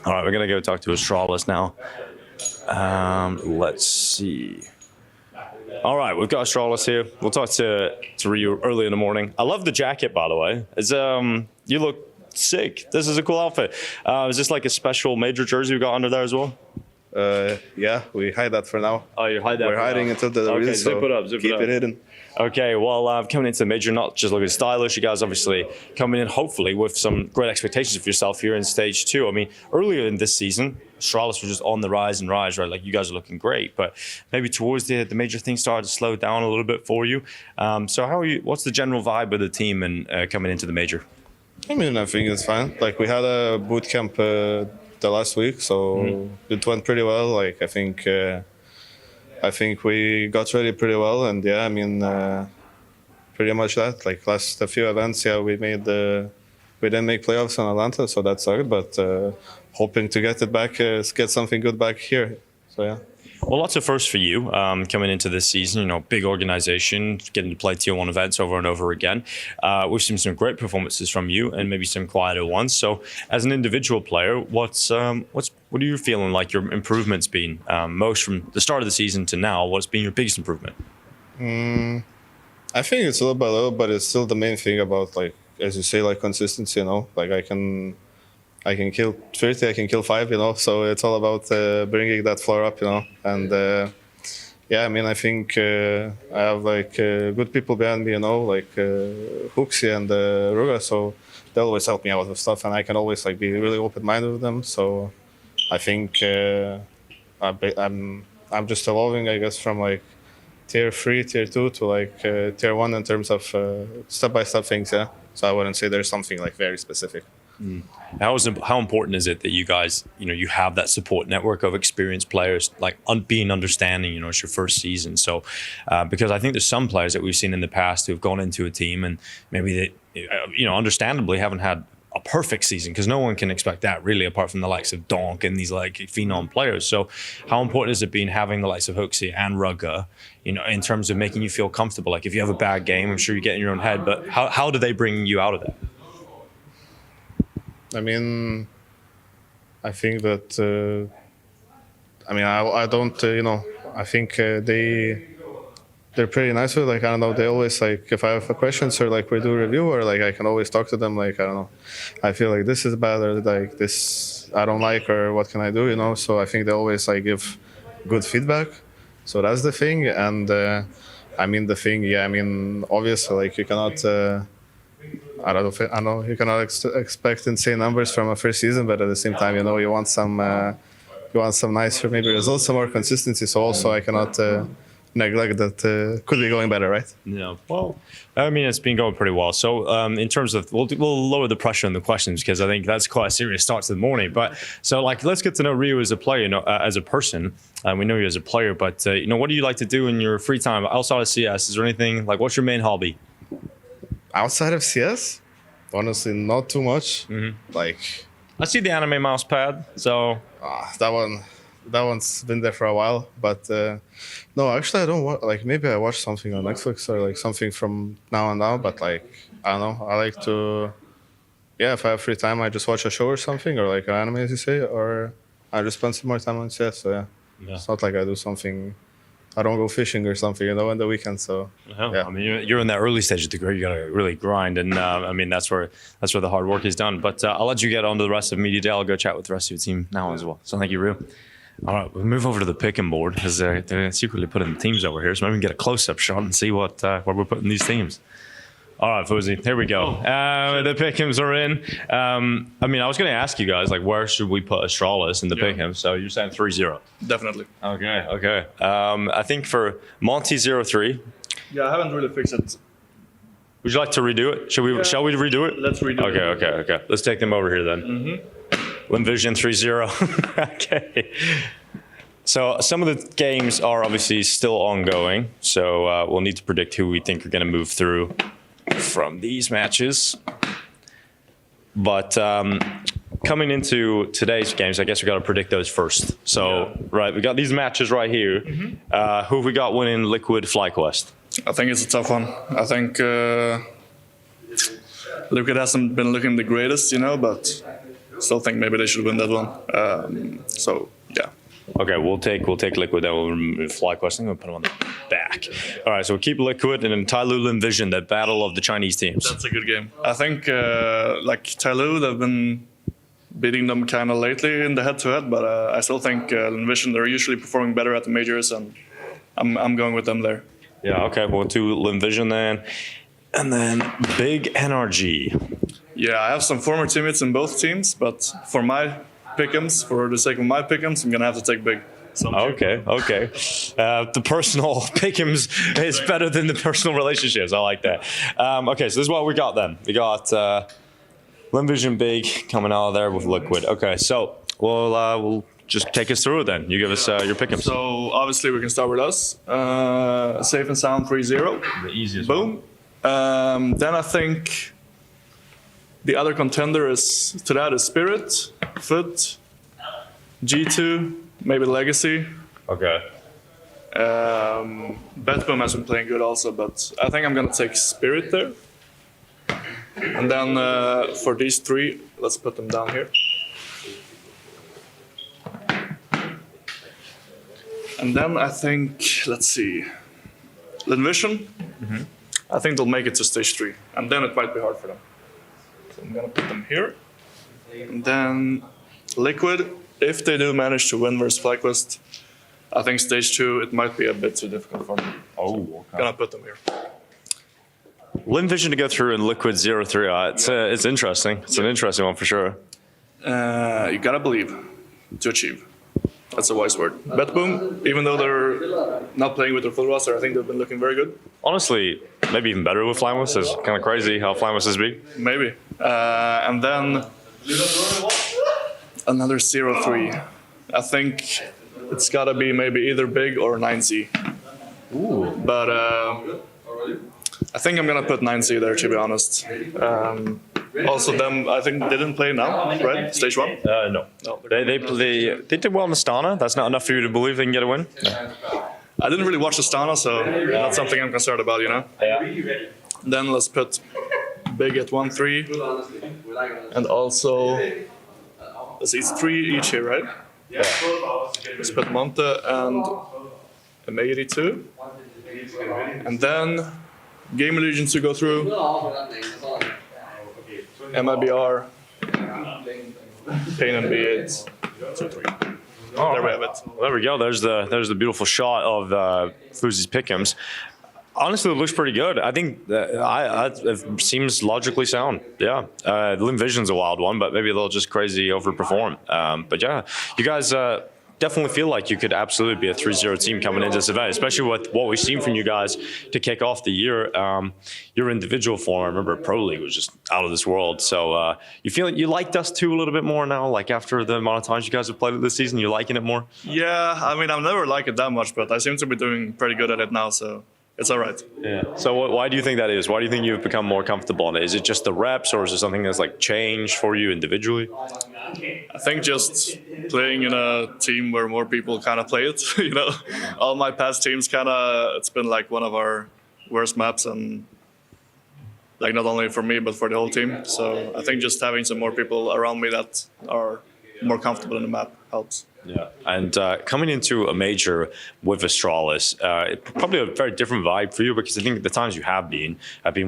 All right, we're going to go talk to Astralis now. Let's see. All right, we've got Astralis here. We'll talk to Ryu early in the morning. I love the jacket, by the way. It's you look sick. This is a cool outfit. Is this like a special major jersey you got under there as well? Yeah, we hide that for now. Oh, you hide that. We're hiding until the okay, release, zip it up, keep it hidden. Okay, well, coming into the major, not just looking stylish, you guys obviously coming in hopefully with some great expectations of yourself here in stage 2. I mean, earlier in this season, Astralis was just on the rise, right? Like, you guys are looking great, but maybe towards the major things started to slow down a little bit for you. So how are you? What's the general vibe of the team and coming into the major? I mean, I think it's fine. Like, we had a boot camp the last week, so it went pretty well. Like, I think we got ready pretty well, and yeah, I mean, pretty much that. Like, last a few events, yeah, we didn't make playoffs in Atlanta, so that sucked. But hoping to get it back, get something good back here. So yeah. Well, lots of firsts for you coming into this season. You know, big organization, getting to play Tier 1 events over and over again. We've seen some great performances from you, and maybe some quieter ones. So, as an individual player, what are you feeling like your improvements been most from the start of the season to now? What's been your biggest improvement? I think it's a little by little, but it's still the main thing about, like, as you say, like, consistency. You know, like I can kill 30, I can kill 5, you know, so it's all about bringing that floor up, you know, and yeah, I mean, I think I have, like, good people behind me, you know, like Huxi and Ruga, so they always help me out with stuff, and I can always, like, be really open-minded with them, so I think I'm just evolving, I guess, from, like, tier 3, tier 2 to, like, tier 1 in terms of step-by-step things, yeah, so I wouldn't say there's something, like, very specific. How important is it that you guys, you know, you have that support network of experienced players, like being understanding, you know, it's your first season. So, because I think there's some players that we've seen in the past who've gone into a team and maybe they, you know, understandably haven't had a perfect season, because no one can expect that really, apart from the likes of Donk and these, like, phenom players. So how important is it being having the likes of Huxi and Rugga, you know, in terms of making you feel comfortable? Like, if you have a bad game, I'm sure you get in your own head, but how do they bring you out of that? I mean, I think that, I mean, I don't, you know, I think they're pretty nice with it. Like, I don't know, they always, like, if I have questions or, like, we do a review, or, like, I can always talk to them, like, I don't know, I feel like this is bad, or, like, this I don't like, or what can I do, you know? So I think they always, like, give good feedback. So that's the thing. And I mean, the thing, yeah, I mean, obviously, like, you cannot... I know you cannot expect insane numbers from a first season, but at the same time, you know, you want some nicer maybe results, some more consistency. So also I cannot neglect that could be going better, right? Yeah. Well, I mean, it's been going pretty well. So in terms of, we'll lower the pressure on the questions, because I think that's quite a serious start to the morning. But so, like, let's get to know Ryu as a player, you know, as a person. We know you as a player, but you know, what do you like to do in your free time outside of CS? Is there anything, like, what's your main hobby? Outside of CS, honestly, not too much. Like, I see the anime mouse pad, so that one's been there for a while. But no, actually, I don't watch. Like, maybe I watch something on Netflix or, like, something from now and now. But, like, I don't know. I like to, yeah, if I have free time, I just watch a show or something, or, like, an anime, as you say, or I just spend some more time on CS. So yeah, it's not like I do something. I don't go fishing or something, you know, on the weekend. So yeah. I mean, you're in that early stage of the career. You got to really grind, and I mean, that's where the hard work is done. But I'll let you get on to the rest of Media Day. I'll go chat with the rest of your team now as well. So thank you, Ryu. All right, we'll move over to the picking board, because they're secretly putting the teams over here, so maybe we can get a close-up shot and see what where we're putting these teams. All right, Fuzi, here we go. The pick'ems are in. I mean, I was going to ask you guys, like, where should we put Astralis in the pick'em? So you're saying 3-0. Definitely. Okay. I think for Monte 0-3. Yeah, I haven't really fixed it. Would you like to redo it? Shall we redo it? Let's redo it. Okay. Let's take them over here then. Limvision 3-0. Okay. So some of the games are obviously still ongoing. So we'll need to predict who we think are going to move through from these matches. But coming into today's games, I guess we got to predict those first. So, right, we got these matches right here. Who have we got winning Liquid FlyQuest? I think it's a tough one. I think Liquid hasn't been looking the greatest, you know, but still think maybe they should win that one. So yeah. Okay, we'll take Liquid. Then we'll remove Fly Questing. We'll put them on the back. All right, so we'll keep Liquid and then Tyloo Envision, the battle of the Chinese teams. That's a good game. I think like Tyloo, they've been beating them kind of lately in the head-to-head, but I still think Envision, they're usually performing better at the majors, and I'm going with them there. Yeah, okay, we'll do Envision then. And then Big NRG. Yeah, I have some former teammates in both teams, but for my pick'ems, for the sake of my pick'ems, I'm gonna have to take Big. So Okay. The personal pick'ems is better than the personal relationships. I like that. Okay, so this is what we got then. We got Envision Big coming out of there with Liquid. Okay, so we'll just take us through it then. You give us your pick'ems. So obviously we can start with us. Safe and sound 3-0. The easiest Boom. Then I think the other contender is Spirit, Foot, G2, maybe Legacy. Okay. BetBoom has been playing good also, but I think I'm gonna take Spirit there. And then for these three, let's put them down here. And then I think, let's see, Envision. I think they'll make it to stage 3, and then it might be hard for them. So I'm gonna put them here. And then Liquid, if they do manage to win versus FlyQuest, I think stage 2, it might be a bit too difficult for them. Oh, okay. Gonna put them here. Envision to go through in Liquid 0-3. It's interesting. It's an interesting one for sure. You gotta believe to achieve. That's a wise word. BetBoom, even though they're not playing with their full roster, I think they've been looking very good. Honestly, maybe even better with Flymus. It's kind of crazy how Flymus is big. Maybe. And then another 0-3. I think it's gotta be maybe either Big or 9Z. Ooh. But I think I'm gonna put 9Z there, to be honest. Also, them, I think they didn't play now, right? Stage 1? No. They did well in Astana. That's not enough for you to believe they can get a win? I didn't really watch Astana, so that's something I'm concerned about, you know? Yeah. Then let's put Big at 1-3. And also, let's see, it's 3 each here, right? Yeah. Let's put Monte and M82. And then Game Allegiance to go through. MIBR, Pain and B8, 2-3. There we have it. There we go. There's the beautiful shot of Fuzi's pick'ems. Honestly, it looks pretty good. I think it seems logically sound. Yeah. Envision's a wild one, but maybe they'll just crazy overperform. But yeah, you guys definitely feel like you could absolutely be a 3-0 team coming into this event, especially with what we've seen from you guys to kick off the year. Your individual form, I remember Pro League was just out of this world. So you feel you like Dust 2 a little bit more now, like after the amount of times you guys have played it this season, you liking it more? Yeah, I mean, I've never liked it that much, but I seem to be doing pretty good at it now, so it's all right. Yeah. So why do you think that is? Why do you think you've become more comfortable in it? Is it just the reps, or is it something that's like changed for you individually? I think just playing in a team where more people kind of play it, you know. All my past teams it's been like one of our worst maps, and like not only for me but for the whole team. So I think just having some more people around me that are more comfortable in the map helps. Yeah, and coming into a major with Astralis, probably a very different vibe for you, because I think the times you have been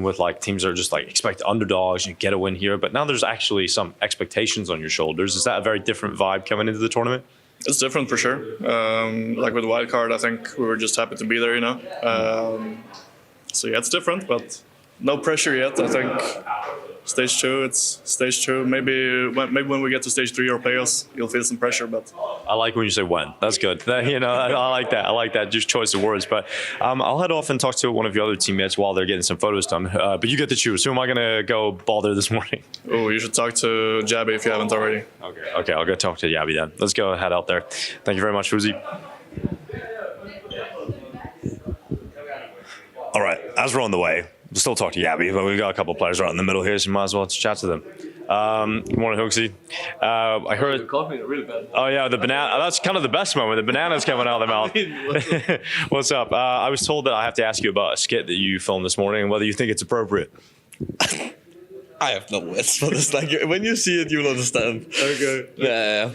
with like teams that are just like expect underdogs, you get a win here, but now there's actually some expectations on your shoulders. Is that a very different vibe coming into the tournament? It's different for sure. Like with Wildcard, I think we were just happy to be there, you know. So yeah, it's different, but no pressure yet. I think stage 2, it's stage 2. Maybe when we get to stage 3 or playoffs, you'll feel some pressure. But I like when you say when. That's good. You know, I like that. I like that. Just choice of words. But I'll head off and talk to one of your other teammates while they're getting some photos done. But you get to choose. Who am I gonna go bother this morning? Oh, you should talk to Jabby if you haven't already. Okay. I'll go talk to Yabby then. Let's go head out there. Thank you very much, Fuzi. All right, as we're on the way, we'll still talk to Yabby, but we've got a couple of players right in the middle here, so we might as well chat to them. Good morning, Hooksy. I heard. Coughing really bad. Oh yeah, the banana. That's kind of the best moment. The banana's coming out of their mouth. What's up? I was told that I have to ask you about a skit that you filmed this morning and whether you think it's appropriate. I have no words for this. Like when you see it, you'll understand. Okay. Yeah.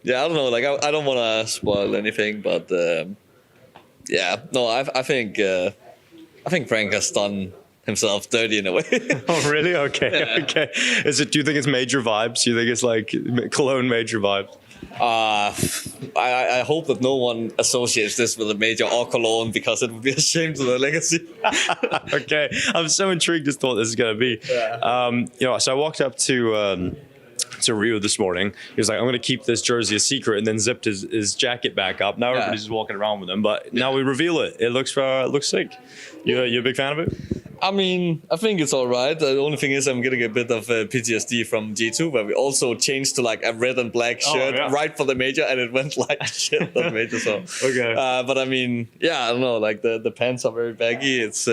I don't know. Like I don't want to spoil anything, but no. I think Frank has done himself dirty in a way. Oh, really? Okay. Yeah. Okay. Do you think it's major vibes? Do you think it's like Cologne major vibes? I hope that no one associates this with a major or Cologne, because it would be a shame to the legacy. Okay. I'm so intrigued as to what this is going to be. Yeah. So I walked up to Rio this morning. He was like, I'm going to keep this jersey a secret, and then zipped his jacket back up. Now everybody's just walking around with him, but now we reveal it. It looks sick. You a big fan of it? I mean, I think it's all right. The only thing is I'm getting a bit of PTSD from G2, where we also changed to like a red and black shirt right for the major, and it went like shit at the major. So Okay. But I mean, I don't know. Like the pants are very baggy. It's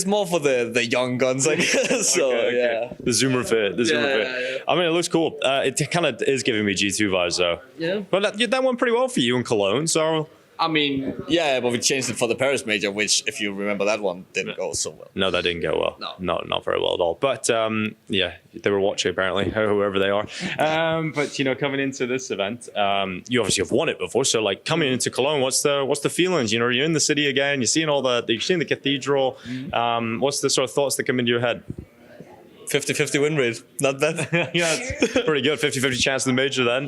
more for the young guns, I guess. So Okay. The Zoomer fit. Yeah. I mean, it looks cool. It kind of is giving me G2 vibes, though. Yeah. But that went pretty well for you in Cologne, so. I mean, but we changed it for the Paris major, which, if you remember, that one didn't go so well. No, that didn't go well. No. Not very well at all. But they were watching apparently, whoever they are. But coming into this event, you obviously have won it before. So like coming into Cologne, what's the feelings? You're in the city again. You're seeing you're seeing the cathedral. What's the sort of thoughts that come into your head? 50-50 win rate, not bad. Yeah, it's pretty good. 50-50 chance in the major then.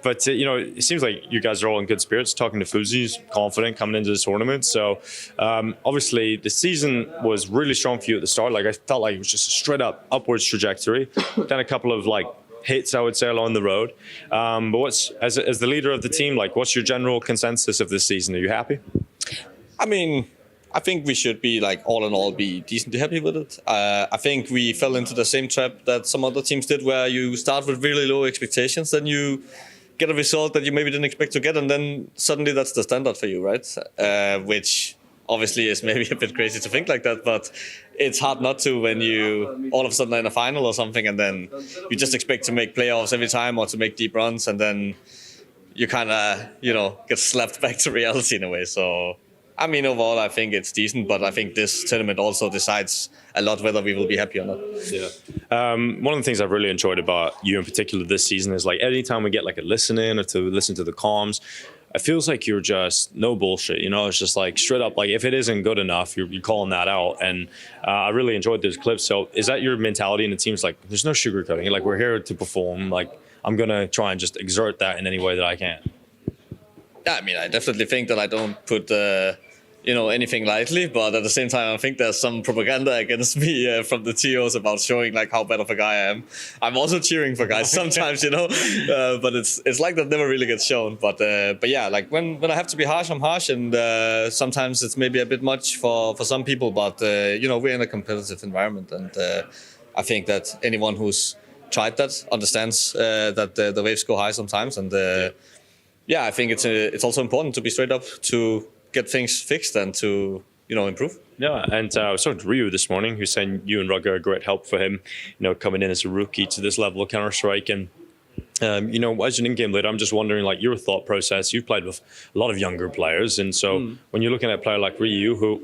But it seems like you guys are all in good spirits. Talking to Fuzi's confident coming into this tournament. So obviously the season was really strong for you at the start. Like I felt like it was just a straight up upwards trajectory. Then a couple of like hits, I would say, along the road. But as the leader of the team, like what's your general consensus of this season? Are you happy? I mean, I think we should be like all in all be decently happy with it. I think we fell into the same trap that some other teams did, where you start with really low expectations, then you get a result that you maybe didn't expect to get, and then suddenly that's the standard for you, right? Which obviously is maybe a bit crazy to think like that, but it's hard not to when you all of a sudden are in a final or something, and then you just expect to make playoffs every time or to make deep runs, and then you kind of get slapped back to reality in a way. So. I mean, overall, I think it's decent, but I think this tournament also decides a lot whether we will be happy or not. Yeah. One of the things I've really enjoyed about you in particular this season is like anytime we get like a listen-in or to listen to the comms, it feels like you're just no bullshit. It's just like straight up, like if it isn't good enough, you're calling that out. And I really enjoyed those clips. So is that your mentality in the team's like, there's no sugarcoating. Like we're here to perform. Like I'm going to try and just exert that in any way that I can. Yeah, I mean, I definitely think that I don't put anything lightly, but at the same time, I think there's some propaganda against me from the TOs about showing like how bad of a guy I am. I'm also cheering for guys sometimes, but it's like that never really gets shown. But yeah, like when I have to be harsh, I'm harsh, and sometimes it's maybe a bit much for some people. But we're in a competitive environment, and I think that anyone who's tried that understands that the waves go high sometimes, and I think it's also important to be straight up to get things fixed and to improve. Yeah, and I was talking to Ryu this morning, who's saying you and Rugger are great help for him, coming in as a rookie to this level of Counter-Strike. And as an in-game leader, I'm just wondering, like, your thought process. You've played with a lot of younger players, and so when you're looking at a player like Ryu, who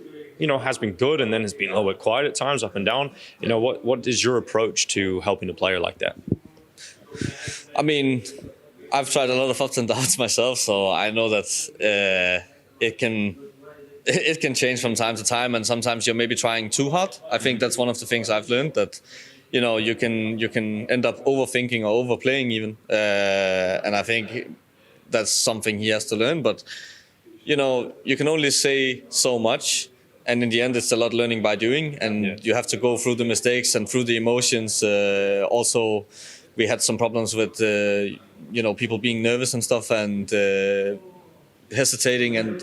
has been good and then has been a little bit quiet at times, up and down, what is your approach to helping a player like that? I mean, I've tried a lot of ups and downs myself, so I know that it can change from time to time, and sometimes you're maybe trying too hard. I think that's one of the things I've learned, that you can end up overthinking or overplaying even, and I think that's something he has to learn. But you can only say so much, and in the end, it's a lot learning by doing, and you have to go through the mistakes and through the emotions. Also, we had some problems with people being nervous and stuff, and hesitating, and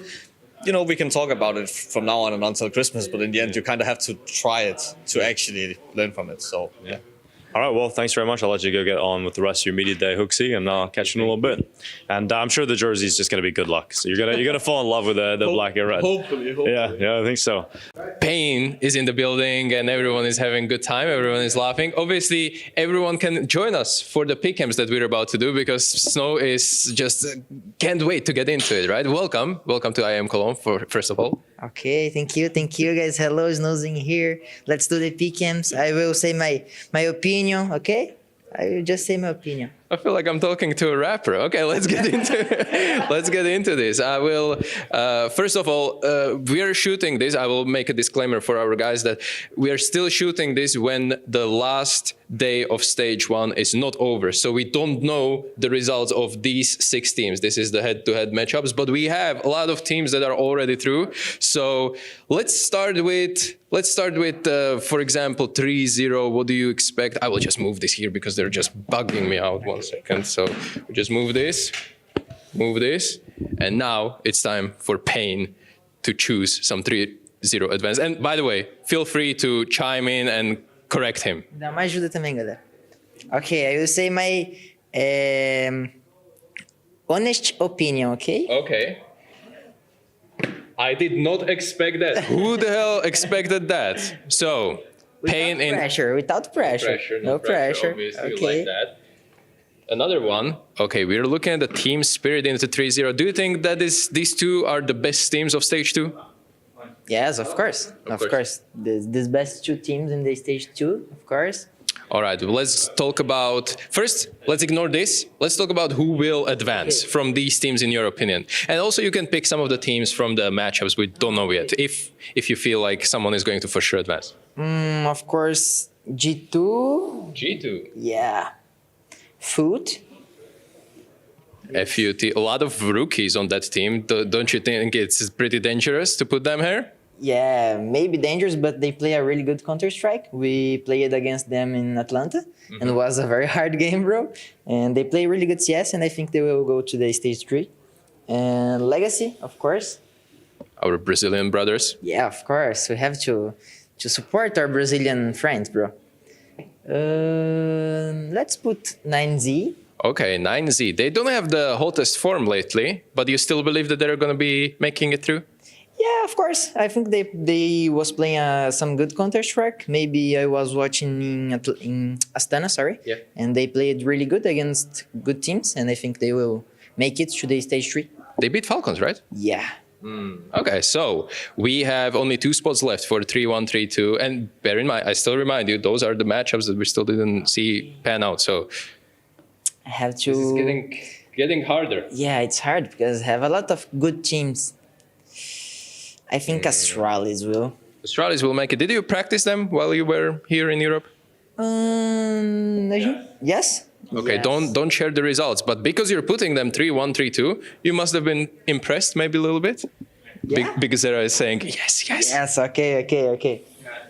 we can talk about it from now on and until Christmas, but in the end you kind of have to try it to actually learn from it. So yeah. All right, well, thanks very much. I'll let you go get on with the rest of your media day, Hooksy, and I'll catch you in a little bit. And I'm sure the jersey is just going to be good luck. So you're gonna fall in love with the black and red. Hopefully. Yeah, I think so. Pain is in the building and everyone is having a good time. Everyone is laughing. Obviously, everyone can join us for the pick camps that we're about to do, because Snow is just can't wait to get into it, right? Welcome to IEM Cologne, first of all. Okay, thank you guys. Hello, Snowzing here. Let's do the PKMs. I will say my opinion, okay? I will just say my opinion. I feel like I'm talking to a rapper. Okay, let's get into this. I will first of all, we are shooting this. I will make a disclaimer for our guys that we are still shooting this when the last day of stage 1 is not over. So we don't know the results of these 6 teams. This is the head-to-head matchups, but we have a lot of teams that are already through. So let's start with for example 3-0. What do you expect? I will just move this here because they're just bugging me out. 1 second. So we just move this, and now it's time for Pain to choose some 3-0 advance. And by the way, feel free to chime in and correct him. Dá uma ajuda também, galera. Okay, I will say my honest opinion, okay? Okay. I did not expect that. Who the hell expected that? So, Pain in without pressure. No pressure. Obviously, Okay. like that. Another one. Okay, we're looking at the team spirit into 3-0. Do you think that these two are the best teams of stage 2? Yes, of course. Of course. These best 2 teams in the stage 2, of course. All right, well, let's talk about... First, let's ignore this. Let's talk about who will advance from these teams in your opinion. And also you can pick some of the teams from the matchups we don't know yet, if you feel like someone is going to for sure advance. Of course, G2. G2. Yeah. Food. FUT, a lot of rookies on that team. Don't you think it's pretty dangerous to put them here? Yeah, maybe dangerous, but they play a really good Counter-Strike. We played against them in Atlanta, and it was a very hard game, bro. And they play really good CS, and I think they will go to the stage 3. And Legacy, of course. Our Brazilian brothers. Yeah, of course. We have to support our Brazilian friends, bro. Let's put 9Z. Okay, 9Z. They don't have the hottest form lately, but you still believe that they're going to be making it through? Yeah, of course. I think they was playing some good Counter-Strike. Maybe I was watching in Astana, sorry. Yeah. And they played really good against good teams, and I think they will make it to the stage 3. They beat Falcons, right? Yeah. Okay, so we have only 2 spots left for 3-1, 3-2. And bear in mind, I still remind you, those are the matchups that we still didn't see pan out. So I have to... this is getting harder. Yeah, it's hard because I have a lot of good teams. I think Astralis will. Astralis will make it. Did you practice them while you were here in Europe? Yes. Okay, Yes. don't share the results. But because you're putting them 3-1, 3-2, you must have been impressed maybe a little bit? Yeah. Because Zera is saying, yes. Yes, okay.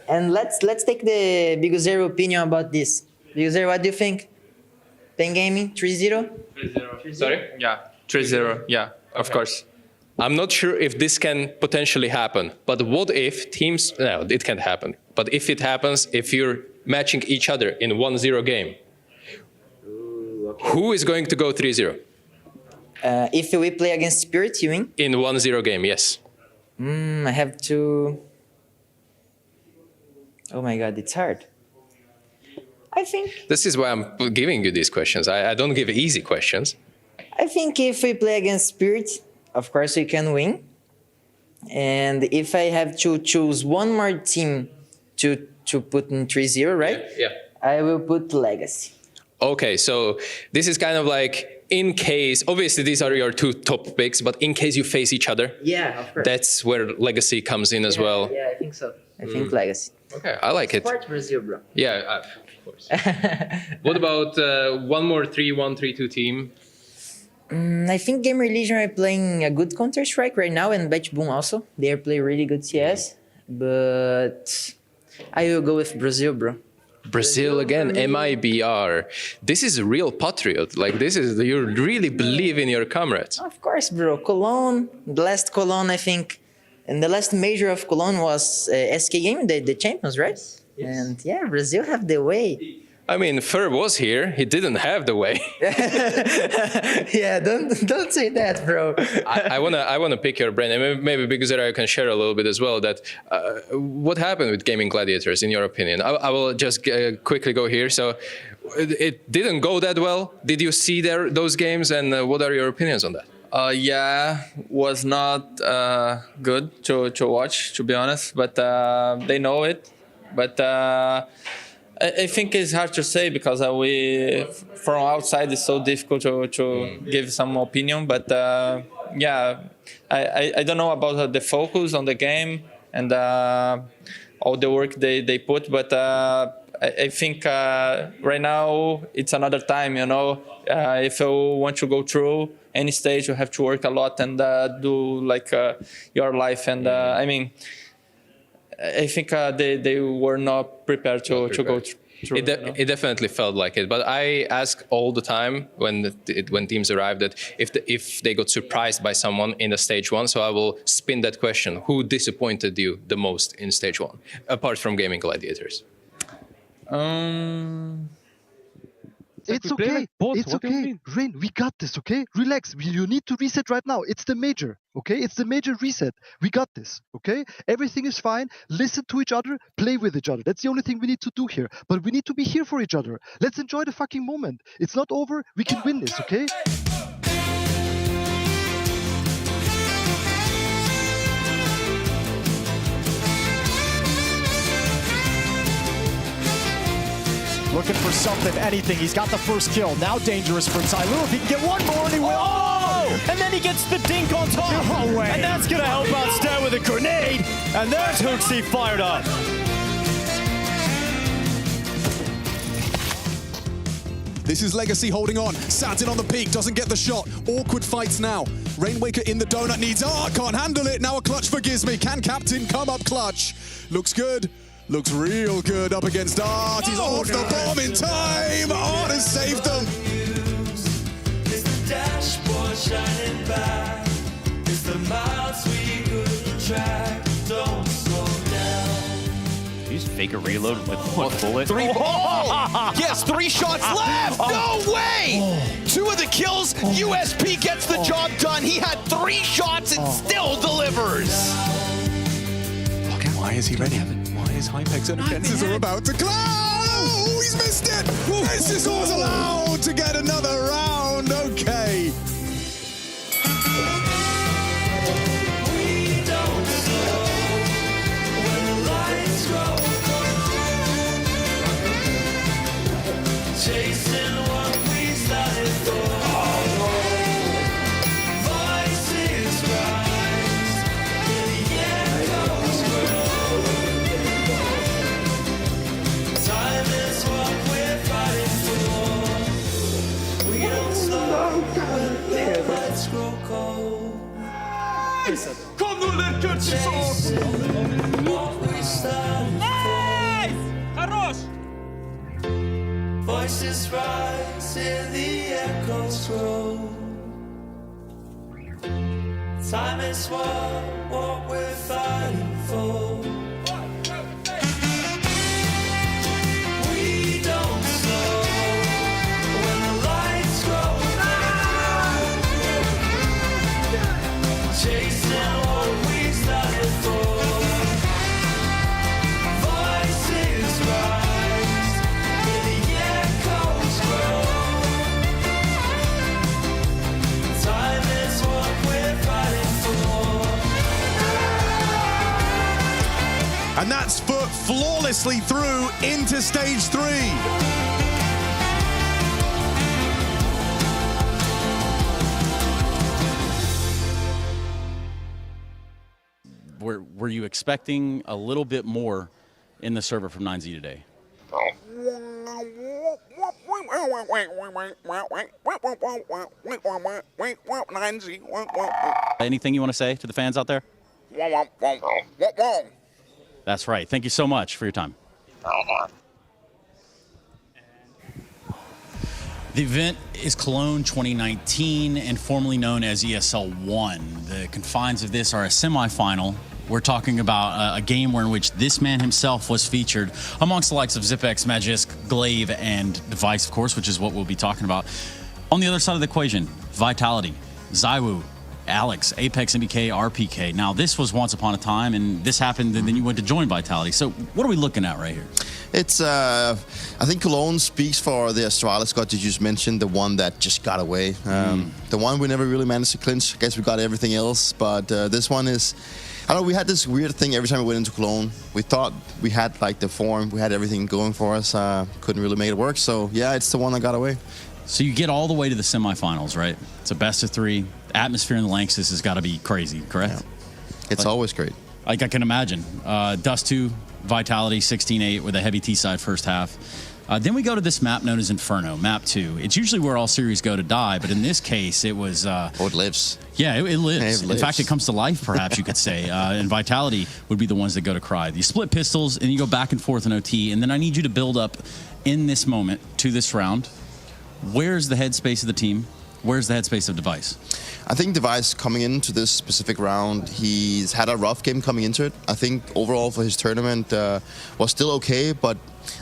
And let's take the Big Zero opinion about this. Big Zero, what do you think? Pen Gaming, 3-0? 3-0. Sorry? Yeah, 3-0. Yeah, of course. I'm not sure if this can potentially happen, but what if teams... No, it can't happen. But if it happens, if you're matching each other in 1-0 game, who is going to go 3-0? If we play against Spirit, you win? In 1-0 game, yes. I have to... Oh my god, it's hard. I think This is why I'm giving you these questions. I don't give easy questions. if we play against Spirit, of course we can win. And if I have to choose one more team to put in 3-0, right? Yeah. I will put Legacy. Okay, so this is kind of like in case, obviously these are your 2 top picks, but in case you face each other, Yeah, of course. that's where Legacy comes in as well. Yeah, I think so. I think Legacy. Okay, I like it. Support Brazil, bro. Yeah, of course. What about one more 3-1, 3-2 team? I think Game Religion are playing a good Counter-Strike right now, and BetBoom also. They are playing really good CS, but I will go with Brazil, bro. Brazil again, MIBR. This is a real patriot. Like this is, you really believe in your comrades. Of course, bro. Cologne, the last Cologne, I think, and the last major of Cologne was SK Game, the champions, right? Yes. And yeah, Brazil have the way. I mean, Ferb was here. He didn't have the way. Yeah, don't say that, bro. I wanna pick your brain, and maybe because I can share a little bit as well. That what happened with Gaming Gladiators, in your opinion? I will just quickly go here. So it didn't go that well. Did you see those games, and what are your opinions on that? Yeah, was not good to watch, to be honest. But they know it. But I think it's hard to say because we, from outside, it's so difficult to give some opinion. But yeah, I don't know about the focus on the game and all the work they put. But I think right now it's another time, you know. If you want to go through any stage, you have to work a lot and do like your life. And I mean, I think they were not prepared to go through. It definitely felt like it, but I ask all the time when teams arrive that if they got surprised by someone in the stage one, so I will spin that question: who disappointed you the most in stage one, apart from Gaming Gladiators? It's okay. It's okay. Rain, we got this, okay? Relax. You need to reset right now. It's the major, okay? It's the major reset. We got this, okay? Everything is fine. Listen to each other. Play with each other. That's the only thing we need to do here. But we need to be here for each other. Let's enjoy the fucking moment. It's not over. We can win this, okay? Looking for something, anything. He's got the first kill. Now dangerous for Tyloo. If he can get one more, and he will. Oh! And then he gets the dink on top. No way. And that's going to help out Stan with a grenade. And there's Hooksy fired up. This is Legacy holding on. Satin on the peak, doesn't get the shot. Awkward fights now. Rainwaker in the donut needs, can't handle it. Now a clutch for Gizmy. Can Captain come up clutch? Looks good. Looks real good up against Art. He's off the bomb in time. Art has saved them. It's the dashboard shining back. It's the miles we could track. Don't slow down. He's fake a reload with one bullet. Yes, 3 shots left. No way. 2 of the kills. USP gets the job done. He had 3 shots and still delivers. Why is he ready? His Hypex and offenses are about to close. Oh, he's missed it. This is all allowed to get another round. Okay. We don't slow when the lights grow cold. Chasing what we started for. Voices rise in the echoes grow. Time is what we're fighting for. We don't slow when the lights grow cold. Kom nu, Lurker! Chasing what we started for. Хорош! Voices rise in the echoes grow. Time is what we're fighting for. We don't slow when the lights grow cold. Chasing what we started for. Voices rise in the echoes grow. Time is what we're fighting for. And that's put flawlessly through into stage 3. Were you expecting a little bit more in the server from 9Z today? Anything you want to say to the fans out there? That's right. Thank you so much for your time. The event is Cologne 2019 and formerly known as ESL 1. The confines of this are a semifinal. We're talking about a game in which this man himself was featured amongst the likes of Zipex, Magisk, Glaive, and Device, of course, which is what we'll be talking about. On the other side of the equation, Vitality, Zywoo, Alex, Apex, MBK, RPK. Now, this was once upon a time, and this happened, and then you went to join Vitality. So what are we looking at right here? It's, I think Cologne speaks for the Astralis squad you just mentioned, the one that just got away. The one we never really managed to clinch. I guess we got everything else, but this one is, I don't know, we had this weird thing every time we went into Cologne. We thought we had like the form, we had everything going for us, couldn't really make it work. So yeah, it's the one that got away. So you get all the way to the semifinals, right? It's a best of 3. Atmosphere in the Lanxess has got to be crazy, correct? Yeah. It's always great. Like I can imagine. Dust 2, Vitality 16-8 with a heavy T-side first half. Then we go to this map known as Inferno, map 2. It's usually where all series go to die, but in this case, it was... it lives. Yeah, it lives. In fact, it comes to life, perhaps you could say. And Vitality would be the ones that go to cry. You split pistols, and you go back and forth in OT, and then I need you to build up in this moment to this round. Where's the headspace of the team? Where's the headspace of Device? I think Device coming into this specific round, he's had a rough game coming into it. I think overall for his tournament was still okay, but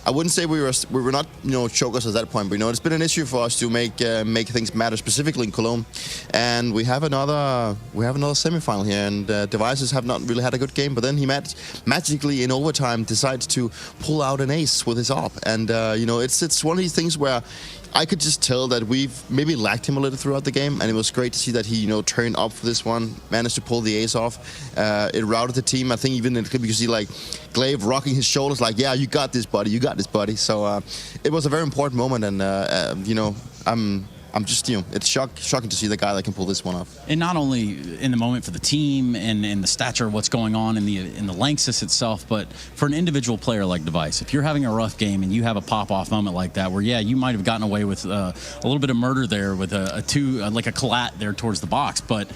I wouldn't say we were not chokers at that point. But it's been an issue for us to make things matter, specifically in Cologne. And we have another semifinal here, and Devices have not really had a good game. But then he magically in overtime decides to pull out an ace with his op, and it's one of these things where I could just tell that we've maybe lacked him a little throughout the game, and it was great to see that he, turned up for this one, managed to pull the ace off. It routed the team. I think even in the clip you see like Glaive rocking his shoulders, like, "Yeah, you got this, buddy. You got this, buddy." So it was a very important moment, and I'm just, it's shocking to see the guy that can pull this one off. And not only in the moment for the team and the stature of what's going on in the Lanxess itself, but for an individual player like Device. If you're having a rough game and you have a pop-off moment like that, where, yeah, you might have gotten away with a little bit of murder there with a collat there towards the box, but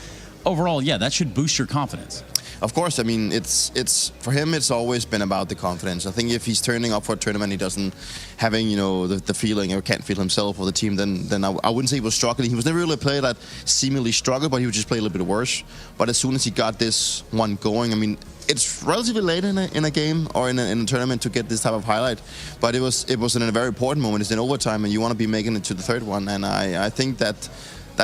overall, yeah, that should boost your confidence. Of course, I mean, it's for him, it's always been about the confidence. I think if he's turning up for a tournament, he doesn't having, the feeling or can't feel himself or the team, then I wouldn't say he was struggling. He was never really a player that seemingly struggled, but he would just play a little bit worse. But as soon as he got this one going, I mean, it's relatively late in a game or in a tournament to get this type of highlight, but it was in a very important moment. It's in overtime, and you want to be making it to the third one, and I think that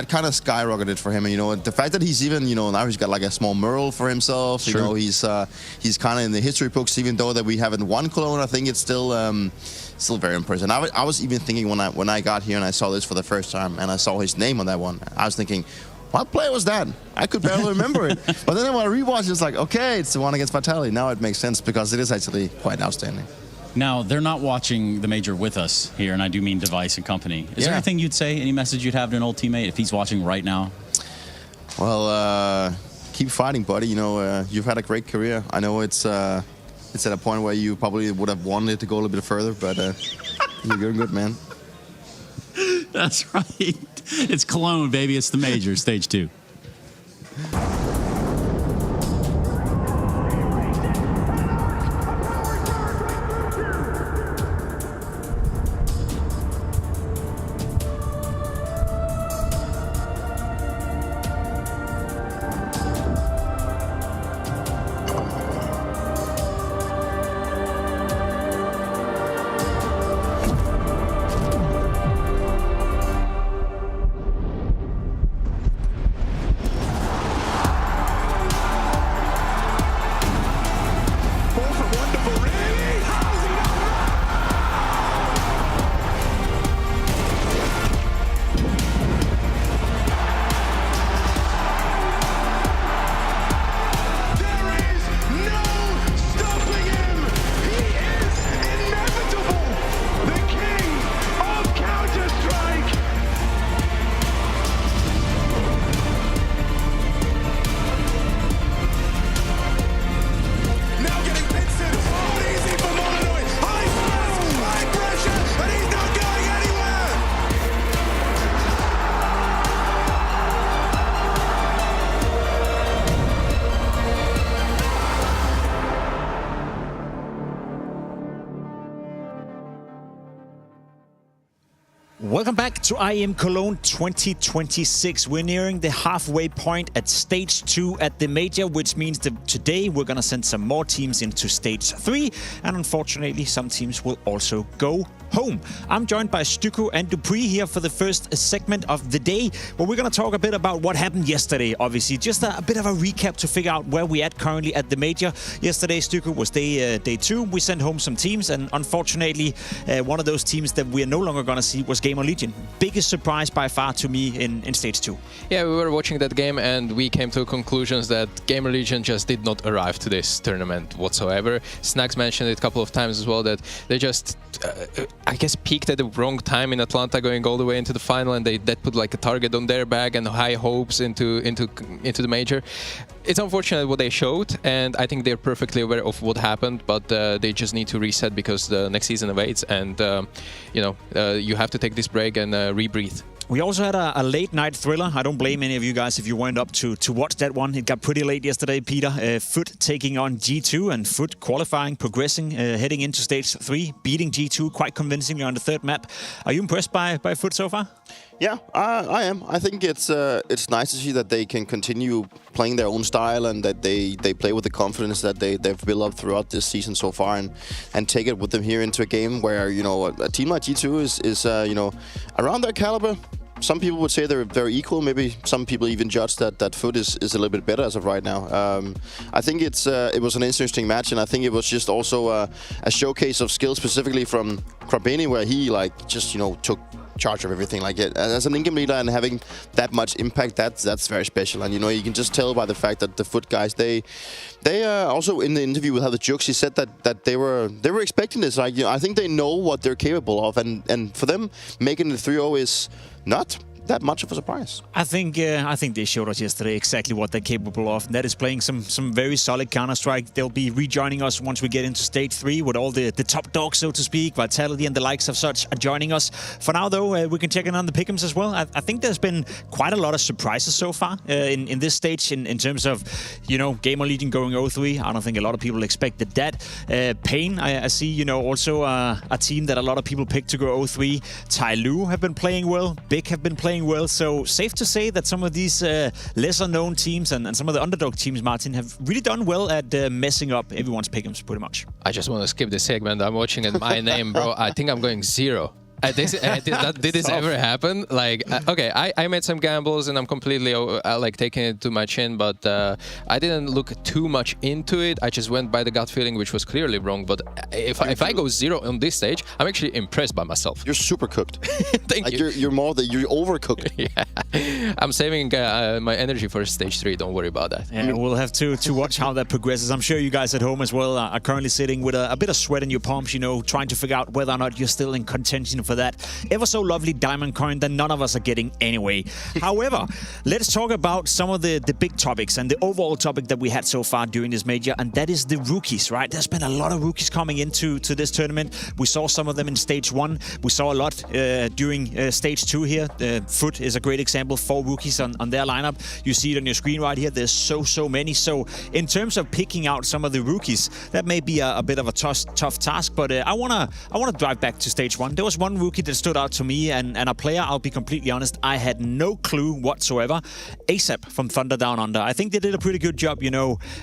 kind of skyrocketed for him. And the fact that he's even now he's got like a small mural for himself. Sure. He's kind of in the history books, even though that we haven't won Cologne. I think it's still very impressive. And I was even thinking when I got here and I saw this for the first time and I saw his name on that one, I was thinking, what player was that? I could barely remember it. But then when I rewatched, it's like, okay, it's the one against Vitality. Now it makes sense because it is actually quite outstanding. Now, they're not watching the major with us here, and I do mean Device and company. Is there anything you'd say, any message you'd have to an old teammate if he's watching right now? Well, keep fighting, buddy. You've had a great career. I know it's at a point where you probably would have wanted to go a little bit further, but you're doing good, man. That's right. It's Cologne, baby. It's the major, stage 2. Welcome back to IEM Cologne 2026. We're nearing the halfway point at stage 2 at the major, which means that today we're going to send some more teams into stage 3, and unfortunately some teams will also go home. I'm joined by Stuko and Dupree here for the first segment of the day, where we're going to talk a bit about what happened yesterday, obviously. Just a bit of a recap to figure out where we're at currently at the major. Yesterday, Stuko, was day 2. We sent home some teams, and unfortunately, one of those teams that we're no longer going to see was Gamer Legion. Biggest surprise by far to me in stage 2. Yeah, we were watching that game and we came to conclusions that Gamer Legion just did not arrive to this tournament whatsoever. Snags mentioned it a couple of times as well, that they just I guess peaked at the wrong time in Atlanta, going all the way into the final, and that put like a target on their back and high hopes into the major. It's unfortunate what they showed, and I think they're perfectly aware of what happened, but they just need to reset because the next season awaits, and you have to take this break and rebreathe. We also had a late night thriller. I don't blame any of you guys if you weren't up to watch that one. It got pretty late yesterday, Peter. Foot taking on G2, and Foot qualifying, progressing, heading into stage 3, beating G2 quite convincingly on the third map. Are you impressed by Foot so far? Yeah, I am. I think it's nice to see that they can continue playing their own style, and that they play with the confidence that they've built up throughout this season so far, and take it with them here into a game where, a team like G2 is around their caliber. Some people would say they're very equal. Maybe some people even judge that Foot is a little bit better as of right now. I think it was an interesting match, and I think it was just also a showcase of skill, specifically from Krabeni, where he took charge of everything. Like as an in-game leader and having that much impact, that's very special. And you can just tell by the fact that the Foot guys, they also in the interview with the Jukes, he said that they were expecting this. Like, I think they know what they're capable of, and for them making the 3-0 is not that much of a surprise. I think they showed us yesterday exactly what they're capable of, and that is playing some very solid Counter-Strike. They'll be rejoining us once we get into stage 3 with all the top dogs, so to speak. Vitality and the likes of such are joining us. For now, though, we can check in on the pick'ems as well. I think there's been quite a lot of surprises so far in this stage in terms of, Gamer Legion going 0-3. I don't think a lot of people expected that. Pain, I see, also a team that a lot of people picked to go 0-3. Tyloo have been playing well. Big have been playing well, so safe to say that some of these lesser-known teams and some of the underdog teams, Martin, have really done well at messing up everyone's pick'ems, pretty much. I just want to skip this segment. I'm watching at my name, bro. I think I'm going 0. Did this ever happen? Like, okay, I made some gambles and I'm completely taking it to my chin, but I didn't look too much into it. I just went by the gut feeling, which was clearly wrong. But if I go 0 on this stage, I'm actually impressed by myself. You're super cooked. Thank you. You're overcooked. Yeah, I'm saving my energy for stage 3. Don't worry about that. Yeah, we'll have to watch how that progresses. I'm sure you guys at home as well are currently sitting with a bit of sweat in your palms, trying to figure out whether or not you're still in contention for that ever so lovely diamond coin that none of us are getting anyway. However, let's talk about some of the big topics and the overall topic that we had so far during this major, and that is the rookies, right? There's been a lot of rookies coming into this tournament. We saw some of them in stage 1. We saw a lot during stage 2 here. Foot is a great example. 4 rookies on their lineup. You see it on your screen right here. There's so many. So in terms of picking out some of the rookies, that may be a bit of a tough task, but I wanna drive back to stage 1. There was one rookie that stood out to me, and a player, I'll be completely honest, I had no clue whatsoever. ASAP from Thunder Down Under. I think they did a pretty good job,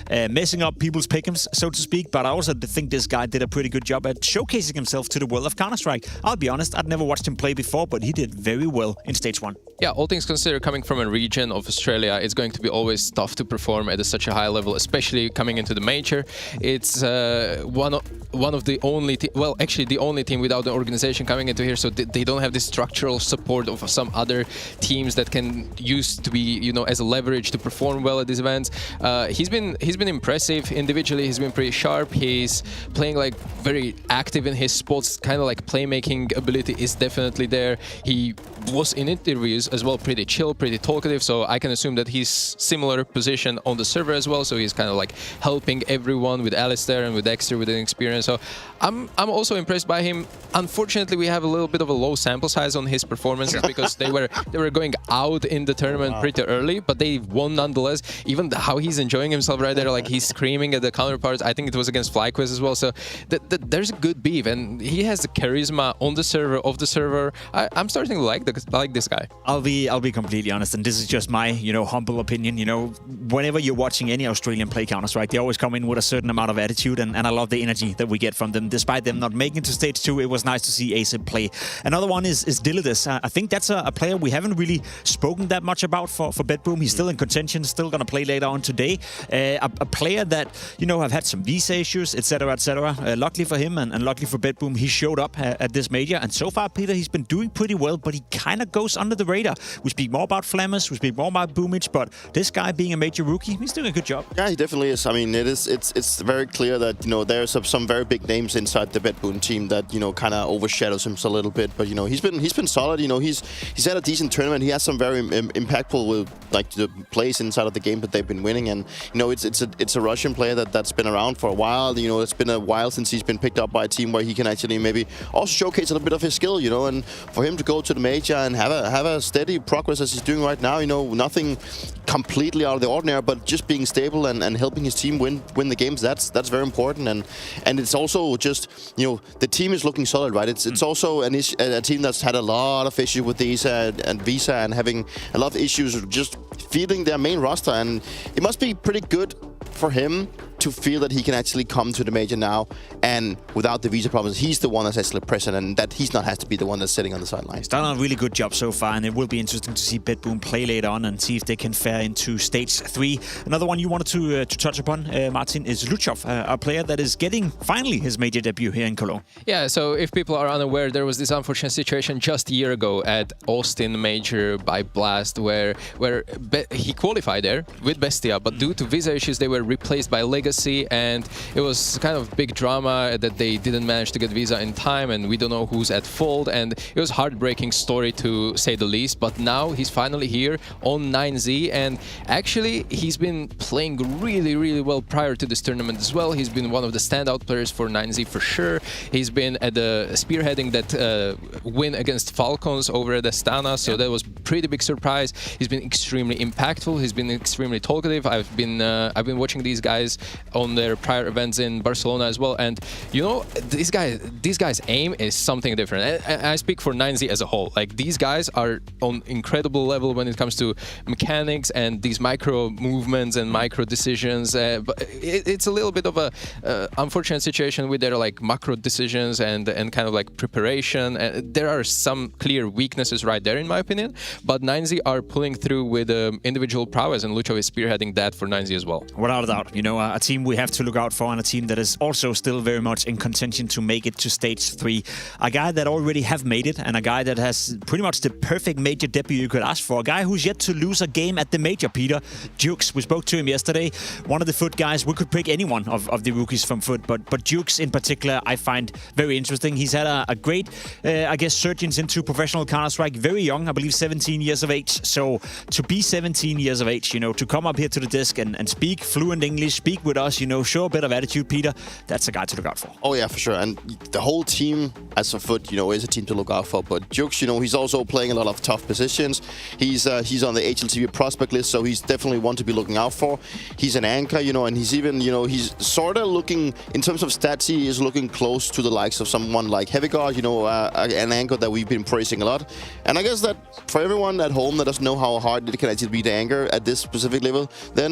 messing up people's pick'ems, so to speak, but I also think this guy did a pretty good job at showcasing himself to the world of Counter-Strike. I'll be honest, I'd never watched him play before, but he did very well in stage 1. Yeah, all things considered, coming from a region of Australia, it's going to be always tough to perform at such a high level, especially coming into the major. It's one of the only, the only team without an organization coming into here, so they don't have the structural support of some other teams that can use to be, as a leverage to perform well at these events. He's been impressive individually. He's been pretty sharp. He's playing very active in his spots. Kind of playmaking ability is definitely there. He was in interviews he's as well pretty chill, pretty talkative, so I can assume that he's similar position on the server as well, so he's kind of like helping everyone with Alistair and with Dexter with an experience. So I'm also impressed by him. Unfortunately, we have a little bit of a low sample size on his performances because they were going out in the tournament pretty early, but they won nonetheless. Even how he's enjoying himself right there, like he's screaming at the counterparts. I think it was against FlyQuest as well. So there's a good beef, and he has the charisma on the server, off the server. I'm starting to like this guy. I'll be completely honest, and this is just my humble opinion. Whenever you're watching any Australian play Counter-Strike, they always come in with a certain amount of attitude, and I love the energy that we get from them. Despite them not making it to stage 2, it was nice to see ASIP play. Another one is Dilladis. I think that's a player we haven't really spoken that much about for BetBoom. He's still in contention, still going to play later on today. A player that have had some visa issues, etc., etc. Luckily for him and luckily for BetBoom, he showed up at this major, and so far, Peter, he's been doing pretty well, but he kind of goes under the radar. We speak more about Flammers, we speak more about Boomage, but this guy being a major rookie, he's doing a good job. Yeah, he definitely is. I mean, it's very clear that there's some very big names inside the BetBoom team that kind of overshadows him a little bit. But he's been solid. He's had a decent tournament. He has some very impactful the plays inside of the game that they've been winning. And it's a Russian player that's been around for a while. It's been a while since he's been picked up by a team where he can actually maybe also showcase a little bit of his skill. And for him to go to the major and have a steady progress as he's doing right now. Nothing completely out of the ordinary, but just being stable and helping his team win the games. That's very important. And it's also just the team is looking solid, right? It's also a team that's had a lot of issues with visa and having a lot of issues just feeding their main roster, and it must be pretty good for him to feel that he can actually come to the major now, and without the visa problems, he's the one that's actually present, and that he's not has to be the one that's sitting on the sidelines. He's done a really good job so far, and it will be interesting to see BetBoom play later on and see if they can fare into stage 3. Another one you wanted to touch upon, Martin, is Luchov, a player that is getting finally his major debut here in Cologne. Yeah, so if people are unaware, there was this unfortunate situation just a year ago at Austin Major by Blast where he qualified there with Bestia, but due to visa issues, they were replaced by Legacy, and it was kind of big drama that they didn't manage to get visa in time, and we don't know who's at fault, and it was a heartbreaking story to say the least. But now he's finally here on 9Z, and actually he's been playing really, really well prior to this tournament as well. He's been one of the standout players for 9Z for sure. He's been at the spearheading that win against Falcons over at Astana, so that was pretty big surprise. He's been extremely impactful. He's been extremely talkative. I've been watching these guys on their prior events in Barcelona as well, and these guys' aim is something different. I speak for 9Z as a whole. Like, these guys are on incredible level when it comes to mechanics and these micro movements and micro decisions. But it's a little bit of a unfortunate situation with their macro decisions and kind of preparation. There are some clear weaknesses right there, in my opinion. But 9Z are pulling through with individual prowess, and Luchov is spearheading that for 9Z as well. Without a doubt, a team we have to look out for, and a team that is also still very much in contention to make it to stage 3. A guy that already have made it, and a guy that has pretty much the perfect major debut you could ask for. A guy who's yet to lose a game at the major, Peter. Jukes, we spoke to him yesterday. One of the FUT guys. We could pick any one of the rookies from FUT, but Jukes in particular I find very interesting. He's had a great, surgeons into professional Counter-Strike. Very young, I believe 17 years of age. So to be 17 years of age, to come up here to the desk and speak fluent English, speak with us, show a bit of attitude, Peter, that's a guy to look out for. Oh yeah, for sure. And the whole team as a FUT, is a team to look out for. But Jukes, he's also playing a lot of tough positions. He's on the HLTV prospect list, so he's definitely one to be looking out for. He's an anchor, and he's even, he's sort of looking, in terms of stats, he is looking close to the likes of someone like Heavygard, an anchor that we've been praising a lot. And I guess that for everyone at home that doesn't know how hard it can actually be to anchor at this specific level, then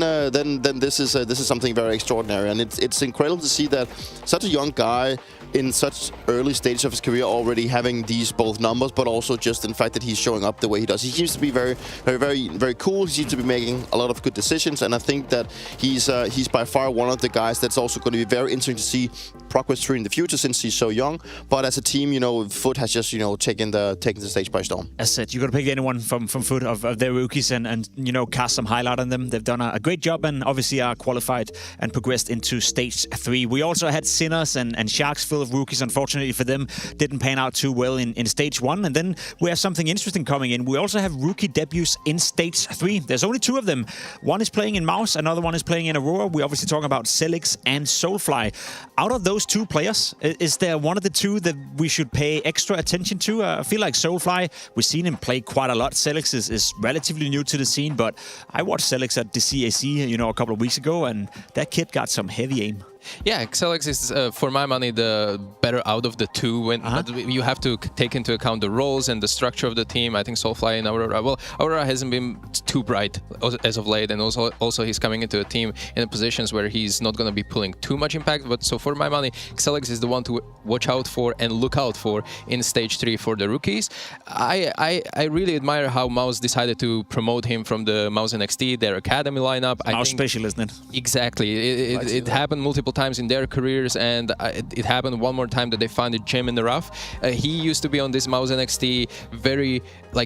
this is something very extraordinary. And it's incredible to see that such a young guy in such early stage of his career already having these both numbers, but also just in fact that he's showing up the way he does. He seems to be very, very, very, very cool. He seems to be making a lot of good decisions, and I think that he's by far one of the guys that's also going to be very interesting to see progress through in the future since he's so young. But as a team, FUT has just taken the stage by storm. As said, you got to pick anyone from FUT of their rookies and cast some highlight on them. They've done a great job and obviously are qualified and progressed into stage 3. We also had Sinners and Sharks full of rookies. Unfortunately for them, didn't pan out too well in Stage 1. And then we have something interesting coming in. We also have rookie debuts in Stage 3. There's only 2 of them. One is playing in Mouse, another one is playing in Aurora. We're obviously talking about Celix and Soulfly. Out of those 2 players, is there one of the 2 that we should pay extra attention to? I feel like Soulfly, we've seen him play quite a lot. Celix is relatively new to the scene, but I watched Celix at the CAC, a couple of weeks ago, and that kid got some heavy aim. Yeah, Celix is, for my money, the better out of the 2. But you have to take into account the roles and the structure of the team. I think Soulfly and Aurora, well, Aurora hasn't been too bright as of late, and also he's coming into a team in positions where he's not going to be pulling too much impact. But so for my money, Celix is the one to watch out for and look out for in Stage 3 for the rookies. I really admire how Mouse decided to promote him from the Mouse NXT, their academy lineup. Mouse special, isn't it? Exactly. It happened multiple times in their careers, and it happened one more time that they found a gem in the rough. He used to be on this Mouse NXT, very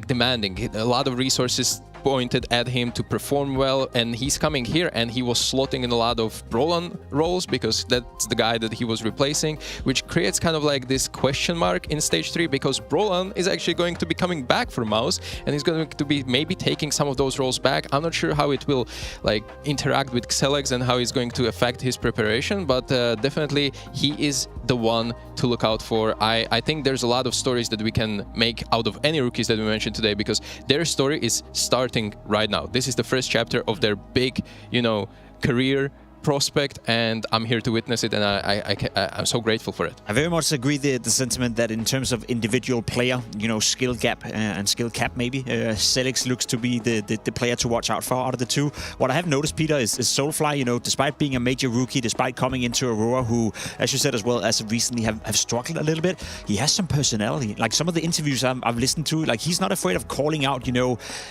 demanding, a lot of resources pointed at him to perform well, and he's coming here and he was slotting in a lot of Roland roles because that's the guy that he was replacing, which creates kind of this question mark in Stage 3 because Roland is actually going to be coming back for Mouse and he's going to be maybe taking some of those roles back. I'm not sure how it will interact with Celix and how it's going to affect his preparation, but definitely he is the one to look out for. I think there's a lot of stories that we can make out of any rookies that we mentioned today because their story is starting right now. This is the first chapter of their big, career prospect, and I'm here to witness it, and I'm so grateful for it. I very much agree the sentiment that in terms of individual player, skill gap and skill cap maybe, Celix looks to be the player to watch out for out of the 2. What I have noticed, Peter, is Soulfly, despite being a major rookie, despite coming into Aurora, who, as you said as well, as of recently have struggled a little bit, he has some personality. Like some of the interviews I've listened to, he's not afraid of calling out,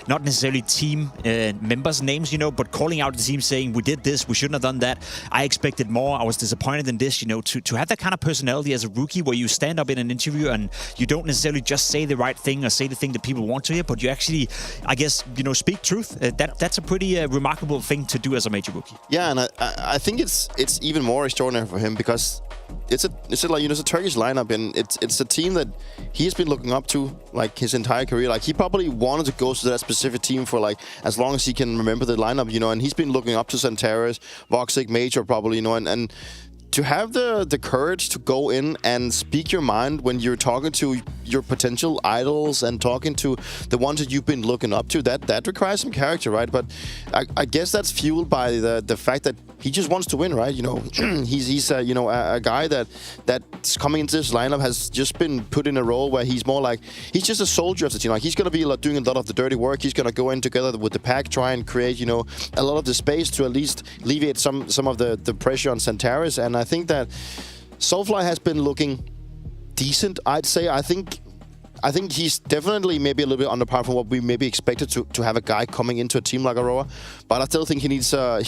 not necessarily team members' names, but calling out the team saying, we did this, we shouldn't have done that. I expected more. I was disappointed in this. To have that kind of personality as a rookie where you stand up in an interview and you don't necessarily just say the right thing or say the thing that people want to hear, but you actually, I guess, speak truth. That's a pretty remarkable thing to do as a major rookie. Yeah, and I think it's even more extraordinary for him because it's a Turkish lineup, and it's a team that he's been looking up to his entire career. He probably wanted to go to that specific team for as long as he can remember the lineup, and he's been looking up to Santaris, Voxic, Major probably, and to have the courage to go in and speak your mind when you're talking to your potential idols and talking to the ones that you've been looking up to, that requires some character, right? But I guess that's fueled by the fact that he just wants to win, right? He's a guy that's coming into this lineup has just been put in a role where he's more he's just a soldier of the team. He's going to be doing a lot of the dirty work. He's going to go in together with the pack, try and create, a lot of the space to at least alleviate some of the pressure on Santaris. And I think that Soulfly has been looking decent, I'd say. I think he's definitely maybe a little bit under par from what we maybe expected to have a guy coming into a team like Aurora. But I still think he needs to,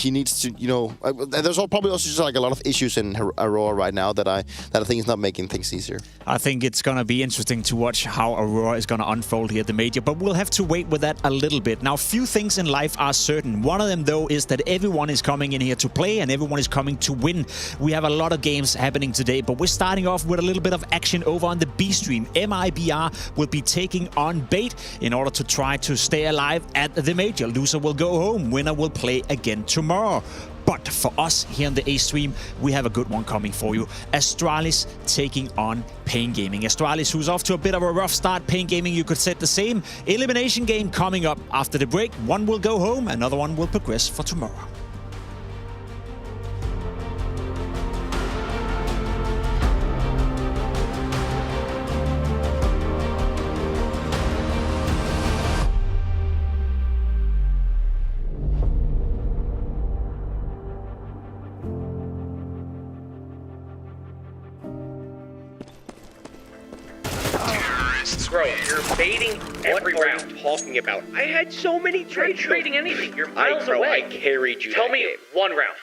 there's probably also just a lot of issues in Aurora right now that I think is not making things easier. I think it's going to be interesting to watch how Aurora is going to unfold here at the major, but we'll have to wait with that a little bit. Now, few things in life are certain. One of them, though, is that everyone is coming in here to play and everyone is coming to win. We have a lot of games happening today, but we're starting off with a little bit of action over on the B stream. MIBR will be taking on Bait in order to try to stay alive at the major. Loser will go home. Winner will play again tomorrow. But for us here on the A stream, we have a good one coming for you. Astralis taking on Pain Gaming. Astralis, who's off to a bit of a rough start. Pain Gaming, you could set the same. Elimination game coming up after the break. One will go home, another one will progress for tomorrow. Bro, you're baiting every round. Talking about? I had so many trades. You're trading anything. You're miles away. I carried you. Tell me game. One round.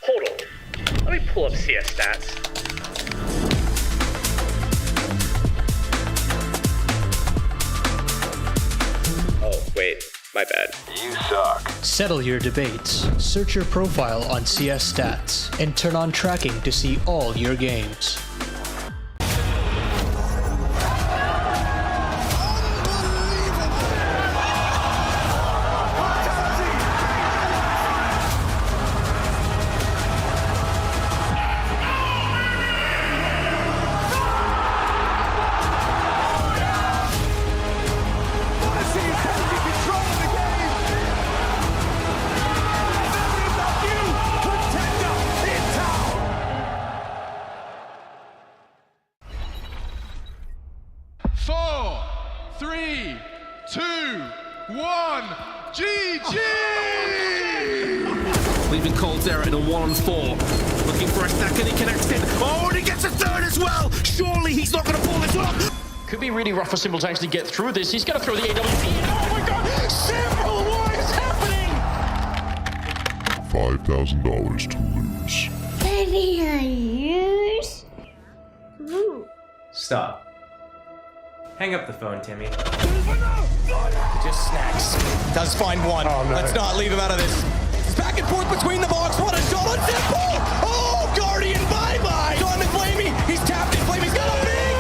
Hold on. Let me pull up CS stats. Oh, wait. My bad. You suck. Settle your debates. Search your profile on CS Stats and turn on tracking to see all your games. 4, 3, 2, 1. GG! Leaving Coldzera in a 1-on-4. Looking for a second, he connects in. Oh, and he gets a third as well! Surely he's not going to pull this off! Could be really rough for Simple to actually get through this. He's going to throw the AWP. Oh my god! Simple, what is happening? $5,000 to lose. Stop. Hang up the phone, Timmy. Just snacks. Does find one. Oh, no. Let's not leave him out of this. It's back and forth between the box. What a shot on Simple! Oh, Guardian, bye-bye! Diamond Flamey, he's tapped it. Flamey's got a big!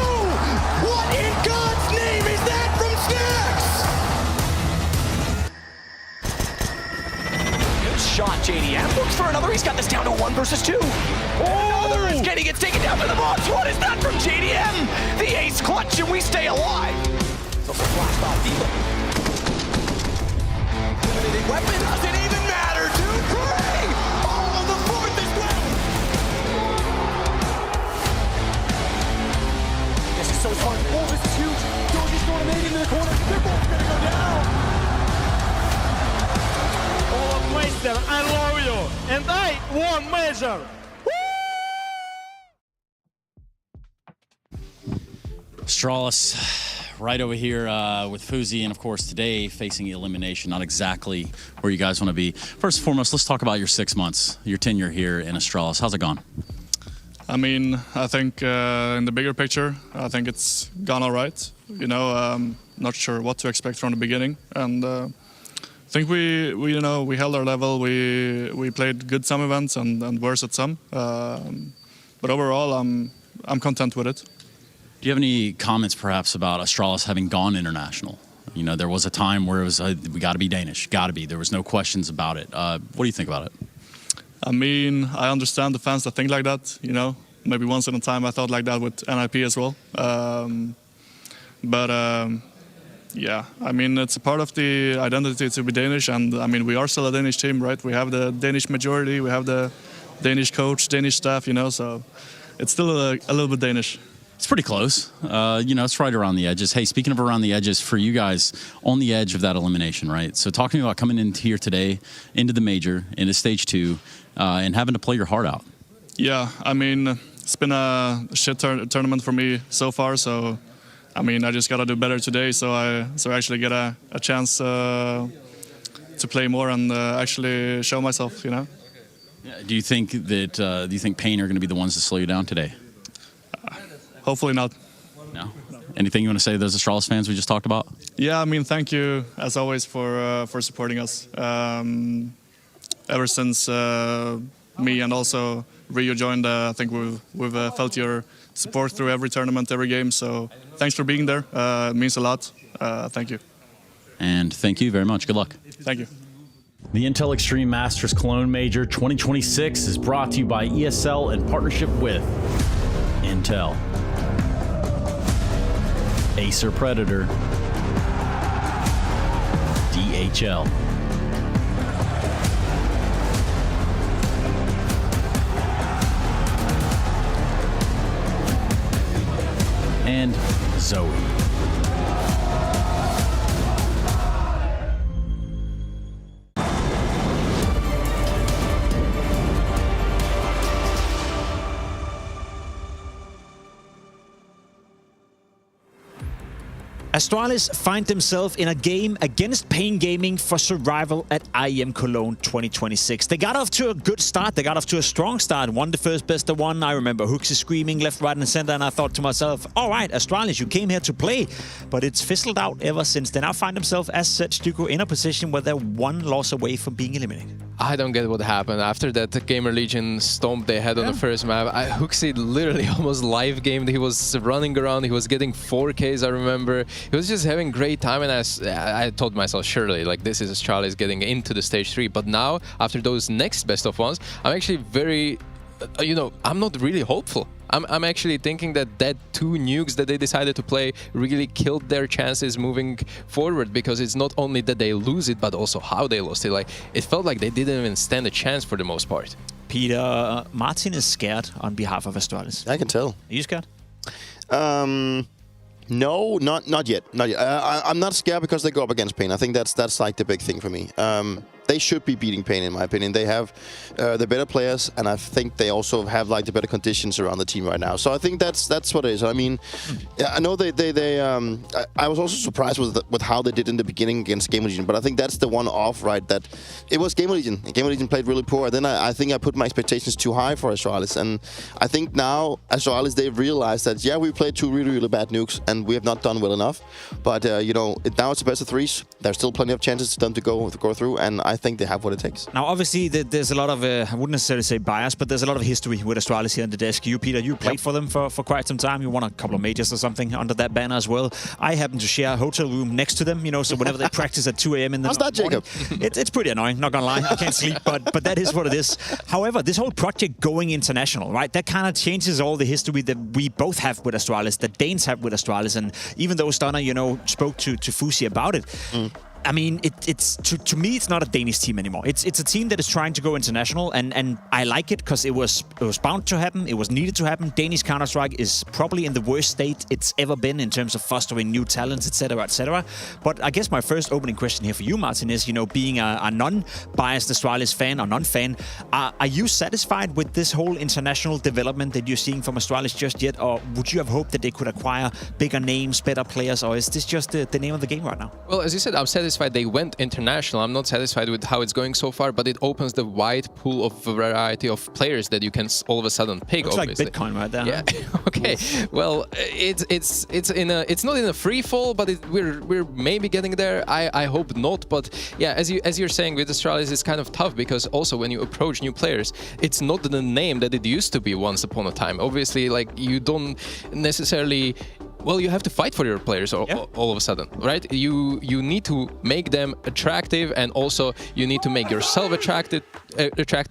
What in God's name is that from Snacks? Good shot, JDM. Looks for another. He's got this down to 1 versus 2. Another is getting it taken down by the box. What is that from JDM? The ace clutch, and we stay alive. So flashed off Diva. Limited weapon doesn't even matter. 2-3. Oh, the fourth is well. This is so fun. Oh, this is huge. Georgie's going to make it into the corner. They're both going to go down. Oh, Meister, I love you. And I won Major. Astralis right over here with Fuzi, and of course today facing elimination. Not exactly where you guys want to be. First and foremost, let's talk about your 6 months, your tenure here in Astralis. How's it gone? I mean, I think in the bigger picture, I think it's gone all right. You know, not sure what to expect from the beginning, and I think we held our level. We played good some events and worse at some, but overall, I'm content with it. Do you have any comments perhaps about Astralis having gone international? You know, there was a time where it was, we got to be Danish, got to be. There was no questions about it. What do you think about it? I mean, I understand the fans that think like that, you know. Maybe once in a time I thought like that with NIP as well. Yeah, I mean, it's a part of the identity to be Danish. And I mean, we are still a Danish team, right? We have the Danish majority, we have the Danish coach, Danish staff, you know, so it's still a little bit Danish. It's pretty close. You know, it's right around the edges. Hey, speaking of around the edges, for you guys, on the edge of that elimination, right? So talk to me about coming in here today, into the major, into stage 2, and having to play your heart out. Yeah, I mean, it's been a shit tournament for me so far, so I mean, I just got to do better today, so I actually get a chance to play more and actually show myself, you know? Yeah, do you think Pain are going to be the ones to slow you down today? Hopefully not. No? Anything you want to say to those Astralis fans we just talked about? Yeah, I mean, thank you, as always, for supporting us. Ever since me and also Rio joined, I think we've felt your support through every tournament, every game. So thanks for being there. It means a lot. Thank you. And thank you very much. Good luck. Thank you. The Intel Extreme Masters Cologne Major 2026 is brought to you by ESL in partnership with Intel, Acer Predator, DHL, and Zoe. Astralis find themselves in a game against Pain Gaming for survival at IEM Cologne 2026. They got off to a good start. They got off to a strong start. Won the first best of one. I remember Hooks is screaming left, right, and center, and I thought to myself, all right, Astralis, you came here to play. But it's fizzled out ever since. They now find themselves, as said, Stuko, in a position where they're one loss away from being eliminated. I don't get what happened. After that Gamer Legion stomped their head on the first map, Hooksy literally almost live gamed. He was running around, he was getting 4Ks, I remember. He was just having great time, and I told myself, surely, like, this is Astralis getting into the stage 3. But now, after those next best of ones, I'm actually very, you know, I'm not really hopeful. I'm actually thinking that 2 nukes that they decided to play really killed their chances moving forward, because it's not only that they lose it, but also how they lost it. Like, it felt like they didn't even stand a chance for the most part. Peter, Martin is scared on behalf of Astralis. I can tell. Are you scared? No, not yet. Not yet. I'm not scared because they go up against Pain. I think that's like the big thing for me. They should be beating Pain, in my opinion. They have the better players, and I think they also have like the better conditions around the team right now. So I think that's what it is. I mean, I know I was also surprised with how they did in the beginning against Gamer Legion, but I think that's the one off, right? That it was Gamer Legion. Gamer Legion played really poor. Then I think I put my expectations too high for Astralis, and I think now Astralis, they've realized that we played 2 really bad nukes, and we have not done well enough. But now it's the best of 3s. There's still plenty of chances for them to go through, and I think they have what it takes. Now, obviously, there's a lot of, I wouldn't necessarily say bias, but there's a lot of history with Astralis here on the desk. You, Peter, you played for them for quite some time. You won a couple of majors or something under that banner as well. I happen to share a hotel room next to them, so whenever they practice at 2 a.m. in the How's that, Jacob? It's pretty annoying, not gonna lie. I can't sleep, but that is what it is. However, this whole project going international, right, that kind of changes all the history that we both have with Astralis, that Danes have with Astralis, and even though Stunner, spoke to Fusi about it, I mean, it's to me, it's not a Danish team anymore. It's a team that is trying to go international, and I like it because it was bound to happen. It was needed to happen. Danish Counter-Strike is probably in the worst state it's ever been in terms of fostering new talents, etc., etc. But I guess my first opening question here for you, Martin, is being a non-biased Astralis fan or non-fan, are you satisfied with this whole international development that you're seeing from Astralis just yet, or would you have hoped that they could acquire bigger names, better players, or is this just the name of the game right now? Well, as you said, I'm satisfied they went international. I'm not satisfied with how it's going so far, but it opens the wide pool of variety of players that you can all of a sudden pick. Looks obviously. like Bitcoin right there. Yeah. Okay. Well, it's not in a free fall, but we're maybe getting there. I hope not. But yeah, as you're saying with Astralis, it's kind of tough because also when you approach new players, it's not the name that it used to be once upon a time. Obviously, like you don't necessarily. Well, you have to fight for your players all of a sudden, right? You need to make them attractive, and also you need to make yourself attractive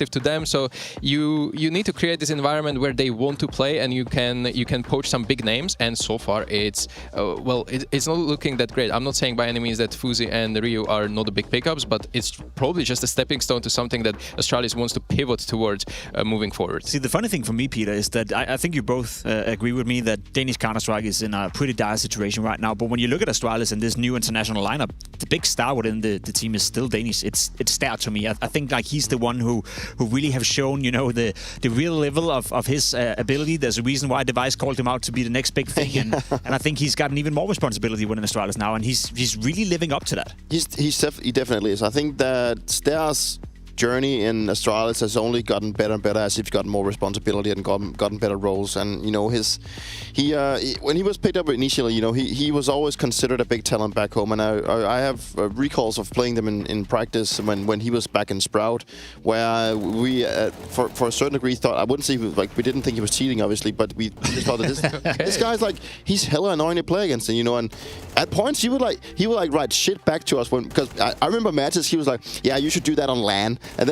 to them. So you need to create this environment where they want to play, and you can poach some big names. And so far, it's not looking that great. I'm not saying by any means that Fuzi and Ryu are not the big pickups, but it's probably just a stepping stone to something that Astralis wants to pivot towards moving forward. See, the funny thing for me, Peter, is that I think you both agree with me that Danish Counter-Strike is in a pretty dire situation right now. But when you look at Astralis and this new international lineup, the big star within the team is still Danish. It's Stær to me. I think like he's the one who really have shown the real level of his ability. There's a reason why Device called him out to be the next big thing, and I think he's gotten even more responsibility within Astralis now, and he's really living up to that. He definitely is. I think that Stær's journey in Astralis has only gotten better and better as he's gotten more responsibility and gotten better roles. And when he was picked up initially, he was always considered a big talent back home. And I have recalls of playing them in practice when he was back in Sprout, where we for a certain degree thought, I wouldn't say we didn't think he was cheating, obviously, but we just thought that this guy's he's hella annoying to play against, and at points he would write shit back to us because I remember matches he was like, yeah, you should do that on LAN. And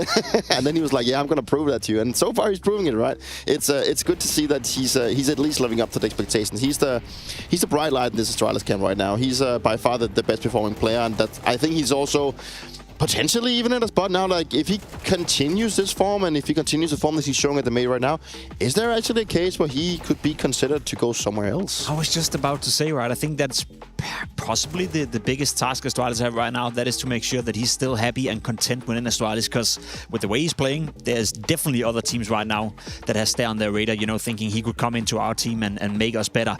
then he was like, yeah, I'm gonna prove that to you. And so far he's proving it, right? It's good to see that he's at least living up to the expectations. He's the bright light in this Astralis camp right now. He's by far the best performing player, and I think he's also potentially even in a spot now, if he continues this form and if he continues the form that he's showing at the May right now, is there actually a case where he could be considered to go somewhere else? I was just about to say, right, I think that's possibly the biggest task Astralis have right now. That is to make sure that he's still happy and content within Astralis, because with the way he's playing, there's definitely other teams right now that has stayed on their radar, thinking he could come into our team and make us better.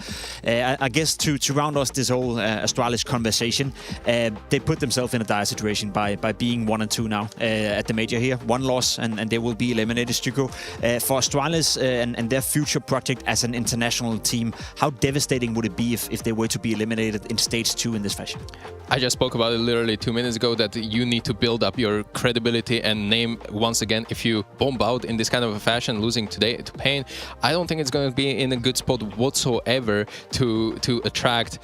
I guess to round us this whole Astralis conversation, they put themselves in a dire situation by being 1-2 now at the major here. One loss and they will be eliminated, Styko. For Astralis and their future project as an international team, how devastating would it be if they were to be eliminated in stage 2 in this fashion? I just spoke about it literally 2 minutes ago, that you need to build up your credibility and name once again. If you bomb out in this kind of a fashion, losing today to Pain, I don't think it's going to be in a good spot whatsoever to attract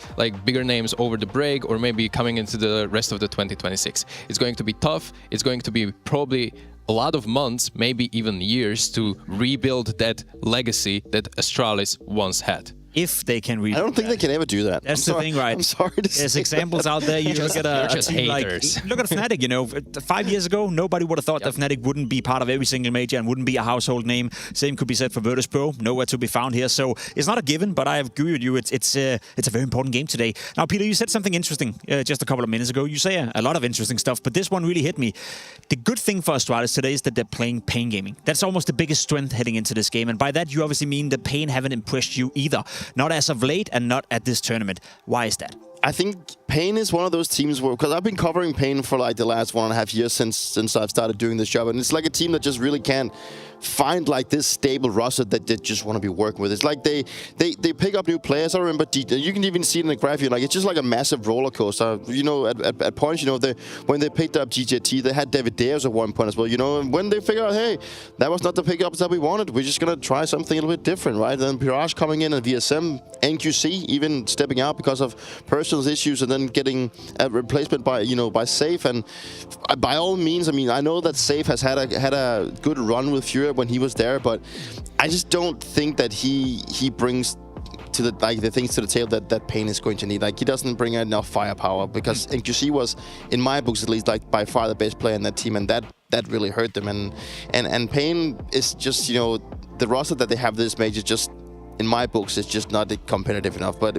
bigger names over the break or maybe coming into the rest of the 2026. It's going to be tough. It's going to be probably a lot of months, maybe even years, to rebuild that legacy that Astralis once had. if they can read. I don't think they can ever do that. That's the thing, right? I'm sorry to There's say examples out there. You look at a team like, look at Fnatic. 5 years ago, nobody would have thought that Fnatic wouldn't be part of every single major and wouldn't be a household name. Same could be said for Virtus Pro. Nowhere to be found here. So it's not a given, but I agree with you. It's a very important game today. Now, Peter, you said something interesting just a couple of minutes ago. You say a lot of interesting stuff, but this one really hit me. The good thing for Astralis today is that they're playing Pain Gaming. That's almost the biggest strength heading into this game, and by that you obviously mean that Pain haven't impressed you either. Not as of late and not at this tournament. Why is that? I think Pain is one of those teams where, because I've been covering Pain for like the last 1.5 years since I've started doing this job, and it's like a team that just really can't find like this stable roster that they just want to be working with. It's like they pick up new players. I remember you can even see it in the graph. Like it's just like a massive roller coaster. At points, when they picked up GJT, they had David Dares at one point as well. And when they figure out, hey, that was not the pickups that we wanted. We're just gonna try something a little bit different, right? Then Mirage coming in and VSM, NQC even stepping out because of personal issues, and then getting a replacement by Safe. And by all means, I know that Safe has had a good run with Fury when he was there, but I just don't think that he brings to the things to the table that Pain is going to need. Like, he doesn't bring enough firepower, because NQC was, in my books at least, like by far the best player in that team, and that really hurt them. And Pain is just, the roster that they have this major, just in my books, is just not competitive enough. But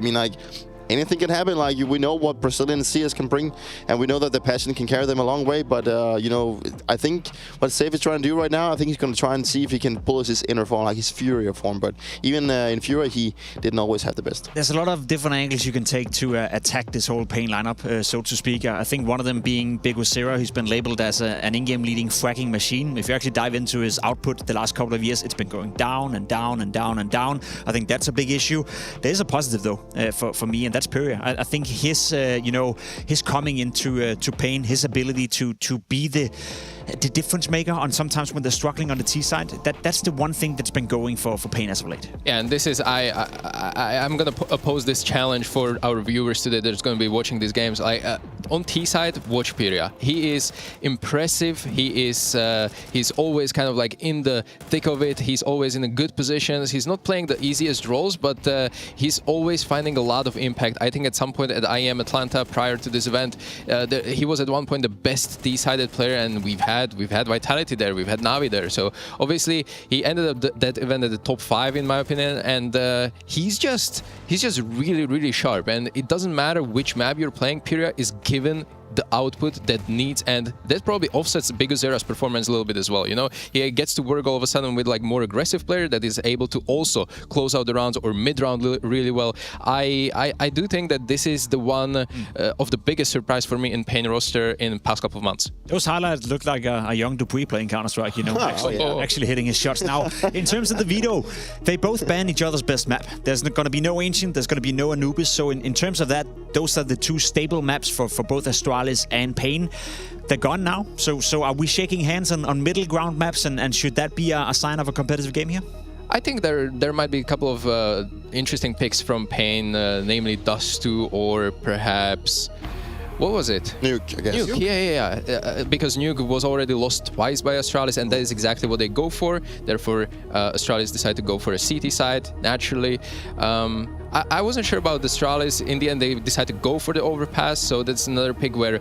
anything can happen. Like, we know what Brazilian CS can bring, and we know that the passion can carry them a long way. But I think what Safe is trying to do right now, I think he's going to try and see if he can pull his inner form, like his Fury form. But even in Fury, he didn't always have the best. There's a lot of different angles you can take to attack this whole Pain lineup, so to speak. I think one of them being Big Wazera, who's been labeled as an in-game leading fracking machine. If you actually dive into his output the last couple of years, it's been going down and down and down and down. I think that's a big issue. There's a positive though for me, and that's Pyria. I think his his coming into to Pain, his ability to be the difference maker on sometimes when they're struggling on the T side, that's the one thing that's been going for Pain as of late. Yeah, and this is I'm gonna pose this challenge for our viewers today that's gonna be watching these games. On T side, watch Pyria. He is impressive. He's always kind of like in the thick of it. He's always in a good positions. He's not playing the easiest roles, but he's always finding a lot of impact. I think at some point at IEM Atlanta, prior to this event, he was at one point the best T-sided player, and we've had Vitality there, we've had Navi there. So obviously he ended up that event at the top 5 in my opinion, and he's just really, really sharp. And it doesn't matter which map you're playing, Pyria is given the output that needs, and that probably offsets Big Wazera's performance a little bit as well. He gets to work all of a sudden with like more aggressive player that is able to also close out the rounds or mid-round really well. I do think that this is the one of the biggest surprise for me in Pain roster in the past couple of months. Those highlights look like a young Dupree playing Counter-Strike, actually hitting his shots. Now, in terms of the veto, they both ban each other's best map. There's going to be no Ancient, there's going to be no Anubis. So in terms of that, those are the two stable maps for both Astralis and Pain. They're gone now. So are we shaking hands on middle ground maps, and should that be a sign of a competitive game here? I think there might be a couple of interesting picks from Pain, namely Dust2 or perhaps... What was it? Nuke, I guess. Nuke, yeah. Because Nuke was already lost twice by Astralis, and that is exactly what they go for. Therefore, Astralis decided to go for a CT side, naturally. I wasn't sure about the Astralis. In the end, they decided to go for the Overpass, so that's another pick where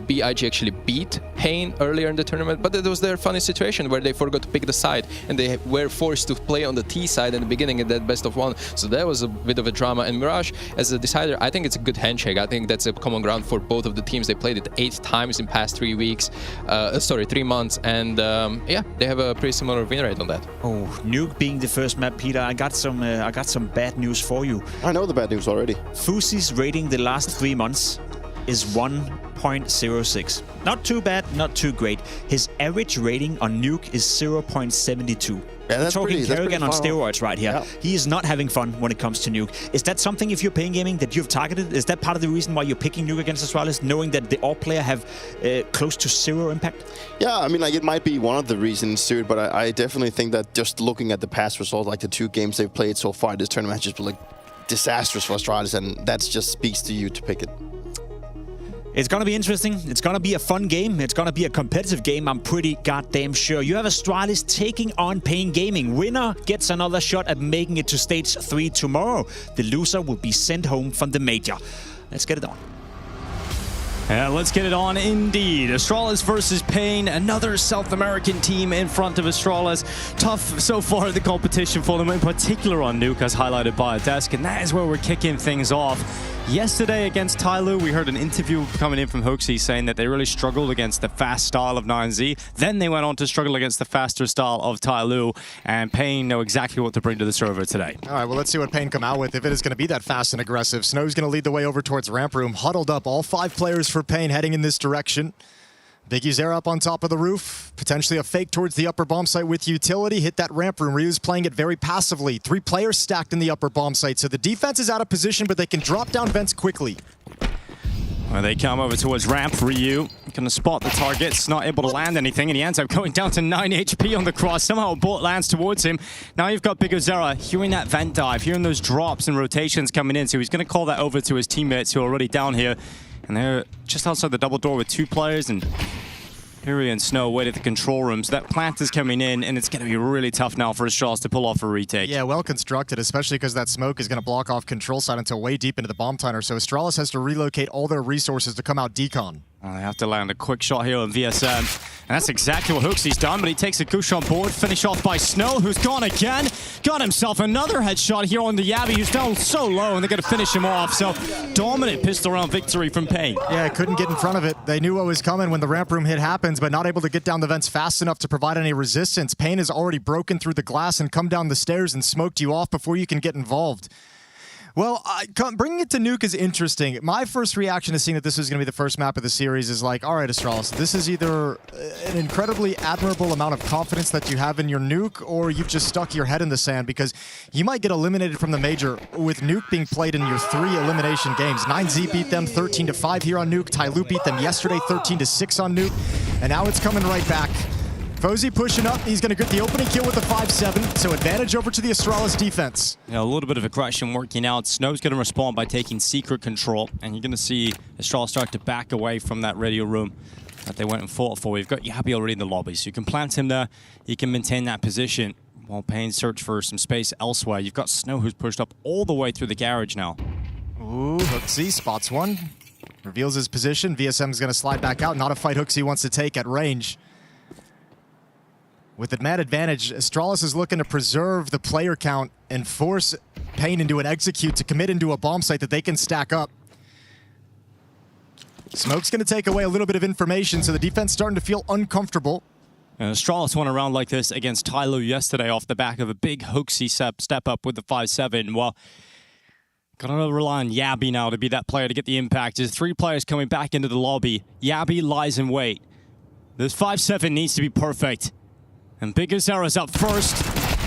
BIG actually beat Pain earlier in the tournament, but it was their funny situation where they forgot to pick the side, and they were forced to play on the T side in the beginning in that best of one, so that was a bit of a drama. And Mirage, as a decider, I think it's a good handshake. I think that's a common ground for both of the teams. They played it 8 times in past 3 months, and yeah, they have a pretty similar win rate on that. Oh, Nuke being the first map, Peter, I got some bad news for you. I know the bad news already. Fusi's rating the last 3 months is 1.06. Not too bad, not too great. His average rating on Nuke is 0.72. Yeah, that's We're talking Kerrigan on steroids right here. Yeah. He is not having fun when it comes to Nuke. Is that something, if you're Pain Gaming, that you've targeted? Is that part of the reason why you're picking Nuke against Astralis, knowing that the AWP player have close to 0 impact? Yeah, it might be one of the reasons to it, but I definitely think that just looking at the past results, like the 2 games they've played so far, this tournament has just been like disastrous for Astralis, and that just speaks to you to pick it. It's going to be interesting. It's going to be a fun game. It's going to be a competitive game, I'm pretty goddamn sure. You have Astralis taking on Pain Gaming. Winner gets another shot at making it to stage 3 tomorrow. The loser will be sent home from the major. Let's get it on. Yeah, let's get it on indeed. Astralis versus Pain, another South American team in front of Astralis. Tough so far the competition for them, in particular on Nuke, as highlighted by Desk, and that is where we're kicking things off. Yesterday against Tyloo, we heard an interview coming in from Hoaxy saying that they really struggled against the fast style of 9Z. Then they went on to struggle against the faster style of Tyloo, and Pain know exactly what to bring to the server today. All right, well, let's see what Pain come out with. If it is going to be that fast and aggressive, Snow's going to lead the way over towards ramp room. Huddled up, all 5 players for Pain heading in this direction. Big Uzera up on top of the roof. Potentially a fake towards the upper bomb site with utility. Hit that ramp room. Ryu's playing it very passively. 3 players stacked in the upper bomb site. So the defense is out of position, but they can drop down vents quickly. Well, they come over towards ramp. Ryu going to spot the targets, not able to land anything, and he ends up going down to 9 HP on the cross. Somehow a bullet lands towards him. Now you've got Big Uzera hearing that vent dive, hearing those drops and rotations coming in, so he's going to call that over to his teammates who are already down here. And they're just outside the double door with 2 players, and Fury and Snow wait at the control rooms. That plant is coming in, and it's going to be really tough now for Astralis to pull off a retake. Yeah, well constructed, especially because that smoke is going to block off control side until way deep into the bomb tunnel. So Astralis has to relocate all their resources to come out decon. They have to land a quick shot here on VSM. And that's exactly what Hooksy's done, but he takes a Kush on board. Finish off by Snow, who's gone again. Got himself another headshot here on the Yabby, who's down so low, and they're going to finish him off. So, dominant pistol round victory from Pain. Yeah, couldn't get in front of it. They knew what was coming when the ramp room hit happens, but not able to get down the vents fast enough to provide any resistance. Pain has already broken through the glass and come down the stairs and smoked you off before you can get involved. Well, bringing it to Nuke is interesting. My first reaction to seeing that this is going to be the first map of the series is like, all right, Astralis, this is either an incredibly admirable amount of confidence that you have in your Nuke, or you've just stuck your head in the sand, because you might get eliminated from the major with Nuke being played in your 3 elimination games. 9Z beat them 13-5 here on Nuke. Tyloo beat them yesterday 13-6 on Nuke, and now it's coming right back. Fozy pushing up. He's going to get the opening kill with the 5-7, so advantage over to the Astralis defense. Yeah, a little bit of aggression working out. Snow's going to respond by taking secret control, and you're going to see Astralis start to back away from that radio room that they went and fought for. We've got Yabby already in the lobby, so you can plant him there. You can maintain that position while Pain search for some space elsewhere. You've got Snow, who's pushed up all the way through the garage now. Ooh, Hooksy spots one. Reveals his position. VSM's going to slide back out. Not a fight Hooksy wants to take at range. With the mad advantage, Astralis is looking to preserve the player count and force Pain into an execute to commit into a bomb site that they can stack up. Smoke's going to take away a little bit of information, so the defense starting to feel uncomfortable. And Astralis won a round like this against Tyloo yesterday off the back of a big Hoaxy step up with the 5-7. Well, gotta rely on Yabby now to be that player to get the impact. There's 3 players coming back into the lobby. Yabby lies in wait. This 5-7 needs to be perfect. And Big Uzera's up first.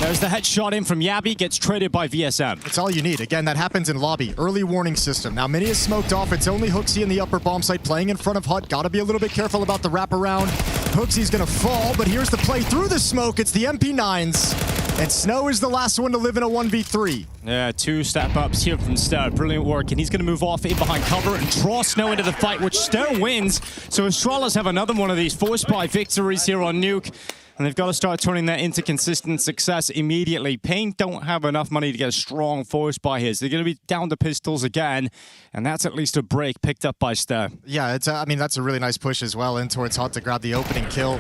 There's the headshot in from Yabby, gets traded by VSM. It's all you need. Again, that happens in lobby. Early warning system. Now, Mini is smoked off. It's only Hooksy in the upper bomb site playing in front of Hut. Gotta be a little bit careful about the wraparound. Hooksy's gonna fall, but here's the play through the smoke. It's the MP9s. And Snow is the last one to live in a 1v3. Yeah, 2 step-ups here from Ster. Brilliant work. And he's going to move off in behind cover and draw Snow into the fight, which Ster wins. So Astralis have another one of these forced by victories here on Nuke. And they've got to start turning that into consistent success immediately. Pain don't have enough money to get a strong force by his. They're going to be down to pistols again, and that's at least a break picked up by Ster. Yeah, it's I mean, that's a really nice push as well in towards Hut to grab the opening kill.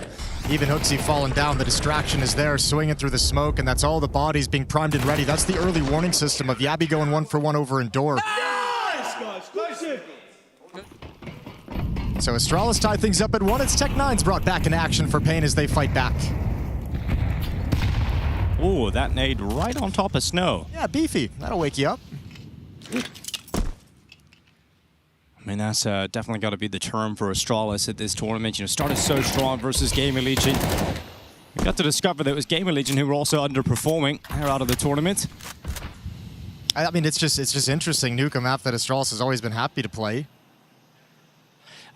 Even Hooksy falling down, the distraction is there, swinging through the smoke, and that's all the bodies being primed and ready. That's the early warning system of Yabby going 1-for-1 over in door. So Astralis tie things up at 1. It's Tech9's brought back in action for Pain as they fight back. Ooh, that nade right on top of Snow. Yeah, beefy. That'll wake you up. I mean, that's definitely got to be the term for Astralis at this tournament. You know, started so strong versus Gamer Legion. We got to discover that it was Gamer Legion who were also underperforming. They're out of the tournament. I mean, it's just interesting. Nuke, a map that Astralis has always been happy to play.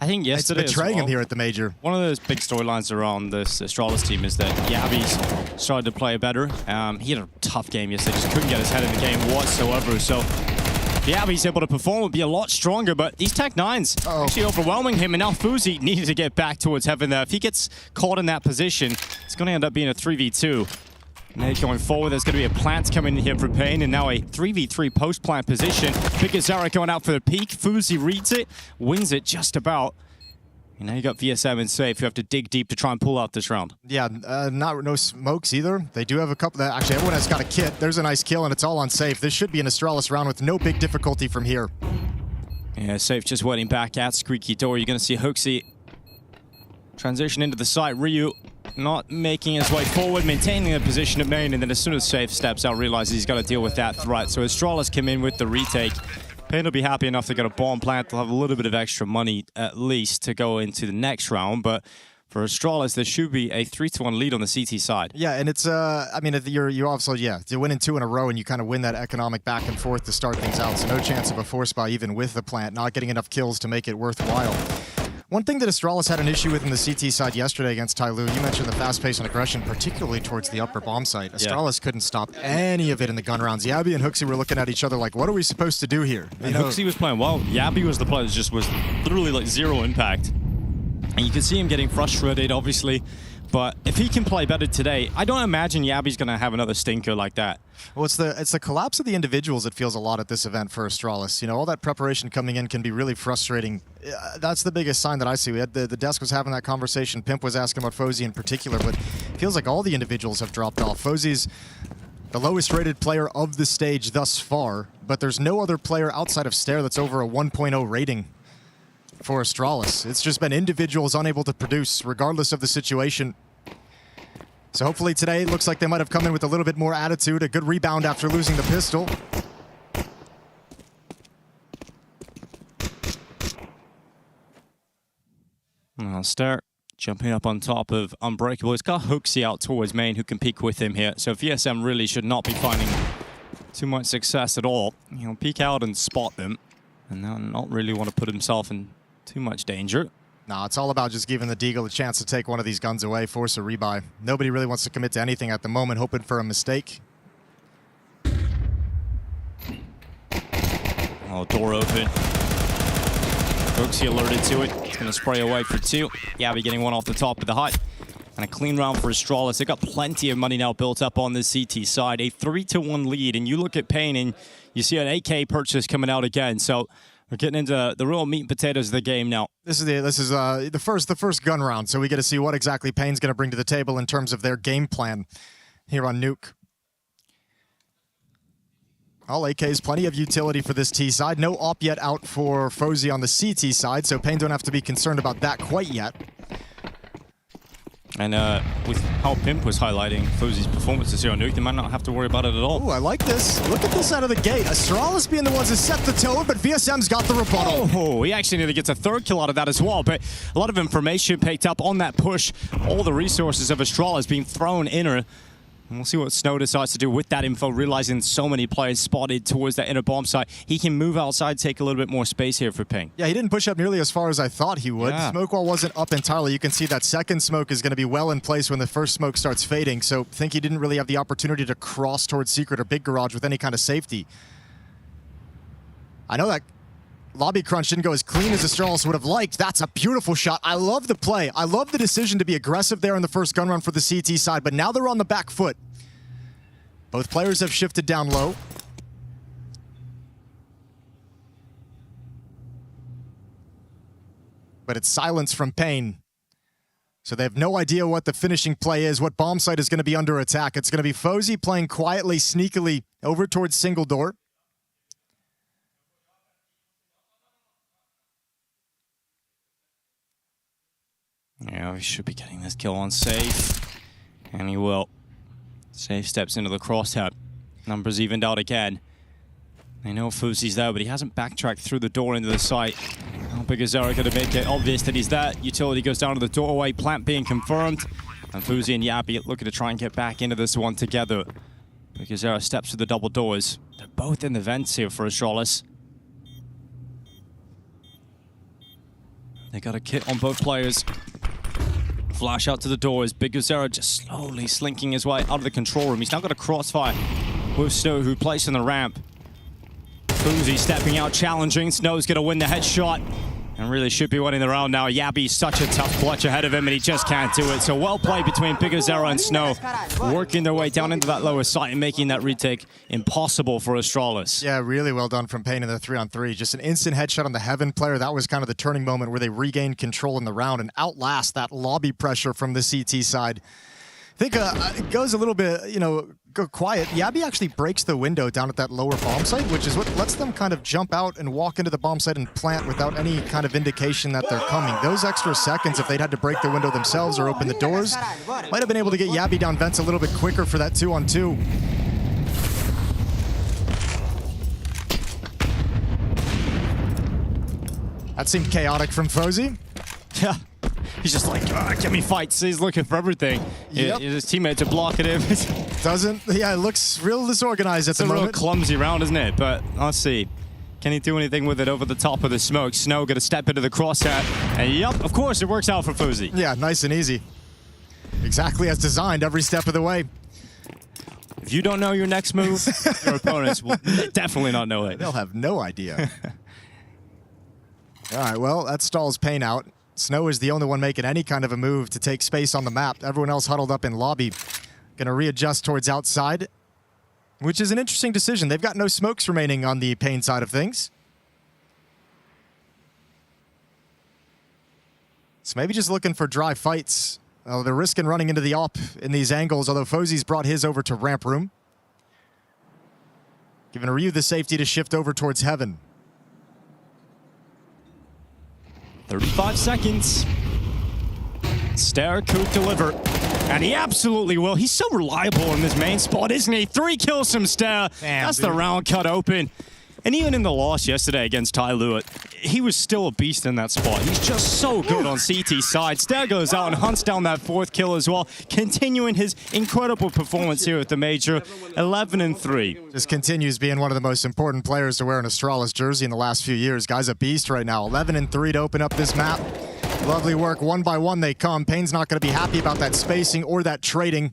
I think yesterday it's betraying him here at the major. One of those big storylines around this Astralis team is that Yabby's started to play better. He had a tough game yesterday, just couldn't get his head in the game whatsoever. So Yeah, he's able to perform, would be a lot stronger, but these Tech 9s actually overwhelming him, and now Fuzi needed to get back towards heaven there. If he gets caught in that position, it's going to end up being a 3v2. Nate going forward, there's going to be a plant coming in here for Pain, and now a 3v3 post-plant position. Bigazera going out for the peak. Fuzi reads it, wins it just about. And now you got VSM and Safe, who have to dig deep to try and pull out this round. Yeah, no smokes either. They do have a couple. Actually, everyone has got a kit. There's a nice kill, and it's all on Safe. This should be an Astralis round with no big difficulty from here. Yeah, Safe just waiting back at Squeaky Door. You're going to see Hoaxy transition into the site. Ryu not making his way forward, maintaining the position at main, and then as soon as Safe steps out, realizes he's got to deal with that threat. So Astralis come in with the retake. Pain will be happy enough to get a bomb plant. They'll have a little bit of extra money, at least, to go into the next round. But for Astralis, there should be a 3-1 lead on the CT side. Yeah, and it's, I mean, you're also, you're winning 2 in a row, and you kind of win that economic back and forth to start things out. So no chance of a force buy even with the plant, not getting enough kills to make it worthwhile. One thing that Astralis had an issue with in the CT side yesterday against Tyloo, you mentioned the fast pace and aggression, particularly towards the upper bomb site. Astralis couldn't stop any of it in the gun rounds. Yabby and Hoaxy were looking at each other like, what are we supposed to do here? And Hoaxy was playing well. Yabby was the player that just was literally like zero impact. And you can see him getting frustrated, obviously. But if he can play better today, I don't imagine Yabby's going to have another stinker like that. Well, it's the collapse of the individuals that feels a lot at this event for Astralis. You know, all that preparation coming in can be really frustrating. That's the biggest sign that I see. We had the desk was having that conversation. Pimp was asking about Fozy in particular, but it feels like all the individuals have dropped off. Fozy's the lowest rated player of the stage thus far, but there's no other player outside of Stare that's over a 1.0 rating for Astralis. It's just been individuals unable to produce, regardless of the situation. So hopefully today, it looks like they might have come in with a little bit more attitude, a good rebound after losing the pistol. Well, Stare jumping up on top of Unbreakable. It's got Hoaxy out towards main, who can peek with him here. So VSM really should not be finding too much success at all. He'll peek out and spot them, and then not really want to put himself in too much danger. No, it's all about just giving the Deagle a chance to take one of these guns away, force a rebuy. Nobody really wants to commit to anything at the moment, hoping for a mistake. Oh, door open. Hoaxy alerted to it. It's going to spray away for 2. Yabby getting one off the top of the hut. And a clean round for Astralis. They've got plenty of money now built up on the CT side. A 3-1 lead. And you look at Pain and you see an AK purchase coming out again. So we're getting into the real meat and potatoes of the game now. This is the first gun round, so we get to see what exactly Pain's going to bring to the table in terms of their game plan here on Nuke. All AKs, plenty of utility for this T side. No op yet out for Fozy on the CT side, so Pain don't have to be concerned about that quite yet. And with how Pimp was highlighting Fozy's performances here on Nuke, they might not have to worry about it at all. Ooh, I like this. Look at this out of the gate. Astralis being the ones that set the tone, but VSM's got the rebuttal. Oh, he actually nearly gets a 3rd kill out of that as well, but a lot of information picked up on that push. All the resources of Astralis being thrown inner. And we'll see what Snow decides to do with that info, realizing so many players spotted towards that inner bomb site. He can move outside, take a little bit more space here for Ping. Yeah, he didn't push up nearly as far as I thought he would. Yeah. Smoke wall wasn't up entirely. You can see that second smoke is going to be well in place when the first smoke starts fading, so I think he didn't really have the opportunity to cross towards Secret or Big Garage with any kind of safety. I know that lobby crunch didn't go as clean as Astralis would have liked. That's a beautiful shot. I love the play. I love the decision to be aggressive there in the first gun run for the CT side, but now they're on the back foot. Both players have shifted down low. But it's silence from Pain. So they have no idea what the finishing play is, what bomb site is going to be under attack. It's going to be Fozy playing quietly, sneakily over towards single door. Yeah, he should be getting this kill on Safe. And he will. Safe steps into the crosshair. Numbers evened out again. They know Fozy's there, but he hasn't backtracked through the door into the site. How big is Eric going to make it obvious that he's there? Utility goes down to the doorway, plant being confirmed. And Fozy and Yabby looking to try and get back into this one together. Bigazera steps to the double doors. They're both in the vents here for Astralis. They got a kit on both players. Flash out to the doors. Bigazera just slowly slinking his way out of the control room. He's now got a crossfire with Snow, who placed on the ramp. Fuzi stepping out, challenging. Snow's going to win the headshot. And really should be winning the round now. Yabi's such a tough clutch ahead of him, and he just can't do it. So well played between Pigazera and Snow, working their way down into that lower site and making that retake impossible for Astralis. Yeah, really well done from Pain in the 3-on-3. Just an instant headshot on the Heaven player. That was kind of the turning moment where they regained control in the round and outlast that lobby pressure from the CT side. I think it goes a little bit, go quiet. Yabi actually breaks the window down at that lower bomb site, which is what lets them kind of jump out and walk into the bomb site and plant without any kind of indication that they're coming. Those extra seconds, if they'd had to break the window themselves or open the doors, might have been able to get Yabi down vents a little bit quicker for that 2-on-2. That seemed chaotic from Fozy. Yeah. He's just like, get me fights. He's looking for everything. Yep. His teammates are blocking him. It looks real disorganized at the moment. It's a real clumsy round, isn't it? But let's see. Can he do anything with it over the top of the smoke? Snow gonna step into the crosshair. And yep, of course, it works out for Fuzi. Yeah, nice and easy. Exactly as designed every step of the way. If you don't know your next move, your opponents will definitely not know it. They'll have no idea. All right, well, that stalls Pain out. Snow is the only one making any kind of a move to take space on the map. Everyone else huddled up in lobby. Gonna readjust towards outside, which is an interesting decision. They've got no smokes remaining on the Pain side of things. So maybe just looking for dry fights. They're risking running into the op in these angles, although Fozy's brought his over to ramp room. Giving Ryu the safety to shift over towards Heaven. 35 seconds. Stare, Coop, deliver. And he absolutely will. He's so reliable in this main spot, isn't he? 3 kills from Stare. That's the round cut open. And even in the loss yesterday against Ty Lewitt, he was still a beast in that spot. He's just so good on CT side. Stare goes out and hunts down that 4th kill as well, continuing his incredible performance here at the Major, 11-3. Just continues being one of the most important players to wear an Astralis jersey in the last few years. Guy's a beast right now. 11-3 to open up this map. Lovely work. One by one they come. Pain's not going to be happy about that spacing or that trading.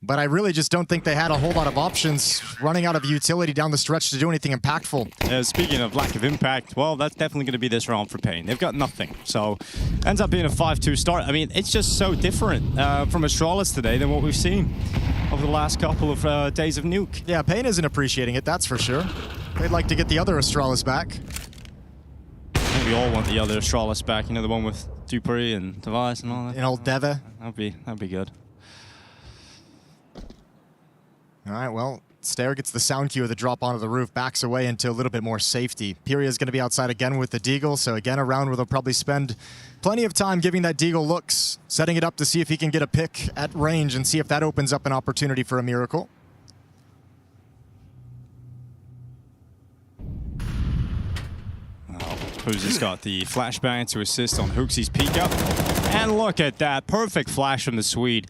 But I really just don't think they had a whole lot of options running out of utility down the stretch to do anything impactful. Speaking of lack of impact, well, that's definitely going to be this round for Pain. They've got nothing. So ends up being a 5-2 start. I mean, it's just so different from Astralis today than what we've seen over the last couple of days of Nuke. Yeah, Pain isn't appreciating it, that's for sure. They'd like to get the other Astralis back. We all want the other Astralis back, the one with Dupree and Device and all that. And old Deva. That'd be good. All right, well, Stare gets the sound cue of the drop onto the roof, backs away into a little bit more safety. Piria's going to be outside again with the Deagle, so again, a round where they'll probably spend plenty of time giving that Deagle looks, setting it up to see if he can get a pick at range and see if that opens up an opportunity for a miracle. Fuzi's got the flashbang to assist on Hooksy's peek up. And look at that, perfect flash from the Swede.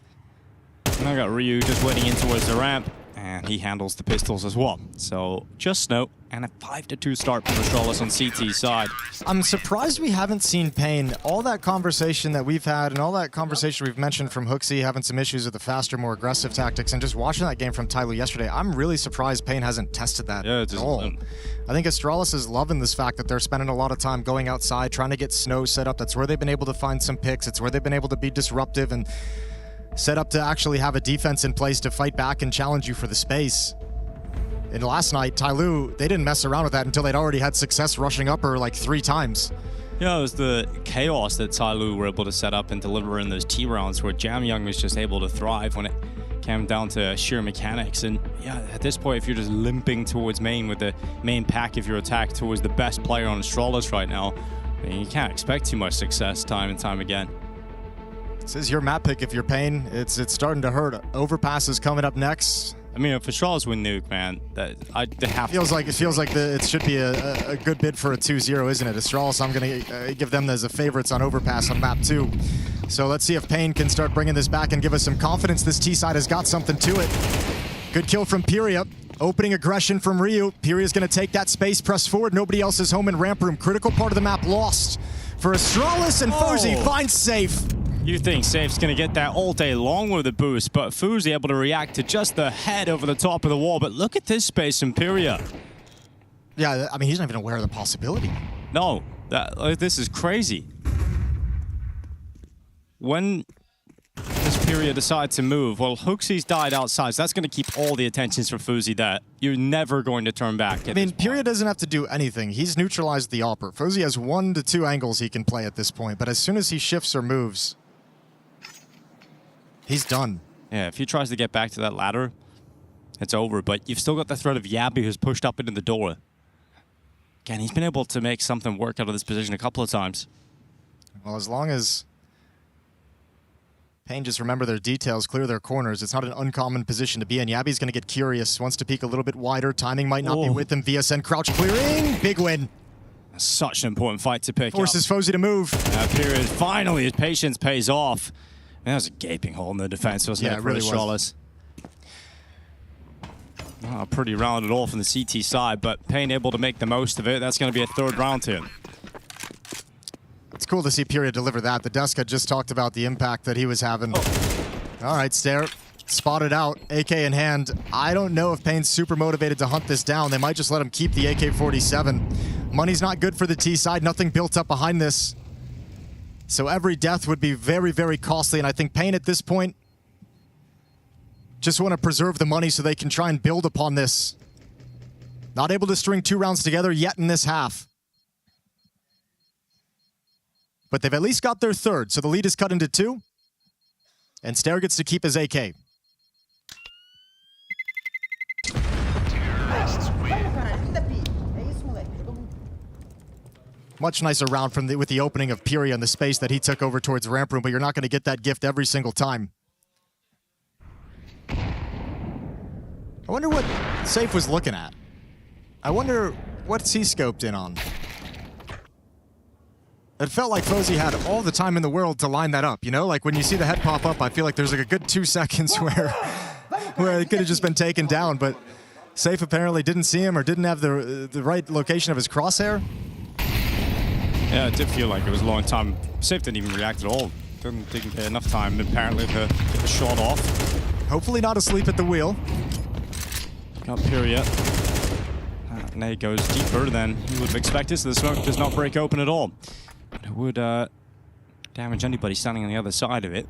And I got Ryu just waiting in towards the ramp, and he handles the pistols as well. So just Snow and a 5-2 start from Astralis on CT side. I'm surprised we haven't seen Pain. All that conversation that we've had and all that conversation we've mentioned from Hooksy having some issues with the faster, more aggressive tactics, and just watching that game from Tyloo yesterday, I'm really surprised Pain hasn't tested that at all. I think Astralis is loving this fact that they're spending a lot of time going outside, trying to get Snow set up. That's where they've been able to find some picks. It's where they've been able to be disruptive and set up to actually have a defense in place to fight back and challenge you for the space. And last night, Tyloo, they didn't mess around with that until they'd already had success rushing up her like 3 times. Yeah, it was the chaos that Tyloo were able to set up and deliver in those T rounds where Jamyoung was just able to thrive when it came down to sheer mechanics. And yeah, at this point, if you're just limping towards main with the main pack of your attack towards the best player on Astralis right now, I mean, you can't expect too much success time and time again. This is your map pick if you're Pain. It's starting to hurt. Overpass is coming up next. I mean, if Astralis win Nuke, man, they have to. It feels like it should be a good bid for a 2-0, isn't it? Astralis, I'm going to give them as a favorites on Overpass on map 2. So let's see if Pain can start bringing this back and give us some confidence. This T side has got something to it. Good kill from Piria. Opening aggression from Ryu. Piria's going to take that space, press forward. Nobody else is home in ramp room. Critical part of the map lost for Astralis, and Fuzi finds Safe. You think Safe's going to get that all day long with a boost, but Fuzi able to react to just the head over the top of the wall. But look at this space from Piria. Yeah, I mean, he's not even aware of the possibility. No, this is crazy. When does Pyria decide to move? Well, Hooksie's died outside, so that's going to keep all the attentions for Fuzi there. You're never going to turn back. I mean, Pyria doesn't have to do anything. He's neutralized the Opper. Fuzi has 1 to 2 angles he can play at this point, but as soon as he shifts or moves, he's done. Yeah, if he tries to get back to that ladder, it's over. But you've still got the threat of Yabby, who's pushed up into the door. Again, he's been able to make something work out of this position a couple of times. Well, as long as Pain just remember their details, clear their corners, it's not an uncommon position to be in. Yabby's going to get curious, wants to peek a little bit wider. Timing might not be with him. VSN crouch clearing. Big win. Such an important fight to pick Forces Fozy to move. Period. Finally, his patience pays off. That was a gaping hole in the defense, wasn't it? It really was. Not a pretty round at all from the CT side, but Pain able to make the most of it. That's going to be a 3rd round to him. It's cool to see Pyria deliver that. The Deska just talked about the impact that he was having. All right, Stare spotted out, AK in hand. I don't know if Pain's super motivated to hunt this down. They might just let him keep the AK-47. Money's not good for the T side. Nothing built up behind this. So every death would be very, very costly. And I think Pain at this point just want to preserve the money so they can try and build upon this. Not able to string 2 rounds together yet in this half. But they've at least got their 3rd, so the lead is cut into 2. And Stare gets to keep his AK. Much nicer round from with the opening of Pyria and the space that he took over towards ramp room, but you're not going to get that gift every single time. I wonder what Safe was looking at. I wonder what's he scoped in on. It felt like Fozy had all the time in the world to line that up, you know? Like when you see the head pop up, I feel like there's like a good 2 seconds where it could have just been taken down, but Safe apparently didn't see him or didn't have the right location of his crosshair. Yeah, it did feel like it was a long time. Safe didn't even react at all. Didn't get enough time apparently to get the shot off. Hopefully not asleep at the wheel. Got Pyria. Nade goes deeper than you would have expected, so the smoke does not break open at all. It would damage anybody standing on the other side of it.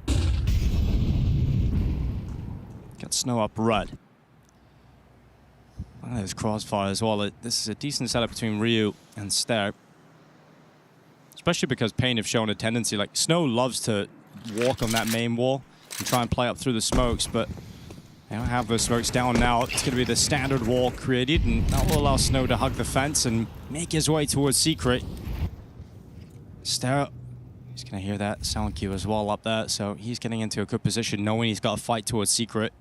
Got Snow up red. There's Crossfire as well. This is a decent setup between Ryu and Stare. Especially because Pain have shown a tendency, like Snow loves to walk on that main wall and try and play up through the smokes, but they don't have those smokes down now. It's going to be the standard wall created, and that will allow Snow to hug the fence and make his way towards Secret. Stare, he's going to hear that sound cue as well up there, so he's getting into a good position knowing he's got a fight towards Secret.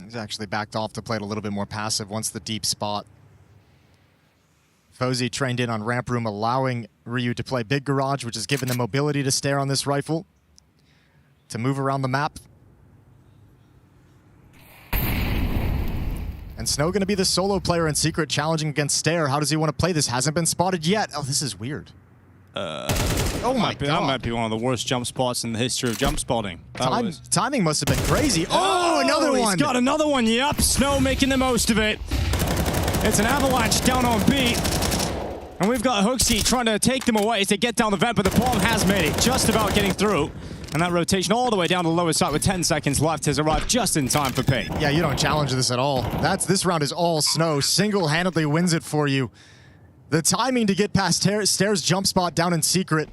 He's actually backed off to play it a little bit more passive once the deep spot. Fozy trained in on ramp room, allowing Ryu to play big garage, which has given them mobility to Stare on this rifle, to move around the map. And Snow going to be the solo player in Secret challenging against Stare. How does he want to play this? Hasn't been spotted yet. Oh, this is weird. Oh my God. That might be one of the worst jump spots in the history of jump spotting. Timing must have been crazy. Oh, another one. He's got another one. Yep, Snow making the most of it. It's an avalanche down on B. And we've got Hooksy trying to take them away as they get down the vent, but the bomb has made it, just about getting through. And that rotation all the way down to the lower side with 10 seconds left has arrived just in time for Pain. Yeah, you don't challenge this at all. This round is all Snow. Single-handedly wins it for you. The timing to get past Stare's jump spot down in Secret.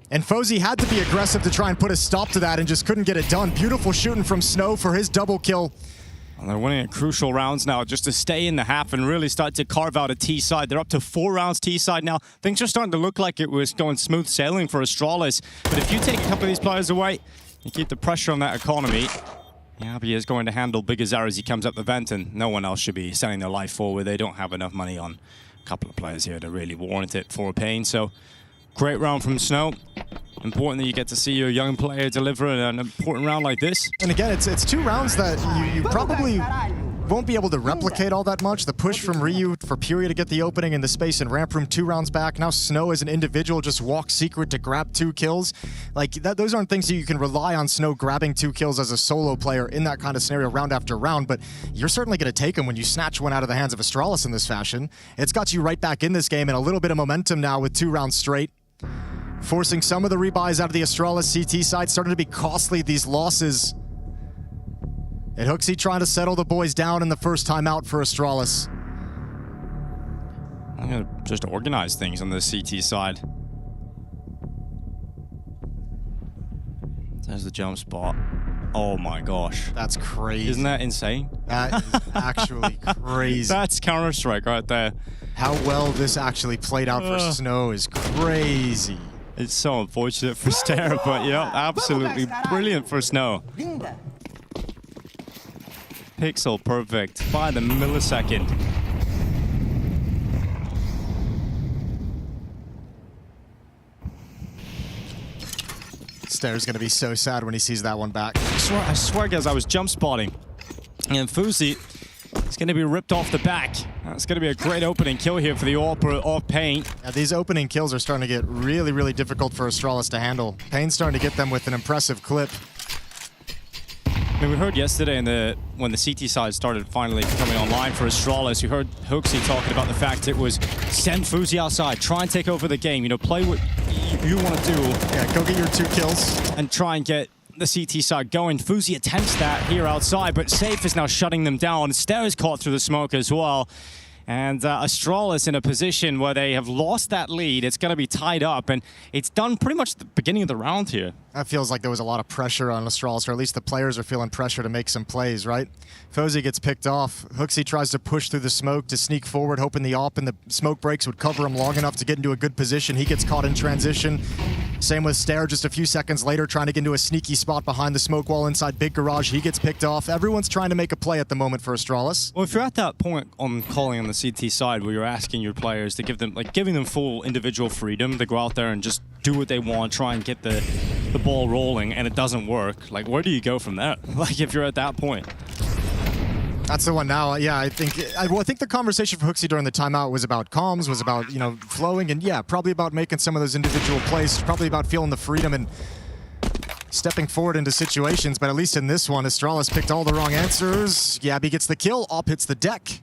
And Fozy had to be aggressive to try and put a stop to that and just couldn't get it done. Beautiful shooting from Snow for his double kill. And they're winning at crucial rounds now just to stay in the half and really start to carve out a T side. They're up to 4 rounds T side now. Things are starting to look like it was going smooth sailing for Astralis. But if you take a couple of these players away, you keep the pressure on that economy. Yabby is going to handle Big Azar as he comes up the vent, and no one else should be sending their life forward. They don't have enough money on a couple of players here to really warrant it for Pain. So great round from Snow. Important that you get to see your young player deliver an important round like this. And again, it's 2 rounds that you probably won't be able to replicate all that much. The push from Ryu for Furia to get the opening in the space in Ramp Room 2 rounds back. Now Snow as an individual just walks secret to grab 2 kills. Like, those aren't things that you can rely on Snow grabbing 2 kills as a solo player in that kind of scenario round after round, but you're certainly going to take them when you snatch one out of the hands of Astralis in this fashion. It's got you right back in this game and a little bit of momentum now with 2 rounds straight. Forcing some of the rebuys out of the Astralis CT side, starting to be costly, these losses. And Hooksy trying to settle the boys down in the first time out for Astralis. I'm going to just organize things on the CT side. There's the jump spot. Oh my gosh. That's crazy. Isn't that insane? That is actually crazy. That's Counter-Strike right there. How well this actually played out for Snow is crazy. It's so unfortunate for Stare, but yeah, absolutely brilliant for Snow. Pixel perfect by the millisecond. Stare's gonna be so sad when he sees that one back. I swear guys, I was jump spotting. And Fuzi is gonna be ripped off the back. That's gonna be a great opening kill here for the off Pain. Yeah, these opening kills are starting to get really, really difficult for Astralis to handle. Pain's starting to get them with an impressive clip. I mean, we heard yesterday when the CT side started finally coming online for Astralis, you heard Hooksy talking about the fact it was send Fuzi outside, try and take over the game, you know, play what you want to do. Yeah, go get your 2 kills. And try and get the CT side going. Fuzi attempts that here outside, but Safe is now shutting them down. Stare is caught through the smoke as well. And Astralis in a position where they have lost that lead. It's going to be tied up, and it's done pretty much at the beginning of the round here. That feels like there was a lot of pressure on Astralis, or at least the players are feeling pressure to make some plays, right? Fozy gets picked off. Hooksy tries to push through the smoke to sneak forward, hoping the AWP and the smoke breaks would cover him long enough to get into a good position. He gets caught in transition. Same with Stare just a few seconds later, trying to get into a sneaky spot behind the smoke wall inside Big Garage. He gets picked off. Everyone's trying to make a play at the moment for Astralis. Well, if you're at that point on calling on the CT side where you're asking your players to give them, like, giving them full individual freedom to go out there and just do what they want, try and get the ball rolling, and it doesn't work, like, where do you go from there? Like, if you're at that point. That's the one now. Yeah, I think the conversation for Hooksy during the timeout was about comms, was about, you know, flowing, and yeah, probably about making some of those individual plays, probably about feeling the freedom and stepping forward into situations. But at least in this one, Astralis picked all the wrong answers. Yabby gets the kill. Op hits the deck.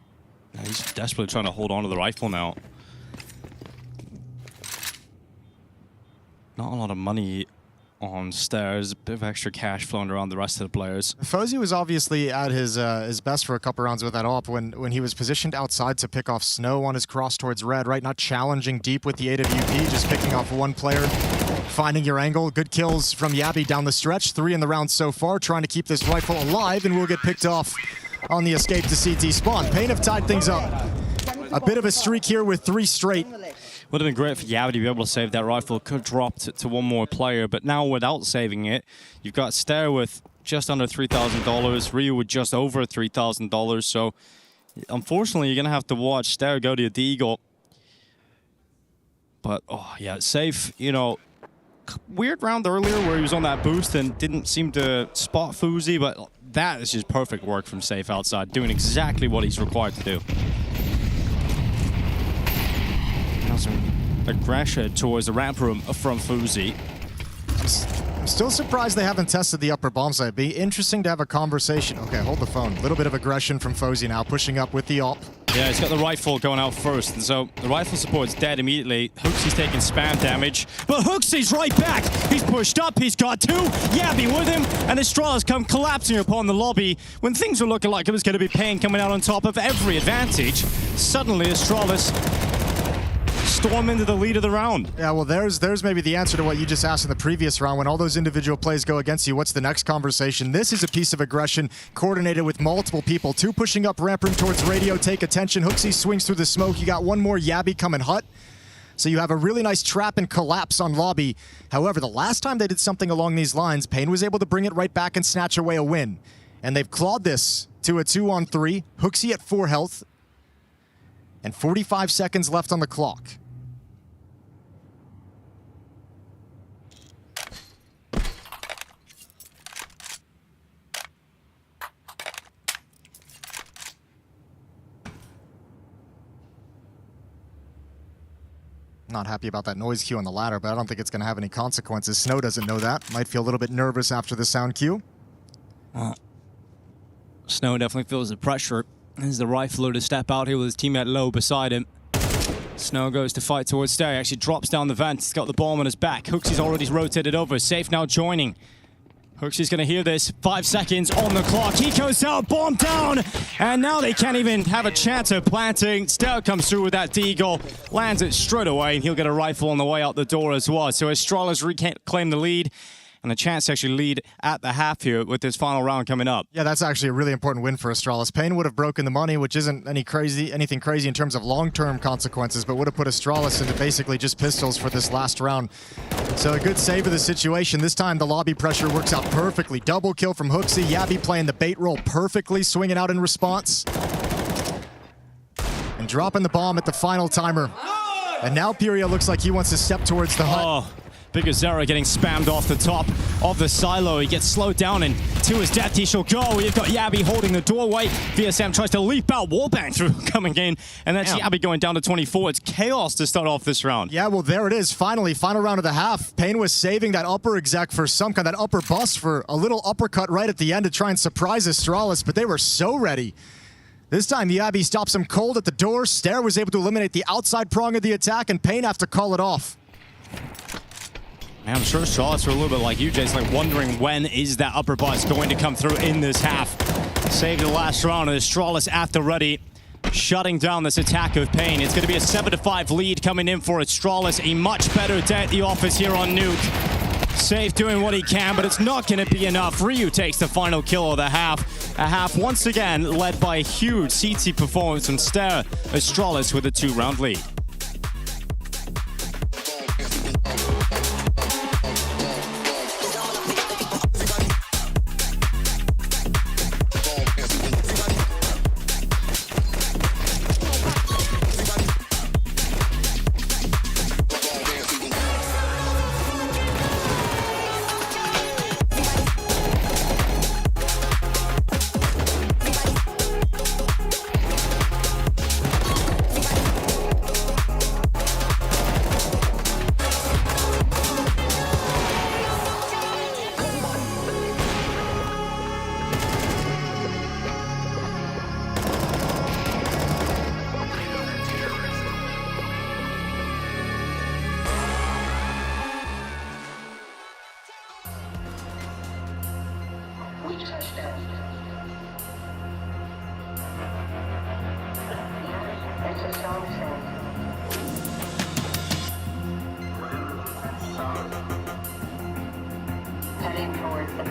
Yeah, he's desperately trying to hold on to the rifle now. Not a lot of money on Stairs, a bit of extra cash flowing around the rest of the players. Fozy was obviously at his best for a couple rounds with that AWP when he was positioned outside to pick off Snow on his cross towards Red, right? Not challenging deep with the AWP, just picking off one player, finding your angle. Good kills from Yabby down the stretch. 3 in the round so far, trying to keep this rifle alive, and will get picked off on the escape to CT spawn. Pain have tied things up. A bit of a streak here with 3 straight. Would have been great for Yabby to be able to save that rifle. Could have dropped to one more player, but now without saving it, you've got Stare with just under $3,000, Ryu with just over $3,000. So unfortunately, you're going to have to watch Stare go to the Deagle. But, oh yeah, Safe, you know, weird round earlier where he was on that boost and didn't seem to spot Fuzi, but that is just perfect work from Safe outside, doing exactly what he's required to do. Some aggression towards the ramp room from Fuzi. I'm still surprised they haven't tested the upper bomb site. Be interesting to have a conversation. Okay, hold the phone. A little bit of aggression from Fozy now, pushing up with the AWP. Yeah, he's got the rifle going out first, and so the rifle support's dead immediately. Hooksy's taking spam damage, but Hooksy's right back. He's pushed up, he's got 2. Yabby with him, and Astralis come collapsing upon the lobby. When things were looking like it was going to be Pain coming out on top of every advantage, suddenly Astralis storm into the lead of the round. Yeah, well, there's maybe the answer to what you just asked in the previous round. When all those individual plays go against you, what's the next conversation? This is a piece of aggression coordinated with multiple people. 2 pushing up ramp room towards radio. Take attention. Hooksy swings through the smoke. You got one more Yabby coming hut. So you have a really nice trap and collapse on lobby. However, the last time they did something along these lines, Pain was able to bring it right back and snatch away a win. And they've clawed this to a 2-on-3. Hooksy at 4 health. And 45 seconds left on the clock. not happy about that noise cue on the ladder, but I don't think it's going to have any consequences. Snow doesn't know that. Might feel a little bit nervous after the sound cue. Well, Snow definitely feels the pressure. There's the rifler to step out here with his teammate low beside him. Snow goes to fight towards Stay. Actually drops down the vent. He's got the bomb on his back. Hooksy's already rotated over. Safe now joining. Hooksy's going to hear this. 5 seconds on the clock. He goes out, bomb down. And now they can't even have a chance of planting. Stell comes through with that deagle. Lands it straight away, and he'll get a rifle on the way out the door as well. So Astralis reclaim the lead. And a chance to actually lead at the half here with this final round coming up. Yeah, that's actually a really important win for Astralis. Pain would have broken the money, which isn't anything crazy in terms of long-term consequences, but would have put Astralis into basically just pistols for this last round. So a good save of the situation. This time the lobby pressure works out perfectly. Double kill from Hooksy. Yabby playing the bait role perfectly, swinging out in response. And dropping the bomb at the final timer. And now Pyria looks like he wants to step towards the hut. Oh. Big Azera getting spammed off the top of the silo. He gets slowed down, and to his death he shall go. You've got Yabby holding the doorway. VSM tries to leap out, wallbang through coming in, and that's Yabby going down to 24. It's chaos to start off this round. Yeah, well, there it is. Finally, final round of the half. Pain was saving that upper exec for some kind, that upper bust for a little uppercut right at the end to try and surprise Astralis, but they were so ready. This time, Yabby stops him cold at the door. Stair was able to eliminate the outside prong of the attack, and Pain have to call it off. I'm sure Astralis are a little bit like you, Jason, like wondering when is that upper bust going to come through in this half. Saved the last round, and Astralis at the ready, shutting down this attack of Pain. It's going to be a 7-5 lead coming in for Astralis. A much better day at the office here on Nuke. Safe doing what he can, but it's not going to be enough. Ryu takes the final kill of the half. A half once again led by a huge CT performance from Stair. Astralis with a 2-round lead. Heading towards the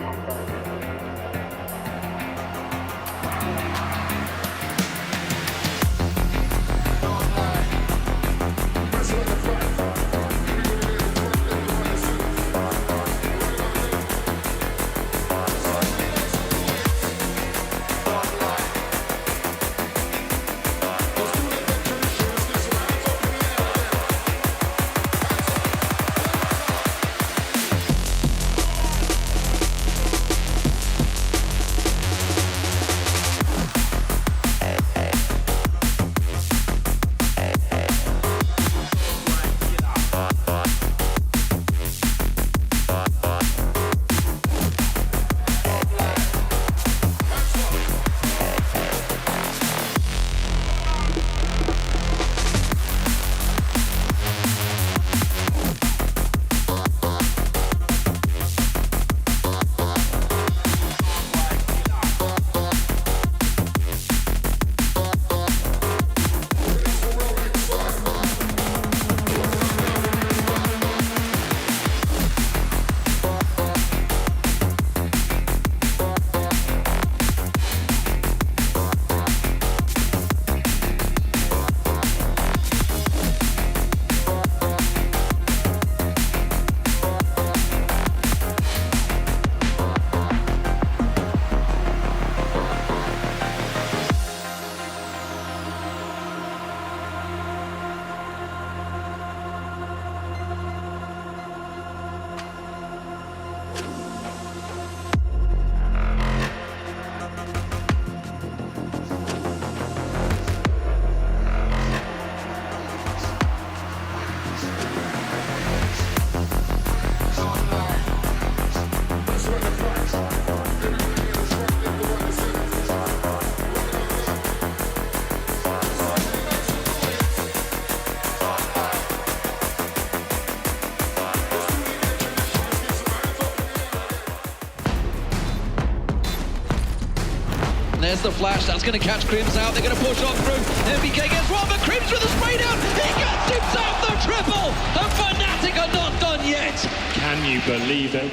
There's the flash. That's going to catch Crims out. They're going to push on through. MBK gets one, but Crims with a spray down. He gets himself the triple. And Fnatic are not done yet. Can you believe it?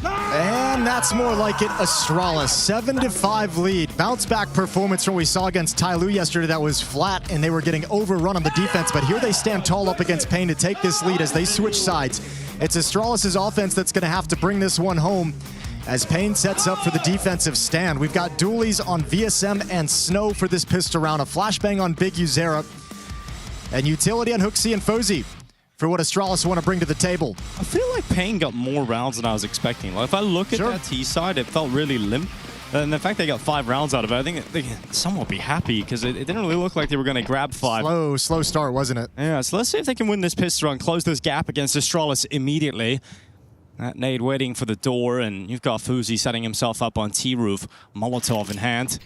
And that's more like it. Astralis, 7-5 lead. Bounce back performance from what we saw against Tyloo yesterday that was flat, and they were getting overrun on the defense. But here they stand tall up against Pain to take this lead as they switch sides. It's Astralis' offense that's going to have to bring this one home as Pain sets up for the defensive stand. We've got dualies on VSM and Snow for this pistol round. A flashbang on Big Uzera. And utility on Hooksy and Fozy for what Astralis want to bring to the table. I feel like Pain got more rounds than I was expecting. Like, if I look at that T side, it felt really limp. And the fact they got 5 rounds out of it, I think they can somewhat be happy because it didn't really look like they were going to grab 5. Slow start, wasn't it? Yeah, so let's see if they can win this pistol run, close this gap against Astralis immediately. That nade waiting for the door, and you've got Fuzi setting himself up on T-roof, Molotov in hand.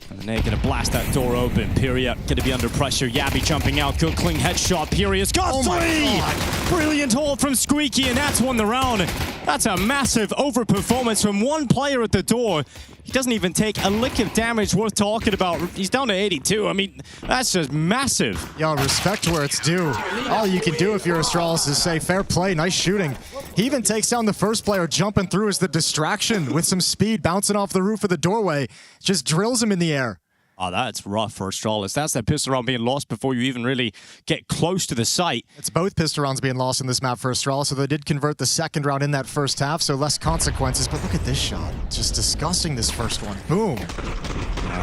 And they're going to blast that door open. Pyria going to be under pressure. Yabby jumping out. Good clean headshot. Pyria's got 3! Brilliant hold from Squeaky, and that's won the round. That's a massive overperformance from one player at the door. He doesn't even take a lick of damage worth talking about. He's down to 82. I mean, that's just massive. Yo, respect where it's due. All you can do if you're Astralis is say, fair play, nice shooting. He even takes down the first player jumping through as the distraction with some speed, bouncing off the roof of the doorway. Just drills him in the air. Oh, that's rough for Astralis. That's that pistol round being lost before you even really get close to the site. It's both pistol rounds being lost in this map for Astralis, so they did convert the second round in that first half, so less consequences. But look at this shot. Just disgusting, this first one. Boom.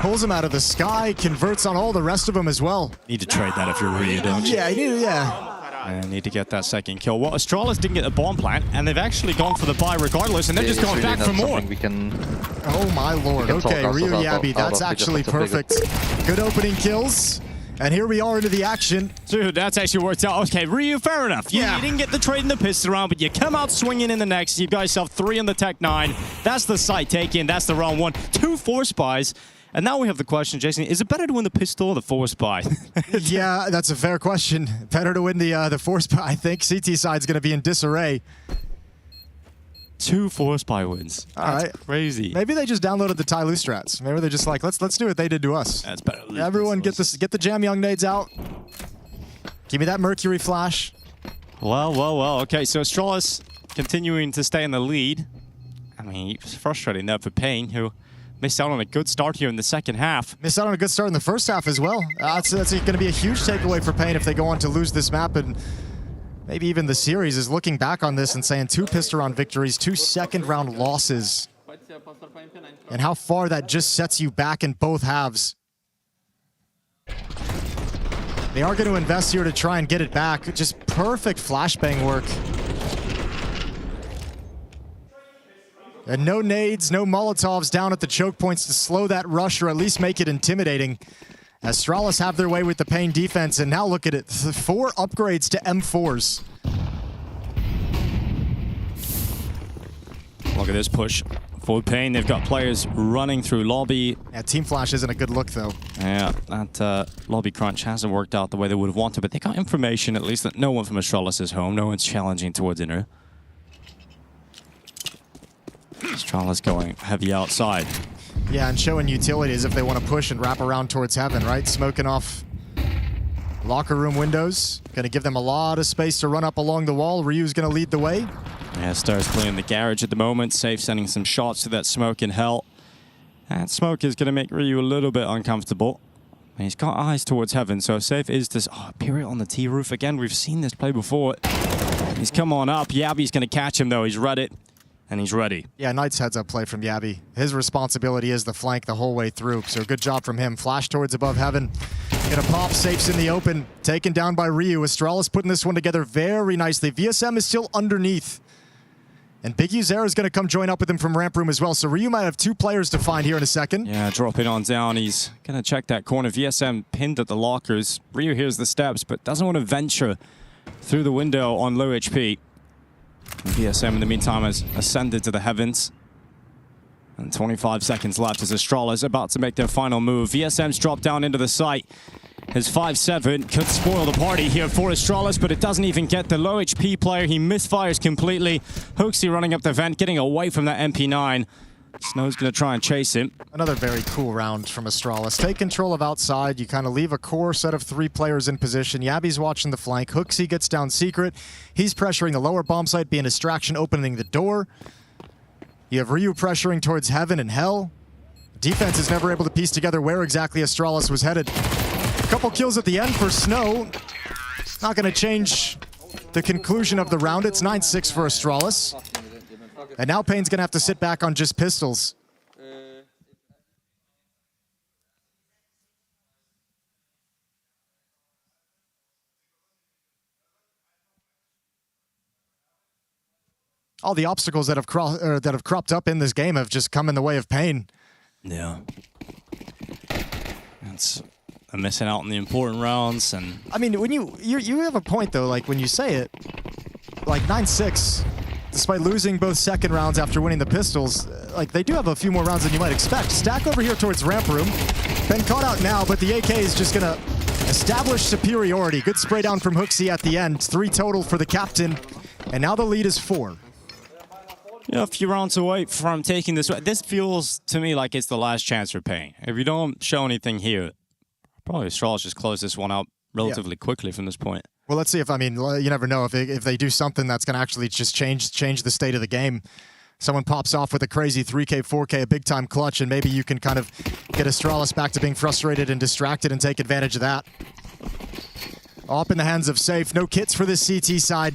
Pulls him out of the sky, converts on all the rest of them as well. Need to trade that if you're Ryu, don't you? Yeah, you do, yeah. And need to get that second kill. Well, Astralis didn't get the bomb plant, and they've actually gone for the buy regardless, and they're just going back for more. Oh my lord. Okay, Ryu Yabby, that's actually perfect. Good opening kills. And here we are into the action. Dude, that's actually worked out. Okay, Ryu, fair enough. You didn't get the trade in the pistol round, but you come out swinging in the next. You've got yourself 3 in the Tech 9. That's the site taken. That's the round 1. 2 force buys. And now we have the question, Jason, is it better to win the pistol or the force buy? Yeah, that's a fair question. Better to win the force buy. I think CT side's going to be in disarray. 2 force buy wins. That's crazy. Maybe they just downloaded the Tyloo strats. Maybe they're just like, let's do what they did to us. That's better. Everyone get the Jam Young nades out. Give me that Mercury flash. Well. Okay, so Astralis continuing to stay in the lead. I mean, it's frustrating though for Pain, who missed out on a good start here in the second half. Missed out on a good start in the first half as well. That's going to be a huge takeaway for Pain if they go on to lose this map, and maybe even the series is looking back on this and saying 2 pistol round victories, 2 second round losses. And how far that just sets you back in both halves. They are going to invest here to try and get it back. Just perfect flashbang work. And no nades, no Molotovs down at the choke points to slow that rush or at least make it intimidating. Astralis have their way with the Pain defense, and now look at it. 4 upgrades to M4s. Look at this push for Pain. They've got players running through lobby. Yeah, Team Flash isn't a good look, though. Yeah, that lobby crunch hasn't worked out the way they would have wanted, but they got information, at least, that no one from Astralis is home. No one's challenging towards inner. Astralis going heavy outside. Yeah, and showing utilities if they want to push and wrap around towards heaven, right? Smoking off locker room windows. Going to give them a lot of space to run up along the wall. Ryu's going to lead the way. Yeah, Star's playing the garage at the moment. Safe sending some shots to that smoke in hell. That smoke is going to make Ryu a little bit uncomfortable. And he's got eyes towards heaven, so Safe is this... Oh, Pyria on the T-roof again. We've seen this play before. He's come on up. Yabby's going to catch him, though. He's read it. And he's ready. Yeah, nice heads-up play from Yabby. His responsibility is the flank the whole way through, so good job from him. Flash towards above heaven. Gonna pop, Safe's in the open. Taken down by Ryu. Astralis putting this one together very nicely. VSM is still underneath. And Big Uzera is gonna come join up with him from ramp room as well, so Ryu might have 2 players to find here in a second. Yeah, dropping on down. He's gonna check that corner. VSM pinned at the lockers. Ryu hears the steps, but doesn't want to venture through the window on low HP. And VSM, in the meantime, has ascended to the heavens. And 25 seconds left as Astralis about to make their final move. VSM's dropped down into the site. His 5-7 could spoil the party here for Astralis, but it doesn't even get the low HP player. He misfires completely. Hooksy running up the vent, getting away from that MP9. Snow's going to try and chase him. Another very cool round from Astralis. Take control of outside. You kind of leave a core set of 3 players in position. Yabi's watching the flank. Hooksy gets down secret. He's pressuring the lower bomb site, being a distraction, opening the door. You have Ryu pressuring towards heaven and hell. Defense is never able to piece together where exactly Astralis was headed. A couple kills at the end for Snow. Not going to change the conclusion of the round. It's 9-6 for Astralis. And now Payne's going to have to sit back on just pistols. All the obstacles that have cropped up in this game have just come in the way of Payne. Yeah. I'm missing out on the important rounds. And I mean, when you have a point though, like when you say it, like 9-6, despite losing both second rounds after winning the pistols, like they do have a few more rounds than you might expect. Stack over here towards ramp room. Been caught out now, but the AK is just gonna establish superiority. Good spray down from Hooksy at the end. 3 total for the captain, and now the lead is 4. Yeah, a few rounds away from taking this. This feels to me like it's the last chance for Payne. If you don't show anything here, probably Astralis just close this one out relatively quickly from this point. Well, let's see if, I mean, you never know if they do something that's going to actually just change the state of the game. Someone pops off with a crazy 3K, 4K, a big-time clutch, and maybe you can kind of get Astralis back to being frustrated and distracted and take advantage of that. Up in the hands of Safe. No kits for this CT side.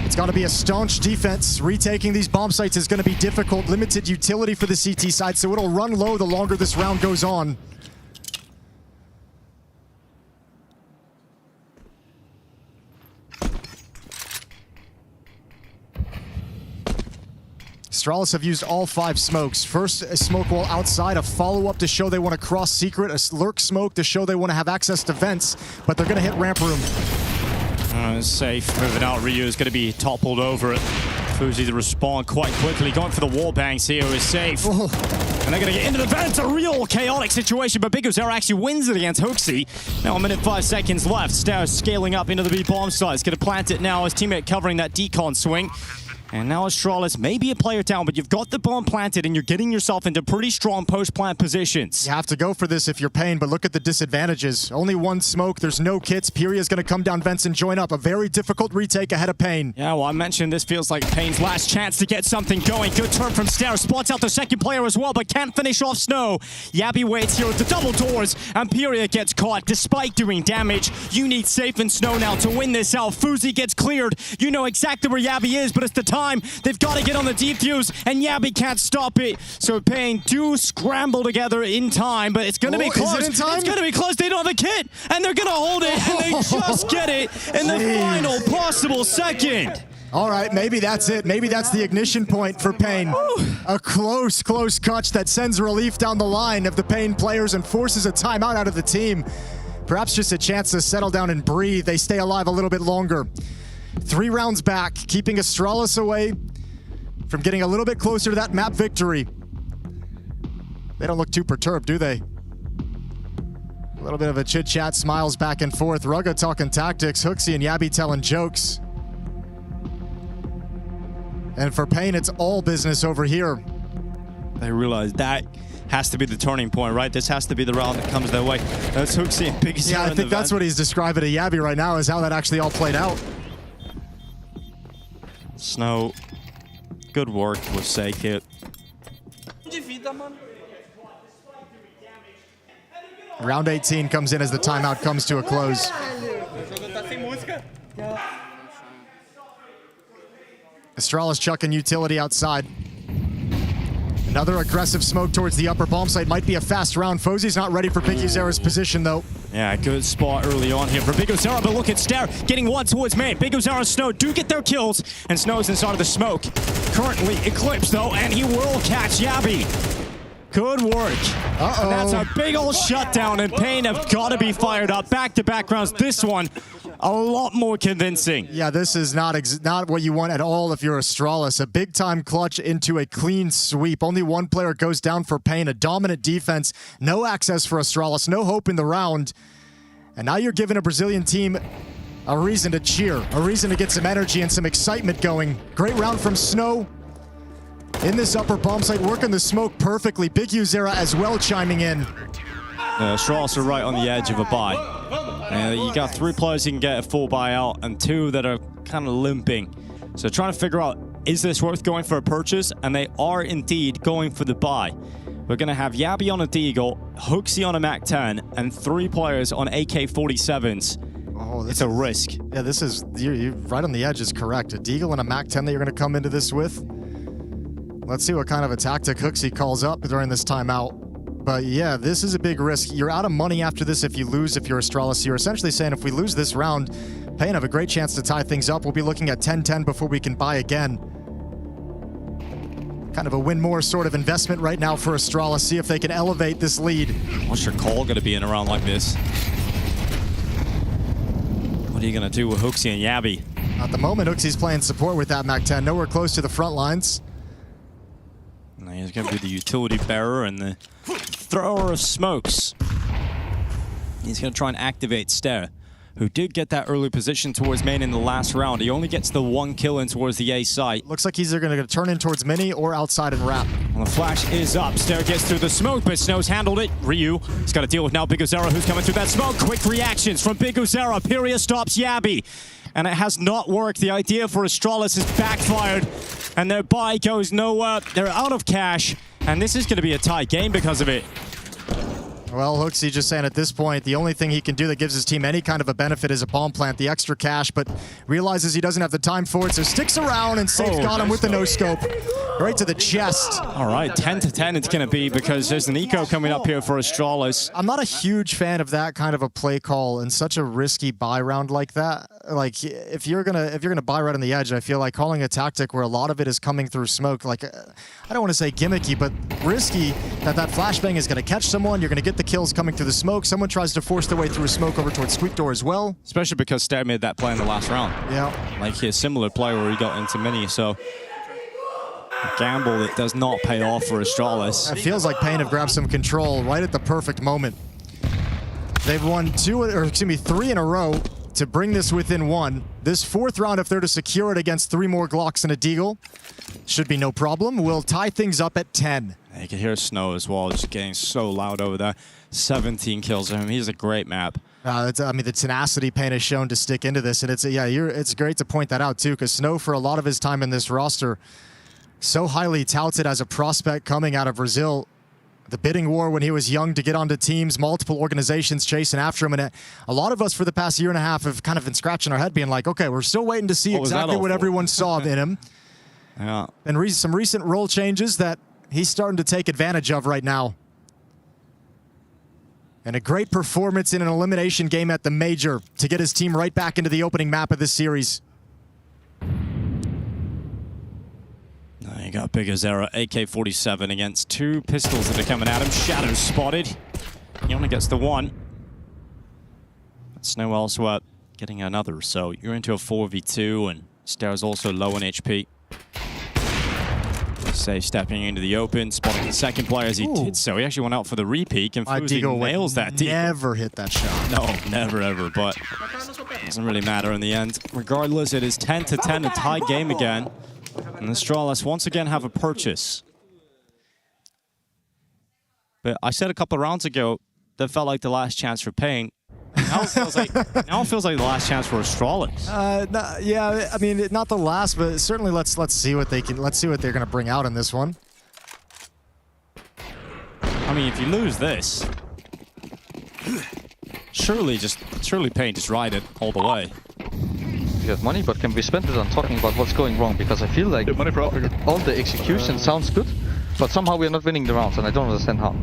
It's got to be a staunch defense. Retaking these bomb sites is going to be difficult. Limited utility for the CT side, so it'll run low the longer this round goes on. Astralis have used all 5 smokes. First, a smoke wall outside, a follow-up to show they want to cross secret, a lurk smoke to show they want to have access to vents, but they're going to hit ramp room. Safe moving out. Ryu is going to be toppled over it. Fuzi to respond quite quickly. Going for the wall bangs here is Safe. And they're going to get into the vent. It's a real chaotic situation, but BigOzera actually wins it against Hooksy. Now 1 minute 5 seconds left. Stairs scaling up into the B bomb site. He's going to plant it now. His teammate covering that decon swing. And now Astralis may be a player down, but you've got the bomb planted and you're getting yourself into pretty strong post-plant positions. You have to go for this if you're Payne, but look at the disadvantages. Only 1 smoke, there's no kits. Piria's going to come down vents and join up. A very difficult retake ahead of Payne. Yeah, well, I mentioned this feels like Payne's last chance to get something going. Good turn from Stairs. Spots out the second player as well, but can't finish off Snow. Yabi waits here with the double doors, and Piria gets caught despite doing damage. You need Safe and Snow now to win this out. Fuzi gets cleared. You know exactly where Yabi is, but it's the time. They've got to get on the defuse, and Yabi can't stop it. So Payne do scramble together in time, but it's going to be close. Is it in time? It's going to be close. They don't have a kit, and they're going to hold it, and they just get it in the final possible second. All right, maybe that's it. Maybe that's the ignition point for Payne. A close clutch that sends relief down the line of the Payne players and forces a timeout out of the team. Perhaps just a chance to settle down and breathe. They stay alive a little bit longer. 3 rounds back, keeping Astralis away from getting a little bit closer to that map victory. They don't look too perturbed, do they? A little bit of a chit-chat, smiles back and forth. Rugga talking tactics, Hooksy and Yabi telling jokes. And for Payne, it's all business over here. They realize that has to be the turning point, right? This has to be the round that comes their way. That's Hooksy and BigOzera. Yeah, I think that's what he's describing to Yabi right now, is how that actually all played out. Snow, good work with Safe here. Round 18 comes in as the timeout comes to a close. Astralis chucking utility outside. Another aggressive smoke towards the upper bomb site. Might be a fast round. Fozy's not ready for BigOzera's position, though. Yeah, good spot early on here for BigOzera, but look at Stair getting 1 towards main. BigOzera and Snow do get their kills, and Snow's inside of the smoke. Currently eclipsed, though, and he will catch Yabi. Good work. And that's a big old shutdown, and Payne have got to be fired up. Back-to-back rounds. This one, a lot more convincing. Yeah, this is not what you want at all if you're Astralis. A big-time clutch into a clean sweep. Only 1 player goes down for Payne. A dominant defense. No access for Astralis. No hope in the round. And now you're giving a Brazilian team a reason to cheer. A reason to get some energy and some excitement going. Great round from Snow. in this upper bomb site, working the smoke perfectly. Big Uzera as well chiming in. Astralis are right on the edge of a buy. You got 3 players you can get a full buyout and 2 that are kind of limping. So trying to figure out, is this worth going for a purchase? And they are indeed going for the buy. We're going to have Yabi on a Deagle, Hooksy on a MAC-10, and 3 players on AK-47s. Oh, it's a risk. Yeah, this is, you're right on the edge is correct. A Deagle and a MAC-10 that you're going to come into this with. Let's see what kind of a tactic Hooksy calls up during this timeout. But yeah, this is a big risk. You're out of money after this if you lose, if you're Astralis. You're essentially saying if we lose this round, Pain have a great chance to tie things up. We'll be looking at 10-10 before we can buy again. Kind of a win more sort of investment right now for Astralis. See if they can elevate this lead. What's your call going to be in a round like this? What are you going to do with Hooksy and Yabi? At the moment, Hooksy's playing support with that MAC-10. Nowhere close to the front lines. And he's going to be the utility bearer and the thrower of smokes. He's going to try and activate Stare, who did get that early position towards main in the last round. He only gets the 1 kill in towards the A site. Looks like he's either going to turn in towards Mini or outside and wrap. Well, the flash is up. Stare gets through the smoke, but Snow's handled it. Ryu, he's got to deal with now Big Uzera, who's coming through that smoke. Quick reactions from Big Uzera. Pyria stops Yabi. And it has not worked. The idea for Astralis has backfired. And their buy goes nowhere. They're out of cash. And this is going to be a tight game because of it. Well, Hooksy just saying at this point, the only thing he can do that gives his team any kind of a benefit is a bomb plant, the extra cash, but realizes he doesn't have the time for it, so sticks around and Safe got him with the no-scope. Right to the chest. All right, 10-10 it's going to be because there's an eco coming up here for Astralis. I'm not a huge fan of that kind of a play call in such a risky buy round like that. Like, if you're gonna buy right on the edge, I feel like calling a tactic where a lot of it is coming through smoke, like, I don't want to say gimmicky, but risky, that flashbang is going to catch someone, you're going to get the kills coming through the smoke, someone tries to force their way through a smoke over towards Squeak Door as well. Especially because Stare made that play in the last round. Yeah. Like a similar play where he got into Mini, so a gamble that does not pay off for Astralis. It feels like Pain have grabbed some control right at the perfect moment. They've won 3 in a row to bring this within 1. This 4th round, if they're to secure it against 3 more Glocks and a Deagle, should be no problem. We'll tie things up at 10. You can hear Snow as well, just getting so loud over there. 17 kills of him. He's a great map. I mean, the tenacity Pain has shown to stick into this, and it's great to point that out too, because Snow, for a lot of his time in this roster, so highly touted as a prospect coming out of Brazil. The bidding war when he was young to get onto teams, multiple organizations chasing after him, and a lot of us for the past year and a half have kind of been scratching our head being like, okay, we're still waiting to see exactly what everyone saw in him. Yeah. And some recent role changes that he's starting to take advantage of right now. And a great performance in an elimination game at the Major to get his team right back into the opening map of this series. You got Big Uzera, AK-47 against 2 pistols that are coming at him. Shadow spotted. He only gets the 1. But Snow elsewhere getting another. So you're into a 4v2, and Stare's also low on HP. Safe stepping into the open, spotting the second player as he did so. He actually went out for the repeat, and Fuzi nails that deal. Never hit that shot. No, never ever, but it doesn't really matter in the end. Regardless, it is 10-10, a tie game again. And the Astralis once again have a purchase. But I said a couple of rounds ago that felt like the last chance for Pain. Now it feels like the last chance for Astralis. Yeah, I mean, not the last, but certainly let's see what they're going to bring out in this one. I mean, if you lose this, surely Pain just ride it all the way. We have money, but can we spend it on talking about what's going wrong? Because I feel like all the execution sounds good, but somehow we are not winning the rounds, and I don't understand how.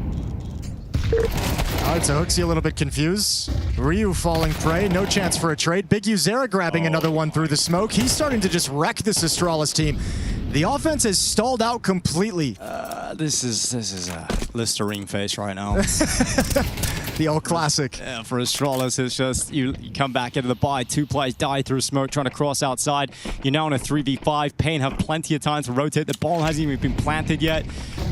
All right, so Hooksy a little bit confused. Ryu falling prey, no chance for a trade. Big Uzera grabbing another one through the smoke. He's starting to just wreck this Astralis team. The offense is stalled out completely. This is a Listerine face right now. The old classic. Yeah, for Astralis, it's just you come back into the buy. 2 players die through smoke, trying to cross outside. You're now in a 3v5. Pain have plenty of time to rotate. The ball hasn't even been planted yet.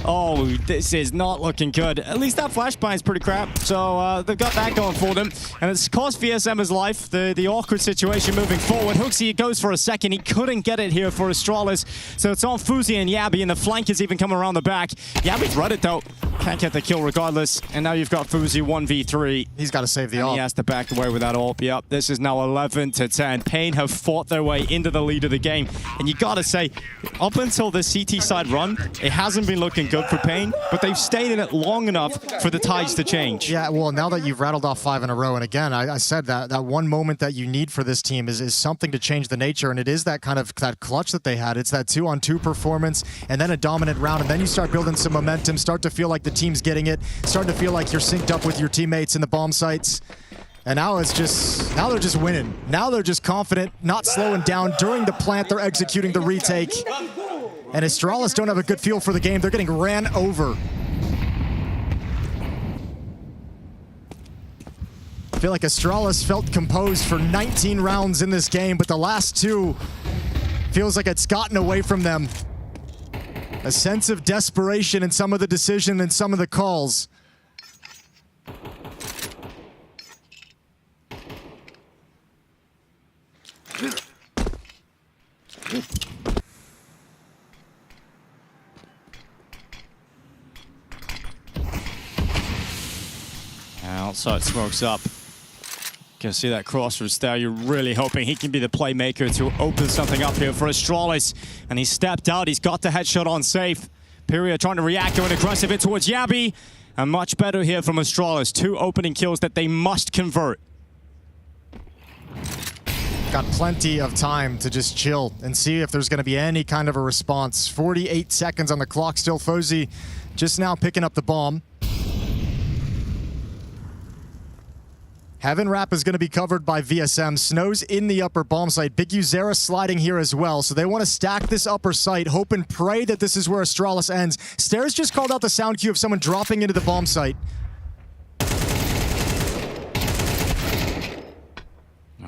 Oh, this is not looking good. At least that flashbang is pretty crap. So they've got that going for them. And it's cost VSM his life. The awkward situation moving forward. Hooksy goes for a second. He couldn't get it here for Astralis. So it's on Fuzi and Yabi, and the flank is even coming around the back. Yabi's read it though. Can't get the kill regardless. And now you've got Fuzi 1v3. He's got to save the and AWP. he has to back away with that AWP. Yep, this is now 11-10. Pain have fought their way into the lead of the game. And you got to say, up until the CT side run, it hasn't been looking good for Pain, but they've stayed in it long enough for the tides to change. Yeah, well, now that you've rattled off 5 in a row, and again, I said that one moment that you need for this team is something to change the nature, and it is that kind of that clutch that they had. It's that 2-on-2 performance, and then a dominant round, and then you start building some momentum, start to feel like the team's getting it, starting to feel like you're synced up with your teammates in the bomb sites. And now it's just, now they're just winning. Now they're just confident, not slowing down. During the plant, they're executing the retake. And Astralis don't have a good feel for the game. They're getting ran over. I feel like Astralis felt composed for 19 rounds in this game, but the last 2 feels like it's gotten away from them. A sense of desperation in some of the decision and some of the calls. Outside smokes up. Can see that crossroads there. You're really hoping he can be the playmaker to open something up here for Astralis. And he stepped out. He's got the headshot on safe. Pyria trying to react, going aggressive in towards Yabi. And much better here from Astralis. 2 opening kills that they must convert. Got plenty of time to just chill and see if there's going to be any kind of a response. 48 seconds on the clock still. Fozy just now picking up the bomb. Heaven Wrap is going to be covered by VSM. Snow's in the upper bomb site. Big Uzera sliding here as well. So they want to stack this upper site, hope and pray that this is where Astralis ends. Stairs just called out the sound cue of someone dropping into the bomb site.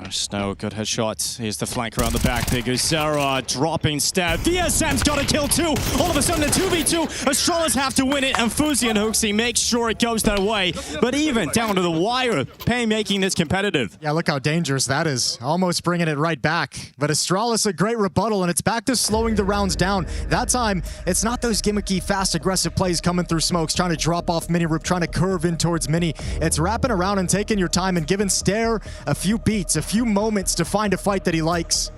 Snow, good headshot. Here's the flank around the back. Big Uzera dropping stab. VSM's got a kill too. All of a sudden, a 2v2. Astralis have to win it, and Fuzi and Hooksy make sure it goes their way. But even down to the wire, Pain making this competitive. Yeah, look how dangerous that is. Almost bringing it right back. But Astralis, a great rebuttal, and it's back to slowing the rounds down. That time, it's not those gimmicky, fast, aggressive plays coming through smokes, trying to drop off Mini Roop, trying to curve in towards Mini. It's wrapping around and taking your time and giving Stair a few beats, a few moments to find a fight that he likes.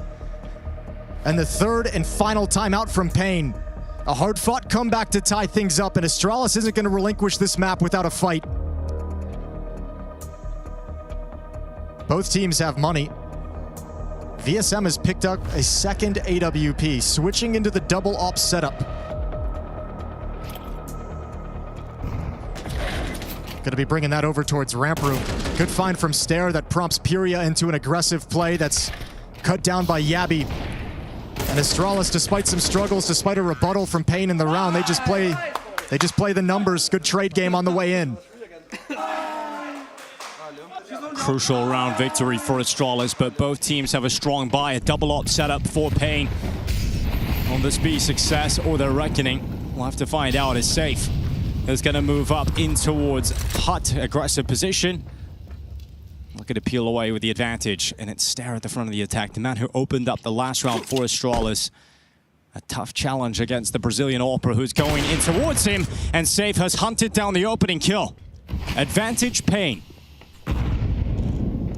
And the third and final timeout from Pain. A hard-fought comeback to tie things up, and Astralis isn't going to relinquish this map without a fight. Both teams have money. VSM has picked up a second AWP, switching into the double op setup. Going to be bringing that over towards ramp room. Good find from Stair that prompts Pyria into an aggressive play that's cut down by Yabi. And Astralis, despite some struggles, despite a rebuttal from Pain in the round, they just play the numbers. Good trade game on the way in. Crucial round victory for Astralis, but both teams have a strong buy. A double op setup for Pain. Will this be success or their reckoning? We'll have to find out. It's safe. Is going to move up in towards Hut. Aggressive position. Looking to peel away with the advantage. And it's Stair at the front of the attack. The man who opened up the last round for Astralis. A tough challenge against the Brazilian AWPer who's going in towards him. And Safe has hunted down the opening kill. Advantage Pain.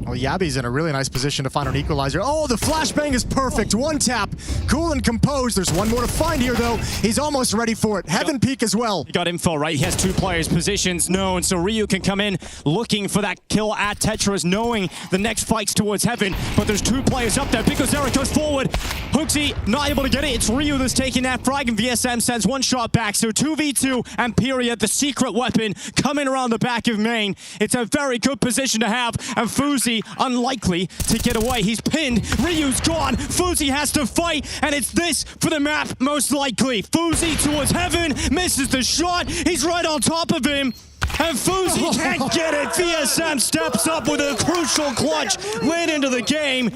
Well, Yabi's in a really nice position to find an equalizer. Oh, the flashbang is perfect. One tap. Cool and composed. There's one more to find here, though. He's almost ready for it. Heaven peek as well. He got info, right? He has 2 players' positions known, so Ryu can come in looking for that kill at Tetris, knowing the next fight's towards Heaven. But there's 2 players up there. Big Uzera goes forward. Hooksy not able to get it. It's Ryu that's taking that frag, and VSM sends 1 shot back. So 2v2, and Pyria, the secret weapon, coming around the back of main. It's a very good position to have, and Fuzi unlikely to get away. He's pinned. Ryu's gone. Fuzi has to fight, and it's this for the map, most likely. Fuzi towards Heaven, misses the shot. He's right on top of him. And Fuzi can't get it. VSM steps up with a crucial clutch late into the game.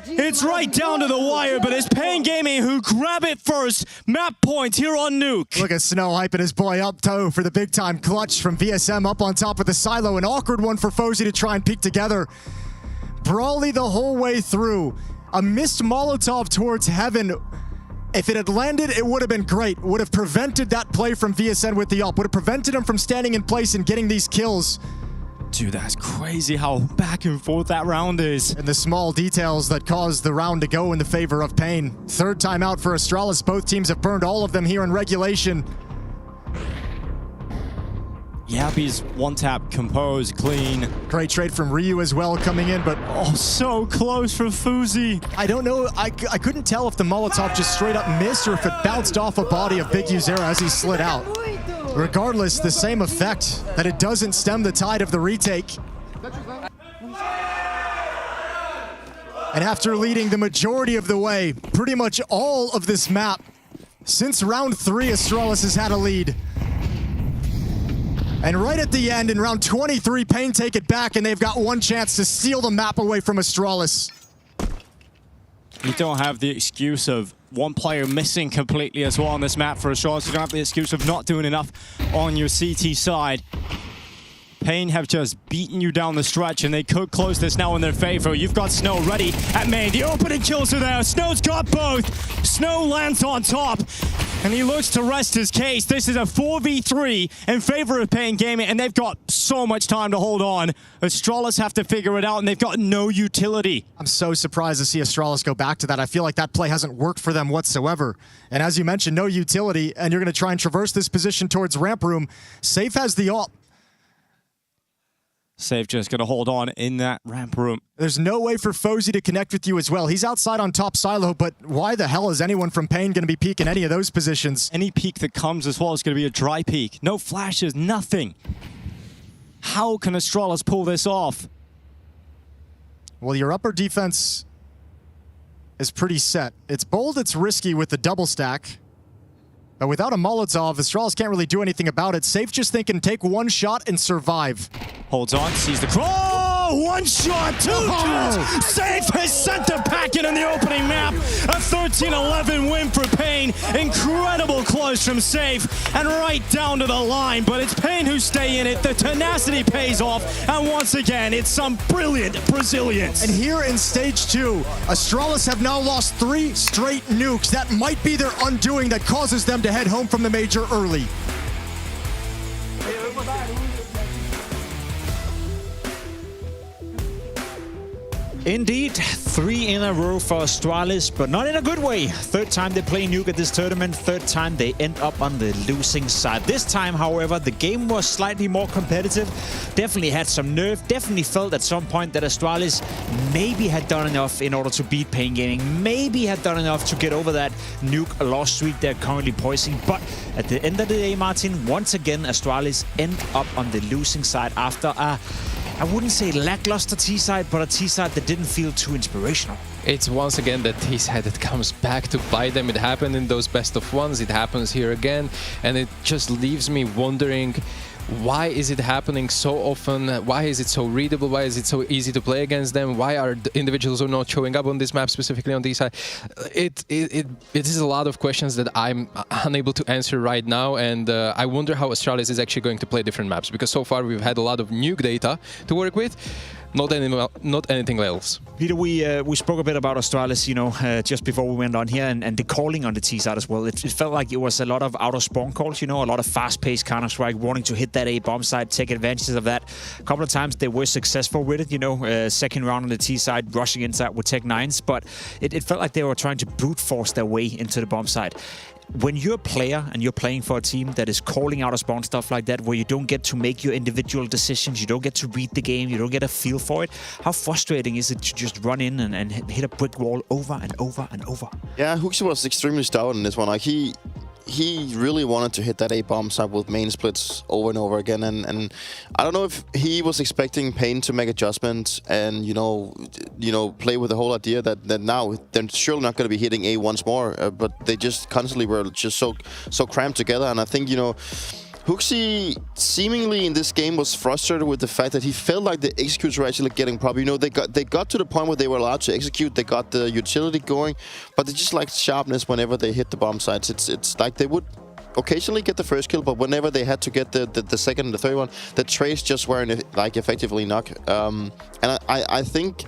It's right down to the wire, but it's Pain Gaming who grab it first. Map point here on Nuke. Look at Snow hyping his boy up toe for the big time clutch from VSM up on top of the silo. An awkward one for Fuzi to try and peek together. Brawly the whole way through. A missed Molotov towards heaven. If it had landed, it would have been great. Would have prevented that play from VSN with the up. Would have prevented him from standing in place and getting these kills. Dude, that's crazy how back and forth that round is. And the small details that caused the round to go in the favor of Pain. Third time out for Astralis. Both teams have burned all of them here in regulation. Yappy's one tap, composed, clean. Great trade from Ryu as well coming in, but oh, so close for Fuzi. I don't know, I couldn't tell if the Molotov just straight up missed or if it bounced off a body of Big Uzera as he slid out. Regardless, the same effect, that it doesn't stem the tide of the retake. And after leading the majority of the way, pretty much all of this map, since round 3, Astralis has had a lead. And right at the end, in round 23, Pain take it back, and they've got one chance to steal the map away from Astralis. You don't have the excuse of one player missing completely as well on this map for Astralis. You don't have the excuse of not doing enough on your CT side. Pain have just beaten you down the stretch, and they could close this now in their favor. You've got Snow ready at main. The opening kills are there. Snow's got both. Snow lands on top, and he looks to rest his case. This is a 4v3 in favor of Pain Gaming, and they've got so much time to hold on. Astralis have to figure it out, and they've got no utility. I'm so surprised to see Astralis go back to that. I feel like that play hasn't worked for them whatsoever. And as you mentioned, no utility, and you're going to try and traverse this position towards ramp room. Safe has the ult. Safe just going to hold on in that ramp room. There's no way for Fozy to connect with you as well. He's outside on top silo, but why the hell is anyone from Pain going to be peeking any of those positions? Any peek that comes as well is going to be a dry peek. No flashes, nothing. How can Astralis pull this off? Well, your upper defense is pretty set. It's bold, it's risky with the double stack. But without a Molotov, Astralis can't really do anything about it. Safe just thinking, take one shot and survive. Holds on, sees the cross. One shot, two kills. Safe has sent the packet in the opening map. A 13-11 win for Pain. Incredible close from Safe and right down to the line. But it's Pain who stay in it. The tenacity pays off. And once again, it's some brilliant Brazilians. And here in stage 2, Astralis have now lost 3 straight nukes. That might be their undoing that causes them to head home from the major early. Indeed, 3 in a row for Astralis, but not in a good way. Third time they play Nuke at this tournament, third time they end up on the losing side. This time, however, the game was slightly more competitive. Definitely had some nerve, definitely felt at some point that Astralis maybe had done enough in order to beat Pain Gaming, maybe had done enough to get over that Nuke loss streak they're currently poising. But at the end of the day, Martin, once again, Astralis end up on the losing side after a, I wouldn't say lackluster T-side, but a T-side that didn't feel too inspirational. It's once again that T-side that comes back to bite them. It happened in those best of ones, it happens here again, and it just leaves me wondering, why is it happening so often? Why is it so readable? Why is it so easy to play against them? Why are the individuals who are not showing up on this map, specifically on this side? It is a lot of questions that I'm unable to answer right now, and I wonder how Astralis is actually going to play different maps, because so far we've had a lot of Nuke data to work with. Not anything else. Peter, we spoke a bit about Astralis, you know, just before we went on here, and the calling on the T side as well. It felt like it was a lot of out of spawn calls, you know, a lot of fast-paced Counter-Strike, wanting to hit that A bomb side, take advantage of that. A couple of times they were successful with it, you know, second round on the T side, rushing inside with Tech 9s, but it felt like they were trying to brute force their way into the bomb side. When you're a player and you're playing for a team that is calling out a spawn stuff like that, where you don't get to make your individual decisions, you don't get to read the game, you don't get a feel for it, how frustrating is it to just run in and hit a brick wall over and over and over? Yeah, Huxi was extremely stout in this one. Like he really wanted to hit that A-bomb side with main splits over and over again, and I don't know if he was expecting Pain to make adjustments and you know play with the whole idea that now they're surely not going to be hitting A once more, but they just constantly were just so cramped together. And I think, you know, Huxi seemingly in this game was frustrated with the fact that he felt like the executes were actually getting proper. You know, they got to the point where they were allowed to execute. They got the utility going, but they just lacked sharpness whenever they hit the bomb sites. It's like they would occasionally get the first kill, but whenever they had to get the second and the third one, the trades just weren't like effectively enough. And I think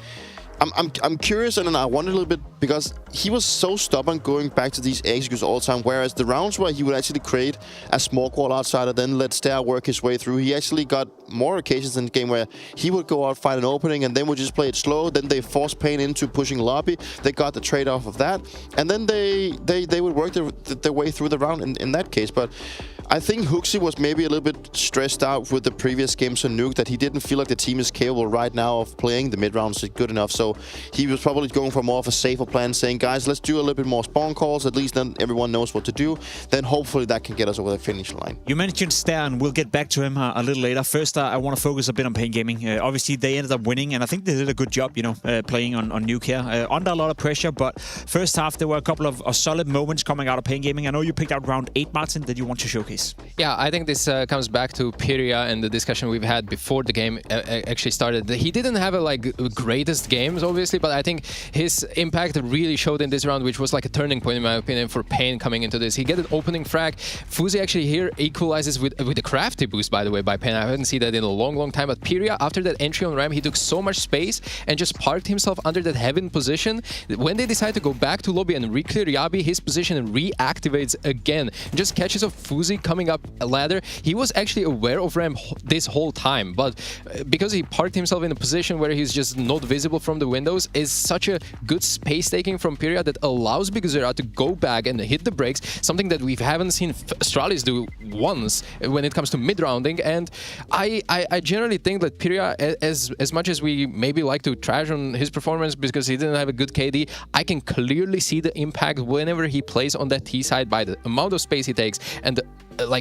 I'm curious, and I wonder a little bit, because he was so stubborn going back to these executes all the time, whereas the rounds where he would actually create a small wall outsider, then let Stair work his way through, he actually got more occasions in the game where he would go out, find an opening, and then would just play it slow. Then they forced Pain into pushing lobby. They got the trade-off of that, and then they would work their way through the round in that case. But I think Huxi was maybe a little bit stressed out with the previous games on Nuke, that he didn't feel like the team is capable right now of playing the mid-rounds good enough. So he was probably going for more of a safer plan, saying, guys, let's do a little bit more spawn calls. At least then everyone knows what to do. Then hopefully that can get us over the finish line. You mentioned Stair, and we'll get back to him a little later. First, I want to focus a bit on Pain Gaming. Obviously, they ended up winning, and I think they did a good job, you know, playing on Nuke here. Under a lot of pressure, but first half, there were a couple of solid moments coming out of Pain Gaming. I know you picked out round 8, Martin, that you want to showcase. Yeah, I think this comes back to Pyria and the discussion we've had before the game actually started. He didn't have a greatest games, obviously, but I think his impact really showed in this round, which was like a turning point in my opinion for Pain coming into this. He get an opening frag. Fuzi actually here equalizes with a crafty boost, by the way, by Pain. I haven't seen that in a long time. But Pyria, after that entry on ramp, he took so much space and just parked himself under that heaven position. When they decide to go back to lobby and re-clear Yabi, his position reactivates again. Just catches a Fuzi coming up a ladder. He was actually aware of ramp this whole time, but because he parked himself in a position where he's just not visible from the windows, is such a good space taking from Pyria that allows Biguzera to go back and hit the brakes, something that we haven't seen Astralis do once when it comes to mid-rounding. And I generally think that Pyria, as much as we maybe like to trash on his performance because he didn't have a good KD, I can clearly see the impact whenever he plays on that T side by the amount of space he takes and the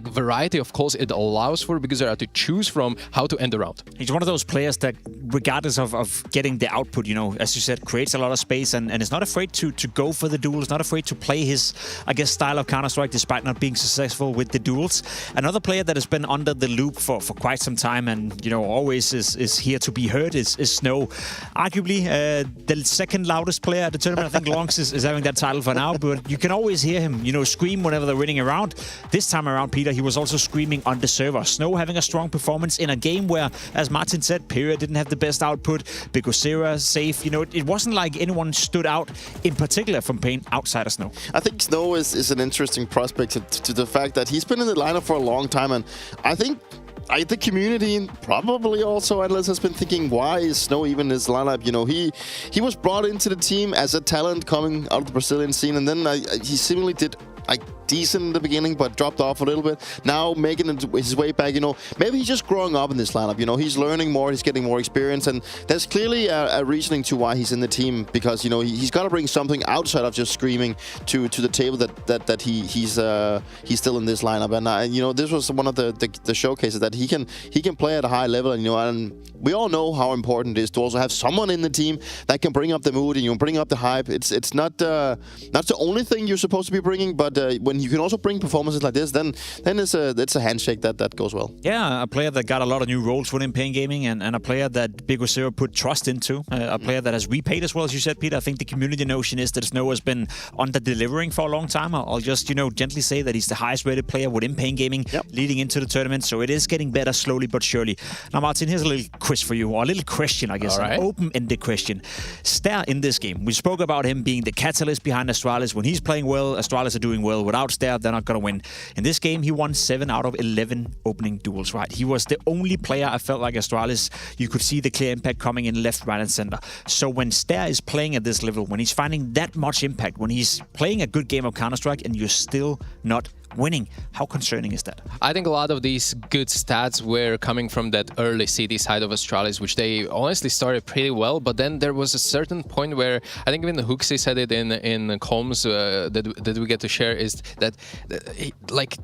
variety of calls it allows for Biguzera to choose from how to end the round. He's one of those players that, regardless of getting the output, you know, as you said, creates a lot of space and is not afraid to go for the duels, not afraid to play his, I guess, style of Counter-Strike despite not being successful with the duels. Another player that has been under the loop for quite some time and, you know, always is here to be heard is Snow. Arguably the second loudest player at the tournament. I think Longs is having that title for now, but you can always hear him, you know, scream whenever they're winning a round. This time around, Peter, he was also screaming on the server. Snow having a strong performance in a game where, as Martin said, Pyria didn't have the best output, Biguzera safe. You know, it wasn't like anyone stood out in particular from Pain outside of Snow. I think Snow is an interesting prospect to the fact that he's been in the lineup for a long time, and I think the community, probably also Atlas, has been thinking, why is Snow even in this lineup? You know, he was brought into the team as a talent coming out of the Brazilian scene, and then he seemingly did decent in the beginning, but dropped off a little bit. Now making his way back, you know, maybe he's just growing up in this lineup. You know, he's learning more, he's getting more experience, and there's clearly a reasoning to why he's in the team, because, you know, he's got to bring something outside of just screaming to the table that he's still in this lineup. And you know, this was one of the showcases that he can play at a high level, and you know, and we all know how important it is to also have someone in the team that can bring up the mood and, you know, bring up the hype. It's not the only thing you're supposed to be bringing, but when you can also bring performances like this, then it's a handshake that goes well. Yeah, a player that got a lot of new roles within Pain Gaming, and a player that Biguzera put trust into. A player that has repaid as well, as you said, Peter. I think the community notion is that Snow has been under-delivering for a long time. I'll just, you know, gently say that he's the highest-rated player within Pain Gaming leading into the tournament, so it is getting better slowly but surely. Now, Martin, here's a little quiz for you, or a little question, I guess, an open-ended question. Stair in this game, we spoke about him being the catalyst behind Astralis. When he's playing well, Astralis are doing well. Without Stair, they're not going to win. In this game, he won 7 out of 11 opening duels, right? He was the only player I felt like Astralis, you could see the clear impact coming in left, right, and center. So when Stair is playing at this level, when he's finding that much impact, when he's playing a good game of Counter-Strike and you're still not winning, how concerning is that? I think a lot of these good stats were coming from that early CD side of Astralis, which they honestly started pretty well, but then there was a certain point where I think even Huxi said it in comms that we get to share, is that like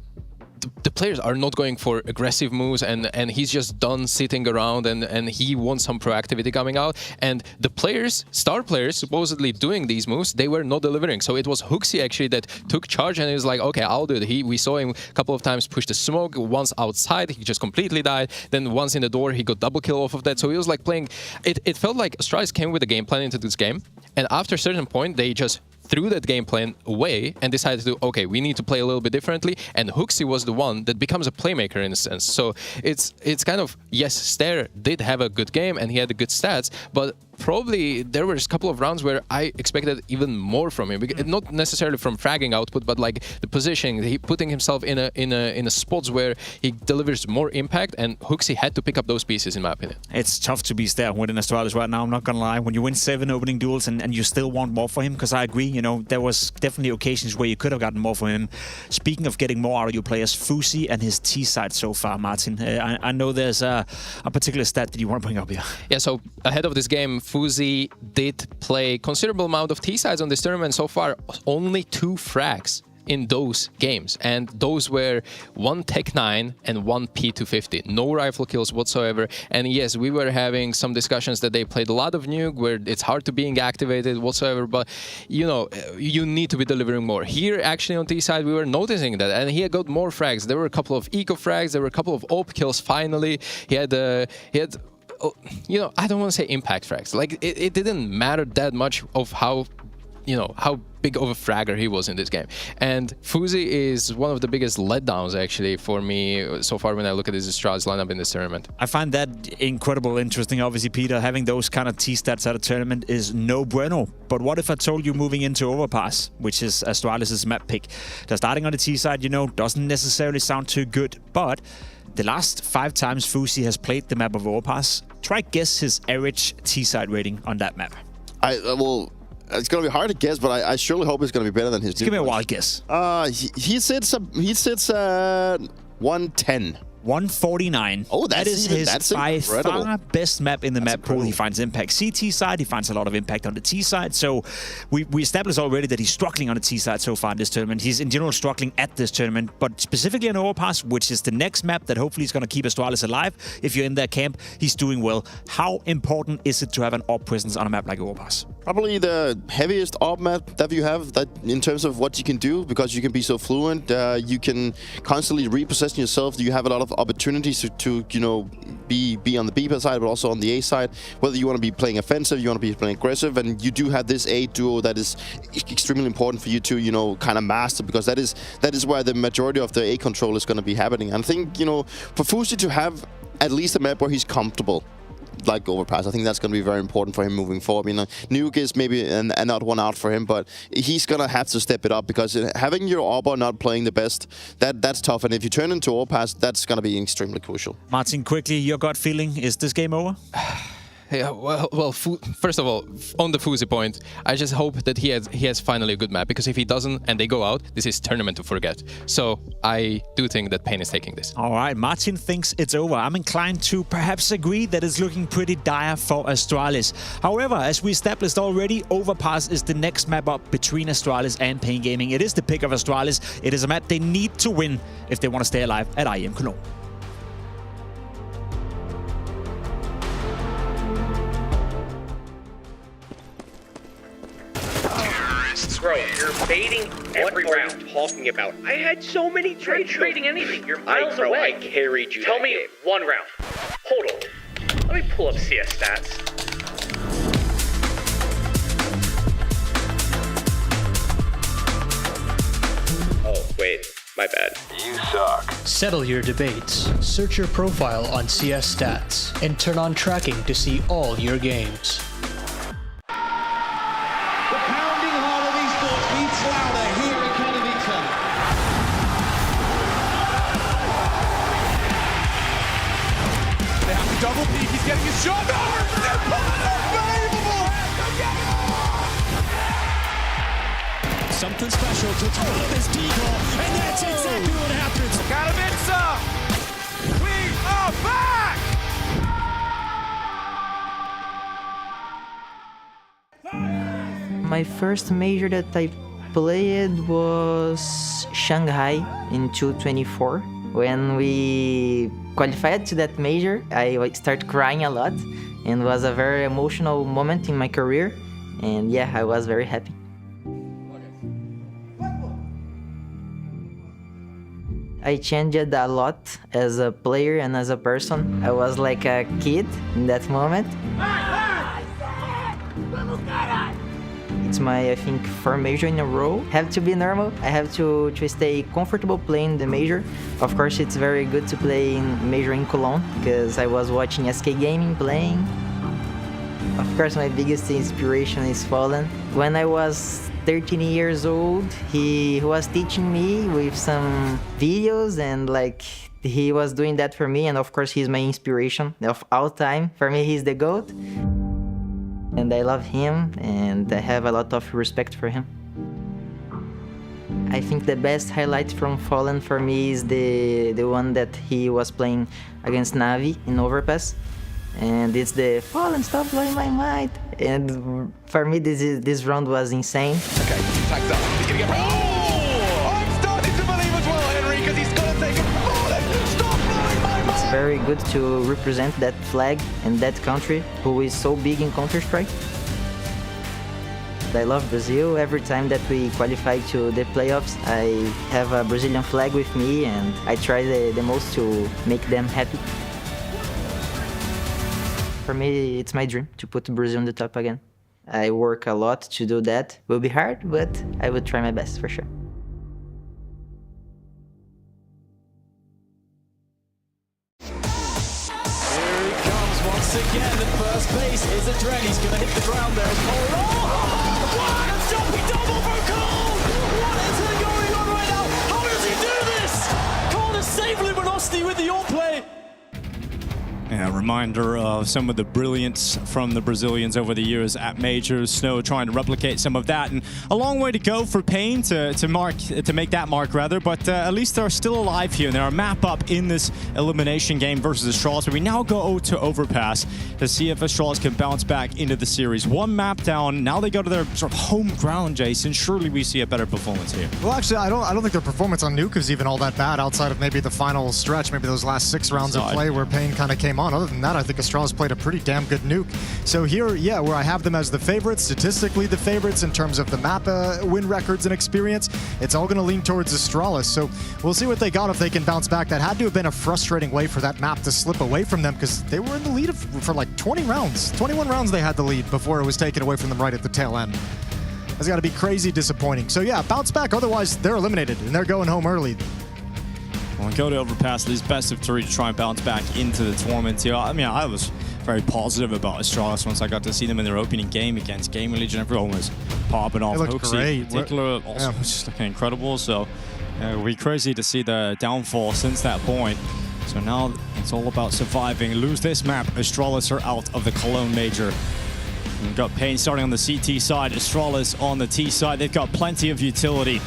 the players are not going for aggressive moves, and he's just done sitting around, and he wants some proactivity coming out. And the players, star players, supposedly doing these moves, they were not delivering. So it was HooXi actually that took charge, and he was like, okay, I'll do it. We saw him a couple of times push the smoke. Once outside, he just completely died. Then once in the door, he got double kill off of that. So he was like playing. It felt like Astralis came with a game plan into this game, and after a certain point, they just threw that game plan away and decided to, okay, we need to play a little bit differently. And HooXi was the one that becomes a playmaker in a sense. So it's kind of, yes, Stair did have a good game and he had the good stats, but probably there were a couple of rounds where I expected even more from him. Not necessarily from fragging output, but like the positioning, he putting himself in a spots where he delivers more impact, and HooXi had to pick up those pieces in my opinion. It's tough to be Stair winning Astralis right now, I'm not gonna lie. When you win 7 opening duels and you still want more for him, because I agree, you know, there was definitely occasions where you could have gotten more from him. Speaking of getting more out of your players, FuZi and his T-side so far, Martin. I know there's a particular stat that you want to bring up here. Yeah, so ahead of this game, FuZi did play considerable amount of T-sides on this tournament. So far, only 2 frags in those games, and those were 1 Tech 9 and 1 P250. No rifle kills whatsoever. And yes, we were having some discussions that they played a lot of Nuke, where it's hard to being activated whatsoever, but you know, you need to be delivering more. Here, actually on T-side, we were noticing that, and he had got more frags. There were a couple of eco frags, there were a couple of AWP kills finally. He had you know, I don't want to say impact frags. Like, it didn't matter that much of how, you know, how big of a fragger he was in this game. And FuZi is one of the biggest letdowns actually for me so far when I look at his Astralis lineup in this tournament. I find that incredible interesting. Obviously, Peter, having those kind of T-stats at a tournament is no bueno. But what if I told you moving into Overpass, which is Astralis' map pick? They're starting on the T-side, you know, doesn't necessarily sound too good, but the last 5 times FuZi has played the map of Overpass, try guess his average T-side rating on that map. Well, it's going to be hard to guess, but I surely hope it's going to be better than his. Give me a wild guess. He sits at 110. 149. Oh, that is his by incredible. far best map in the map pool. He finds impact CT side, he finds a lot of impact on the T side. So we established already that he's struggling on the T side so far in this tournament. He's in general struggling at this tournament, but specifically on Overpass, which is the next map that hopefully is going to keep Astralis alive. If you're in their camp, he's doing well. How important is it to have an AWP presence on a map like Overpass? Probably the heaviest AWP map that you have, that in terms of what you can do, because you can be so fluent. You can constantly reposition yourself. You have a lot of opportunities to you know, be on the B side, but also on the A side. Whether you want to be playing offensive, you want to be playing aggressive, and you do have this A duo that is extremely important for you to, you know, kind of master, because that is where the majority of the A control is going to be happening. And I think, you know, for FuZi to have at least a map where he's comfortable, like Overpass, I think that's going to be very important for him moving forward. You know, Nuke is maybe an odd one out for him, but he's going to have to step it up, because having your AWPer not playing the best, that's tough. And if you turn into Overpass, that's going to be extremely crucial. Martin, quickly, your gut feeling, is this game over? Yeah, well, first of all, on the FuZi point, I just hope that he has finally a good map, because if he doesn't and they go out, this is tournament to forget. So I do think that Pain is taking this. All right, Martin thinks it's over. I'm inclined to perhaps agree that it's looking pretty dire for Astralis. However, as we established already, Overpass is the next map up between Astralis and Pain Gaming. It is the pick of Astralis. It is a map they need to win if they want to stay alive at IEM Cologne. Bro, you're baiting every round. Talking about? I had so many trades. You're trading anything. You're miles away. I carried you. Tell me game. 1 round. Hold on. Let me pull up CS stats. Oh, wait. My bad. You suck. Settle your debates. Search your profile on CS Stats and turn on tracking to see all your games. Double peek, he's getting his shot. Unbelievable! Something special to throw up his deagle, and that's exactly what happens. Katowice! We are back! My first major that I played was Shanghai in 2024. When we qualified to that major, I started crying a lot, and it was a very emotional moment in my career. And yeah, I was very happy. I changed a lot as a player and as a person. I was like a kid in that moment. It's my, I think, 4th major in a row. Have to be normal. I have to stay comfortable playing the major. Of course, it's very good to play in major in Cologne because I was watching SK Gaming playing. Of course, my biggest inspiration is Fallen. When I was 13 years old, he was teaching me with some videos, and like he was doing that for me. And of course, he's my inspiration of all time. For me, he's the GOAT. And I love him, and I have a lot of respect for him. I think the best highlight from Fallen for me is the one that he was playing against Navi in Overpass. And it's the Fallen, stop blowing my mind. And for me, this round was insane. Okay, tagged up. He's gonna get. Oh! I'm starting to believe as well, Henry, because he's gonna take it. Fallen, stop blowing my mind. It's very good to represent that flag and that country who is so big in Counter-Strike. I love Brazil. Every time that we qualify to the playoffs, I have a Brazilian flag with me, and I try the most to make them happy. For me, it's my dream to put Brazil on the top again. I work a lot to do that. It will be hard, but I will try my best for sure. Here he comes once again. The first base is a Dren. He's going to hit the ground there. Cole. Oh! What a jumping double for Cole! What is going on right now? How does he do this? Cole is saved Luminosity with the all-play. Yeah, a reminder of some of the brilliance from the Brazilians over the years at majors. Snow trying to replicate some of that, and a long way to go for Pain to make that mark rather. But at least they're still alive here, and they're a map up in this elimination game versus Astralis. But we now go to Overpass to see if Astralis can bounce back into the series. One map down. Now they go to their sort of home ground, Jason. Surely we see a better performance here. Well, actually, I don't think their performance on Nuke is even all that bad outside of maybe the final stretch, maybe those last 6 rounds of play where Pain kind of came on. Other than that, I think Astralis played a pretty damn good Nuke. So here, yeah, where I have them as the favorites, statistically the favorites in terms of the map win records and experience, it's all going to lean towards Astralis. So we'll see what they got if they can bounce back. That had to have been a frustrating way for that map to slip away from them because they were in the lead for like 20 rounds. 21 rounds they had the lead before it was taken away from them right at the tail end. That's got to be crazy disappointing. So yeah, bounce back. Otherwise, they're eliminated and they're going home early. Well, go to Overpass, these best of 3 to try and bounce back into the tournament here. I mean, I was very positive about Astralis once I got to see them in their opening game against Gaming Legion. Everyone was popping off. They looked great. In particular, also was just looking incredible. So it would be crazy to see the downfall since that point. So now it's all about surviving. Lose this map, Astralis are out of the Cologne major. We've got Pain starting on the CT side, Astralis on the T side. They've got plenty of utility.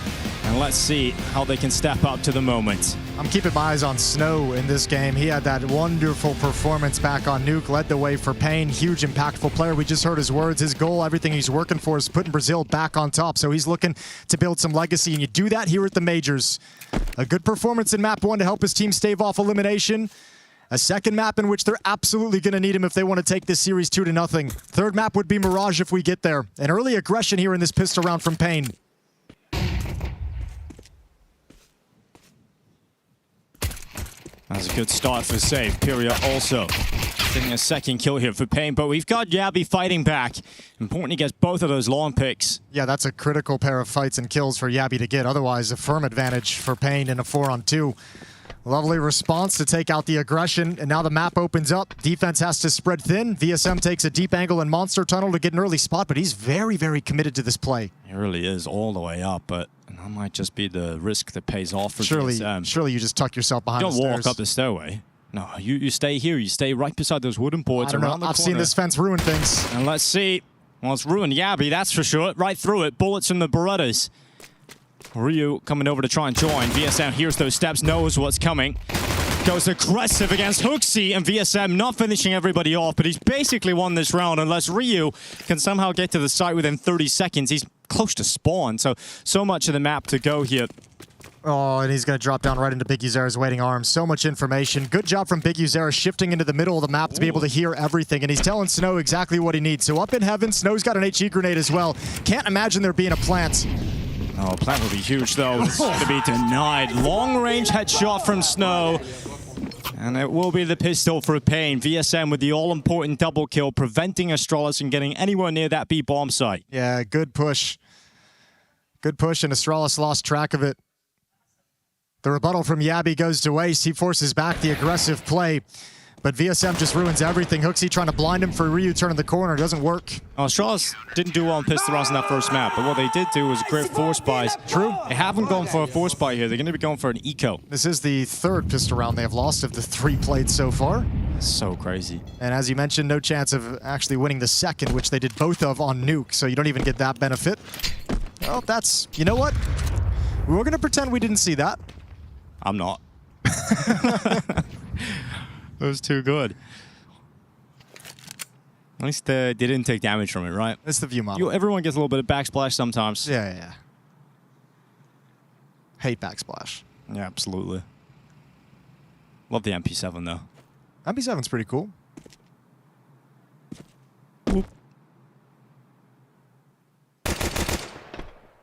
And let's see how they can step up to the moment. I'm keeping my eyes on Snow in this game. He had that wonderful performance back on Nuke, led the way for Pain. Huge, impactful player. We just heard his words. His goal, everything he's working for is putting Brazil back on top. So he's looking to build some legacy, and you do that here at the majors. A good performance in map 1 to help his team stave off elimination. A second map in which they're absolutely going to need him if they want to take this series 2-0. Third map would be Mirage if we get there. An early aggression here in this pistol round from Pain. That's a good start for Save. Pyria also getting a second kill here for Pain, but we've got Yabby fighting back. Important he gets both of those long picks. Yeah, that's a critical pair of fights and kills for Yabby to get. Otherwise, a firm advantage for Pain in a 4-on-2. Lovely response to take out the aggression, and now the map opens up. Defense has to spread thin. VSM takes a deep angle in Monster Tunnel to get an early spot, but he's very, very committed to this play. He really is all the way up, but that might just be the risk that pays off for surely, VSM. Surely you just tuck yourself behind the stairs. You don't walk up the stairway. No, you stay here. You stay right beside those wooden boards around the corner. I've seen this fence ruin things. And let's see. Well, it's ruined Yabby, that's for sure. Right through it. Bullets from the Berettas. Ryu coming over to try and join. VSM hears those steps, knows what's coming. Goes aggressive against Hooksy, and VSM not finishing everybody off, but he's basically won this round unless Ryu can somehow get to the site within 30 seconds. He's close to spawn. So much of the map to go here. Oh, and he's going to drop down right into Big Uzera's waiting arms. So much information. Good job from Big Uzera shifting into the middle of the map to be able to hear everything. And he's telling Snow exactly what he needs. So up in heaven, Snow's got an HE grenade as well. Can't imagine there being a plant. Oh, plant will be huge, though. It's going to be denied. Long-range headshot from Snow. And it will be the pistol for Pain. VSM with the all-important double kill, preventing Astralis from getting anywhere near that B bomb site. Yeah, good push. Good push, and Astralis lost track of it. The rebuttal from Yabi goes to waste. He forces back the aggressive play. But VSM just ruins everything. Hooksy trying to blind him for a Ryu turn in the corner. It doesn't work. Oh, Astralis didn't do well on pistol rounds in that first map, but what they did do was great force buys. True. They haven't gone for a force buy here. They're going to be going for an eco. This is the third pistol round they have lost of the 3 played so far. So crazy. And as you mentioned, no chance of actually winning the second, which they did both of on Nuke, so you don't even get that benefit. Well, that's... You know what? We're going to pretend we didn't see that. I'm not. That was too good. At least they didn't take damage from it, right? It's the view model. Everyone gets a little bit of backsplash sometimes. Yeah. Hate backsplash. Yeah, absolutely. Love the MP7, though. MP7's pretty cool. Oop.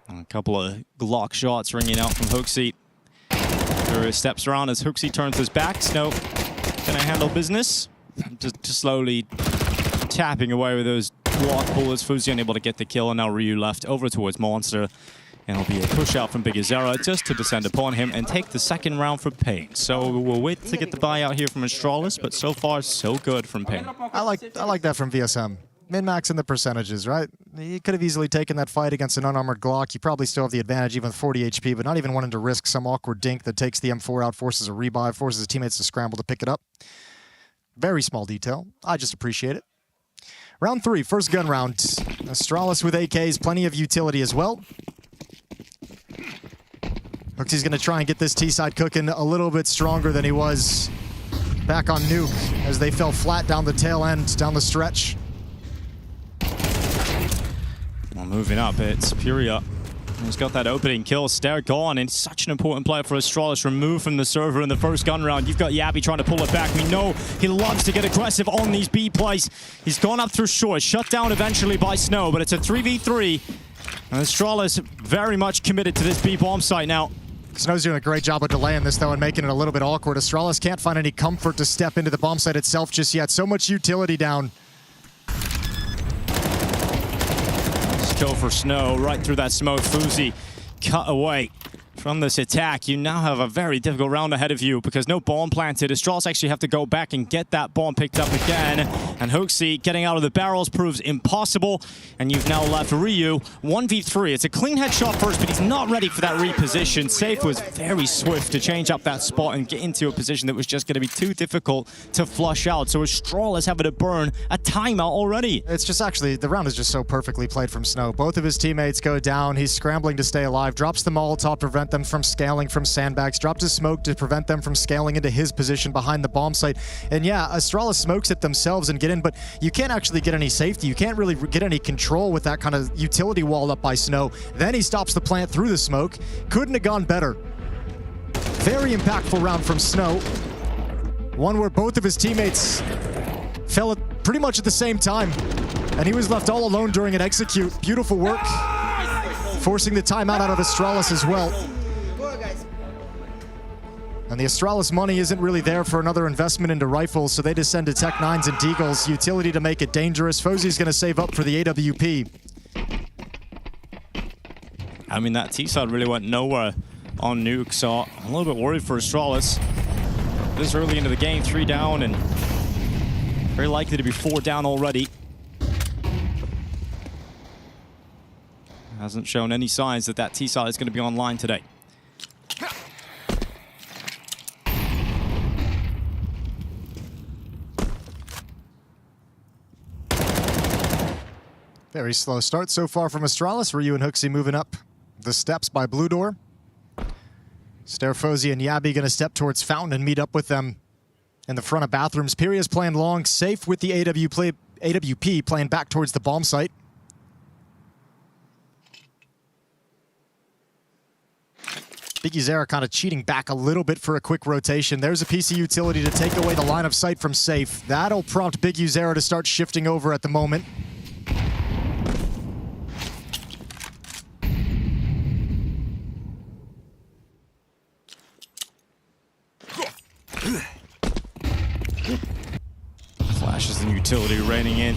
A couple of Glock shots ringing out from Hooksy. Steps around as Hooksy turns his back. Snow gonna handle business. Just slowly tapping away with those Glock bullets. Fuzi unable to get the kill, and now Ryu left over towards Monster. And it'll be a push out from Big Uzera just to descend upon him and take the second round for Pain. So we'll wait to get the buyout here from Astralis, but so far so good from Pain. I like that from VSM. Min-max in the percentages, right? You could have easily taken that fight against an unarmored Glock. You probably still have the advantage, even with 40 HP, but not even wanting to risk some awkward dink that takes the M4 out, forces a rebuy, forces his teammates to scramble to pick it up. Very small detail. I just appreciate it. Round 3, first gun round. Astralis with AKs, plenty of utility as well. Hooksy's going to try and get this T-side cooking a little bit stronger than he was back on Nuke, as they fell flat down the tail end, down the stretch. Well, moving up, it's Furia. He's got that opening kill. Stair gone, and such an important player for Astralis, removed from the server in the first gun round. You've got Yabi trying to pull it back. We know he loves to get aggressive on these B plays. He's gone up through short, shut down eventually by Snow, but it's a 3v3. And Astralis very much committed to this B bomb site now. Snow's doing a great job of delaying this, though, and making it a little bit awkward. Astralis can't find any comfort to step into the bomb site itself just yet. So much utility down. Kill for Snow, right through that smoke. Fuzi cut away from this attack. You now have a very difficult round ahead of you because no bomb planted. Astralis actually have to go back and get that bomb picked up again. And Hooksy getting out of the barrels proves impossible. And you've now left Ryu 1v3. It's a clean headshot first, but he's not ready for that reposition. Safe was very swift to change up that spot and get into a position that was just going to be too difficult to flush out. So Astralis having to burn a timeout already. It's just actually, the round is just so perfectly played from Snow. Both of his teammates go down. He's scrambling to stay alive. Drops the Molotov to prevent them from scaling from sandbags. Drops his smoke to prevent them from scaling into his position behind the bomb site. And yeah, Astralis smokes it themselves and get in, but you can't actually get any safety. You can't really get any control with that kind of utility wall up by Snow. Then he stops the plant through the smoke. Couldn't have gone better. Very impactful round from Snow. One where both of his teammates fell at pretty much at the same time. And he was left all alone during an execute. Beautiful work. Forcing the timeout out of Astralis as well. And the Astralis money isn't really there for another investment into rifles, so they descend to Tech 9s and Deagles. Utility to make it dangerous. Fozy's going to save up for the AWP. I mean, that T-side really went nowhere on Nuke, so I'm a little bit worried for Astralis. This early into the game, 3 down, and very likely to be 4 down already. Hasn't shown any signs that that T-side is going to be online today. Very slow start so far from Astralis. Ryu and Hooksy moving up the steps by Blue Door. Fozy and Yabi going to step towards Fountain and meet up with them in the front of bathrooms. Piria's playing long, safe with the AWP playing back towards the bomb site. Big Uzera kind of cheating back a little bit for a quick rotation. There's a PC utility to take away the line of sight from Safe. That'll prompt Big Uzera to start shifting over at the moment. Flashes and utility raining in.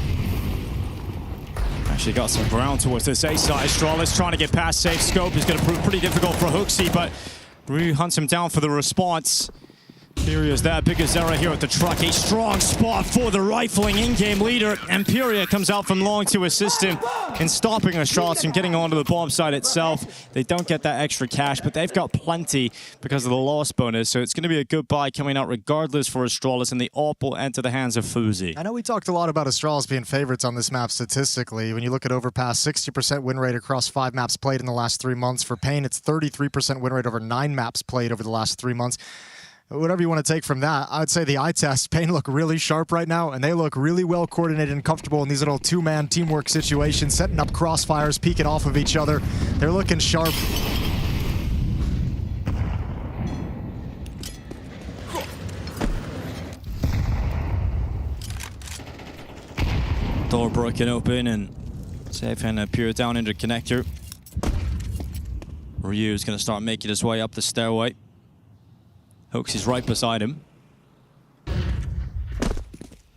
Actually got some ground towards this A side. Astralis trying to get past Safe. Scope is going to prove pretty difficult for Hooksy, but Ryu hunts him down for the response. Imperia's there. Big Uzera here at the truck. A strong spot for the rifling in-game leader. Imperia comes out from long to assist him in stopping Astralis from getting onto the bomb site itself. They don't get that extra cash, but they've got plenty because of the loss bonus. So it's going to be a good buy coming out regardless for Astralis, and the AWP will enter the hands of Fuzi. I know we talked a lot about Astralis being favorites on this map statistically. When you look at Overpass, 60% win rate across 5 maps played in the last 3 months. For Pain, it's 33% win rate over 9 maps played over the last 3 months. Whatever you want to take from that, I would say the eye test, Pain look really sharp right now, and they look really well coordinated and comfortable in these little 2-man teamwork situations, setting up crossfires, peeking off of each other. They're looking sharp. Door broken open, and Safe and Pure down into connector. Ryu's going to start making his way up the stairway. Hooks is right beside him. They're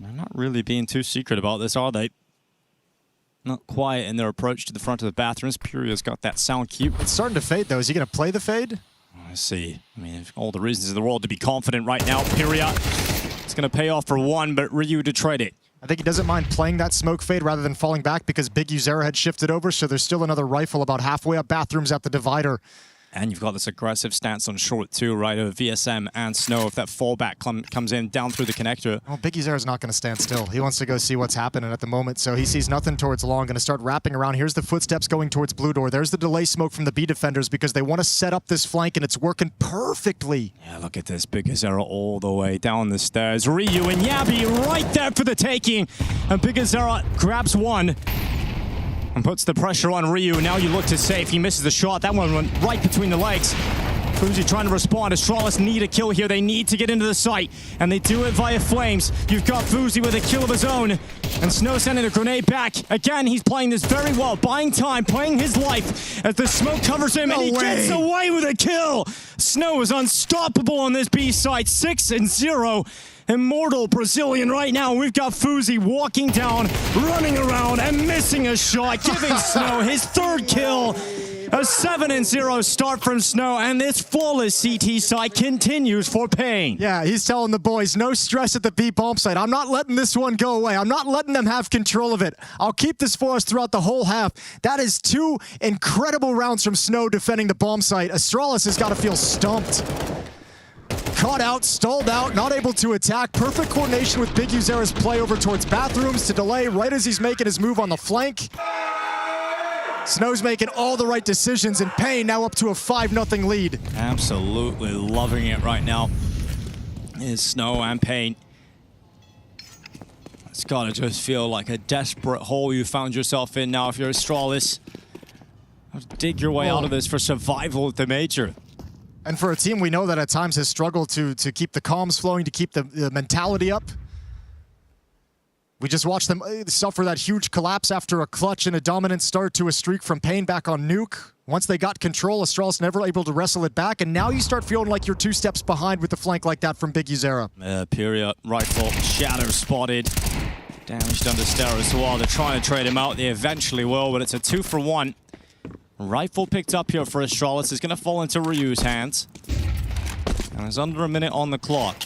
not really being too secret about this, are they? Not quiet in their approach to the front of the bathrooms. Puria's got that sound cue. It's starting to fade, though. Is he going to play the fade? Let's see. I mean, all the reasons in the world to be confident right now. Puria, it's going to pay off for one, but Ryu to trade it. I think he doesn't mind playing that smoke fade rather than falling back because Big Uzera had shifted over, so there's still another rifle about halfway up bathrooms at the divider. And you've got this aggressive stance on short too, right, of VSM and Snow. If that fallback comes in down through the connector. Well, Big Uzera's not going to stand still. He wants to go see what's happening at the moment, so he sees nothing towards long. Going to start wrapping around. Here's the footsteps going towards blue door. There's the delay smoke from the B defenders because they want to set up this flank, and it's working perfectly. Yeah, look at this. Big Uzera all the way down the stairs. Ryu and Yabi right there for the taking. And Big Uzera grabs one and puts the pressure on Ryu. Now you look to Safe. He misses the shot. That one went right between the legs. Fuzi trying to respond. Astralis need a kill here. They need to get into the site, and they do it via flames. You've got Fuzi with a kill of his own, and Snow sending a grenade back. Again, he's playing this very well, buying time, playing his life as the smoke covers him, and he gets away with a kill. Snow is unstoppable on this B site, 6-0. Immortal Brazilian right now. We've got Fuzi walking down, running around, and missing a shot, giving Snow his 3rd kill. A 7-0 start from Snow, and this flawless CT site continues for Pain. Yeah, he's telling the boys, no stress at the B bomb site. I'm not letting this one go away. I'm not letting them have control of it. I'll keep this for us throughout the whole half. That is 2 incredible rounds from Snow defending the bomb site. Astralis has got to feel stumped. Caught out, stalled out, not able to attack. Perfect coordination with Big Uzera's play over towards bathrooms to delay right as he's making his move on the flank. Snow's making all the right decisions, and Pain now up to a 5-0 lead. Absolutely loving it right now is Snow and Pain. It's gotta just feel like a desperate hole you found yourself in now if you're Astralis. Dig your way out of this for survival at the major. And for a team we know that at times has struggled to keep the comms flowing, to keep the mentality up. We just watched them suffer that huge collapse after a clutch and a dominant start to a streak from Pain back on Nuke. Once they got control, Astralis never able to wrestle it back, and now you start feeling like you're 2 steps behind with the flank like that from Big Uzera. Puria rifle, shadow spotted. Damaged under stair as well. They're trying to trade him out. They eventually will, but it's a 2-for-1. Rifle picked up here for Astralis. Is going to fall into Ryu's hands. And there's under a minute on the clock.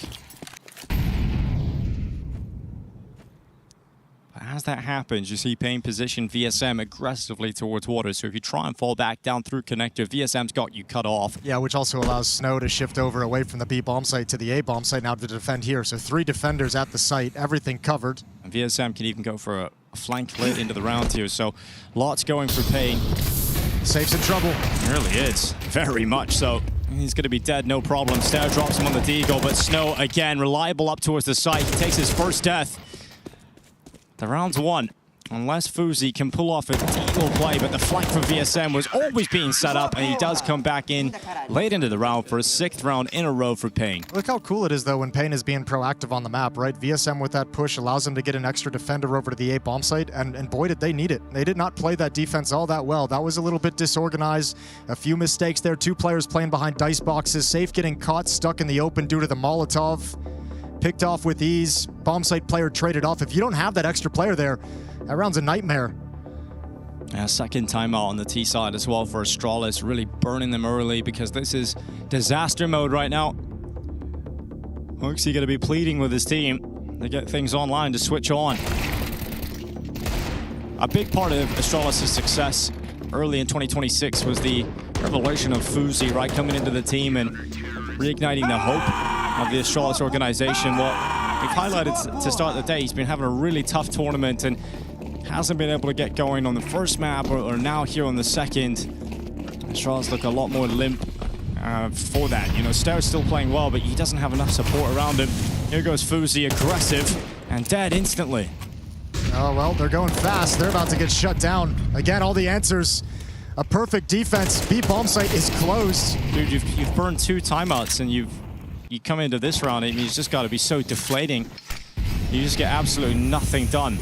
But as that happens, you see Pain position VSM aggressively towards water. So if you try and fall back down through connector, VSM's got you cut off. Yeah, which also allows Snow to shift over away from the B bomb site to the A bomb site now to defend here. So 3 defenders at the site, everything covered. And VSM can even go for a flank lit into the round here. So lots going for Pain. Safe's in trouble. He really is. Very much so. He's going to be dead, no problem. Stair drops him on the deagle, but Snow, again, reliable up towards the site. He takes his first death. The round's won. Unless Fuzi can pull off a deal play, but the flank from VSM was always being set up, and he does come back in late into the round for a 6th round in a row for Pain. Look how cool it is, though, when Pain is being proactive on the map, right? VSM with that push allows him to get an extra defender over to the A bomb site, and boy, did they need it. They did not play that defense all that well. That was a little bit disorganized. A few mistakes there. 2 players playing behind dice boxes. Safe getting caught, stuck in the open due to the Molotov. Picked off with ease. Bomb site player traded off. If you don't have that extra player there, that round's a nightmare. Yeah, second timeout on the T side as well for Astralis, really burning them early because this is disaster mode right now. Hooksie going to be pleading with his team to get things online to switch on. A big part of Astralis' success early in 2026 was the revelation of Fuzi, right, coming into the team and reigniting the hope of the Astralis organization. Well, we've highlighted to start the day, he's been having a really tough tournament and hasn't been able to get going on the first map or now here on the second. Astralis look a lot more limp for that. You know, Stair's still playing well, but he doesn't have enough support around him. Here goes Fuzi, aggressive and dead instantly. Oh, well, they're going fast. They're about to get shut down. Again, all the answers. A perfect defense. B bomb site is closed. Dude, you've burned 2 timeouts and you come into this round and it's just got to be so deflating. You just get absolutely nothing done.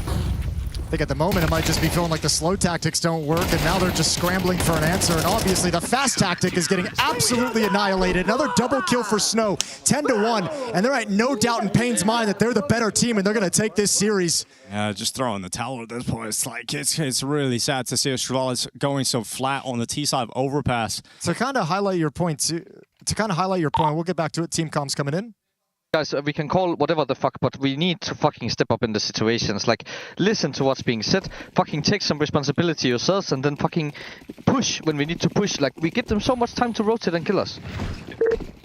I think at the moment it might just be feeling like the slow tactics don't work, and now they're just scrambling for an answer, and obviously the fast tactic is getting absolutely annihilated. Another double kill for Snow, 10-1, and there ain't no doubt in Pain's mind that they're the better team and they're going to take this series. Yeah, just throwing the towel at this point. It's like, it's really sad to see Astralis going so flat on the T side of Overpass. To kind of highlight your point, we'll get back to it. Team comms coming in. Guys, we can call whatever the fuck, but we need to fucking step up in the situations. Like, listen to what's being said, fucking take some responsibility yourselves, and then fucking push when we need to push. Like, we give them so much time to rotate and kill us.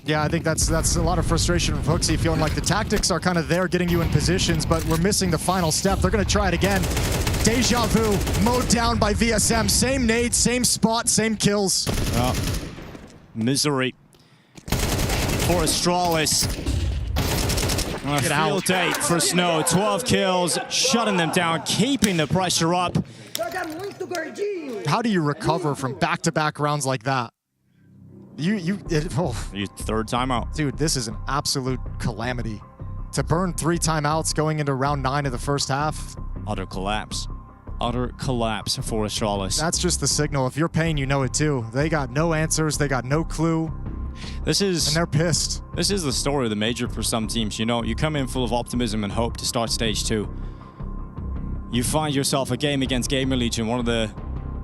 Yeah, I think that's a lot of frustration from Hooksy, feeling like the tactics are kind of there, getting you in positions, but we're missing the final step. They're going to try it again. Deja vu, mowed down by VSM. Same nade, same spot, same kills. Misery for Astralis. A field day for Snow, 12 kills, shutting them down, keeping the pressure up. How do you recover from back-to-back rounds like that? Your 3rd timeout. Dude, this is an absolute calamity. To burn 3 timeouts going into round 9 of the first half. Utter collapse. Utter collapse for Astralis. That's just the signal. If you're Pain, you know it too. They got no answers, they got no clue. And they're pissed. This is the story of the major for some teams. You know, you come in full of optimism and hope to start stage 2. You find yourself a game against Gamer Legion, one of the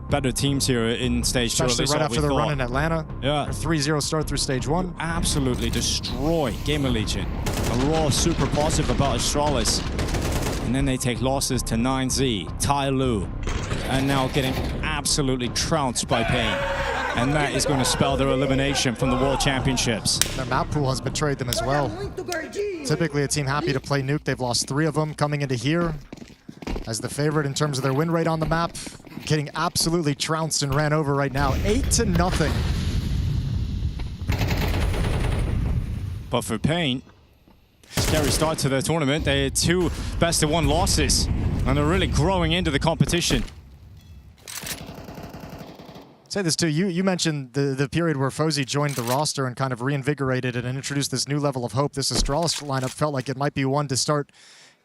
better teams here in stage 2. Especially right after the run in Atlanta. Yeah. A 3-0 start through stage 1. Absolutely destroy Gamer Legion. A raw super positive about Astralis. And then they take losses to 9Z, Tai Lu, and now getting absolutely trounced by Pain. And that is going to spell their elimination from the World Championships. Their map pool has betrayed them as well. Typically a team happy to play Nuke. They've lost 3 of them coming into here as the favorite in terms of their win rate on the map. Getting absolutely trounced and ran over right now. 8-0. But for Pain, scary start to their tournament. They had 2 best-of-1 losses, and they're really growing into the competition. Say this too, you mentioned the period where Fozy joined the roster and kind of reinvigorated it and introduced this new level of hope. This Astralis lineup felt like it might be one to start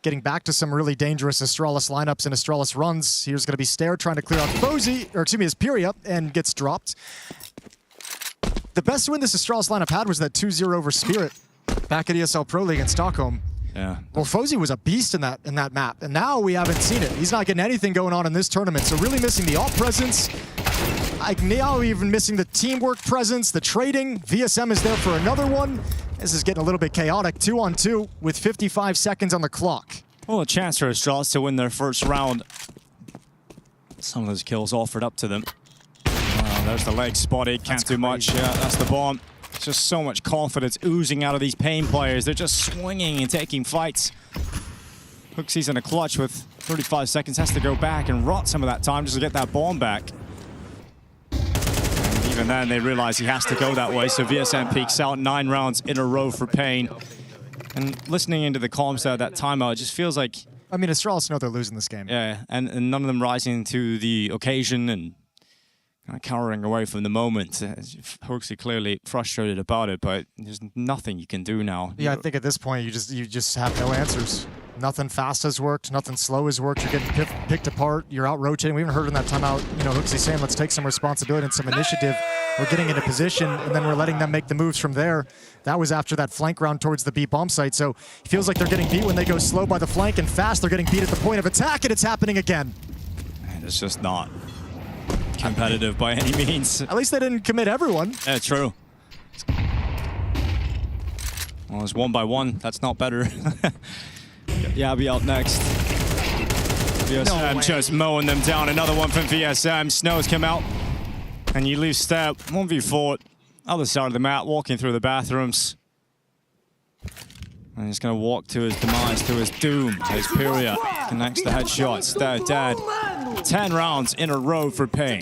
getting back to some really dangerous Astralis lineups and Astralis runs. Here's going to be Stair trying to clear out Fozy, or excuse me, Asperia, and gets dropped. The best win this Astralis lineup had was that 2-0 over Spirit back at ESL Pro League in Stockholm. Yeah. Well, Fozy was a beast in that map, and now we haven't seen it. He's not getting anything going on in this tournament, so really missing the alt presence. Like now even missing the teamwork presence, the trading. VSM is there for another one. This is getting a little bit chaotic. 2-on-2 with 55 seconds on the clock. Well, a chance for Astralis to win their first round. Some of those kills offered up to them. There's the leg spotted, can't do much. Yeah, that's the bomb. Just so much confidence oozing out of these Pain players. They're just swinging and taking fights. Hooksy's in a clutch with 35 seconds, has to go back and rot some of that time just to get that bomb back. And even then, they realize he has to go that way, so VSM peaks out 9 rounds in a row for Pain. And listening into the comms there, that timeout, it just feels like I mean, Astralis know they're losing this game. Yeah, and none of them rising to the occasion and kind of cowering away from the moment. Hoaxy clearly frustrated about it, but there's nothing you can do now. Yeah, I think at this point you just have no answers. Nothing fast has worked, nothing slow has worked. You're getting picked apart. You're out rotating. We even heard in that timeout, Hoaxy saying, "Let's take some responsibility and some initiative." We're getting into position, and then we're letting them make the moves from there. That was after that flank round towards the B bomb site. So it feels like they're getting beat when they go slow by the flank, and fast they're getting beat at the point of attack, and it's happening again. And it's just not competitive by any means. At least they didn't commit everyone. Yeah, true. Well, it's 1 by 1. That's not better. Yabi up next. VSM just mowing them down. Another one from VSM. Snow's come out. And you leave Step 1v4. Other side of the map, walking through the bathrooms. And he's going to walk to his demise, to his doom. Takes Pyria. Connects the headshots. They're dead. 10 rounds in a row for Pain.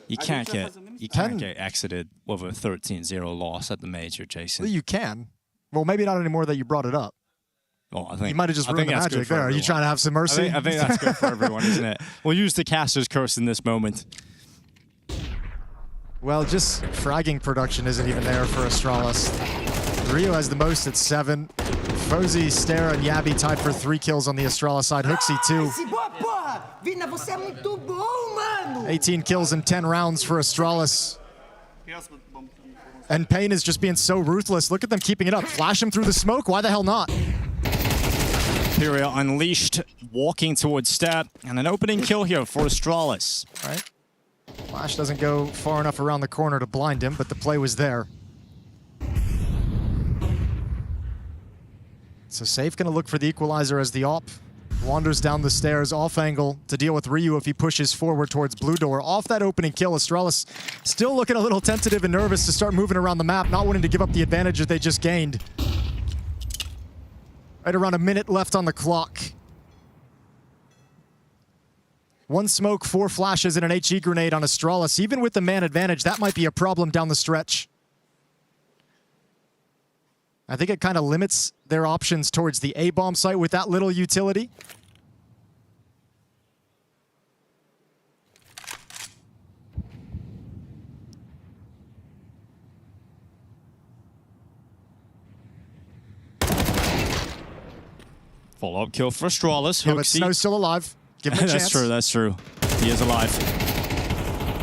You can't get exited with a 13-0 loss at the major, Jason. Well, you can. Well, maybe not anymore that you brought it up. Well, I think you might have just ruined the magic there. Are you trying to have some mercy? I think that's good for everyone, isn't it? We'll use the caster's curse in this moment. Well, just fragging production isn't even there for Astralis. Rio has the most at 7. Fozy, Stera, and Yabi tied for 3 kills on the Astralis side. Hoaxy 2. 18 kills in 10 rounds for Astralis. And Pain is just being so ruthless. Look at them keeping it up. Flash him through the smoke. Why the hell not? Pyria unleashed, walking towards Stat, and an opening kill here for Astralis. All right. Flash doesn't go far enough around the corner to blind him, but the play was there. So Safe gonna look for the equalizer as the AWP wanders down the stairs off angle to deal with Ryu if he pushes forward towards blue door. Off that opening kill, Astralis still looking a little tentative and nervous to start moving around the map, not wanting to give up the advantage that they just gained. Right around a minute left on the clock. 1 smoke, 4 flashes, and an HE grenade on Astralis. Even with the man advantage, that might be a problem down the stretch. I think it kind of limits their options towards the A-bomb site with that little utility. Follow-up kill for Astralis. Yeah, but Snow's still alive. Give him a chance. That's true. He is alive.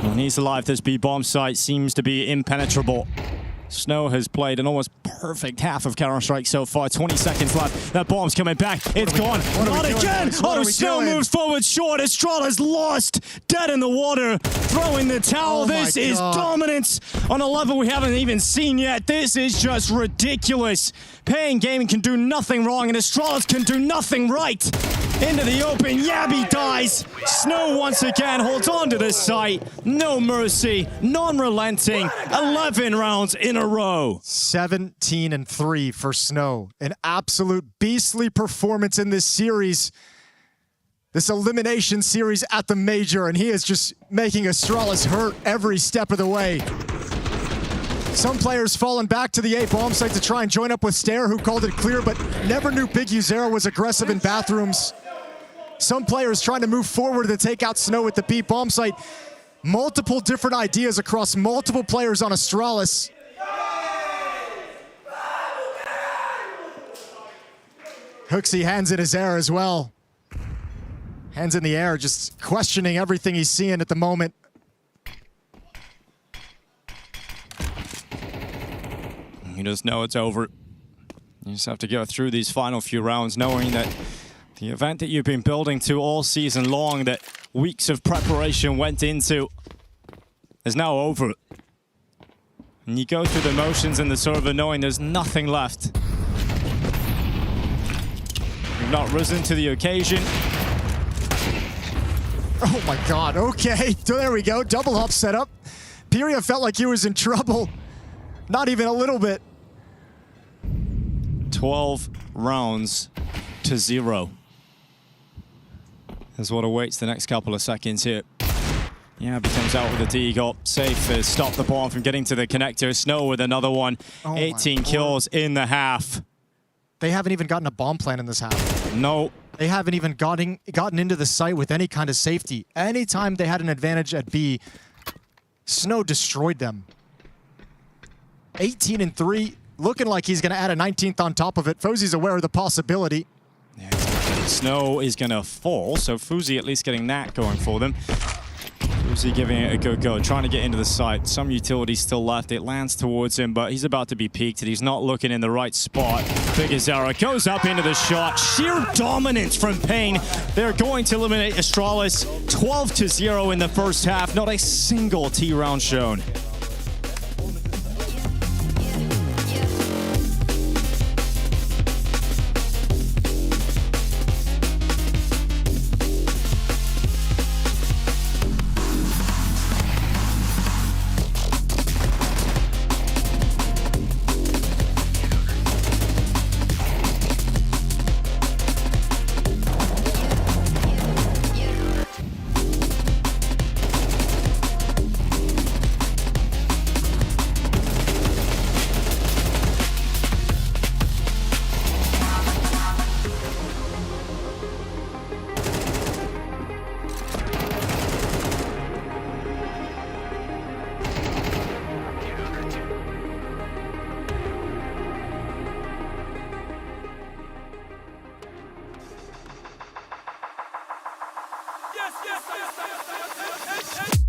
When he's alive, this B-bomb site seems to be impenetrable. Snow has played an almost perfect half of Counter-Strike so far. 20 seconds left. That bomb's coming back. It's gone. Not again. Oh, Snow moves forward short. Astralis lost. Dead in the water. Throwing the towel. This is dominance on a level we haven't even seen yet. This is just ridiculous. Pain Gaming can do nothing wrong, and Astralis can do nothing right. Into the open, Yabi dies. Snow once again holds on to this site. No mercy, non-relenting. 11 rounds in a row. 17-3 for Snow. An absolute beastly performance in this series. This elimination series at the major, and he is just making Astralis hurt every step of the way. Some players falling back to the A bomb site to try and join up with Stare, who called it clear, but never knew Big U0 was aggressive in bathrooms. Some players trying to move forward to take out Snow at the B bomb site. Multiple different ideas across multiple players on Astralis. Hoaxy hands in his air as well. Hands in the air, just questioning everything he's seeing at the moment. You just know it's over. You just have to go through these final few rounds knowing that the event that you've been building to all season long, that weeks of preparation went into, is now over. And you go through the motions in the server knowing there's nothing left. You've not risen to the occasion. Oh my God, okay. So there we go, double hop setup. Pyria felt like he was in trouble. Not even a little bit. 12 rounds to 0 is what awaits the next couple of seconds here. Yeah, he comes out with a deagle. Safe to stop the bomb from getting to the connector. Snow with another one. 18 kills in the half. They haven't even gotten a bomb plan in this half. No. They haven't even gotten into the site with any kind of safety. Anytime they had an advantage at B, Snow destroyed them. 18-3, looking like he's going to add a 19th on top of it. Fuzzy's aware of the possibility. Yeah, Snow is going to fall, so Fuzzy at least getting that going for them. Fuzzy giving it a good go, trying to get into the site. Some utility still left. It lands towards him, but he's about to be peeked, and he's not looking in the right spot. Biggest arrow goes up into the shot. Sheer dominance from Pain. They're going to eliminate Astralis 12-0 in the first half. Not a single T round shown.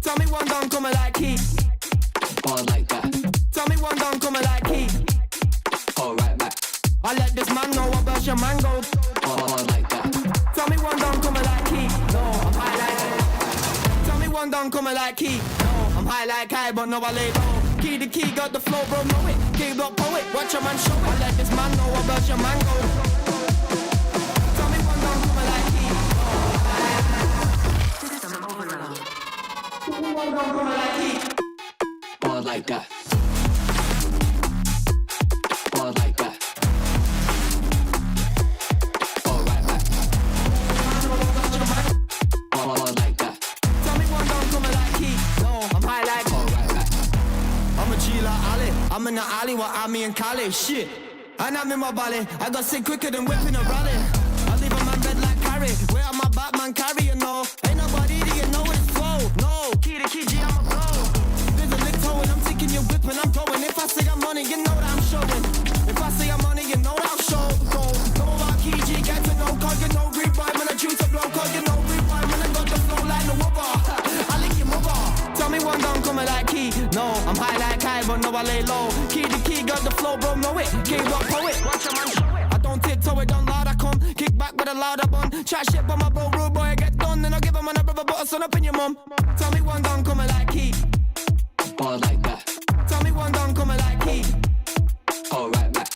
Tell me one down coming like heat. Ball like that. Tell me one down coming like heat. All right back. I let this man know about your mango. Ball like that. Tell me one down coming like heat. No, I'm high like that. Tell me one down coming like heat. No, I'm high like high, but no I lay low. Key to key, got the flow, bro, know it. Key block poet, watch your man show it. I let this man know about your mango. Tell me one down coming like heat. Ball like that. Ball like that. All right back. Ball like that. Tell me one down coming like heat. No, I'm high like all right back. I'm a G like Ali. I'm in the alley with Ami and Kali. Shit. And I'm in my valley. I got sick quicker than whipping a rally. I leave a man bed like carry. Where am I Batman carry, you know? Ain't nobody that you know it's flow. No, key to key G, I'm a pro. There's a lick toe and I'm taking your whip and I'm going. If I say I'm money, you know that I'm showing. If I say I'm money, you know that I'll show. Go, know about key G, get to know. Cause you know revive when I choose to blow. Cause you know revive when I got the flow like the whopper. I lick your mother. Tell me one down coming like key. No, I'm high like high, but no I lay low. Key to key, got the flow, bro, know it. Key rock poet, watch your man show it. I don't tiptoe it, don't loud I come. Kick back with a louder bun. Chat shit but my bro, rude boy, get done. Then I'll give him another but a son up in your mum. Tell me one down coming like key. Ball like that. Tell me one down coming like key. All right back.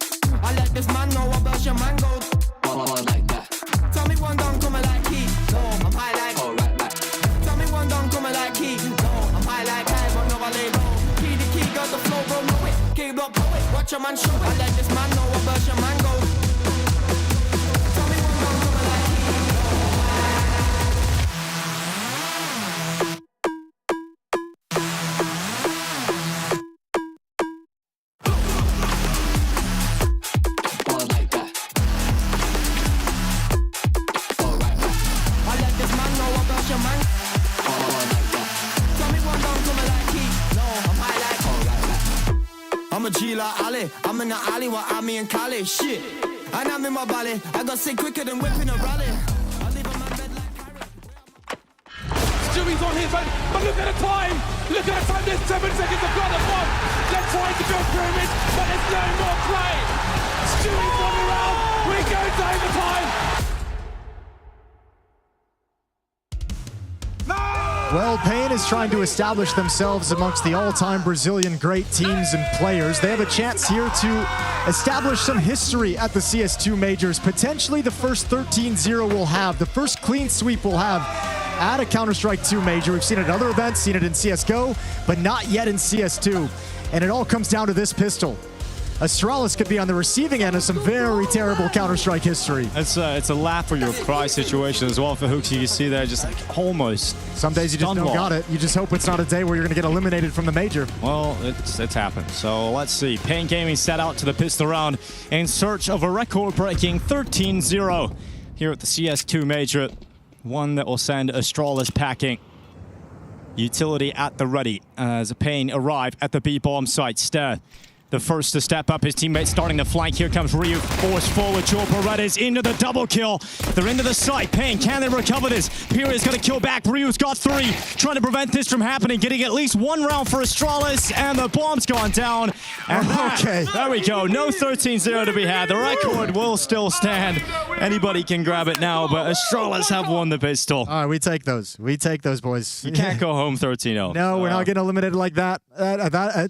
I let this man know about your mango. Ball like that. Tell me one down coming like key. No, I'm high like all right back. Tell me one down coming like key. No, I'm high like high, but no I lay low. Key to key, got the flow, bro, know it. Key block poet, watch your man show it. I let this man know about your mango. Tell me one down coming like key. Ball like that. All right back. I let this man know about your man. Ball like that. Tell me one down coming like key. No, I'm high like all right back. I'm a G like Ali. I'm in the alley with Ami and Kali. Shit. And I'm in my valley. I got sick quicker than whipping a rally. I leave a man bed like Stewie's on his end, but look at the time! Look at the time, there's 7 seconds of blood at one! They're trying to build pyramids, but there's no more play! Stewie's on the round, we go to overtime! Well, Pain is trying to establish themselves amongst the all-time Brazilian great teams and players. They have a chance here to establish some history at the CS2 majors. Potentially the first 13-0 we'll have, the first clean sweep we'll have at a Counter-Strike 2 major. We've seen it at other events, seen it in CSGO, but not yet in CS2. And it all comes down to this pistol. Astralis could be on the receiving end of some very terrible Counter-Strike history. It's a laugh or your cry situation as well for Hooks. You can see there just like almost. Some days you just don't got it. You just hope it's not a day where you're going to get eliminated from the major. Well, it's happened. So let's see. Pain Gaming set out to the pistol round in search of a record-breaking 13-0. here at the CS2 Major. One that will send Astralis packing. Utility at the ready as Pain arrive at the B-bomb site. Ster, the first to step up. His teammates starting to flank. Here comes Ryu. Force forward. Joe Paredes into the double kill. They're into the site. Pain, can they recover this? Pira's going to kill back. Ryu's got 3. Trying to prevent this from happening. Getting at least 1 round for Astralis. And the bomb's gone down. And there we go. No 13-0 to be had. The record will still stand. Anybody can grab it now, but Astralis have won the pistol. All right, we take those. We take those, boys. You can't go home 13-0. No, we're not getting eliminated like that.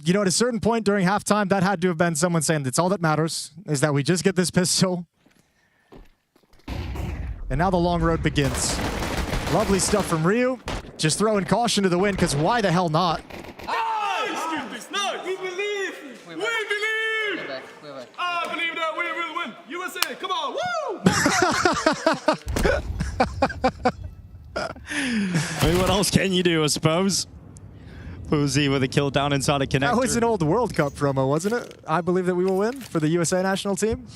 You know, at a certain point during halftime, that had to have been someone saying that's all that matters, is that we just get this pistol. And now the long road begins. Lovely stuff from Ryu. Just throwing caution to the wind, because why the hell not? No, we believe! We believe! I believe that we will win! USA, come on, woo! I mean, what else can you do, I suppose? Uzi with a kill down inside a connector. That was an old World Cup promo, wasn't it? I believe that we will win for the USA national team.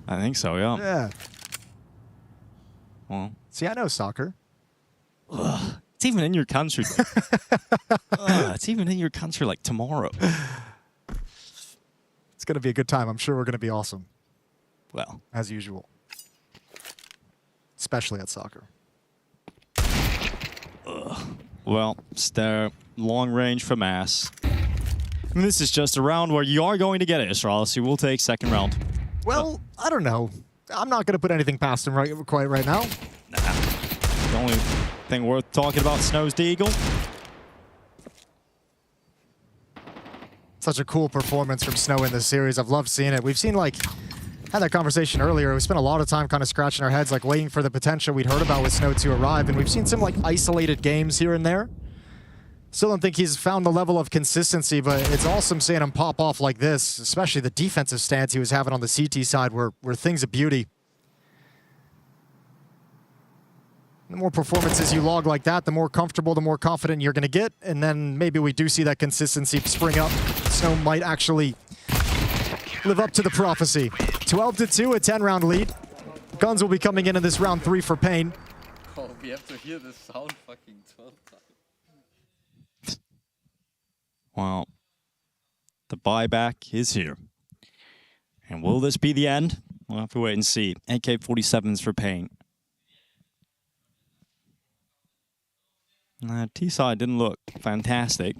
I think so, yeah. Yeah. Well, see, I know soccer. Ugh, it's even in your country. It's even in your country like tomorrow. It's going to be a good time. I'm sure we're going to be awesome. Well, as usual. Especially at soccer. Well, Ster, long range from Ass. And this is just a round where you are going to get it, Astralis. You will take second round. Well, I don't know. I'm not going to put anything past him quite right now. Nah. The only thing worth talking about, Snow's Deagle. Such a cool performance from Snow in this series. I've loved seeing it. We've seen, like, had that conversation earlier. We spent a lot of time kind of scratching our heads, like waiting for the potential we'd heard about with Snow to arrive. And we've seen some like isolated games here and there. Still don't think he's found the level of consistency, but it's awesome seeing him pop off like this, especially the defensive stance he was having on the CT side were things of beauty. The more performances you log like that, the more comfortable, the more confident you're going to get. And then maybe we do see that consistency spring up. Snow might actually live up to the prophecy. 12-2, a 10-round lead. Guns will be coming in this round 3 for Pain. Oh, we have to hear this sound fucking 12 times. Well, the buyback is here. And will this be the end? We'll have to wait and see. AK-47s for Pain. T-side didn't look fantastic.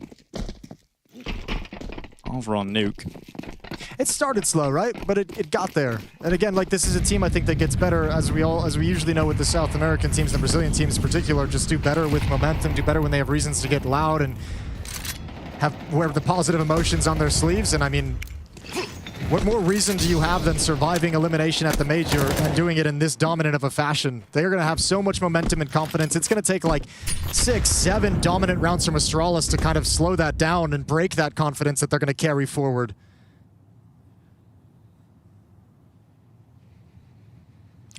Over on Nuke. It started slow, right? But it got there. And again, like this is a team I think that gets better as we usually know with the South American teams, the Brazilian teams in particular, just do better with momentum, do better when they have reasons to get loud and wear the positive emotions on their sleeves. And I mean, what more reason do you have than surviving elimination at the major and doing it in this dominant of a fashion? They're going to have so much momentum and confidence. It's going to take like 6, 7 dominant rounds from Astralis to kind of slow that down and break that confidence that they're going to carry forward.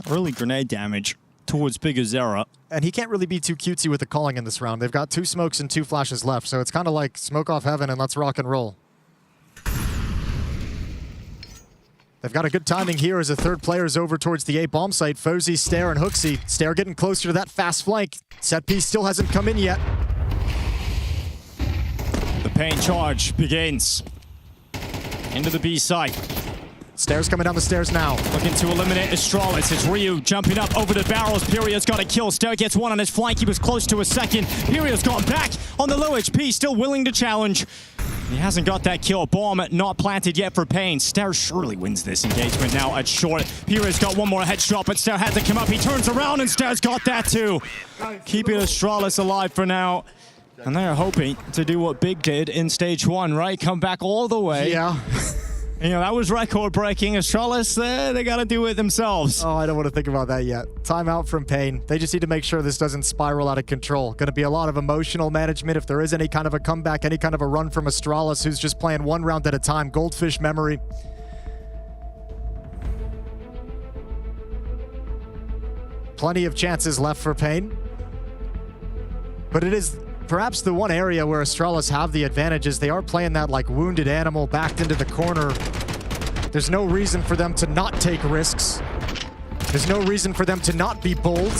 Early grenade damage towards Bigger Zera. And he can't really be too cutesy with the calling in this round. They've got 2 smokes and 2 flashes left, so it's kind of like smoke off heaven and let's rock and roll. They've got a good timing here as a third player is over towards the A bomb site. Fozy, Stair, and Hooksy. Stair getting closer to that fast flank. Set piece still hasn't come in yet. The Pain charge begins. Into the B site. Stairs coming down the stairs now. Looking to eliminate Astralis. It's Ryu jumping up over the barrels. Period's got a kill. Stair gets 1 on his flank. He was close to a second. Period's gone back on the low HP. Still willing to challenge. He hasn't got that kill. Bomb not planted yet for Pain. Stair surely wins this engagement now at short. Period's got 1 more headshot, but Stair had to come up. He turns around and Stair's got that too. Keeping Astralis alive for now. And they're hoping to do what Big did in stage 1, right? Come back all the way. Yeah. You know, that was record-breaking. Astralis, they got to do it themselves. Oh, I don't want to think about that yet. Timeout from Pain. They just need to make sure this doesn't spiral out of control. Going to be a lot of emotional management if there is any kind of a comeback, any kind of a run from Astralis, who's just playing 1 round at a time. Goldfish memory. Plenty of chances left for Pain. But it is perhaps the one area where Astralis have the advantages. They are playing that like wounded animal backed into the corner. There's no reason for them to not take risks. There's no reason for them to not be bold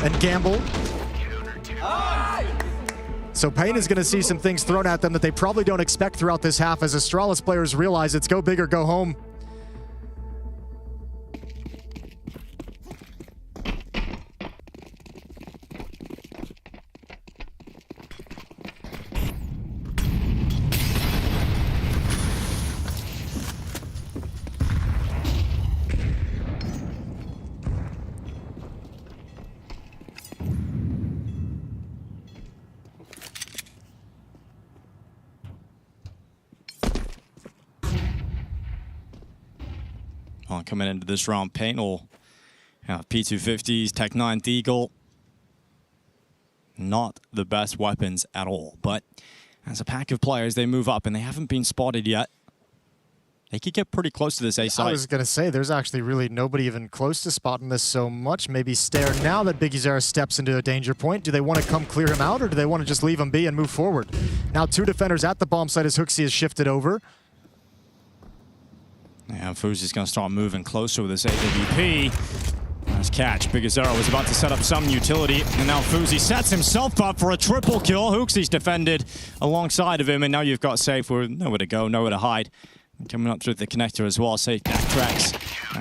and gamble. So Pain is going to see some things thrown at them that they probably don't expect throughout this half as Astralis players realize it's go big or go home. Coming into this round, Pain will have P250s, Tech 9 Deagle. Not the best weapons at all, but as a pack of players, they move up and they haven't been spotted yet. They could get pretty close to this A site. I was going to say, there's actually really nobody even close to spotting this so much. Maybe Stare now that Biggie Zera steps into a danger point. Do they want to come clear him out, or do they want to just leave him be and move forward? Now 2 defenders at the bomb site as Hooksy is shifted over. Yeah, Fuzi's going to start moving closer with this AWP. Nice catch. Biggie Zera was about to set up some utility, and now Fuzi sets himself up for a triple kill. Hooksy's defended alongside of him, and now you've got Safe with nowhere to go, nowhere to hide. Coming up through the connector as well. Safe backtracks.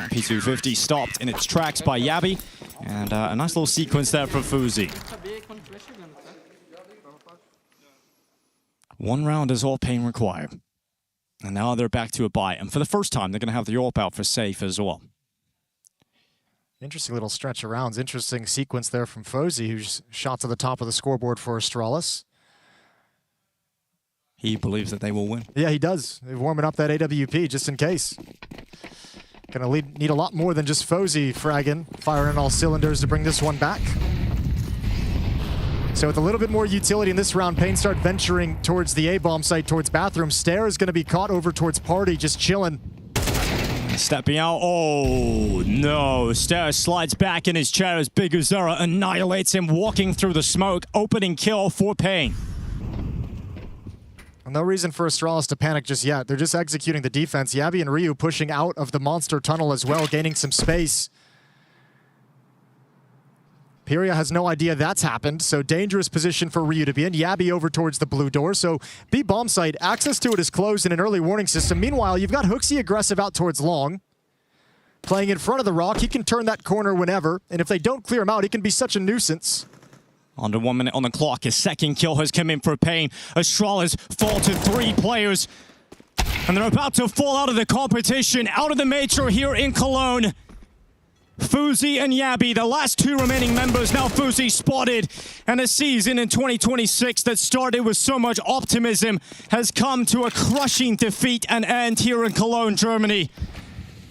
P250 stopped in its tracks by Yabi, and a nice little sequence there from Fuzi. 1 round is all Pain require. And now they're back to a bye. And for the first time, they're going to have the AWP out for Safe as well. Interesting little stretch of rounds. Interesting sequence there from Fozy, who's shot to the top of the scoreboard for Astralis. He believes that they will win. Yeah, he does. They're warming up that AWP just in case. Gonna need a lot more than just Fozy fragging, firing all cylinders to bring this one back. So with a little bit more utility in this round, Pain start venturing towards the A-bomb site, towards bathroom. Stare is going to be caught over towards Party, just chilling. Stepping out. Oh, no. Stare slides back in his chair as Biggie Zera annihilates him, walking through the smoke. Opening kill for Pain. No reason for Astralis to panic just yet. They're just executing the defense. Yabi and Ryu pushing out of the monster tunnel as well, gaining some space. Pyria has no idea that's happened, so dangerous position for Ryu to be in. Yabi over towards the blue door, so B bomb site, access to it is closed in an early warning system. Meanwhile, you've got Hooksy aggressive out towards long. Playing in front of the rock, he can turn that corner whenever, and if they don't clear him out, he can be such a nuisance. Under 1 minute on the clock, his second kill has come in for Pain. Astralis fall to 3 players, and they're about to fall out of the competition, out of the Metro here in Cologne. Fuzi and Yabi, the last 2 remaining members, now Fuzi spotted. And a season in 2026 that started with so much optimism has come to a crushing defeat and end here in Cologne, Germany.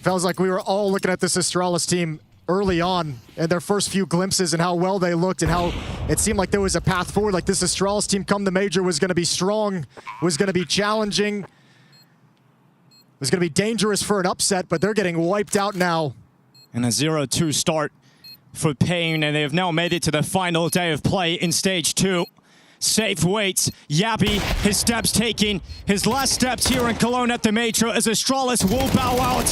Feels like we were all looking at this Astralis team early on in their first few glimpses and how well they looked and how it seemed like there was a path forward. Like this Astralis team come the major was going to be strong, was going to be challenging, was going to be dangerous for an upset, but they're getting wiped out now. And a 0-2 start for Pain, and they have now made it to the final day of play in Stage 2. Safe waits. Yabi, his steps taking. His last steps here in Cologne at the Major as Astralis will bow out.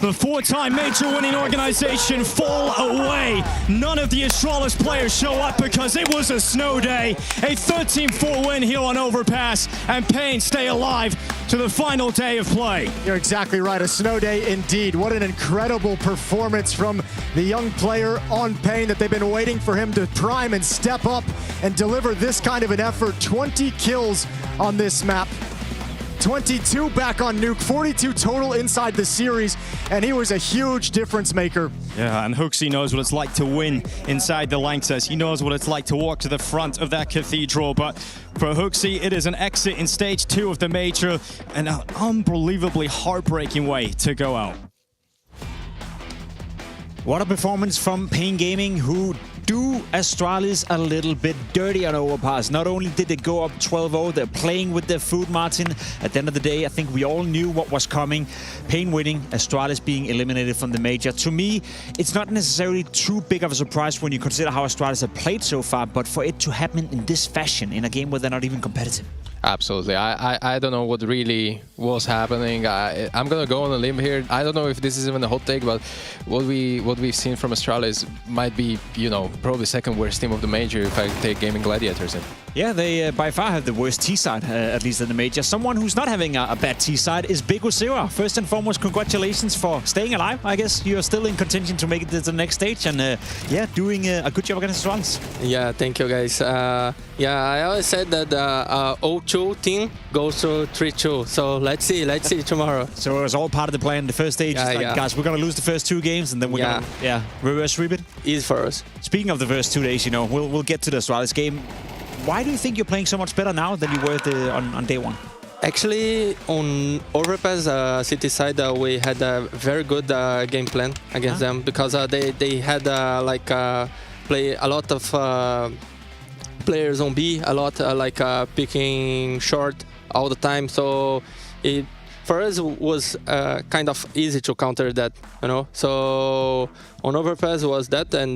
The 4-time Major winning organization fall away. None of the Astralis players show up because it was a snow day. A 13-4 win here on Overpass, and Pain stay alive to the final day of play. You're exactly right, a snow day indeed. What an incredible performance from the young player on Pain that they've been waiting for him to prime and step up and deliver this kind of an effort. 20 kills on this map. 22 back on Nuke, 42 total inside the series, and he was a huge difference maker. Yeah, and Hooksy knows what it's like to win inside the Lanxess. He knows what it's like to walk to the front of that cathedral, but for Hooksy, it is an exit in Stage 2 of the Major, and an unbelievably heartbreaking way to go out. What a performance from Pain Gaming, who do Astralis a little bit dirty on Overpass. Not only did they go up 12-0, they're playing with their food, Martin. At the end of the day, I think we all knew what was coming. Pain winning, Astralis being eliminated from the Major. To me, it's not necessarily too big of a surprise when you consider how Astralis have played so far, but for it to happen in this fashion, in a game where they're not even competitive. Absolutely. I don't know what really was happening. I'm gonna go on a limb here. I don't know if this is even a hot take, but what we've seen from Astralis might be, probably second worst team of the major if I take Gaming Gladiators in. Yeah, they by far have the worst T-side, at least in the major. Someone who's not having a bad T-side is Big Ozera. First and foremost, congratulations for staying alive. I guess you're still in contention to make it to the next stage, and doing a good job against Astralis. Yeah, thank you guys. I always said that 0-2 team goes to 3-2. So let's see tomorrow. So it was all part of the plan. The first stage, guys, we're gonna lose the first 2 games, and then we're gonna reverse sweep it. Easy for us. Speaking of the first 2 days, we'll get to the Astralis game. Why do you think you're playing so much better now than you were on day 1? Actually, on Overpass city side, we had a very good game plan against them because they had play a lot of players on B, a lot picking short all the time. So it for us was kind of easy to counter that, So on Overpass was that, and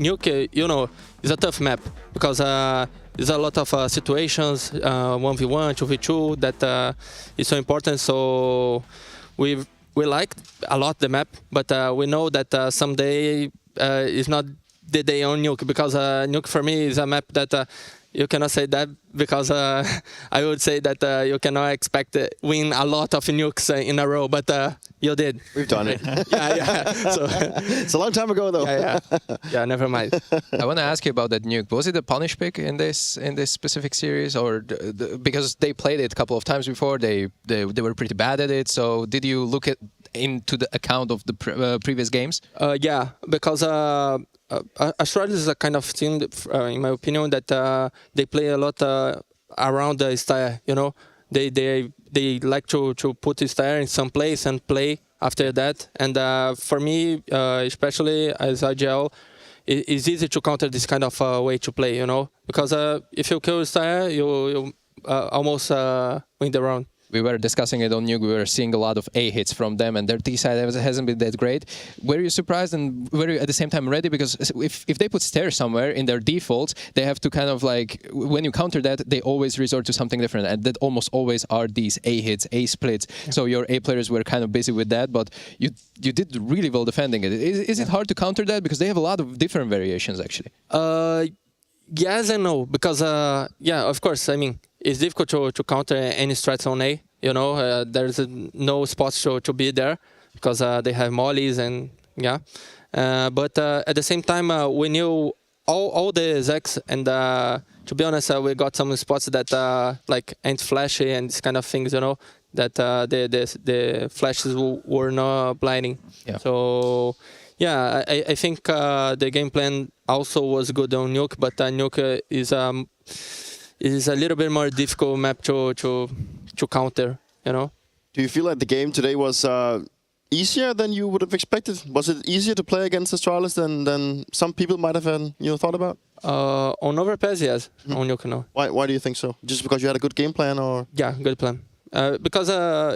Nuke, is a tough map because there's a lot of situations, 1v1, 2v2, that is so important. So we liked a lot the map, but we know that someday is not the day on Nuke, because Nuke for me is a map that you cannot say that, because I would say that you cannot expect win a lot of nukes in a row, but you did. We've done it. Yeah. So it's a long time ago, though. Yeah, never mind. I want to ask you about that nuke. Was it a punish pick in this specific series, or because they played it a couple of times before, they were pretty bad at it? So did you look into the account of the previous games? Yeah, because Astralis is a kind of team, that, in my opinion, that they play a lot around the style. They like to put the style in some place and play after that. And for me, especially as IGL, it's easy to counter this kind of way to play. Because if you kill style, you almost win the round. We were discussing it on Nuke. We were seeing a lot of A hits from them, and their T side hasn't been that great. Were you surprised, and were you at the same time ready? Because if they put stairs somewhere in their defaults, they have to kind of when you counter that, they always resort to something different, and that almost always are these A hits, A splits. Yeah. So your A players were kind of busy with that, but you did really well defending it. Is it hard to counter that? Because they have a lot of different variations, actually. Yes and no, because of course, I mean, it's difficult to counter any strats on A. There's no spots to be there because they have mollies and but at the same time, we knew all the Zex, and to be honest, we got some spots that like ain't flashy and this kind of things, that the flashes were not blinding. Yeah. So yeah, I think the game plan also was good on Nuke, but Nuke is a little bit more difficult map to counter, Do you feel like the game today was easier than you would have expected? Was it easier to play against Astralis than some people might have thought about? On Overpass, yes. On Nuke, no. Why do you think so? Just because you had a good game plan, or? Yeah, good plan. Because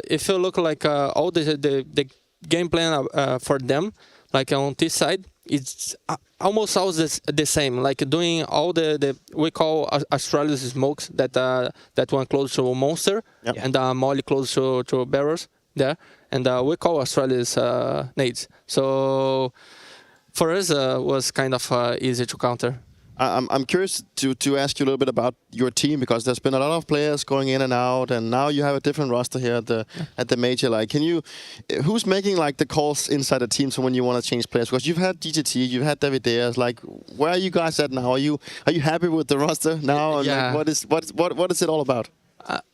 if you look like all the game plan for them, like on this side, it's almost always the same. Like doing all the we call Astralis smokes, that one close to monster, and molly close to barrels there, and we call Astralis nades. So for us, was kind of easy to counter. I'm curious to ask you a little bit about your team, because there's been a lot of players going in and out, and now you have a different roster here at the major. Who's making the calls inside the team? So when you want to change players, because you've had DGT, you've had David Deas. Where are you guys at now? Are you happy with the roster now? Yeah. What is it all about?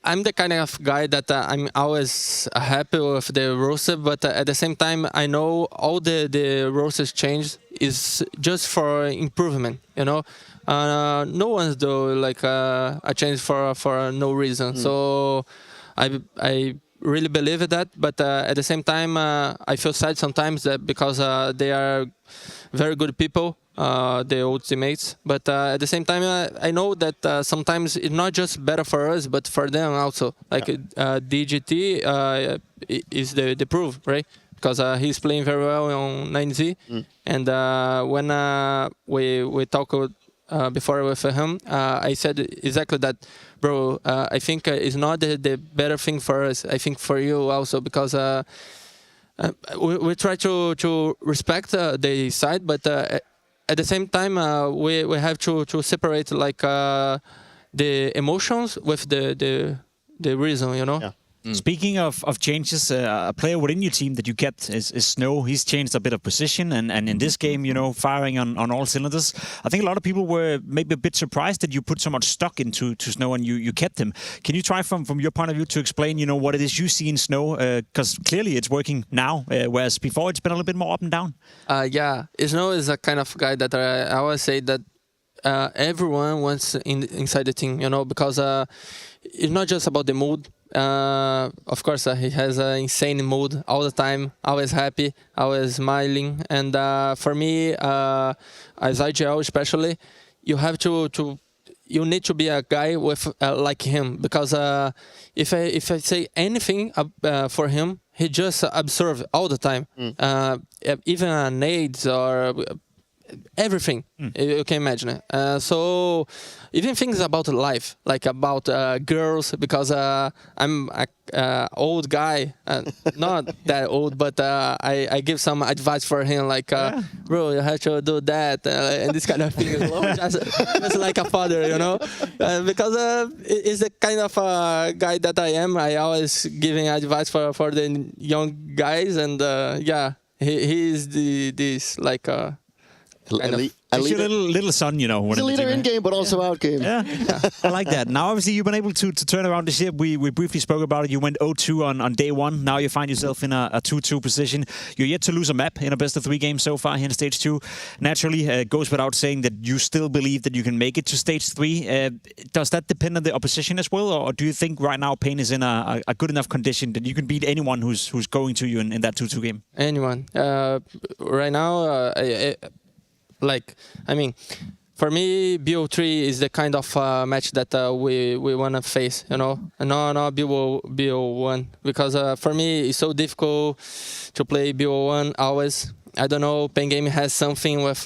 I'm the kind of guy that I'm always happy with the roster, but at the same time, I know all the rosters change is just for improvement, No one's do a change for no reason. So I really believe in that, but at the same time, I feel sad sometimes that because they are very good people, the old teammates. But at the same time, I know that sometimes it's not just better for us, but for them also. DGT is the proof, right? Because he's playing very well on 9Z. And when we talk before with him, I said exactly that, bro. I think it's not the better thing for us. I think for you also, because we try to respect the side, but at the same time we have to separate like the emotions with the reason, you know. Yeah. Speaking of changes, a player within your team that you kept is Snow. He's changed a bit of position, and in this game, you know, firing on all cylinders. I think a lot of people were maybe a bit surprised that you put so much stock into Snow and you kept him. Can you try from your point of view to explain, you know, what it is you see in Snow? Because clearly it's working now, whereas before it's been a little bit more up and down. Yeah, Snow is a kind of guy that I always say that everyone wants inside the team, you know, because it's not just about the mood. Of course, he has an insane mood all the time, always happy, always smiling. And for me, as IGL especially, you have you need to be a guy with like him, because if I say anything for him, he just observes all the time, even nades or everything you can imagine it. So even things about life, like about girls, because I'm a old guy, not that old, but I give some advice for him, like bro, you have to do that, and this kind of thing, just like a father, you know, because it's the kind of guy that I am. I always giving advice for the young guys, and yeah, he is this like He's your little son, you know. He's a leader in game, but also out game. Yeah, I like that. Now, obviously, you've been able to turn around the ship. We briefly spoke about it. You went 0-2 on day one. Now you find yourself in a 2-2 position. You're yet to lose a map in a best-of-3 game so far here in Stage 2. Naturally, it goes without saying that you still believe that you can make it to Stage 3. Does that depend on the opposition as well, or do you think right now Pain is in a good enough condition that you can beat anyone who's going to you in that 2-2 game? Anyone. Right now, I mean, for me, BO3 is the kind of match that we want to face, you know, not BO1, because for me, it's so difficult to play BO1 always. I don't know, Pen Game has something with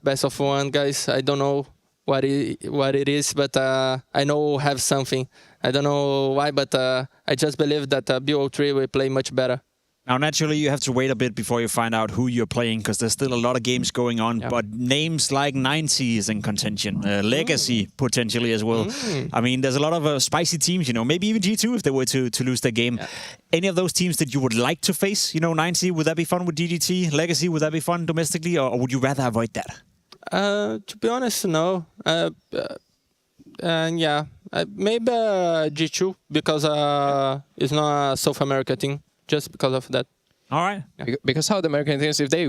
best of one, guys. I don't know what it is, but I know have something. I don't know why, but I just believe that BO3 will play much better. Now, naturally, you have to wait a bit before you find out who you're playing, because there's still a lot of games going on. Yeah. But names like 90 is in contention, Legacy potentially as well. I mean, there's a lot of spicy teams, you know, maybe even G2 if they were to lose their game. Yeah. Any of those teams that you would like to face? You know, 90, would that be fun with DGT? Legacy, would that be fun domestically, or would you rather avoid that? To be honest, no. Yeah, maybe G2, because it's not a South America team. Just because of that. All right. Yeah. Because how the American teams, if they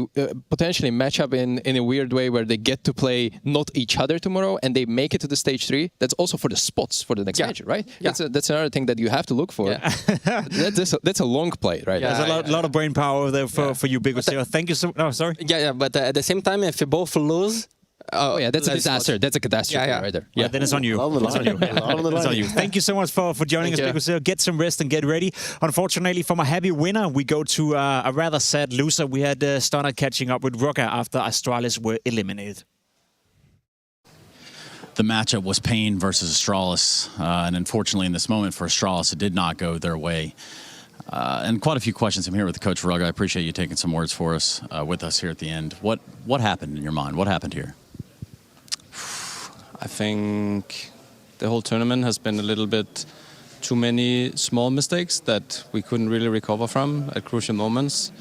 potentially match up in a weird way where they get to play not each other tomorrow and they make it to the Stage 3, that's also for the spots for the next major, right? Yeah. That's another thing that you have to look for. Yeah. that's a long play, right? Yeah, there's a lot of brain power there for you, Big Oseo. Thank you so much. No, sorry. Yeah, but at the same time, if you both lose... Oh yeah, that's a disaster. That's a catastrophe right there. Yeah, then it's on you. It's on you. Thank you so much for joining us, Big Oseo. Get some rest and get ready. Unfortunately, from a happy winner, we go to a rather sad loser. We had Stunner catching up with Rocker after Astralis were eliminated. The matchup was Pain versus Astralis, and unfortunately in this moment for Astralis, it did not go their way. And quite a few questions. I'm here with Coach Rugga. I appreciate you taking some words for us with us here at the end. What happened in your mind? What happened here? I think the whole tournament has been a little bit too many small mistakes that we couldn't really recover from at crucial moments.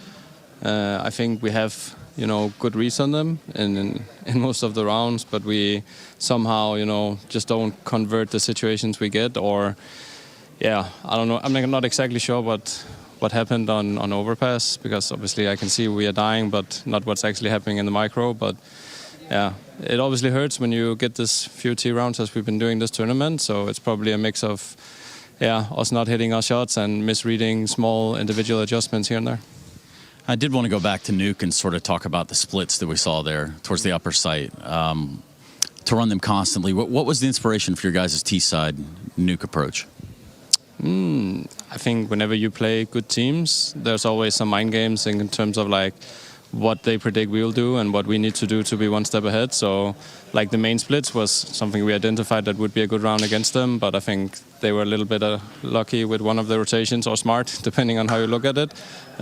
I think we have, you know, good reads on them in most of the rounds, but we somehow, you know, just don't convert the situations we get, or yeah, I don't know. I'm not exactly sure what happened on Overpass, because obviously I can see we are dying, but not what's actually happening in the micro. But yeah, it obviously hurts when you get this few T rounds as we've been doing this tournament. So it's probably a mix of, yeah, us not hitting our shots and misreading small individual adjustments here and there. I did want to go back to Nuke and sort of talk about the splits that we saw there towards the upper site. To run them constantly, what was the inspiration for your guys' T-side Nuke approach? I think whenever you play good teams, there's always some mind games in terms of like what they predict we will do and what we need to do to be one step ahead. So, like the main splits was something we identified that would be a good round against them, but I think they were a little bit lucky with one of the rotations, or smart, depending on how you look at it.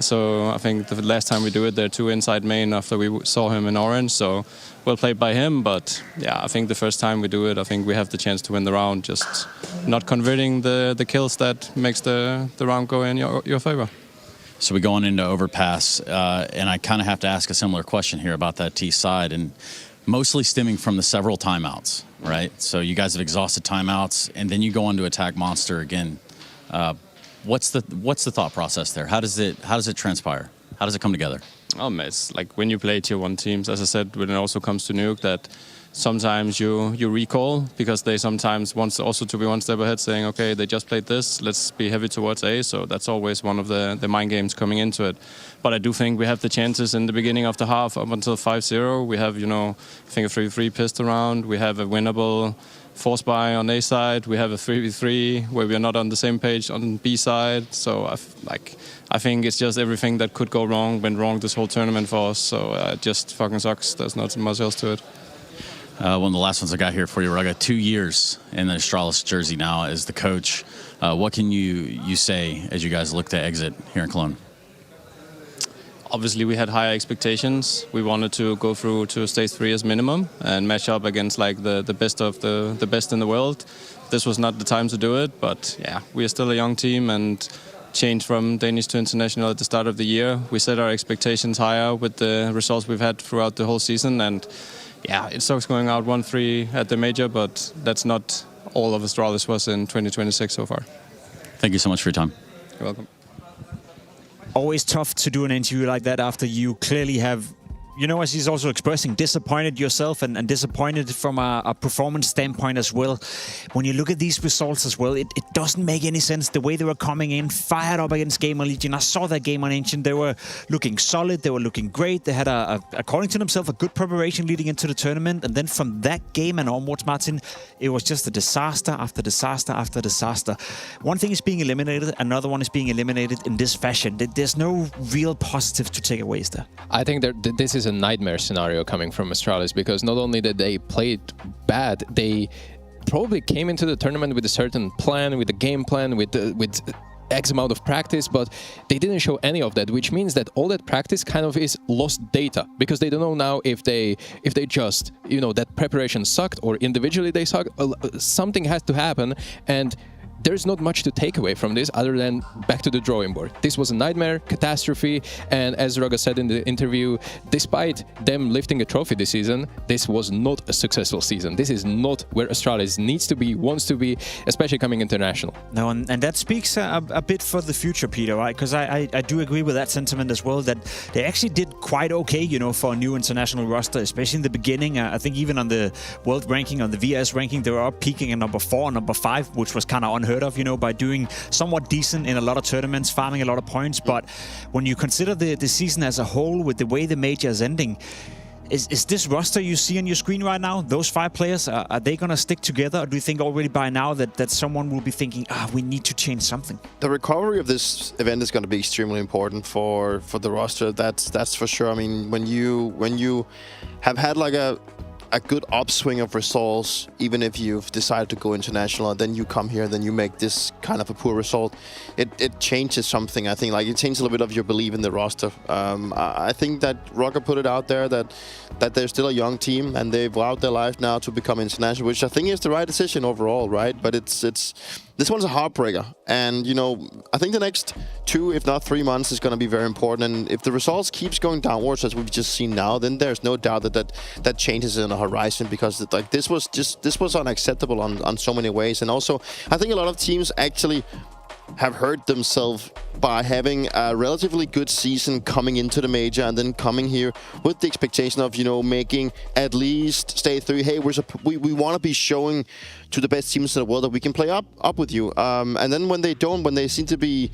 So I think the last time we do it, they're 2 inside main after we saw him in orange, so well played by him. But yeah, I think the first time we do it, I think we have the chance to win the round, just not converting the kills that makes the round go in your favor. So we go on into Overpass, and I kind of have to ask a similar question here about that T side, and mostly stemming from the several timeouts, right? So you guys have exhausted timeouts, and then you go on to attack Monster again. What's the thought process there? How does it transpire? How does it come together? It's like when you play tier 1 teams, as I said, when it also comes to Nuke, that sometimes you recall because they sometimes want also to be one step ahead, saying, okay, they just played this, let's be heavy towards A. So that's always one of the mind games coming into it. But I do think we have the chances in the beginning of the half up until 5-0. We have, I think a 3v3 pissed around. We have a winnable force buy on A side. We have a 3v3 where we are not on the same page on B side. So I think it's just everything that could go wrong went wrong this whole tournament for us. So it just fucking sucks. There's not much else to it. One of the last ones I got here for you, I got 2 years in the Astralis jersey now as the coach. What can you say as you guys look to exit here in Cologne? Obviously, we had higher expectations. We wanted to go through to stage 3 as minimum and match up against like the best of the best in the world. This was not the time to do it, but yeah, we are still a young team and changed from Danish to international at the start of the year. We set our expectations higher with the results we've had throughout the whole season, and yeah, it sucks going out 1-3 at the major, but that's not all of Astralis was in 2026 so far. Thank you so much for your time. You're welcome. Always tough to do an interview like that after you clearly have, as he's also expressing, disappointed yourself and disappointed from a performance standpoint as well. When you look at these results as well, it doesn't make any sense. The way they were coming in, fired up against Gamer Legion. I saw that game on Ancient. They were looking solid. They were looking great. They had, according to themselves, a good preparation leading into the tournament. And then from that game and onwards, Martin, it was just a disaster after disaster after disaster. One thing is being eliminated. Another one is being eliminated in this fashion. There's no real positive to take away, is there? I think this is a nightmare scenario coming from Astralis, because not only did they play bad, they probably came into the tournament with a certain plan, with a game plan, with X amount of practice, but they didn't show any of that, which means that all that practice kind of is lost data, because they don't know now if they just, that preparation sucked or individually they suck. Something has to happen, and there's not much to take away from this other than back to the drawing board. This was a nightmare, catastrophe, and as Roga said in the interview, despite them lifting a trophy this season, this was not a successful season. This is not where Astralis needs to be, wants to be, especially coming international. No, and that speaks a bit for the future, Peter, right? Because I do agree with that sentiment as well, that they actually did quite okay, for a new international roster, especially in the beginning. I think even on the world ranking, on the VS ranking, they were up peaking at number 4 and number 5, which was kind of unheard of, by doing somewhat decent in a lot of tournaments, farming a lot of points. But when you consider the season as a whole, with the way the major is ending, is this roster you see on your screen right now, those 5 players, are they going to stick together? Or do you think already by now that someone will be thinking, we need to change something? The recovery of this event is going to be extremely important for the roster. That's for sure. I mean, when you have had like a good upswing of results, even if you've decided to go international, and then you come here, then you make this kind of a poor result, it changes something. I think it changes a little bit of your belief in the roster. I think that Rocker put it out there that they're still a young team and they've vowed their life now to become international, which I think is the right decision overall, right? But it's this one's a heartbreaker, and I think the next 2, if not 3 months, is going to be very important. And if the results keeps going downwards as we've just seen now, then there's no doubt that changes in the horizon, because this was unacceptable on so many ways. And also, I think a lot of teams actually have hurt themselves by having a relatively good season coming into the major and then coming here with the expectation of, making at least stage 3. Hey, we want to be showing to the best teams in the world that we can play up with you. And then when they don't, when they seem to be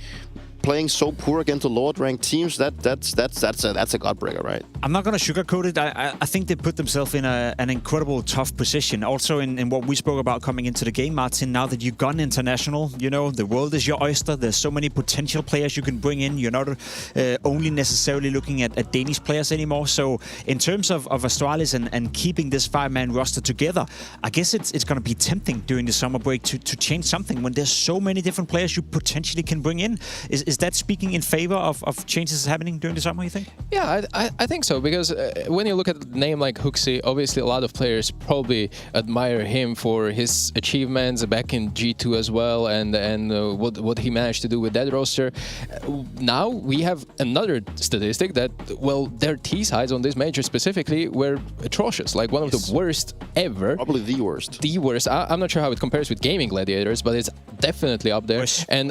playing so poor against the lower ranked teams, that's a gut breaker, right? I'm not going to sugarcoat it. I think they put themselves in an incredible tough position. Also in what we spoke about coming into the game, Martin, now that you've gone international, you know, the world is your oyster. There's so many potential players you can bring in. You're not only necessarily looking at Danish players anymore. So in terms of Astralis and keeping this 5-man roster together, I guess it's going to be tempting during the summer break to change something when there's so many different players you potentially can bring in. Is that speaking in favor of changes happening during the summer, you think? Yeah, I think so, because when you look at a name like Huxi, obviously a lot of players probably admire him for his achievements back in G2 as well, and what he managed to do with that roster. Now we have another statistic that, well, their T-sides on this major specifically were atrocious, like one of the worst ever. Probably the worst. The worst. I'm not sure how it compares with Gaming Gladiators, but it's definitely up there. And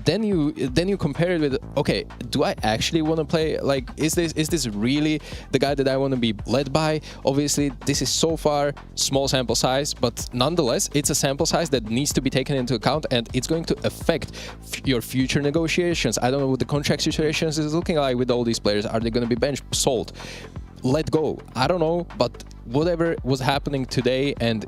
then you compare it with, okay, do I actually want to play? Like, is this really the guy that I want to be led by? Obviously, this is so far small sample size, but nonetheless, it's a sample size that needs to be taken into account, and it's going to affect your future negotiations. I don't know what the contract situations is looking like with all these players. Are they going to be bench sold? Let go. I don't know, but whatever was happening today and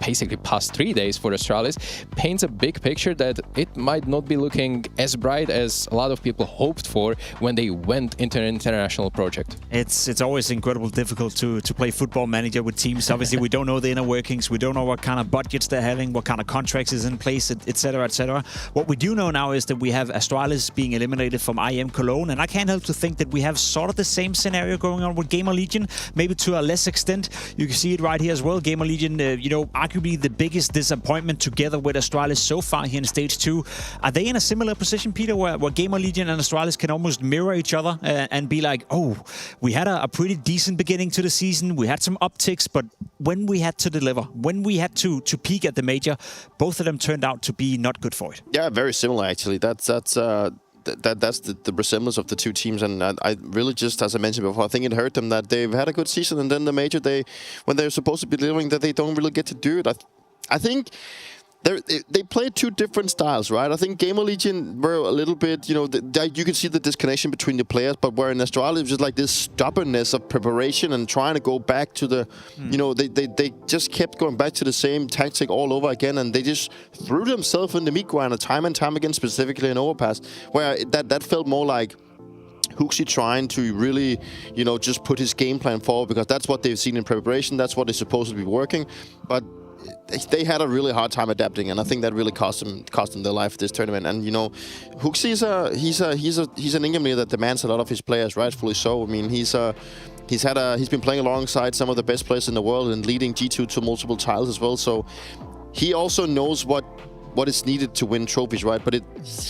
basically past 3 days for Astralis paints a big picture that it might not be looking as bright as a lot of people hoped for when they went into an international project. It's always incredibly difficult to play Football Manager with teams. Obviously, we don't know the inner workings. We don't know what kind of budgets they're having, what kind of contracts is in place, etc., etc. What we do know now is that we have Astralis being eliminated from IEM Cologne, and I can't help to think that we have sort of the same scenario going on with Gamer Legion, maybe to a less extent. You can see it right here as well. Gamer Legion, arguably the biggest disappointment together with Astralis so far here in Stage 2. Are they in a similar position, Peter, where Gamer Legion and Astralis can almost mirror each other and be like, oh, we had a pretty decent beginning to the season. We had some upticks, but when we had to deliver, when we had to peak at the major, both of them turned out to be not good for it. Yeah, very similar, actually. That's the resemblance of the two teams, and I really just, as I mentioned before, I think it hurt them that they've had a good season, and then the major, when they're supposed to be delivering, that they don't really get to do it. I think they played two different styles, right? I think Gamer Legion were a little bit, you can see the disconnection between the players, but where in Astralis it was just like this stubbornness of preparation and trying to go back to the, they just kept going back to the same tactic all over again, and they just threw themselves in the meat grinder time and time again, specifically in Overpass, where that felt more like Huxi trying to really, just put his game plan forward, because that's what they've seen in preparation, that's what they're supposed to be working, but they had a really hard time adapting, and I think that really cost them their life this tournament. And Huxi he's an Ingham leader that demands a lot of his players, rightfully so. I mean, he's been playing alongside some of the best players in the world and leading G2 to multiple titles as well. So he also knows what is needed to win trophies, right? But he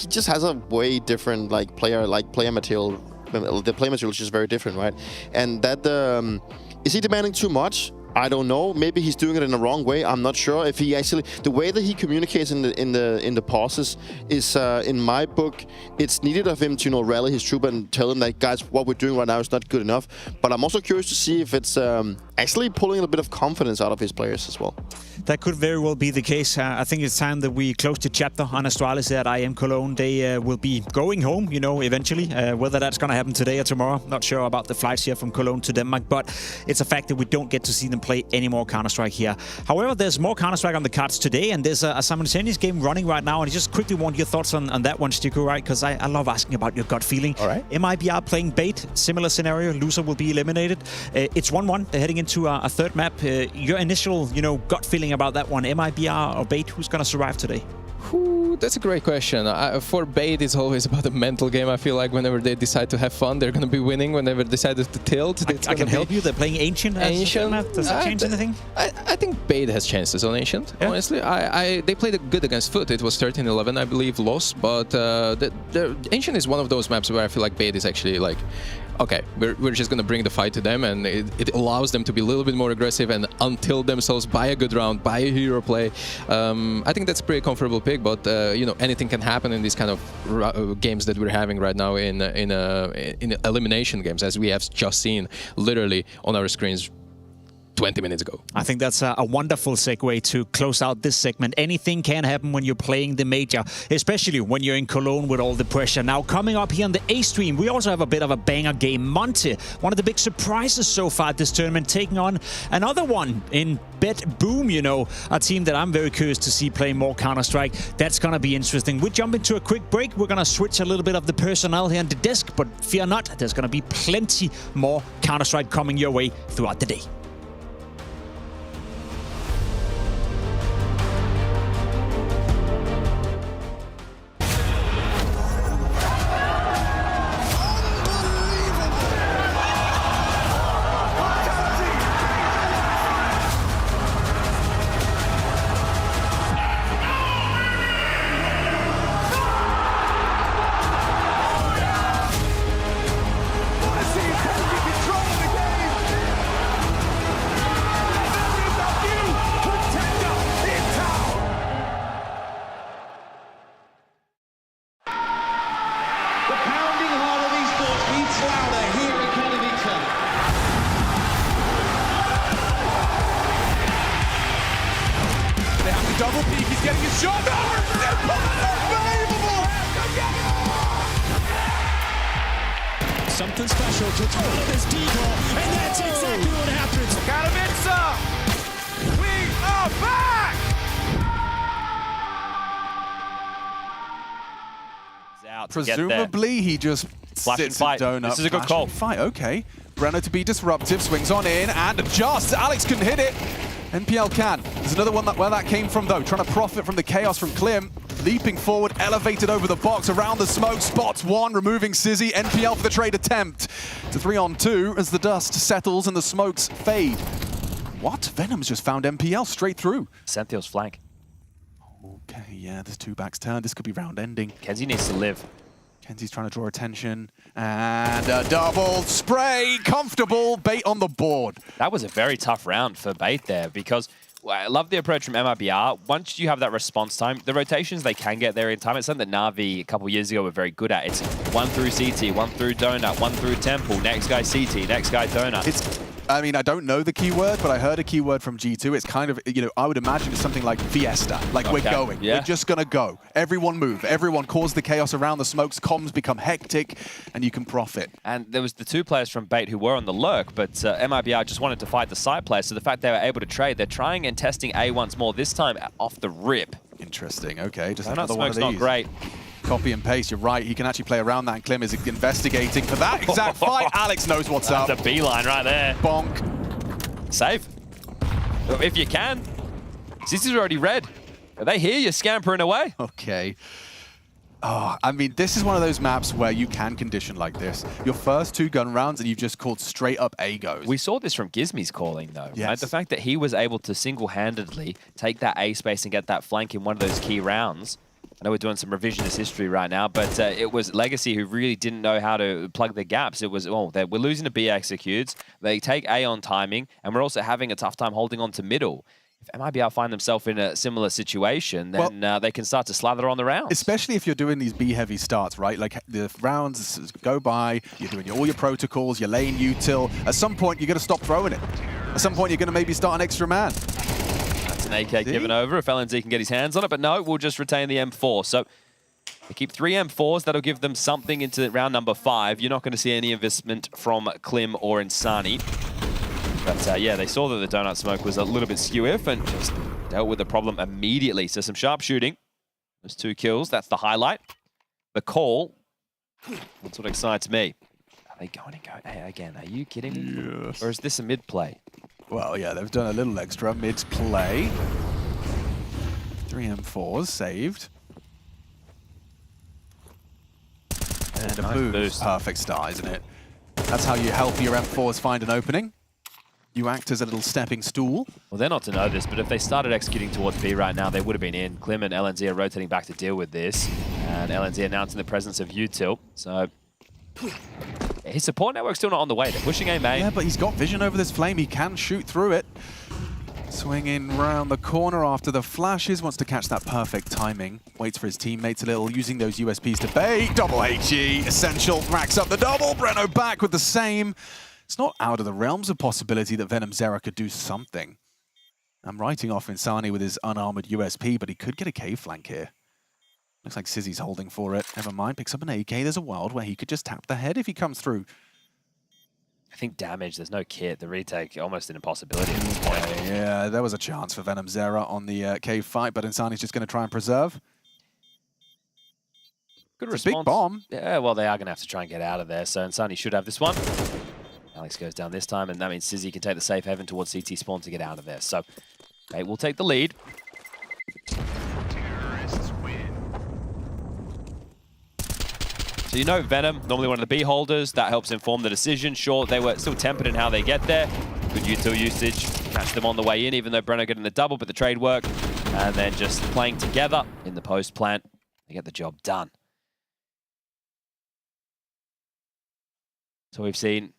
just has a way different player material. The play material is just very different, right? And that is he demanding too much? I don't know. Maybe he's doing it in the wrong way. I'm not sure if he actually, the way that he communicates in the pauses is, in my book, it's needed of him to rally his troop and tell them that, guys, what we're doing right now is not good enough. But I'm also curious to see if it's actually pulling a bit of confidence out of his players as well. That could very well be the case. I think it's time that we close the chapter on Astralis at IEM Cologne. They will be going home, eventually. Whether that's going to happen today or tomorrow, not sure about the flights here from Cologne to Denmark, but it's a fact that we don't get to see them play any more Counter-Strike here. However, there's more Counter-Strike on the cards today, and there's a simultaneous game running right now, and I just quickly want your thoughts on that one, Stiku, right? Because I love asking about your gut feeling. All right. MIBR playing Bait, similar scenario, loser will be eliminated. It's 1-1, they're heading into a third map. Your initial, gut feeling about that one, MIBR or Bait, who's going to survive today? That's a great question. For Bait, it's always about a mental game. I feel like whenever they decide to have fun, they're going to be winning. Whenever they decide to tilt, I can help you. They're playing Ancient. Does that change anything? I think Bait has chances on Ancient, honestly. They played good against Foot. It was 13-11, I believe, loss. But the Ancient is one of those maps where I feel like Bait is actually like, okay, we're just going to bring the fight to them, and it allows them to be a little bit more aggressive and untilt themselves by a good round, by a hero play. I think that's a pretty comfortable pick, but anything can happen in these kind of games that we're having right now in elimination games, as we have just seen literally on our screens 20 minutes ago. I think that's a wonderful segue to close out this segment. Anything can happen when you're playing the major, especially when you're in Cologne with all the pressure. Now, coming up here on the A stream, we also have a bit of a banger game. Monte, one of the big surprises so far at this tournament, taking on another one in BetBoom, you know, a team that I'm very curious to see play more Counter-Strike. That's going to be interesting. We jump into a quick break. We're going to switch a little bit of the personnel here on the desk, but fear not, there's going to be plenty more Counter-Strike coming your way throughout the day. Double peek, he's getting his shot. Unbelievable! Something special to throw this decoy, and that's exactly what happens. Katowice! We are back! Out Presumably, he just sits in donut. This is a good call. Fight, okay. Brenno to be disruptive, swings on in and adjusts. Alex can hit it. NPL can. There's another one where that came from, though. Trying to profit from the chaos from Klim. Leaping forward, elevated over the box, around the smoke. Spots one, removing Sizzy. NPL for the trade attempt. It's a 3-on-2 as the dust settles and the smokes fade. What? Venom's just found NPL straight through. Senthiel's flank. Okay, yeah, there's two backs turned. This could be round ending. Kenzie needs to live. Kenzie's trying to draw attention. And a double spray. Comfortable. Bait on the board. That was a very tough round for Bait there because I love the approach from MIBR. Once you have that response time, the rotations, they can get there in time. It's something that Na'Vi a couple years ago were very good at. It's one through CT, one through Donut, one through Temple, next guy CT, next guy Donut. I mean, I don't know the keyword, but I heard a keyword from G2. It's kind of, you know, I would imagine it's something like Fiesta. Like, we're going. Yeah. We're just going to go. Everyone move. Everyone cause the chaos around the smokes. Comms become hectic, and you can profit. And there was the two players from Bait who were on the lurk, but MIBR just wanted to fight the side players. So the fact they were able to trade, they're trying and testing A once more, this time off the rip. Interesting. Okay, just Donut another one of smoke's these. not great. Copy and paste, you're right. He can actually play around that, and Klim is investigating for that exact fight. Alex knows what's up. That's a beeline right there. Bonk. Save. If you can. This is already red. Are they here? You're scampering away. Okay. Oh, I mean, this is one of those maps where you can condition like this. Your first two gun rounds and you've just called straight up A goes. We saw this from Gizmy's calling, though. Yes. Right? The fact that he was able to single-handedly take that A space and get that flank in one of those key rounds. I know we're doing some revisionist history right now, but it was Legacy who really didn't know how to plug the gaps. It was, oh, we're losing to B executes. They take A on timing, and we're also having a tough time holding on to middle. If MIBR find themselves in a similar situation, then they can start to slather on the rounds. Especially if you're doing these B-heavy starts, right? Like, the rounds go by, you're doing all your protocols, your lane util. At some point, you're going to stop throwing it. At some point, you're going to maybe start an extra man. An AK given over if LNZ can get his hands on it, but no, we'll just retain the M4. So they keep 3 M4s. That'll give them something into round number 5. You're not going to see any investment from Klim or Insani. But yeah, they saw that the donut smoke was a little bit skew-if and just dealt with the problem immediately. So some sharp shooting. Those 2 kills, that's the highlight. The call, that's what excites me. Are they going to go A again? Are you kidding me? Yes. Or is this a mid-play? Well, yeah, they've done a little extra mid-play. 3 M4s saved. And a boost. Perfect start, isn't it? That's how you help your M4s find an opening. You act as a little stepping stool. Well, they're not to know this, but if they started executing towards B right now, they would have been in. Klim and LNZ are rotating back to deal with this. And LNZ announcing the presence of util. So his support network's still not on the way. They're pushing A main. Yeah, but he's got vision over this flame. He can shoot through it. Swinging round the corner after the flashes. Wants to catch that perfect timing. Waits for his teammates a little, using those USPs to bait. Double HE, essential. Racks up the double. Brenno back with the same. it's not out of the realms of possibility that Venom Zera could do something. I'm writing off Insani with his unarmored USP, but he could get a K flank here. Looks like Sizzy's holding for it. Never mind, picks up an AK. There's a world where he could just tap the head if he comes through. I think damage, there's no kit. The retake, almost an impossibility at this point. Yeah, there was a chance for Venom Zera on the cave fight, but Insani's just going to try and preserve. Good it's response. A big bomb. Yeah, well, they are going to have to try and get out of there, so Insani should have this one. Alex goes down this time, and that means Sizzy can take the safe haven towards CT spawn to get out of there. So, okay, we'll take the lead. So you know Venom, normally one of the B holders, that helps inform the decision. Sure, they were still tempered in how they get there. Good util usage, catch them on the way in, even though Brenno getting the double, but the trade work. And then just playing together in the post plant, they get the job done. So we've seen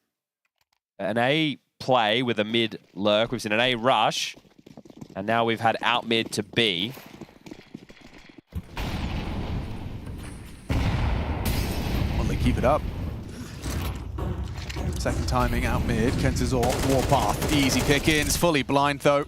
an A play with a mid lurk. We've seen an A rush. And now we've had out mid to B. Well, they keep it up. Second timing out mid. Kenz's warpath. Easy pick-ins. Fully blind, though.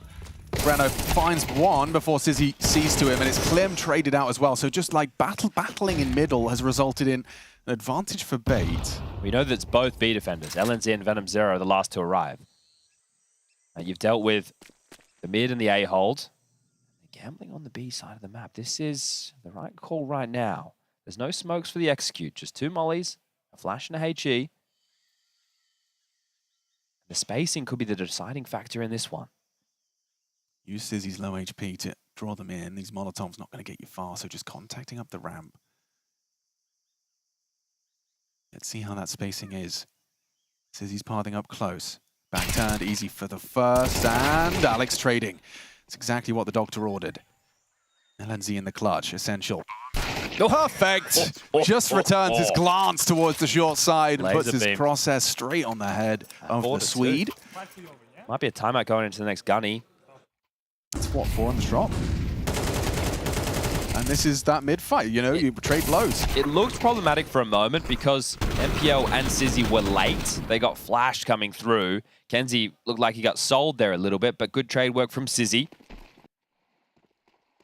Brenno finds one before Sizzy sees to him, and it's Clem traded out as well. So just like battling in middle has resulted in an advantage for Bait. We know that it's both B defenders. LNZ and Venom Zero are the last to arrive. You've dealt with the mid and the A hold. Gambling on the B side of the map. This is the right call right now. There's no smokes for the execute. Just 2 mollies, a flash and a HE. The spacing could be the deciding factor in this one. Use Sizzy's low HP to draw them in. These Molotovs not going to get you far, so just contacting up the ramp. Let's see how that spacing is. Sizzy's pathing up close. Back turned, easy for the first, and Alex trading. It's exactly what the doctor ordered. LNZ in the clutch, essential. Perfect! Just returns his glance towards the short side and puts his process straight on the head of the Swede. Might be a timeout going into the next gunny. That's what, 4 on the drop. And this is that mid-fight, you know, you trade blows. It looked problematic for a moment because MPL and Sizzy were late. They got flashed coming through. Kenzie looked like he got sold there a little bit, but good trade work from Sizzy.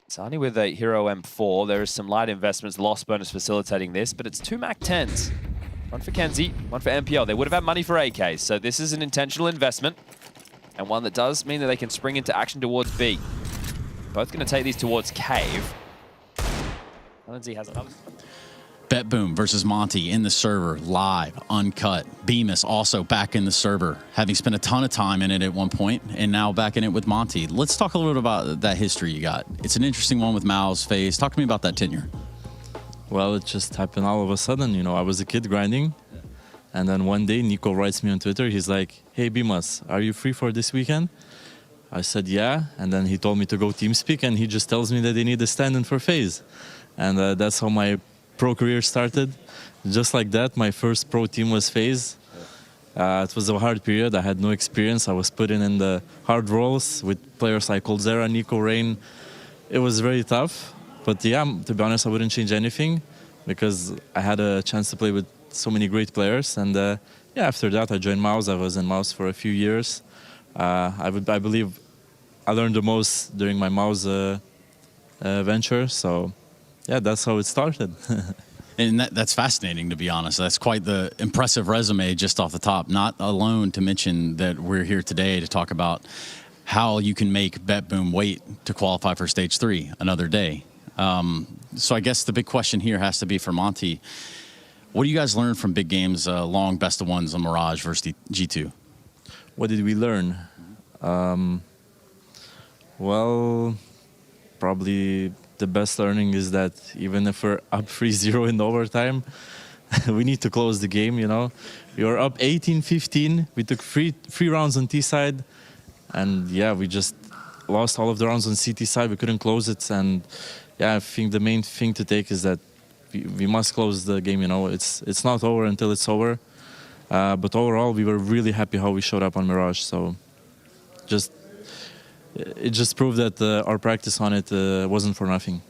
Sani with a Hero M4. There is some light investments, loss bonus facilitating this, but it's 2 MAC-10s. One for Kenzie, one for MPL. They would have had money for AKs, so this is an intentional investment. And one that does mean that they can spring into action towards B. Both going to take these towards Cave. LNZ has another. BetBoom versus Monte in the server, live, uncut. Bemis also back in the server, having spent a ton of time in it at one point, and now back in it with Monte. Let's talk a little bit about that history you got. It's an interesting one with Mao's face. Talk to me about that tenure. Well, it just happened all of a sudden. You know, I was a kid grinding, and then one day Nico writes me on Twitter. He's like, "Hey, Bimas, are you free for this weekend?" I said, "Yeah," and then he told me to go TeamSpeak, and he just tells me that they need a stand-in for FaZe. And that's how my pro career started. Just like that, my first pro team was FaZe. It was a hard period. I had no experience. I was put in the hard roles with players like Coldzera, Nico, Rain. It was very tough. But yeah, to be honest, I wouldn't change anything because I had a chance to play with so many great players. And yeah, after that, I joined Mouse. I was in Mouse for a few years. I believe I learned the most during my Mouse venture. So yeah, that's how it started. And that's fascinating, to be honest. That's quite the impressive resume just off the top. Not alone to mention that we're here today to talk about how you can make BetBoom wait to qualify for Stage 3 another day. So I guess the big question here has to be for Monte. What do you guys learn from big games, long best of ones on Mirage versus G2? What did we learn? Well, probably the best learning is that even if we're up 3-0 in overtime, we need to close the game, you know. We were up 18-15. We took three rounds on T side. And yeah, we just lost all of the rounds on CT side. We couldn't close it. And yeah, I think the main thing to take is that we must close the game, you know. It's not over until it's over. But overall, we were really happy how we showed up on Mirage. So it just proved that our practice on it wasn't for nothing.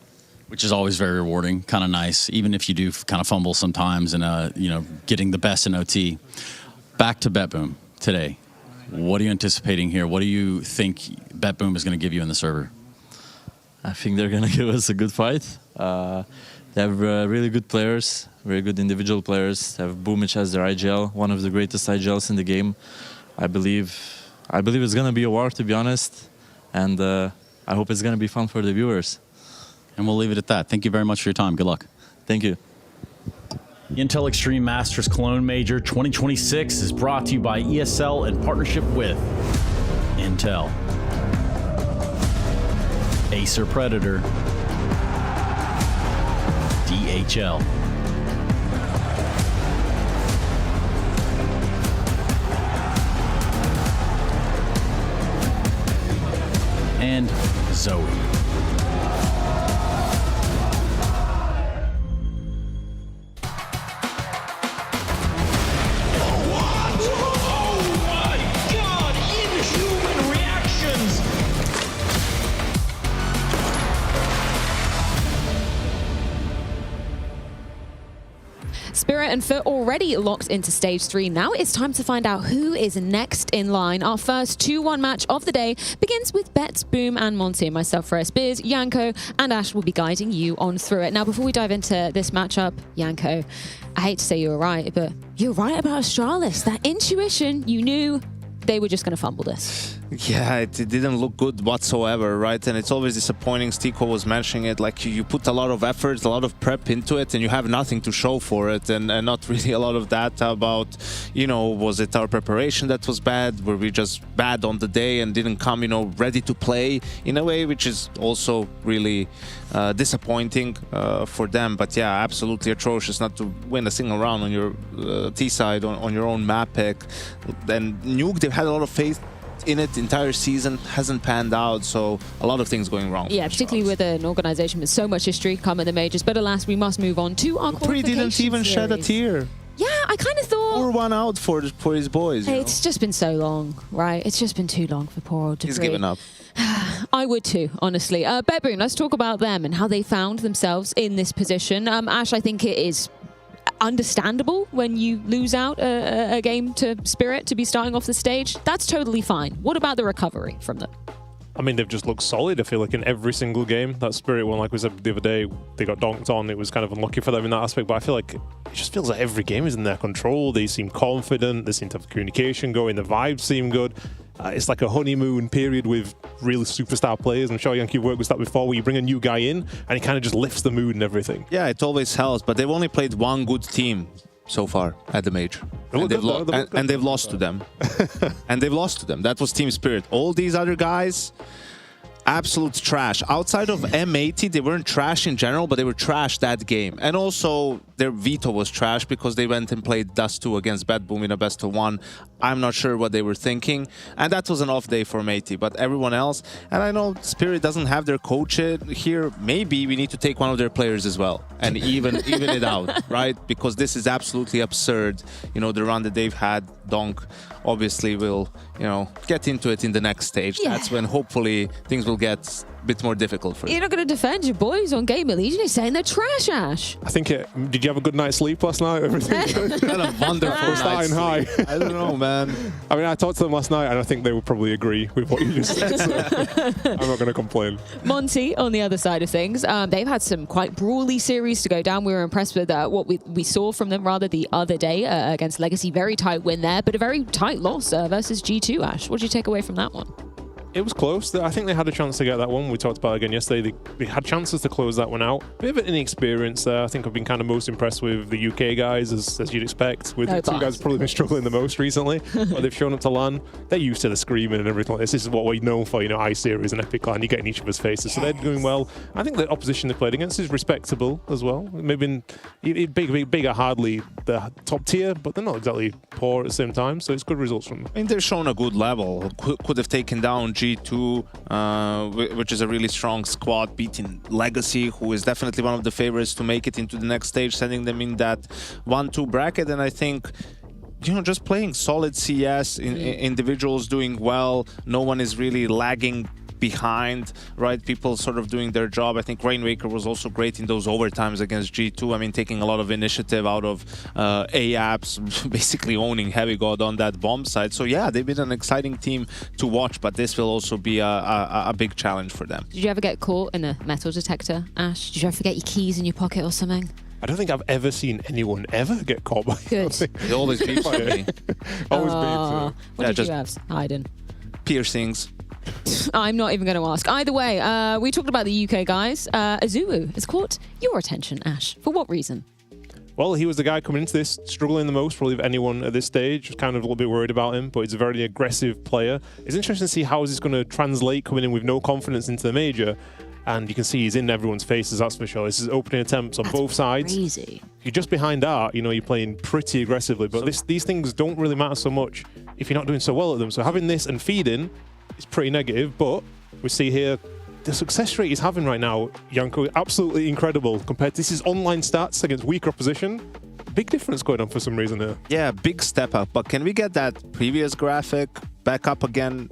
Which is always very rewarding, kind of nice, even if you do kind of fumble sometimes and, you know, getting the best in OT. Back to BetBoom. today. What are you anticipating here? What do you think BetBoom is going to give you in the server? I think they're going to give us a good fight. They have really good players, very good individual players. They have Boomic as their IGL, one of the greatest IGLs in the game. I believe it's going to be a war, to be honest, and I hope it's going to be fun for the viewers. And we'll leave it at that. Thank you very much for your time. Good luck. Thank you. The Intel Extreme Masters Cologne Major 2026 is brought to you by ESL in partnership with Intel, Acer Predator, DHL, and Zoe. Spirit and Foot already locked into stage 3. Now it's time to find out who is next in line. Our first 2-1 match of the day begins with BetBoom and Monte. Myself, Freya Spears, Yanko, and Ash will be guiding you on through it. Now, before we dive into this matchup, Yanko, I hate to say you were right, but you're right about Astralis. That intuition, you knew they were just going to fumble this. Yeah, it didn't look good whatsoever, right? And it's always disappointing. Stiko was mentioning it, like you put a lot of effort, a lot of prep into it, and you have nothing to show for it, and not really a lot of data about, you know, was it our preparation that was bad? Were we just bad on the day and didn't come, you know, ready to play in a way, which is also really disappointing for them. But yeah, absolutely atrocious not to win a single round on your T side, on your own map pick. Then Nuke, they've had a lot of faith in it entire season, hasn't panned out, so a lot of things going wrong. Yeah, particularly with an organization with so much history come at the majors. But alas, we must move on to our qualification didn't even series. shed a tear. Yeah, I kind of thought... Pour one out for his boys. Hey, it's just been so long, right? It's just been too long for poor old Degree. He's given up. I would too, honestly. BetBoom, let's talk about them and how they found themselves in this position. Ash, I think it is understandable when you lose out a game to Spirit to be starting off the stage. That's totally fine. What about the recovery from them? I mean, they've just looked solid, I feel like, in every single game. That Spirit one, like we said the other day, they got donked on. It was kind of unlucky for them in that aspect, but I feel like it just feels like every game is in their control. They seem confident, they seem to have communication going, the vibes seem good. It's like a honeymoon period with really superstar players. I'm sure Yankee worked with that before, where you bring a new guy in and he kind of just lifts the mood and everything. Yeah, it always helps, but they've only played one good team so far at the major. And they've lost to them. And they've lost to them. That was Team Spirit. All these other guys, absolute trash. Outside of M80, they weren't trash in general, but they were trash that game. And also, their veto was trash because they went and played Dust 2 against BetBoom in a best-of-1. I'm not sure what they were thinking. And that was an off day for M80, but everyone else... And I know Spirit doesn't have their coach here. Maybe we need to take one of their players as well and even it out, right? Because this is absolutely absurd. You know, the run that they've had, Donk obviously will, you know, get into it in the next stage. Yeah. That's when hopefully things will get a bit more difficult for you. You're not going to defend your boys on Gamer Legion. You're saying they're trash, Ash. I think did you have a good night's sleep last night? Everything had a wonderful starting high. I don't know, man. I mean, I talked to them last night and I think they would probably agree with what you just said, so I'm not going to complain. Monte, on the other side of things, they've had some quite brawly series to go down. We were impressed with what we saw from them rather the other day against Legacy. Very tight win there, but a very tight loss versus G2, Ash. What did you take away from that one? It was close. I think they had a chance to get that one. We talked about it again yesterday. They had chances to close that one out. Bit of an inexperience there. I think I've been kind of most impressed with the UK guys, as you'd expect. With the two guys probably been struggling the most recently. But they've shown up to LAN. They're used to the screaming and everything like this. This is what we know for, you know, I-Series and Epic LAN. You get in each other's faces. Yes. So they're doing well. I think the opposition they played against is respectable as well. Maybe big are hardly the top tier, but they're not exactly poor at the same time. So it's good results from them. I mean, they're showing a good level. Could have taken down G2. Which is a really strong squad, beating Legacy, who is definitely one of the favorites to make it into the next stage, sending them in that 1-2 bracket. And I think, you know, just playing solid CS, individuals doing well, no one is really lagging behind, right? People sort of doing their job. I think Rainmaker was also great in those overtimes against G2. I mean, taking a lot of initiative out of AAPS, basically owning Heavy God on that bomb side. So yeah, they've been an exciting team to watch, but this will also be a big challenge for them. Did you ever get caught in a metal detector, Ash? Did you ever forget your keys in your pocket or something? I don't think I've ever seen anyone ever get caught by Good. It always beeps for me. Always beeps. What did you have, Aiden? Piercings. I'm not even going to ask. Either way, we talked about the UK guys. Azuwu has caught your attention, Ash. For what reason? Well, he was the guy coming into this struggling the most, probably of anyone at this stage. Just kind of a little bit worried about him, but he's a very aggressive player. It's interesting to see how he's going to translate coming in with no confidence into the major. And you can see he's in everyone's faces, that's for sure. This is opening attempts on both sides. Crazy. You're just behind Art, you know, you're playing pretty aggressively, but these things don't really matter so much if you're not doing so well at them. So having this and feeding is pretty negative, but we see here the success rate he's having right now, Janko, absolutely incredible compared to this is online stats against weaker opposition. Big difference going on for some reason here. Yeah, big step up. But can we get that previous graphic back up again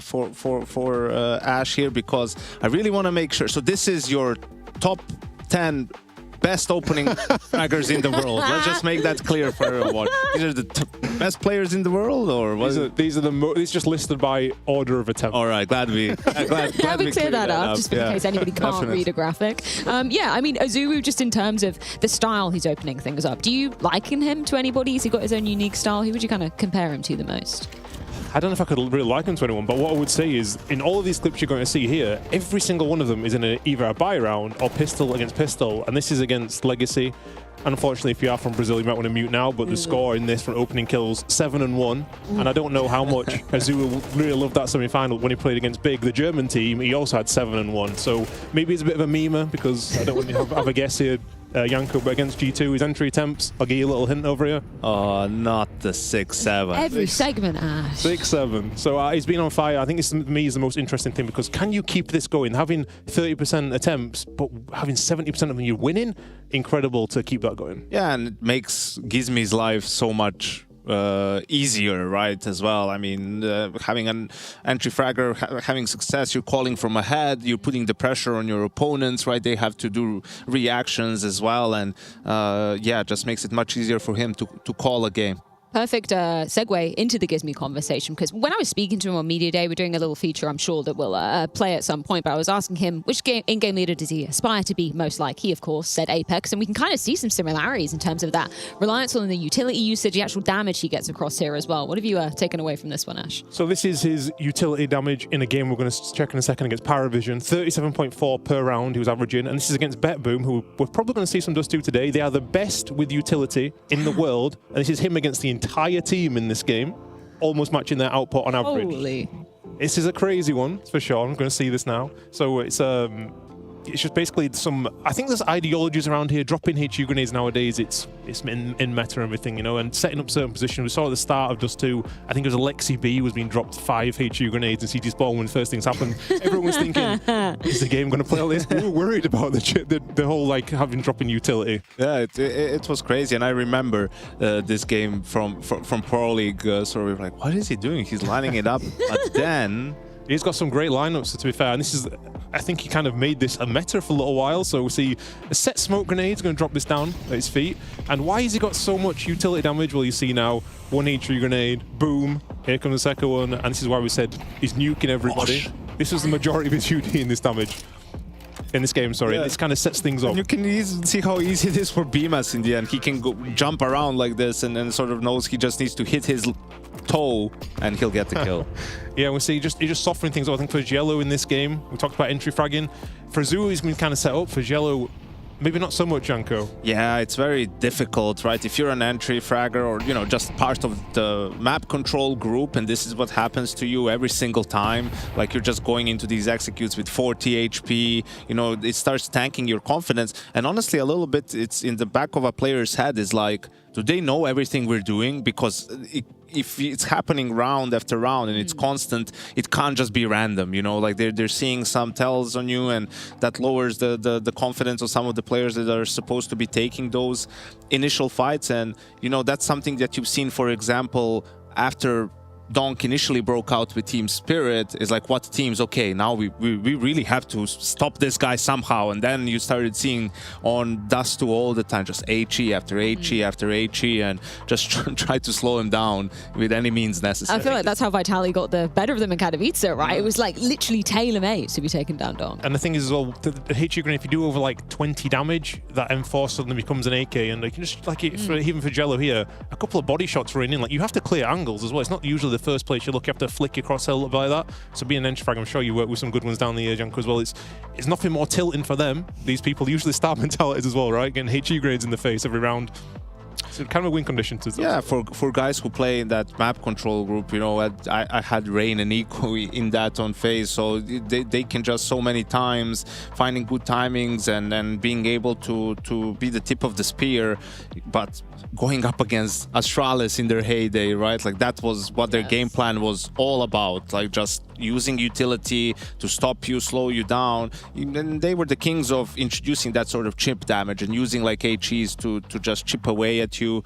for Ash here? Because I really want to make sure. So this is your top 10 best opening fraggers in the world. Let's just make that clear for everyone. These are the best players in the world, or what? These are these just listed by order of attempt. All right, glad we clear that up, just in case anybody can't read a graphic. Yeah, I mean, Azuwu, just in terms of the style he's opening things up, do you liken him to anybody? Has he got his own unique style? Who would you kind of compare him to the most? I don't know if I could really liken him to anyone, but what I would say is, in all of these clips you're going to see here, every single one of them is in either a buy round or pistol against pistol, and this is against Legacy. Unfortunately, if you are from Brazil, you might want to mute now, but the score in this from opening kills, 7-1, and I don't know how much Azuwu really loved that semi-final when he played against Big, the German team. He also had 7-1, so maybe it's a bit of a memer, because I don't want to have a guess here. Janko, but against G2, his entry attempts, I'll give you a little hint over here. Oh, not the 6-7. Every segment, Ash. 6-7. So he's been on fire. I think this, to me, is the most interesting thing, because can you keep this going? Having 30% attempts, but having 70% of them you're winning? Incredible to keep that going. Yeah, and it makes Gizmi's life so much easier, right, as well. I mean, having an entry fragger, having success, you're calling from ahead, you're putting the pressure on your opponents, right? They have to do reactions as well, and yeah, just makes it much easier for him to call a game. Perfect segue into the Gizmi conversation, because when I was speaking to him on Media Day, we're doing a little feature I'm sure that we'll play at some point, but I was asking him which in-game leader does he aspire to be most like. He, of course, said Apex, and we can kind of see some similarities in terms of that reliance on the utility usage, the actual damage he gets across here as well. What have you taken away from this one, Ash? So this is his utility damage in a game we're going to check in a second against Paravision. 37.4 per round he was averaging, and this is against BetBoom, who we're probably going to see some Dust 2 today. They are the best with utility in the world, and this is him against the entire team in this game, almost matching their output on average. Holy. This is a crazy one, for sure. I'm going to see this now. So it's just basically some, I think there's ideologies around here. Dropping HU grenades nowadays, it's in meta and everything, you know, and setting up certain positions. We saw at the start of Dust 2, I think it was Alexi B was being dropped 5 HU grenades in CT Spawn when the first things happened. Everyone was thinking, is the game going to play all this? We were worried about the whole, like, having dropping utility. Yeah, it was crazy, and I remember this game from Pro League, so we were like, what is he doing? He's lining it up, but then... He's got some great lineups, to be fair, and this is, I think he kind of made this a meta for a little while, so we see a set smoke grenade, going to drop this down at his feet. And why has he got so much utility damage? Well, you see now, one H3 grenade, boom, here comes the second one, and this is why we said he's nuking everybody. This was the majority of his UD in this damage. In this game, sorry. Yeah. This kind of sets things up. And you can see how easy it is for Bimas in the end. He can go jump around like this and then sort of knows he just needs to hit his toe and he'll get the kill. Yeah, we see he's just softening things up. I think for Jello in this game, we talked about entry fragging. For Azuwu, he's been kind of set up. For Jello, maybe not so much, Janko. Yeah, it's very difficult, right? If you're an entry fragger or, you know, just part of the map control group and this is what happens to you every single time, like you're just going into these executes with 40 HP, you know, it starts tanking your confidence. And honestly, a little bit, it's in the back of a player's head is like, do they know everything we're doing? Because if it's happening round after round and it's constant, it can't just be random, you know, like they're seeing some tells on you and that lowers the confidence of some of the players that are supposed to be taking those initial fights. And, you know, that's something that you've seen, for example, after Donk initially broke out with Team Spirit, is like, what teams? Okay, now we really have to stop this guy somehow. And then you started seeing on Dust 2 all the time, just HE after HE after HE, and just try to slow him down with any means necessary. I feel like that's how Vitaly got the better of them in Katowice, right? It was like literally tailor-made to be taken down Donk. And the thing is as well, the HE grenade, if you do over like 20 damage, that M4 suddenly becomes an AK, and you can just, like, even for Jello here, a couple of body shots running in, like, you have to clear angles as well. It's not usually the first place you look, you have to flick your crosshair a little bit like that. So being an Entrafrag, I'm sure you work with some good ones down the air, Janko, as well. It's nothing more tilting for them. These people usually star mentalities as well, right? Getting HE grades in the face every round. So kind of a win condition to yeah, for guys who play in that map control group, you know, I had Rain and Eco in that on phase, so they can just so many times finding good timings and being able to be the tip of the spear, but going up against Astralis in their heyday, right? Like that was what their game plan was all about, like just using utility to stop you, slow you down. And they were the kings of introducing that sort of chip damage and using like HEs to just chip away at you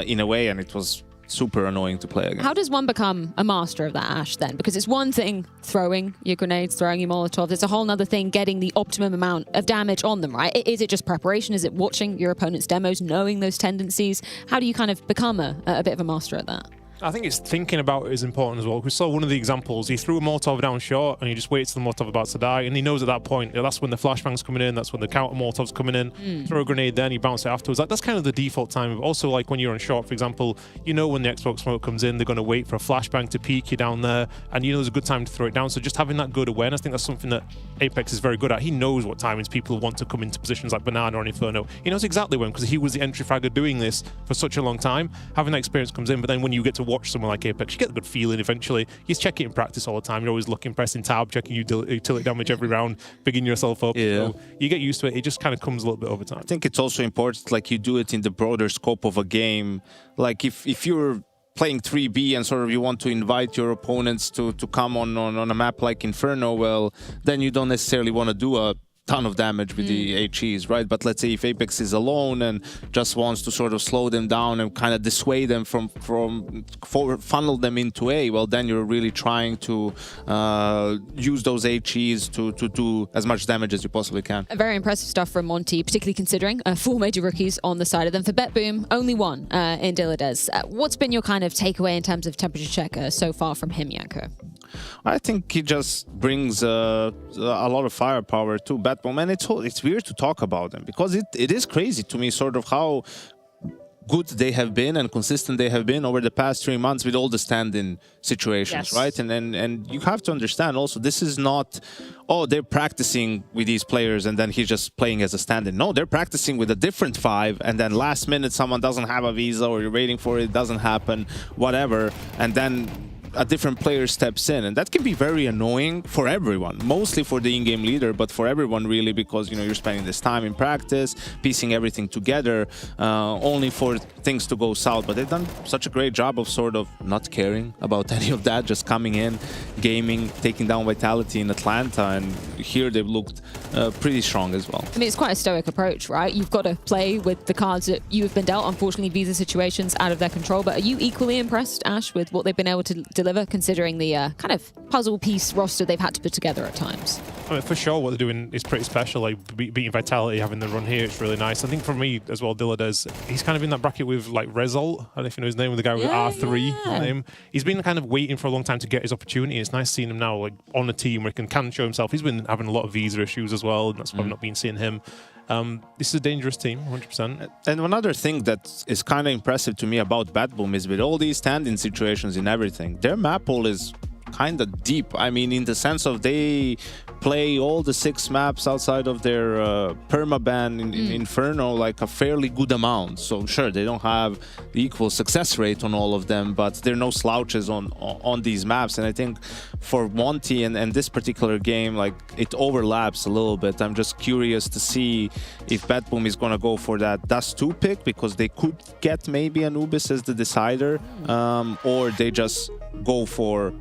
in a way, and it was super annoying to play against. How does one become a master of that, Ash, then? Because it's one thing throwing your grenades, throwing your Molotovs. It's a whole other thing getting the optimum amount of damage on them, right? Is it just preparation? Is it watching your opponent's demos, knowing those tendencies? How do you kind of become a bit of a master at that? I think it's thinking about it is important as well. We saw one of the examples, he threw a Molotov down short and he just waits till the Molotov about to die, and he knows at that point, that's when the flashbang's coming in, that's when the counter Molotov's coming in, throw a grenade then, you bounce it afterwards. That's kind of the default time. Also, like when you're on short, for example, you know when the Xbox smoke comes in, they're going to wait for a flashbang to peek you down there, and you know there's a good time to throw it down. So just having that good awareness, I think that's something that Apex is very good at. He knows what timings people want to come into positions like Banana or Inferno. He knows exactly when, because he was the entry fragger doing this for such a long time. Having that experience comes in, but then when you get to watch someone like Apex, you get the good feeling eventually. You check it in practice all the time. You're always looking, pressing tab, checking utility damage every round, bigging yourself up. Yeah. So you get used to it. It just kind of comes a little bit over time. I think it's also important, like you do it in the broader scope of a game. Like if you're playing 3B and sort of you want to invite your opponents to come on a map like Inferno, well, then you don't necessarily want to do a ton of damage with the HEs, right? But let's say if Apex is alone and just wants to sort of slow them down and kind of dissuade them from funnel them into A, well, then you're really trying to use those HEs to do as much damage as you possibly can. Very impressive stuff from Monte, particularly considering 4 major rookies on the side of them. For BetBoom, only one in Dilladez. What's been your kind of takeaway in terms of temperature check so far from him, Janko? I think he just brings a lot of firepower to BetBoom, and it's weird to talk about them because it is crazy to me sort of how good they have been and consistent they have been over the past 3 months with all the stand-in situations, right? And you have to understand also, this is not, oh, they're practicing with these players and then he's just playing as a stand-in. No, they're practicing with a different 5, and then last minute someone doesn't have a visa or you're waiting for it, doesn't happen, whatever, and then a different player steps in, and that can be very annoying for everyone, mostly for the in-game leader, but for everyone really, because you know you're spending this time in practice, piecing everything together, only for things to go south. But they've done such a great job of sort of not caring about any of that, just coming in, gaming, taking down Vitality in Atlanta, and here they've looked pretty strong as well. I mean, it's quite a stoic approach, right? You've got to play with the cards that you have been dealt. Unfortunately, visa situations out of their control, but are you equally impressed, Ash, with what they've been able to deliver, considering the kind of puzzle piece roster they've had to put together at times? I mean, for sure, what they're doing is pretty special. Like beating Vitality, having the run here, it's really nice. I think for me as well, Dilladez, he's kind of in that bracket with like Result. I don't know if you know his name, with the guy with R3 name. He's been kind of waiting for a long time to get his opportunity. It's nice seeing him now, like on a team where he can show himself. He's been having a lot of visa issues as well, and that's why I've not been seeing him. This is a dangerous team, 100%. And one other thing that is kind of impressive to me about BetBoom is with all these stand-in situations and everything, their map pool is kind of deep. I mean, in the sense of they play all the 6 maps outside of their permaban in Inferno like a fairly good amount. So sure, they don't have the equal success rate on all of them, but there are no slouches on these maps. And I think for Monte and this particular game, like it overlaps a little bit. I'm just curious to see if BetBoom is going to go for that Dust 2 pick, because they could get maybe Anubis as the decider, or they just go for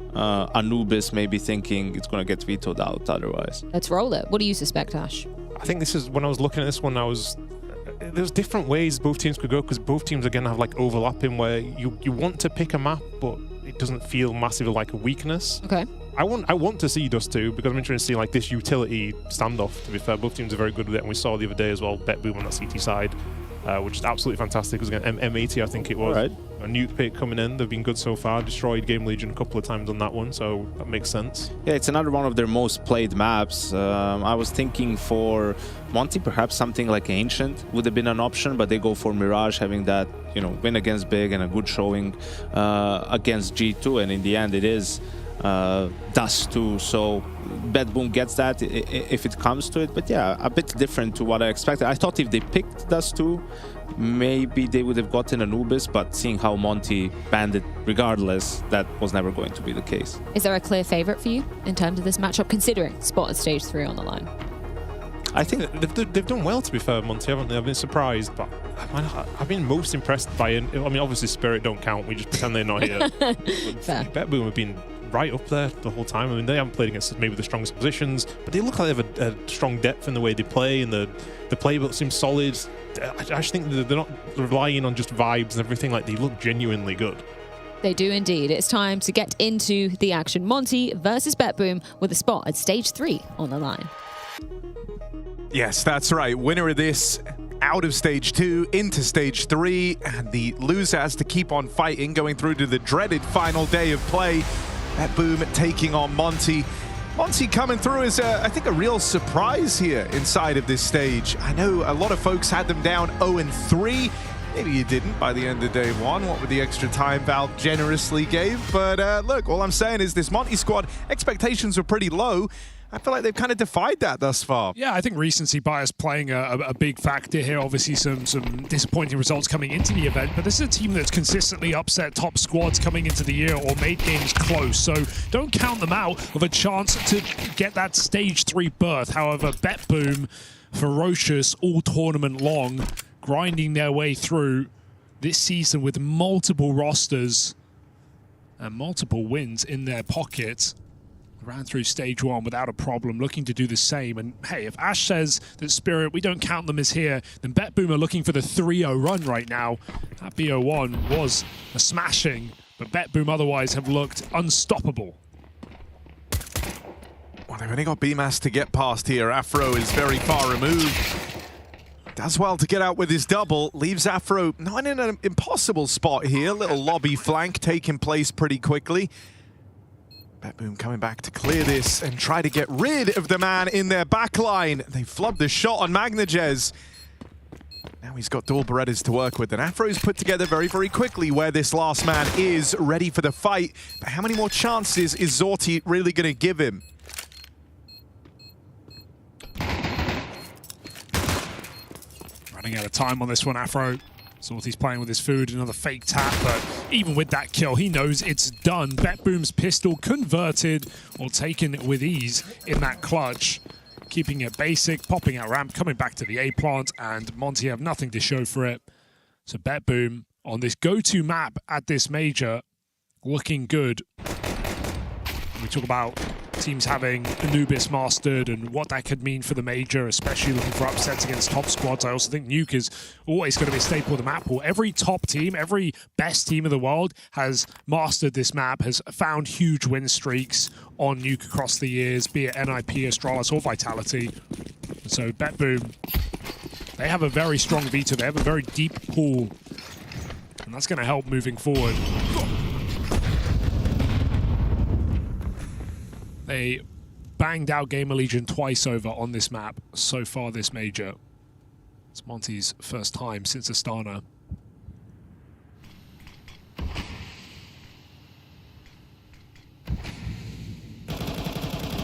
Anubis, maybe thinking it's going to get vetoed out otherwise. Let's roll it. What do you suspect, Ash? I think this is, when I was looking at this one, there's different ways both teams could go, because both teams again have like overlapping where you want to pick a map, but it doesn't feel massively like a weakness. Okay. I want to see Dust 2 because I'm interested to see like this utility standoff. To be fair, both teams are very good with it, and we saw the other day as well BetBoom on that CT side, which is absolutely fantastic. It was against M80, I think it was. Right. A Nuke pick coming in. They've been good so far. Destroyed Game Legion a couple of times on that one, so that makes sense. Yeah, it's another one of their most played maps. I was thinking for Monte, perhaps something like Ancient would have been an option, but they go for Mirage, having that, you know, win against Big and a good showing against G2, and in the end it is Dust 2, so BetBoom gets that if it comes to it. But yeah, a bit different to what I expected. I thought if they picked Dust 2, maybe they would have gotten Anubis, but seeing how Monte banned it regardless, that was never going to be the case. Is there a clear favorite for you in terms of this matchup, considering spot at stage 3 on the line? I think they've done well, to be fair, Monte, haven't they? I've been surprised, but I've been most impressed by it. I mean, obviously Spirit don't count, we just pretend they're not here. BetBoom have been right up there the whole time. I mean, they haven't played against maybe the strongest positions, but they look like they have a strong depth in the way they play, and the playbook seems solid. I just think they're not relying on just vibes and everything. Like, they look genuinely good. They do indeed. It's time to get into the action. Monte versus BetBoom with a spot at stage 3 on the line. Yes, that's right. Winner of this out of stage 2 into stage 3, and the loser has to keep on fighting, going through to the dreaded final day of play. BetBoom taking on Monte. Monte coming through is, I think, a real surprise here inside of this stage. I know a lot of folks had them down 0-3. Maybe you didn't by the end of day 1, what with the extra time Val generously gave. But look, all I'm saying is this Monte squad, expectations were pretty low. I feel like they've kind of defied that thus far. Yeah, I think recency bias playing a big factor here. Obviously, some disappointing results coming into the event, but this is a team that's consistently upset top squads coming into the year or made games close. So don't count them out of a chance to get that stage 3 berth. However, BetBoom, ferocious all tournament long, grinding their way through this season with multiple rosters and multiple wins in their pocket. Ran through stage 1 without a problem, looking to do the same. And hey, if Ash says that Spirit, we don't count them as here, then BetBoom are looking for the 3-0 run right now. That BO1 was a smashing, but BetBoom otherwise have looked unstoppable. Well, they've only got BMAS to get past here. Afro is very far removed. Does well to get out with his double. Leaves Afro not in an impossible spot here. Little lobby flank taking place pretty quickly. BetBoom coming back to clear this and try to get rid of the man in their backline. They flubbed the shot on Magnajez. Now he's got dual Berettas to work with, and Afro's put together very, very quickly where this last man is ready for the fight. But how many more chances is Zorti really going to give him? Running out of time on this one, Afro. Zorti's playing with his food, another fake tap, but even with that kill, he knows it's done. BetBoom's pistol converted or taken with ease in that clutch. Keeping it basic, popping out ramp, coming back to the A plant, and Monte have nothing to show for it. So BetBoom on this go-to map at this major, looking good. We talk about teams having Anubis mastered and what that could mean for the major, especially looking for upsets against top squads. I also think Nuke is always going to be a staple of the map pool. Every top team, every best team in the world has mastered this map, has found huge win streaks on Nuke across the years, be it NIP, Astralis, or Vitality. So BetBoom, they have a very strong veto. They have a very deep pool, and that's going to help moving forward. They banged out Gamer Legion twice over on this map so far this major. It's Monte's first time since Astana.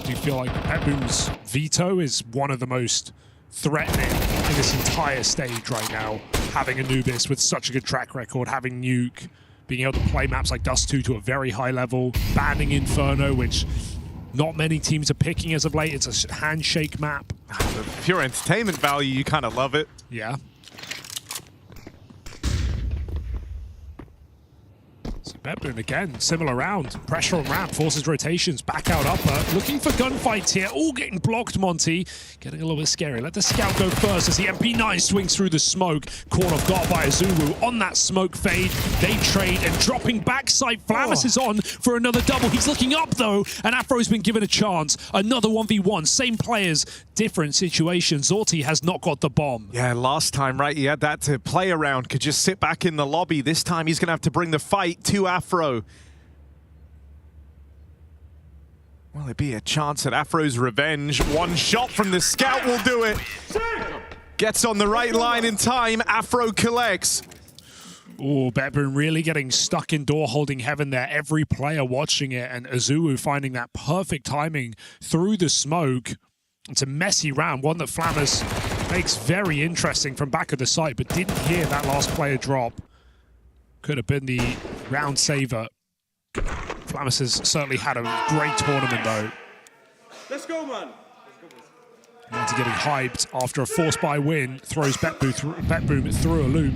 Do you feel like BetBoom's veto is one of the most threatening in this entire stage right now? Having Anubis with such a good track record, having Nuke, being able to play maps like Dust 2 to a very high level, banning Inferno, which not many teams are picking as of late. It's a handshake map. The pure entertainment value, you kind of love it. Yeah. So BetBoom again, similar round. Pressure on ramp, forces rotations, back out upper. Looking for gunfights here, all getting blocked, Monte. Getting a little bit scary. Let the scout go first as the MP9 swings through the smoke. Caught off guard by Azulu on that smoke fade. They trade and dropping backside. Flamus is on for another double. He's looking up though, and Afro's been given a chance. Another 1v1, same players, different situations. Zorti has not got the bomb. Yeah, last time, right, he had that to play around, could just sit back in the lobby. This time he's going to have to bring the fight to Afro. Will it be a chance at Afro's revenge? One shot from the scout will do it. Gets on the right line in time. Afro collects. Oh, BetBoom really getting stuck in door holding heaven there. Every player watching it, and Azulu finding that perfect timing through the smoke. It's a messy round, one that Flamus makes very interesting from back of the site, but didn't hear that last player drop. Could have been the round saver. Flamus has certainly had a great tournament though. Let's go, man. Monte getting hyped after a force buy win, throws BetBoom through a loop.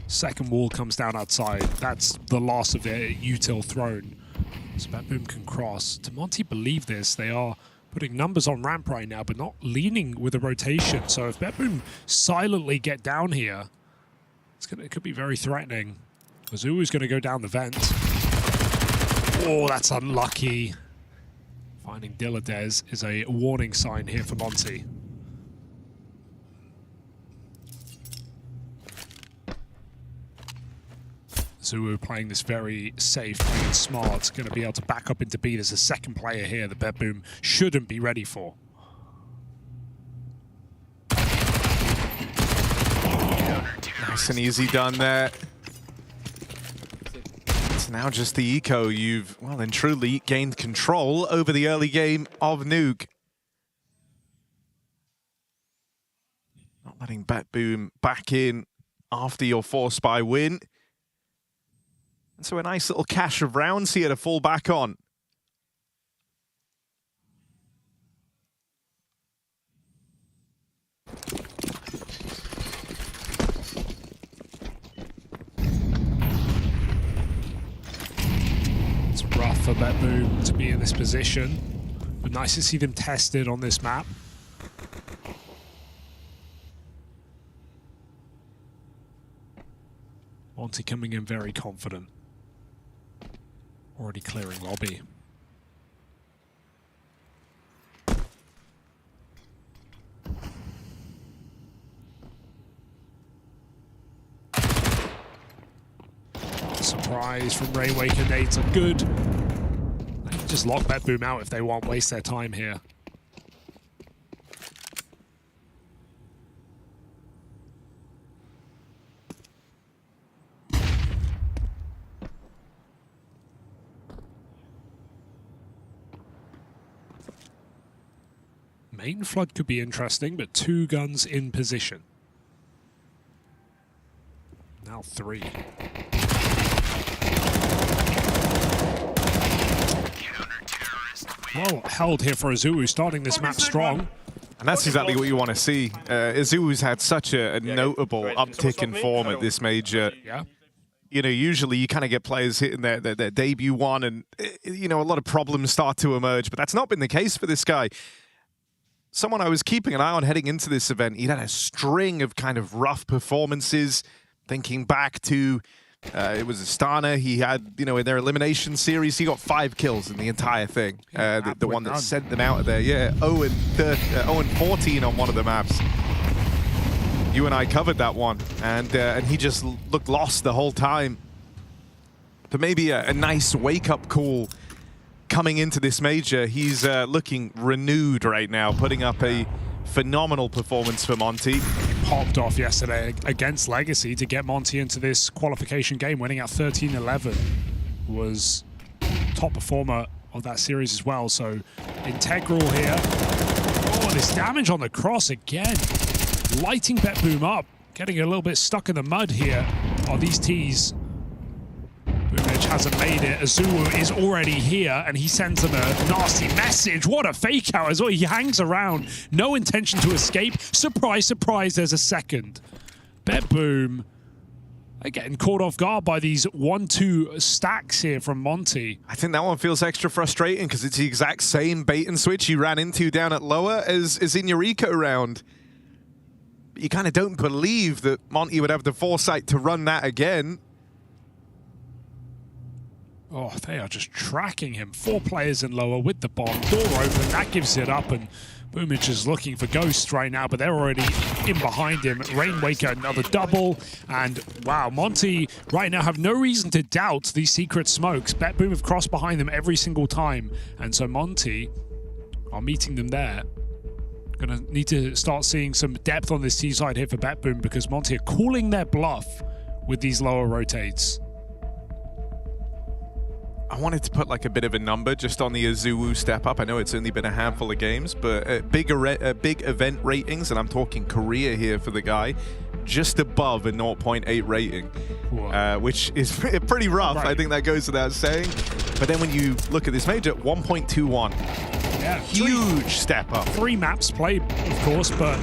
Second wall comes down outside. That's the last of their util thrown. So BetBoom can cross. Do Monte believe this? They are putting numbers on ramp right now, but not leaning with a rotation. So if BetBoom silently get down here, it could be very threatening. Azulu's going to go down the vent. Oh, that's unlucky. Finding Diladez is a warning sign here for Monte. Zulu playing this very safe, playing smart, going to be able to back up into B. There's a second player here that BetBoom shouldn't be ready for. Nice and easy done there. It's now just the eco. You've, well and truly, gained control over the early game of Nuke. Not letting BetBoom back in after your force buy win. And so a nice little cache of rounds here to fall back on. It's rough for BetBoom to be in this position, but nice to see them tested on this map. Monte coming in very confident. Already clearing lobby. Surprise from Rainwaker nades are good. They can just lock BetBoom out if they won't waste their time here. Main flood could be interesting, but 2 guns in position. Now 3. Well held here for Azulu, starting this map strong. And that's exactly what you want to see. Azulu's had such a notable uptick in form at this major. Yeah. You know, usually you kind of get players hitting their debut one and, you know, a lot of problems start to emerge, but that's not been the case for this guy. Someone I was keeping an eye on heading into this event. He'd had a string of kind of rough performances. Thinking back to, it was Astana. He had, you know, in their elimination series, he got 5 kills in the entire thing. The one that sent them out of there. Yeah, 0-14 on one of the maps. You and I covered that one, and he just looked lost the whole time. But maybe a nice wake-up call coming into this major. He's looking renewed right now, putting up a phenomenal performance for Monte. Popped off yesterday against Legacy to get Monte into this qualification game, winning at 13-11. Was top performer of that series as well, so integral here. Oh, this damage on the cross again. Lighting BetBoom up. getting a little bit stuck in the mud here. Oh, these T's. Boomich hasn't made it. Azuwu is already here, and he sends them a nasty message. What a fake out as well. He hangs around. No intention to escape. Surprise, surprise, there's a second. BetBoom are getting caught off guard by these 1-2 stacks here from Monte. I think that one feels extra frustrating because it's the exact same bait and switch you ran into down at lower as in your eco round. But you kind of don't believe that Monte would have the foresight to run that again. Oh, they are just tracking him. 4 players in lower with the bomb. Door open, that gives it up, and Boomich is looking for Ghosts right now, but they're already in behind him. Rainwaker, another double, and wow, Monte right now have no reason to doubt these secret smokes. BetBoom have crossed behind them every single time, and so Monte are meeting them there. Gonna need to start seeing some depth on this T side here for BetBoom because Monte are calling their bluff with these lower rotates. I wanted to put like a bit of a number just on the Azuwu step up. I know it's only been a handful of games, but big event ratings, and I'm talking career here for the guy, just above a 0.8 rating, which is pretty rough. Right. I think that goes without saying. But then when you look at this major, 1.21. Yeah, huge step up. 3 maps played, of course, but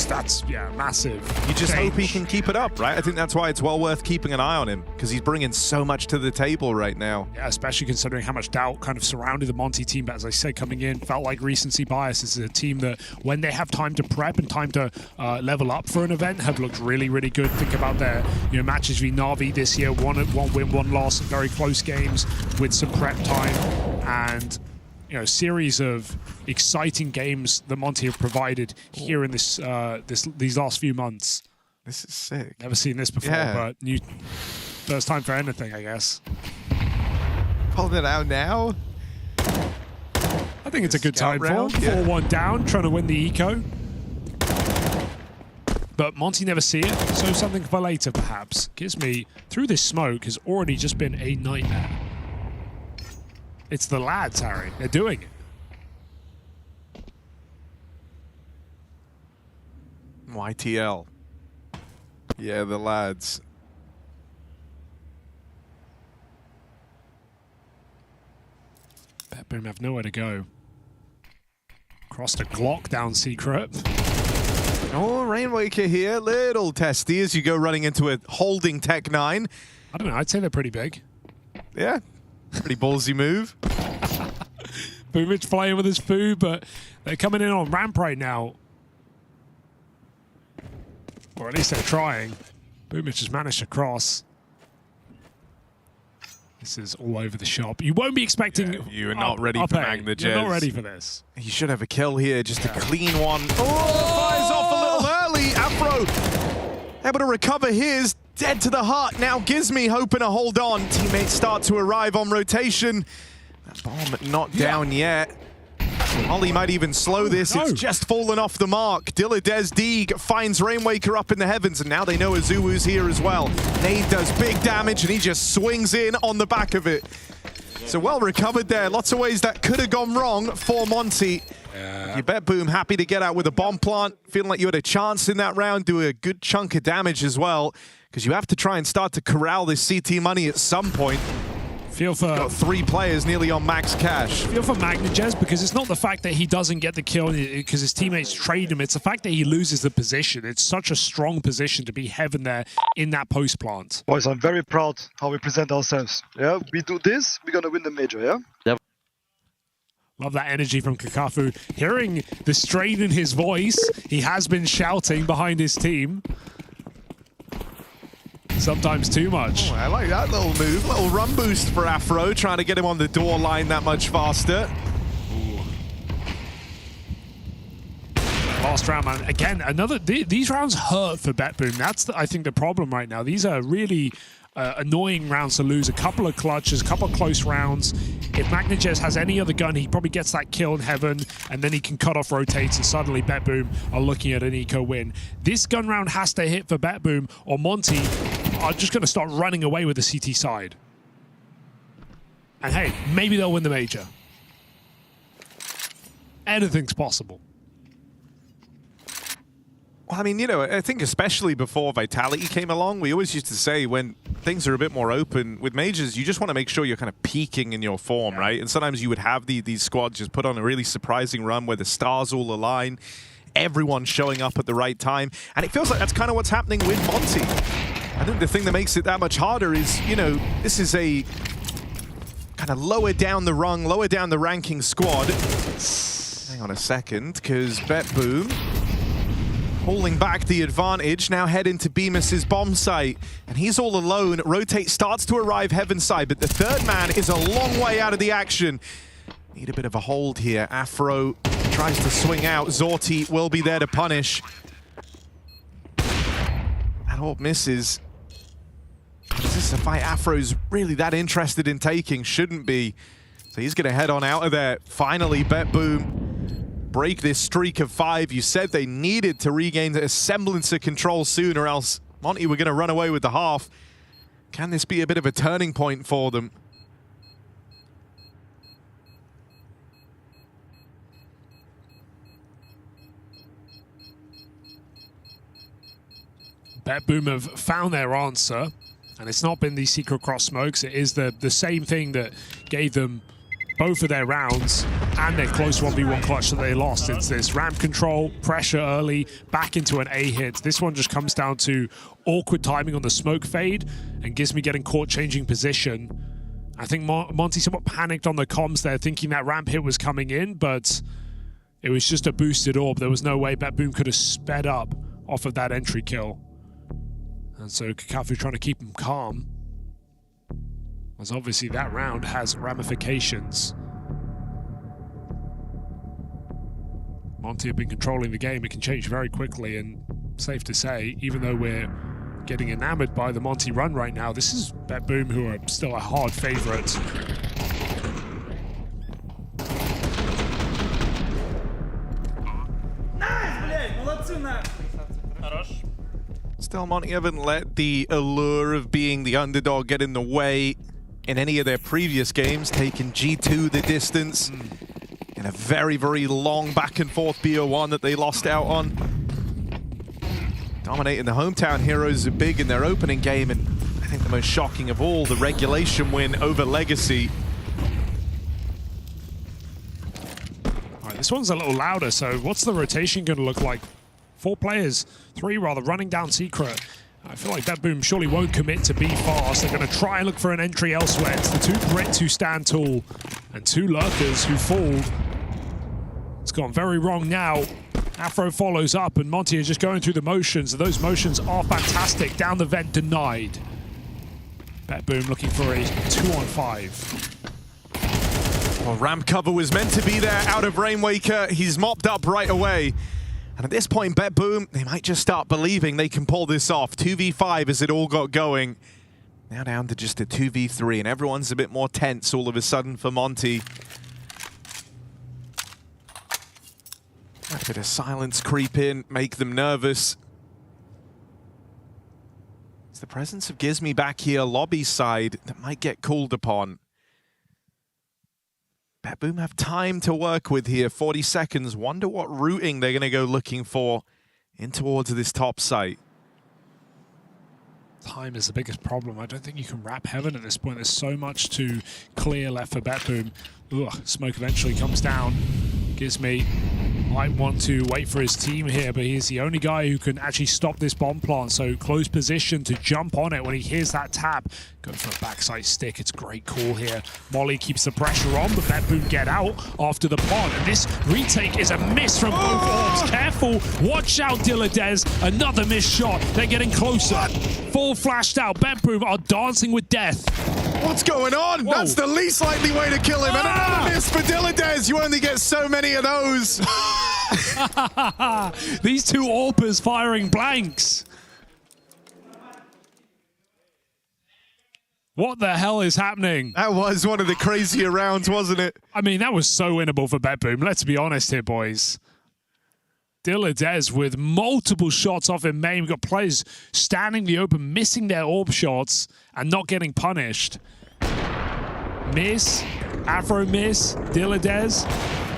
that's, yeah, massive. You just hope he can keep it up, right? I think that's why it's well worth keeping an eye on him, because he's bringing so much to the table right now. Yeah, especially considering how much doubt kind of surrounded the Monte team. But as I said, coming in, felt like recency bias. This is a team that, when they have time to prep and time to level up for an event, have looked really, really good. Think about their matches v Na'Vi this year. One win, 1 loss, very close games with some prep time. And series of exciting games that Monte have provided here in this these last few months. This is sick. Never seen this before, but first time for anything, I guess. Pulling it out now. I think it's a good time for 4-1 down, trying to win the eco. But Monte never see it, so something for later perhaps. Gives me, through this smoke, has already just been a nightmare. It's the lads, Harry. They're doing it. YTL. Yeah, the lads. BetBoom have nowhere to go. Crossed a Glock down secret. Oh, Rainwaker here. Little testy as you go running into a holding Tech 9. I don't know. I'd say they're pretty big. Yeah. Pretty ballsy move. Boomich playing with his food, but they're coming in on ramp right now. Or at least they're trying. Boomich has managed to cross. This is all over the shop. You won't be expecting... Yeah, you are not ready for Magna Jez. You're not ready for this. You should have a kill here, just a clean one. Oh, fires off a little early. Afro able to recover his. Dead to the heart. Now Gizmy hoping to hold on. Teammates start to arrive on rotation. That bomb not down yet. Ollie might even slow this. It's just fallen off the mark. Dilladez Deeg finds Rainwaker up in the heavens, and now they know Azuwu's here as well. Nade does big damage, and he just swings in on the back of it. So well recovered there. Lots of ways that could have gone wrong for Monte. You BetBoom happy to get out with a bomb plant. Feeling like you had a chance in that round. Do a good chunk of damage as well, because you have to try and start to corral this CT money at some point. Got 3 players nearly on max cash. Feel for Magna Jez, because it's not the fact that he doesn't get the kill because his teammates trade him. It's the fact that he loses the position. It's such a strong position to be heaven there in that post plant. Boys, I'm very proud how we present ourselves. Yeah, we do this, we're gonna win the major. Yeah. Yep. Love that energy from Kakafu. Hearing the strain in his voice, he has been shouting behind his team. Sometimes too much. Oh, I like that little move. Little run boost for Afro, trying to get him on the door line that much faster. Last round, man. Again, these rounds hurt for BetBoom. That's, I think, the problem right now. These are really annoying rounds to lose. A couple of clutches, a couple of close rounds. If Magna Jez has any other gun, he probably gets that kill in heaven, and then he can cut off rotates, and suddenly BetBoom are looking at an eco win. This gun round has to hit for BetBoom, or Monte are just going to start running away with the CT side. And hey, maybe they'll win the major. Anything's possible. Well, I mean, you know, I think especially before Vitality came along, we always used to say when things are a bit more open with majors, you just want to make sure you're kind of peaking in your form, right? And sometimes you would have these squads just put on a really surprising run where the stars all align, everyone showing up at the right time. And it feels like that's kind of what's happening with Monte. I think the thing that makes it that much harder is, you know, this is a kind of lower down the rung, lower down the ranking squad. Hang on a second, because BetBoom pulling back the advantage, now head into Bemis's bomb site, and he's all alone. Rotate starts to arrive heaven side, but the third man is a long way out of the action. Need a bit of a hold here. Afro tries to swing out. Zorti will be there to punish. That orb misses. Is this a fight Afro's really that interested in taking? Shouldn't be. So he's going to head on out of there. Finally, BetBoom break this streak of 5. You said they needed to regain a semblance of control soon, or else Monte were going to run away with the half. Can this be a bit of a turning point for them? BetBoom have found their answer, and it's not been these secret cross smokes. It is the same thing that gave them both of their rounds and their close 1v1 clutch that they lost. It's this ramp control, pressure early, back into an A hit. This one just comes down to awkward timing on the smoke fade and Gizmi getting caught changing position. I think Monte somewhat panicked on the comms there, thinking that ramp hit was coming in, but it was just a boosted orb. There was no way BetBoom could have sped up off of that entry kill. And so Kakafu trying to keep him calm, as obviously that round has ramifications. Monte have been controlling the game. It can change very quickly, and safe to say, even though we're getting enamored by the Monte run right now, this is BetBoom who are still a hard favorite. Still, Monte haven't let the allure of being the underdog get in the way in any of their previous games, taking G2 the distance in a very, very long back and forth BO1 that they lost out on. Dominating the hometown heroes big in their opening game, and I think the most shocking of all, the regulation win over Legacy. All right, this one's a little louder, so what's the rotation going to look like? 4 players, 3 rather, running down Secret. I feel like BetBoom surely won't commit to be fast. They're going to try and look for an entry elsewhere. It's the 2 Brits who stand tall and 2 lurkers who fall. It's gone very wrong now. Afro follows up, and Monte is just going through the motions, and those motions are fantastic. Down the vent, denied. BetBoom looking for a 2-on-5. Well, ramp cover was meant to be there out of Rainwaker. He's mopped up right away. And at this point, BetBoom, they might just start believing they can pull this off. 2v5 as it all got going. Now down to just a 2v3, and everyone's a bit more tense all of a sudden for Monte. A bit of silence creep in, make them nervous. It's the presence of Gizmi back here, lobby side, that might get called upon. BetBoom have time to work with here, 40 seconds. Wonder what routing they're going to go looking for in towards this top site. Time is the biggest problem. I don't think you can wrap heaven at this point. There's so much to clear left for BetBoom. Ugh, smoke eventually comes down. Gizmi might want to wait for his team here, but he's the only guy who can actually stop this bomb plant. So close position to jump on it when he hears that tap. Go for a backside stick. It's a great call here. Molly keeps the pressure on, but BetBoom get out after the plant. And this retake is a miss from both orbs. Careful. Watch out, Dilladez. Another missed shot. They're getting closer. Full flashed out. BetBoom are dancing with death. What's going on? Whoa. That's the least likely way to kill him. And another miss for Dilladez. You only get so many of those. These 2 AWPers firing blanks. What the hell is happening? That was one of the crazier rounds, wasn't it? I mean, that was so winnable for BetBoom. Let's be honest here, boys. Dilladez with multiple shots off in main. We've got players standing the open, missing their orb shots and not getting punished. Miss. Afro miss. Dilladez.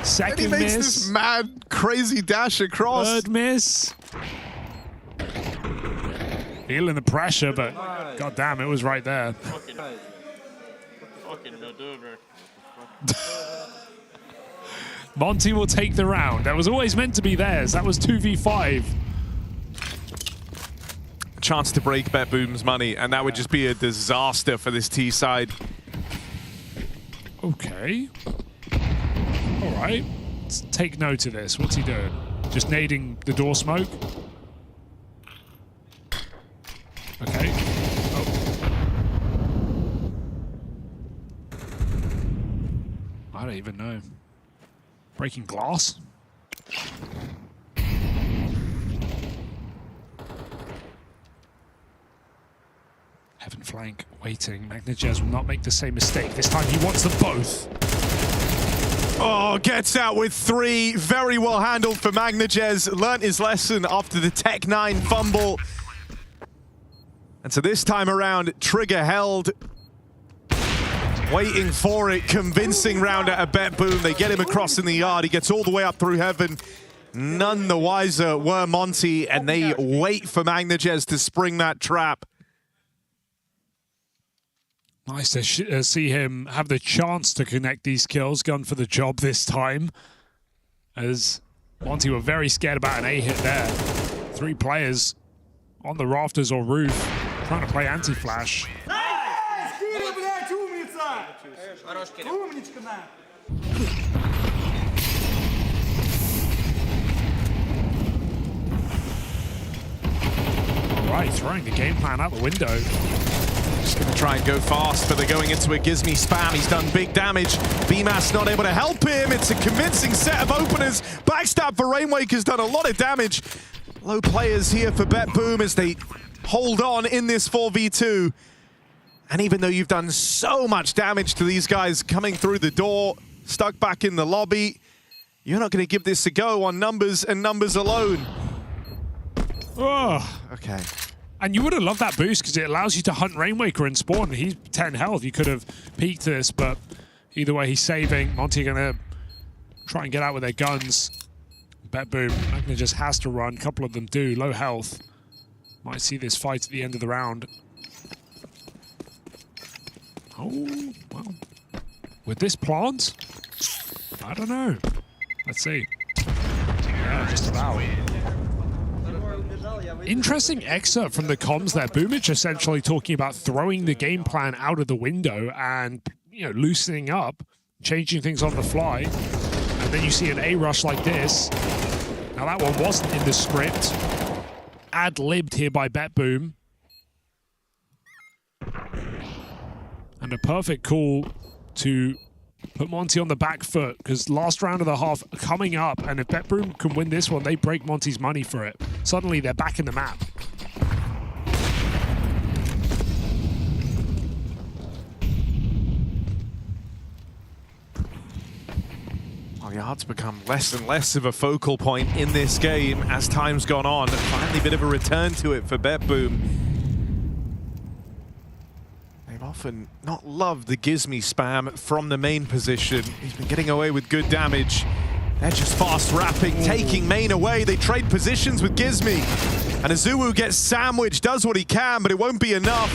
Second and he makes miss. This mad, crazy dash across. Third miss. Feeling the pressure, but god damn, it was right there. Monte will take the round. That was always meant to be theirs. That was 2v5. A chance to break BetBoom's money, and that would just be a disaster for this T side. Okay. All right. Let's take note of this. What's he doing? Just nading the door smoke? Okay. Oh. I don't even know. Breaking glass? Heaven flank, waiting. Magnajez will not make the same mistake. This time he wants them both. Oh, gets out with 3. Very well handled for Magnajez. Learnt his lesson after the Tech 9 fumble. And so this time around, trigger held. Waiting for it, convincing round at a BetBoom. They get him across in the yard. He gets all the way up through heaven. None the wiser were Monte, and they wait for Magnajez to spring that trap. Nice to see him have the chance to connect these kills. Gone for the job this time. As Monte were very scared about an A hit there. 3 players on the rafters or roof trying to play anti-flash. Alright, throwing the game plan out the window. Just going to try and go fast, but they're going into a Gizmi spam. He's done big damage. BMAS not able to help him. It's a convincing set of openers. Backstab for Rainwaker's done a lot of damage. Low players here for BetBoom as they hold on in this 4v2. And even though you've done so much damage to these guys coming through the door, stuck back in the lobby, you're not going to give this a go on numbers and numbers alone. Oh. Okay. And you would have loved that boost because it allows you to hunt Rainwaker and spawn. He's 10 health. You could have peeked this, but either way, he's saving. Monte going to try and get out with their guns. BetBoom, Magna just has to run. A couple of them do. Low health. Might see this fight at the end of the round. Oh, well. With this plant? I don't know. Let's see. Yeah, just about. Interesting excerpt from the comms there. Boomich essentially talking about throwing the game plan out of the window and, you know, loosening up, changing things on the fly. And then you see an A rush like this. Now that one wasn't in the script. Ad-libbed here by BetBoom. And a perfect call to put Monte on the back foot, because last round of the half coming up, and if BetBoom can win this one, they break Monte's money for it. Suddenly, they're back in the map. Well, Yard's become less and less of a focal point in this game as time's gone on. Finally, a bit of a return to it for BetBoom. They've often not loved the Gizmi spam from the main position. He's been getting away with good damage. They're just fast wrapping, taking main away. They trade positions with Gizmi. And Azuwu gets sandwiched, does what he can, but it won't be enough.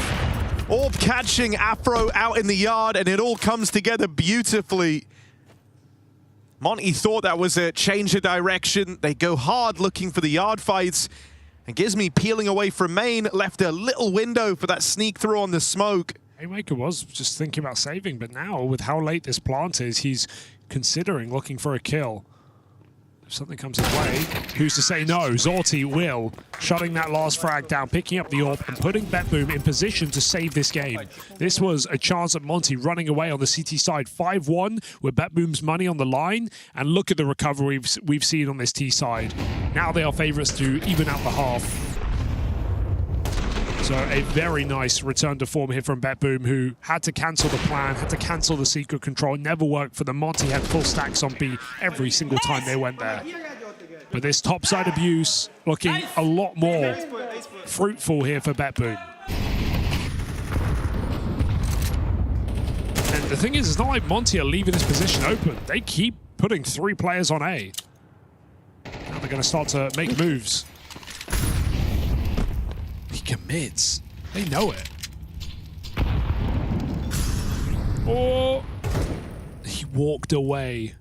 Orb catching Afro out in the yard, and it all comes together beautifully. Monte thought that was a change of direction. They go hard looking for the yard fights. And Gizmi peeling away from main, left a little window for that sneak through on the smoke. Rainwaker was just thinking about saving, but now with how late this plant is, he's considering looking for a kill. If something comes his way, who's to say no? Zorti will, shutting that last frag down, picking up the orb and putting BetBoom in position to save this game. This was a chance at Monte running away on the CT side 5-1 with BetBoom's money on the line, and look at the recovery we've seen on this T side. Now they are favorites to even out the half. So a very nice return to form here from BetBoom, who had to cancel the plan, had to cancel the secret control. It never worked for them. Monte had full stacks on B every single time they went there. But this topside abuse looking a lot more fruitful here for BetBoom. And the thing is, it's not like Monte are leaving this position open. They keep putting 3 players on A. Now they're going to start to make moves. He commits mids. They know it. Oh, he walked away.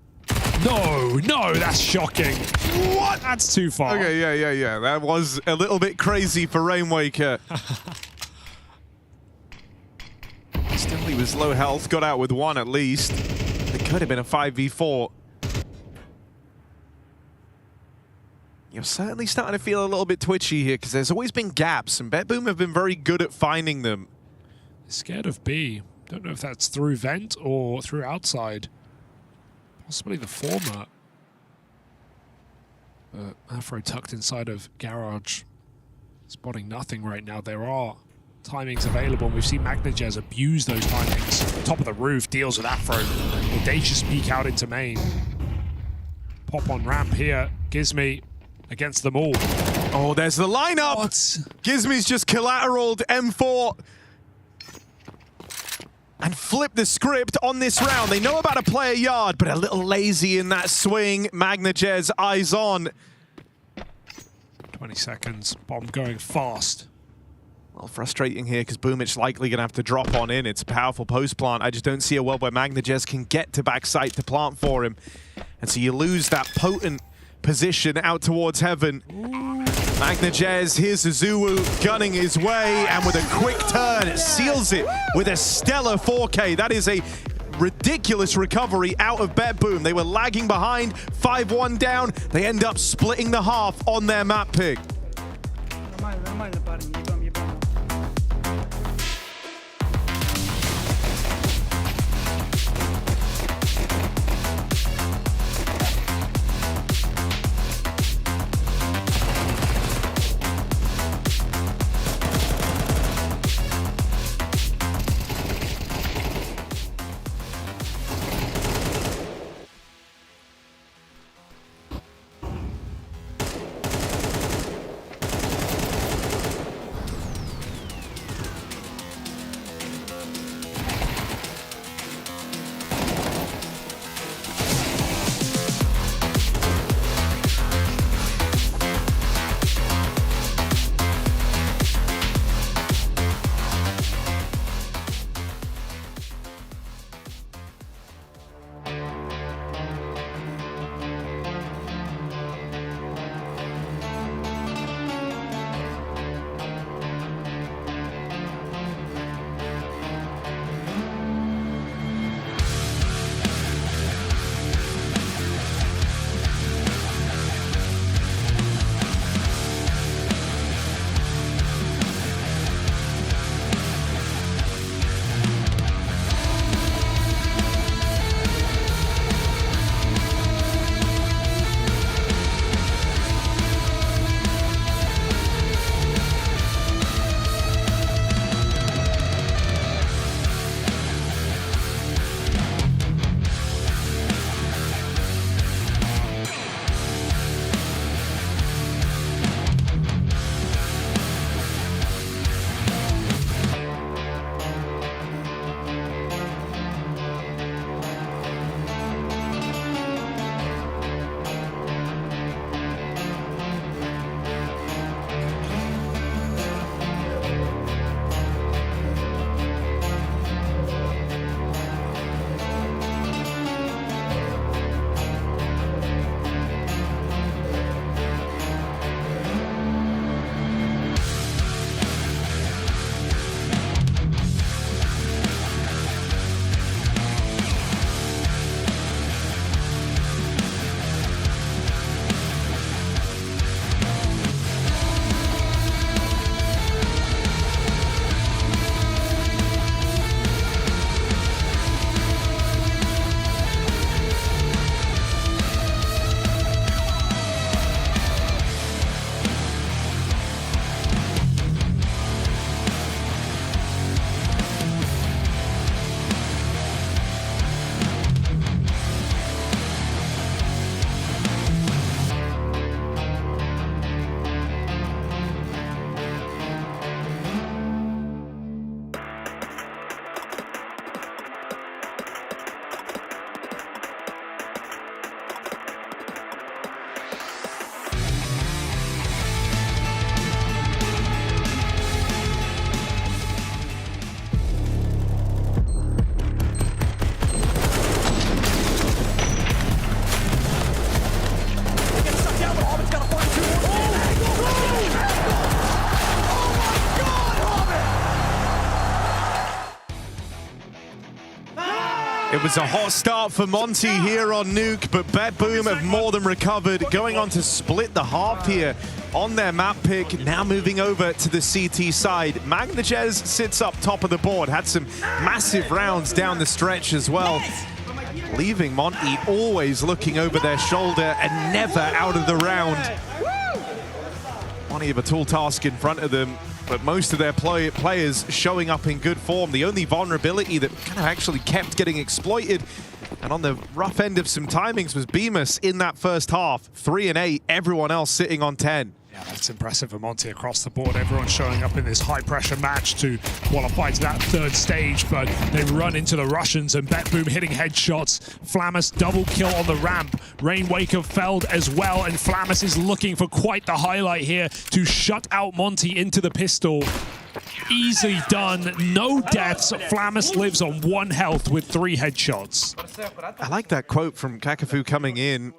No, that's shocking. What? That's too far. Okay, yeah. That was a little bit crazy for Rainwaker. Still, he was low health, got out with 1 at least. It could have been a 5v4. You're certainly starting to feel a little bit twitchy here because there's always been gaps, and BetBoom have been very good at finding them. Scared of B. Don't know if that's through vent or through outside. Possibly the former. Afro tucked inside of Garage. Spotting nothing right now. There are timings available, and we've seen Magnajez abuse those timings. Top of the roof, deals with Afro. Audacious peek out into main. Pop on ramp here. Gizmy against them all. Oh, there's the lineup! What? Gizmy's just collateraled M4 and flip the script on this round. They know about a player yard, but a little lazy in that swing. Magnajez eyes on. 20 seconds. Bomb going fast. Well, frustrating here because Boomich likely going to have to drop on in. It's a powerful post plant. I just don't see a world where Magnajez can get to backside to plant for him. And so you lose that potent position out towards heaven. Magnajez, here's Zuzu gunning his way, and with a quick turn, it seals it with a stellar 4K. That is a ridiculous recovery out of BetBoom. They were lagging behind, 5-1 down. They end up splitting the half on their map pick. It was a hot start for Monte here on Nuke, but BetBoom have more than recovered, going on to split the half here on their map pick, now moving over to the CT side. Magnajez sits up top of the board, had some massive rounds down the stretch as well, leaving Monte always looking over their shoulder and never out of the round. Monte have a tall task in front of them, but most of their players showing up in good form. The only vulnerability that kind of actually kept getting exploited and on the rough end of some timings was Bemis in that first half. 3 and 8, everyone else sitting on 10. Yeah, that's impressive for Monte across the board. Everyone showing up in this high-pressure match to qualify to that third stage, but they run into the Russians and BetBoom hitting headshots. Flamus double kill on the ramp. Rainwaker felled as well, and Flamus is looking for quite the highlight here to shut out Monte into the pistol. Easily done, no deaths. Flamus lives on 1 health with 3 headshots. I like that quote from Kakafu coming in.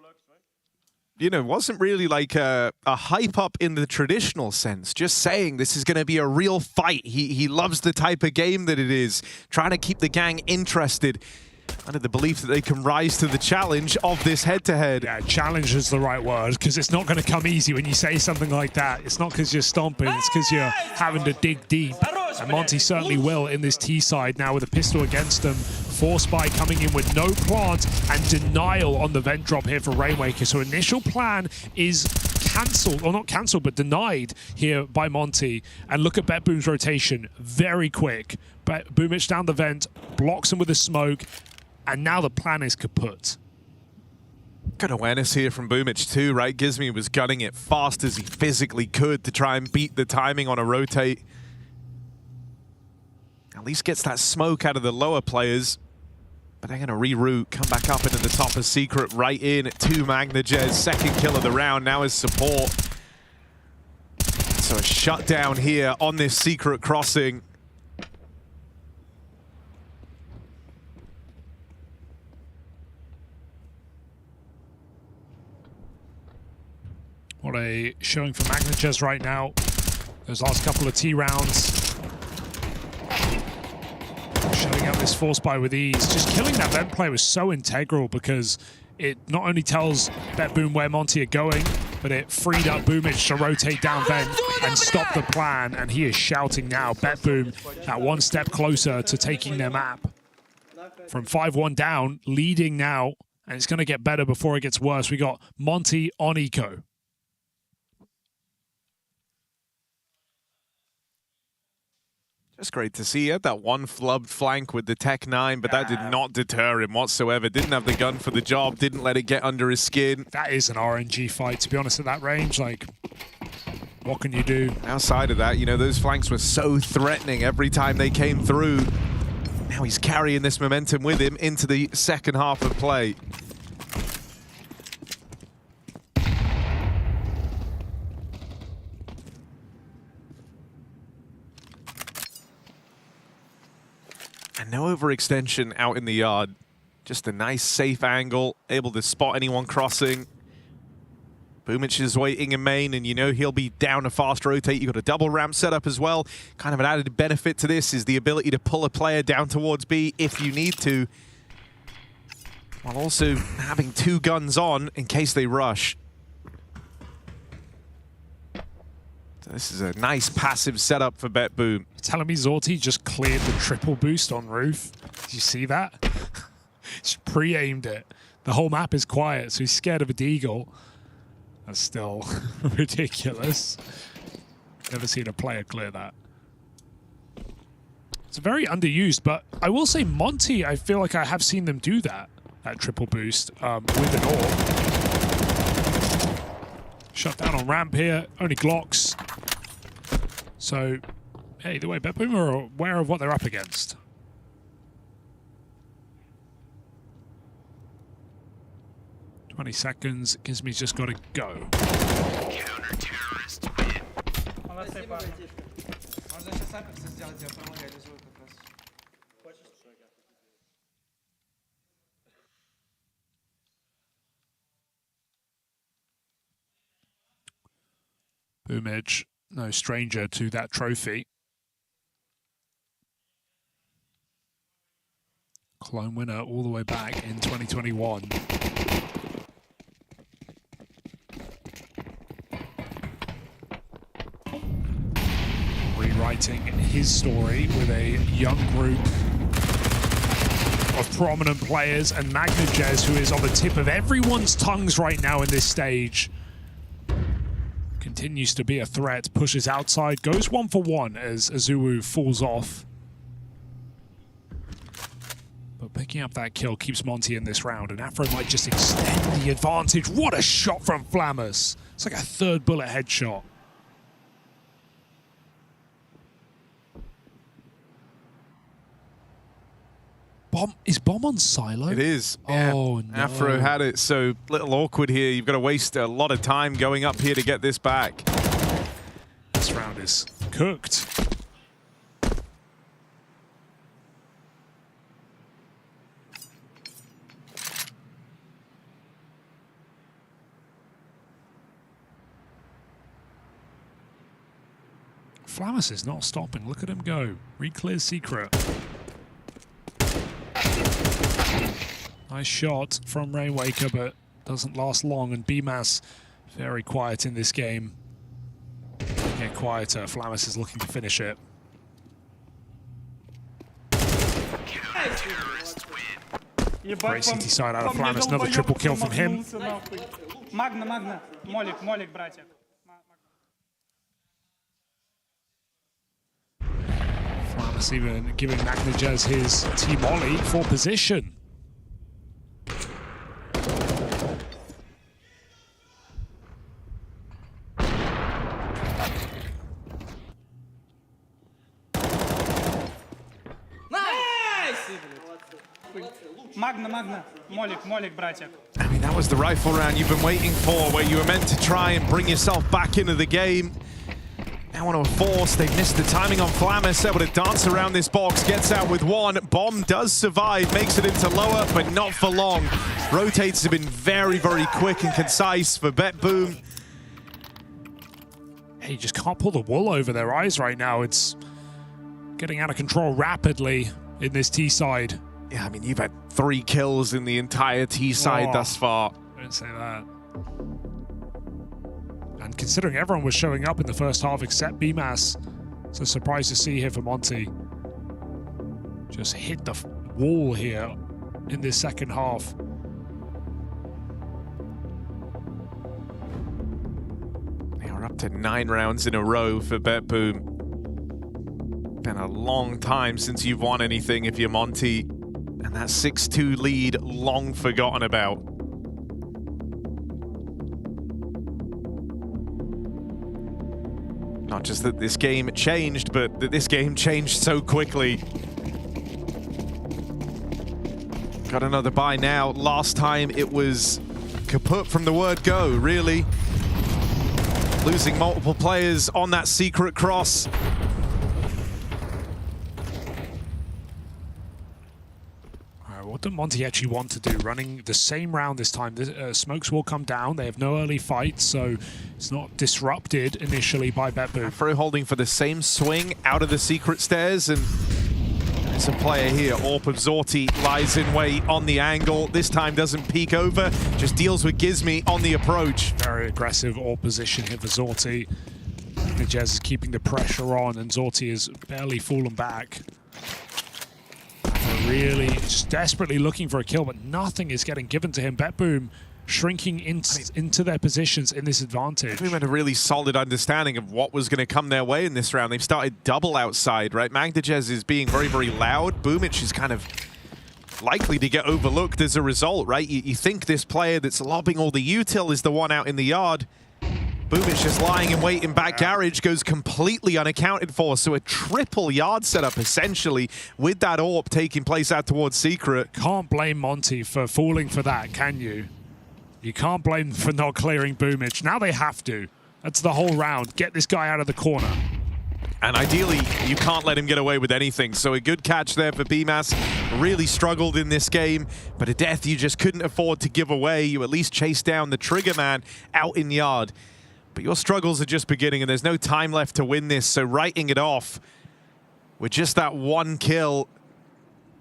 You know, wasn't really like a hype up in the traditional sense, just saying this is going to be a real fight. He loves the type of game that it is, trying to keep the gang interested under the belief that they can rise to the challenge of this head-to-head. Yeah, challenge is the right word, because it's not going to come easy when you say something like that. It's not because you're stomping, it's because you're having to dig deep. And Monte certainly will in this T side now with a pistol against them. Force Spy coming in with no plant and denial on the vent drop here for Rainwaker. So initial plan is cancelled, or not cancelled, but denied here by Monte. And look at BetBoom's rotation, very quick. Boomich down the vent, blocks him with a smoke, and now the plan is kaput. Good awareness here from Boomich too, right? Gizmi was gunning it fast as he physically could to try and beat the timing on a rotate. At least gets that smoke out of the lower players. But they're going to reroute, come back up into the top of Secret, right in to Magnajez. Second kill of the round, now is support. So a shutdown here on this Secret crossing. What a showing for Magnajez right now. Those last couple of T rounds. Shutting out this Force Buy with ease. Just killing that vent play was so integral because it not only tells BetBoom where Monte are going, but it freed up Boomich to rotate down vent and stop the plan. And he is shouting now. BetBoom that 1 step closer to taking their map. From 5-1 down, leading now. And it's going to get better before it gets worse. We got Monte on Eco. Just great to see. He had that one flubbed flank with the Tech 9, but that did not deter him whatsoever. Didn't have the gun for the job, didn't let it get under his skin. That is an RNG fight, to be honest, at that range. Like, what can you do? Outside of that, you know, those flanks were so threatening every time they came through. Now he's carrying this momentum with him into the second half of play. And no overextension out in the yard. Just a nice, safe angle, able to spot anyone crossing. Boomich is waiting in main, and you know he'll be down a fast rotate. You've got a double ramp setup as well. Kind of an added benefit to this is the ability to pull a player down towards B if you need to, while also having 2 guns on in case they rush. So this is a nice passive setup for BetBoom. Telling me Zorti just cleared the triple boost on roof. Did you see that? Just pre-aimed it. The whole map is quiet, so he's scared of a deagle. That's still ridiculous. Never seen a player clear that. It's very underused, but I will say Monte, I feel like I have seen them do that triple boost with an AWP. Shut down on ramp here, only Glocks. So, hey, either way, BetBoom are aware of what they're up against. "20 seconds, Gizmi's just got to go." Boomich, no stranger to that trophy. Cologne winner all the way back in 2021. Rewriting his story with a young group of prominent players, and Magnajez, who is on the tip of everyone's tongues right now in this stage, continues to be a threat, pushes outside, goes 1-for-1 as Azuwu falls off. But picking up that kill keeps Monte in this round, and Afro might just extend the advantage. What a shot from Flamus. It's like a third bullet headshot. Is Bomb on silo? It is. Yeah. Oh, no. Afro had it, so a little awkward here. You've got to waste a lot of time going up here to get this back. This round is cooked. Flamus is not stopping. Look at him go. Re-clear secret. Nice shot from Rainwaker, but doesn't last long, and BMAS very quiet in this game. Get quieter. Flamus is looking to finish it. Great CT side out of Flamus. Another triple kill from him. Flamus even giving Magnajez his T-Molly for position. I mean, that was the rifle round you've been waiting for, where you were meant to try and bring yourself back into the game. Now on a force, they missed the timing on Flamus, able to dance around this box, gets out with one. Bomb does survive, makes it into lower, but not for long. Rotates have been very, very quick and concise for BetBoom. Hey, you just can't pull the wool over their eyes right now. It's getting out of control rapidly in this T side. Yeah, I mean, you've had 3 kills in the entire T side thus far. Don't say that. And considering everyone was showing up in the first half except BMAS, it's a surprise to see here for Monte. Just hit the wall here in this second half. They are up to 9 rounds in a row for BetBoom. Been a long time since you've won anything if you're Monte. And that 6-2 lead long forgotten about. Not just that this game changed, but that this game changed so quickly. Got another buy now. Last time it was kaput from the word go, really. Losing multiple players on that secret cross. What do Monte actually want to do? Running the same round this time. The smokes will come down. They have no early fights, so it's not disrupted initially by BetBoom. Afro holding for the same swing out of the secret stairs, and there's a player here. AWP of Zorti lies in wait on the angle. This time doesn't peek over, just deals with Gizmi on the approach. Very aggressive AWP position here for Zorti. Magnajez is keeping the pressure on, and Zorti is barely fallen back. Really just desperately looking for a kill, but nothing is getting given to him. BetBoom shrinking into their positions in this advantage. We had a really solid understanding of what was going to come their way in this round. They've started double outside, right? Magnajez is being very, very loud. Boomich is kind of likely to get overlooked as a result, right? You think this player that's lobbing all the util is the one out in the yard. Boomich just lying in wait in back garage, goes completely unaccounted for. So a triple yard setup, essentially, with that AWP taking place out towards secret. Can't blame Monte for falling for that, can you? You can't blame them for not clearing Boomich. Now they have to. That's the whole round. Get this guy out of the corner. And ideally, you can't let him get away with anything. So a good catch there for BMAS. Really struggled in this game, but a death you just couldn't afford to give away. You at least chased down the trigger man out in yard. But your struggles are just beginning, and there's no time left to win this, so writing it off with just that one kill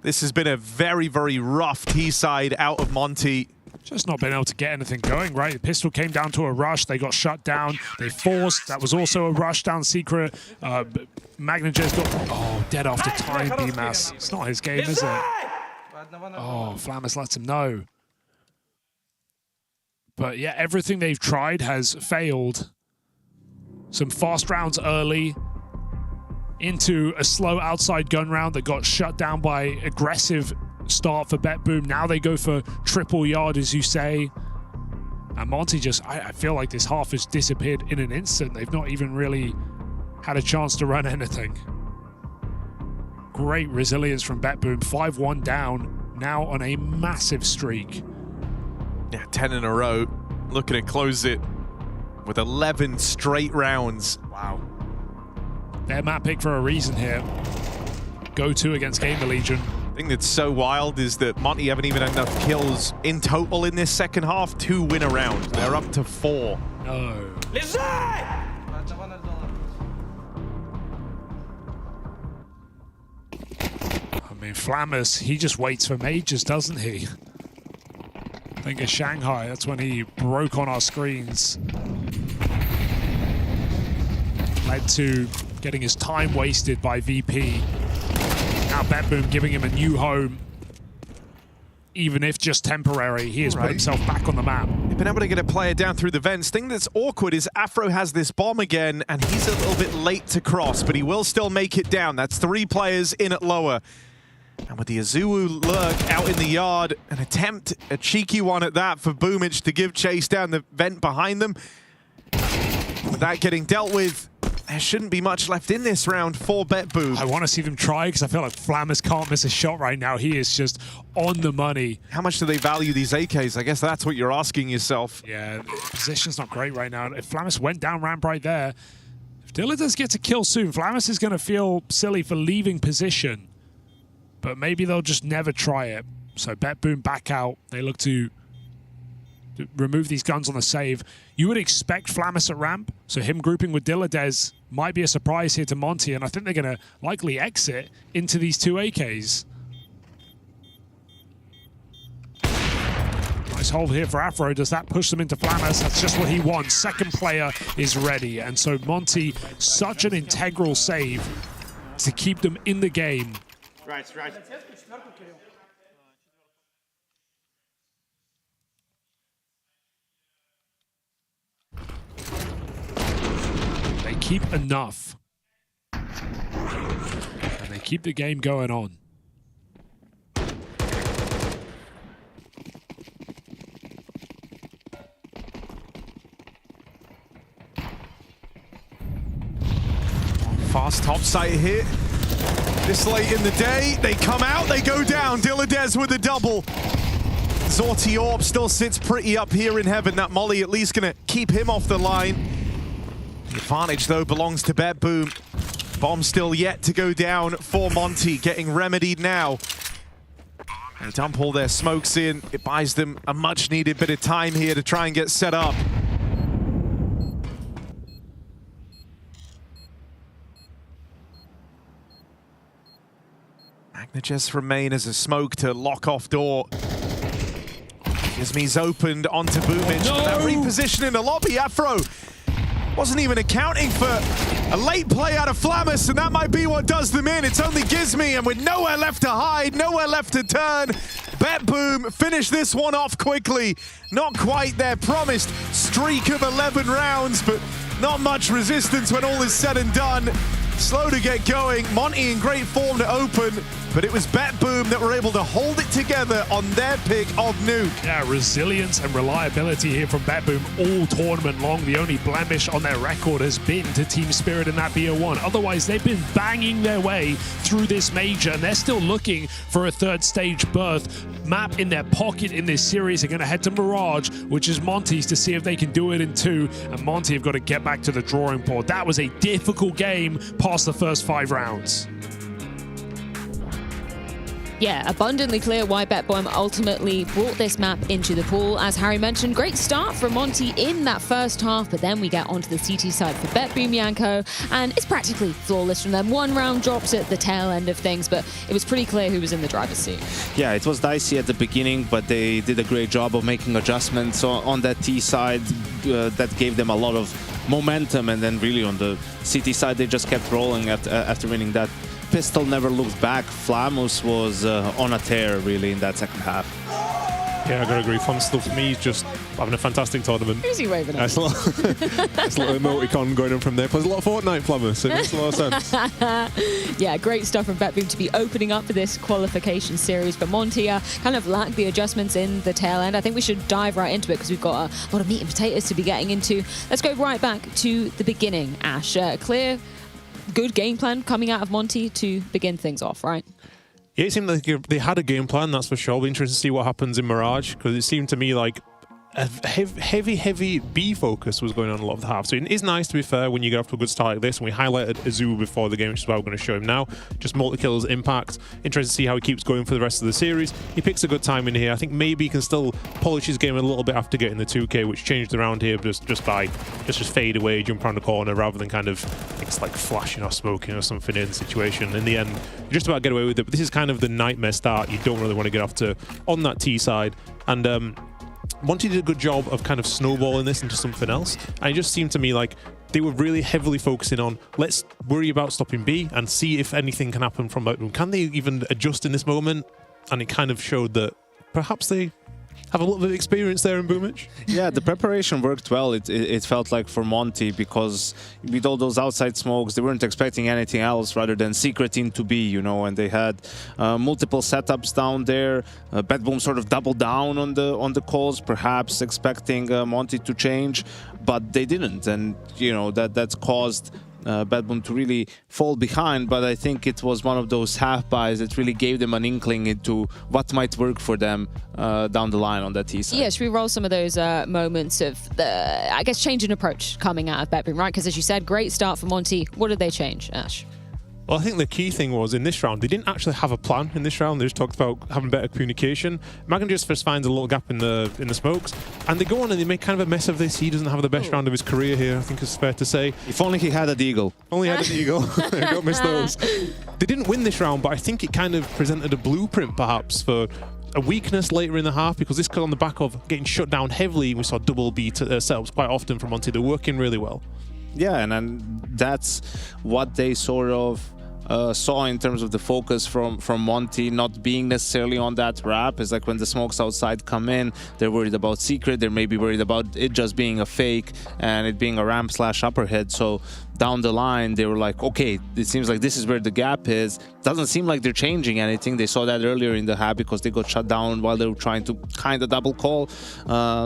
This has been a very, very rough T-side out of Monte. Just not been able to get anything going, right? The pistol came down to a rush. They got shut down. They forced. That was also a rush down secret. Magnajez got dead after time, BMAS. It's not his game, is it? Oh, Flamus lets him know. But yeah, everything they've tried has failed. Some fast rounds early into a slow outside gun round that got shut down by aggressive start for BetBoom. Now they go for triple yard, as you say. And Monte just, I feel like this half has disappeared in an instant. They've not even really had a chance to run anything. Great resilience from BetBoom. 5-1 down, now on a massive streak. Yeah, 10 in a row. Looking to close it with 11 straight rounds. Wow. Their map pick for a reason here. Go-to against Gamer Legion. The thing that's so wild is that Monte haven't even had enough kills in total in this second half to win a round. They're up to 4. No. I mean, Flamus, he just waits for mages, doesn't he? I think of Shanghai, that's when he broke on our screens. Led to getting his time wasted by VP. Now BetBoom giving him a new home. Even if just temporary, he has put himself back on the map. They've been able to get a player down through the vents. Thing that's awkward is Afro has this bomb again, and he's a little bit late to cross, but he will still make it down. That's 3 players in at lower. And with the Azuwu lurk out in the yard, an attempt, a cheeky one at that for Boomage to give chase down the vent behind them. With that getting dealt with, there shouldn't be much left in this round for BetBoom. I want to see them try because I feel like Flamus can't miss a shot right now. He is just on the money. How much do they value these AKs? I guess that's what you're asking yourself. Yeah, position's not great right now. If Flamus went down ramp right there, if Dilla does get to kill soon, Flamus is going to feel silly for leaving position. But maybe they'll just never try it. So BetBoom back out. They look to remove these guns on the save. You would expect Flamus at ramp, so him grouping with Dilladez might be a surprise here to Monte, and I think they're going to likely exit into these 2 AKs. Nice hold here for Afro. Does that push them into Flamus? That's just what he wants. Second player is ready, and so Monte, such an integral save to keep them in the game. Right. They keep enough. And they keep the game going on. Fast top site here. This late in the day, they come out, they go down. Dilladez with a double. Zorti Orb still sits pretty up here in heaven. That Molly at least gonna keep him off the line. The advantage though belongs to BetBoom. Bomb still yet to go down for Monte, getting remedied now. They dump all their smokes in. It buys them a much needed bit of time here to try and get set up. Magnajez remain as a smoke to lock off door. Gizmi's opened onto Boomage. No! That reposition in the lobby, Afro wasn't even accounting for a late play out of Flamus, and that might be what does them in. It's only Gizmi, and with nowhere left to hide, nowhere left to turn, BetBoom finish this one off quickly. Not quite their promised streak of 11 rounds, but not much resistance when all is said and done. Slow to get going. Monte in great form to open, but it was BetBoom that were able to hold it together on their pick of Nuke. Yeah, resilience and reliability here from BetBoom all tournament long. The only blemish on their record has been to team spirit in that BO1. Otherwise, they've been banging their way through this major, and they're still looking for a 3rd stage berth. Map in their pocket in this series. They're going to head to Mirage, which is Monte's, to see if they can do it in 2. And Monte have got to get back to the drawing board. That was a difficult game past the first 5 rounds. Yeah, abundantly clear why BetBoom ultimately brought this map into the pool. As Harry mentioned, great start from Monte in that first half, but then we get onto the CT side for BetBoom Yanko, and it's practically flawless from them. One round drops at the tail end of things, but it was pretty clear who was in the driver's seat. Yeah, it was dicey at the beginning, but they did a great job of making adjustments on that T side that gave them a lot of momentum, and then really on the CT side they just kept rolling after winning that. Pistol never looked back. Flamus was on a tear really in that second half. Yeah, I gotta agree. Flammus for me is just having a fantastic tournament. Who's he waving at? That's a little emoticon going on from there. Plays a lot of Fortnite, Flammus. It makes a lot of sense. Yeah, great stuff from BetBoom to be opening up for this qualification series. But Monte kind of lacked the adjustments in the tail end. I think we should dive right into it because we've got a lot of meat and potatoes to be getting into. Let's go right back to the beginning, Ash. Clear, good game plan coming out of Monte to begin things off, right? Yeah, it seemed like they had a game plan, that's for sure. It'll be interesting to see what happens in Mirage, because it seemed to me like a heavy B focus was going on a lot of the half. So it is nice, to be fair, when you get off to a good start like this. And we highlighted Azu before the game, which is why we're going to show him now. Just multi-kills impact. Interesting to see how he keeps going for the rest of the series. He picks a good time in here. I think maybe he can still polish his game a little bit after getting the 2K, which changed around here just fade away, jump around the corner, rather than kind of it's like flashing or smoking or something in the situation. In the end, you just about get away with it. But this is kind of the nightmare start. You don't really want to get off to on that T side. And Monte did a good job of kind of snowballing this into something else, and it just seemed to me like they were really heavily focusing on let's worry about stopping B and see if anything can happen from BetBoom. Can they even adjust in this moment? And it kind of showed that perhaps they have a little bit of experience there in Boomage. Yeah, the preparation worked well. It felt like for Monte, because with all those outside smokes, they weren't expecting anything else rather than secret into B, you know, and they had multiple setups down there. BetBoom sort of doubled down on the calls, perhaps expecting Monte to change, but they didn't, and you know that's caused BetBoom to really fall behind. But I think it was one of those half buys that really gave them an inkling into what might work for them down the line on that T side. Yeah, should we roll some of those moments of the, I guess, change in approach coming out of BetBoom, right? Because as you said, great start for Monte. What did they change, Ash? Well, I think the key thing was in this round, they didn't actually have a plan in this round. They just talked about having better communication. Magan just finds a little gap in the smokes, and they go on and they make kind of a mess of this. He doesn't have the best round of his career here, I think it's fair to say. If only he had a deagle. Only had a deagle. Don't miss those. They didn't win this round, but I think it kind of presented a blueprint, perhaps, for a weakness later in the half, because this got on the back of getting shut down heavily. We saw double B setups quite often from Monte. They're working really well. Yeah, and then that's what they sort of saw in terms of the focus from Monte not being necessarily on that wrap. It's like when the smokes outside come in, they're worried about secret, they're maybe worried about it just being a fake and it being a ramp / upper head. So down the line, they were like, okay, it seems like this is where the gap is. Doesn't seem like they're changing anything. They saw that earlier in the half because they got shut down while they were trying to kind of double call.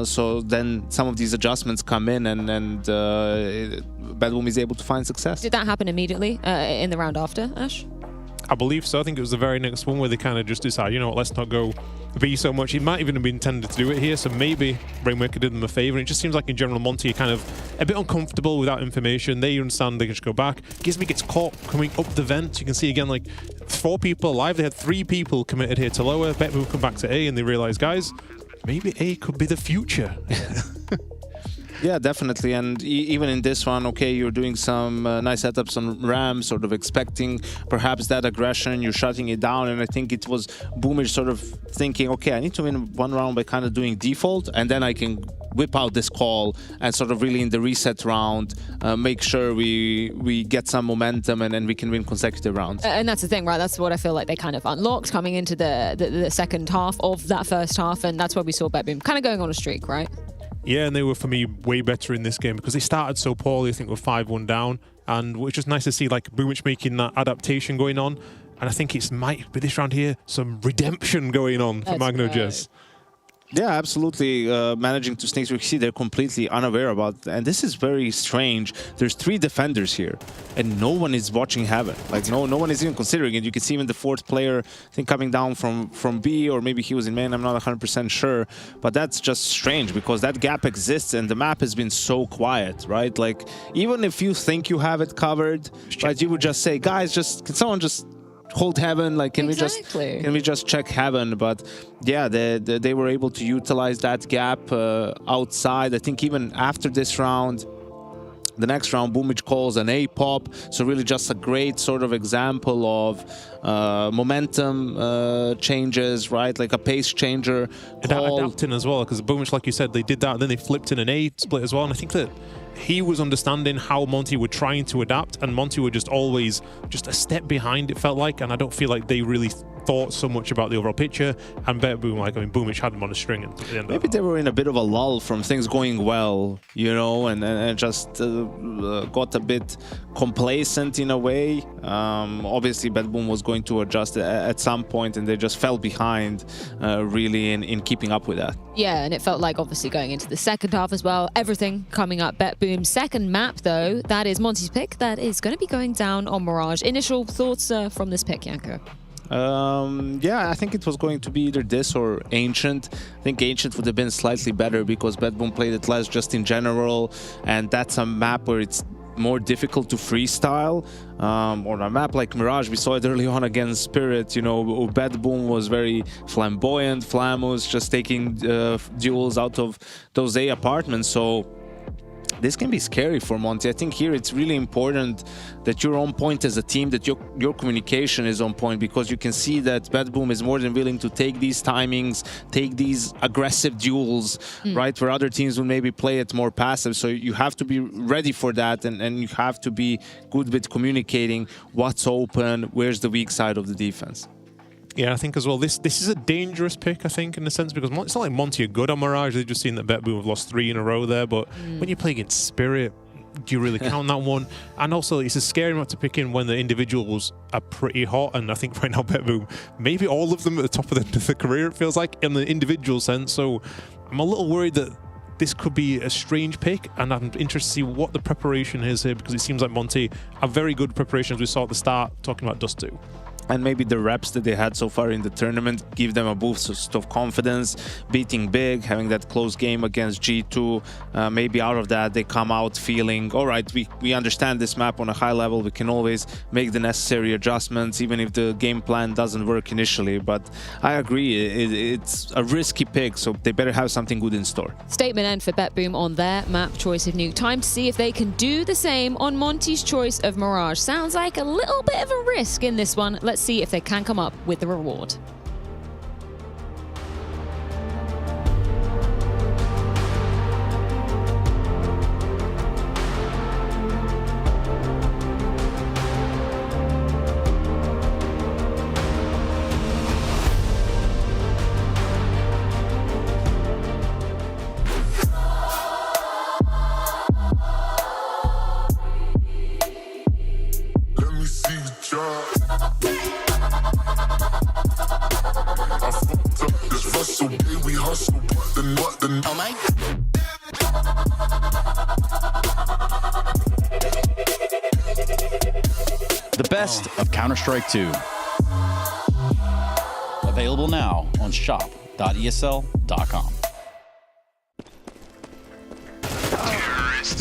So then some of these adjustments come in, and BetBoom is able to find success. Did that happen immediately in the round after, Ash? I believe so. I think it was the very next one where they kind of just decided, you know what, let's not go B so much. He might even have been intended to do it here, so maybe Rainmaker did them a favor. And it just seems like in general, Monte are kind of a bit uncomfortable without information. They understand they can just go back. Gizmy gets caught coming up the vent. You can see again, like 4 people alive. They had 3 people committed here to lower. BetBoom come back to A, and they realize, guys, maybe A could be the future. Yeah, definitely. And even in this one, okay, you're doing some nice setups on RAM, sort of expecting perhaps that aggression, you're shutting it down. And I think it was Boomage sort of thinking, okay, I need to win one round by kind of doing default, and then I can whip out this call and sort of really in the reset round, make sure we get some momentum and then we can win consecutive rounds. And that's the thing, right? That's what I feel like they kind of unlocked coming into the second half of that first half, and that's where we saw BetBoom kind of going on a streak, right? Yeah, and they were, for me, way better in this game because they started so poorly. I think we're 5-1 down, and it's just nice to see like Boomage making that adaptation going on. And I think it might be this round here some redemption going on for Magno Jess. Yeah, absolutely. Managing to sneak through. See, they're completely unaware about it. And this is very strange. There's 3 defenders here, and no one is watching Heaven. Like, no one is even considering it. You can see even the 4th player, I think, coming down from B, or maybe he was in main. I'm not 100% sure. But that's just strange because that gap exists, and the map has been so quiet, right? Like, even if you think you have it covered, right, you would just say, guys, can someone just hold heaven? Like, can we just check heaven? But yeah, they were able to utilize that gap outside. I think even after this round, the next round, Boomich calls an A pop. So really just a great sort of example of momentum changes, right? Like a pace changer. Adapting as well, because Boomich, like you said, they did that, and then they flipped in an A split as well. And I think that he was understanding how Monte were trying to adapt, and Monte were just always just a step behind, it felt like. And I don't feel like they really thought so much about the overall picture. And BetBoom, like, I mean, Boomich had them on a string. And at the end maybe they were in a bit of a lull from things going well, you know, and just got a bit complacent in a way. Obviously, BetBoom was going to adjust at some point, and they just fell behind really in keeping up with that. Yeah, and it felt like obviously going into the second half as well, everything coming up BetBoom's second map, though, that is Monte's pick. That is going to be going down on Mirage. Initial thoughts from this pick, Janko? Yeah, I think it was going to be either this or Ancient. I think Ancient would have been slightly better because BetBoom played it less just in general, and that's a map where it's more difficult to freestyle. On a map like Mirage, we saw it early on against Spirit, you know, BetBoom was very flamboyant, Flamus, just taking duels out of those A apartments, so this can be scary for Monte. I think here it's really important that you're on point as a team, that your communication is on point, because you can see that BetBoom is more than willing to take these timings, take these aggressive duels, right, where other teams will maybe play it more passive. So you have to be ready for that, and you have to be good with communicating what's open, where's the weak side of the defense. Yeah, I think as well, this is a dangerous pick, I think, in a sense, because it's not like Monte are good on Mirage. They've just seen that BetBoom have lost 3 in a row there, but when you play against Spirit, do you really count that one? And also, it's a scary amount to pick in when the individuals are pretty hot, and I think right now BetBoom, maybe all of them at the top of the career, it feels like, in the individual sense. So I'm a little worried that this could be a strange pick, and I'm interested to see what the preparation is here, because it seems like Monte have very good preparation, as we saw at the start, talking about Dust 2. And maybe the reps that they had so far in the tournament give them a boost of confidence, beating big, having that close game against G2. Maybe out of that, they come out feeling, all right, we understand this map on a high level. We can always make the necessary adjustments, even if the game plan doesn't work initially. But I agree, it's a risky pick, so they better have something good in store. Statement end for BetBoom on their map choice of Nuke. Time to see if they can do the same on Monte's choice of Mirage. Sounds like a little bit of a risk in this one. Let's see if they can come up with the reward. The best of Counter-Strike 2. Available now on shop.esl.com.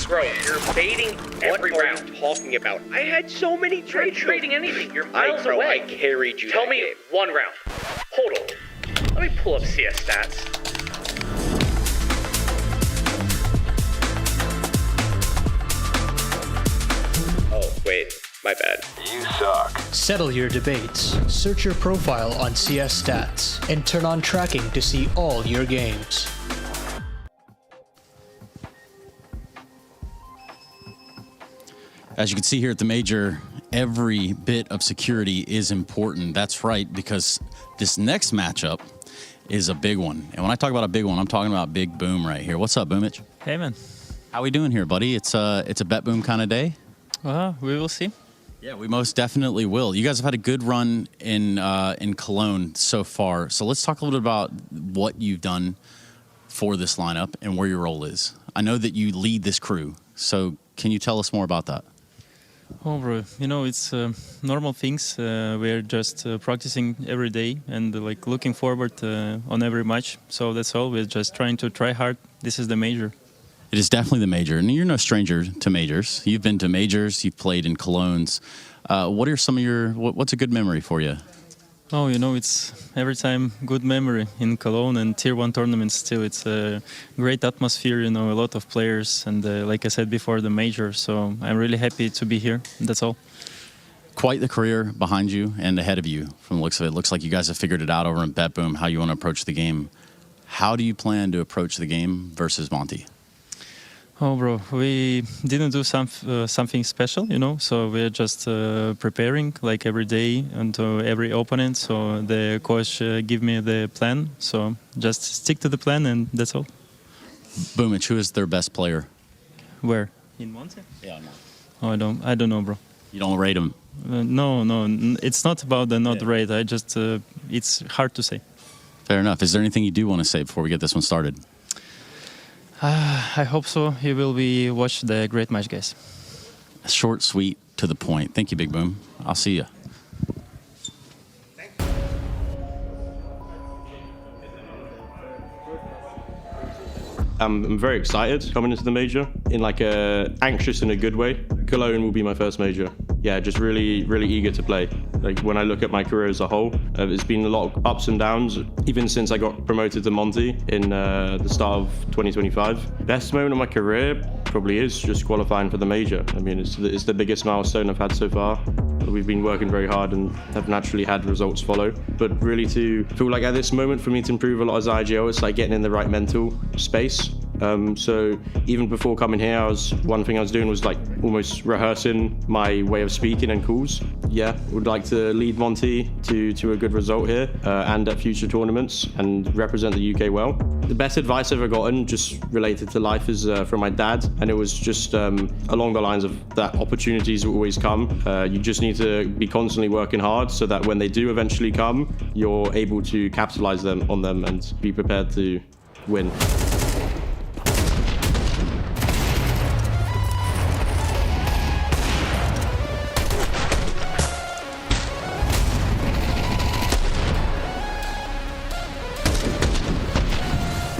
Bro, you're baiting every round. Talking about? I had so many trades. You're trading anything. You're miles away. I carried you. Tell me one round. Hold on. Let me pull up CS stats. Oh, wait. My bad. You suck. Settle your debates. Search your profile on CS Stats and turn on tracking to see all your games. As you can see here at the Major, every bit of security is important. That's right, because this next matchup is a big one. And when I talk about a big one, I'm talking about Big Boom right here. What's up, Boomich? Hey, man. How we doing here, buddy? It's a BetBoom kind of day. Well, we will see. Yeah, we most definitely will. You guys have had a good run in Cologne so far. So let's talk a little bit about what you've done for this lineup and where your role is. I know that you lead this crew. So can you tell us more about that? Oh, bro, you know, it's normal things. We're just practicing every day and like looking forward on every match. So that's all. We're just trying to try hard. This is the Major. It is definitely the major, and you're no stranger to majors. You've been to majors, you've played in Colognes. What are some of your, what's a good memory for you? Oh, you know, it's every time good memory in Cologne and Tier 1 tournaments too. It's a great atmosphere, you know, a lot of players, and like I said before, the major. So I'm really happy to be here. That's all. Quite the career behind you and ahead of you from the looks of it. It looks like you guys have figured it out over in BetBoom, how you want to approach the game. How do you plan to approach the game versus Monte? Oh, bro, we didn't do something special, you know, so we're just preparing like every day and every opponent. So the coach give me the plan, so just stick to the plan and that's all. Boomich, who is their best player? Where? In Monte? Yeah, Monte. Oh, I don't know, bro. You don't rate him? No, it's not about the not rate. I just, it's hard to say. Fair enough. Is there anything you do want to say before we get this one started? I hope so. You will be watch the great match, guys. Short, sweet, to the point. Thank you, Big Boom. I'll see you. I'm very excited coming into the major in like a anxious in a good way. Cologne will be my first major. Yeah, just really, really eager to play. Like when I look at my career as a whole, it's been a lot of ups and downs, even since I got promoted to Monte in the start of 2025. Best moment of my career probably is just qualifying for the major. I mean, it's the biggest milestone I've had so far. We've been working very hard and have naturally had results follow. But really to feel like at this moment for me to improve a lot as IGL, it's like getting in the right mental space. So even before coming here, one thing I was doing was like almost rehearsing my way of speaking and calls. Yeah, would like to lead Monte to a good result here and at future tournaments and represent the UK well. The best advice I've ever gotten just related to life is from my dad, and it was just along the lines of that opportunities will always come. You just need to be constantly working hard so that when they do eventually come, you're able to capitalize on them and be prepared to win.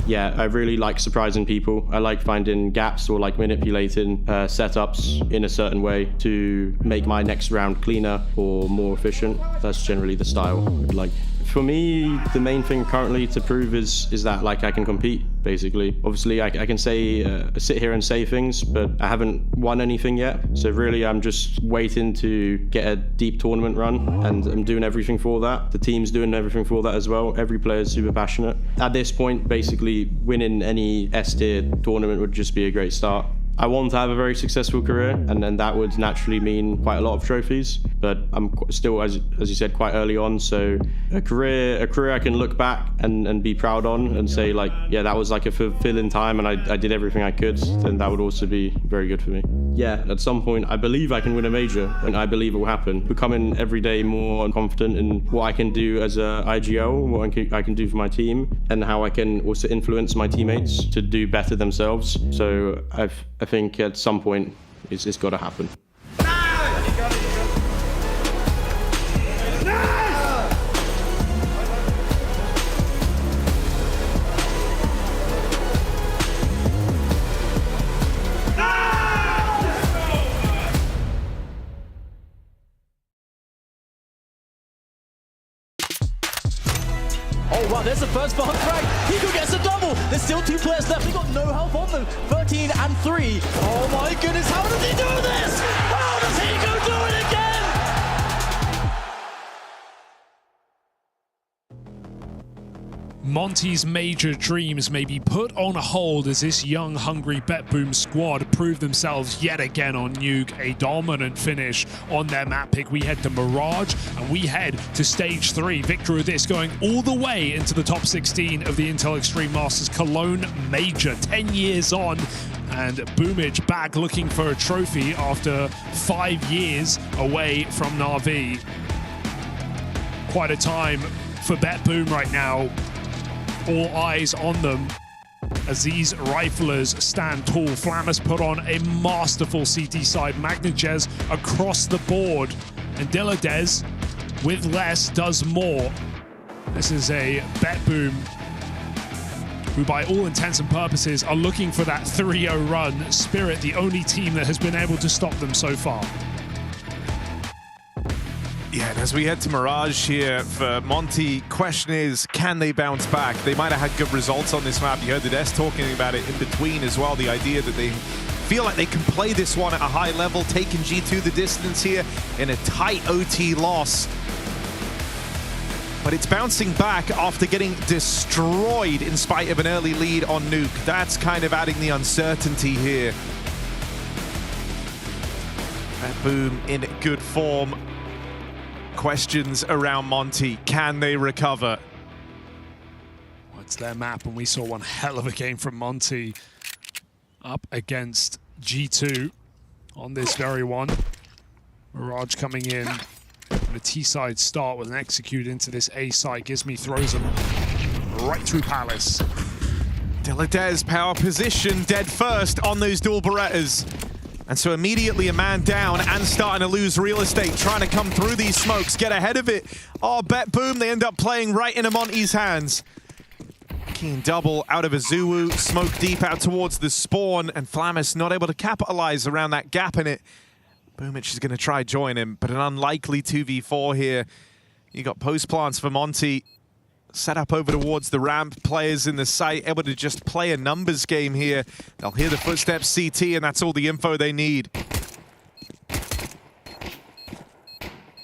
Yeah, I really like surprising people. I like finding gaps or like manipulating setups in a certain way to make my next round cleaner or more efficient. That's generally the style I'd like. For me, the main thing currently to prove is that like I can compete, basically. Obviously, I can say sit here and say things, but I haven't won anything yet. So really, I'm just waiting to get a deep tournament run, and I'm doing everything for that. The team's doing everything for that as well. Every player's super passionate. At this point, basically, winning any S-tier tournament would just be a great start. I want to have a very successful career, and then that would naturally mean quite a lot of trophies. But I'm still, as you said, quite early on. So a career I can look back and be proud on and say like, yeah, that was like a fulfilling time, and I did everything I could. Then that would also be very good for me. Yeah, at some point, I believe I can win a major, and I believe it will happen. Becoming every day more confident in what I can do as a IGL, what I can do for my team, and how I can also influence my teammates to do better themselves. So I think at some point it's got to happen. Oh wow, there's the first bomb frag. Nico gets a double. There's still 2 players left. They got no help on them. 13 and 3. Oh my goodness, how does he do this? How does Nico do it again? Monte's major dreams may be put on hold as this young, hungry BetBoom squad prove themselves yet again on Nuke. A dominant finish on their map pick. We head to Mirage and we head to stage 3. Victor of this going all the way into the top 16 of the Intel Extreme Masters Cologne Major. 10 years on, and Boomich back looking for a trophy after 5 years away from Na'Vi. Quite a time for BetBoom right now. All eyes on them as these riflers stand tall. Flammus put on a masterful CT side. Magnagez across the board. And Diladez, with less, does more. This is a BetBoom who by all intents and purposes are looking for that 3-0 run. Spirit, the only team that has been able to stop them so far. Yeah, and as we head to Mirage here for Monte, question is, can they bounce back? They might have had good results on this map. You heard the Des talking about it in between as well, the idea that they feel like they can play this one at a high level, taking G2 the distance here in a tight OT loss. But it's bouncing back after getting destroyed in spite of an early lead on Nuke. That's kind of adding the uncertainty here. BetBoom in good form. Questions around Monte. Can they recover? Well, it's their map, and we saw one hell of a game from Monte up against G2 on this very one. Mirage coming in. And a T-side start with an execute into this A side. Gizmi throws him right through Palace. Deladez power position, dead first on those dual Berettas. And so immediately a man down and starting to lose real estate, trying to come through these smokes, get ahead of it. Oh, BetBoom, they end up playing right into Monte's hands. Keen double out of a Zuu, smoke deep out towards the spawn, and Flamus not able to capitalize around that gap in it. Boomich is going to try join him, but an unlikely 2v4 here. You got post plants for Monte. Set up over towards the ramp. Players in the site able to just play a numbers game here. They'll hear the footsteps CT, and that's all the info they need.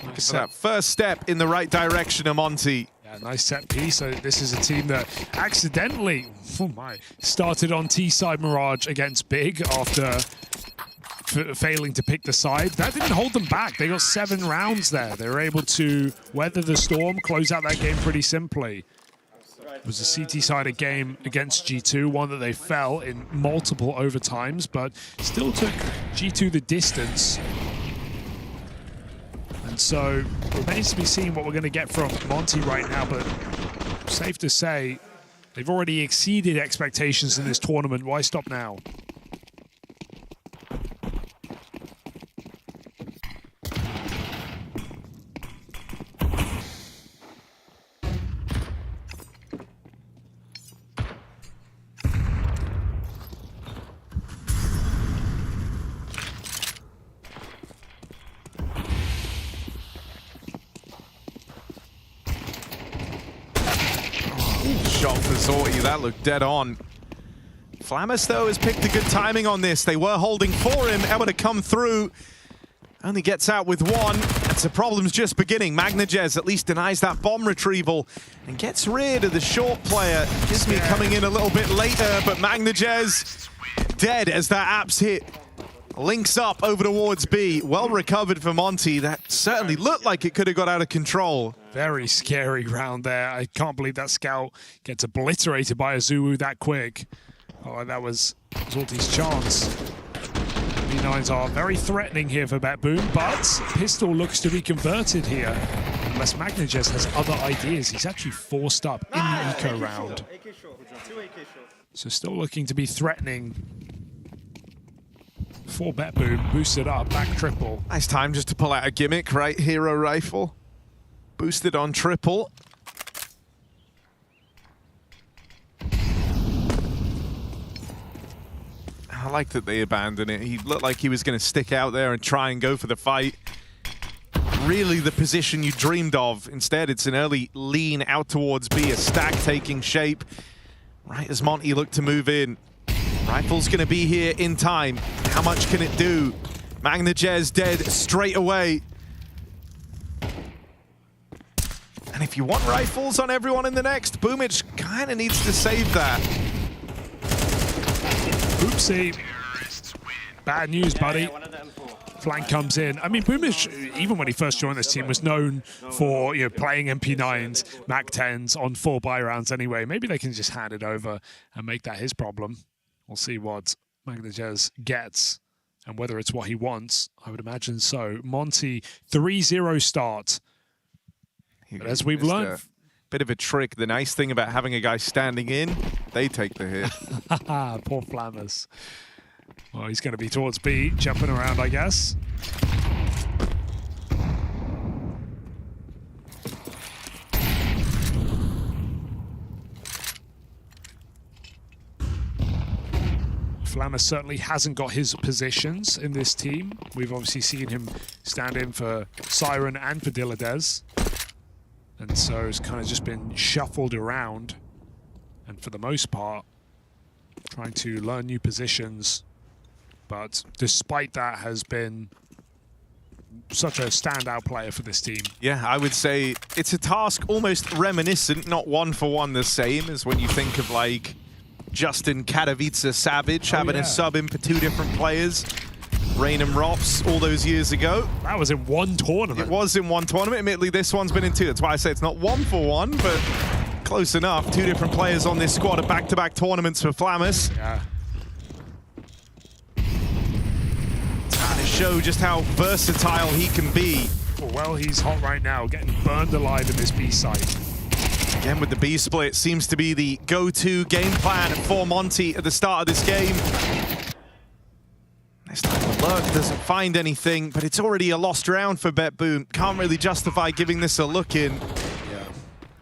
Looking for that first step in the right direction of Monte. Yeah, nice set piece. So this is a team that accidentally, started on T-side Mirage against Big after failing to pick the side. That didn't hold them back. They got 7 rounds there. They were able to weather the storm, close out that game pretty simply. It was a CT-sided game against G2, one that they fell in multiple overtimes, but still took G2 the distance. And so remains to be seen what we're going to get from Monte right now, but safe to say they've already exceeded expectations in this tournament. Why stop now? Shot for Zorti, that looked dead on. Flamus, though, has picked a good timing on this. They were holding for him, able to come through. Only gets out with one. That's the problem's just beginning. Magnajez at least denies that bomb retrieval and gets rid of the short player. Gizmi coming in a little bit later, but Magnajez dead as that apps hit. Links up over towards B. Well recovered for Monte. That certainly looked like it could have got out of control. Very scary round there. I can't believe that scout gets obliterated by a Zuu that quick. Oh, that was Zorti's chance. B9s are very threatening here for BetBoom, but Pistol looks to be converted here. Unless Magnajez has other ideas. He's actually forced up in the eco round. So still looking to be threatening for BetBoom. Boosted up, back triple. Nice time just to pull out a gimmick, right? Hero rifle. Boosted on triple. I like that they abandoned it. He looked like he was going to stick out there and try and go for the fight. Really the position you dreamed of. Instead, it's an early lean out towards B, a stack taking shape. Right as Monte looked to move in. Rifle's going to be here in time. How much can it do? Magnajez dead straight away. And if you want rifles on everyone in the next, Boomich kind of needs to save that. Oopsie. Bad news, buddy. Flank comes in. I mean, Boomich, even when he first joined this team, was known for playing MP9s, MAC-10s on 4 buy rounds anyway. Maybe they can just hand it over and make that his problem. We'll see what Magnajez gets and whether it's what he wants. I would imagine so. Monte, 3-0 start. But as we've learned... Bit of a trick. The nice thing about having a guy standing in, they take the hit. Poor Flamus. Well, he's going to be towards B, jumping around, I guess. Flammer certainly hasn't got his positions in this team. We've obviously seen him stand in for Siren and for Dilladez. And so it's kind of just been shuffled around. And for the most part, trying to learn new positions. But despite that, has been such a standout player for this team. Yeah, I would say it's a task almost reminiscent, not one for one the same as when you think of like Justin Katowice Savage having a sub in for 2 different players. Rain and Rops all those years ago. That was in one tournament. It was in one tournament. Admittedly, this one's been in 2. That's why I say it's not 1 for 1, but close enough. 2 different players on this squad at back-to-back tournaments for Flammus. Yeah. To show just how versatile he can be. Well, he's hot right now, getting burned alive in this B site. Again, with the B split, seems to be the go-to game plan for Monte at the start of this game. This time the Lurk doesn't find anything, but it's already a lost round for BetBoom. Can't really justify giving this a look in. Yeah.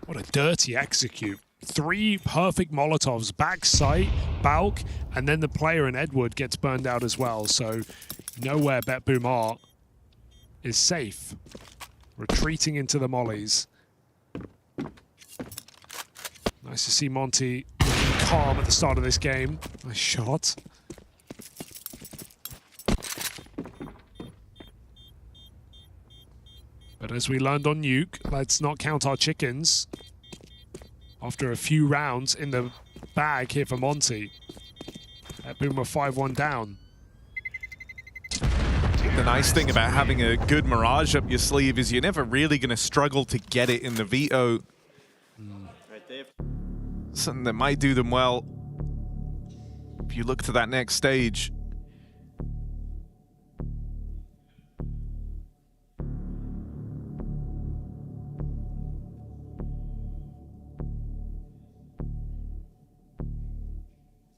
What a dirty execute. 3 perfect Molotovs, back sight, Balk, and then the player in Edward gets burned out as well. So nowhere BetBoom are is safe. Retreating into the mollies. Nice to see Monte looking calm at the start of this game. Nice shot. But as we learned on Nuke, let's not count our chickens. After a few rounds in the bag here for Monte. BetBoom were 5-1 down. The nice thing about having a good Mirage up your sleeve is you're never really going to struggle to get it in the veto. Something that might do them well if you look to that next stage.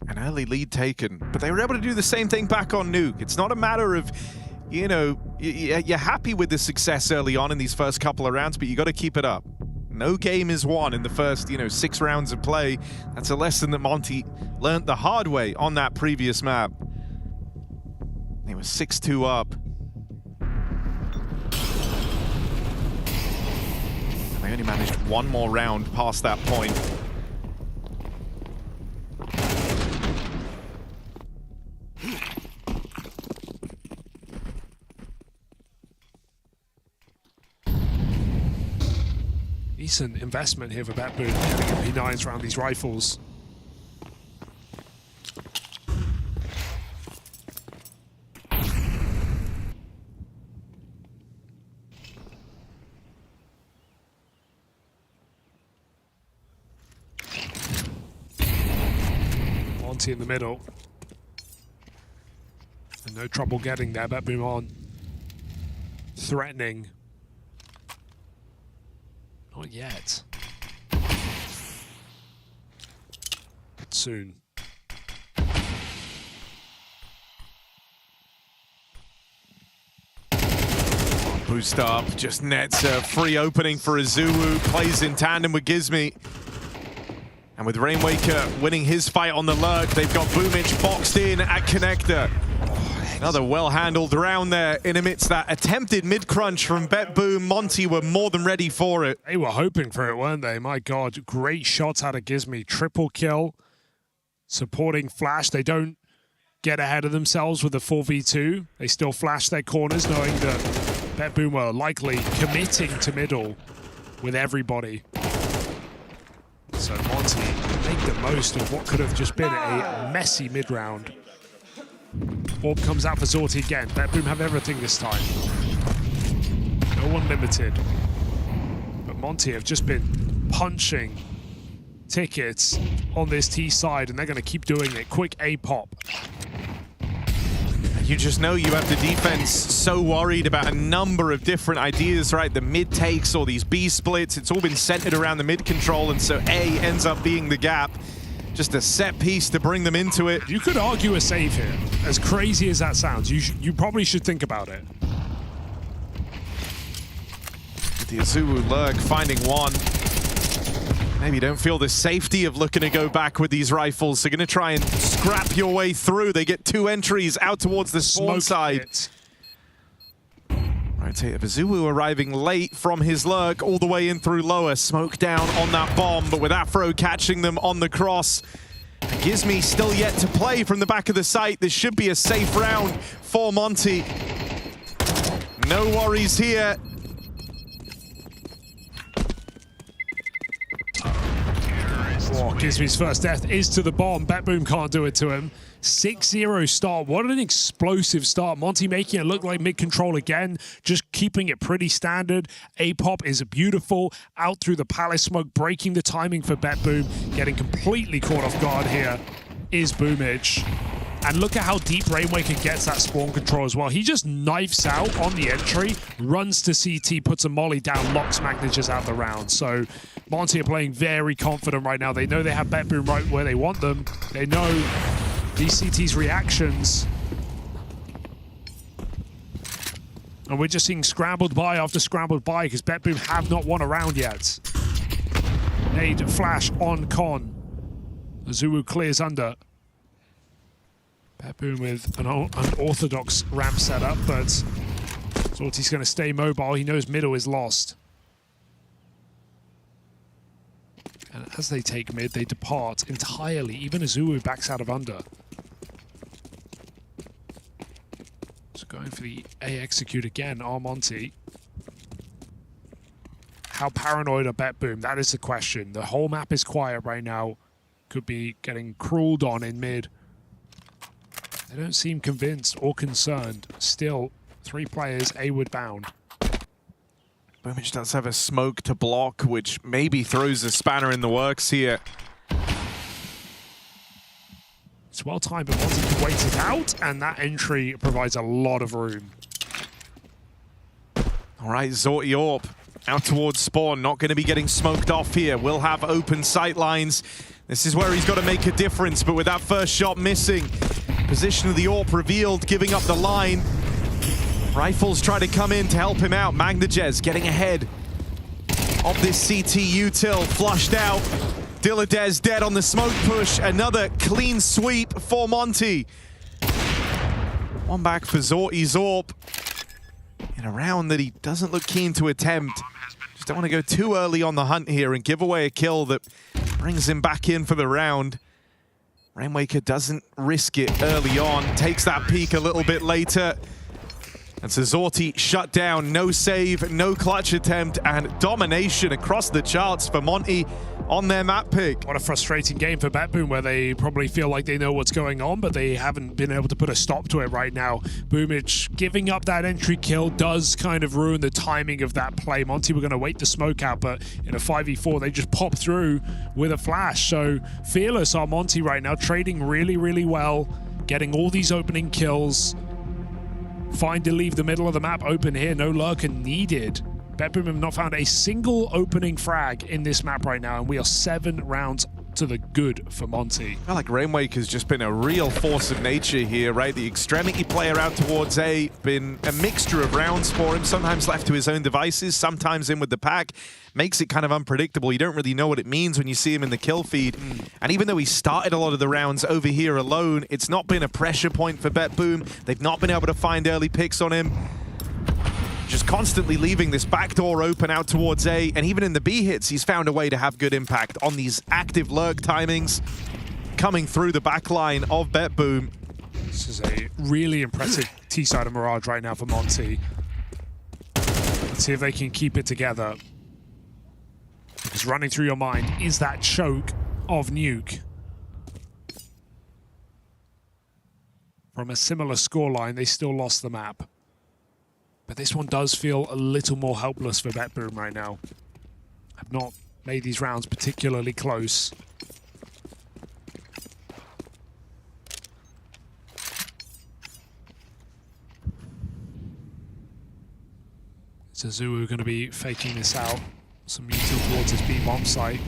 An early lead taken, but they were able to do the same thing back on Nuke. It's not a matter of, you know, you're happy with the success early on in these first couple of rounds, but you got to keep it up. No game is won in the first, 6 rounds of play. That's a lesson that Monte learned the hard way on that previous map. He was 6-2 up. And they only managed 1 more round past that point. Decent investment here for BetBoom, getting P9s around these rifles. Monte in the middle. And no trouble getting there, BetBoom on. Threatening. Not yet. But soon. Boost up, just nets a free opening for Azuwu, plays in tandem with Gizmi. And with Rainwaker winning his fight on the Lurk, they've got Boomich boxed in at Connector. Another well-handled round there in amidst that attempted mid-crunch from BetBoom. Monte were more than ready for it. They were hoping for it, weren't they? My God, great shots out of Gizmi. Triple kill, supporting Flash. They don't get ahead of themselves with the 4v2. They still flash their corners, knowing that BetBoom were likely committing to middle with everybody. So Monte make the most of what could have just been a messy mid-round. Orb comes out for Zorti again. BetBoom have everything this time. No one limited. But Monte have just been punching tickets on this T side, and they're going to keep doing it. Quick A pop. You just know you have the defense so worried about a number of different ideas, right? The mid takes or these B splits, it's all been centered around the mid control, and so A ends up being the gap. Just a set piece to bring them into it. You could argue a save here. As crazy as that sounds, you probably should think about it. The Azuwu Lurk finding one. Maybe you don't feel the safety of looking to go back with these rifles. They're going to try and scrap your way through. They get 2 entries out towards the spawn side. Rotate of Azulu arriving late from his lurk all the way in through lower. Smoke down on that bomb, but with Afro catching them on the cross. Gizmi still yet to play from the back of the site. This should be a safe round for Monte. No worries here. Oh, Gizmi's first death is to the bomb. BetBoom can't do it to him. 6-0 start. What an explosive start. Monte making it look like mid-control again, just keeping it pretty standard. A-Pop is beautiful. Out through the Palace smoke, breaking the timing for BetBoom. Getting completely caught off guard here is Boomage. And look at how deep Rainwaker gets that spawn control as well. He just knifes out on the entry, runs to CT, puts a molly down, locks Magnages out the round. So Monte are playing very confident right now. They know they have BetBoom right where they want them. They know these CT's reactions. And we're just seeing scrambled by after scrambled by because BetBoom have not won a round yet. Nade flash on Con. Azulu clears under. BetBoom with an unorthodox ramp setup, but Zorti's going to stay mobile. He knows middle is lost. And as they take mid, they depart entirely. Even Azulu backs out of under. So going for the A execute again, Monte. How paranoid are BetBoom? That is the question. The whole map is quiet right now. Could be getting crawled on in mid. They don't seem convinced or concerned. Still, 3 players A-ward bound. Boomage does have a smoke to block, which maybe throws a spanner in the works here. It's well timed, but Monte can wait it out, and that entry provides a lot of room. All right, Zorti Orb out towards spawn. Not going to be getting smoked off here. Will have open sight lines. This is where he's got to make a difference, but with that first shot missing, position of the AWP revealed, giving up the line. Rifles try to come in to help him out. Magnages getting ahead of this CT util, flushed out. Dilladez dead on the smoke push. Another clean sweep for Monte. One back for Zorti's AWP in a round that he doesn't look keen to attempt. Just don't want to go too early on the hunt here and give away a kill that brings him back in for the round. Rainwaker doesn't risk it early on, takes that peek a little bit later. And so Zorti shut down, no save, no clutch attempt, and domination across the charts for Monte on their map pick. What a frustrating game for BetBoom, where they probably feel like they know what's going on, but they haven't been able to put a stop to it right now. Boomage giving up that entry kill does kind of ruin the timing of that play. Monte were going to wait the smoke out, but in a 5v4, they just pop through with a flash. So fearless are Monte right now, trading really, really well, getting all these opening kills. Fine to leave the middle of the map open here. No lurker needed. BetBoom have not found a single opening frag in this map right now, and we are 7 rounds to the good for Monte. I feel like Rainwaker's just been a real force of nature here, right? The extremity player out towards A, been a mixture of rounds for him, sometimes left to his own devices, sometimes in with the pack. Makes it kind of unpredictable. You don't really know what it means when you see him in the kill feed. And even though he started a lot of the rounds over here alone, it's not been a pressure point for BetBoom. They've not been able to find early picks on him. Just constantly leaving this back door open out towards A, and even in the B hits, he's found a way to have good impact on these active lurk timings coming through the back line of BetBoom. This is a really impressive T-side of Mirage right now for Monte. Let's see if they can keep it together. Because running through your mind is that choke of Nuke. From a similar scoreline, they still lost the map. But this one does feel a little more helpless for BetBoom right now. Have not made these rounds particularly close. Zazuu going to be faking this out. Some util towards his B-bomb site.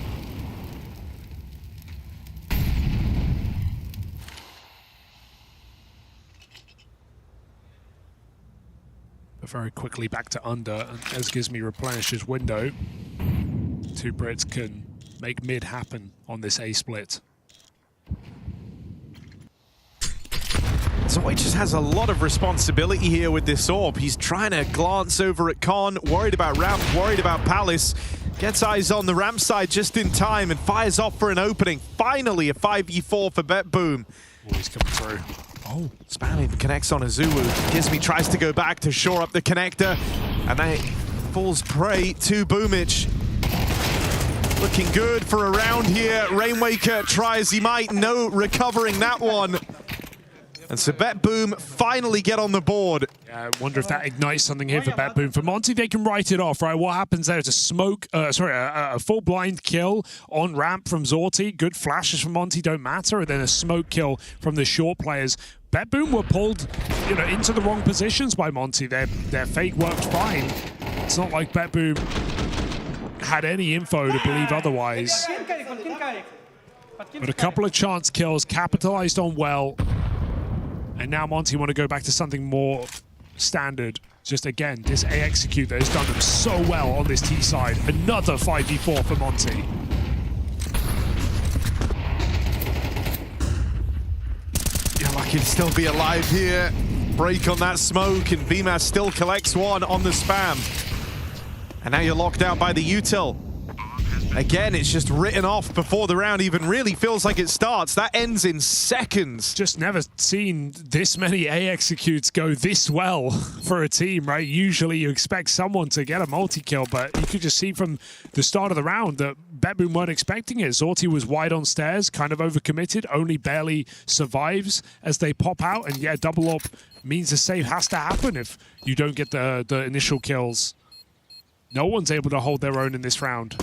But very quickly back to under, and as Gizmi replenishes window, 2 Brits can make mid happen on this A split. Zoe just has a lot of responsibility here with this AWP. He's trying to glance over at Con, worried about ramp, worried about Palace. Gets eyes on the ramp side just in time and fires off for an opening. Finally, a 5v4 for BetBoom. Oh, he's coming through. Oh, Spamming connects on a Zulu. Gizmi tries to go back to shore up the connector, and then it falls prey to Boomich. Looking good for a round here. Rainmaker tries he might, no recovering that one. And so BetBoom finally get on the board. Yeah, I wonder if that ignites something here for BetBoom. For Monte, they can write it off, right? What happens there is a full blind kill on ramp from Zorti. Good flashes from Monte don't matter, and then a smoke kill from the short players. BetBoom were pulled, into the wrong positions by Monte. Their fake worked fine. It's not like BetBoom had any info to believe otherwise. But a couple of chance kills capitalized on well. And now Monte want to go back to something more standard. Just again, this A execute that has done them so well on this T side. Another 5v4 for Monte. You're lucky to still be alive here. Break on that smoke, and BMAS still collects one on the spam. And now you're locked out by the util. Again, it's just written off before the round even really feels like it starts. That ends in seconds. Just never seen this many A executes go this well for a team, right? Usually you expect someone to get a multi-kill, but you could just see from the start of the round that BetBoom weren't expecting it. Zorti was wide on stairs, kind of overcommitted, only barely survives as they pop out. And yeah, double up means the save has to happen if you don't get the initial kills. No one's able to hold their own in this round.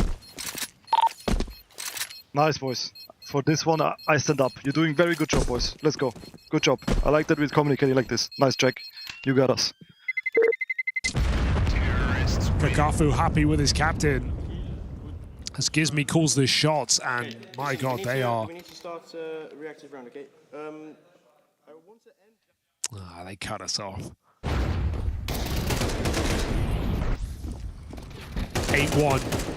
Nice, boys. For this one, I stand up. You're doing very good job, boys. Let's go. Good job. I like that we're communicating like this. Nice, Jack. You got us. Kakafu happy with his captain. As Gizmi calls the shots, and my God, they are... We need to start reactive round, okay? They cut us off. 8-1.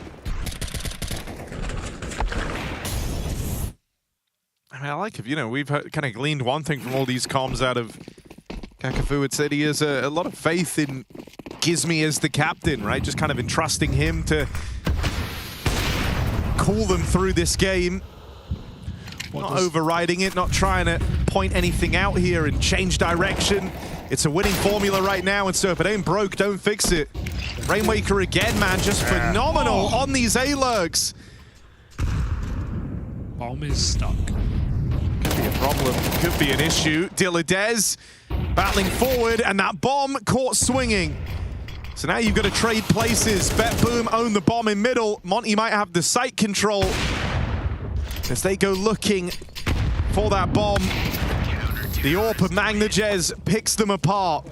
I mean, I like it. We've kind of gleaned one thing from all these comms out of Kakafu. It said he has a lot of faith in Gizmi as the captain, right? Just kind of entrusting him to cool them through this game. Not overriding it, not trying to point anything out here and change direction. It's a winning formula right now, and so if it ain't broke, don't fix it. Rainmaker again, man, just phenomenal on these A-lurks. Bomb is stuck. Could be a problem, could be an issue. Dilladez battling forward, and that bomb caught swinging. So now you've got to trade places. BetBoom own the bomb in middle. Monte might have the site control as they go looking for that bomb. The AWP of Magnajez picks them apart.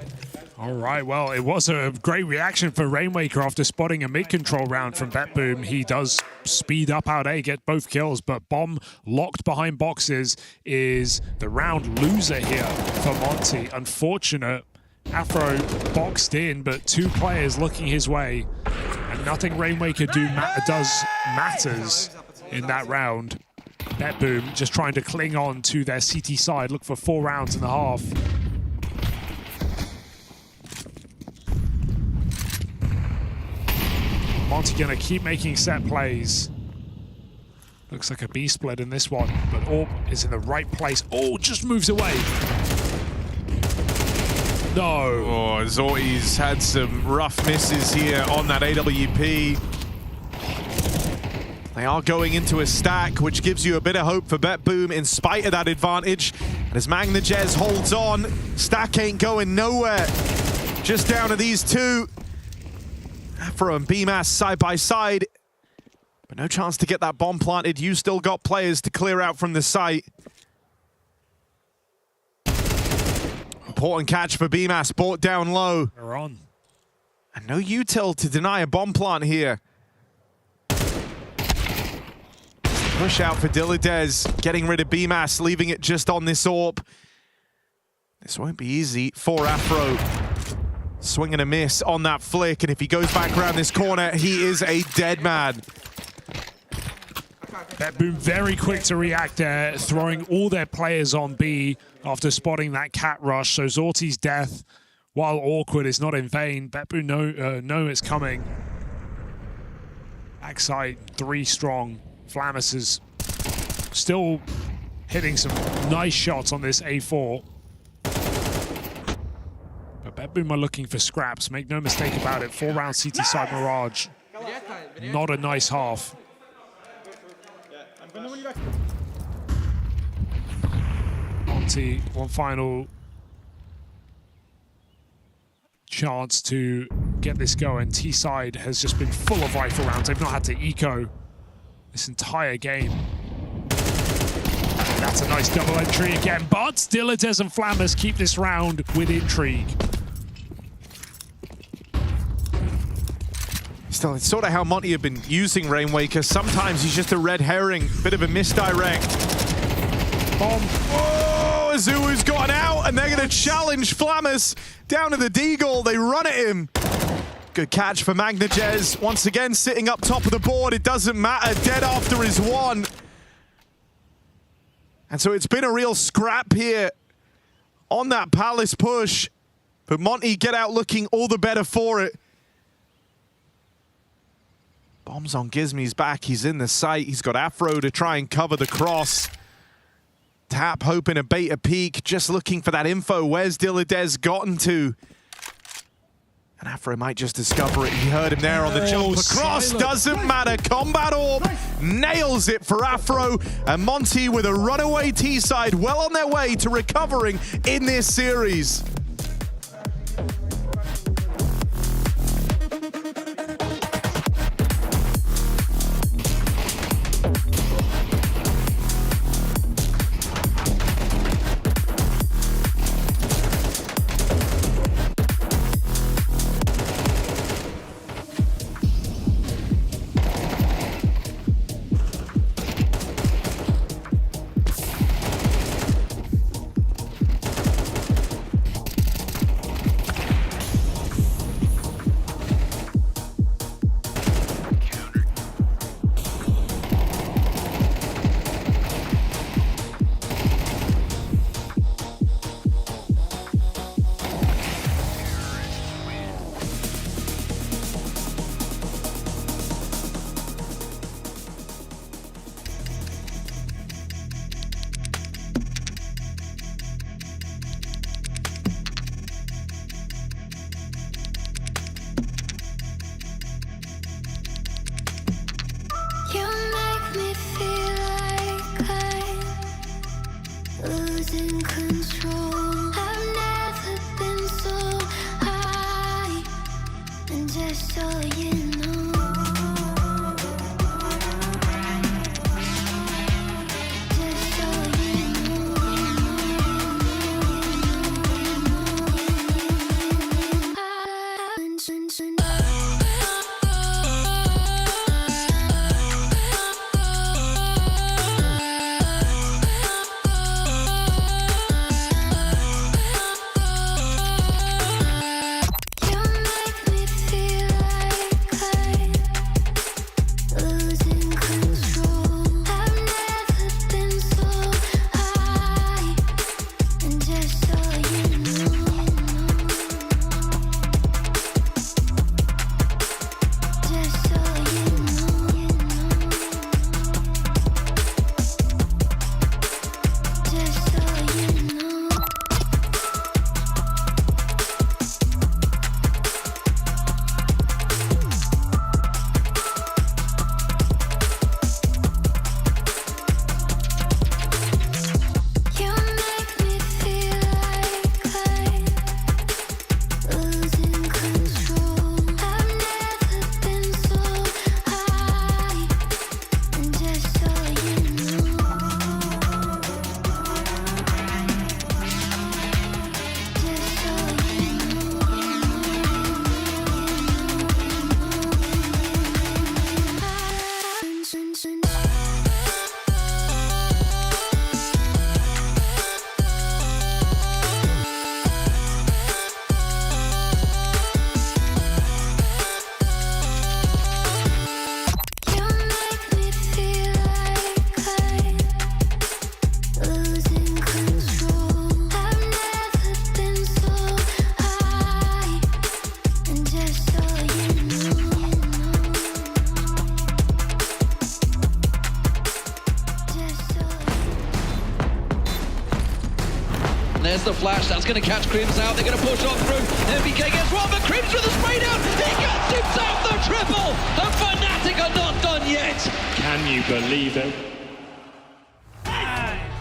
All right, well, it was a great reaction for Rainmaker after spotting a mid-control round from BetBoom. He does speed up out A, get both kills, but bomb locked behind boxes is the round loser here for Monte. Unfortunate. Afro boxed in, but two players looking his way, and nothing Rainmaker does matters in that round. BetBoom just trying to cling on to their CT side, look for 4 rounds and a half. Monte gonna keep making set plays. Looks like a B split in this one, but AWP is in the right place. Oh, just moves away. No. Oh, Zorti's had some rough misses here on that AWP. They are going into a stack, which gives you a bit of hope for BetBoom in spite of that advantage. And as Magnajez holds on, stack ain't going nowhere. Just down to these two. Afro and BMAS side by side. But no chance to get that bomb planted. You still got players to clear out from the site. Important catch for BMAS, brought down low. They're on. And no util to deny a bomb plant here. Push out for Dilladez, getting rid of BMAS, leaving it just on this AWP. This won't be easy for Afro. Swing and a miss on that flick, and if he goes back around this corner, he is a dead man. BetBoom very quick to react there, throwing all their players on B after spotting that cat rush. So Zorti's death, while awkward, is not in vain. BetBoom know it's coming. Backside 3 strong. Flamus is still hitting some nice shots on this A4. But BetBoom are looking for scraps. Make no mistake about it. 4-round CT side Mirage. Not a nice half. Monte, one final chance to get this going. T-side has just been full of rifle rounds. They've not had to eco this entire game. That's a nice double entry again, but Dillades and Flamus keep this round with intrigue. Still, it's sort of how Monte have been using Rainwaker. Sometimes he's just a red herring, bit of a misdirect. Bomb. Oh, Azuu's gotten out, and they're going to challenge Flamus down to the Deagle. They run at him. Good catch for Magnajez. Once again, sitting up top of the board. It doesn't matter. Dead after his one. And so it's been a real scrap here on that Palace push. But Monte get out looking all the better for it. Bombs on Gizmi's back. He's in the sight. He's got Afro to try and cover the cross. Tap hoping to bait a peek. Just looking for that info. Where's Dillades gotten to? And Afro might just discover it. He heard him there on the jump across. Doesn't matter. Combat Orb nails it for Afro. And Monte with a runaway T-side, well on their way to recovering in this series. there's the flash. That's going to catch Crims out. They're going to push on through. MBK gets one, but Crims with the spray down. He gets himself the triple. And Fnatic are not done yet. Can you believe it?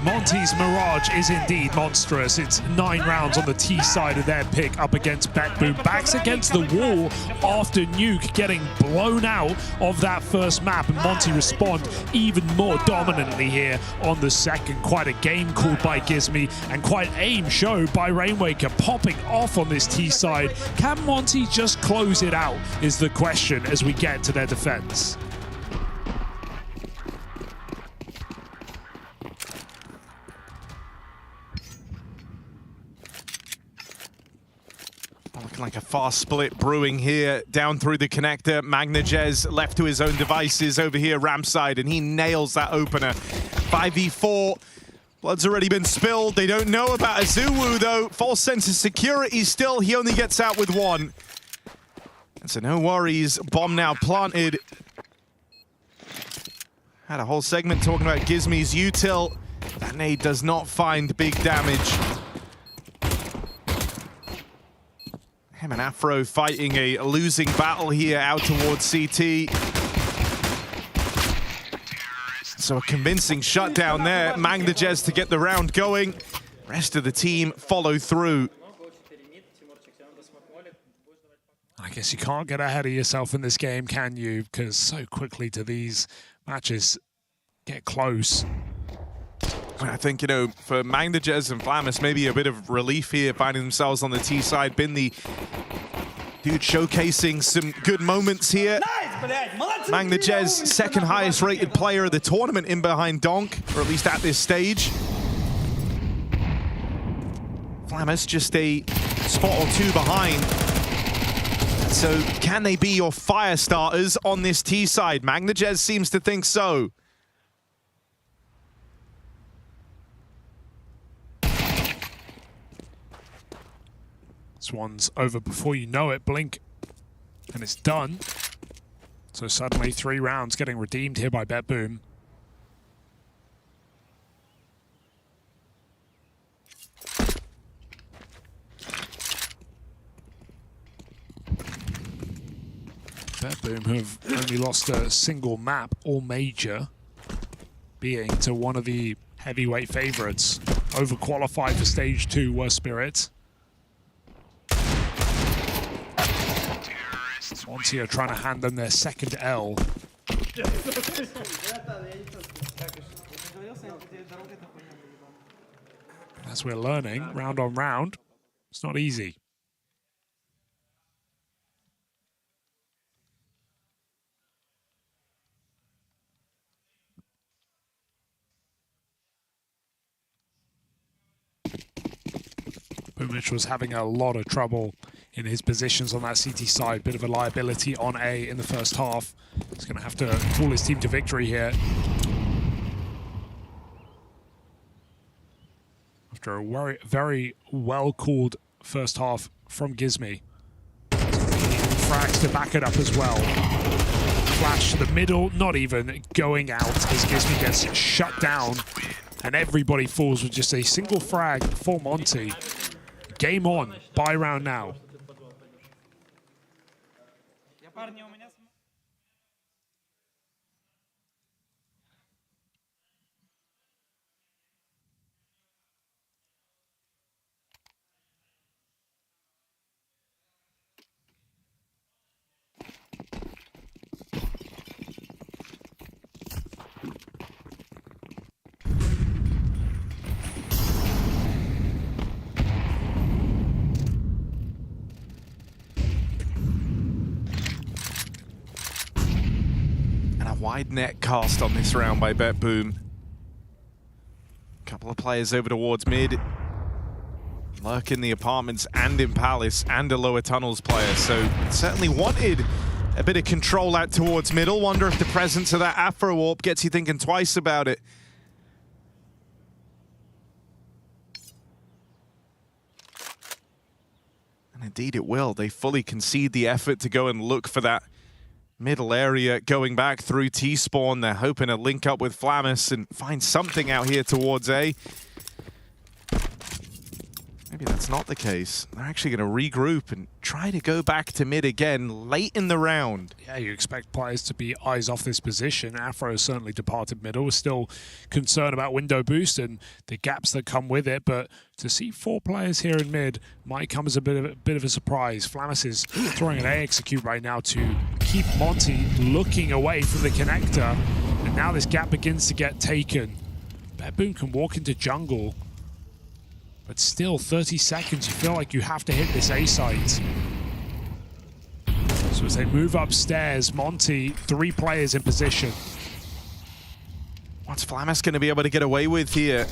Monte's Mirage is indeed monstrous. It's 9 rounds on the T side of their pick up against BetBoom. Backs against the wall after Nuke getting blown out of that first map. And Monte respond even more dominantly here on the second. Quite a game called by Gizmy and quite aim show by Rainwaker popping off on this T side. Can Monte just close it out is the question as we get to their defense. Looking like a fast split brewing here down through the connector. Magnajez left to his own devices over here ramp side, and he nails that opener. 5v4. Blood's already been spilled. They don't know about Azuwu though. False sense of security still. He only gets out with 1. And so no worries. Bomb now planted. Had a whole segment talking about Gizmy's util. That nade does not find big damage. Him and Afro fighting a losing battle here out towards CT. So a convincing shutdown there. Magnajez to get the round going. Rest of the team follow through. I guess you can't get ahead of yourself in this game, can you? Because so quickly do these matches get close. I think, you know, for Magnajez and Flamus, maybe a bit of relief here, finding themselves on the T side. Been the dude showcasing some good moments here. Magnajez, second highest rated player of the tournament in behind Donk, or at least at this stage. Flamus just a spot or 2 behind. So can they be your fire starters on this T side? Magnajez seems to think so. This one's over before you know it. Blink, and it's done. So suddenly 3 rounds getting redeemed here by BetBoom. BetBoom have only lost a single map, all major, being to one of the heavyweight favorites. Overqualified for stage 2 were Spirit. Monte are trying to hand them their second L. As we're learning, round on round, it's not easy. Boomich was having a lot of trouble in his positions on that CT side. Bit of a liability on A in the first half. He's going to have to pull his team to victory here. After a very well-called first half from Gizmy. Frags to back it up as well. Flash to the middle, not even going out as Gizmy gets shut down. And everybody falls with just a single frag for Monte. Game on, buy round now. Wide net cast on this round by BetBoom. Couple of players over towards mid. Lurk in the apartments and in Palace, and a lower tunnels player. So certainly wanted a bit of control out towards middle. Wonder if the presence of that Afro Warp gets you thinking twice about it. And indeed it will. They fully concede the effort to go and look for that middle area, going back through T-spawn. They're hoping to link up with Flamus and find something out here towards A. maybe that's not the case. They're actually going to regroup and try to go back to mid again late in the round. Yeah, you expect players to be eyes off this position. Afro has certainly departed middle. We're still concerned about window boost and the gaps that come with it, but to see 4 players here in mid might come as a bit of a surprise. Flamus is throwing an A execute right now to keep Monte looking away from the connector, and now this gap begins to get taken. BetBoom can walk into jungle, but still 30 seconds, you feel like you have to hit this A site. So as they move upstairs, Monte, 3 players in position. What's Flamus going to be able to get away with here?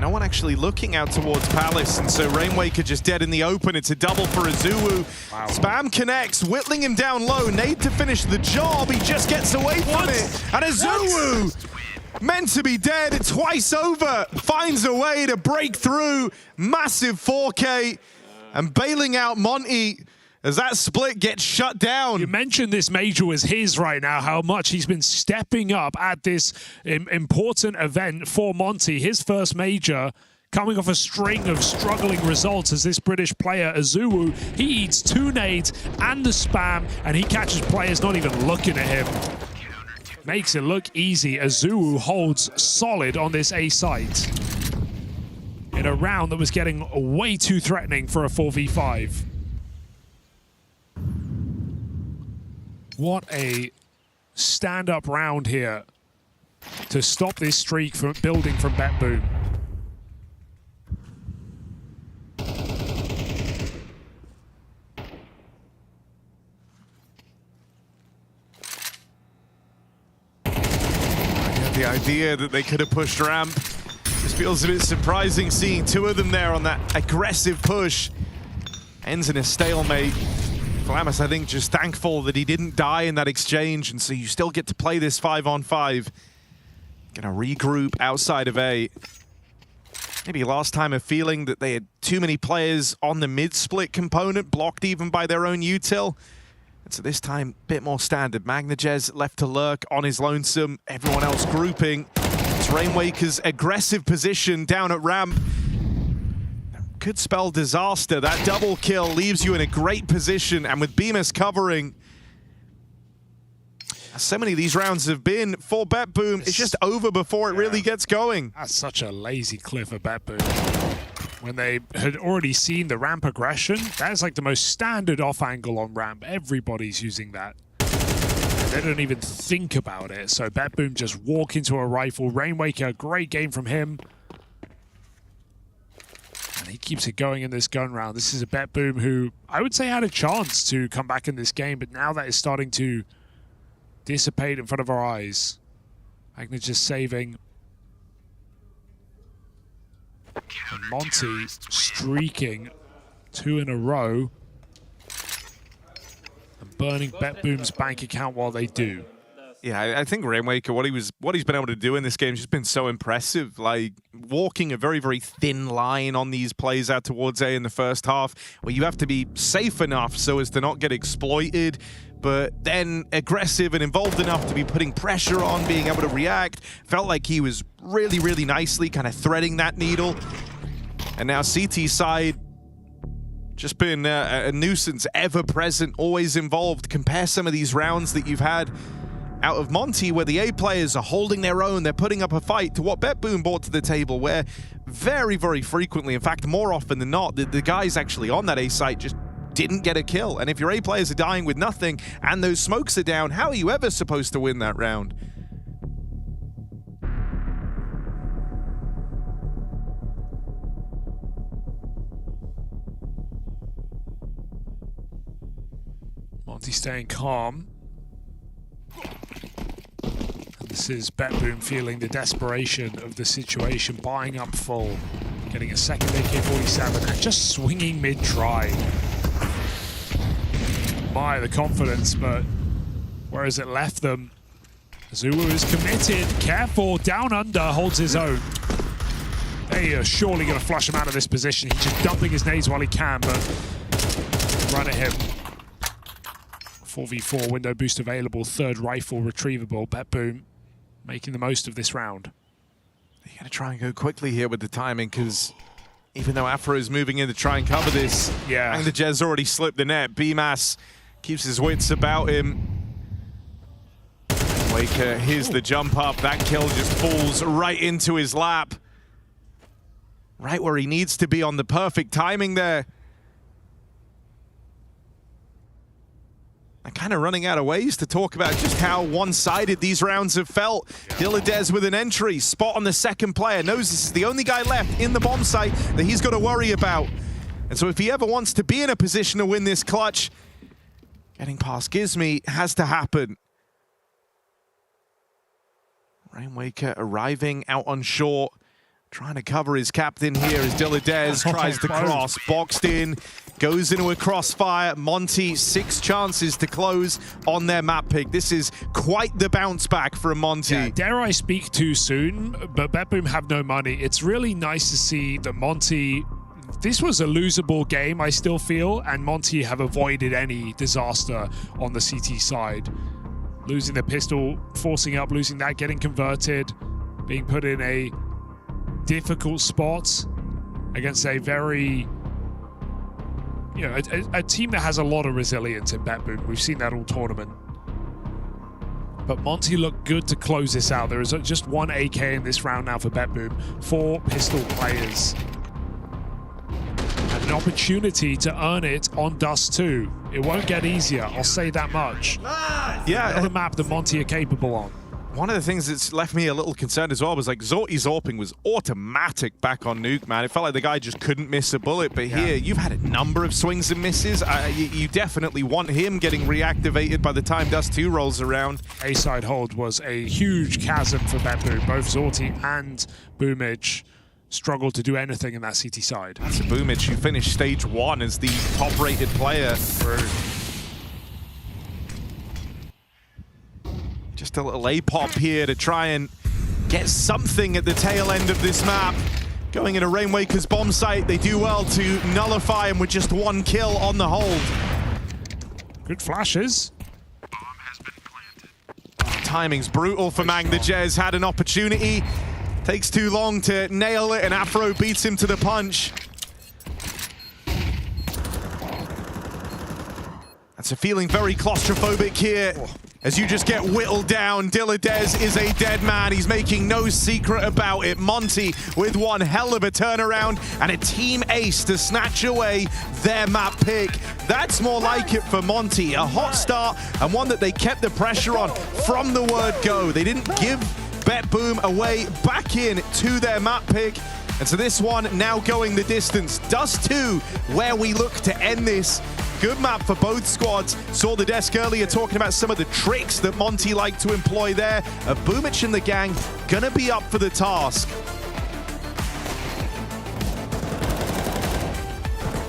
No one actually looking out towards Palace, and so Rainwaker just dead in the open. It's a double for Azuwu. Wow. Spam connects, whittling him down low. Nade to finish the job. He just gets away from it. And Azuwu, meant to be dead twice over, finds a way to break through. Massive 4K and bailing out Monte as that split gets shut down. You mentioned this major was his right now, how much he's been stepping up at this important event for Monte. His first major, coming off a string of struggling results as this British player, Azuwu. He eats 2 nades and the spam, and he catches players not even looking at him. Makes it look easy. Azuwu holds solid on this A site in a round that was getting way too threatening for a 4v5. What a stand-up round here to stop this streak from building from BetBoom. The idea that they could have pushed ramp just feels a bit surprising, seeing 2 of them there on that aggressive push. Ends in a stalemate. Flamus, I think, just thankful that he didn't die in that exchange, and so you still get to play this 5-on-5. Gonna regroup outside of A. Maybe last time a feeling that they had too many players on the mid-split component, blocked even by their own util. And so this time, a bit more standard. Magnajez left to lurk on his lonesome. Everyone else grouping. It's Rainwaker's aggressive position down at ramp. Could spell disaster. That double kill leaves you in a great position. And with Bemis covering, as so many of these rounds have been for BetBoom, it's just over before it really gets going. That's such a lazy clip for BetBoom. When they had already seen the ramp aggression, that's like the most standard off angle on ramp. Everybody's using that. They don't even think about it. So BetBoom just walk into a rifle. Rainwaker, great game from him. And he keeps it going in this gun round. This is a BetBoom who I would say had a chance to come back in this game, but now that is starting to dissipate in front of our eyes. Agnes just saving. And Monte streaking 2 in a row and burning BetBoom's bank account while they do. Yeah, I think Rainwaker, what he's been able to do in this game has just been so impressive. Like, walking a very, very thin line on these plays out towards A in the first half, where you have to be safe enough so as to not get exploited, but then aggressive and involved enough to be putting pressure on, being able to react. Felt like he was really, really nicely kind of threading that needle. And now CT side, just been a nuisance, ever present, always involved. Compare some of these rounds that you've had out of Monte, where the A players are holding their own, they're putting up a fight, to what BetBoom brought to the table, where very, very frequently, in fact, more often than not, the guys actually on that A site just didn't get a kill. And if your A players are dying with nothing and those smokes are down, how are you ever supposed to win that round? Monte staying calm. And this is BetBoom feeling the desperation of the situation, buying up full, getting a second AK-47 and just swinging mid-try. My, the confidence, but where has it left them? Azuwu is committed, careful, down under, holds his own. They are surely going to flush him out of this position. He's just dumping his nades while he can, but run at him. 4v4, window boost available, third rifle retrievable. BetBoom making the most of this round. You got to try and go quickly here with the timing, because Even though Afro is moving in to try and cover this. Yeah. And the Jez already slipped the net. BMAS keeps his wits about him. Waker, here's the jump up. That kill just falls right into his lap. Right where he needs to be on the perfect timing there. I'm kind of running out of ways to talk about just how one-sided these rounds have felt. Dilladez with an entry, spot on the second player, knows this is the only guy left in the bomb site that he's got to worry about. And so if he ever wants to be in a position to win this clutch, getting past Gizmy has to happen. Rainwaker arriving out on short, trying to cover his captain here as Dilladez tries to cross, boxed in, goes into a crossfire. Monte, 6 chances to close on their map pick. This is quite the bounce back from Monte. Yeah, dare I speak too soon, but BetBoom have no money. It's really nice to see that Monte, this was a losable game, I still feel, and Monte have avoided any disaster on the CT side. Losing the pistol, forcing up, losing that, getting converted, being put in a difficult spot against a very, a team that has a lot of resilience in BetBoom. We've seen that all tournament. But Monte looked good to close this out. There is just 1 AK in this round now for BetBoom. 4 pistol players. And an opportunity to earn it on Dust 2. It won't get easier, I'll say that much. Yeah, another map that Monte are capable on. One of the things that's left me a little concerned as well was like Zorti's AWPing was automatic back on Nuke, man. It felt like the guy just couldn't miss a bullet, but here you've had a number of swings and misses. You definitely want him getting reactivated by the time Dust 2 rolls around. A-side hold was a huge chasm for BetBoom. Both Zorti and Boomage struggled to do anything in that CT side. That's a Boomage who finished stage 1 as the top-rated player. Just a little A-pop here to try and get something at the tail end of this map. Going into Rainwaker's bomb site, they do well to nullify him with just 1 kill on the hold. Good flashes. Timing's brutal for Mang. The Jez had an opportunity. Takes too long to nail it, and Afro beats him to the punch. That's a feeling very claustrophobic here. As you just get whittled down, Dilladez is a dead man. He's making no secret about it. Monte with one hell of a turnaround and a team ace to snatch away their map pick. That's more like it for Monte. A hot start and one that they kept the pressure on from the word go. They didn't give BetBoom away back in to their map pick. And so this one now going the distance. Dust 2, where we look to end this. Good map for both squads. Saw the desk earlier talking about some of the tricks that Monte like to employ there. Boomich and the gang gonna be up for the task.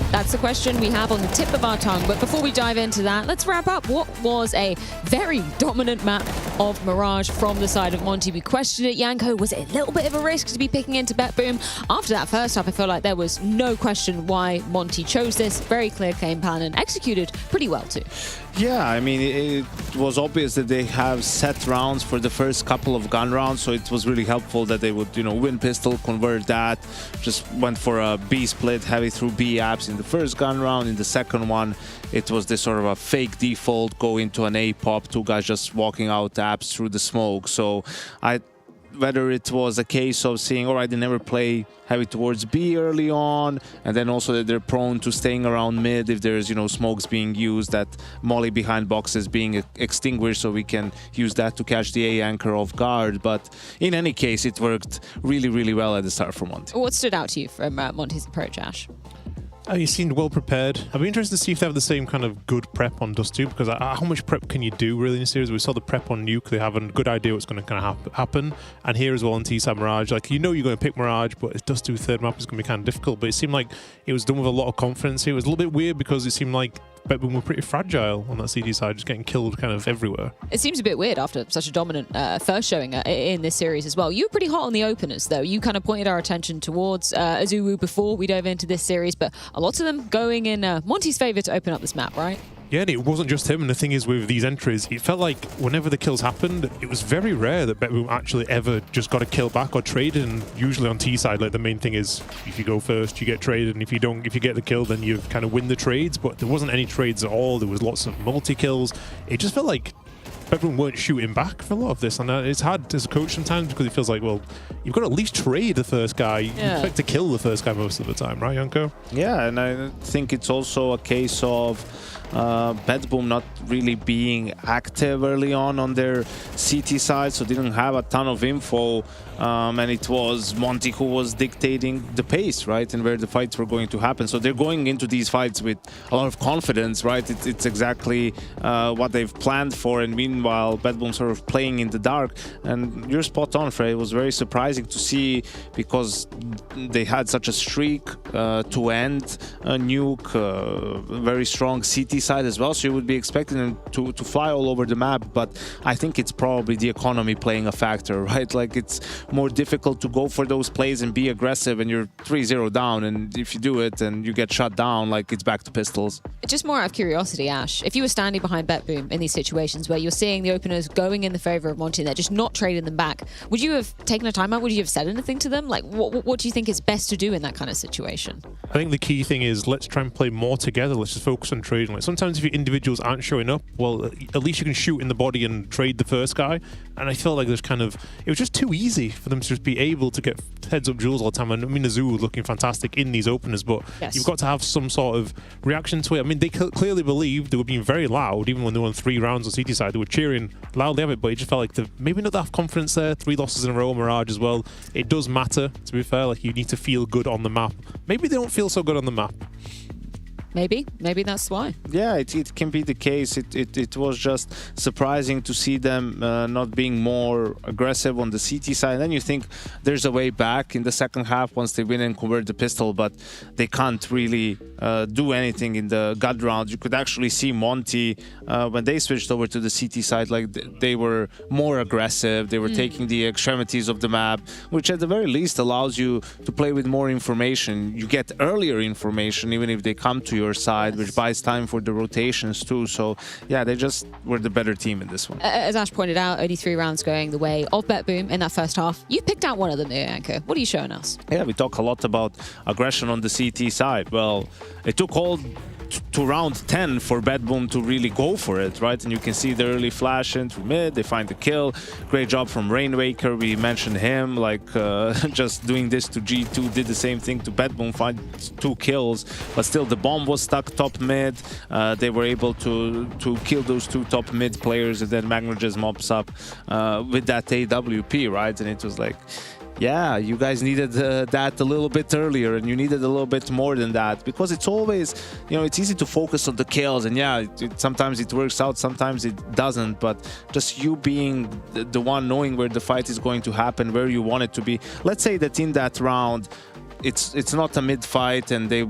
That's the question we have on the tip of our tongue. But before we dive into that, let's wrap up what was a very dominant map of Mirage from the side of Monte. We questioned it. Yanko, was it a little bit of a risk to be picking into BetBoom? After that first half, I feel like there was no question why Monte chose this. Very clear game plan and executed pretty well too. Yeah, I mean, it was obvious that they have set rounds for the first couple of gun rounds, so it was really helpful that they would, win pistol, convert that, just went for a B split, heavy through B apps in the first gun round. In the second one, it was this sort of a fake default, go into an A pop, 2 guys just walking out apps through the smoke. So whether it was a case of seeing, all right, they never play heavy towards B early on, and then also that they're prone to staying around mid if there's, smokes being used, that molly behind boxes being extinguished, so we can use that to catch the A anchor off guard. But in any case, it worked really, really well at the start for Monte. What stood out to you from Monte's approach, Ash? You seemed well prepared. I'd be interested to see if they have the same kind of good prep on Dust 2, because how much prep can you do really in a series? We saw the prep on Nuke. They have a good idea what's going to kind of happen. And here as well on T-side Mirage, like you're going to pick Mirage, but it's Dust 2 third map is going to be kind of difficult. But it seemed like it was done with a lot of confidence here. It was a little bit weird because it seemed like BetBoom were pretty fragile on that CD side, just getting killed kind of everywhere. It seems a bit weird after such a dominant first showing in this series as well. You were pretty hot on the openers, though. You kind of pointed our attention towards Azuwu before we dove into this series, but a lot of them going in Monte's favor to open up this map, right? Yeah, and it wasn't just him. And the thing is, with these entries, it felt like whenever the kills happened, it was very rare that BetBoom actually ever just got a kill back or traded. And usually on T side, like the main thing is, if you go first, you get traded, and if you get the kill, then you kind of win the trades. But there wasn't any trades at all. There was lots of multi-kills. It just felt like BetBoom weren't shooting back for a lot of this, and it's hard as a coach sometimes because it feels like, well, you've got to at least trade the first guy. You expect to kill the first guy most of the time, right, Janko? Yeah, and I think it's also a case of BetBoom not really being active early on their CT side, so didn't have a ton of info, and it was Monte who was dictating the pace, right, and where the fights were going to happen. So they're going into these fights with a lot of confidence, right? It's exactly what they've planned for, and meanwhile BetBoom sort of playing in the dark. And you're spot on, Frey. It was very surprising to see because they had such a streak to end Nuke, very strong CT side as well, so you would be expecting them to fly all over the map. But I think it's probably the economy playing a factor, right? Like, it's more difficult to go for those plays and be aggressive, and you're 3-0 down, and if you do it and you get shut down, like, it's back to pistols. Just more out of curiosity, Ash, if you were standing behind BetBoom in these situations where you're seeing the openers going in the favor of Monte and they're just not trading them back, would you have taken a timeout? Would you have said anything to them? Like, what do you think is best to do in that kind of situation? I think the key thing is, let's try and play more together. Let's just focus on trading. Like, sometimes if your individuals aren't showing up, well, at least you can shoot in the body and trade the first guy. And I felt like there's it was just too easy for them to just be able to get heads-up duels all the time. And I mean, Azul was looking fantastic in these openers, but you've got to have some sort of reaction to it. I mean, they clearly believed, they were being very loud, even when they won 3 rounds on CT side. They were cheering loudly of it, but it just felt like maybe not that confidence there. 3 losses in a row, Mirage as well. It does matter, to be fair. Like, you need to feel good on the map. Maybe they don't feel so good on the map. Maybe that's why. Yeah, it can be the case. It was just surprising to see them not being more aggressive on the CT side. And then you think there's a way back in the second half once they win and convert the pistol, but they can't really do anything in the gut round. You could actually see Monte when they switched over to the CT side, like they were more aggressive. They were taking the extremities of the map, which at the very least allows you to play with more information. You get earlier information even if they come to your side, which buys time for the rotations too. So yeah, they just were the better team in this one. As Ash pointed out, only 3 rounds going the way of BetBoom in that first half. You picked out one of them there, Anchor. What are you showing us? Yeah, we talk a lot about aggression on the CT side. Well, it took all to round 10 for BetBoom to really go for it, right? And you can see the early flash in through mid, they find the kill. Great job from Rainwaker, we mentioned him, like just doing this to G2, did the same thing to BetBoom, find 2 kills, but still the bomb was stuck top mid. They were able to kill those 2 top mid players, and then Magna just mops up with that AWP, right? And it was like, yeah, you guys needed that a little bit earlier, and you needed a little bit more than that, because it's always, you know, it's easy to focus on the kills, and yeah, sometimes it works out, sometimes it doesn't, but just you being the one knowing where the fight is going to happen, where you want it to be. Let's say that in that round, it's not a mid fight and they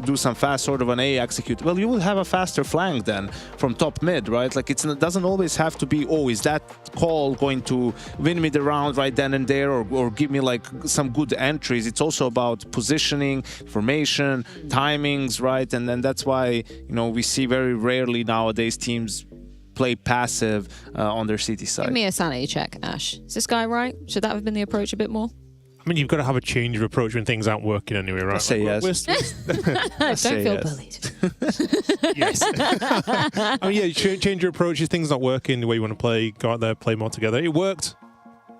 do some fast sort of an A execute. Well, you will have a faster flank then from top mid, right? Like, it doesn't always have to be, oh, is that call going to win me the round right then and there, or give me like some good entries. It's also about positioning, formation, timings, right? And then that's why, you know, we see very rarely nowadays teams play passive on their CT side. Give me a sanity check, Ash. Is this guy right? Should that have been the approach a bit more? I mean, you've got to have a change of approach when things aren't working anyway, right? I say yes. Don't feel bullied. Yes. I mean, yeah, change your approach. If things not working the way you want to play, go out there, play more together. It worked.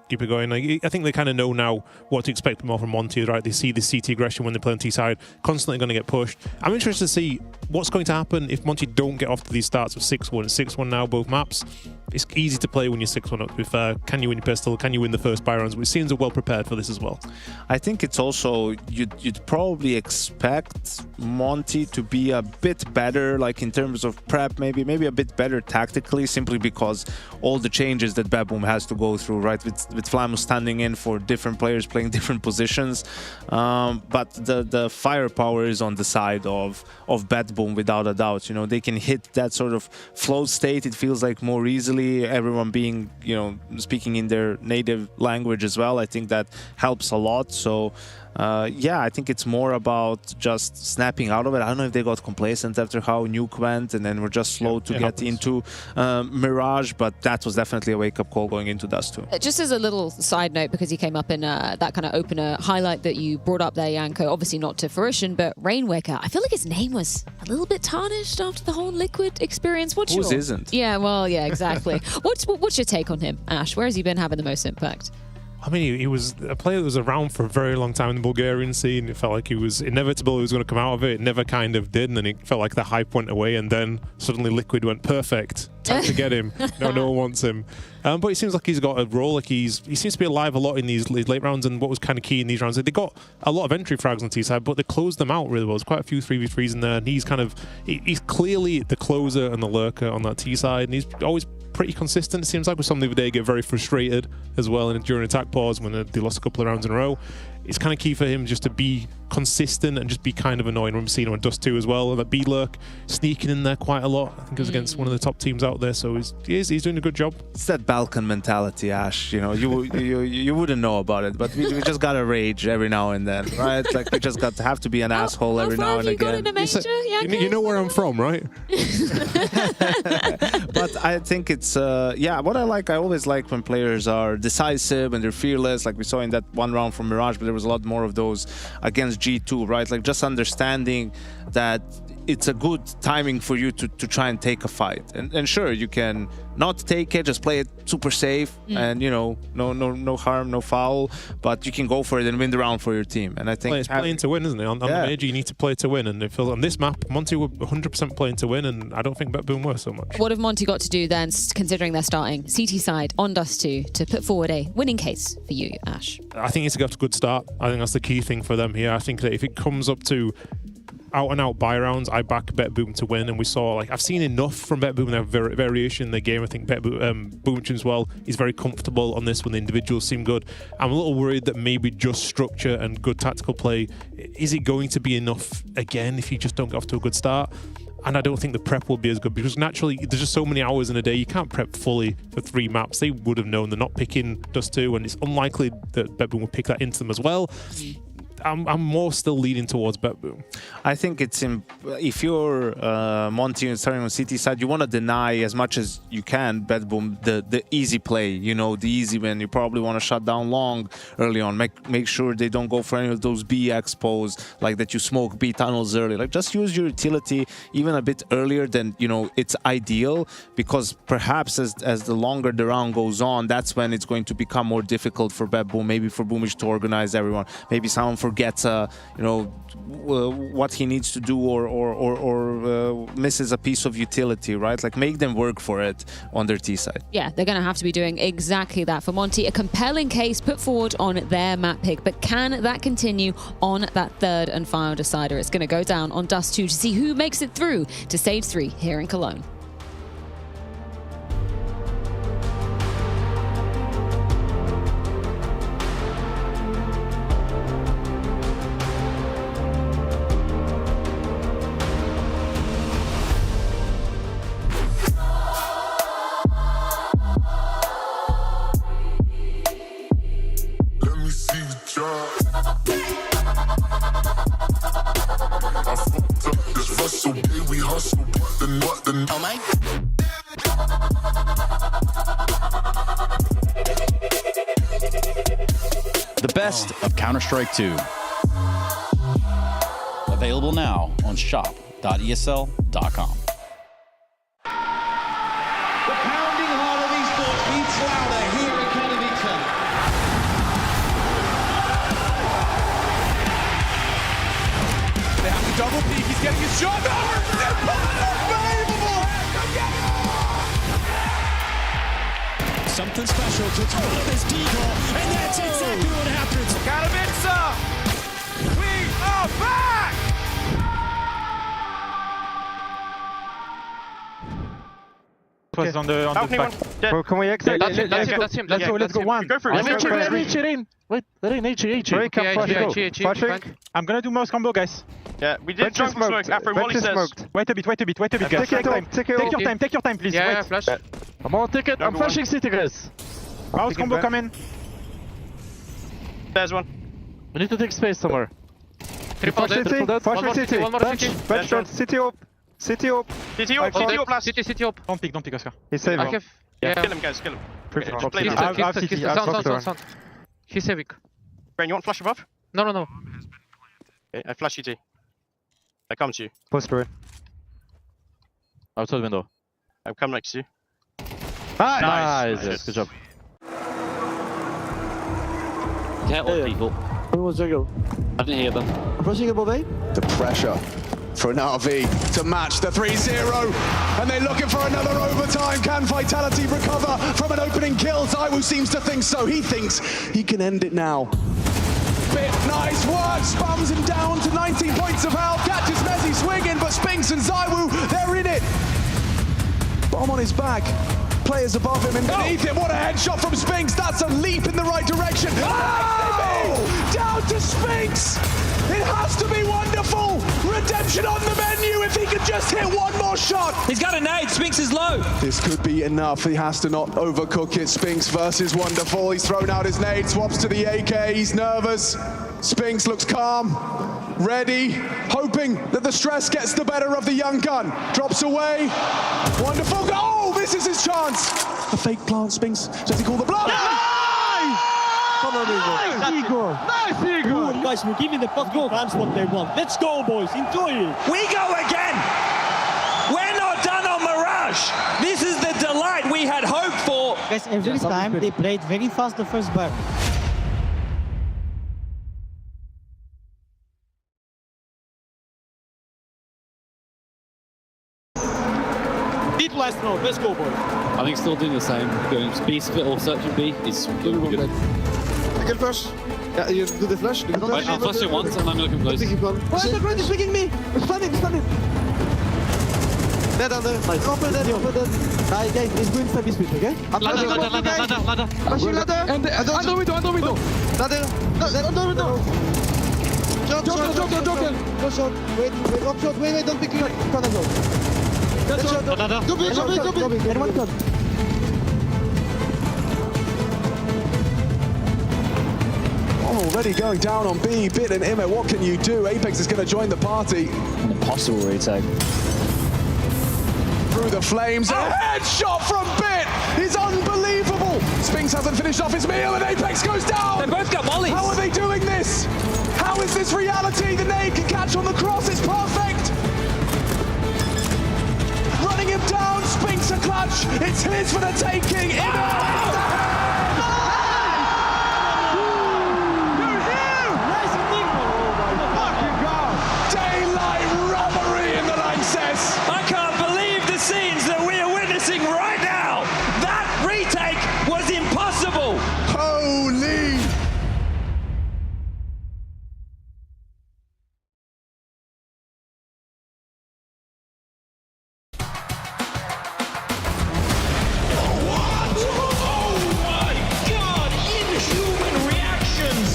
Keep it going. Like, I think they kind of know now what to expect more from Monte, right? They see the CT aggression when they play on T side, constantly going to get pushed. I'm interested to see what's going to happen if Monte don't get off to these starts of 6-1. 6-1 now, both maps. It's easy to play when you're 6-1 up, to be fair. Can you win your pistol? Can you win the first buy rounds? Which seems are well prepared for this as well. I think it's also, you'd probably expect Monte to be a bit better, like in terms of prep, maybe a bit better tactically, simply because all the changes that BetBoom has to go through, right? With with Flamus standing in for different players playing different positions. But the firepower is on the side of BetBoom without a doubt. You know, they can hit that sort of flow state, it feels like, more easily, everyone being, you know, speaking in their native language as well. I think that helps a lot. So yeah, I think it's more about just snapping out of it. I don't know if they got complacent after how Nuke went and then were just slow to get into Mirage, but that was definitely a wake-up call going into Dust 2. Just as a little side note, because he came up in that kind of opener highlight that you brought up there, Janko, obviously not to fruition, but Rainwaker, I feel like his name was a little bit tarnished after the whole Liquid experience. What's Whose your... isn't? Yeah, well, yeah, exactly. What's your take on him, Ash? Where has he been having the most impact? I mean, he was a player that was around for a very long time in the Bulgarian scene. It felt like he was inevitable he was going to come out of it. It never kind of did, and then it felt like the hype went away, and then suddenly Liquid went perfect. Time to get him. No one wants him. But it seems like he's got a role. Like he seems to be alive a lot in these late rounds, and what was kind of key in these rounds, they got a lot of entry frags on the T side, but they closed them out really well. There's quite a few 3v3s in there, and he's clearly the closer and the lurker on that T side, and he's always pretty consistent. It seems like with some of the other day get very frustrated as well during attack pause when they lost a couple of rounds in a row. It's kind of key for him just to be consistent and just be kind of annoying. We've seen him on Dust 2 as well, and that B-Lurk sneaking in there quite a lot. I think it was against one of the top teams out there, so he's doing a good job. It's that Balkan mentality, Ash. You know, you wouldn't know about it, but we just gotta rage every now and then, right? Like we just have to be an asshole every now and again. You know where I'm from, right? But I think it's yeah. What I always like when players are decisive and they're fearless. Like we saw in that one round from Mirage, but there was a lot more of those against G2, right? Like just understanding that it's a good timing for you to try and take a fight. And sure, you can not take it, just play it super safe and, you know, no harm, no foul, but you can go for it and win the round for your team. And I think it's playing to win, isn't it? On the major, you need to play to win. And if on this map, Monte were 100% playing to win, and I don't think BetBoom were so much. What have Monte got to do then, considering they're starting CT side on Dust 2, to put forward a winning case for you, Ash? I think it's got a good start. I think that's the key thing for them here. I think that if it comes up to out-and-out buy rounds, I back BetBoom to win, and we saw, like, I've seen enough from BetBoom in their variation in their game. I think BetBoom as well is very comfortable on this when the individuals seem good. I'm a little worried that maybe just structure and good tactical play, is it going to be enough again if you just don't get off to a good start? And I don't think the prep will be as good, because naturally there's just so many hours in a day, you can't prep fully for 3 maps. They would have known they're not picking Dust 2, and it's unlikely that BetBoom will pick that into them as well. I'm more still leaning towards BetBoom. I think it's if you're Monte and starting on CT side, you want to deny as much as you can BetBoom the easy play, you know, the easy win. You probably want to shut down long early on. Make sure they don't go for any of those B expos, like that you smoke B tunnels early. Like just use your utility even a bit earlier than, you know, it's ideal, because perhaps as the longer the round goes on, that's when it's going to become more difficult for BetBoom, maybe for Boomish to organize everyone. Maybe someone forgets you know, what he needs to do, or misses a piece of utility, right? Like make them work for it on their T side. Yeah, they're going to have to be doing exactly that. For Monte, a compelling case put forward on their map pick, but can that continue on that third and final decider? It's going to go down on Dust 2 to see who makes it through to stage 3 here in Cologne. The best of Counter-Strike 2. Available now on shop.esl.com. The pounding heart of esports beats louder here in Katowice. They have to double peek. He's getting his shot. Unbelievable! Something special to throw this decoy, and that's exactly what happens. Katowice! We are back! Was on the back. Bro, can we exit? That's him. Let's go. One. Go for it. Let it in. Wait, let it in. HE. I'm gonna do mouse combo, guys. Yeah, we did jump smoke. After Molly says. Wait a bit, guys. Take your time, please. Yeah, wait. flash. Come on, take it. I'm flashing city, guys. Mouse combo, come in. There's one. We need to take space somewhere. Triple dead. One more city. Bench shot. City up. City up. City up last. City up. Don't pick, Oscar. He's saving. Yeah. Kill him, guys. Kill him. Sound. He's saving. Brain, you want flash above? No. Okay, I flash CT. I come to you. Poster in. Outside window. I come next to you. Nice. Good job. Get on, people. Who was Jago? I didn't hear them. I'm pressing above A. The pressure for an RV to match the 3-0, and they're looking for another overtime. Can Vitality recover from an opening kill? Zywoo seems to think so. He thinks he can end it now. Nice work, spams him down to 19 points of health, catches Messi swinging, but Spinks and Zywoo, they're in it. Bomb on his back, players above him and beneath him. What a headshot from Spinks, that's a leap in the right direction. Oh! Down to Spinks! It has to be wonderful! Redemption on the menu if he could just hit one more shot! He's got a nade, Spinks is low! This could be enough, he has to not overcook it. Spinks versus Wonderful, he's thrown out his nade, swaps to the AK, he's nervous. Spinks looks calm, ready, hoping that the stress gets the better of the young gun. Drops away, Wonderful, oh, misses his chance! A fake plant, Spinks, does he call the blow? Come on, Igor. Nice, Igor! Guys, we're giving the fucking fans what they want. Let's go, boys. Enjoy it. We go again! We're not done on Mirage! This is the delight we had hoped for! Guys, every time they played very fast the first bar. Beat last round. Let's go, boys. I think still doing the same. Going B split or searching B is looking good. I can flash. Yeah, you do the flash. I'm flashing once and I'm looking close. Why is the ground is picking me? Stun him. Dead under. Nice. Open that. Nice, guys. He's going for this bit, okay? Ladder. Flashing ladder. And under window. Ladder. Under window. Jump. Go shot. Wait, up shot. Wait, don't pick you. Can't go. Jump in. And one gun. Already going down on B, Bit and Imet, what can you do? Apex is going to join the party. An impossible retake. Through the flames, a headshot from Bit is unbelievable. Spinks hasn't finished off his meal and Apex goes down. They both got mollies. How are they doing this? How is this reality? The nade can catch on the cross, it's perfect. Running him down, Spinks a clutch. It's his for the taking. I can't believe the scenes that we are witnessing right now! That retake was impossible! Holy! Oh my god! Inhuman reactions!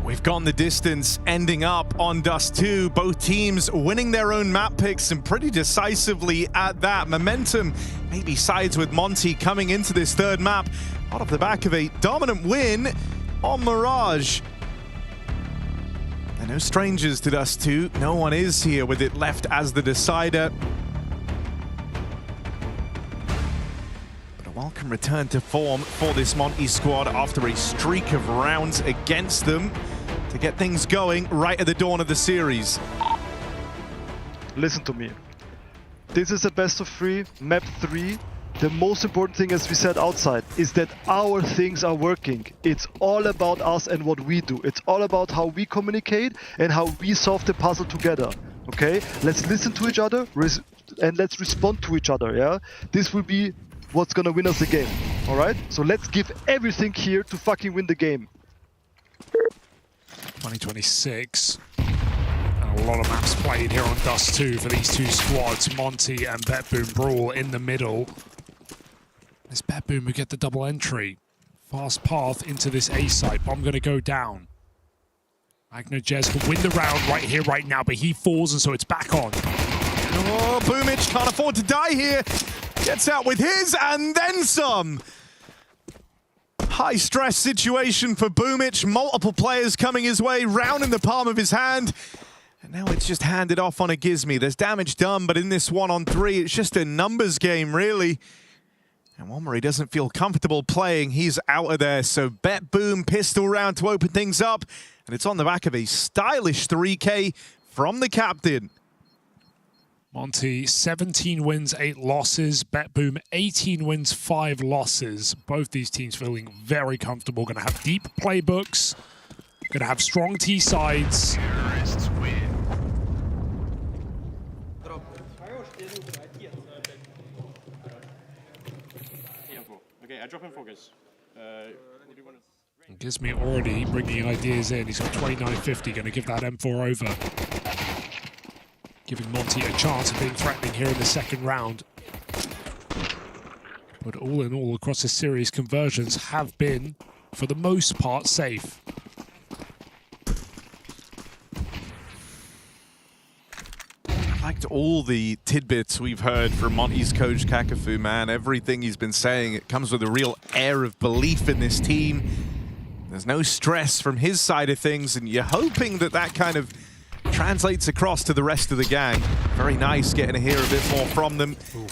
We've gone the distance, ending up on Dust 2. Both teams winning their own map picks and pretty decisively at that. Momentum maybe sides with Monte coming into this third map out of the back of a dominant win on Mirage. They're no strangers to Dust 2. No one is here with it left as the decider. Welcome return to form for this Monte squad after a streak of rounds against them to get things going right at the dawn of the series. Listen to me. This is a best of 3, map 3. The most important thing, as we said outside, is that our things are working. It's all about us and what we do. It's all about how we communicate and how we solve the puzzle together. Okay? Let's listen to each other and let's respond to each other, yeah? This will be what's gonna win us the game, alright? So let's give everything here to fucking win the game. 2026. And a lot of maps played here on Dust 2 for these two squads. Monte and BetBoom brawl in the middle. It's BetBoom who get the double entry. Fast path into this A site. Bomb going to go down. Jez can win the round right here, right now, but he falls, and so it's back on. Oh, Boomich can't afford to die here. Gets out with his, and then some. High stress situation for Boomich. Multiple players coming his way, round in the palm of his hand. And now it's just handed off on a Gizmi. There's damage done, but in this 1-on-3, it's just a numbers game, really. And one where he doesn't feel comfortable playing, he's out of there. So BetBoom pistol round to open things up. And it's on the back of a stylish 3K from the captain. Monte, 17 wins, 8 losses. BetBoom, 18 wins, 5 losses. Both these teams feeling very comfortable. Going to have deep playbooks. Going to have strong T sides. Terrorists win. Okay, I drop in focus. Gizmi already bringing ideas in. He's got 29.50, going to give that M4 over. Giving Monte a chance of being threatening here in the second round. But all in all, across the series, conversions have been, for the most part, safe. I liked all the tidbits we've heard from Monte's coach, Kakafu, man. Everything he's been saying, it comes with a real air of belief in this team. There's no stress from his side of things, and you're hoping that that kind of translates across to the rest of the gang. Very nice getting to hear a bit more from them. Ooh.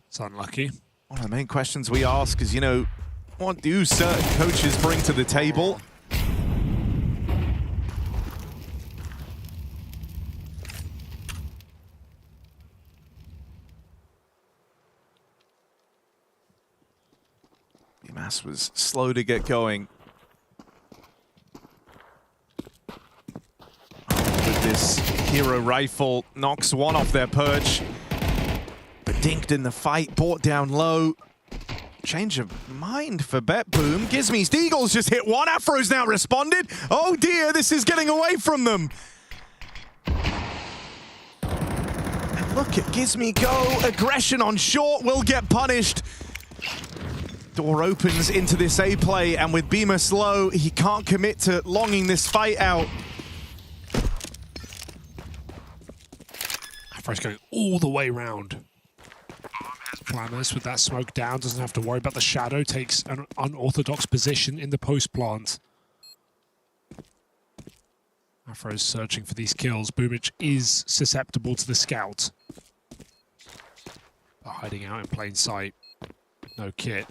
It's unlucky. One of the main questions we ask is, you know, what do certain coaches bring to the table? Mass was slow to get going. With this hero rifle, knocks one off their perch. But dinked in the fight, brought down low. Change of mind for BetBoom. Gizmi's Deagle's just hit one. Afro's now responded. Oh dear, this is getting away from them. And look at Gizmi go. Aggression on short will get punished. Door opens into this A play, and with Beamer low, he can't commit to longing this fight out. Afro's going all the way round. Flammers with that smoke down, doesn't have to worry about the shadow, takes an unorthodox position in the post plant. Afro's searching for these kills. Boomich is susceptible to the scout. Hiding out in plain sight. No kit.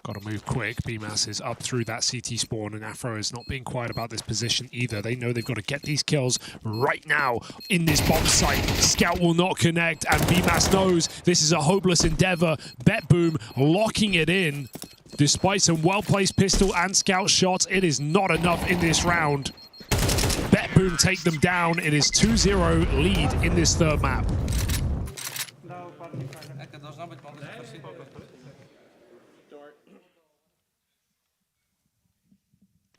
Got to move quick. BMAS is up through that CT spawn, and Afro is not being quiet about this position either. They know they've got to get these kills right now in this bomb site. Scout will not connect, and BMAS knows this is a hopeless endeavor. BetBoom locking it in. Despite some well-placed pistol and scout shots, it is not enough in this round. BetBoom take them down. It is 2-0 lead in this third map.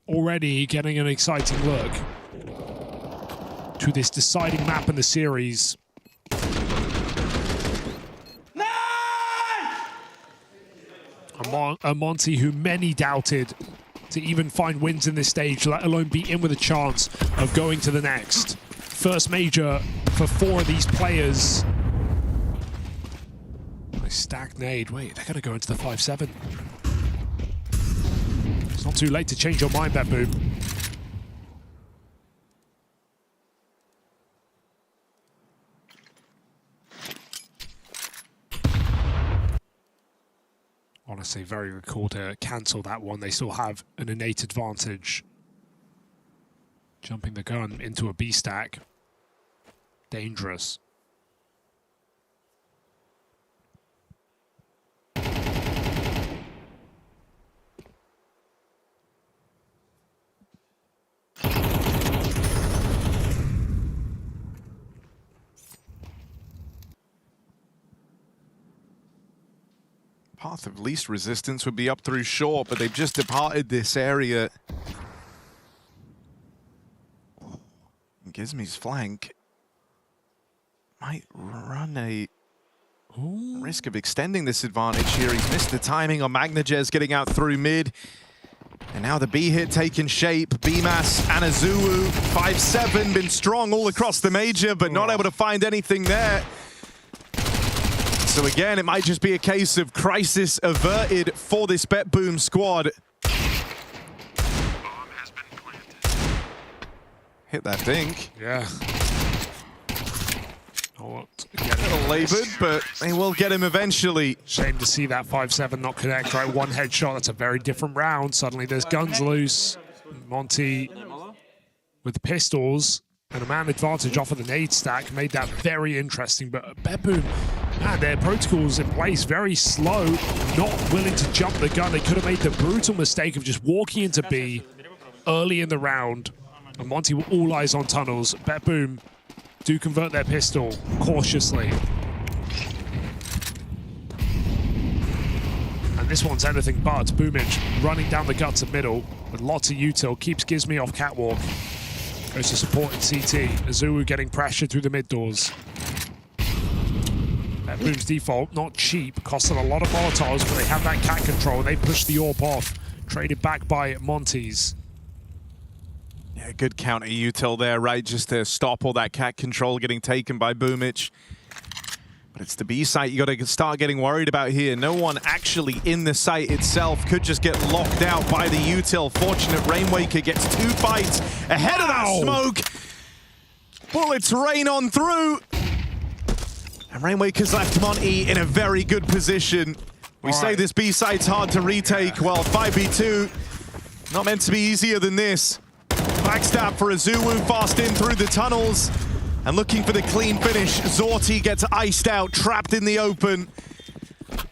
Already getting an exciting look to this deciding map in the series. A Monte who many doubted to even find wins in this stage, let alone be in with a chance of going to the next. First major for 4 of these players. Nice stacked nade. Wait, they're going to go into the 5-7. It's not too late to change your mind, BetBoom. Honestly, very good call to cancel that one. They still have an innate advantage. Jumping the gun into a B stack. Dangerous. Path of least resistance would be up through short, but they've just departed this area. Gizmy's flank might run a risk of extending this advantage here. He's missed the timing on Magnajez getting out through mid. And now the B hit taking shape. BMAS and Azuwu, 5-7, been strong all across the major, but not able to find anything there. So again, it might just be a case of crisis averted for this BetBoom squad. Hit that dink. Yeah. A little labored, but they will get him eventually. Shame to see that 5-7 not connect, right? One headshot, that's a very different round. Suddenly there's guns loose. Monte with pistols and a man advantage off of the nade stack made that very interesting. But BetBoom, man, their protocols in place, very slow, not willing to jump the gun. They could have made the brutal mistake of just walking into B early in the round. And Monte were all eyes on tunnels. BetBoom do convert their pistol cautiously. And this one's anything but. Boomage running down the guts of middle with lots of util. Keeps Gizmy off catwalk. Goes to support in CT. Azuwu getting pressure through the mid doors. BetBoom's default, not cheap. Cost them a lot of Molotovs, but they have that cat control. They push the AWP off. Traded back by Montes. Yeah, good counter util there, right? Just to stop all that cat control getting taken by Boomich. But it's the B site you got to start getting worried about here. No one actually in the site itself could just get locked out by the util. Fortunate Rainwaker gets 2 fights ahead of that smoke. Bullets rain on through. And Rainwaker's left Monte in a very good position. We say this B site's hard to retake. Well, 5v2, not meant to be easier than this. Backstab for Azuwu, fast in through the tunnels. And looking for the clean finish, Zorti gets iced out, trapped in the open.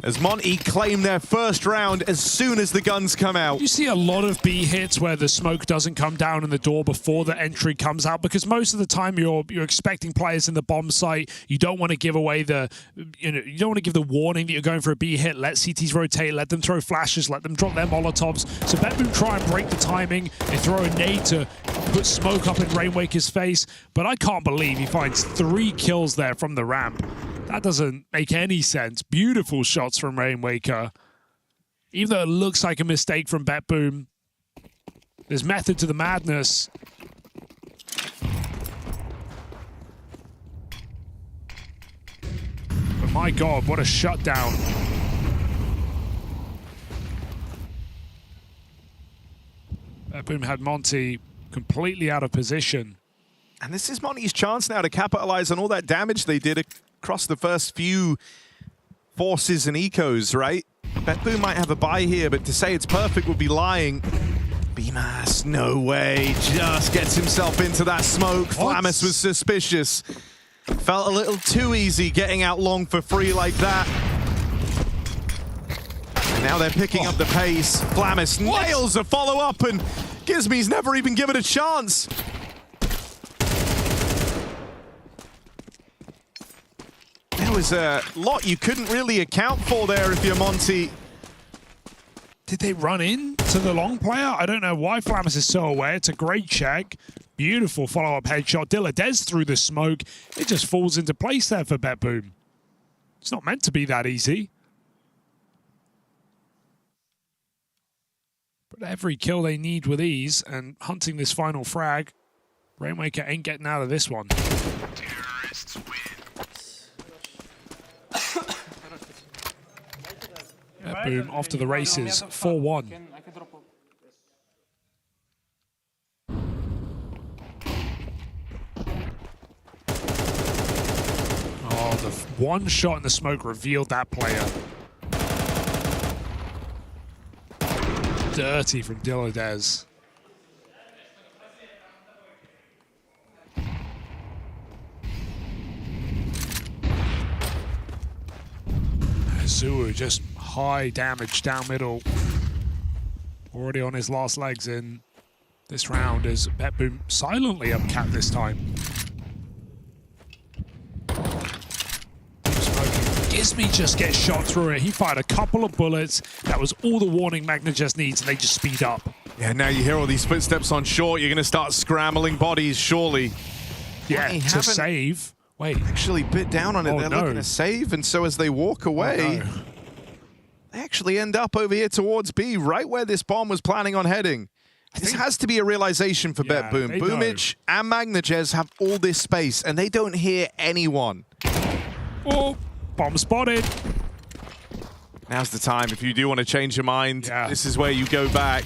As Monte claim their first round as soon as the guns come out. You see a lot of B hits where the smoke doesn't come down in the door before the entry comes out, because most of the time you're expecting players in the bomb site. You don't want to give away the, you don't want to give the warning that you're going for a B hit. Let CTs rotate, let them throw flashes, let them drop their Molotovs. So BetBoom try and break the timing. They throw a nade to put smoke up in Rainwaker's face, but I can't believe he finds 3 kills there from the ramp. That doesn't make any sense. Beautiful shots from Rainwaker. Even though it looks like a mistake from BetBoom, there's method to the madness. But my God, what a shutdown. BetBoom had Monte completely out of position. And this is Monte's chance now to capitalize on all that damage they did across the first few forces and ecos, right? BetBoom might have a buy here, but to say it's perfect would be lying. BMAS, no way, just gets himself into that smoke. Flamus was suspicious. Felt a little too easy getting out long for free like that. And now they're picking up the pace. Flamus nails a follow-up, and Gizmy's never even given a chance. There was a lot you couldn't really account for there if you're Monte. Did they run in to the long player? I don't know why Flamus is so aware. It's a great check. Beautiful follow-up headshot. Diladez through the smoke. It just falls into place there for BetBoom. It's not meant to be that easy. But every kill they need with ease, and hunting this final frag, Rainwaker ain't getting out of this one. Terrorists win. BetBoom off to the races, 4-1. Oh, the one shot in the smoke revealed that player. Dirty from Diladez. Azuwu just high damage down middle. Already on his last legs in this round as BetBoom silently upcapped this time. Keep smoking. Gizmy just gets shot through it. He fired a couple of bullets. That was all the warning Magnajez needs, and they just speed up. Yeah, now you hear all these footsteps on short. You're going to start scrambling bodies, surely. Yeah, to save. Wait. Actually bit down on it. They're looking to save, and so as they walk away, they actually end up over here towards B, right where this bomb was planning on heading. This has to be a realization for BetBoom. Boomage and Magnajez have all this space, and they don't hear anyone. Oh, bomb spotted. Now's the time. If you do want to change your mind, this is where you go back.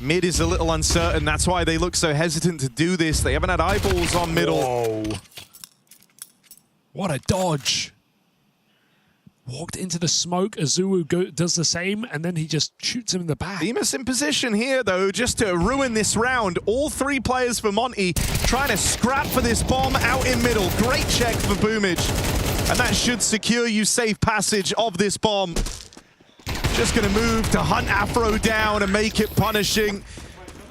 Mid is a little uncertain. That's why they look so hesitant to do this. They haven't had eyeballs on middle. Whoa. What a dodge. Walked into the smoke. Azuu does the same, and then he just shoots him in the back. BMAS in position here, though, just to ruin this round. All three players for Monte trying to scrap for this bomb out in middle. Great check for Boomage. And that should secure you safe passage of this bomb. Just going to move to hunt Afro down and make it punishing.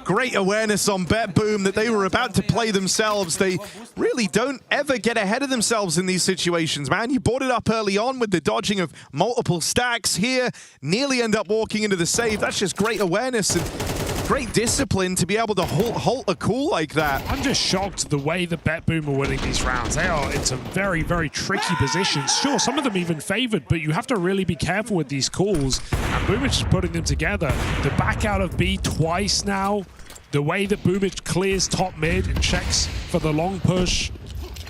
Great awareness on BetBoom that they were about to play themselves. They really don't ever get ahead of themselves in these situations, man. You brought it up early on with the dodging of multiple stacks here. Nearly end up walking into the save. That's just great awareness and great discipline to be able to halt a call like that. I'm just shocked the way that BetBoom are winning these rounds. They are in some very, very tricky positions. Sure, some of them even favored, but you have to really be careful with these calls. And Boomage is putting them together. The back out of B twice now. The way that Boomage clears top mid and checks for the long push.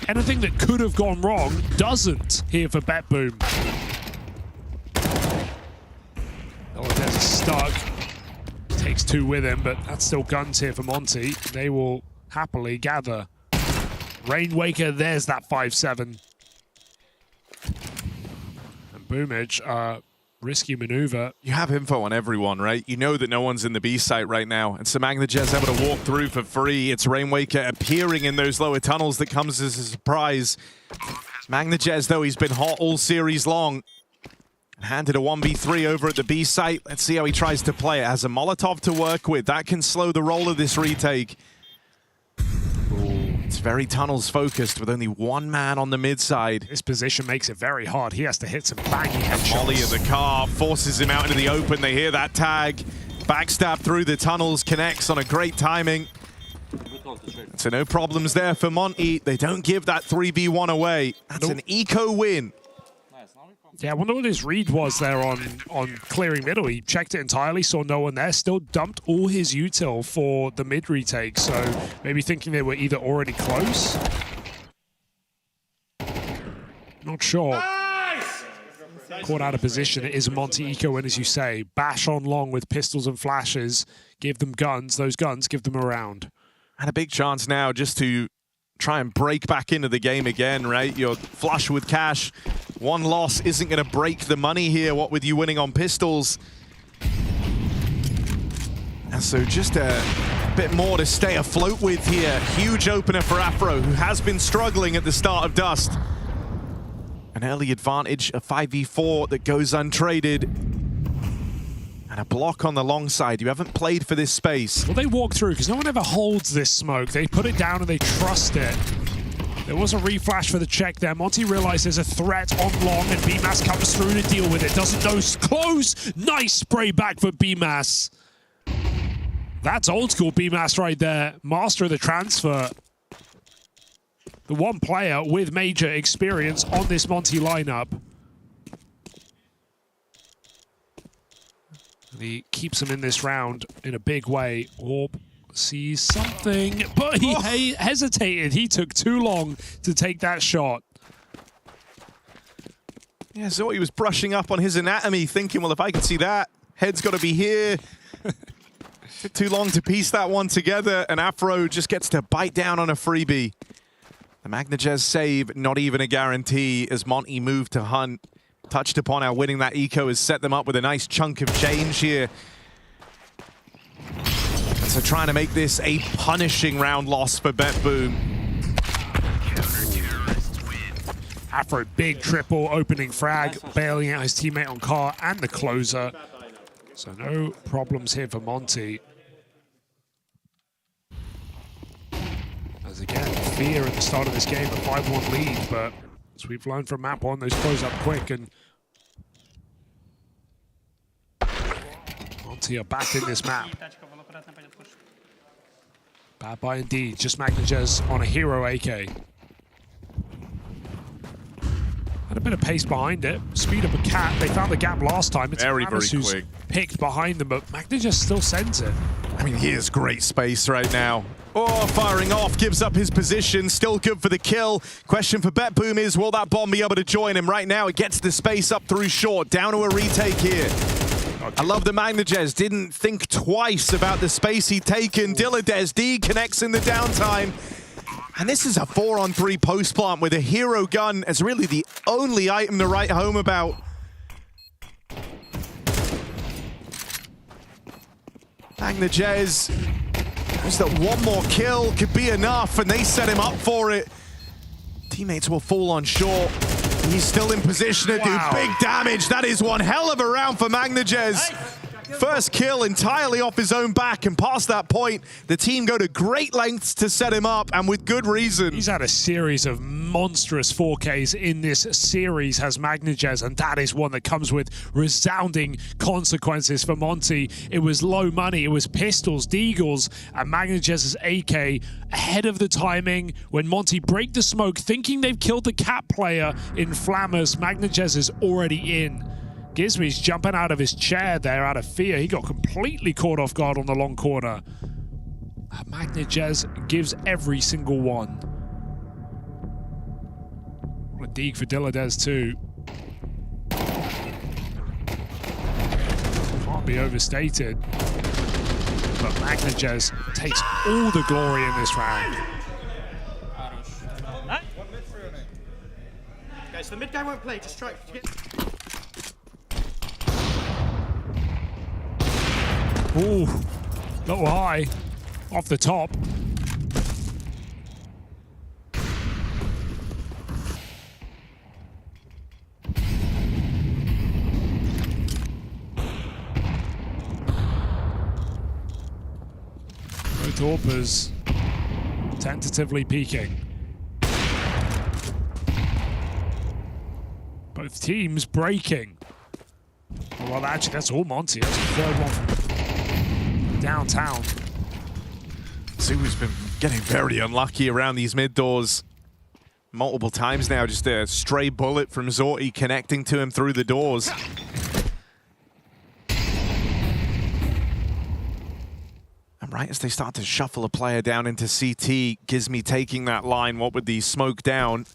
Anything that could have gone wrong doesn't here for BetBoom. Olotez is stuck. Takes two with him, but that's still guns here for Monte. They will happily gather. Rainwaker, there's that 5-7. And Boomage, risky maneuver. You have info on everyone, right? You know that no one's in the B site right now. And so Magnajez able to walk through for free. It's Rainwaker appearing in those lower tunnels that comes as a surprise. Magnajez, though, he's been hot all series long. Handed a 1v3 over at the B site. Let's see how he tries to play it. Has a Molotov to work with. That can slow the roll of this retake. It's very tunnels focused with only one man on the mid side. This position makes it very hard. He has to hit some banging headshots. Molly of the car forces him out into the open. They hear that tag. Backstab through the tunnels. Connects on a great timing. So no problems there for Monte. They don't give that 3v1 away. That's an eco win. Yeah, I wonder what his read was there on clearing middle. He checked it entirely, saw no one there, still dumped all his util for the mid retake, so maybe thinking they were either already close. Not sure. Nice! Caught out of position. It is a Monte eco win, as you say. Bash on long with pistols and flashes. Give them guns. Those guns, give them a round. And a big chance now just to try and break back into the game again, right? You're flush with cash. One loss isn't going to break the money here, what with you winning on pistols. And so just a bit more to stay afloat with here. Huge opener for Afro, who has been struggling at the start of Dust. An early advantage, a 5v4 that goes untraded. And a block on the long side. You haven't played for this space. Well, they walk through because no one ever holds this smoke. They put it down and they trust it. There was a reflash for the check there. Monte realized there's a threat on long and BMAS comes through to deal with it. Doesn't know close. Nice spray back for BMAS. That's old school BMAS right there. Master of the transfer. The one player with major experience on this Monte lineup. And he keeps him in this round in a big way. Orb sees something, but he hesitated. He took too long to take that shot. Yeah, so he was brushing up on his anatomy, thinking, well, if I can see that, head's got to be here. Took too long to piece that one together, and Afro just gets to bite down on a freebie. The Magnajez save, not even a guarantee, as Monte moved to hunt. Touched upon how winning that eco has set them up with a nice chunk of change here. So trying to make this a punishing round loss for BetBoom. Afro, big triple, opening frag, bailing out his teammate on car and the closer. So no problems here for Monte. As again, fear at the start of this game, a 5-1 lead, but So we've learned from map 1, those close up quick, and Monte are back in this map. Bad buy indeed, just Magnajez on a hero AK. Had a bit of pace behind it, speed up a cat. They found the gap last time. It's very who's quick. Picked behind them, but Magnajez still sends it. I mean, he has great space right now. Oh, firing off, gives up his position, still good for the kill. Question for BetBoom is, will that bomb be able to join him? Right now, it gets the space up through short, down to a retake here. I love that Magnajez didn't think twice about the space he'd taken. Dilladez D connects in the downtime. And this is a 4-on-3 post plant with a hero gun as really the only item to write home about. Magnajez knows that one more kill could be enough, and they set him up for it. Teammates will fall on short. He's still in position to do big damage. That is one hell of a round for Magnajez. First kill entirely off his own back, and past that point, the team go to great lengths to set him up, and with good reason. He's had a series of monstrous 4Ks in this series, has Magnajez, and that is one that comes with resounding consequences for Monte. It was low money, it was pistols, deagles, and Magnajez's AK ahead of the timing. When Monte break the smoke, thinking they've killed the cat player in Flammers, Magnajez is already in. Gizmi's jumping out of his chair there out of fear. He got completely caught off guard on the long corner. Magnajez gives every single one. What a deeg for Dilladez too. Can't be overstated. But Magnajez takes all the glory in this round. Guys, the mid guy won't play. Just try. Ooh, little high off the top. Both Orpers tentatively peeking. Both teams breaking. Oh, well, actually, that's all Monte. That's the third one from downtown. Su's been getting very unlucky around these mid doors multiple times now. Just a stray bullet from Zorti connecting to him through the doors. And right as they start to shuffle a player down into CT, Gizmi taking that line, what with the smoke down.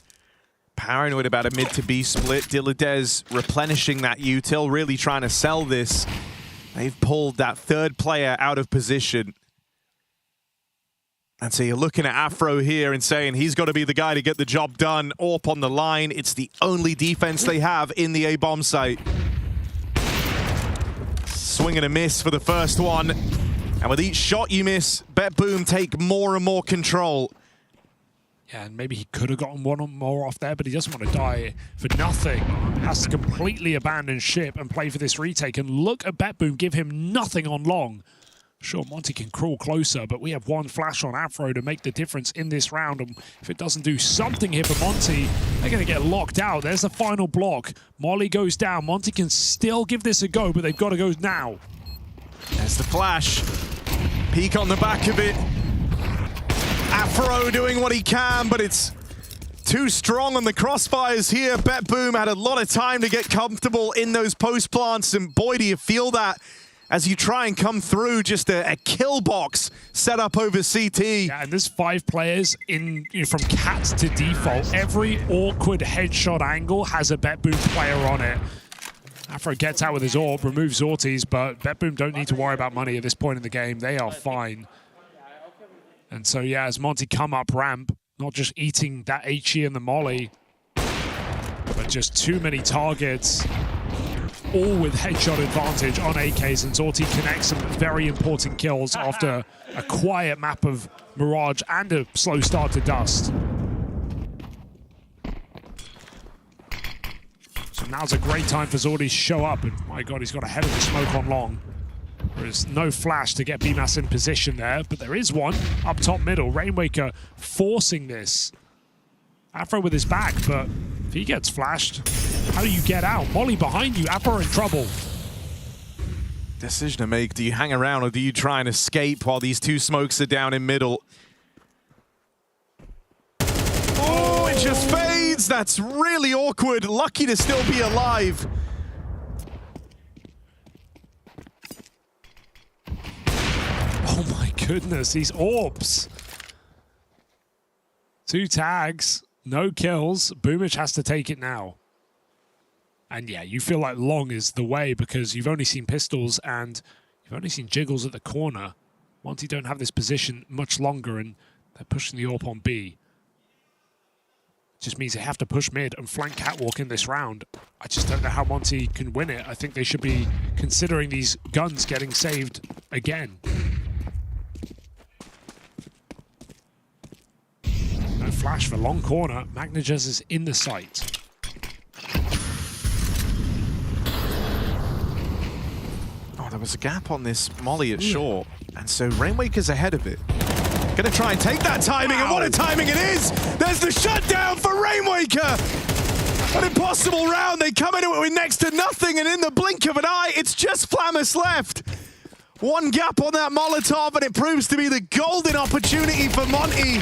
Paranoid about a mid to B split. Dilladez replenishing that util, really trying to sell this. They've pulled that third player out of position. And so you're looking at Afro here and saying he's got to be the guy to get the job done. Orp on the line. It's the only defense they have in the A-bomb site. Swing and a miss for the first one. And with each shot you miss, BetBoom take more and more control. Yeah, and maybe he could have gotten one or more off there, but he doesn't want to die for nothing. Has to completely abandon ship and play for this retake. And look at BetBoom give him nothing on long. Sure, Monte can crawl closer, but we have one flash on Afro to make the difference in this round. And if it doesn't do something here for Monte, they're going to get locked out. There's the final block. Molly goes down. Monte can still give this a go, but they've got to go now. There's the flash. Peek on the back of it. Afro doing what he can, but it's too strong on the crossfires here. BetBoom had a lot of time to get comfortable in those post plants, and boy, do you feel that as you try and come through. Just a kill box set up over CT. Yeah, and there's 5 players in from cat to default. Every awkward headshot angle has a BetBoom player on it. Afro gets out with his orb, removes Ortiz, but BetBoom don't need to worry about money at this point in the game. They are fine. And so, yeah, as Monte come up ramp, not just eating that HE and the molly, but just too many targets, all with headshot advantage on AKs, and Zorti connects some very important kills after a quiet map of Mirage and a slow start to Dust. So now's a great time for Zorti to show up, and my god, he's got a head of the smoke on long. There is no flash to get BMAS in position there, but there is one up top middle. Rainwaker forcing this. Afro with his back, but if he gets flashed, how do you get out? Molly behind you, Appa in trouble. Decision to make. Do you hang around or do you try and escape while these two smokes are down in middle? Oh, it just fades. That's really awkward. Lucky to still be alive. Oh my goodness, these orbs. 2 tags, no kills. Boomich has to take it now. And yeah, you feel like long is the way because you've only seen pistols and you've only seen jiggles at the corner. Monte don't have this position much longer and they're pushing the AWP on B. Just means they have to push mid and flank Catwalk in this round. I just don't know how Monte can win it. I think they should be considering these guns getting saved again. No flash for long corner. Magnagez is in the sight. There was a gap on this molly at short, and so Rainwaker's ahead of it. Gonna try and take that timing, and what a timing it is! There's the shutdown for Rainwaker! An impossible round, they come into it with next to nothing, and in the blink of an eye, it's just Flammus left. One gap on that Molotov, and it proves to be the golden opportunity for Monte.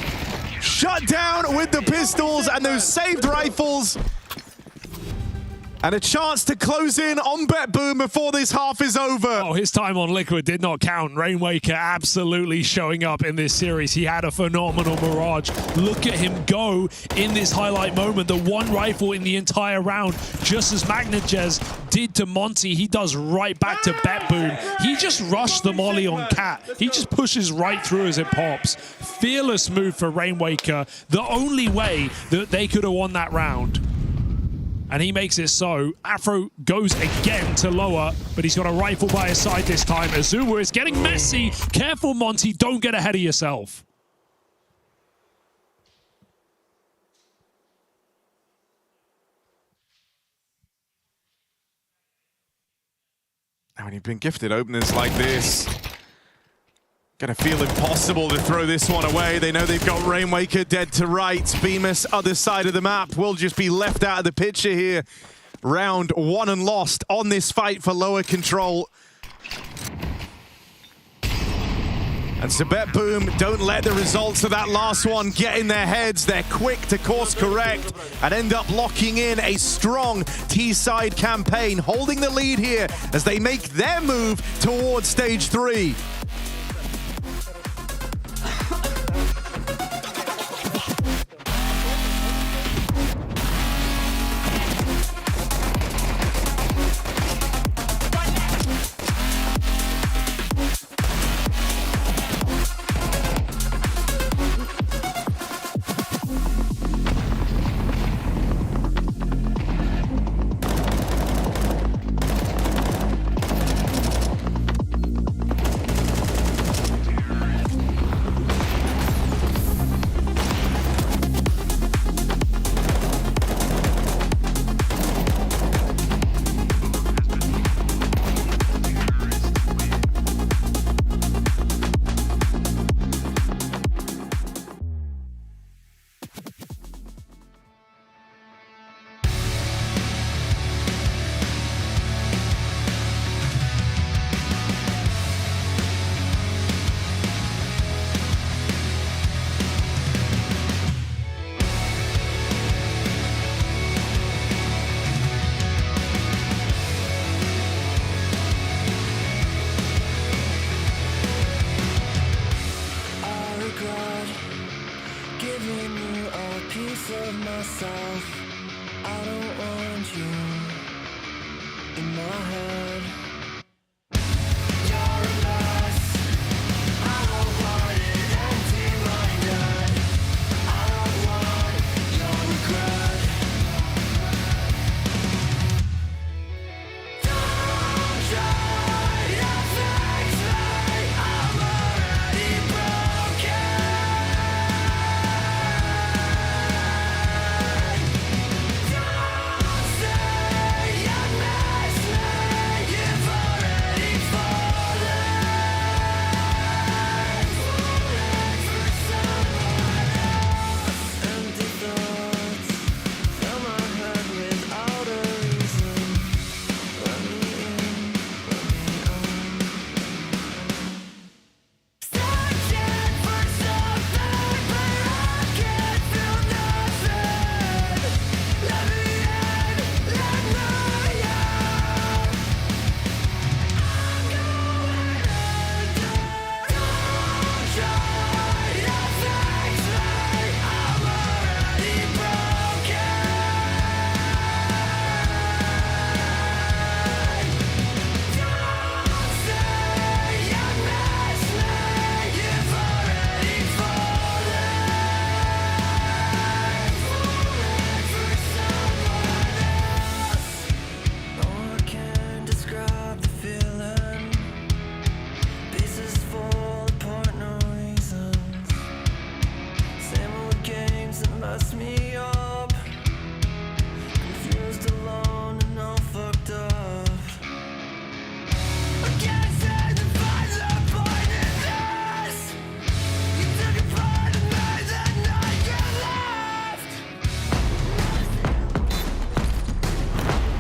Shut down with the pistols and those saved rifles. And a chance to close in on BetBoom before this half is over. Oh, his time on Liquid did not count. Rainwaker absolutely showing up in this series. He had a phenomenal Mirage. Look at him go in this highlight moment. The one rifle in the entire round, just as Magnagez did to Monte, he does right back to BetBoom. He just rushed the molly on Cat. He just pushes right through as it pops. Fearless move for Rainwaker. The only way that they could have won that round. And he makes it so. Afro goes again to lower, but he's got a rifle by his side this time. Azuma is getting messy. Careful, Monte. Don't get ahead of yourself. Now, when you've been gifted openers like this, gonna feel impossible to throw this one away. They know they've got Rainwaker dead to right. Bemis, other side of the map, will just be left out of the picture here. Round 1 and lost on this fight for lower control. And so BetBoom don't let the results of that last one get in their heads. They're quick to course correct and end up locking in a strong T-side campaign, holding the lead here as they make their move towards stage 3.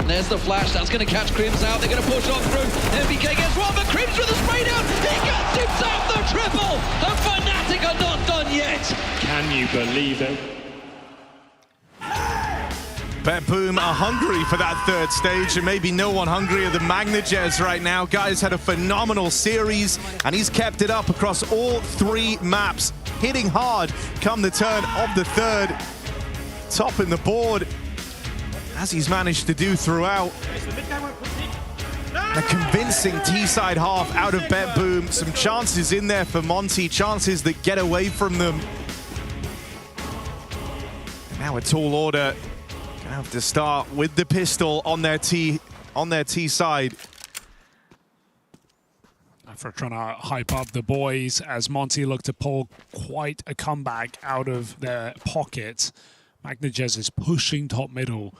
And there's the flash, that's going to catch Crims out, they're going to push on through. MBK gets one, but Crims with the spray down, he got tips out the triple, and Fnatic are not done yet. Can you believe it? BetBoom are hungry for that third stage, and maybe no one hungrier than Magnajez right now. Guy's had a phenomenal series, and he's kept it up across all 3 maps, hitting hard come the turn of the third, topping the board, as he's managed to do throughout. A convincing T-side half out of BetBoom. Some chances in there for Monte, chances that get away from them. And now a tall order. Gonna have to start with the pistol on their T side. For trying to hype up the boys as Monte look to pull quite a comeback out of their pocket. Magnajez is pushing top middle.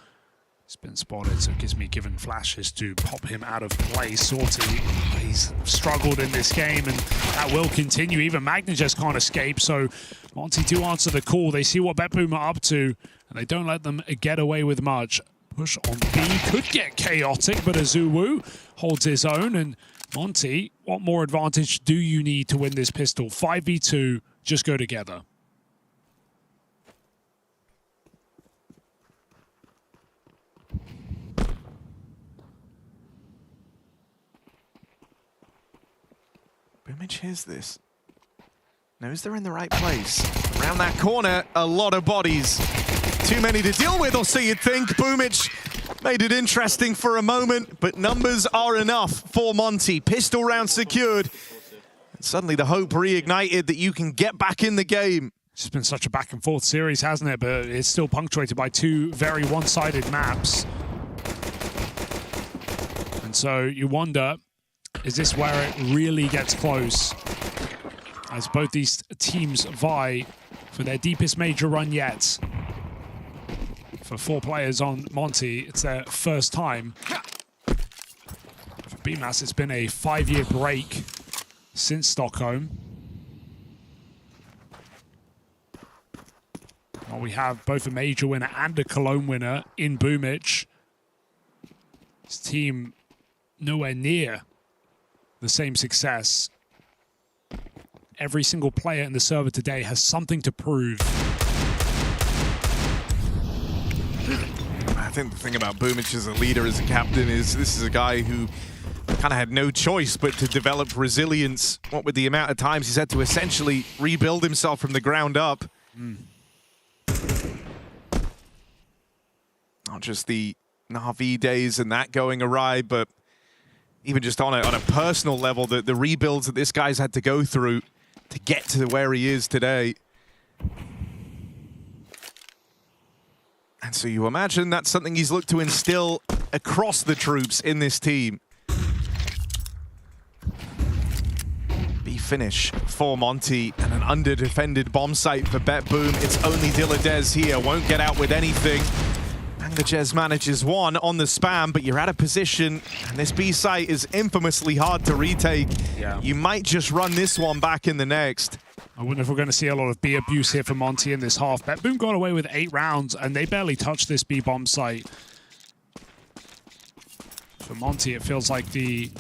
He's been spotted, so it gives me given flashes to pop him out of play. Sortie, he's struggled in this game, and that will continue. Even Magnajez can't escape, so Monte do answer the call. They see what BetBoom are up to, and they don't let them get away with much. Push on B could get chaotic, but Azuwu holds his own, and Monte, what more advantage do you need to win this pistol? 5v2, just go together. Boomage hears this. Knows they're in the right place. Around that corner, a lot of bodies. Too many to deal with, or so you'd think. Boomage made it interesting for a moment, but numbers are enough for Monte. Pistol round secured. And suddenly the hope reignited that you can get back in the game. It's just been such a back and forth series, hasn't it? But it's still punctuated by 2 very one-sided maps. And so you wonder, is this where it really gets close? As both these teams vie for their deepest major run yet. For 4 players on Monte, it's their first time. For BMAS, it's been a 5-year break since Stockholm. Well, we have both a major winner and a Cologne winner in Boomage. This team nowhere near the same success. Every single player in the server today has something to prove. I think the thing about Boomage as a leader, as a captain, is this is a guy who kind of had no choice but to develop resilience. What with the amount of times he's had to essentially rebuild himself from the ground up. Not just the Na'Vi days and that going awry, but even just on a personal level, the rebuilds that this guy's had to go through to get to where he is today. And so you imagine that's something he's looked to instill across the troops in this team. B finish for Monte and an under-defended bomb site for BetBoom. It's only Dilladez here, won't get out with anything. Magnajez manages one on the spam, but you're out of position, and this B site is infamously hard to retake. Yeah. You might just run this one back in the next. I wonder if we're going to see a lot of B abuse here for Monte in this half. BetBoom got away with 8 rounds, and they barely touched this B bomb site. For Monte, it feels like the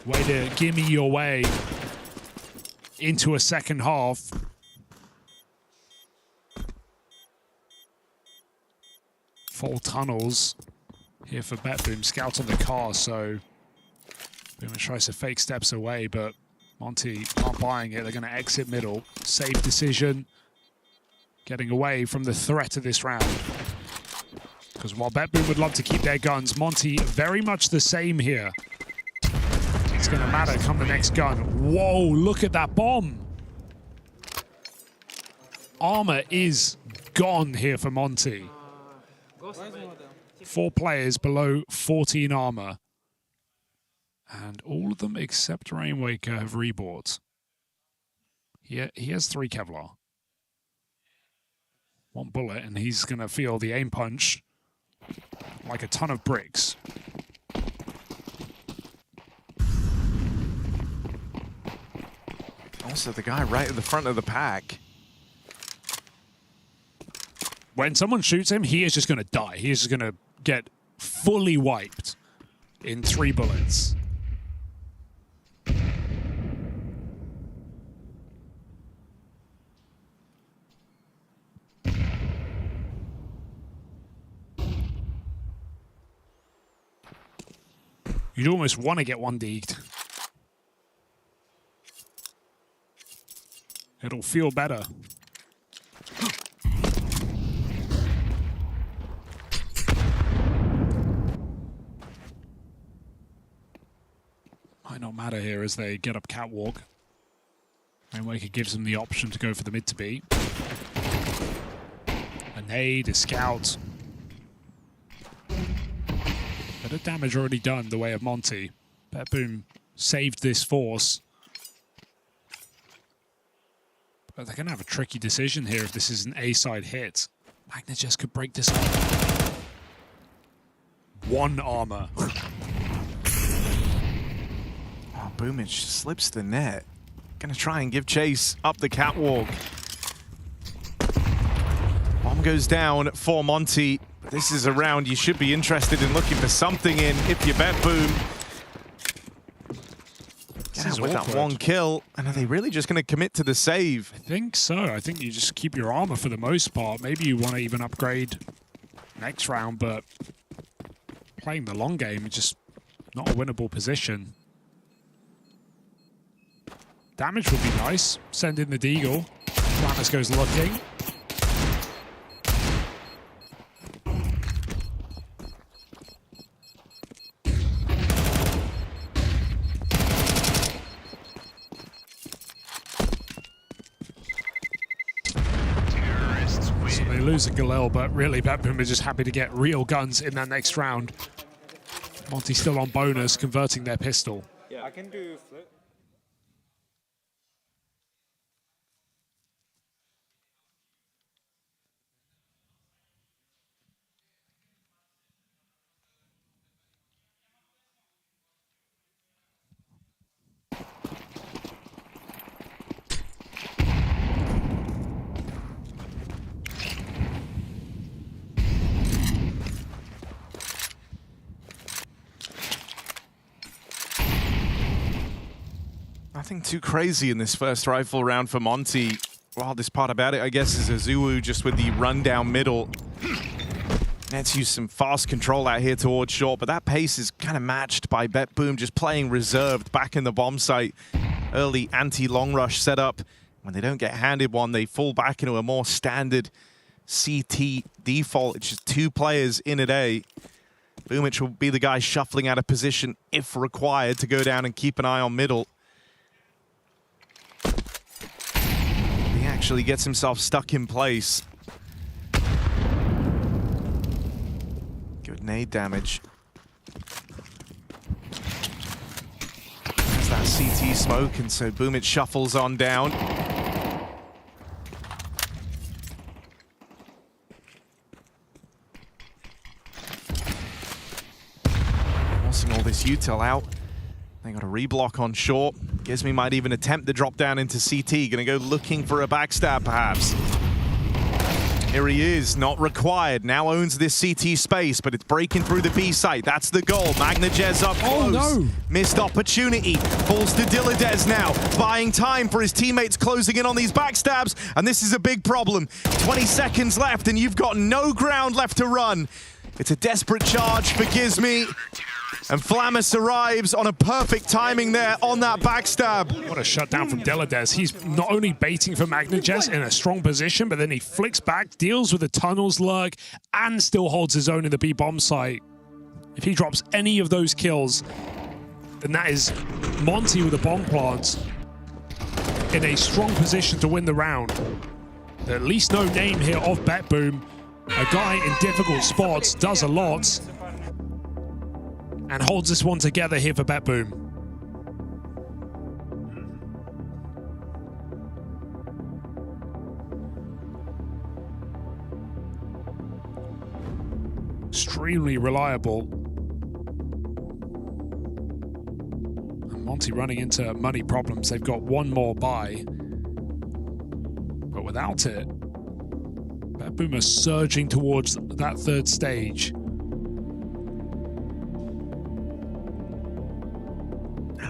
way to gimme your way into a second half. Full tunnels here for BetBoom. Scouts on the car, so Boom tries to fake steps away, but Monte aren't buying it. They're going to exit middle. Safe decision. Getting away from the threat of this round. Because while BetBoom would love to keep their guns, Monte very much the same here. It's going to matter come the next gun. Whoa, look at that bomb. Armor is gone here for Monte. 4 players below 14 armor. And all of them except Rainwaker have rebought. He has 3 Kevlar. 1 bullet, and he's going to feel the aim punch like a ton of bricks. Also, the guy right at the front of the pack. when someone shoots him, he is just going to die. He is just going to get fully wiped in 3 bullets. You'd almost want to get 1-deeked. It'll feel better. Might not matter here as they get up catwalk. Rainmaker gives them the option to go for the mid to B. A nade, a scout. Bit of damage already done the way of Monte. BetBoom saved this force. But they're going to have a tricky decision here if this is an A-side hit. Magnajez could break this up. 1 armor. Oh, Boomich slips the net. Gonna try and give chase up the catwalk. Bomb goes down for Monte. This is a round you should be interested in looking for something in if you BetBoom. Get out with that 1 kill. And are they really just going to commit to the save? I think so. I think you just keep your armor for the most part. Maybe you want to even upgrade next round, but playing the long game is just not a winnable position. Damage would be nice. Send in the Deagle. Flamus goes looking. So they lose a Galil, but really BetBoom is just happy to get real guns in that next round. Monty still on bonus, converting their pistol. Yeah, I can do flip. Nothing too crazy in this first rifle round for Monte. Wildest part about it, I guess, is Azuwu just with the rundown middle. Nets use some fast control out here towards short, but that pace is kind of matched by BetBoom just playing reserved back in the bomb site. Early anti-long rush setup. When they don't get handed one, they fall back into a more standard CT default. It's just 2 players in at A. Boomich will be the guy shuffling out of position if required to go down and keep an eye on middle. He actually gets himself stuck in place. Good nade damage. There's that CT smoke, and so Boomich shuffles on down. Forcing all this util out. They got a reblock on short. Gizmi might even attempt the drop down into CT. Gonna go looking for a backstab, perhaps. Here he is, not required. Now owns this CT space, but it's breaking through the B site. That's the goal. Magnajez up close. Oh, no. Missed opportunity. Falls to Dilladez now. Buying time for his teammates closing in on these backstabs. And this is a big problem. 20 seconds left, and you've got no ground left to run. It's a desperate charge for Gizmi. And Flamus arrives on a perfect timing there on that backstab. What a shutdown from Dilladez. He's not only baiting for Magnajez in a strong position, but then he flicks back, deals with the tunnels lurk, and still holds his own in the B bomb site. If he drops any of those kills, then that is Monte with a bomb plant in a strong position to win the round. At least no name here of BetBoom. A guy in difficult spots, does a lot, and holds this one together here for BetBoom. Extremely reliable. And Monte running into money problems. They've got one more buy. But without it, BetBoom BetBoom are surging towards that third stage.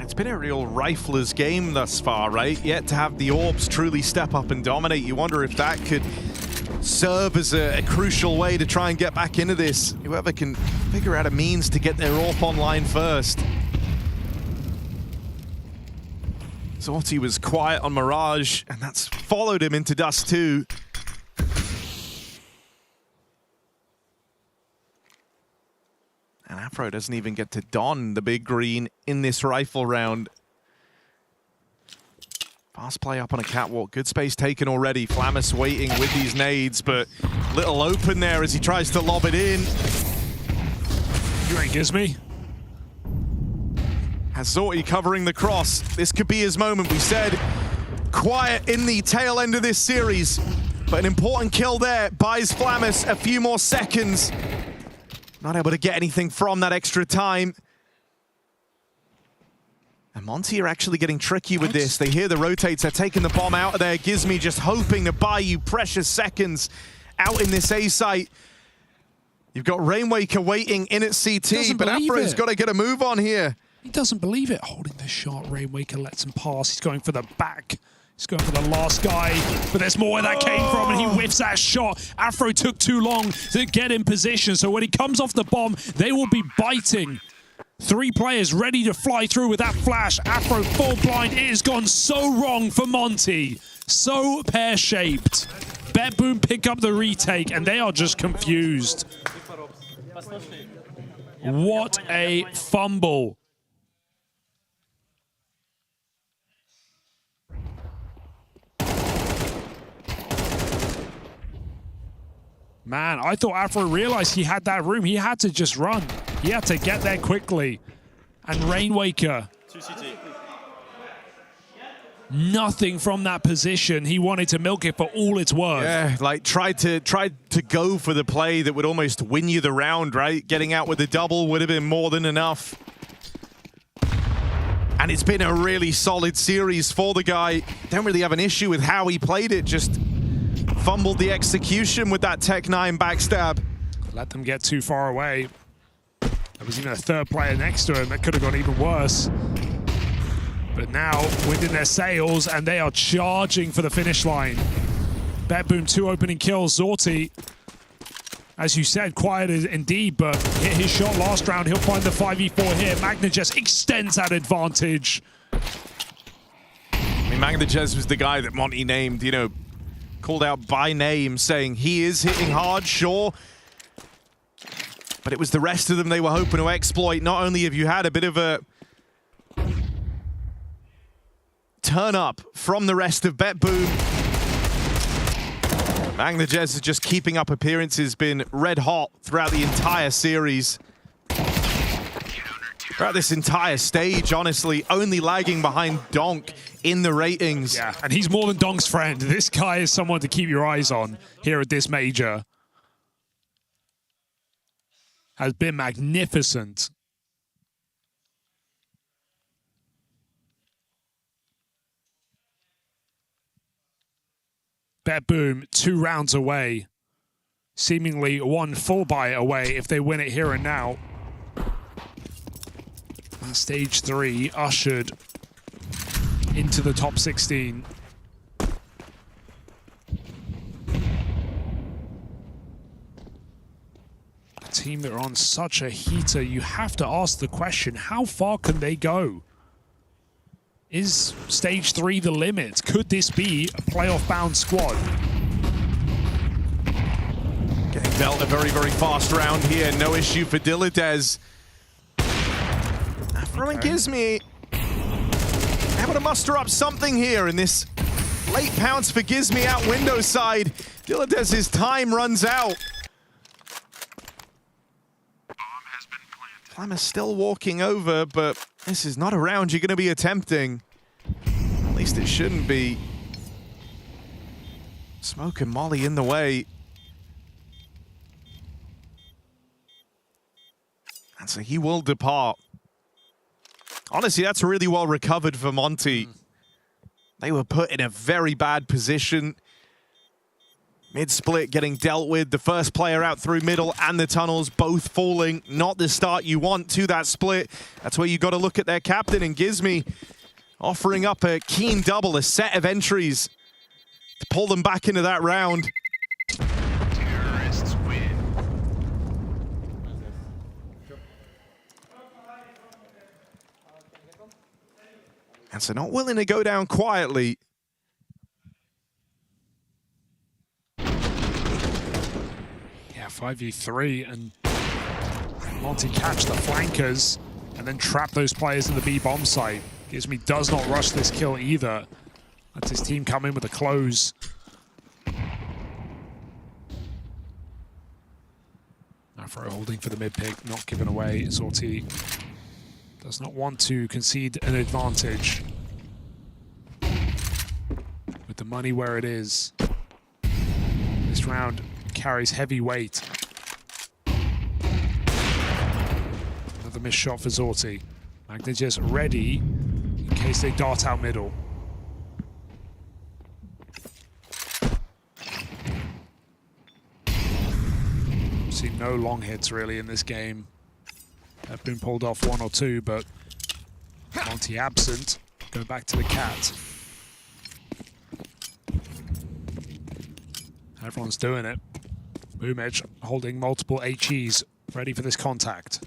It's been a real rifler's game thus far, right? Yet to have the Orbs truly step up and dominate. You wonder if that could serve as a crucial way to try and get back into this. Whoever can figure out a means to get their AWP online first. Zorti was quiet on Mirage, and that's followed him into Dust 2. And Afro doesn't even get to don the big green in this rifle round. Fast play up on a catwalk. Good space taken already. Flamus waiting with these nades, but little open there as he tries to lob it in. You ain't Gizmy. Has Zorti covering the cross. This could be his moment. We said quiet in the tail end of this series, but an important kill there buys Flamus a few more seconds. Not able to get anything from that extra time. And Monte are actually getting tricky with this. They hear the rotates. They're taking the bomb out of there. Gizmy just hoping to buy you precious seconds out in this A site. You've got Rainwaker waiting in at CT, but Afro's got to get a move on here. He doesn't believe it. Holding the shot. Rainwaker lets him pass. He's going for the back. He's going for the last guy, but there's more where that came from, and he whiffs that shot. Afro took too long to get in position, so when he comes off the bomb, they will be biting. 3 players ready to fly through with that flash. Afro full blind. It has gone so wrong for Monte. So pear-shaped. BetBoom pick up the retake, and they are just confused. What a fumble. Man, I thought Afro realized he had that room. He had to just run. He had to get there quickly. And Rainwaker, nothing from that position. He wanted to milk it for all it's worth. Yeah, like tried to go for the play that would almost win you the round, right? Getting out with the double would have been more than enough. And it's been a really solid series for the guy. Don't really have an issue with how he played it, just fumbled the execution with that Tech 9 backstab. Let them get too far away. There was even a third player next to him that could have gone even worse. But now, within their sails, and they are charging for the finish line. BetBoom 2 opening kills. Zorti, as you said, quiet indeed, but hit his shot last round. He'll find the 5v4 here. Magnajez extends that advantage. I mean, Magnajez was the guy that Monte named, you know, called out by name, saying he is hitting hard, sure. But it was the rest of them they were hoping to exploit. Not only have you had a bit of a turn up from the rest of BetBoom, Magnajez is just keeping up appearances, been red hot throughout the entire series. Throughout this entire stage, honestly, only lagging behind Donk in the ratings. Yeah, and he's more than Donk's friend. This guy is someone to keep your eyes on here at this major. Has been magnificent. BetBoom 2 rounds away. Seemingly 1 full buy away if they win it here and now. And stage 3 ushered into the top 16. A team that are on such a heater, you have to ask the question, how far can they go? Is stage 3 the limit? Could this be a playoff-bound squad? Getting dealt a very, very fast round here. No issue for Dilladez. Afro and Gizmy able to muster up something here in this late pounce for Gizmy out window side. Dilladez's time runs out. Flamus still walking over, but this is not a round you're going to be attempting. At least it shouldn't be. Smoke and Molly in the way. And so he will depart. Honestly, that's really well recovered for Monte. They were put in a very bad position. Mid-split getting dealt with. The first player out through middle and the tunnels both falling. Not the start you want to that split. That's where you got to look at their captain, and Gizmy offering up a keen double, a set of entries to pull them back into that round. Terrorists win. And so not willing to go down quietly. Yeah, 5v3, and Monte catch the flankers and then trap those players in the B bomb site. Gizmy does not rush this kill either. That's his team come in with a close. Afro holding for the mid pick, not given away. Zorti does not want to concede an advantage. With the money where it is, this round carries heavy weight. Another missed shot for Zorti. Magnagez ready in case they dart out middle. See no long hits really in this game. Have been pulled off one or two, but Monte absent. Go back to the cat. Everyone's doing it. Boom Edge holding multiple HEs, ready for this contact.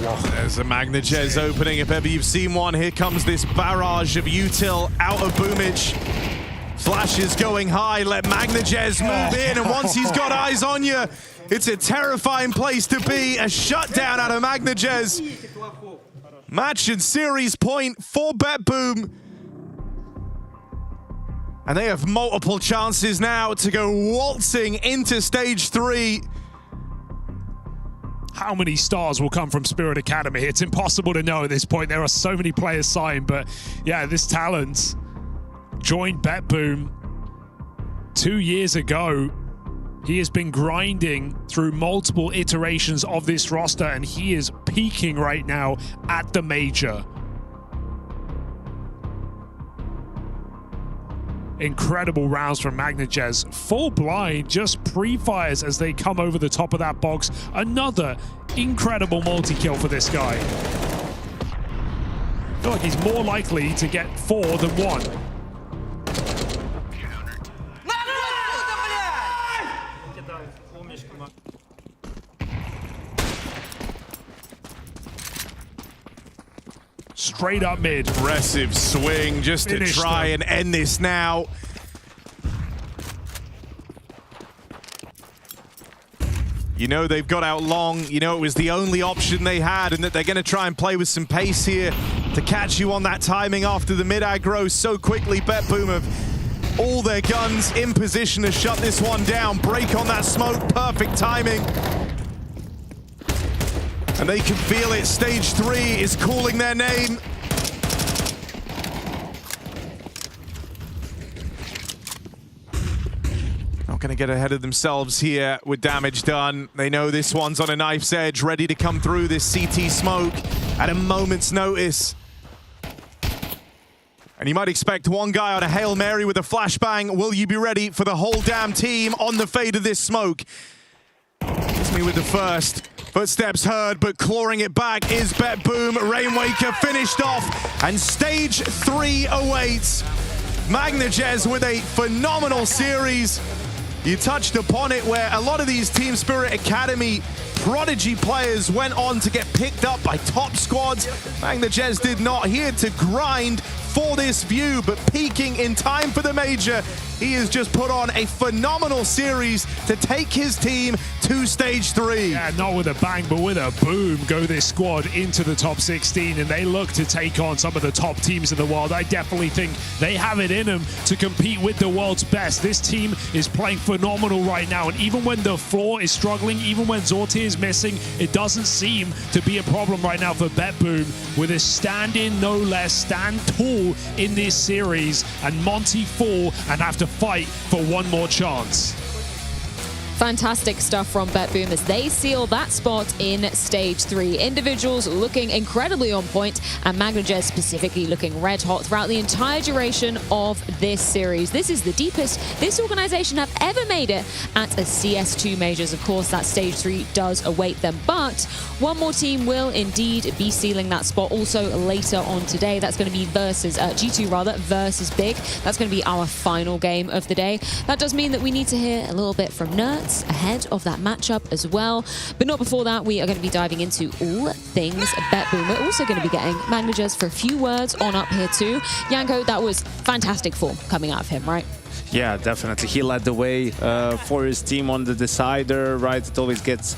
There's a Magnagez opening, if ever you've seen one. Here comes this barrage of util out of Boomage. Flashes going high, let Magnagez move in, and once he's got eyes on you, it's a terrifying place to be. A shutdown out of Magnagez. Match and series point for BetBoom. And they have multiple chances now to go waltzing into stage 3. How many stars will come from Spirit Academy? It's impossible to know at this point. There are so many players signed, but yeah, this talent joined BetBoom 2 years ago. He has been grinding through multiple iterations of this roster, and he is peaking right now at the major. Incredible rounds from Magnagez. Full blind, just pre-fires as they come over the top of that box. Another incredible multi-kill for this guy. I feel like he's more likely to get 4 than 1. Straight up mid. Aggressive swing just to try and end this now. You know they've got out long. You know it was the only option they had, and that they're going to try and play with some pace here to catch you on that timing after the mid aggro so quickly. BetBoom have all their guns in position to shut this one down. Break on that smoke, perfect timing. And they can feel it. Stage 3 is calling their name. Not going to get ahead of themselves here with damage done. They know this one's on a knife's edge, ready to come through this CT smoke at a moment's notice. And you might expect one guy on a Hail Mary with a flashbang. Will you be ready for the whole damn team on the fade of this smoke? It's me with the first. Footsteps heard, but clawing it back is BetBoom. Rainwaker finished off, and stage 3 awaits. Magnagez with a phenomenal series. You touched upon it, where a lot of these Team Spirit Academy prodigy players went on to get picked up by top squads. Magnagez did not. He had to grind for this view, but peaking in time for the major. He has just put on a phenomenal series to take his team to stage 3. Yeah, not with a bang, but with a boom go this squad into the top 16, and they look to take on some of the top teams in the world. I definitely think they have it in them to compete with the world's best. This team is playing phenomenal right now, and even when the floor is struggling, even when Zorti is missing, it doesn't seem to be a problem right now for BetBoom, with a stand-in, no less, stand tall in this series, and Monte fall and have to fight for one more chance. Fantastic stuff from BetBoom as they seal that spot in Stage 3. Individuals looking incredibly on point, and Magnagez specifically looking red hot throughout the entire duration of this series. This is the deepest this organization have ever made it at a CS2 Majors. Of course, that Stage 3 does await them, but one more team will indeed be sealing that spot also later on today. That's going to be versus G2 rather, versus Big. That's going to be our final game of the day. That does mean that we need to hear a little bit from Nerds ahead of that matchup as well. But not before that, we are going to be diving into all things BetBoom. We're also going to be getting Magnagez for a few words on up here too. Yanko, that was fantastic form coming out of him, right? Yeah, definitely. He led the way for his team on the decider, right? It always gets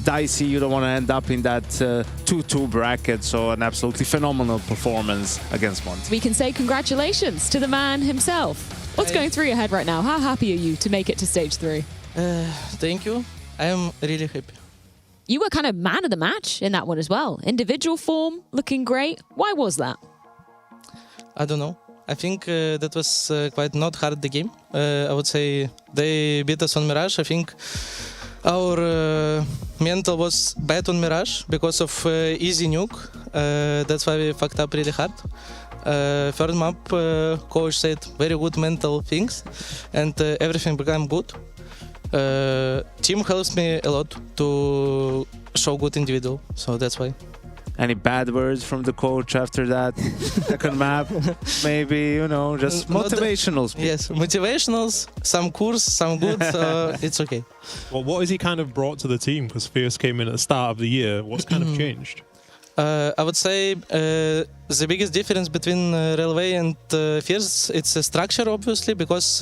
dicey. You don't want to end up in that 2-2 bracket. So an absolutely phenomenal performance against Monte. We can say congratulations to the man himself. What's going through your head right now? How happy are you to make it to Stage 3? Thank you. I am really happy. You were kind of man of the match in that one as well. Individual form, looking great. Why was that? I don't know. I think that was quite not hard, the game. I would say they beat us on Mirage. I think our mental was bad on Mirage because of easy nuke. That's why we fucked up really hard. Third map, coach said very good mental things, and everything became good. Team helps me a lot to show good individual, so that's why. Any bad words from the coach after that second map? Maybe, you know, just motivationals. Yes, motivationals, some course, some good, so it's okay. Well, what has he kind of brought to the team? Because Fierce came in at the start of the year. What's kind of changed? I would say the biggest difference between Railway and Fierce, it's a structure, obviously, because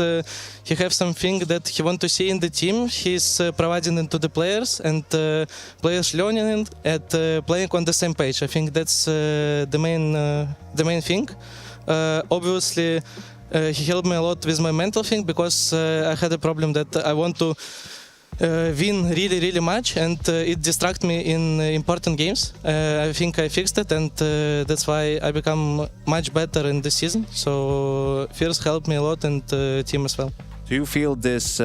he has something that he wants to see in the team. He's providing it to the players, and players learning it and playing on the same page. I think that's the main thing. Obviously, he helped me a lot with my mental thing, because I had a problem that I want to win really much, and it distracts me in important games. I think I fixed it, and that's why I become much better in this season. So Fierce helped me a lot, and team as well. Do you feel this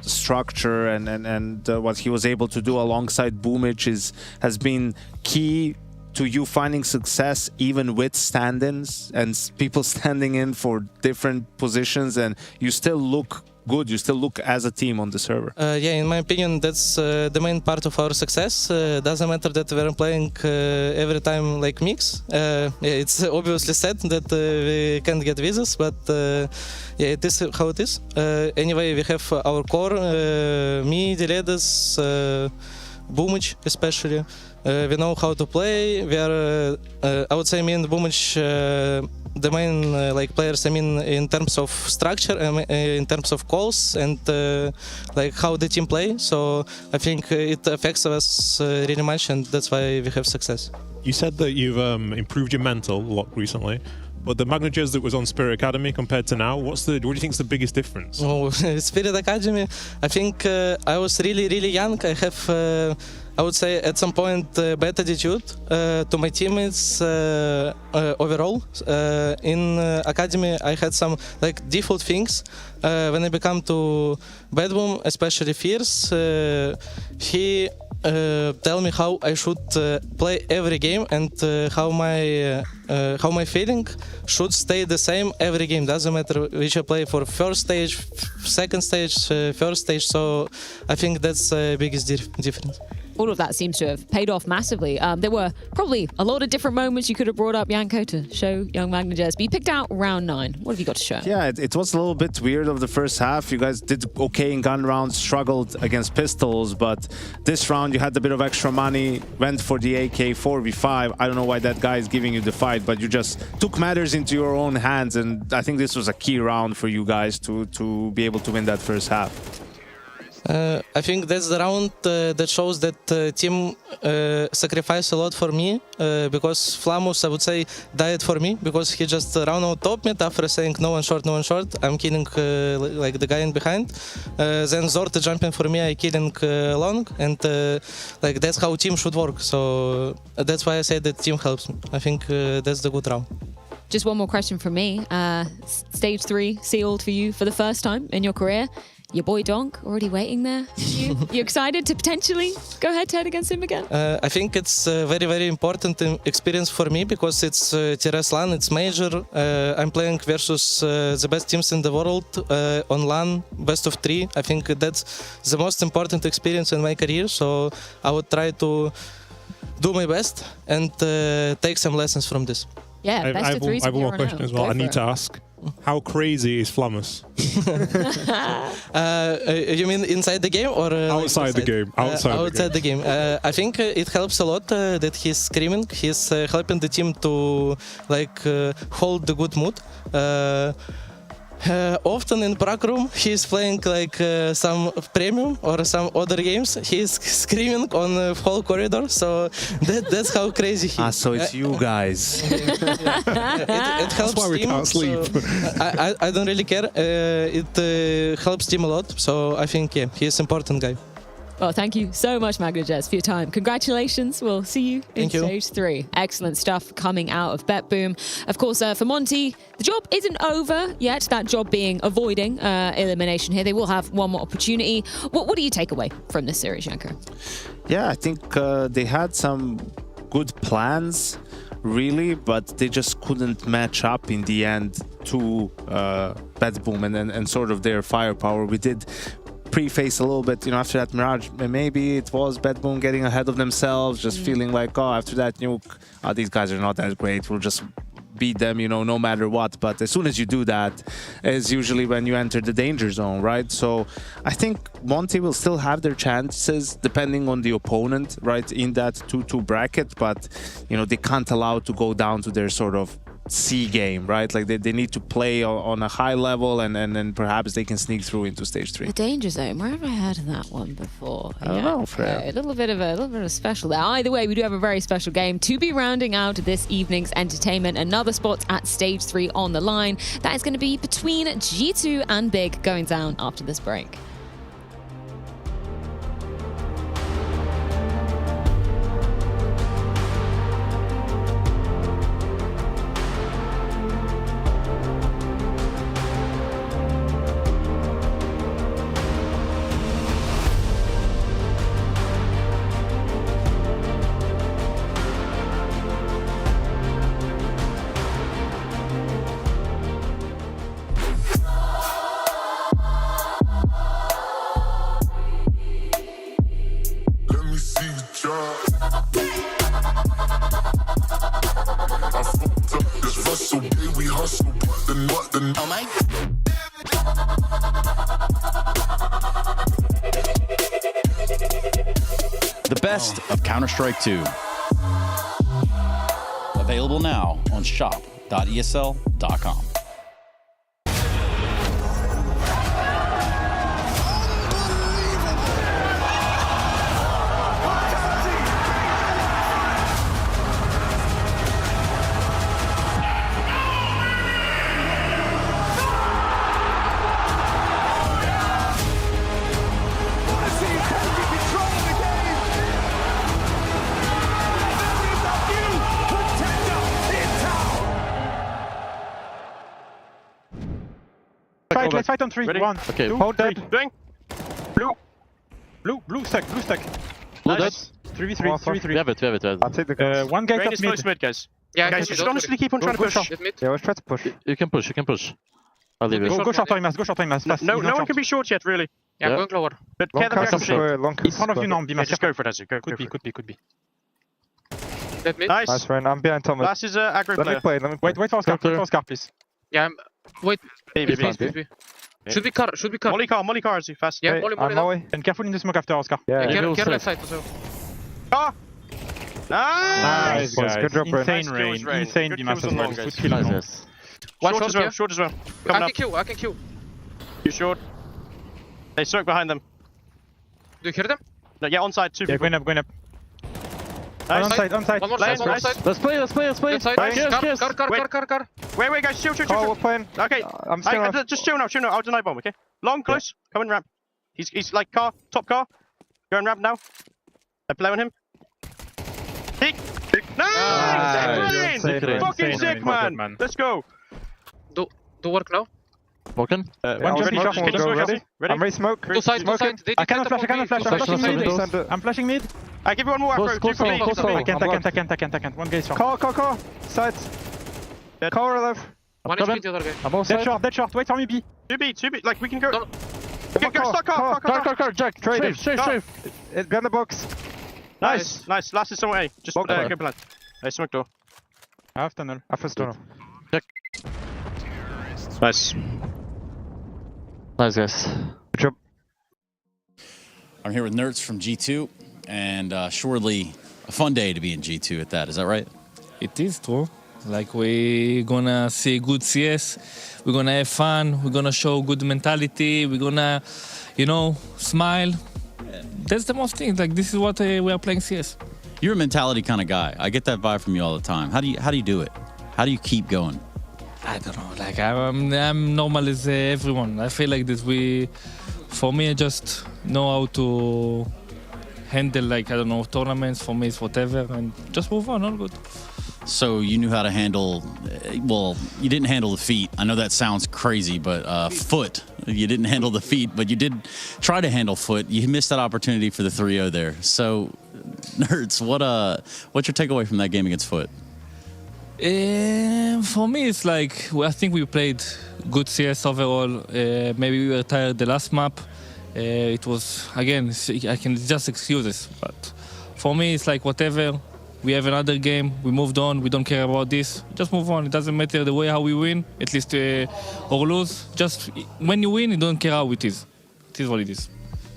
structure and what he was able to do alongside Boomich has been key to you finding success even with stand-ins and people standing in for different positions, and you still look good, you still look as a team on the server? Yeah, in my opinion, that's the main part of our success. Doesn't matter that we're playing every time like mix. Yeah, it's obviously sad that we can't get visas, but yeah, it is how it is. Anyway, we have our core, me, the leaders, Boomich especially. We know how to play. We are, I would say, me and Boomich, the main like players. I mean, in terms of structure, in terms of calls, and like how the team play. So I think it affects us really much, and that's why we have success. You said that you've improved your mental a lot recently. But the Magnagez that was on Spirit Academy compared to now, what do you think is the biggest difference? Oh, Spirit Academy, I think I was really young. I have, I would say, at some point, bad attitude to my teammates overall. In Academy, I had some like default things. When I become to BetBoom, especially Fierce, he tell me how I should play every game, and how my feeling should stay the same every game. Doesn't matter which I play for first stage, second stage, first stage. So I think that's the biggest difference. All of that seems to have paid off massively. There were probably a lot of different moments you could have brought up, Yanko, to show young Magnagez. But you picked out round 9. What have you got to show? Yeah, it was a little bit weird of the first half. You guys did okay in gun rounds, struggled against pistols, but this round you had a bit of extra money, went for the AK 4v5. I don't know why that guy is giving you the fight, but you just took matters into your own hands, and I think this was a key round for you guys to be able to win that first half. I think that's the round that shows that team sacrificed a lot for me, because Flamus, I would say, died for me, because he just ran out top mid after saying no one short, I'm killing like the guy in behind. Then Zort jumping for me, I killing long, and like that's how team should work. So that's why I say that team helps me. I think that's the good round. Just one more question from me. Stage 3 sealed for you for the first time in your career. Your boy Donk already waiting there. You excited to potentially go head-to-head against him again? I think it's a very, very important experience for me because it's TRS LAN, it's major. I'm playing versus the best teams in the world on LAN, best of 3. I think that's the most important experience in my career, so I would try to do my best and take some lessons from this. Yeah, best of 3. I have one more question as well. I need to ask. How crazy is Flammus? You mean inside the game or outside the game? Outside the game. I think it helps a lot that he's screaming. He's helping the team to hold the good mood. Often in Prague room, he's playing some premium or some other games. He's screaming on the whole corridor, so that's how crazy he is. So it's you guys. It helps That's why we team. can't sleep. So I don't really care. It helps team a lot, so I think he's an important guy. Well, thank you so much, Magnajez, for your time. Congratulations. We'll see you in Stage 3. Excellent stuff coming out of BetBoom. Of course, for Monte, the job isn't over yet. That job being avoiding elimination here. They will have one more opportunity. What do you take away from this series, Janko? Yeah, I think they had some good plans, really, but they just couldn't match up in the end to BetBoom and sort of their firepower. We did preface a little bit, after that Mirage, maybe it was BetBoom getting ahead of themselves, just feeling like, after that Nuke, these guys are not that great, we'll just beat them, no matter what. But as soon as you do that, is usually when you enter the danger zone, right? So I think Monte will still have their chances depending on the opponent, right, in that 2-2 bracket, but, they can't allow to go down to their sort of C game, right? They need to play on a high level and then perhaps they can sneak through into Stage 3. The danger zone. Where have I heard of that one before? I don't know, Freya. A little bit of a special there. Either way, we do have a very special game to be rounding out this evening's entertainment. Another spot at Stage 3 on the line. That is going to be between G2 and Big, going down after this break. The best of Counter-Strike 2. Available now on shop.esl.com. Let's fight on 3. Ready? 1, okay, 2, hold 3. Doing. Blue stack. Blue dead. 3v3, 3v3. We have it. I'll take the one gate Rain up is mid. close mid, guys. Yeah, guys, you should honestly keep on trying to push. Yeah, let's try to push. You can push. I'll leave it. Go short time, go short time. No one can be short yet, really. Yeah, I'm going lower. But care the back in front of you now, be just go for it, Go. Could be. Dead mid. Nice. Rain, I'm behind Thomas. Last is aggro player. Let me play. Wait for Oscar, please. Yeah, wait. B. Should be car. Molly car, is he fast? Yeah, Molly now. And careful in the smoke after Oscar. Yeah, care left side as well. Car! Nice! Good drop, Insane Rain. Insane Good kills on long, guys. Good kill. Short as well. Coming up. I can kill. You short. They smoke behind them. Do you hear them? No, yeah, onside, 2 people. Going up. Nice. On side. One more side. Let's play. Good side. Car. Wait, guys, chill. We're playing. Okay, I'm still just chill now. I'll deny bomb, okay? Long, close, coming ramp. He's like top car. Going ramp now. I play on him. Peek. Nice! Brilliant! Fucking sick, man. Let's go. Do work now. Broken. One ready, smoke, shot, go, ready. I'm ready smoke. Two sides. I cannot flash, I'm flashing mid. I'm flashing mid. I give you one more afro. I can't. One gate shot. Car. Sides. Car alive. One HP the other guy. Dead short. Wait for me, B. 2B. Like, we can go. No. Go, start car. Jack. Trade. Safe. Behind the box. Nice. Last is somewhere A. Just put a good plan. I smoke door. Half tunnel. Half tunnel. Check. Nice. Nice, guys. Good job. I'm here with Nerds from G2, and surely a fun day to be in G2 at that. Is that right? It is true. Like, we're gonna see good CS, we're gonna have fun, we're gonna show good mentality, we're gonna, smile. That's the most thing. Like, this is what we are playing CS. You're a mentality kind of guy. I get that vibe from you all the time. How do you do it? How do you keep going? I don't know. Like, I'm normal as everyone. I feel like this. For me, I just know how to handle, like, I don't know, tournaments. For me, it's whatever, and just move on. All good. So you knew how to handle, well, you didn't handle the feet. I know that sounds crazy, but foot. You didn't handle the feet, but you did try to handle foot. You missed that opportunity for the 3-0 there. So, Nerds, what's your takeaway from that game against foot? For me, it's like, I think we played good CS overall. Maybe we were tired the last map. It was, again, I can just excuses. But for me, it's like whatever. We have another game. We moved on. We don't care about this. Just move on. It doesn't matter the way how we win, at least or lose. Just when you win, you don't care how it is. It is what it is.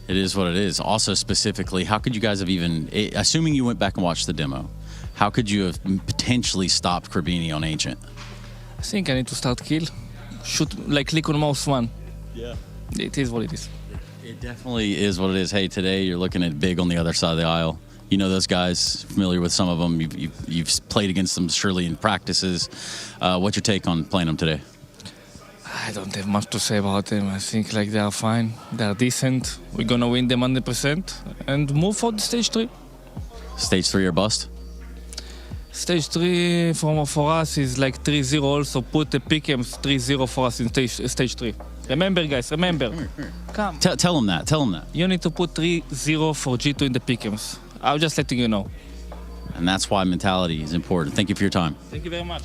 It is what it is. Also, specifically, how could you guys have even, assuming you went back and watched the demo, how could you have potentially stopped Crabini on Ancient? I think I need to start kill. Shoot, like click on mouse one. Yeah. It is what it is. It definitely is what it is. Hey, today you're looking at Big on the other side of the aisle. You know those guys, familiar with some of them. You've played against them surely in practices. What's your take on playing them today? I don't have much to say about them. I think like they are fine. They are decent. We're going to win them 100% and move for the stage 3. Stage 3 or bust? Stage 3 for us is like 3-0 also. Put the pick'ems 3-0 for us in stage 3. Remember, guys, remember. Come. Tell them that. You need to put 3-0 for G2 in the pick'ems. I'm just letting you know. And that's why mentality is important. Thank you for your time. Thank you very much.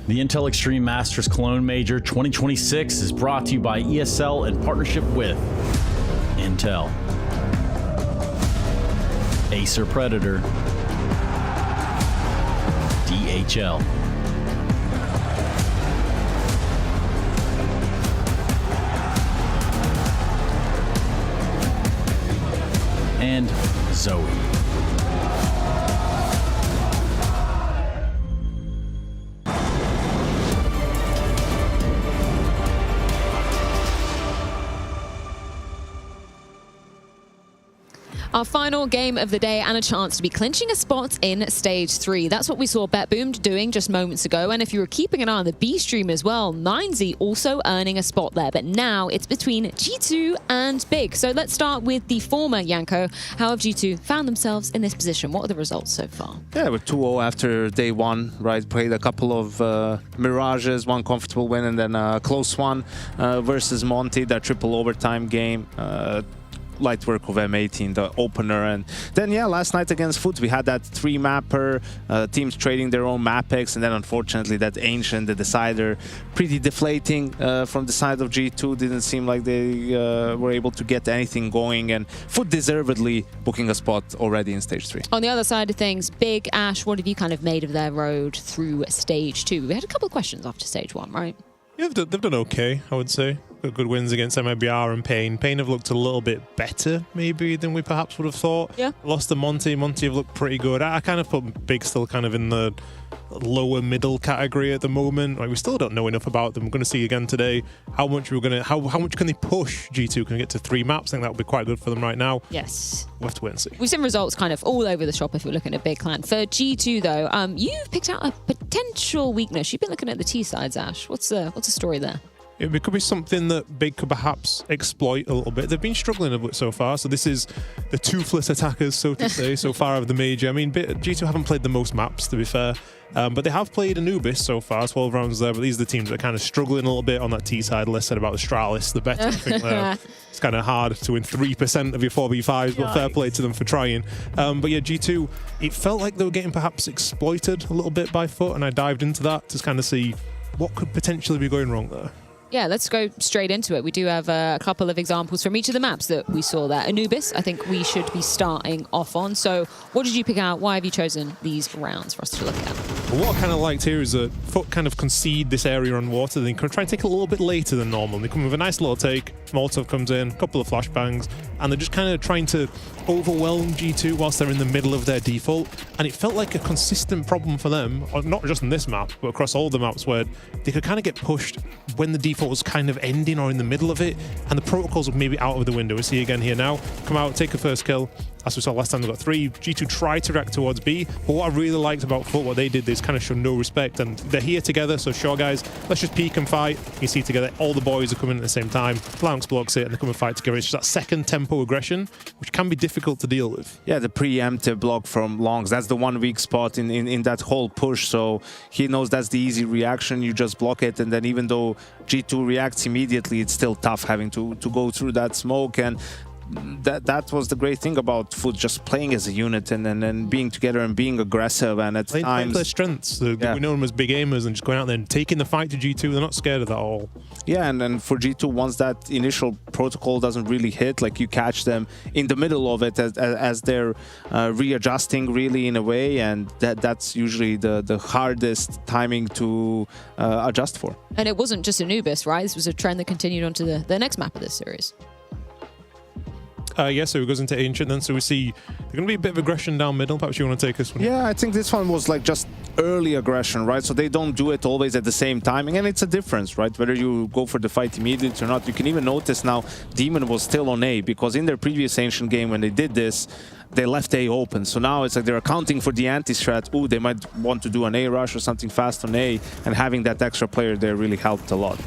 The Intel Extreme Masters Cologne Major 2026 is brought to you by ESL in partnership with Intel, Acer Predator, DHL, and Zoe. Our final game of the day and a chance to be clinching a spot in Stage 3. That's what we saw BetBoom doing just moments ago. And if you were keeping an eye on the B stream as well, 9Z also earning a spot there. But now it's between G2 and Big. So let's start with the former Yanko. How have G2 found themselves in this position? What are the results so far? Yeah, we're 2-0 after day one, right? Played a couple of Mirages, one comfortable win and then a close one versus Monte, that triple overtime game. Light work of M18, the opener, and then yeah, last night against Foot we had that 3-mapper, teams trading their own map picks, and then unfortunately that Ancient, the decider, pretty deflating from the side of G2. Didn't seem like they were able to get anything going, and Foot deservedly booking a spot already in Stage 3. On the other side of things, Big, Ash, what have you kind of made of their road through Stage 2? We had a couple of questions after Stage 1, right? Yeah, they've done okay, I would say. Got good wins against MIBR and Pain. Pain have looked a little bit better, maybe, than we perhaps would have thought. Yeah. Lost to Monte. Monte have looked pretty good. I kind of put Big still kind of in the lower middle category at the moment. Like, we still don't know enough about them. We're going to see again today how much how much can they push G2? Can they get to 3 maps? I think that would be quite good for them right now. Yes. We'll have to wait and see. We've seen results kind of all over the shop if you're looking at Big Clan. For G2 though, you've picked out a potential weakness. You've been looking at the T sides, Ash. What's the story there? It could be something that Big could perhaps exploit a little bit. They've been struggling a bit so far, so this is the toothless attackers, so to say, so far of the major. I mean, G2 haven't played the most maps, to be fair, but they have played Anubis so far, 12 rounds there, but these are the teams that are kind of struggling a little bit on that T side. Less said about Astralis, the better. I think it's kind of hard to win 3% of your 4v5s, but fair play to them for trying. But yeah, G2, it felt like they were getting perhaps exploited a little bit by Foot, and I dived into that to kind of see what could potentially be going wrong there. Yeah, let's go straight into it. We do have a couple of examples from each of the maps that we saw there. Anubis, I think we should be starting off on. So what did you pick out? Why have you chosen these rounds for us to look at? Well, what I kind of liked here is that Foot kind of concede this area on water. They can try and take it a little bit later than normal. They come with a nice little take. Molotov comes in, a couple of flashbangs, and they're just kind of trying to overwhelm G2 whilst they're in the middle of their default. And it felt like a consistent problem for them, not just in this map, but across all the maps, where they could kind of get pushed when the default was kind of ending or in the middle of it, and the protocols were maybe out of the window. We see again here now, come out, take a first kill. As we saw last time, they got 3. G2 tried to react towards B, but what I really liked about Foot, what they did, is kind of show no respect, and they're here together, so sure guys, let's just peek and fight. You see together, all the boys are coming at the same time. Blanks blocks it, and they come and fight together. It's just that second tempo aggression, which can be difficult to deal with. Yeah, the preemptive block from Longs, that's the one weak spot in that whole push, so he knows that's the easy reaction. You just block it, and then even though G2 reacts immediately, it's still tough having to go through that smoke. And that was the great thing about Foot, just playing as a unit and then being together and being aggressive, and at times their strengths. We know them as big aimers and just going out there and taking the fight to G2. They're not scared of that at all. Yeah, and then for G2, once that initial protocol doesn't really hit, like you catch them in the middle of it as they're readjusting really in a way, and that's usually the hardest timing to adjust for. And it wasn't just Anubis, right? This was a trend that continued onto the next map of this series. Yeah, so it goes into Ancient then, so we see there's going to be a bit of aggression down middle. Perhaps you want to take this one? Yeah, I think this one was like just early aggression, right? So they don't do it always at the same timing, and it's a difference, right? Whether you go for the fight immediately or not. You can even notice now Demon was still on A, because in their previous Ancient game when they did this, they left A open. So now it's like they're accounting for the anti-strat. Ooh, they might want to do an A rush or something fast on A, and having that extra player there really helped a lot.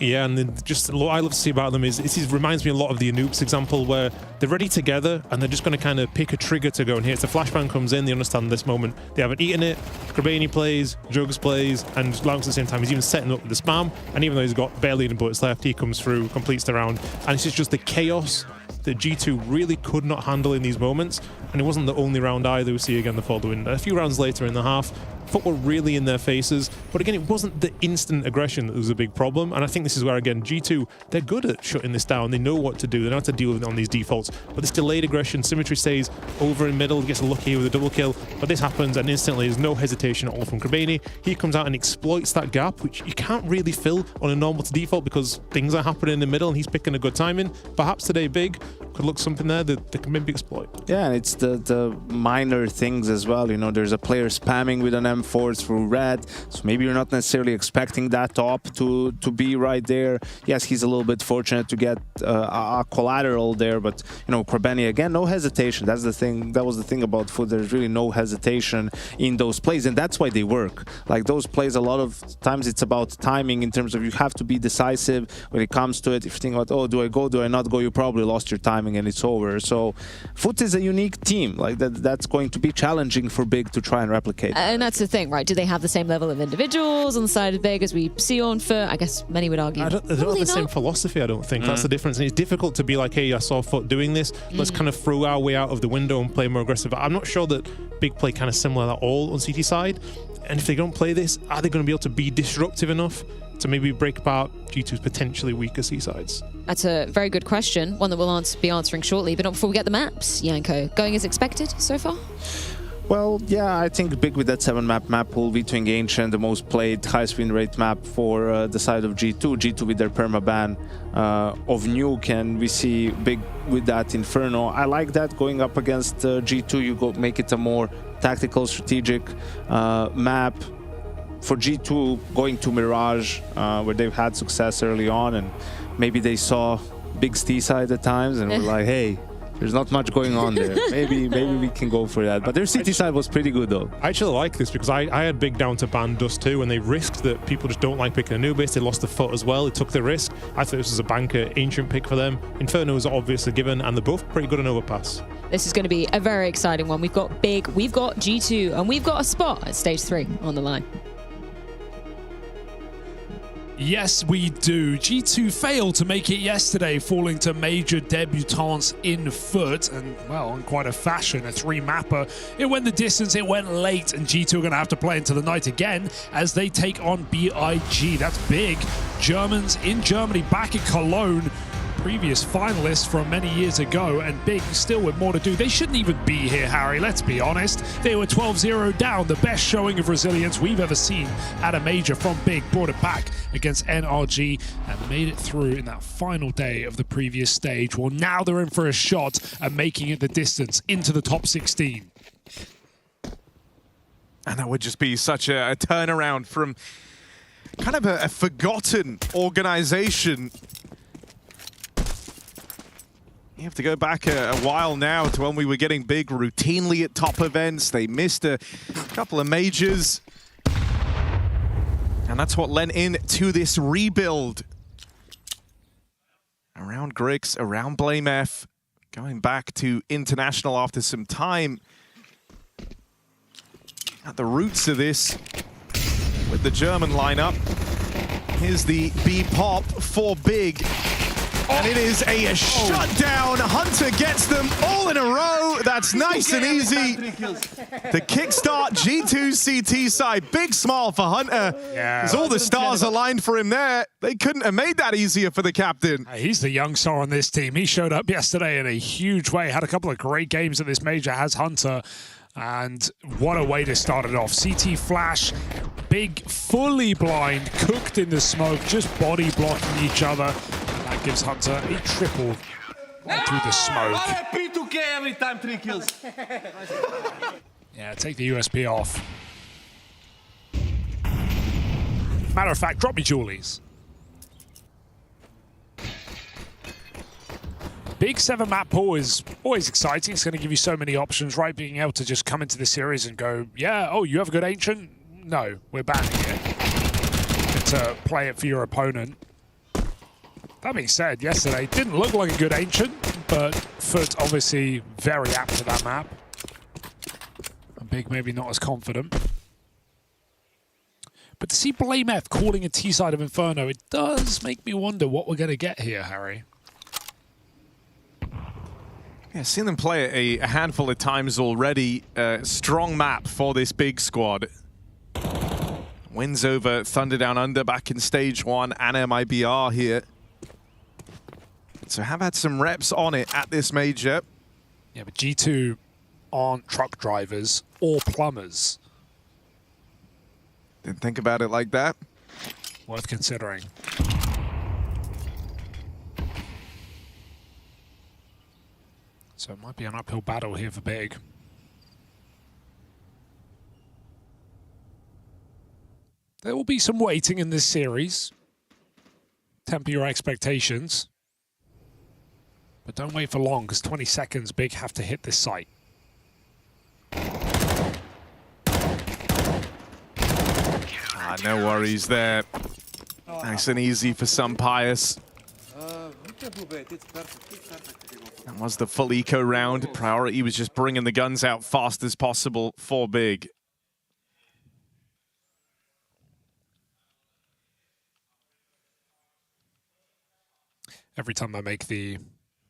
Yeah, and then just what I love to see about them is it reminds me a lot of the Anubis example, where they're ready together and they're just going to kind of pick a trigger to go and hit. The flashbang comes in, they understand this moment. They haven't eaten it. Grabani plays, Jugs plays, and Lounge at the same time. He's even setting up with the spam, and even though he's got barely any bullets left, he comes through, completes the round, and it's just the chaos that G2 really could not handle in these moments. And it wasn't the only round either. We see again the following. A few rounds later in the half, Foot were really in their faces, but again, it wasn't the instant aggression that was a big problem. And I think this is where, again, G2, they're good at shutting this down. They know what to do. They know how to deal with it on these defaults. But this delayed aggression, Symmetry stays over in middle, gets lucky with a double kill. But this happens, and instantly there's no hesitation at all from Grabani. He comes out and exploits that gap, which you can't really fill on a normal to default because things are happening in the middle, and he's picking a good timing. Perhaps today, Big could look something there that they can maybe exploit. Yeah, and it's the minor things as well. You know, there's a player spamming with an M4 through red, so maybe you're not necessarily expecting that top to be right there. Yes, he's a little bit fortunate to get a collateral there, but you know, Grabani again, no hesitation. That's the thing. That was the thing about Foot. There's really no hesitation in those plays, and that's why they work. Like those plays, a lot of times it's about timing in terms of you have to be decisive when it comes to it. If you think about, oh, do I go, do I not go, you probably lost your timing and it's over. So Foot is a unique team. Like that's going to be challenging for Big to try and replicate. And that's the thing, right? Do they have the same level of individuals on the side of Big as we see on Foot? I guess many would argue. They don't have the same philosophy, I don't think. That's the difference. And it's difficult to be like, hey, I saw Foot doing this. Let's kind of throw our way out of the window and play more aggressive. I'm not sure that Big play kind of similar at all on CT side. And if they don't play this, are they going to be able to be disruptive enough to maybe break apart G2's potentially weaker C-sides? That's a very good question, one that we'll be answering shortly. But not before we get the maps, Yanko. Going as expected so far? Well, yeah, I think Big with that 7-map pool, V2 Ancient, the most played, highest win rate map for the side of G2. G2 with their permaban of Nuke, and we see Big with that Inferno. I like that going up against G2. You go make it a more tactical, strategic map. For G2, going to Mirage, where they've had success early on, and maybe they saw Big's T side at times and were like, hey, There's not much going on there. Maybe we can go for that. But their city side was pretty good though. I actually like this because I had big down to ban Dust too, and they risked that people just don't like picking a new base. They lost the foot as well. They took the risk. I thought this was a banker ancient pick for them. Inferno is obviously given, and they're both pretty good in Overpass. This is going to be a very exciting one. We've got Big, we've got G2, and we've got a spot at stage 3 on the line. Yes, we do. G2 failed to make it yesterday, falling to major debutants in foot, and, well, in quite a fashion, a 3-mapper. It went the distance, it went late, and G2 are going to have to play into the night again as they take on BIG. That's Big. Germans in Germany, back in Cologne. Previous finalists from many years ago, and Big still with more to do. They shouldn't even be here, Harry, let's be honest. They were 12-0 down, the best showing of resilience we've ever seen at a major from Big. Brought it back against NRG and made it through in that final day of the previous stage. Well, now they're in for a shot at making it the distance into the top 16. And that would just be such a turnaround from kind of a forgotten organization. You have to go back a while now to when we were getting Big routinely at top events. They missed a couple of majors. And that's what lent into this rebuild. Around Grix, around BlameF, going back to international after some time. At the roots of this, with the German lineup. Here's the B-pop for Big. And it is a shutdown. Hunter gets them all in a row. That's nice and easy. The kickstart G2 CT side. Big smile for Hunter. Yeah. As all the stars aligned for him there. They couldn't have made that easier for the captain. He's the young star on this team. He showed up yesterday in a huge way. Had a couple of great games at this major, has Hunter. And what a way to start it off. CT flash, Big fully blind, cooked in the smoke, just body blocking each other. That gives Hunter a triple right through the smoke. P2K every time, 3 kills. Yeah, take the USP off. Matter of fact, drop me Julies. Big 7-map pool is always exciting. It's going to give you so many options, right? Being able to just come into the series and go, yeah, oh, you have a good Ancient? No, we're banning it. Get to play it for your opponent. That being said, yesterday didn't look like a good Ancient, but Foot obviously very apt to that map. And Big maybe not as confident. But to see BlameF calling a T-side of Inferno, it does make me wonder what we're going to get here, Harry. Yeah, seen them play a handful of times already. Strong map for this Big squad. Wins over Thunder Down Under back in stage 1 and MIBR here. So have had some reps on it at this major. Yeah, but G2 aren't truck drivers or plumbers. Didn't think about it like that. Worth considering. So it might be an uphill battle here for Big. There will be some waiting in this series. Temper your expectations. But don't wait for long, because 20 seconds, Big have to hit this site. No worries there. Nice and easy for some Pius. That was the full eco round. Priority was just bringing the guns out fast as possible for Big. Every time I make the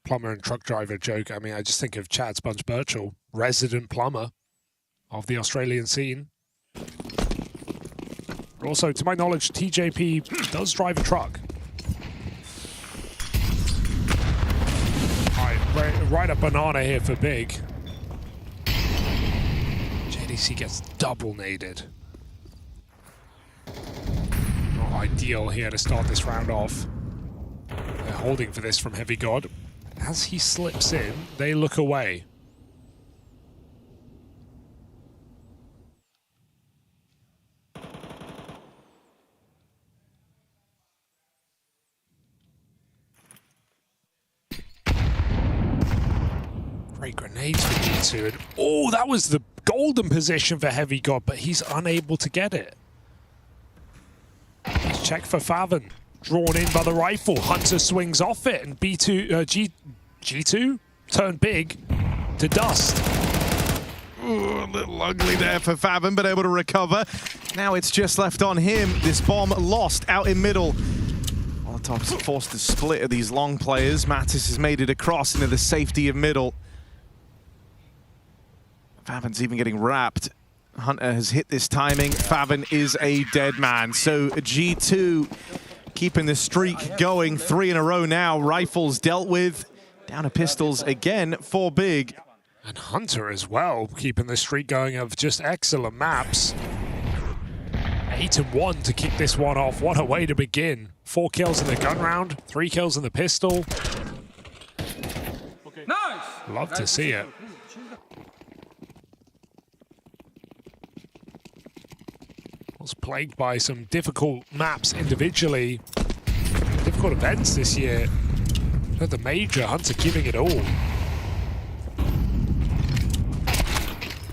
plumber and truck driver joke, I mean, I just think of Chad Sponge Birchall, resident plumber of the Australian scene. Also, to my knowledge, TJP does drive a truck. Right a banana here for Big. JDC gets double naded. Not ideal here to start this round off. They're holding for this from Heavy God. As he slips in, they look away. Great grenades for G2. And, oh, that was the golden position for Heavy God, but he's unable to get it. Let's check for Faven. Drawn in by the rifle. Hunter swings off it, and G2 turned big to dust. Ooh, a little ugly there for Faven, but able to recover. Now it's just left on him. This bomb lost out in middle. Molotov's forced to split of these long players. Mattis has made it across into the safety of middle. Faven's even getting wrapped. Hunter has hit this timing. Faven is a dead man. So G2 keeping the streak going. 3 in a row now. Rifles dealt with. Down to pistols again for Big. And Hunter as well, keeping the streak going of just excellent maps. 8-1 to kick this one off. What a way to begin. 4 kills in the gun round, 3 kills in the pistol. Nice! Love to see it. Was plagued by some difficult maps individually. Difficult events this year. At the major, Hunter giving it all.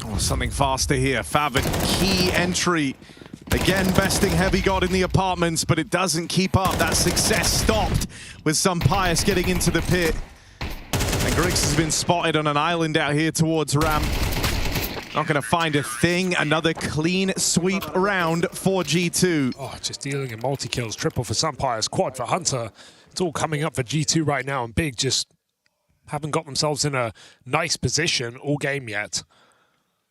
Oh, something faster here. Faven, key entry. Again, besting Heavy God in the apartments, but it doesn't keep up. That success stopped with some Pius getting into the pit. And Griggs has been spotted on an island out here towards ramp. Not going to find a thing. Another clean sweep round for G2. Oh, just dealing in multi-kills. Triple for Sunpire's, quad for Hunter. It's all coming up for G2 right now, and Big just haven't got themselves in a nice position all game yet.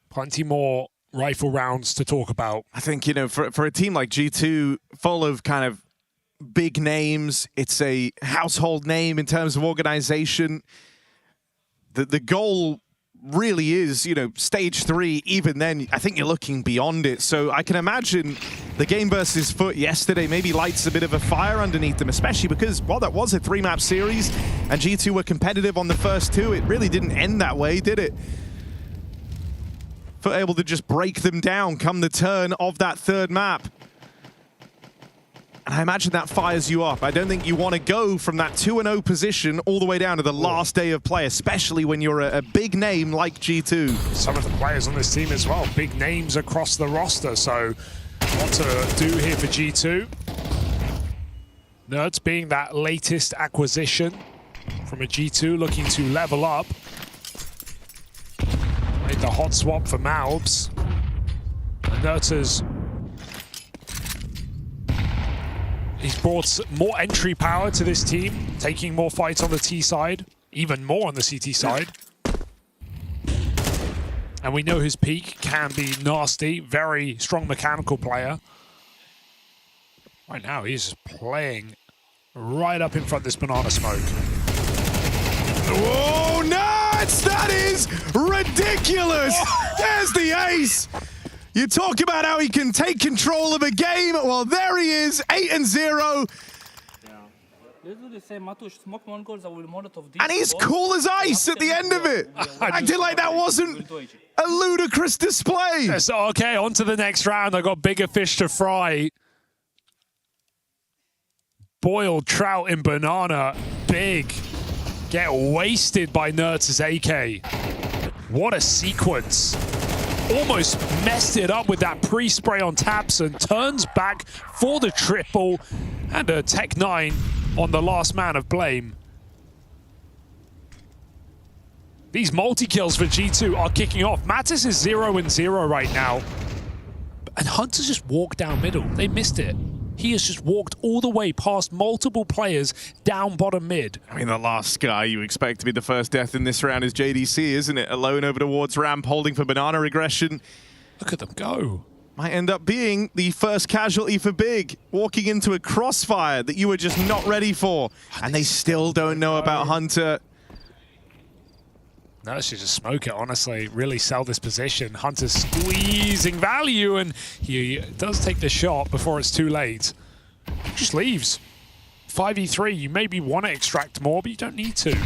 Plenty more rifle rounds to talk about. I think, you know, for a team like G2, full of kind of big names, it's a household name in terms of organization. The goal really is, you know, stage 3. Even then, I think you're looking beyond it. So I can imagine the game versus Foot yesterday maybe lights a bit of a fire underneath them, especially because, well, that was a 3-map series and G2 were competitive on the first 2. It really didn't end that way, did it? Foot able to just break them down come the turn of that 3rd map. And I imagine that fires you up. I don't think you want to go from that 2-0 position all the way down to the last day of play, especially when you're a big name like G2. Some of the players on this team as well, big names across the roster, so what to do here for G2. Nerds being that latest acquisition from a G2 looking to level up. Made the hot swap for Malbs. Nerds he's brought more entry power to this team, taking more fights on the T side, even more on the CT side. And we know his peak can be nasty, very strong mechanical player. Right now, he's playing right up in front of this banana smoke. Whoa, nuts! That is ridiculous! There's the ace! You talk about how he can take control of a game. Well, there he is, 8-0. And he's cool as ice at the end of it. Acting like that wasn't a ludicrous display. Yes, okay, on to the next round. I got bigger fish to fry. Boiled trout in banana. Big. Get wasted by Nerds' AK. What a sequence. Almost messed it up with that pre-spray on taps and turns back for the triple and a Tech 9 on the last man of blame. These multi-kills for G2 are kicking off. Mattis is 0-0 right now. And Hunter's just walked down middle. They missed it. He has just walked all the way past multiple players down bottom mid. I mean, the last guy you expect to be the first death in this round is JDC, isn't it? Alone over towards ramp, holding for banana regression. Look at them go. Might end up being the first casualty for Big, walking into a crossfire that you were just not ready for. And they still don't know about Hunter. No, should just smoke it, honestly. Really sell this position. Hunter's squeezing value, and he does take the shot before it's too late. Just leaves. 5v3, you maybe want to extract more, but you don't need to.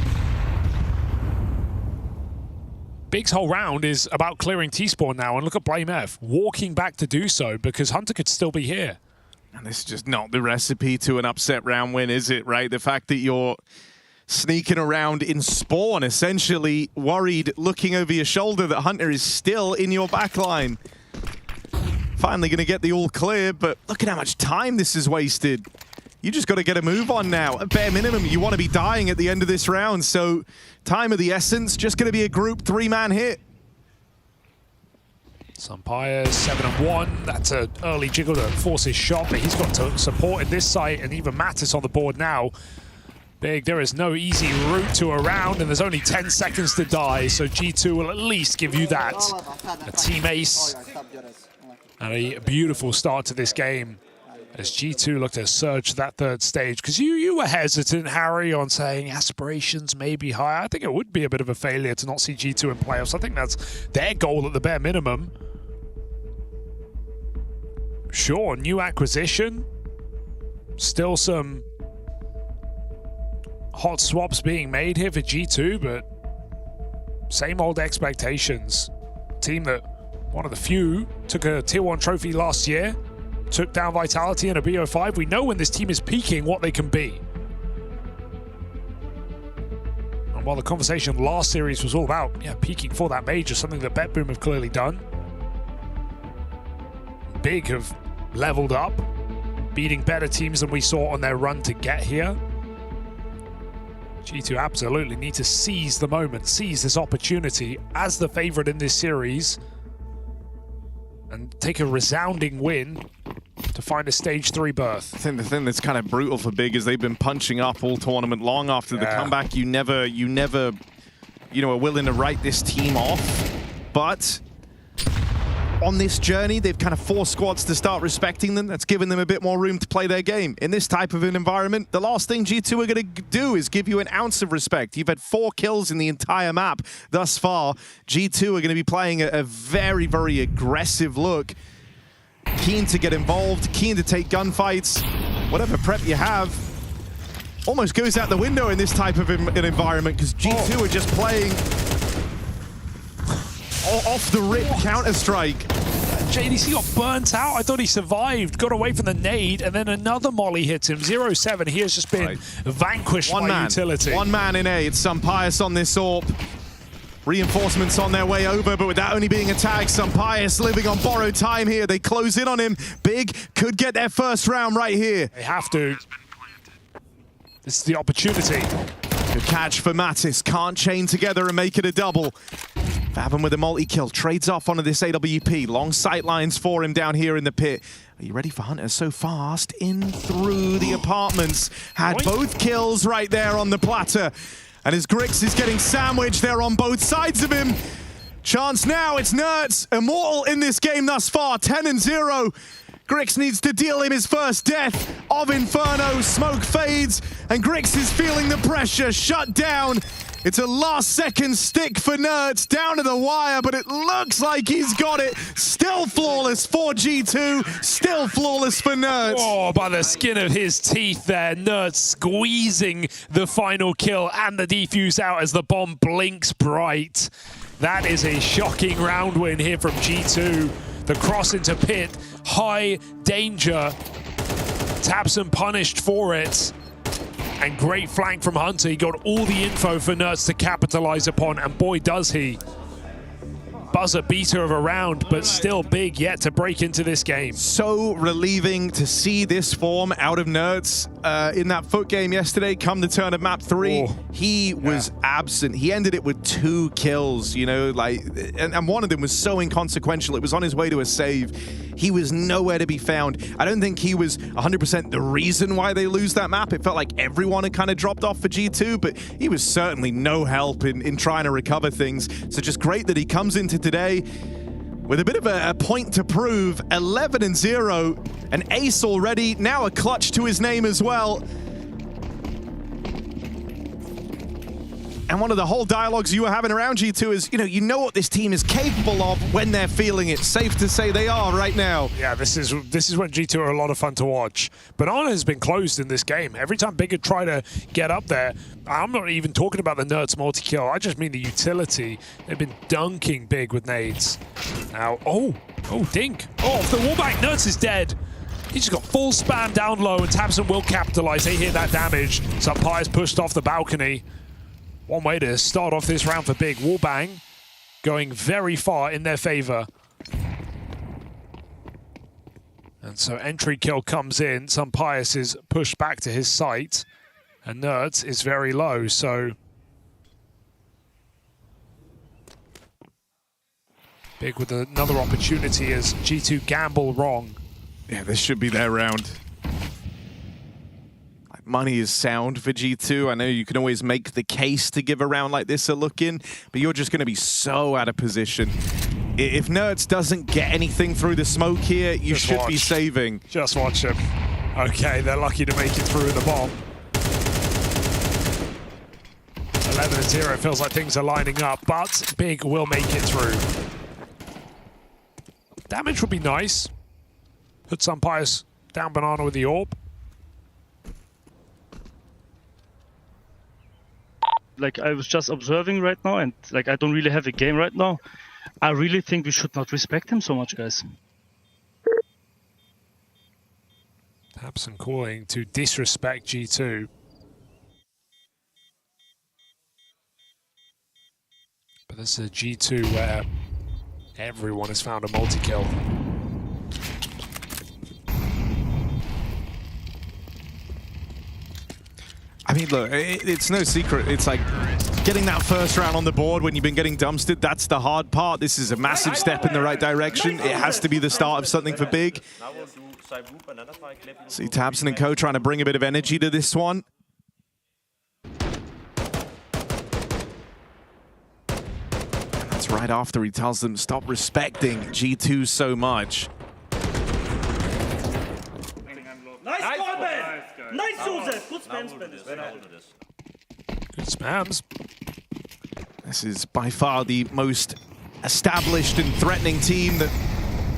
Big's whole round is about clearing T-Spawn now, and look at Blame F walking back to do so because Hunter could still be here. And this is just not the recipe to an upset round win, is it, right? The fact that you're sneaking around in spawn, essentially worried, looking over your shoulder that Hunter is still in your backline. Finally going to get the all clear, but look at how much time this is wasted. You just got to get a move on now. At bare minimum, you want to be dying at the end of this round, so time of the essence, just going to be a group 3-man hit. Sampire 7-1. That's an early jiggle to force his shot, but he's got to support in this site, and even Mattis on the board now. Big, there is no easy route to a round, and there's only 10 seconds to die, so G2 will at least give you that. A team ace, and a beautiful start to this game as G2 look to surge to that third stage. Because you were hesitant, Harry, on saying aspirations may be higher. I think it would be a bit of a failure to not see G2 in playoffs. I think that's their goal at the bare minimum. Sure, new acquisition. Still some hot swaps being made here for G2, but same old expectations. Team that, one of the few, took a Tier 1 trophy last year, took down Vitality in a BO5. We know when this team is peaking what they can be. And while the conversation last series was all about peaking for that major, something that BetBoom have clearly done, Big have leveled up, beating better teams than we saw on their run to get here. G2 absolutely need to seize the moment, seize this opportunity as the favorite in this series, and take a resounding win to find a stage 3 berth. I think the thing that's kind of brutal for Big is they've been punching up all tournament long after the comeback. You never, are willing to write this team off. But on this journey, they've kind of forced squads to start respecting them. That's given them a bit more room to play their game. In this type of an environment, the last thing G2 are going to do is give you an ounce of respect. You've had 4 kills in the entire map thus far. G2 are going to be playing a very, very aggressive look. Keen to get involved, keen to take gunfights. Whatever prep you have almost goes out the window in this type of an environment, because G2 are just playing off the rip Counter-Strike. JDC got burnt out. I thought he survived, got away from the nade, and then another molly hits him. 0-7. He has just been vanquished by utility. One man in A. It's Sampaius on this AWP. Reinforcements on their way over, but with that only being a tag, Sampaius living on borrowed time here. They close in on him. Big could get their first round right here. They have to. This is the opportunity. Good catch for Mattis. Can't chain together and make it a double. Fathom with a multi-kill. Trades off onto this AWP. Long sight lines for him down here in the pit. Are you ready for Hunter? So fast. In through the apartments. Had both kills right there on the platter. And as Grix is getting sandwiched there on both sides of him. Chance now. It's Nerds. Immortal in this game thus far. 10-0. Grix needs to deal him his first death of Inferno. Smoke fades, and Grix is feeling the pressure. Shut down. It's a last-second stick for Nerds, down to the wire, but it looks like he's got it. Still flawless for G2, still flawless for Nerds. Oh, by the skin of his teeth there. Nerds squeezing the final kill and the defuse out as the bomb blinks bright. That is a shocking round win here from G2. The cross into pit, high danger. Tabson punished for it. And great flank from Hunter. He got all the info for Nerds to capitalize upon, and boy does he. Buzzer beater of a round, but still Big yet to break into this game. So relieving to see this form out of Nerds in that foot game yesterday. Come the turn of map 3, he was absent. He ended it with 2 kills, and one of them was so inconsequential. It was on his way to a save. He was nowhere to be found. I don't think he was 100% the reason why they lose that map. It felt like everyone had kind of dropped off for G2, but he was certainly no help in trying to recover things. So just great that he comes into today with a bit of a point to prove. 11-0, an ace already, now a clutch to his name as well. And one of the whole dialogues you were having around G2 is, you know what this team is capable of when they're feeling it. Safe to say they are right now. Yeah, this is when G2 are a lot of fun to watch. But Honor has been closed in this game. Every time Big had tried to get up there, I'm not even talking about the Nerds multi-kill. I just mean the utility. They've been dunking Big with nades. Now, oh, Dink. Oh, off the wallbang. Nerds is dead. He just got full spam down low, and Tabson will capitalize. They hear that damage. Sampai's pushed off the balcony. One way to start off this round for Big. Wallbang going very far in their favor. And so entry kill comes in. Sampius is pushed back to his site. And Nerds is very low, so... Big with another opportunity as G2 gamble wrong. Yeah, this should be their round. Money is sound for G2. I know you can always make the case to give a round like this a look in, but you're just going to be so out of position. If Nerds doesn't get anything through the smoke here, you should be saving. Just watch him. Okay, they're lucky to make it through the bomb. 11-0, it feels like things are lining up, but Big will make it through. Damage would be nice. Put Sampius down banana with the orb. Like, I was just observing right now, and like, I don't really have a game right now. I really think we should not respect him so much, guys. Tabson calling to disrespect G2. But this is a G2 where everyone has found a multi-kill. I mean, look, it's no secret. It's like getting that first round on the board when you've been getting dumpstered. That's the hard part. This is a massive step in the right direction. It has to be the start of something for Big. See Tabson and co trying to bring a bit of energy to this one. That's right after he tells them stop respecting G2 so much. Nice call, man! Nice, Joseph! Good spams, Good spams. This is by far the most established and threatening team that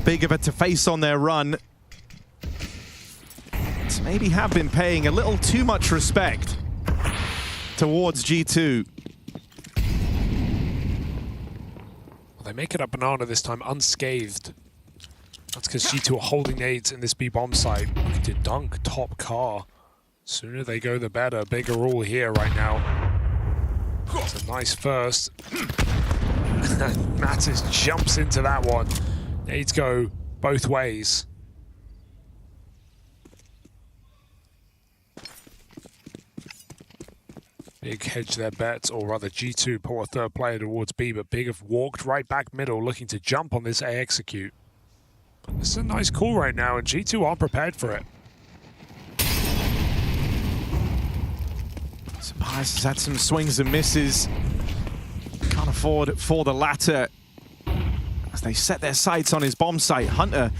Big have had to face on their run. So maybe have been paying a little too much respect towards G2. Well, they make it up banana this time unscathed. That's because G2 are holding nades in this B-bomb site. Looking to dunk top car. Sooner they go, the better. Bigger all here right now. It's a nice first. Mattis jumps into that one. Nades go both ways. Big hedge their bets, or rather G2 pull a third player towards B, but Big have walked right back middle looking to jump on this A execute. This is a nice call right now, and G2 aren't prepared for it. Sampaius has had some swings and misses. Can't afford for the latter as they set their sights on his bomb site. Hunter,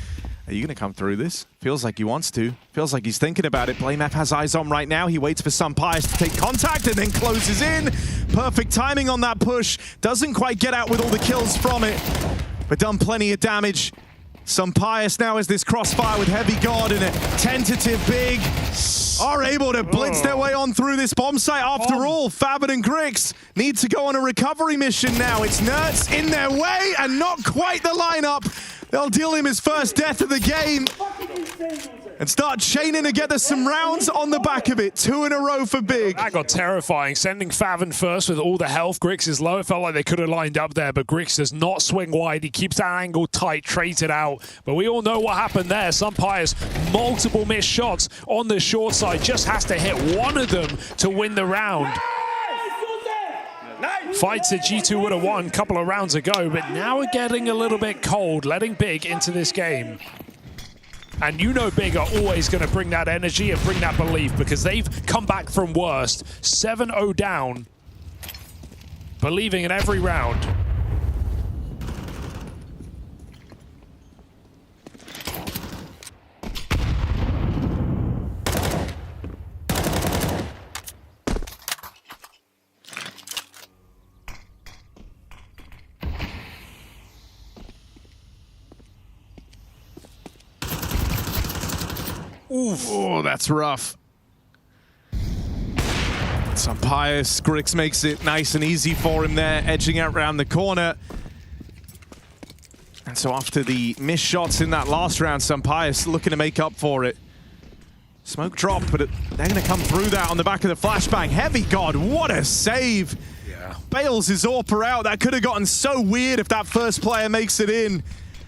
are you going to come through this? Feels like he wants to. Feels like he's thinking about it. BlameF has eyes on right now. He waits for Sampaius to take contact and then closes in. Perfect timing on that push. Doesn't quite get out with all the kills from it, but done plenty of damage. Sampaius now has this crossfire with Heavy God and a tentative Big are able to blitz their way on through this bomb site. After all, Fabin and Grix need to go on a recovery mission now. It's Nerds in their way and not quite the lineup. They'll deal him his first death of the game and start chaining together some rounds on the back of it. 2 in a row for Big. That got terrifying. Sending Favin first with all the health. Grix is low. It felt like they could have lined up there, but Grix does not swing wide. He keeps that angle tight, trades it out. But we all know what happened there. Sampaius, multiple missed shots on the short side. Just has to hit one of them to win the round. Fights that G2 would have won a couple of rounds ago, but now we're getting a little bit cold, letting Big into this game. And you know Big are always going to bring that energy and bring that belief because they've come back from worst. 7-0 down, believing in every round. Oof. Oh, that's rough. Sampaius, Grix makes it nice and easy for him there, edging out around the corner. And so after the missed shots in that last round, Sampaius looking to make up for it. Smoke drop, but they're going to come through that on the back of the flashbang. Heavy God, what a save. Yeah. Bails his AWPer out. That could have gotten so weird if that first player makes it in.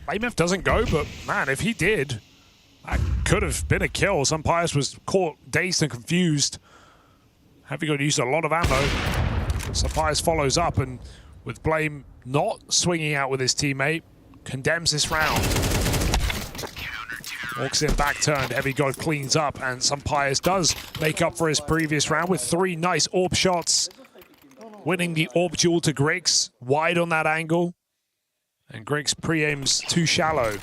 IEM doesn't go, but man, if he did, that could have been a kill. Sampaius was caught dazed and confused. Heavy God used a lot of ammo. Sampaius follows up, and with Blame not swinging out with his teammate, condemns this round. Walks in back turned, Heavy God cleans up, and Sampaius does make up for his previous round with 3 nice AWP shots. Winning the AWP duel to Griggs, wide on that angle. And Griggs pre-aims too shallow.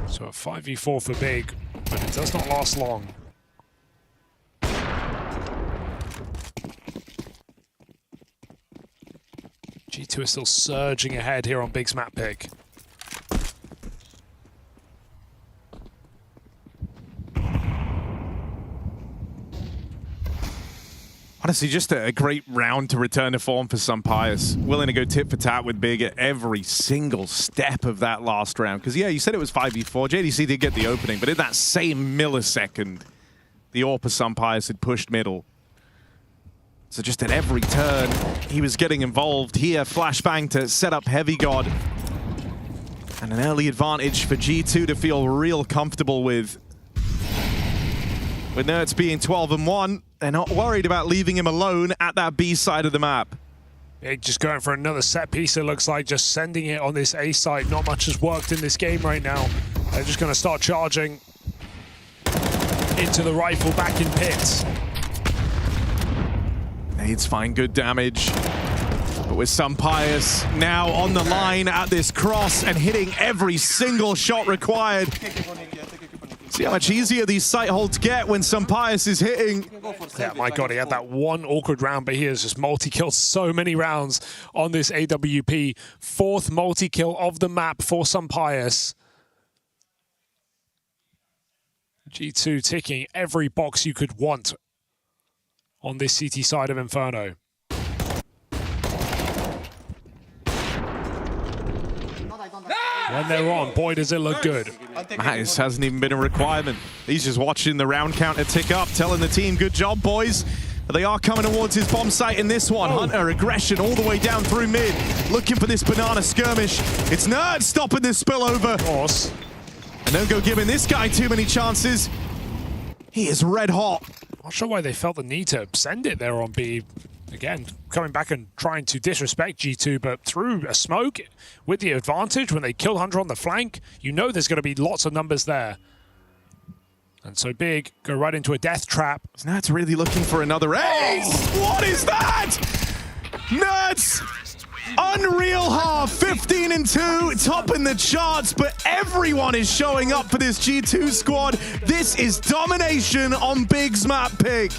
So a 5v4 for Big, but it does not last long. G2 is still surging ahead here on Big's map pick. Honestly, just a great round to return to form for Sampaius. Willing to go tit for tat with Big at every single step of that last round. Because, yeah, you said it was 5v4. JDC did get the opening, but in that same millisecond, the AWPer Sampaius had pushed middle. So just at every turn, he was getting involved. Here, flashbang to set up Heavy God. And an early advantage for G2 to feel real comfortable with. With Nerds being 12-1, they're not worried about leaving him alone at that B side of the map. Big just going for another set piece, it looks like, just sending it on this A side. Not much has worked in this game right now. They're just going to start charging into the rifle back in pits. Nades find good damage, but with Sampaius now on the line at this cross and hitting every single shot required. See how much easier these sight holds get when Sampaius is hitting. Yeah, my God, he had that one awkward round, but he has just multi-killed so many rounds on this AWP. 4th multi-kill of the map for Sampaius. G2 ticking every box you could want on this CT side of Inferno. When they're on, boy, does it look good. This hasn't even been a requirement. He's just watching the round counter tick up, telling the team, good job, boys. But they are coming towards his bomb site in this one. Hunter, aggression all the way down through mid, looking for this banana skirmish. It's Nerds stopping this spillover. Of course. And don't go giving this guy too many chances. He is red hot. Not sure why they felt the need to send it there on B. Again, coming back and trying to disrespect G2, but through a smoke with the advantage when they kill Hunter on the flank, you know there's going to be lots of numbers there. And so Big go right into a death trap. Nerds really looking for another ace. What is that? Nerds! Unreal half, 15-2, topping the charts, but everyone is showing up for this G2 squad. This is domination on Big's map pick.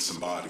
somebody.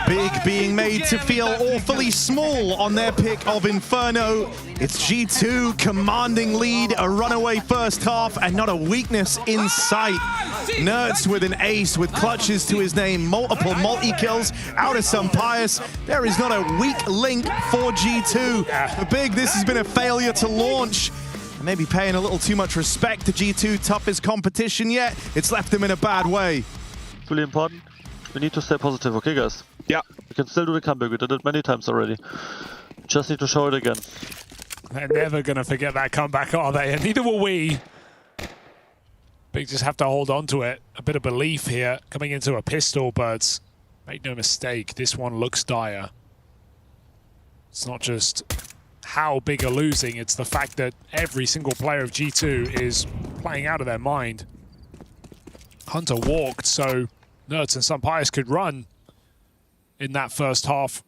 Big being made to feel awfully small on their pick of Inferno. It's G2 commanding lead, a runaway first half, and not a weakness in sight. Nerds with an ace with clutches to his name, multiple multi-kills out of some pious. There is not a weak link for G2. For Big, this has been a failure to launch. Maybe paying a little too much respect to G2, toughest competition yet. It's left them in a bad way. It's really important. We need to stay positive, okay guys? Yeah. We can still do the comeback, we did it many times already. Just need to show it again. They're never going to forget that comeback, are they? And neither will we. Big just have to hold on to it. A bit of belief here coming into a pistol, but make no mistake, this one looks dire. It's not just how Big are losing, it's the fact that every single player of G2 is playing out of their mind. Hunter walked, so Nerds and Sunpius could run in that first half.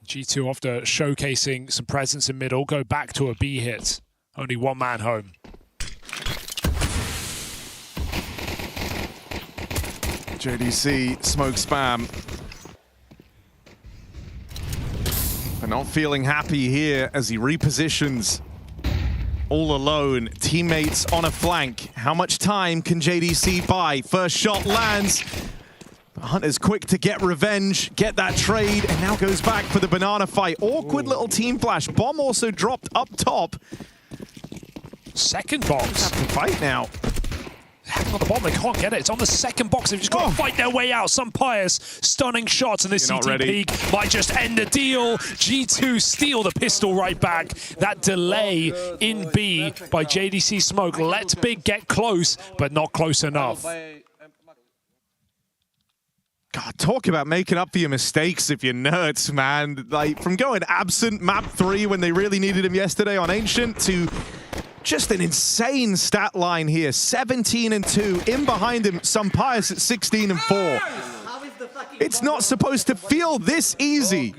G2, after showcasing some presence in middle, go back to a B hit. Only one man home. JDC smoke spam. And not feeling happy here as he repositions. All alone, teammates on a flank. How much time can JDC buy? First shot lands. Hunter's quick to get revenge, get that trade, and now goes back for the banana fight. Awkward little team flash. Bomb also dropped up top. Second box. Have to fight now. On the bomb, they can't get it. It's on the second box. They've just got to fight their way out. Some pious, stunning shots, and this CT peak might just end the deal. G2 steal the pistol right back. That delay in B by JDC Smoke lets Big get close, but not close enough. God, talk about making up for your mistakes if you're Nerds, man. Like, from going absent map 3 when they really needed him yesterday on Ancient to just an insane stat line here. 17-2. In behind him, Sunpius at 16-4. It's not supposed to feel this easy.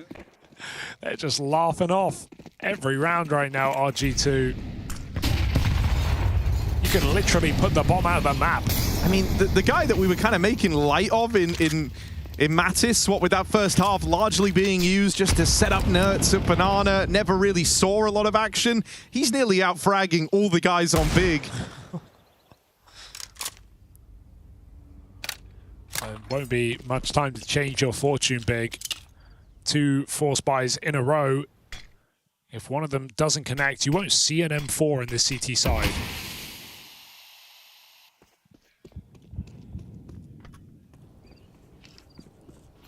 They're just laughing off every round right now, RG2. You can literally put the bomb out of the map. I mean, the guy that we were kind of making light of in Mattis, what with that first half largely being used just to set up Nerds at Banana, never really saw a lot of action. He's nearly out fragging all the guys on Big. Won't be much time to change your fortune, Big. 2 force buys in a row. If one of them doesn't connect, you won't see an M4 in this CT side.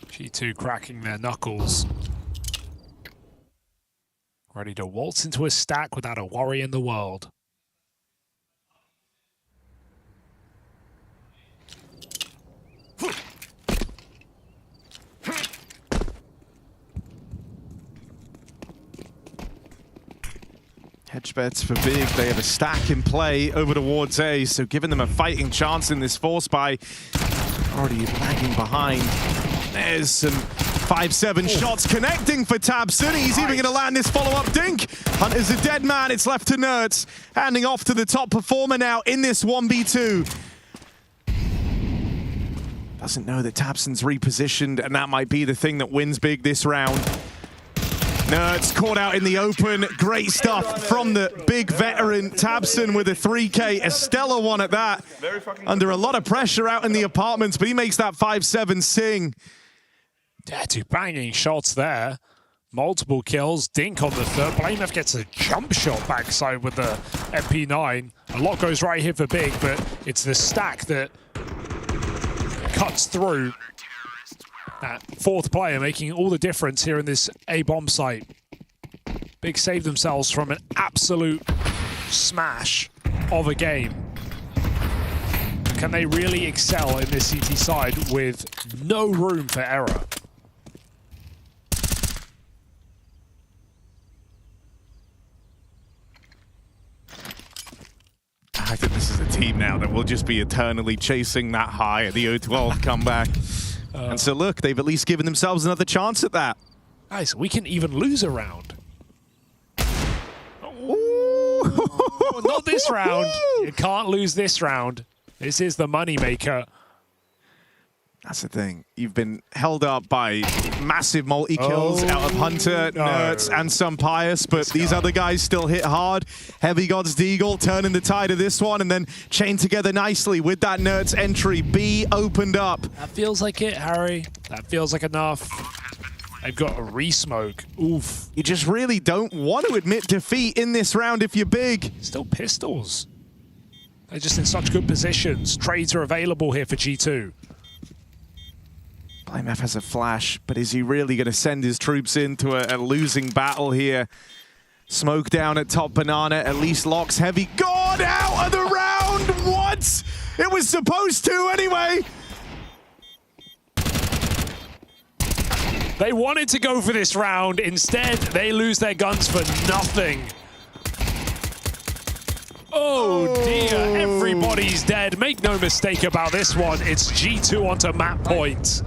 G2 cracking their knuckles. Ready to waltz into a stack without a worry in the world. Watch bets for Big. They have a stack in play over towards A, so giving them a fighting chance in this force buy. Already lagging behind. There's some 5-7 shots connecting for Tabson. He's even going to land this follow-up dink. Hunter's a dead man. It's left to Nerds. Handing off to the top performer now in this 1v2. Doesn't know that Tabson's repositioned, and that might be the thing that wins Big this round. Nerds caught out in the open. Great stuff from the big veteran Tabson with a 3K, a stellar one at that. Under a lot of pressure out in the apartments, but he makes that 5-7 sing. Yeah, 2 banging shots there. Multiple kills. Dink on the third. BlameF gets a jump shot backside with the MP9. A lot goes right here for Big, but it's the stack that cuts through. That 4th player making all the difference here in this A bomb site. Big save themselves from an absolute smash of a game. Can they really excel in this CT side with no room for error? I think this is a team now that will just be eternally chasing that high at the O12 comeback. And so look, they've at least given themselves another chance at that. Guys, we can even lose a round. Not this round. You can't lose this round. This is the money maker. That's the thing. You've been held up by massive multi-kills out of Hunter, Nerds, and some Pius, but these other guys still hit hard. Heavy Gods Deagle turning the tide of this one, and then chained together nicely with that Nerds entry. B opened up. That feels like it, Harry. That feels like enough. They've got a re-smoke. Oof. You just really don't want to admit defeat in this round if you're Big. Still pistols. They're just in such good positions. Trades are available here for G2. BlameF has a flash, but is he really going to send his troops into a losing battle here? Smoke down at top banana, at least locks Heavy God out of the round! What? It was supposed to anyway! They wanted to go for this round. Instead, they lose their guns for nothing. Oh dear, everybody's dead. Make no mistake about this one. It's G2 onto map point.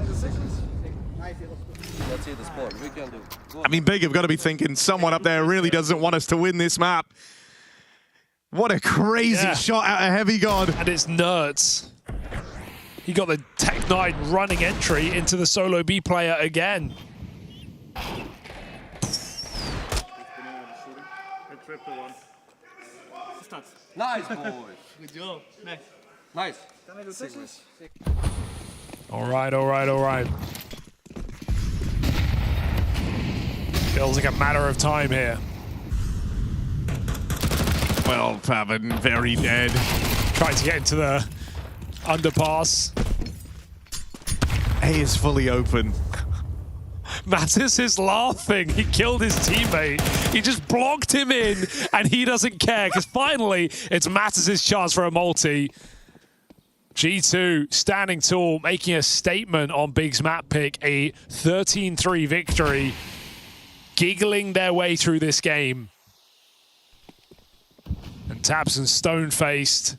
I mean, Big have got to be thinking someone up there really doesn't want us to win this map. What a crazy shot out of Heavy God. And it's Nerds. He got the Tech 9 running entry into the solo B player again. Nice, boy. Good job. Nice. Nice. All right. Feels like a matter of time here. Well, Pavan, very dead. Trying to get into the underpass. A is fully open. Mattis is laughing. He killed his teammate. He just blocked him in, and he doesn't care, because finally, it's Mattis' chance for a multi. G2 standing tall, making a statement on Big's map pick, a 13-3 victory, giggling their way through this game. And Tabson stone-faced,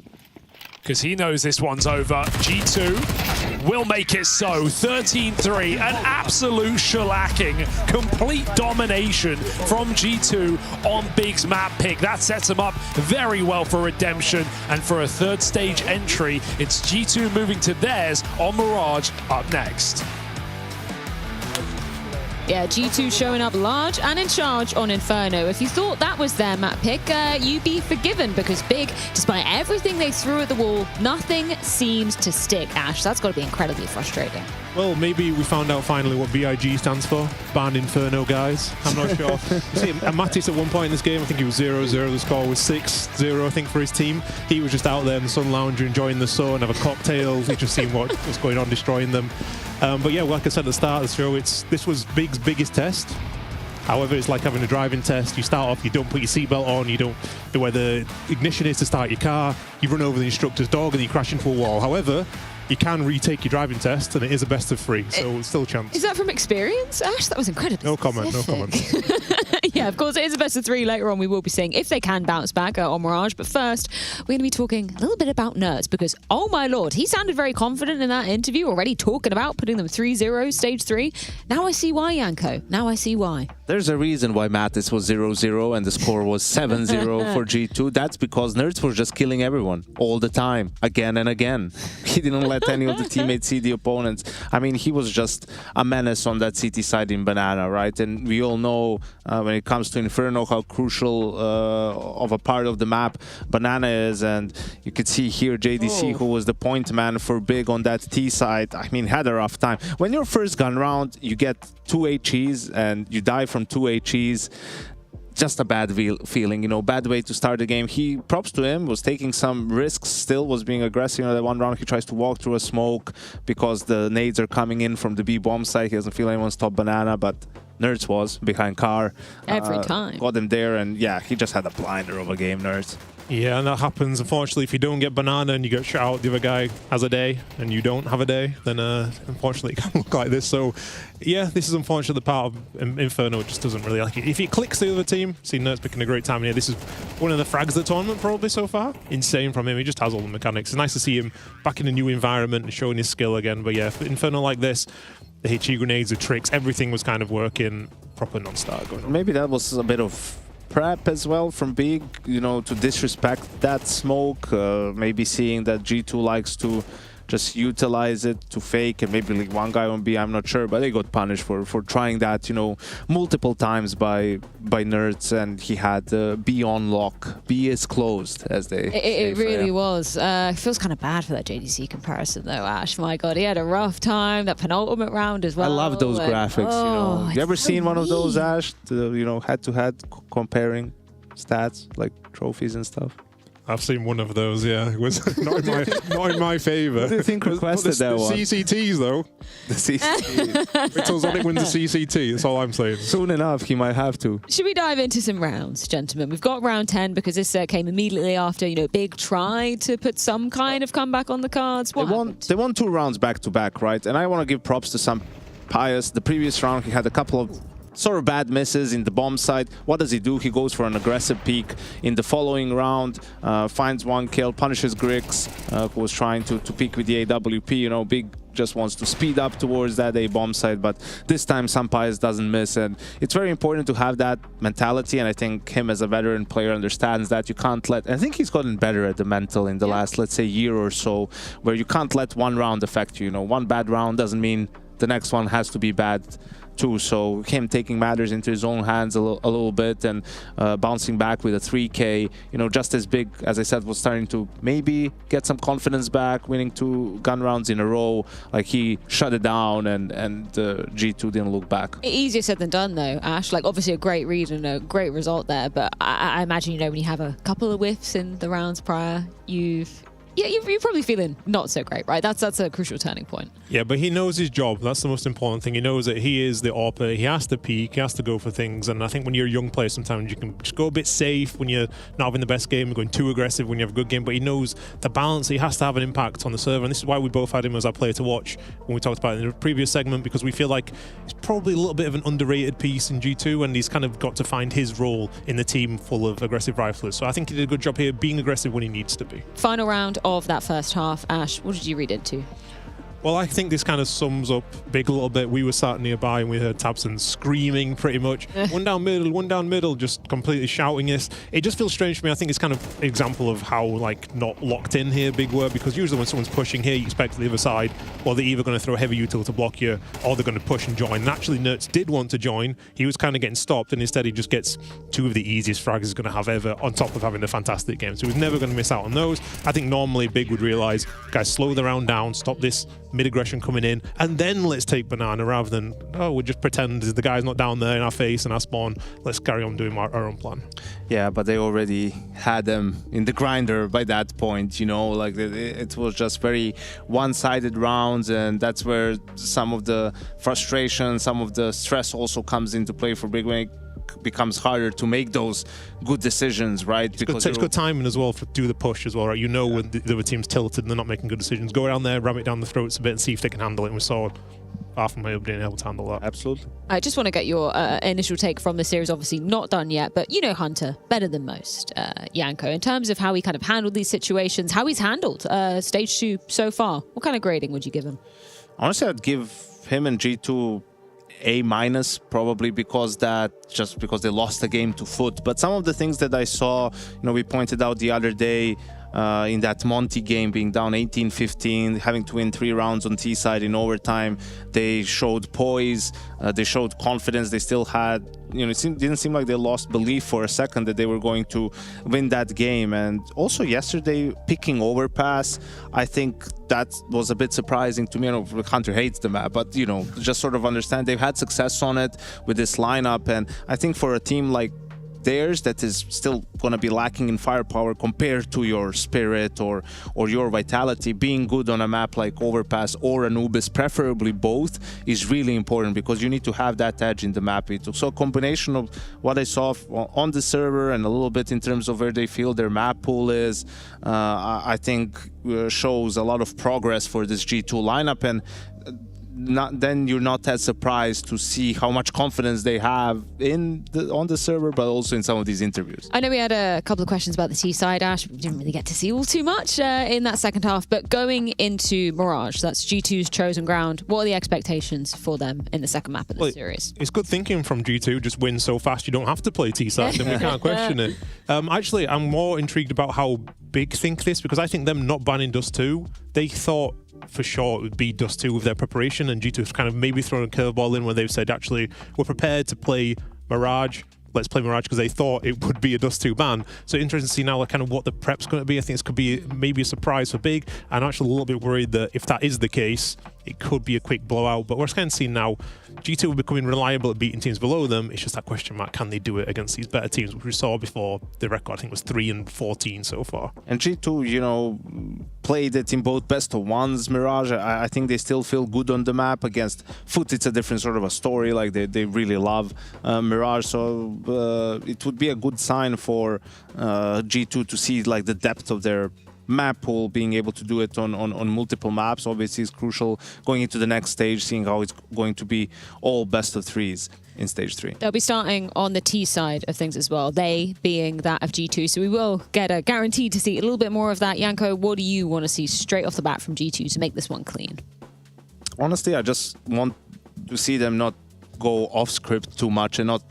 because he knows this one's over. G2 will make it so. 13-3, an absolute shellacking, complete domination from G2 on Big's map pick. That sets him up very well for redemption, and for a 3rd stage entry, it's G2 moving to theirs on Mirage up next. Yeah, G2 showing up large and in charge on Inferno. If you thought that was their map pick, you'd be forgiven, because Big, despite everything they threw at the wall, nothing seemed to stick. Ash, that's got to be incredibly frustrating. Well, maybe we found out finally what BIG stands for. Banned Inferno, guys. I'm not sure. See, Mattis at one point in this game, I think he was 0-0. The score was 6-0, I think, for his team. He was just out there in the sun lounger, enjoying the sun, have a cocktail. He just seen what was going on, destroying them. But yeah, like I said at the start of the show, this was Big's biggest test. However, it's like having a driving test. You start off, you don't put your seatbelt on, you don't know where the ignition is to start your car, you run over the instructor's dog and you crash into a wall. However, you can retake your driving test, and it is a best of 3, so still a chance. Is that from experience, Ash? That was incredible. No comment, no comment. Yeah. Yeah, of course, it is a best of 3 later on. We will be seeing if they can bounce back on Mirage. But first, we're going to be talking a little bit about Nerds because, oh my lord, he sounded very confident in that interview, already talking about putting them 3-0 stage 3. Now I see why, Yanko. Now I see why. There's a reason why Mattis was 0-0 and the score was 7-0 for G2. That's because Nerds were just killing everyone all the time, again and again. He didn't let any of the teammates see the opponents. I mean, he was just a menace on that CT side in Banana, right? And we all know when it comes to Inferno how crucial of a part of the map Banana is. And you could see here JDC, who was the point man for Big on that T side, I mean, had a rough time. When your first gun round, you get 2 HEs and you die from 2 HEs. Just a bad feeling, you know, bad way to start the game. He, props to him, was taking some risks, still was being aggressive. You know, that one round he tries to walk through a smoke because the nades are coming in from the B bomb side. He doesn't feel anyone's top Banana, but Nerds was behind car. Every time. Got him there, and yeah, he just had a blinder of a game, Nerds. Yeah, and that happens. Unfortunately, if you don't get Banana and you get shot out, the other guy has a day, and you don't have a day, then unfortunately it can look like this. So, yeah, this is unfortunately the part of Inferno. It just doesn't really like it. If it clicks the other team, see Nerds picking a great time here. This is one of the frags of the tournament probably so far. Insane from him. He just has all the mechanics. It's nice to see him back in a new environment and showing his skill again. But yeah, for Inferno like this, the HE grenades, the tricks, everything was kind of working proper non-start going on. Maybe that was a bit of prep as well from Big, you know, to disrespect that smoke, maybe seeing that G2 likes to just utilize it to fake and maybe like one guy on B, I'm not sure, but they got punished for trying that, you know, multiple times by Nerds, and he had B on lock. B is closed, as they say. It really was. It feels kind of bad for that JDC comparison though, Ash. My god, he had a rough time, that penultimate round as well. I love those graphics, you know. You ever seen one of those, Ash? You know, head-to-head comparing stats, like trophies and stuff? I've seen one of those, yeah. It was not in my favour. What do you think requested that one? The CCTs, though. The CCTs. Wait till Zonic wins the CCT, that's all I'm saying. Soon enough, he might have to. Should we dive into some rounds, gentlemen? We've got round 10 because this came immediately after, you know, Big tried to put some kind of comeback on the cards. They won 2 rounds back-to-back, right? And I want to give props to some Pius. The previous round, he had a couple of sort of bad misses in the bomb side. What does he do? He goes for an aggressive peek in the following round, finds 1 kill, punishes Grix, who was trying to peek with the AWP. You know, Big just wants to speed up towards that A bomb side, but this time Sampai's doesn't miss, and it's very important to have that mentality, and I think him as a veteran player understands that you can't let, I think he's gotten better at the mental in the last, let's say, year or so, where you can't let one round affect you. You know, one bad round doesn't mean the next one has to be bad too. So him taking matters into his own hands a little bit and bouncing back with a 3K, you know, just as Big, as I said, was starting to maybe get some confidence back, winning 2 gun rounds in a row. Like, he shut it down, and G2 didn't look back. Easier said than done though, Ash. Like, obviously a great read and a great result there, but I imagine, you know, when you have a couple of whiffs in the rounds prior, you're probably feeling not so great, right? That's a crucial turning point. Yeah, but he knows his job. That's the most important thing. He knows that he is the AWP. He has to peak. He has to go for things. And I think when you're a young player, sometimes you can just go a bit safe when you're not having the best game, going too aggressive when you have a good game. But he knows the balance. He has to have an impact on the server. And this is why we both had him as our player to watch when we talked about it in the previous segment, because we feel like he's probably a little bit of an underrated piece in G2, and he's kind of got to find his role in the team full of aggressive riflers. So I think he did a good job here being aggressive when he needs to be. Final round of that first half. Ash, what did you read into? Well, I think this kind of sums up Big a little bit. We were sat nearby and we heard Tabson screaming pretty much. One down middle, just completely shouting this. It just feels strange to me. I think it's kind of an example of how, like, not locked in here Big were, because usually when someone's pushing here, you expect the other side, well, they're either going to throw heavy util to block you, or they're going to push and join. Naturally, Nerds did want to join. He was kind of getting stopped, and instead he just gets 2 of the easiest frags he's going to have ever, on top of having a fantastic game. So he was never going to miss out on those. I think normally Big would realize, guys, slow the round down, stop this mid-aggression coming in, and then let's take Banana, rather than, oh, we'll just pretend the guy's not down there in our face and our spawn. Let's carry on doing our own plan. Yeah, but they already had them in the grinder by that point, you know, like it was just very one-sided rounds, and that's where some of the frustration, some of the stress also comes into play for Big when it becomes harder to make those good decisions, right? Because it's good timing as well to do the push as well, right? You know, when the other team's tilted and they're not making good decisions, go down there, ram it down the throats a bit and see if they can handle it. And we saw far from being able to handle that. Absolutely. I just want to get your initial take from the series. Obviously not done yet, but you know Hunter better than most, Janko, in terms of how he kind of handled these situations, how he's handled stage 2 so far. What kind of grading would you give him? Honestly, I'd give him and G2 A- probably because they lost the game to Foot. But some of the things that I saw, we pointed out the other day in that Monte game, being down 18-15, having to win 3 rounds on T side in overtime, they showed poise, they showed confidence. They still had, it didn't seem like they lost belief for a second that they were going to win that game. And also yesterday, picking Overpass, I think that was a bit surprising to me. I know Hunter hates the map, but just sort of understand they've had success on it with this lineup. And I think for a team like theirs that is still going to be lacking in firepower compared to your Spirit or your Vitality, being good on a map like Overpass or Anubis, preferably both, is really important because you need to have that edge in the map. So a combination of what I saw on the server and a little bit in terms of where they feel their map pool is, I think shows a lot of progress for this G2 lineup. And then you're not as surprised to see how much confidence they have on the server, but also in some of these interviews. I know we had a couple of questions about the T side, Ash. We didn't really get to see all too much in that second half, but going into Mirage, that's G2's chosen ground, what are the expectations for them in the second map of the series? It's good thinking from G2, just win so fast you don't have to play T side, then we can't question it. Actually, I'm more intrigued about how big think this, because I think them not banning Dust 2, they thought for sure it would be Dust 2 with their preparation, and G2 have kind of maybe thrown a curveball in where they've said, actually, we're prepared to play Mirage. Let's play Mirage, because they thought it would be a Dust 2 ban. So interesting to see now kind of what the prep's going to be. I think this could be maybe a surprise for Big. I'm actually a little bit worried that if that is the case, it could be a quick blowout. But we're kind of seeing now G2 will becoming reliable at beating teams below them. It's just that question mark, can they do it against these better teams, which we saw before. The record, I think, was 3-14 so far. And G2, played it in both best of ones. Mirage, I think they still feel good on the map. Against Foot, it's a different sort of a story. Like they really love Mirage. So it would be a good sign for G2 to see like the depth of their map pool, being able to do it on multiple maps. Obviously is crucial going into the next stage, seeing how it's going to be all best of 3s in stage 3. They'll be starting on the T side of things as well, they being that of G2, so we will get a guaranteed to see a little bit more of that. Janko, what do you want to see straight off the bat from G2 to make this one clean? Honestly, I just want to see them not go off script too much and not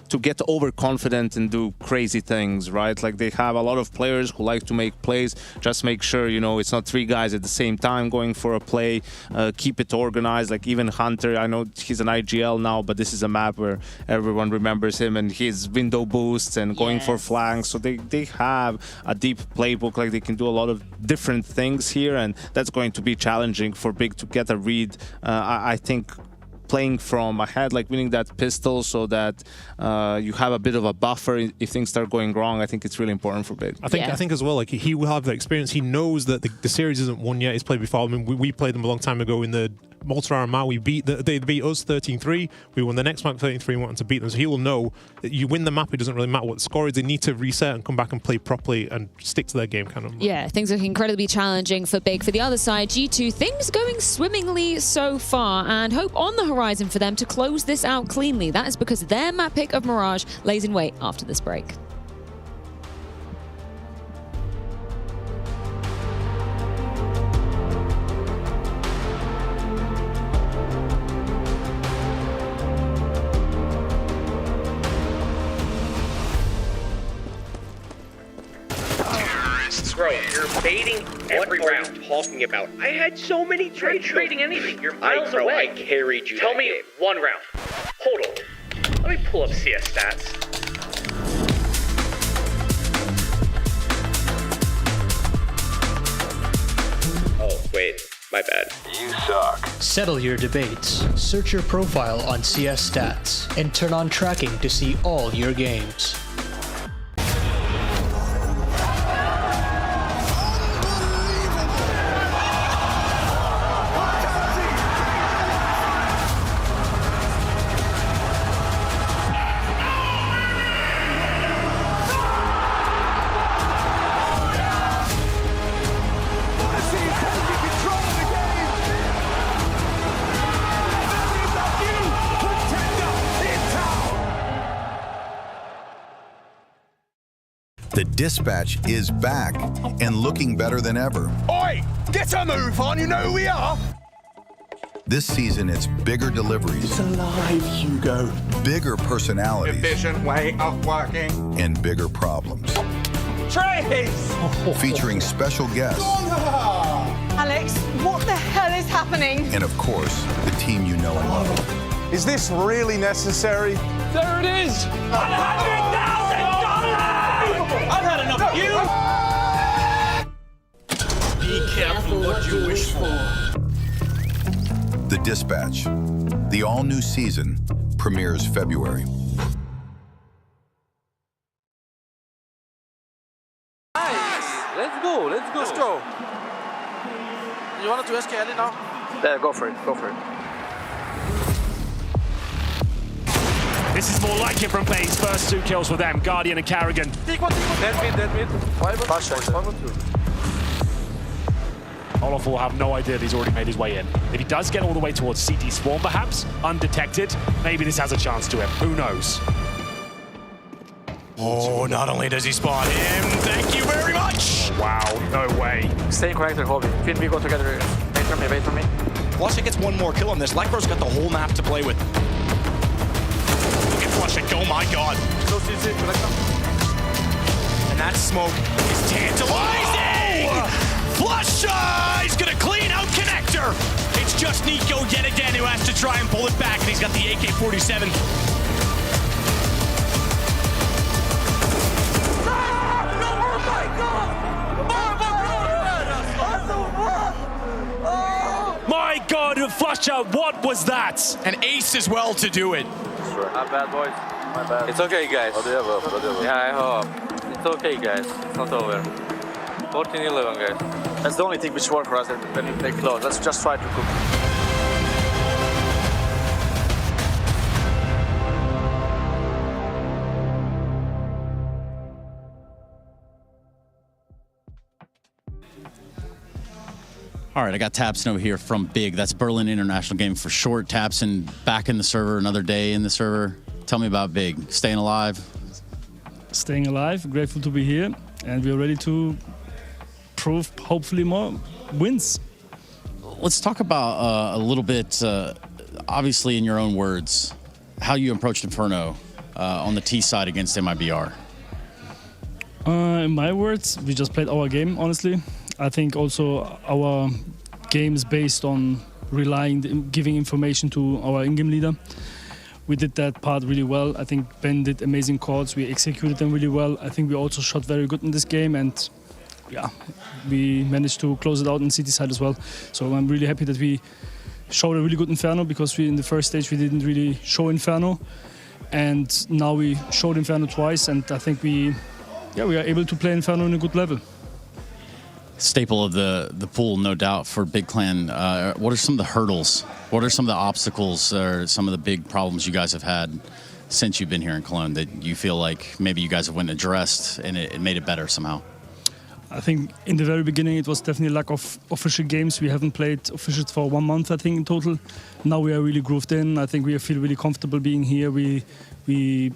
to get overconfident and do crazy things, right? Like they have a lot of players who like to make plays. Just make sure, it's not 3 guys at the same time going for a play. Keep it organized. Like even Hunter, I know he's an IGL now, but this is a map where everyone remembers him and his window boosts and going for flanks. So they have a deep playbook. Like they can do a lot of different things here, and that's going to be challenging for Big to get a read. I think playing from ahead, like winning that pistol so that you have a bit of a buffer if things start going wrong, I think it's really important for Big. I think as well, like he will have the experience. He knows that the series isn't won yet. He's played before. I mean, we played them a long time ago in the Malta-RMR. They beat us 13-3. We won the next map 13-3 and wanted to beat them. So he will know that you win the map, it doesn't really matter what the score is. They need to reset and come back and play properly and stick to their game kind of. Yeah, things look incredibly challenging for Big. For the other side, G2, things going swimmingly so far, and hope on the horizon for them to close this out cleanly. That is because their map pick of Mirage lays in wait after this break. Bro, you're baiting every round. What are you talking about? I had so many trades. You're trading anything. You're miles away. I carried you. Tell me game. 1 round. Hold on. Let me pull up CS stats. Oh, wait. My bad. You suck. Settle your debates. Search your profile on CS Stats and turn on tracking to see all your games. Dispatch is back and looking better than ever. Oi! Get a move on, you know who we are! This season, it's bigger deliveries. It's alive, Hugo. Bigger personalities. Efficient way of working. And bigger problems. Trace! Featuring special guests. Alex, what the hell is happening? And of course, the team you know and love. Is this really necessary? There it is! $100,000! I've had enough of you! Be careful what you wish for. The Dispatch. The all-new season premieres February. Let's go, let's go. Let's go. You want to do SK early now? Yeah, go for it, go for it. This is more like it from Base. First 2 kills for them, Guardian and Carrigan. Dead mid. Olaf will have no idea that he's already made his way in. If he does get all the way towards CT spawn, perhaps, undetected, maybe this has a chance to him. Who knows? Oh, not only does he spot him, thank you very much! Oh, wow, no way. Stay in connector, Hobby. Finn, we go together. Wait for me. Flusha gets one more kill on this. Lekbro's got the whole map to play with. Look at Flusha go, my god. And that smoke is tantalizing! Flusha! He's gonna clean out connector! It's just Nico yet again who has to try and pull it back, and he's got the AK-47. My god, Flusha, what was that? An ace as well to do it. Not bad, boys. My bad. It's okay, guys. Yeah, I hope. It's okay, guys. It's not over. 14-11, guys. That's the only thing which worked for us when we play close. Let's just try to cook. All right, I got Tabson here from Big. That's Berlin International Game for short. Tabson back in the server, another day in the server. Tell me about Big. Staying alive? Staying alive, grateful to be here, and we're ready to prove hopefully more wins. Let's talk about a little bit, obviously in your own words, how you approached Inferno on the T side against MIBR. In my words, we just played our game, honestly. I think also our game is based on giving information to our in-game leader. We did that part really well. I think Ben did amazing calls. We executed them really well. I think we also shot very good in this game, and yeah, we managed to close it out in City side as well. So I'm really happy that we showed a really good Inferno, because in the first stage we didn't really show Inferno, and now we showed Inferno twice, and I think we are able to play Inferno in a good level. Staple of the pool, no doubt, for Big Clan. What are some of the hurdles? What are some of the obstacles or some of the big problems you guys have had since you've been here in Cologne that you feel like maybe you guys have went and addressed and it made it better somehow? I think in the very beginning it was definitely lack of official games. We haven't played officials for 1 month, I think, in total. Now we are really grooved in. I think we feel really comfortable being here. We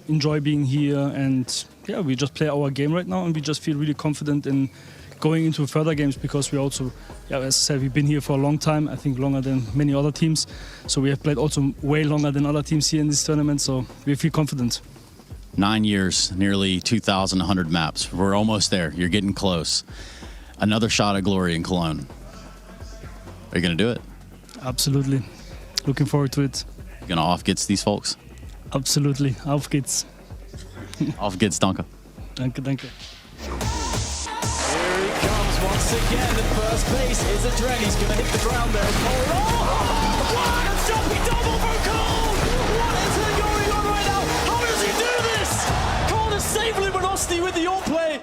enjoy being here, and yeah, we just play our game right now, and we just feel really confident in going into further games, because we also, as I said, we've been here for a long time, I think longer than many other teams. So we have played also way longer than other teams here in this tournament, so we feel confident. 9 years, nearly 2,100 maps. We're almost there. You're getting close. Another shot at glory in Cologne. Are you going to do it? Absolutely. Looking forward to it. You going to off-gets these folks? Absolutely. Auf-gets. Off-gets, danke. Danke. Once again, the first base is a Dren. He's going to hit the ground there. Oh, what a jumping double for Cole! What is going on right now? How does he do this? Cole is save luminosity with the all-play.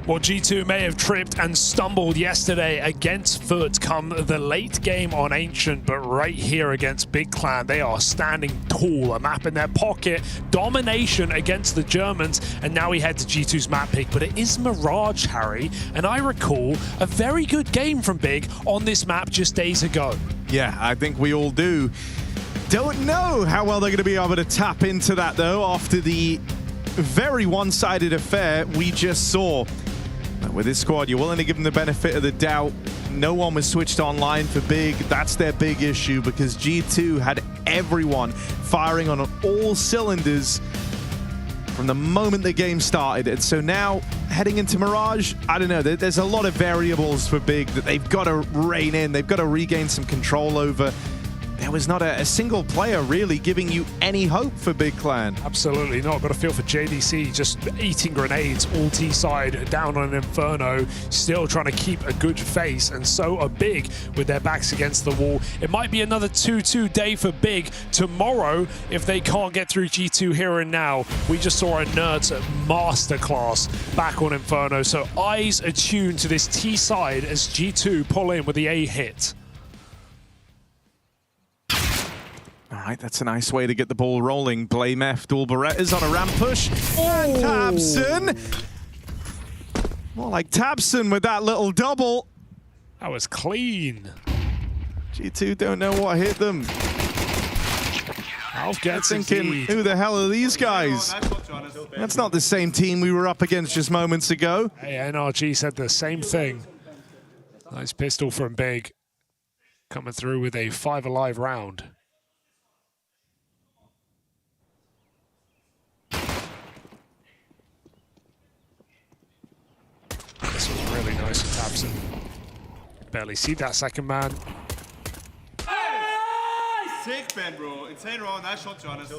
Well, G2 may have tripped and stumbled yesterday against Foot come the late game on Ancient, but right here against Big Clan, they are standing tall, a map in their pocket, domination against the Germans, and now we head to G2's map pick, but it is Mirage, Harry, and I recall a very good game from Big on this map just days ago. Yeah, I think we all do. Don't know how well they're going to be able to tap into that, though, after the very one-sided affair we just saw. But with this squad, you're willing to give them the benefit of the doubt. No one was switched online for Big. That's their big issue because G2 had everyone firing on all cylinders from the moment the game started. And so now, heading into Mirage, I don't know, there's a lot of variables for Big that they've got to rein in. They've got to regain some control over. There was not a single player really giving you any hope for Big Clan. Absolutely not. Got a feel for JDC just eating grenades all T-side down on Inferno, still trying to keep a good face, and so are Big with their backs against the wall. It might be another 2-2 day for Big tomorrow if they can't get through G2 here and now. We just saw a Nerds masterclass back on Inferno, so eyes attuned to this T-side as G2 pull in with the A hit. All right, that's a nice way to get the ball rolling. Blame F, dual Berettas on a ramp push. And Tabson. More like Tabson with that little double. That was clean. G2 don't know what hit them. Alf gets thinking, who the hell are these guys? That's not the same team we were up against just moments ago. Hey, NRG said the same thing. Nice pistol from Big. Coming through with a 5 alive round. This was really nice for Tabson. Barely see that second man. Sick, Ben, bro. Insane round. Nice shot, Jonas.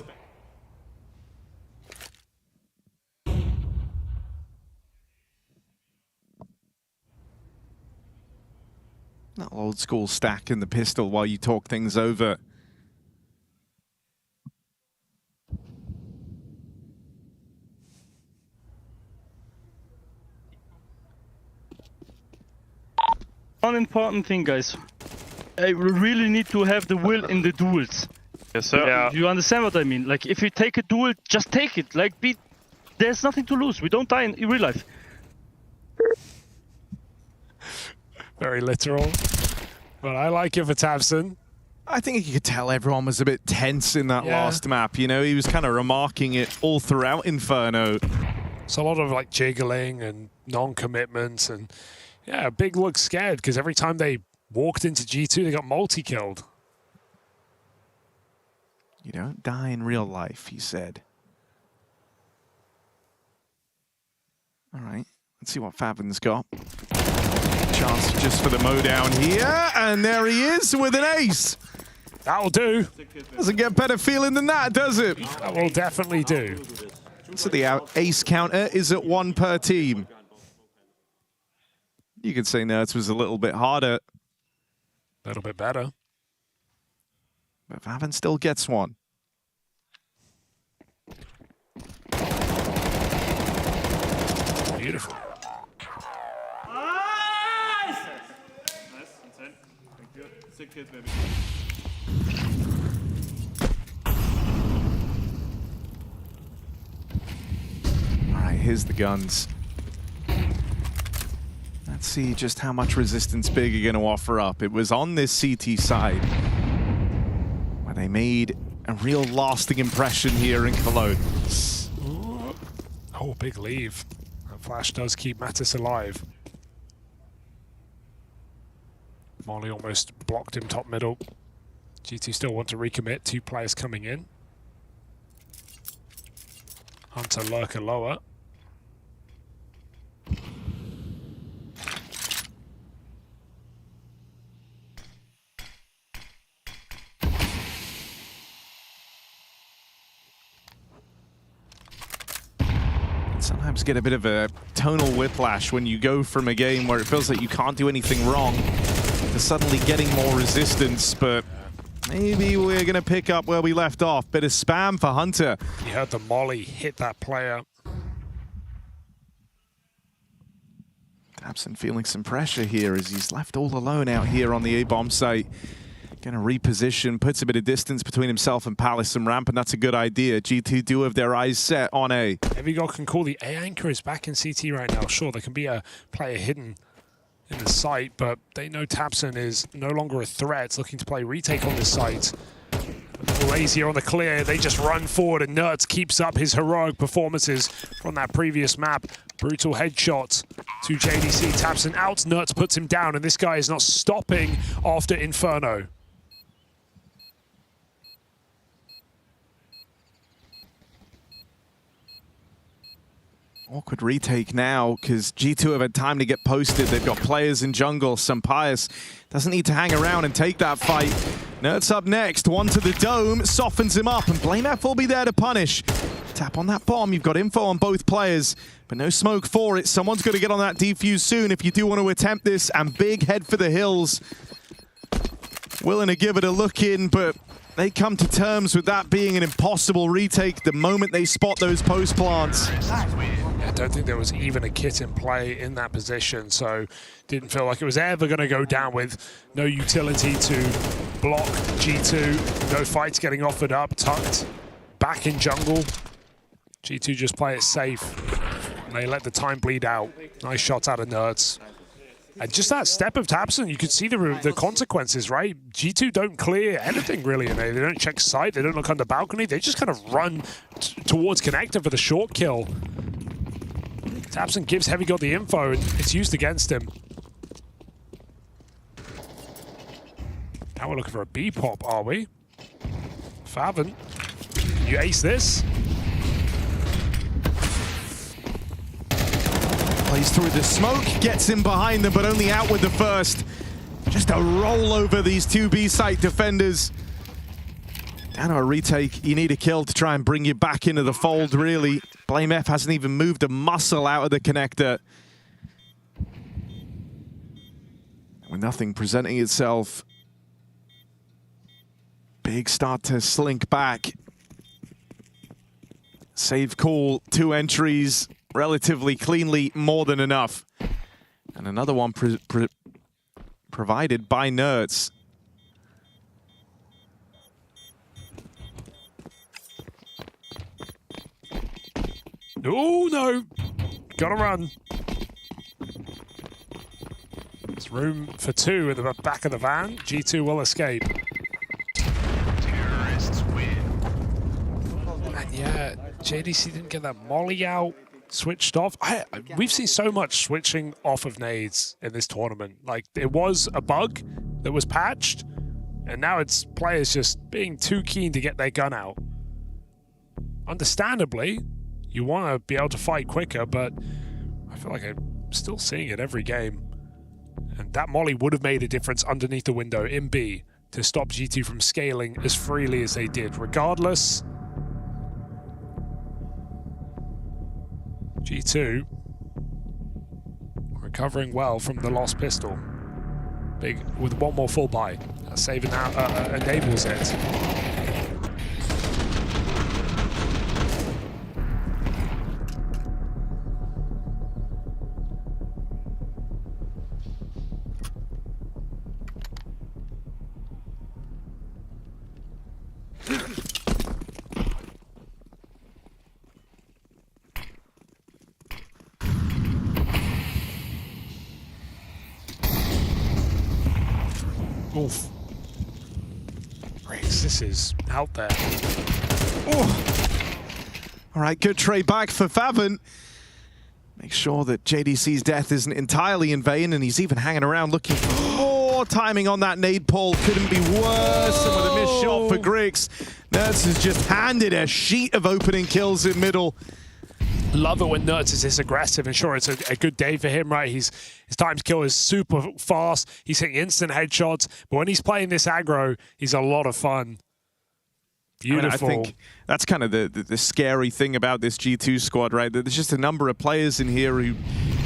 That old school stack in the pistol while you talk things over. One important thing, guys. I really need to have the will in the duels. Yes, sir. Yeah. You understand what I mean? Like, if you take a duel, just take it. Like, there's nothing to lose. We don't die in real life. Very literal. But I like it for Tabson. I think you could tell everyone was a bit tense in that last map. You know, he was kind of remarking it all throughout Inferno. It's a lot of like jiggling and non-commitments, and yeah, Big looked scared because every time they walked into G2, they got multi-killed. You don't die in real life, he said. All right, let's see what Favin's got. Chance just for the mow down here, and there he is with an ace. That'll do. Doesn't get better feeling than that, does it? That will definitely do. So the ace counter is at 1 per team. You could say Nerds was a little bit harder. A little bit better. But Favin still gets one. Beautiful. Nice! Nice, insane. Thank you. Sick hit, baby. All right, here's the guns. Let's see just how much resistance Big are going to offer up. It was on this CT side where they made a real lasting impression here in Cologne. Oh, big leave. That flash does keep Mattis alive. Molly almost blocked him top middle. G2 still want to recommit. 2 players coming in. Hunter lurker lower. Sometimes get a bit of a tonal whiplash when you go from a game where it feels like you can't do anything wrong to suddenly getting more resistance, but maybe we're going to pick up where we left off. Bit of spam for Hunter. You heard the molly hit that player. Tabson feeling some pressure here as he's left all alone out here on the A-bomb site. Going to reposition, puts a bit of distance between himself and Palace and ramp, and that's a good idea. G2 do have their eyes set on A. Evigod can call the A anchor is back in CT right now. Sure, there can be a player hidden in the site, but they know Tabson is no longer a threat, looking to play retake on this site. Lazy on the clear, they just run forward and Nerds keeps up his heroic performances from that previous map. Brutal headshot to JDC, tabseN out, Nerds puts him down, and this guy is not stopping after Inferno. Awkward retake now, because G2 have had time to get posted. They've got players in jungle. Sampaius doesn't need to hang around and take that fight. Nerds up next, one to the dome, softens him up, and BlameF will be there to punish. Tap on that bomb, you've got info on both players, but no smoke for it. Someone's going to get on that defuse soon if you do want to attempt this, and big head for the hills. Willing to give it a look in, but they come to terms with that being an impossible retake the moment they spot those post plants. I don't think there was even a kit in play in that position, so didn't feel like it was ever going to go down with no utility to block G2. No fights getting offered up, tucked back in jungle. G2 just play it safe. And they let the time bleed out. Nice shot out of Nerds. And just that step of tabseN, you could see the consequences, right? G2 don't clear anything really in there. They don't check site, they don't look under balcony. They just kind of run towards connector for the short kill. tabseN gives Heavy God the info, and it's used against him. Now we're looking for a B pop, are we? Faven, you ace this? Plays through the smoke, gets in behind them, but only out with the first. Just a roll over these two B site defenders. Down to a retake, you need a kill to try and bring you back into the fold, really. BlameF hasn't even moved a muscle out of the connector. With nothing presenting itself. Big start to slink back. Save call, 2 entries, relatively cleanly, more than enough. And another one provided by Nerds. Oh no! Gotta run. There's room for 2 at the back of the van. G2 will escape. Terrorists win. And yeah, JDC didn't get that molly out, switched off. We've seen so much switching off of nades in this tournament. Like, it was a bug that was patched, and now it's players just being too keen to get their gun out. Understandably, you want to be able to fight quicker, but I feel like I'm still seeing it every game. And that molly would have made a difference underneath the window in B to stop G2 from scaling as freely as they did. Regardless, G2 recovering well from the lost pistol. Big with one more full buy. Saving out enables it. Oof. Riggs, this is out there. Oh. All right, good trade back for Faven. Make sure that JDC's death isn't entirely in vain, and he's even hanging around looking for more timing on that nade pull. Couldn't be worse, and with a missed shot for Grix, Nerds has just handed a sheet of opening kills in middle. Love it when Nerds is this aggressive, and sure, it's a good day for him, right? His time to kill is super fast. He's hitting instant headshots, but when he's playing this aggro, he's a lot of fun. Beautiful. I think that's kind of the scary thing about this G2 squad, right? There's just a number of players in here who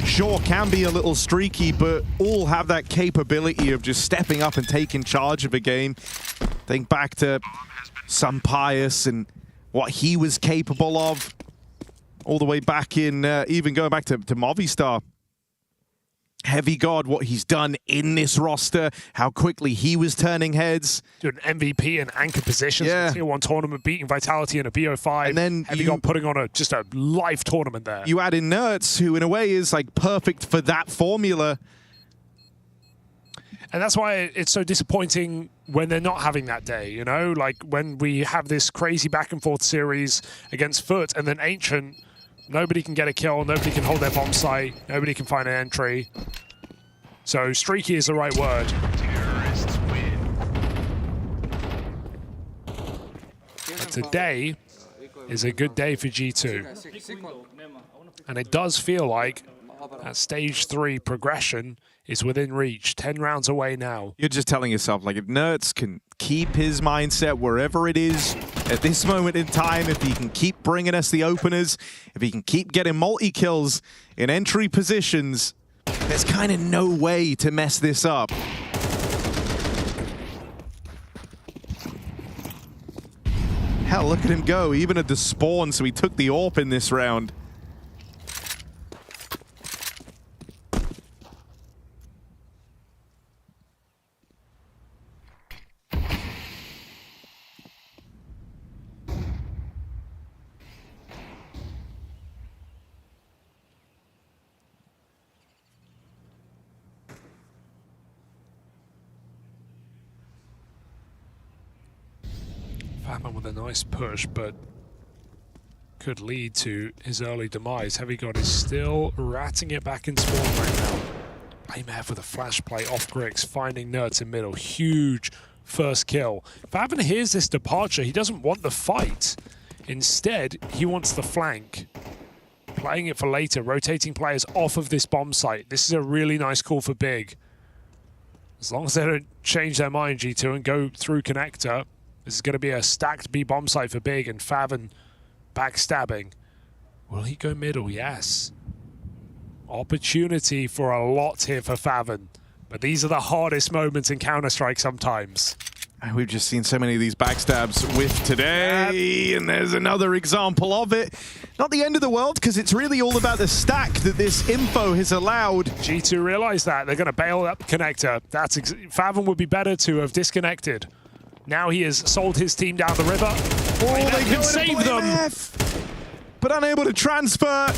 sure can be a little streaky, but all have that capability of just stepping up and taking charge of a game. Think back to Sampaius and what he was capable of. All the way back in, even going back to Movistar. Heavy God, what he's done in this roster, how quickly he was turning heads. Doing MVP and anchor positions in Tier 1 tournament, beating Vitality in a BO5. And then Heavy God putting on just a live tournament there. You add in Nerds, who in a way is like perfect for that formula. And that's why it's so disappointing when they're not having that day, you know? Like when we have this crazy back and forth series against Foot and then Ancient, nobody can get a kill, nobody can hold their bomb site, nobody can find an entry. So streaky is the right word. And today is a good day for G2. And it does feel like that stage 3 progression is within reach. 10 rounds away now. You're just telling yourself, like, if Nertz can keep his mindset wherever it is at this moment in time, if he can keep bringing us the openers, if he can keep getting multi-kills in entry positions, there's kind of no way to mess this up. Hell, look at him go, even at the spawn, so he took the AWP in this round. Fatman with a nice push, but could lead to his early demise. Heavy God is still ratting it back in spawn right now. BlameF with a flash play off Grix, finding Nertz in middle. Huge first kill. Fatman hears this departure. He doesn't want the fight. Instead, he wants the flank. Playing it for later, rotating players off of this bomb site. This is a really nice call for Big. As long as they don't change their mind, G2, and go through connector, this is going to be a stacked B bomb site for Big, and Faven backstabbing. Will he go middle? Yes. Opportunity for a lot here for Faven. But these are the hardest moments in Counter-Strike sometimes. And we've just seen so many of these backstabs with today, and there's another example of it. Not the end of the world, because it's really all about the stack that this info has allowed. G2 realize that. They're going to bail up connector. Faven would be better to have disconnected. Now he has sold his team down the river. Oh, they can save them! But unable to transfer.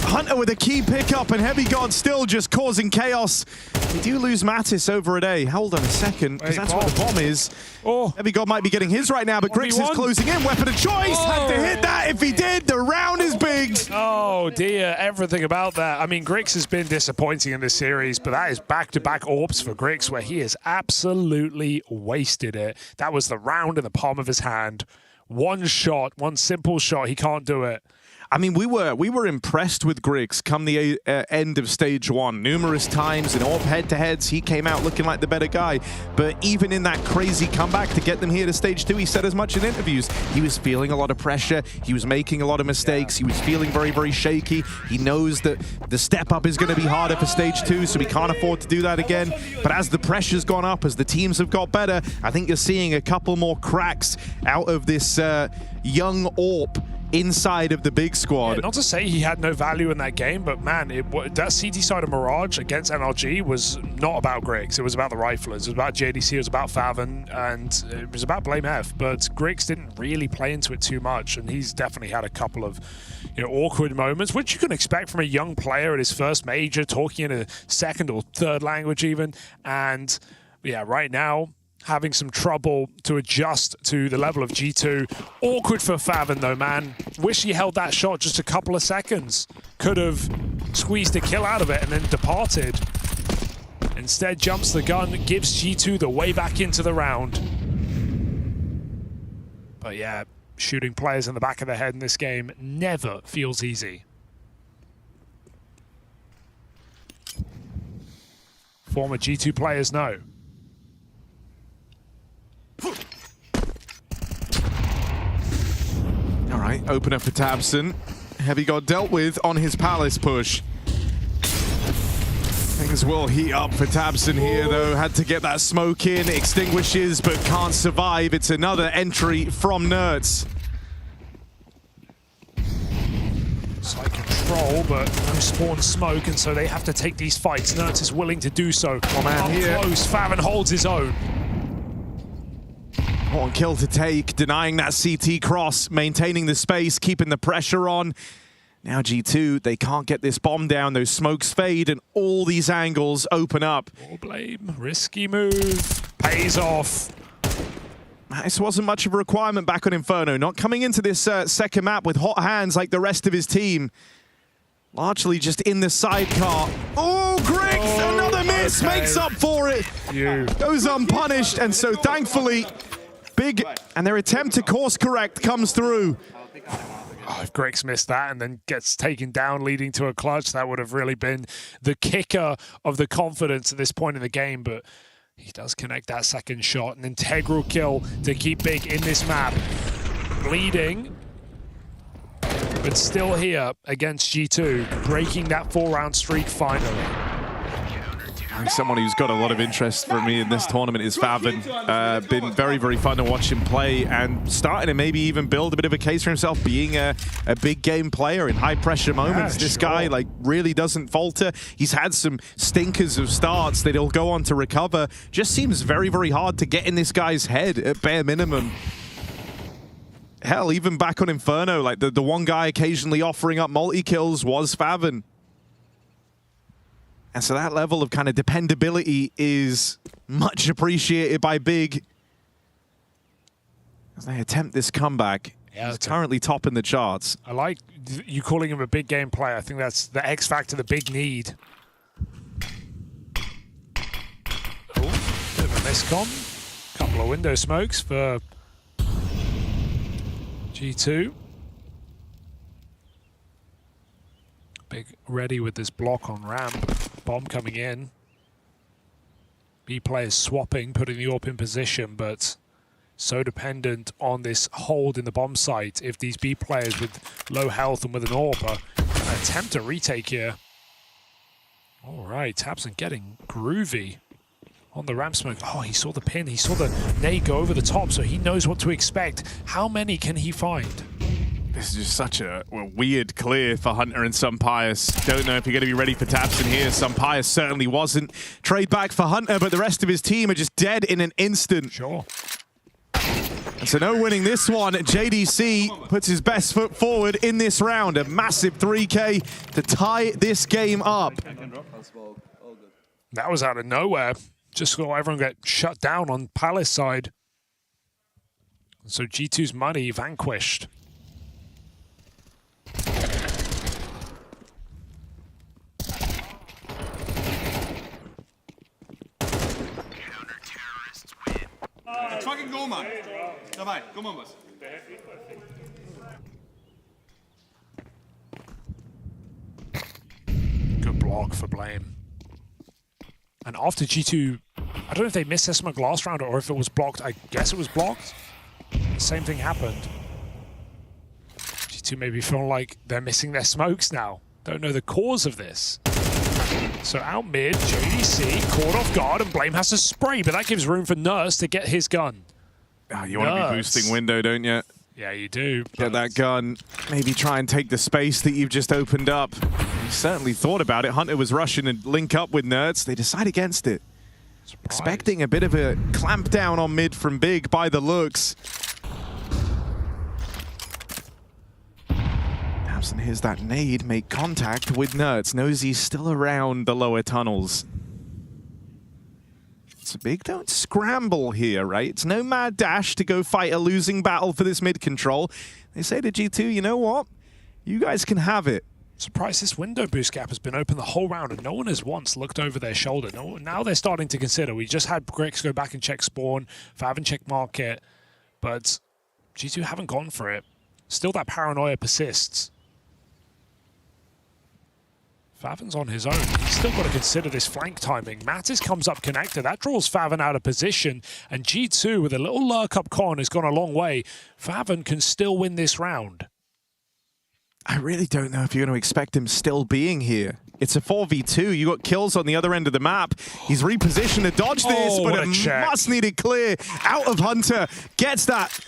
Hunter with a key pickup, and Heavy God still just causing chaos. We do lose Mattis over at A. Hold on a second, because that's what the bomb is. Oh. Heavy God might be getting his right now, but Grix is closing in. Weapon of choice! Had to hit that. If he did, the round is big. Oh dear, everything about that. I mean, Grix has been disappointing in this series, but that is back-to-back AWPs for Grix, where he has absolutely wasted it. That was the round in the palm of his hand. One shot, one simple shot, he can't do it. I mean, we were impressed with Grix come the end of stage 1. Numerous times in AWP head-to-heads, he came out looking like the better guy. But even in that crazy comeback to get them here to stage 2, he said as much in interviews. He was feeling a lot of pressure. He was making a lot of mistakes. He was feeling very, very shaky. He knows that the step up is going to be harder for stage 2, so he can't afford to do that again. But as the pressure's gone up, as the teams have got better, I think you're seeing a couple more cracks out of this young AWP inside of the big squad. Yeah, not to say he had no value in that game, but man, that CT side of Mirage against NRG was not about Grix. It was about the riflers. It was about JDC. It was about Faven, and it was about BlameF. But Grix didn't really play into it too much, and he's definitely had a couple of awkward moments, which you can expect from a young player at his first major, talking in a second or third language even. And yeah, right now, having some trouble to adjust to the level of G2. Awkward for Faven though, man. Wish he held that shot just a couple of seconds. Could have squeezed a kill out of it and then departed. Instead, jumps the gun, gives G2 the way back into the round. But yeah, shooting players in the back of the head in this game never feels easy. Former G2 players know. All right, open up for Tabson. Heavy got dealt with on his Palace push. Things will heat up for Tabson here, though. Had to get that smoke in, extinguishes, but can't survive. It's another entry from Nertz. Slight control, but no spawn smoke, and so they have to take these fights. Nertz is willing to do so. Oh man, up here. Close, Faven holds his own. One kill to take, denying that CT cross, maintaining the space, keeping the pressure on. Now G2, they can't get this bomb down. Those smokes fade and all these angles open up. More blame. Risky move. Pays off. This wasn't much of a requirement back on Inferno. Not coming into this second map with hot hands like the rest of his team. Largely just in the sidecar. Oh, Griggs, another miss, makes up for it. Goes unpunished, and so thankfully, Big and their attempt to course correct comes through. Oh, if Griggs missed that and then gets taken down, leading to a clutch, that would have really been the kicker of the confidence at this point in the game. But he does connect that second shot. An integral kill to keep Big in this map. Bleeding, but still here against G2, breaking that 4-round streak finally. Someone who's got a lot of interest for me in this tournament is Faven. Been very, very fun to watch him play and starting to maybe even build a bit of a case for himself, being a big game player in high pressure moments. This guy like really doesn't falter. He's had some stinkers of starts that he'll go on to recover. Just seems very, very hard to get in this guy's head at bare minimum. Hell, even back on Inferno, like the one guy occasionally offering up multi-kills was Faven. And so that level of kind of dependability is much appreciated by Big as they attempt this comeback. Yeah, he's currently top in the charts. I like you calling him a big game player. I think that's the X factor the Big need. Oh, bit of a miscom. Couple of window smokes for G2. Big ready with this block on ramp. Bomb coming in. B players swapping, putting the AWP in position, but so dependent on this hold in the bomb site. If these B players with low health and with an AWP are attempt a retake here. All right, Tabson getting groovy on the ramp smoke. Oh, he saw the pin. He saw the nade go over the top, so he knows what to expect. How many can he find? This is just such a weird clear for Hunter and Sunpius. Don't know if you're going to be ready for Tabson here. Sunpius certainly wasn't. Trade back for Hunter, but the rest of his team are just dead in an instant. Sure. And so no winning this one. JDC puts his best foot forward in this round. A massive 3K to tie this game up. That was out of nowhere. Just saw everyone get shut down on Palace side. So G2's money vanquished. Let's fucking go, man. Dabei, komm mal was. Good block for Blame. And after G2, I don't know if they missed their smoke last round or if it was blocked. I guess it was blocked. The same thing happened. G2 maybe feeling like they're missing their smokes now. Don't know the cause of this. So out mid, JDC caught off guard and Blame has to spray, but that gives room for Nurse to get his gun. You want to be boosting window, don't you? Yeah, you do. Get that gun. Maybe try and take the space that you've just opened up. You certainly thought about it. Hunter was rushing to link up with Nerds. They decide against it. Surprise. Expecting a bit of a clamp down on mid from Big by the looks. And here's that nade, make contact with Nerds. Knows he's still around the lower tunnels. So Big don't scramble here, right? It's no mad dash to go fight a losing battle for this mid control. They say to G2, you know what? You guys can have it. Surprised this window boost gap has been open the whole round and no one has once looked over their shoulder. Now they're starting to consider. We just had Grix go back and check spawn, Faven check market, but G2 haven't gone for it. Still that paranoia persists. Faven's on his own. He's still got to consider this flank timing. Mattis comes up connector. That draws Faven out of position. And G2 with a little lurk up con has gone a long way. Faven can still win this round. I really don't know if you're going to expect him still being here. It's a 4v2. You got kills on the other end of the map. He's repositioned to dodge this, but a must-needed clear out of Hunter. Gets that.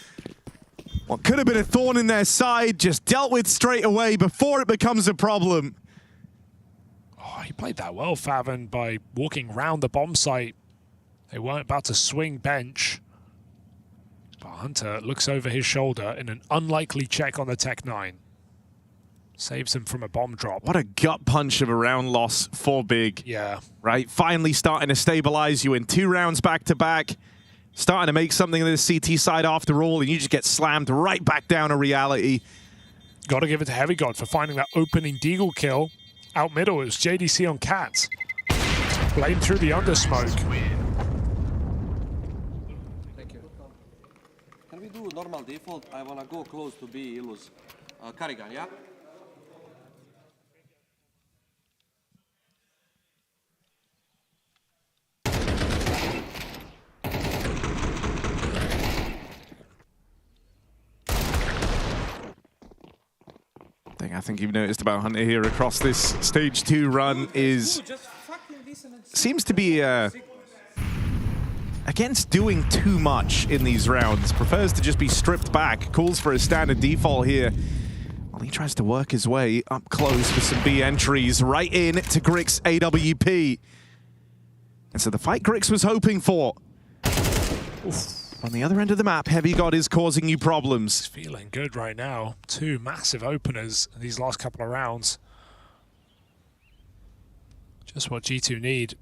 What could have been a thorn in their side, just dealt with straight away before it becomes a problem. Oh, he played that well, Faven, by walking round the bomb site. They weren't about to swing bench. But Hunter looks over his shoulder in an unlikely check on the Tech 9. Saves him from a bomb drop. What a gut punch of a round loss for Big. Yeah. Right? Finally starting to stabilize you in 2 rounds back to back. Starting to make something of this CT side after all, and you just get slammed right back down to reality. Got to give it to Heavy God for finding that opening Deagle kill. Out middle, it was JDC on Cats. Blame through the undersmoke. Thank you. Can we do normal default? I want to go close to B, Illus. Carrigan, yeah? I think you've noticed about Hunter here across this stage 2 run is seems to be against doing too much in these rounds. Prefers to just be stripped back. Calls for a standard default here. Well, he tries to work his way up close for some B entries right in to Grix AWP. And so the fight Grix was hoping for. Oof. On the other end of the map, Heavy God is causing you problems. He's feeling good right now. 2 massive openers in these last couple of rounds. Just what G2 need.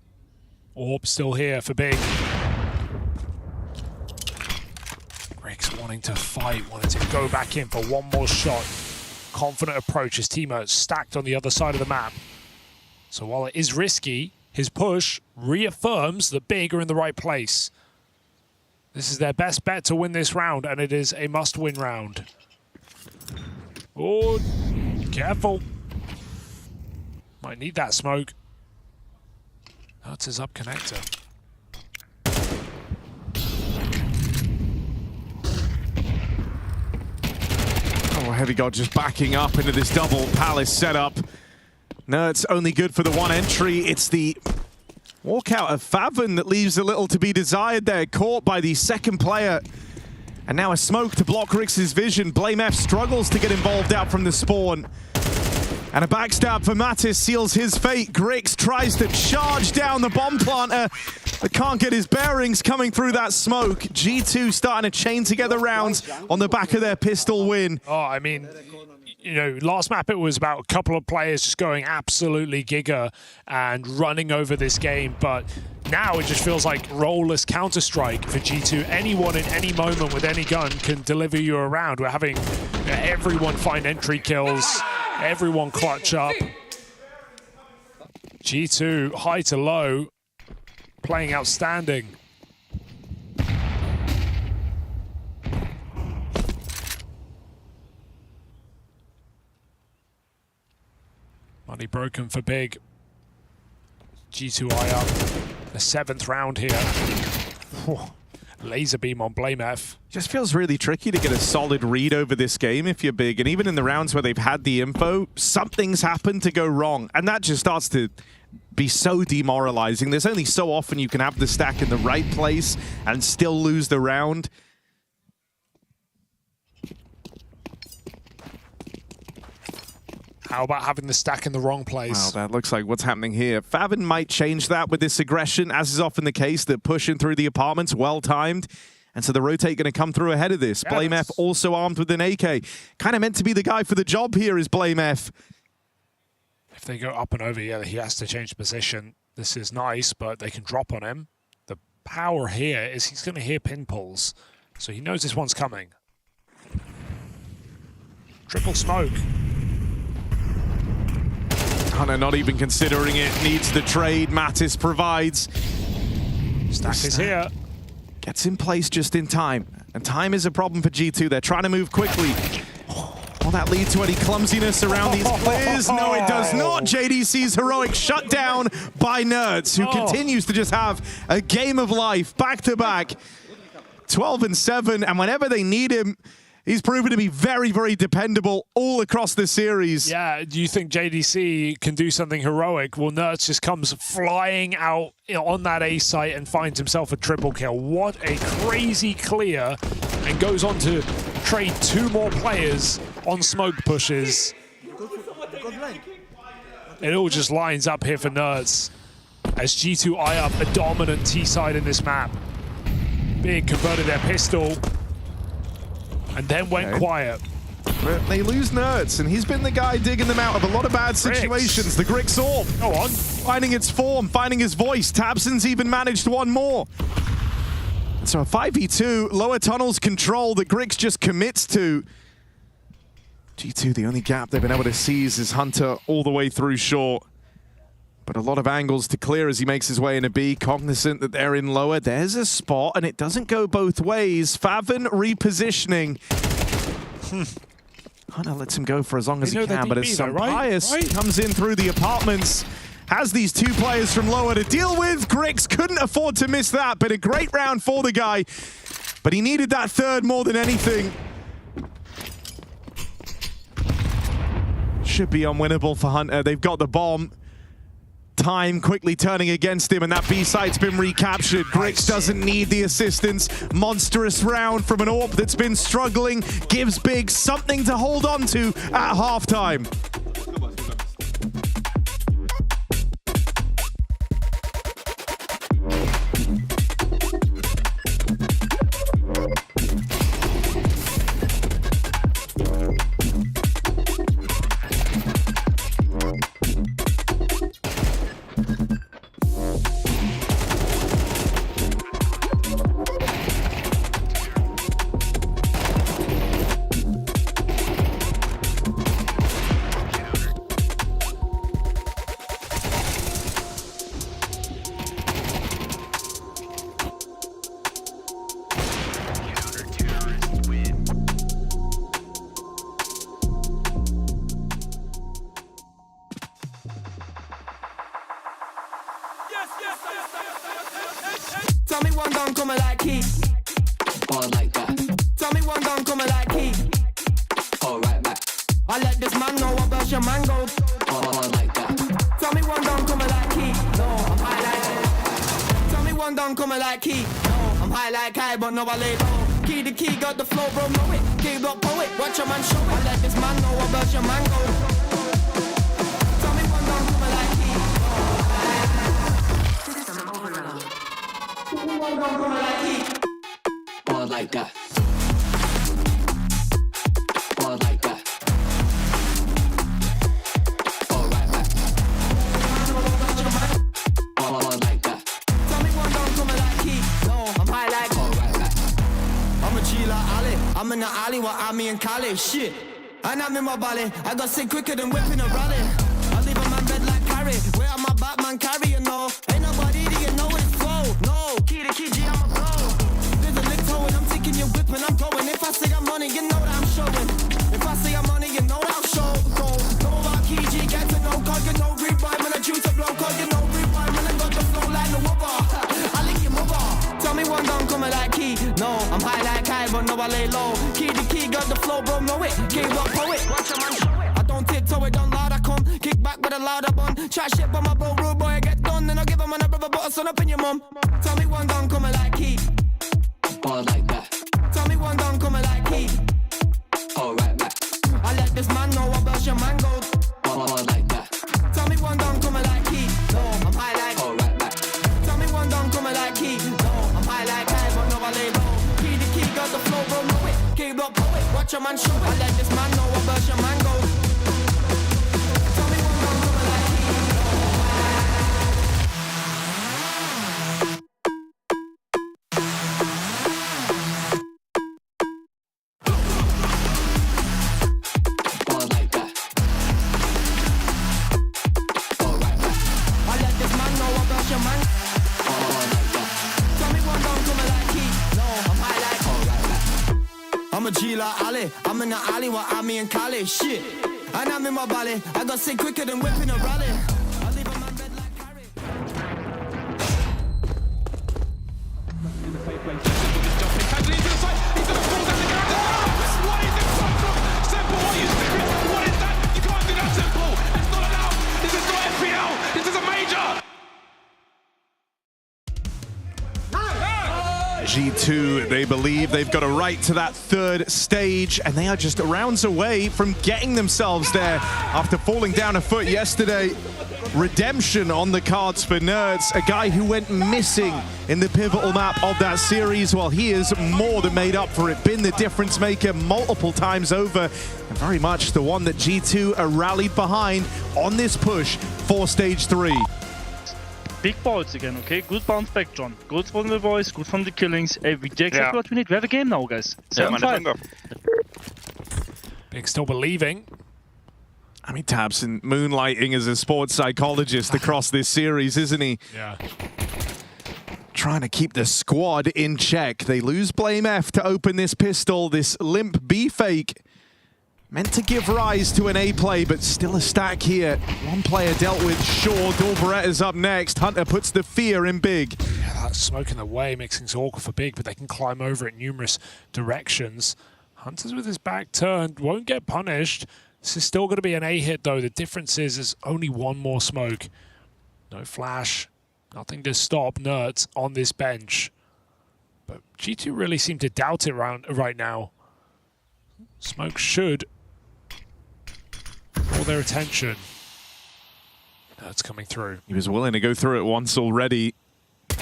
Orb still here for Big. Grix wanting to fight, wanting to go back in for one more shot. Confident approach. His teammates stacked on the other side of the map. So while it is risky, his push reaffirms that Big are in the right place. This is their best bet to win this round, and it is a must-win round. Oh, careful. Might need that smoke. That's his up connector. Oh, Heavy God just backing up into this double palace setup. No, it's only good for the 1 entry. It's the walkout of Faven that leaves a little to be desired there, caught by the second player. And now a smoke to block Grix's vision. Blame F struggles to get involved out from the spawn. And a backstab for Mattis seals his fate. Grix tries to charge down the bomb planter, but can't get his bearings coming through that smoke. G2 starting to chain together rounds on the back of their pistol win. Oh, I mean, you know, last map it was about a couple of players just going absolutely giga and running over this game, but now it just feels like rollless Counter-Strike for G2. Anyone in any moment with any gun can deliver you around. We're having everyone find entry kills, everyone clutch up. G2, high to low, playing outstanding. Money broken for Big. G2 eye up. The 7th round here. Laser beam on Blame F. Just feels really tricky to get a solid read over this game if you're Big. And even in the rounds where they've had the info, something's happened to go wrong. And that just starts to be so demoralizing. There's only so often you can have the stack in the right place and still lose the round. How about having the stack in the wrong place? Wow, that looks like what's happening here. Faven might change that with this aggression, as is often the case. They're pushing through the apartments, well-timed. And so the rotate going to come through ahead of this. Yeah, Blame F also armed with an AK. Kind of meant to be the guy for the job here is Blame F. If they go up and over, yeah, he has to change position. This is nice, but they can drop on him. The power here is he's going to hear pin pulls. So he knows this one's coming. Triple smoke. Hunter not even considering it, needs the trade. Mattis provides. Stack is here. Gets in place just in time. And time is a problem for G2. They're trying to move quickly. Will that lead to any clumsiness around these players? No, it does not. JDC's heroic shutdown by Nerds, who continues to just have a game of life back-to-back. 12-7, and whenever they need him, he's proven to be very, very dependable all across the series. Yeah, do you think JDC can do something heroic? Well, Nerds just comes flying out on that A site and finds himself a triple kill. What a crazy clear, and goes on to trade 2 more players on smoke pushes. It all just lines up here for Nerds as G2 eye up a dominant T side in this map. Big converted their pistol and then went quiet. But they lose Nerds, and he's been the guy digging them out of a lot of bad situations. The Grix Orb, go on, finding its form, finding his voice. Tabson's even managed one more. So a 5v2, lower tunnels control that Grix just commits to. G2, the only gap they've been able to seize is Hunter all the way through short. But a lot of angles to clear as he makes his way into B, cognizant that they're in lower. There's a spot, and it doesn't go both ways. Favin repositioning. Hunter lets him go for as long as he can, but as some bias comes in through the apartments, has these two players from lower to deal with. Grix couldn't afford to miss that, but a great round for the guy. But he needed that third more than anything. Should be unwinnable for Hunter. They've got the bomb. Time quickly turning against him, and that B site's been recaptured. Grix doesn't need the assistance. Monstrous round from an AWP that's been struggling. Gives Big something to hold on to at halftime. Tell me one gun coming like key. Ball like that. Tell me one gun coming like key. All right back. I let this man know about your mango. Ball like that. Tell me one gun coming like key. No, I'm high like that. Tell me one gun coming like key. No, I'm high like high, but no, I lay low. Key to key, got the flow, bro, know it. Key block poet, watch your man show it. I let this man know about your mango. Tell me one gun coming like key. Ball like that. Ball like that. All right back. Ball like that. Tell me one gun coming like key. No, I'm high like. All right back. I'm a G like Ali. I'm in the alley with Ami and Kali. Shit. And I'm in my valley. I got sick quicker than whipping a rally. I leave a man bed like carry. Where am I Batman carry, you know? Ain't nobody that you know it's flow. No, key to key G, I'm a blow. There's a lick toe and I'm taking your whip and I'm going. If I say I'm money, you know that I'm showing. If I say I'm money, you know that I'll show. Go. Know about key G, get to know. Cause you know revive and I choose to blow. Cause you know revive and I got the flow like the wobber. I lick your mother. Tell me one gun coming like key. No, I'm high like high, but no, I lay low. Key to key, got the flow, bro, know it. Key rock poet, watch your man show it. I don't tiptoe it, don't loud I come. Kick back with a louder bun. Chat shit by my bro, rude boy, get done. Then I'll give him a brother, but a son up in your mum. Tell me one gun coming like key. Ball like that. Tell me one gun coming like key. All right back. I let this man know about your mango. Ball like that. Tell me one gun coming like key. No, I'm high like. All right back. Tell me one gun coming like key. No, I'm high like high, but no, I lay low. Key to key, got the flow, bro, know it. Key block poet, watch your man show it. I let this man know about your mango. Tell me one gun coming like key. Ball like that. All right back. I let this man know about your man. Ball like that. Tell me one gun coming like key. No, I'm high like. All right back. I'm a G like Ali. I'm in the alley with Ami and Kali. Shit. And I'm in my valley. I got sick quicker than whipping a rally. I leave a man bed like carry. G2, they believe they've got a right to that third stage, and they are just rounds away from getting themselves there after falling down a foot yesterday. Redemption on the cards for Nerds, a guy who went missing in the pivotal map of that series. Well, he is more than made up for it, been the difference maker multiple times over, and very much the one that G2 are rallied behind on this push for stage 3. Big balls again, okay? Good bounce back, John. Good from the voice, good from the killings. Hey, we did exactly what we need. We have a game now, guys. 7-5. Big still believing. I mean, Tabson moonlighting as a sports psychologist across this series, isn't he? Yeah. Trying to keep the squad in check. They lose Blame F to open this pistol, this limp B fake. Meant to give rise to an A play, but still a stack here. One player dealt with, sure. Dorberetta's up next. Hunter puts the fear in Big. Yeah, that's smoke in the way, makes things awkward for Big, but they can climb over it in numerous directions. Hunter's with his back turned, won't get punished. This is still going to be an A hit, though. The difference is there's only one more smoke. No flash, nothing to stop Nerds on this bench. But G2 really seem to doubt it right now. Smoke should draw their attention. Nerds coming through. He was willing to go through it once already.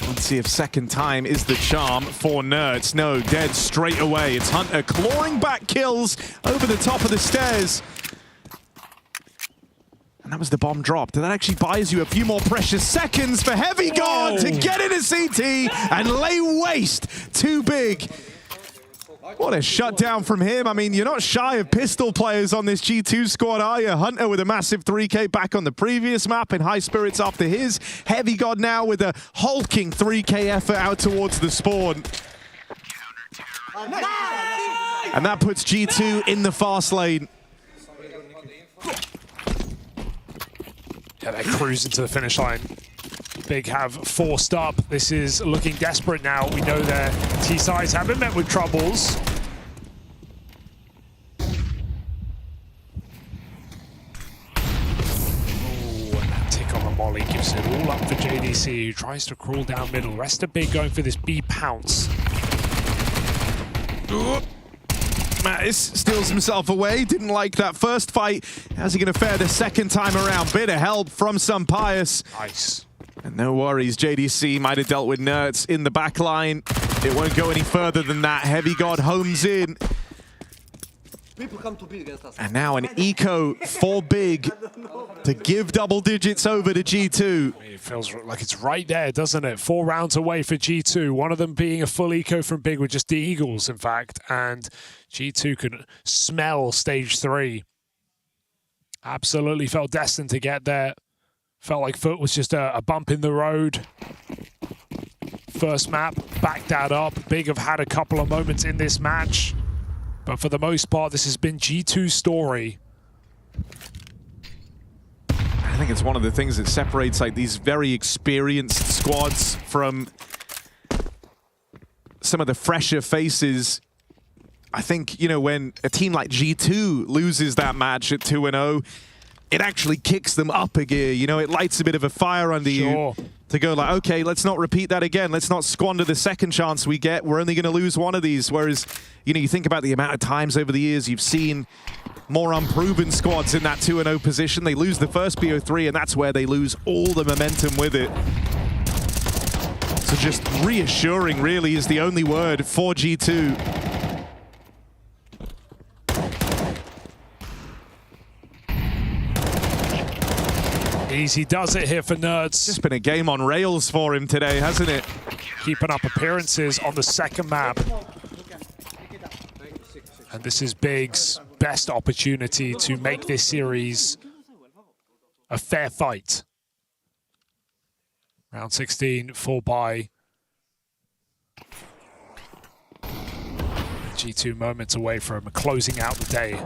Let's see if second time is the charm for Nerds. No, dead straight away. It's Hunter clawing back kills over the top of the stairs. And that was the bomb drop. That actually buys you a few more precious seconds for Heavy God to get into CT and lay waste to Big. What a shutdown from him. I mean, you're not shy of pistol players on this G2 squad, are you? Hunter with a massive 3K back on the previous map in high spirits after his. Heavy God now with a hulking 3K effort out towards the spawn. And that puts G2 in the fast lane. Yeah, they cruise into the finish line. Big have forced up. This is looking desperate now. We know their T-sides have been met with troubles. And that tick on the molly gives it all up for JDC, who tries to crawl down middle. Rest of Big going for this B pounce. Mattis steals himself away. Didn't like that first fight. How's he going to fare the second time around? Bit of help from some Pius. Nice. And no worries, JDC might have dealt with Nerds in the back line. It won't go any further than that. Heavy God homes in. People come to be against us. And now an eco for Big to give double digits over to G2. It feels like it's right there, doesn't it? 4 rounds away for G2. One of them being a full eco from Big with just the Eagles, in fact. And G2 can smell stage 3. Absolutely felt destined to get there. Felt like Foot was just a bump in the road. First map, backed that up. Big have had a couple of moments in this match. But for the most part, this has been G2's story. I think it's one of the things that separates like these very experienced squads from some of the fresher faces. I think, you know, when a team like G2 loses that match at 2-0, it actually kicks them up a gear. You know, it lights a bit of a fire under you to go like, okay, let's not repeat that again. Let's not squander the second chance we get. We're only going to lose one of these. Whereas, you know, you think about the amount of times over the years you've seen more unproven squads in that 2-0 position. They lose the first BO3, and that's where they lose all the momentum with it. So just reassuring, really, is the only word for G2. Easy does it here for Nerds. It's been a game on rails for him today, hasn't it? Keeping up appearances on the second map. And this is Big's best opportunity to make this series a fair fight. Round 16, full buy. G2 moments away from closing out the day.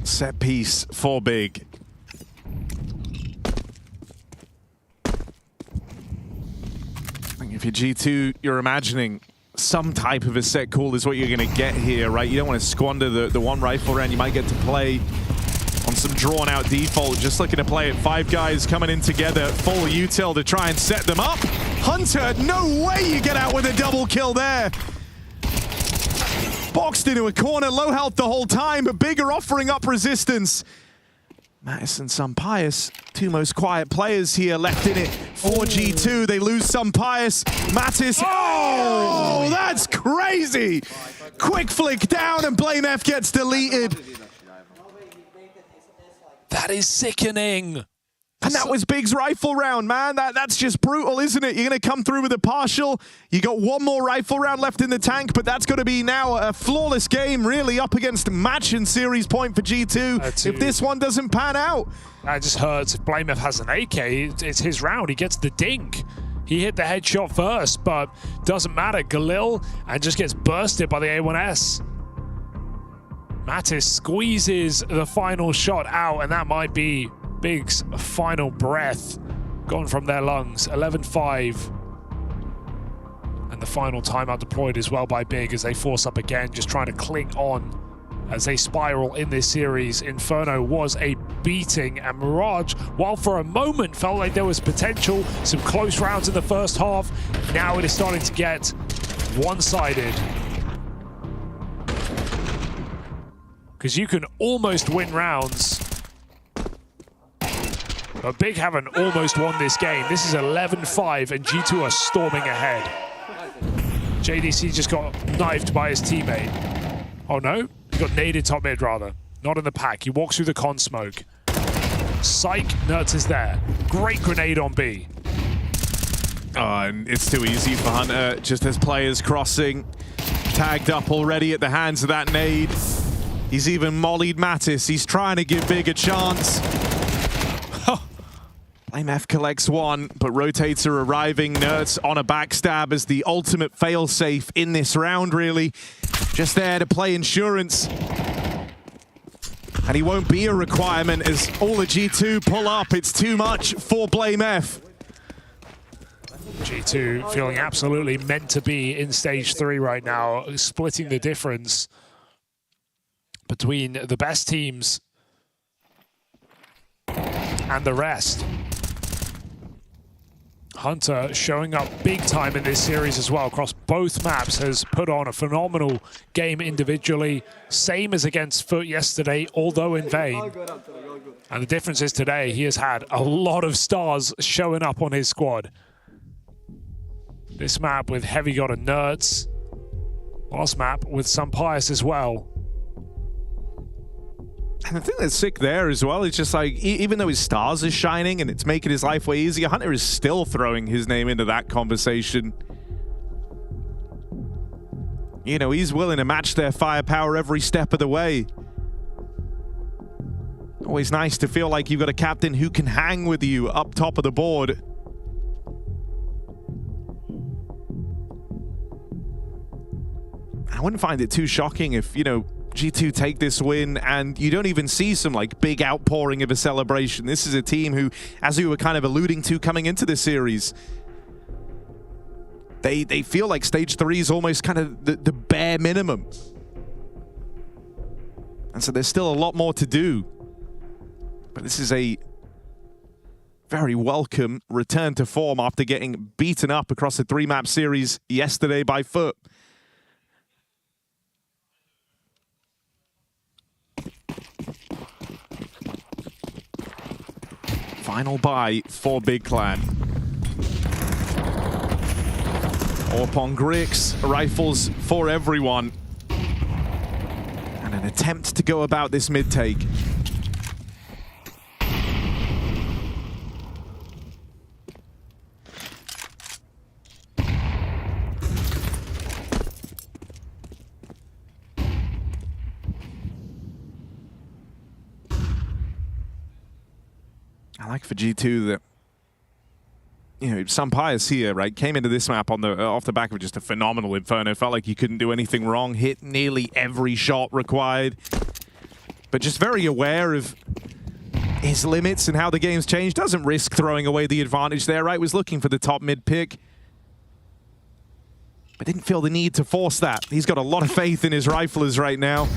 Set piece for Big. I think if you're G2, you're imagining some type of a set call is what you're going to get here, right? You don't want to squander the one rifle round. You might get to play on some drawn-out default. Just looking to play it. 5 guys coming in together, full util to try and set them up. Hunter, no way you get out with a double kill there. Boxed into a corner, low health the whole time, but Bigger offering up resistance. Mattis and Sampius, 2 most quiet players here left in it for G2. They lose Sampius. Mattis, oh, that's crazy. Quick flick down and BlameF gets deleted. That is sickening. And that was Big's rifle round, man. That's just brutal, isn't it? You're going to come through with a partial. You got 1 more rifle round left in the tank, but that's going to be now a flawless game, really, up against match and series point for G2 if this one doesn't pan out. That just hurts. If BlameF has an AK, it's his round. He gets the dink. He hit the headshot first, but doesn't matter. Galil and just gets bursted by the A1S. Mattis squeezes the final shot out, and that might be Big's final breath gone from their lungs. 11-5. And the final timeout deployed as well by Big as they force up again, just trying to cling on as they spiral in this series. Inferno was a beating, and Mirage, while for a moment felt like there was potential, some close rounds in the first half, now it is starting to get one-sided. Because you can almost win rounds, but Big haven't almost won this game. This is 11-5, and G2 are storming ahead. JDC just got knifed by his teammate. Oh no, he got naded top mid rather. Not in the pack, he walks through the con smoke. Psych, Nerds is there. Great grenade on B. And it's too easy for Hunter, just as players crossing. Tagged up already at the hands of that nade. He's even mollied Mattis. He's trying to give Big a chance. BlameF collects 1, but rotates are arriving. Nerds on a backstab as the ultimate failsafe in this round, really. Just there to play insurance. And he won't be a requirement as all the G2 pull up. It's too much for BlameF. G2 feeling absolutely meant to be in stage 3 right now, splitting the difference between the best teams and the rest. Hunter showing up big time in this series as well across both maps, has put on a phenomenal game individually. Same as against Foot yesterday, although in vain. And the difference is today he has had a lot of stars showing up on his squad. This map with Heavy God and Nerds. Last map with Sampius as well. And the thing that's sick there as well is just like, even though his stars are shining and it's making his life way easier, Hunter is still throwing his name into that conversation. You know, he's willing to match their firepower every step of the way. Always nice to feel like you've got a captain who can hang with you up top of the board. I wouldn't find it too shocking if, you know, G2 take this win and you don't even see some like big outpouring of a celebration. This is a team who, as we were kind of alluding to coming into this series, they feel like stage 3 is almost kind of the bare minimum. And so there's still a lot more to do. But this is a very welcome return to form after getting beaten up across a 3-map series yesterday by Foot. Final buy for Big Clan. Orpon Grix, rifles for everyone. And an attempt to go about this mid-take. I like for G2 that, you know, Sampius here, right, came into this map on the off the back of just a phenomenal Inferno. Felt like he couldn't do anything wrong, hit nearly every shot required, but just very aware of his limits and how the game's changed. Doesn't risk throwing away the advantage there, right? Was looking for the top mid pick. but didn't feel the need to force that. He's got a lot of faith in his riflers right now.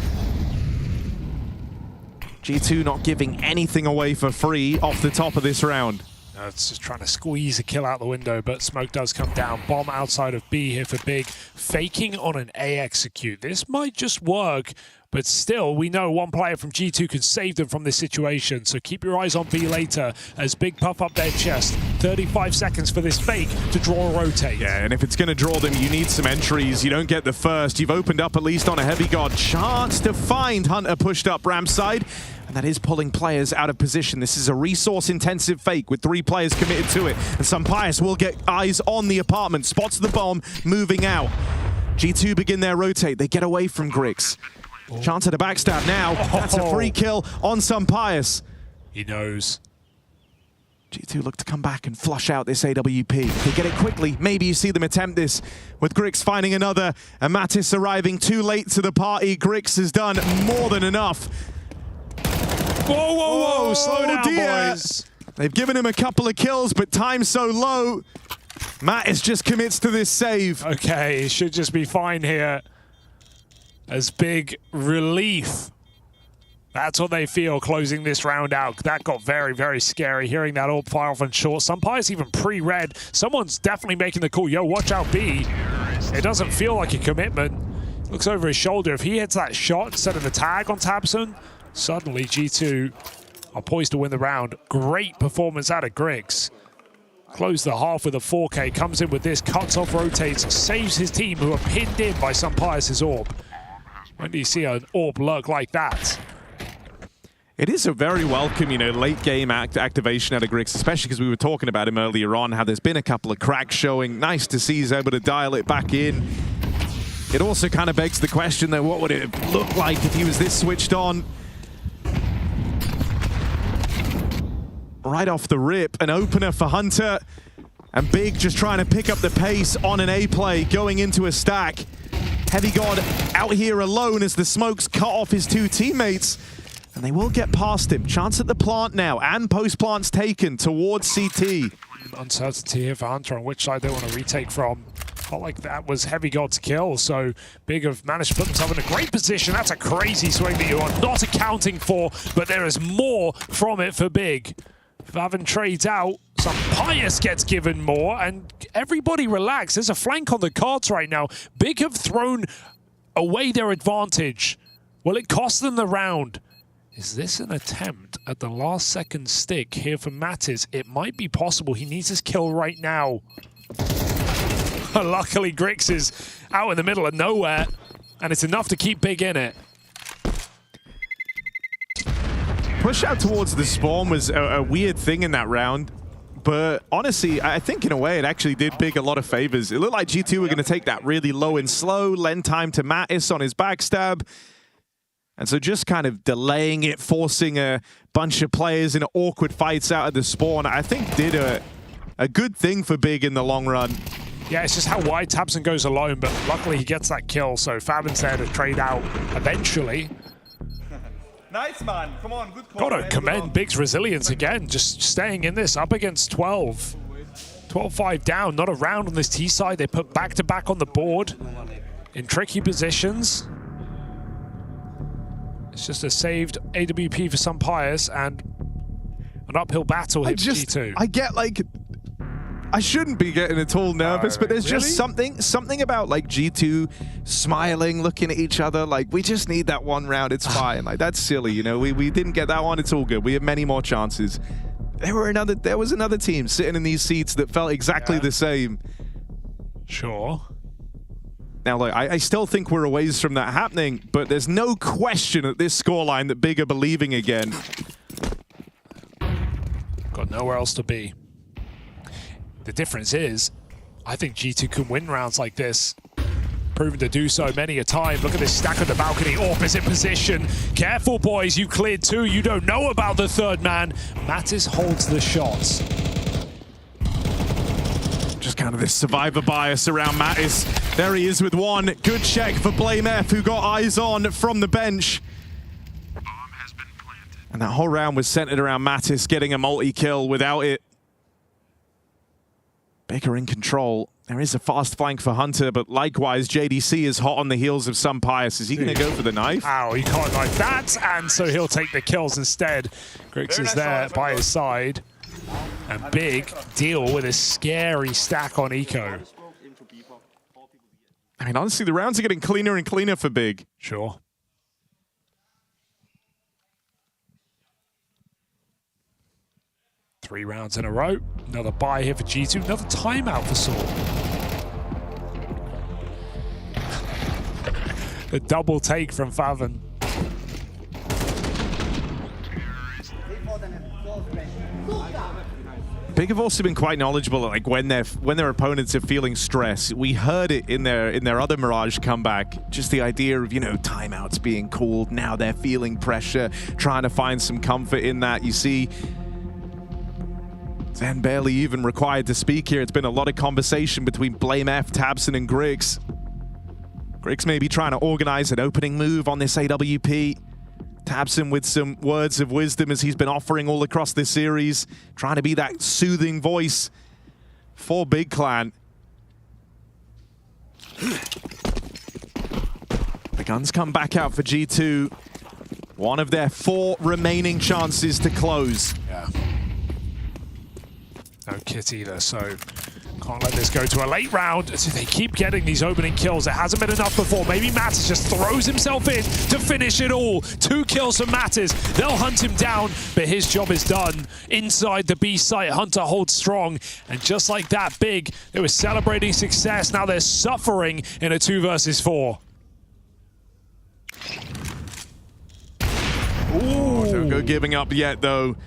G2 not giving anything away for free off the top of this round. No, it's just trying to squeeze a kill out the window, but smoke does come down. Bomb outside of B here for Big. Faking on an A execute. This might just work, but still, we know one player from G2 can save them from this situation. So keep your eyes on B later as Big puff up their chest. 35 seconds for this fake to draw a rotate. Yeah, and if it's going to draw them, you need some entries. You don't get the first. You've opened up at least on a heavy guard. Chance to find Hunter pushed up ramp side. And that is pulling players out of position. This is a resource-intensive fake with 3 players committed to it. And Sampaius will get eyes on the apartment. Spots the bomb, moving out. G2 begin their rotate. They get away from Grix. Chance at a backstab now. That's a free kill on Sampaius. He knows. G2 look to come back and flush out this AWP. They get it quickly. Maybe you see them attempt this with Grix finding another. And Mattis arriving too late to the party. Grix has done more than enough. Whoa, whoa, whoa, slow down, boys. They've given him a couple of kills, but time's so low. Mattis just commits to this save. Okay, it should just be fine here. As Big relief. That's what they feel closing this round out. That got very, very scary, hearing that AWP fire off on short. Sampaius even pre-read. Someone's definitely making the call. Yo, watch out, B. It doesn't feel like a commitment. Looks over his shoulder. If he hits that shot instead of the tag on Tabson, suddenly G2 are poised to win the round. Great performance out of Grix. Close the half with a 4K, comes in with this, cuts off, rotates, saves his team who are pinned in by Sampaius' AWP. When do you see an AWP lurk like that? It is a very welcome, late game activation out of Grix, especially because we were talking about him earlier on, how there's been a couple of cracks showing. Nice to see he's able to dial it back in. It also kind of begs the question, though, what would it look like if he was this switched on? Right off the rip, an opener for Hunter. And Big just trying to pick up the pace on an A play, going into a stack. Heavy God out here alone as the smokes cut off his 2 teammates. And they will get past him. Chance at the plant now, and post-plant's taken towards CT. Uncertainty here for Hunter on which side they want to retake from. Felt like that was Heavy God's kill, so Big have managed to put themselves in a great position. That's a crazy swing that you are not accounting for, but there is more from it for Big. Vavin trades out, Sampaius gets given more, and everybody relax. There's a flank on the cards right now. Big have thrown away their advantage. Will it cost them the round? Is this an attempt at the last second stick here for Mattis? It might be possible. He needs his kill right now. Luckily, Grix is out in the middle of nowhere, and it's enough to keep Big in it. Push out towards the spawn was a weird thing in that round, but honestly, I think in a way it actually did Big a lot of favors. It looked like G2 were going to take that really low and slow, lend time to Mattis on his backstab, and so just kind of delaying it, forcing a bunch of players in awkward fights out of the spawn, I think did a good thing for Big in the long run. Yeah, it's just how wide Tabson goes alone, but luckily he gets that kill, so Favin's there to trade out eventually. Nice, man. Come on, good call. Gotta commend Big's resilience again, just staying in this up against 12. 12-5 down, not a round on this T side. They put back-to-back on the board in tricky positions. It's just a saved AWP for Sampaius and an uphill battle here for G2. I get like, I shouldn't be getting at all nervous, but there's just something about like G2 smiling, looking at each other like, we just need that one round, it's fine. Like, that's silly, we didn't get that one, it's all good. We have many more chances. There was another team sitting in these seats that felt exactly the same. Sure. Now, look, I still think we're a ways from that happening, but there's no question at this scoreline that Big are believing again. Got nowhere else to be. The difference is, I think G2 can win rounds like this. Proven to do so many a time. Look at this stack on the balcony. Opposite position. Careful, boys. You cleared 2. You don't know about the 3rd man. Mattis holds the shots. Just kind of this survivor bias around Mattis. There he is with 1. Good check for Blame F, who got eyes on from the bench. And that whole round was centered around Mattis getting a multi-kill. Without it, Baker in control. There is a fast flank for Hunter, but likewise, JDC is hot on the heels of some Pius. Is he going to go for the knife? Ow, he can't knife that, and so he'll take the kills instead. Grix is there by his side. And Big deal with a scary stack on Eco. I mean, honestly, the rounds are getting cleaner and cleaner for Big. Sure. Three rounds in a row. Another buy here for G2. Another timeout for Saul. The double take from Faven. Big have also been quite knowledgeable, like when their opponents are feeling stress. We heard it in their other Mirage comeback. Just the idea of, you know, timeouts being called. Now they're feeling pressure, trying to find some comfort in that. You see, Zen barely even required to speak here. It's been a lot of conversation between Blame F, Tabson, and Griggs. Griggs may be trying to organize an opening move on this AWP. Tabson with some words of wisdom as he's been offering all across this series, trying to be that soothing voice for Big Clan. The guns come back out for G2. One of their 4 remaining chances to close. Yeah. No kit either, so can't let this go to a late round. So they keep getting these opening kills. It hasn't been enough before. Maybe Mattis just throws himself in to finish it all. 2 kills from Mattis. They'll hunt him down, but his job is done. Inside the B site, Hunter holds strong. And just like that, Big, they were celebrating success. Now they're suffering in a 2 versus 4. Ooh, don't go giving up yet, though.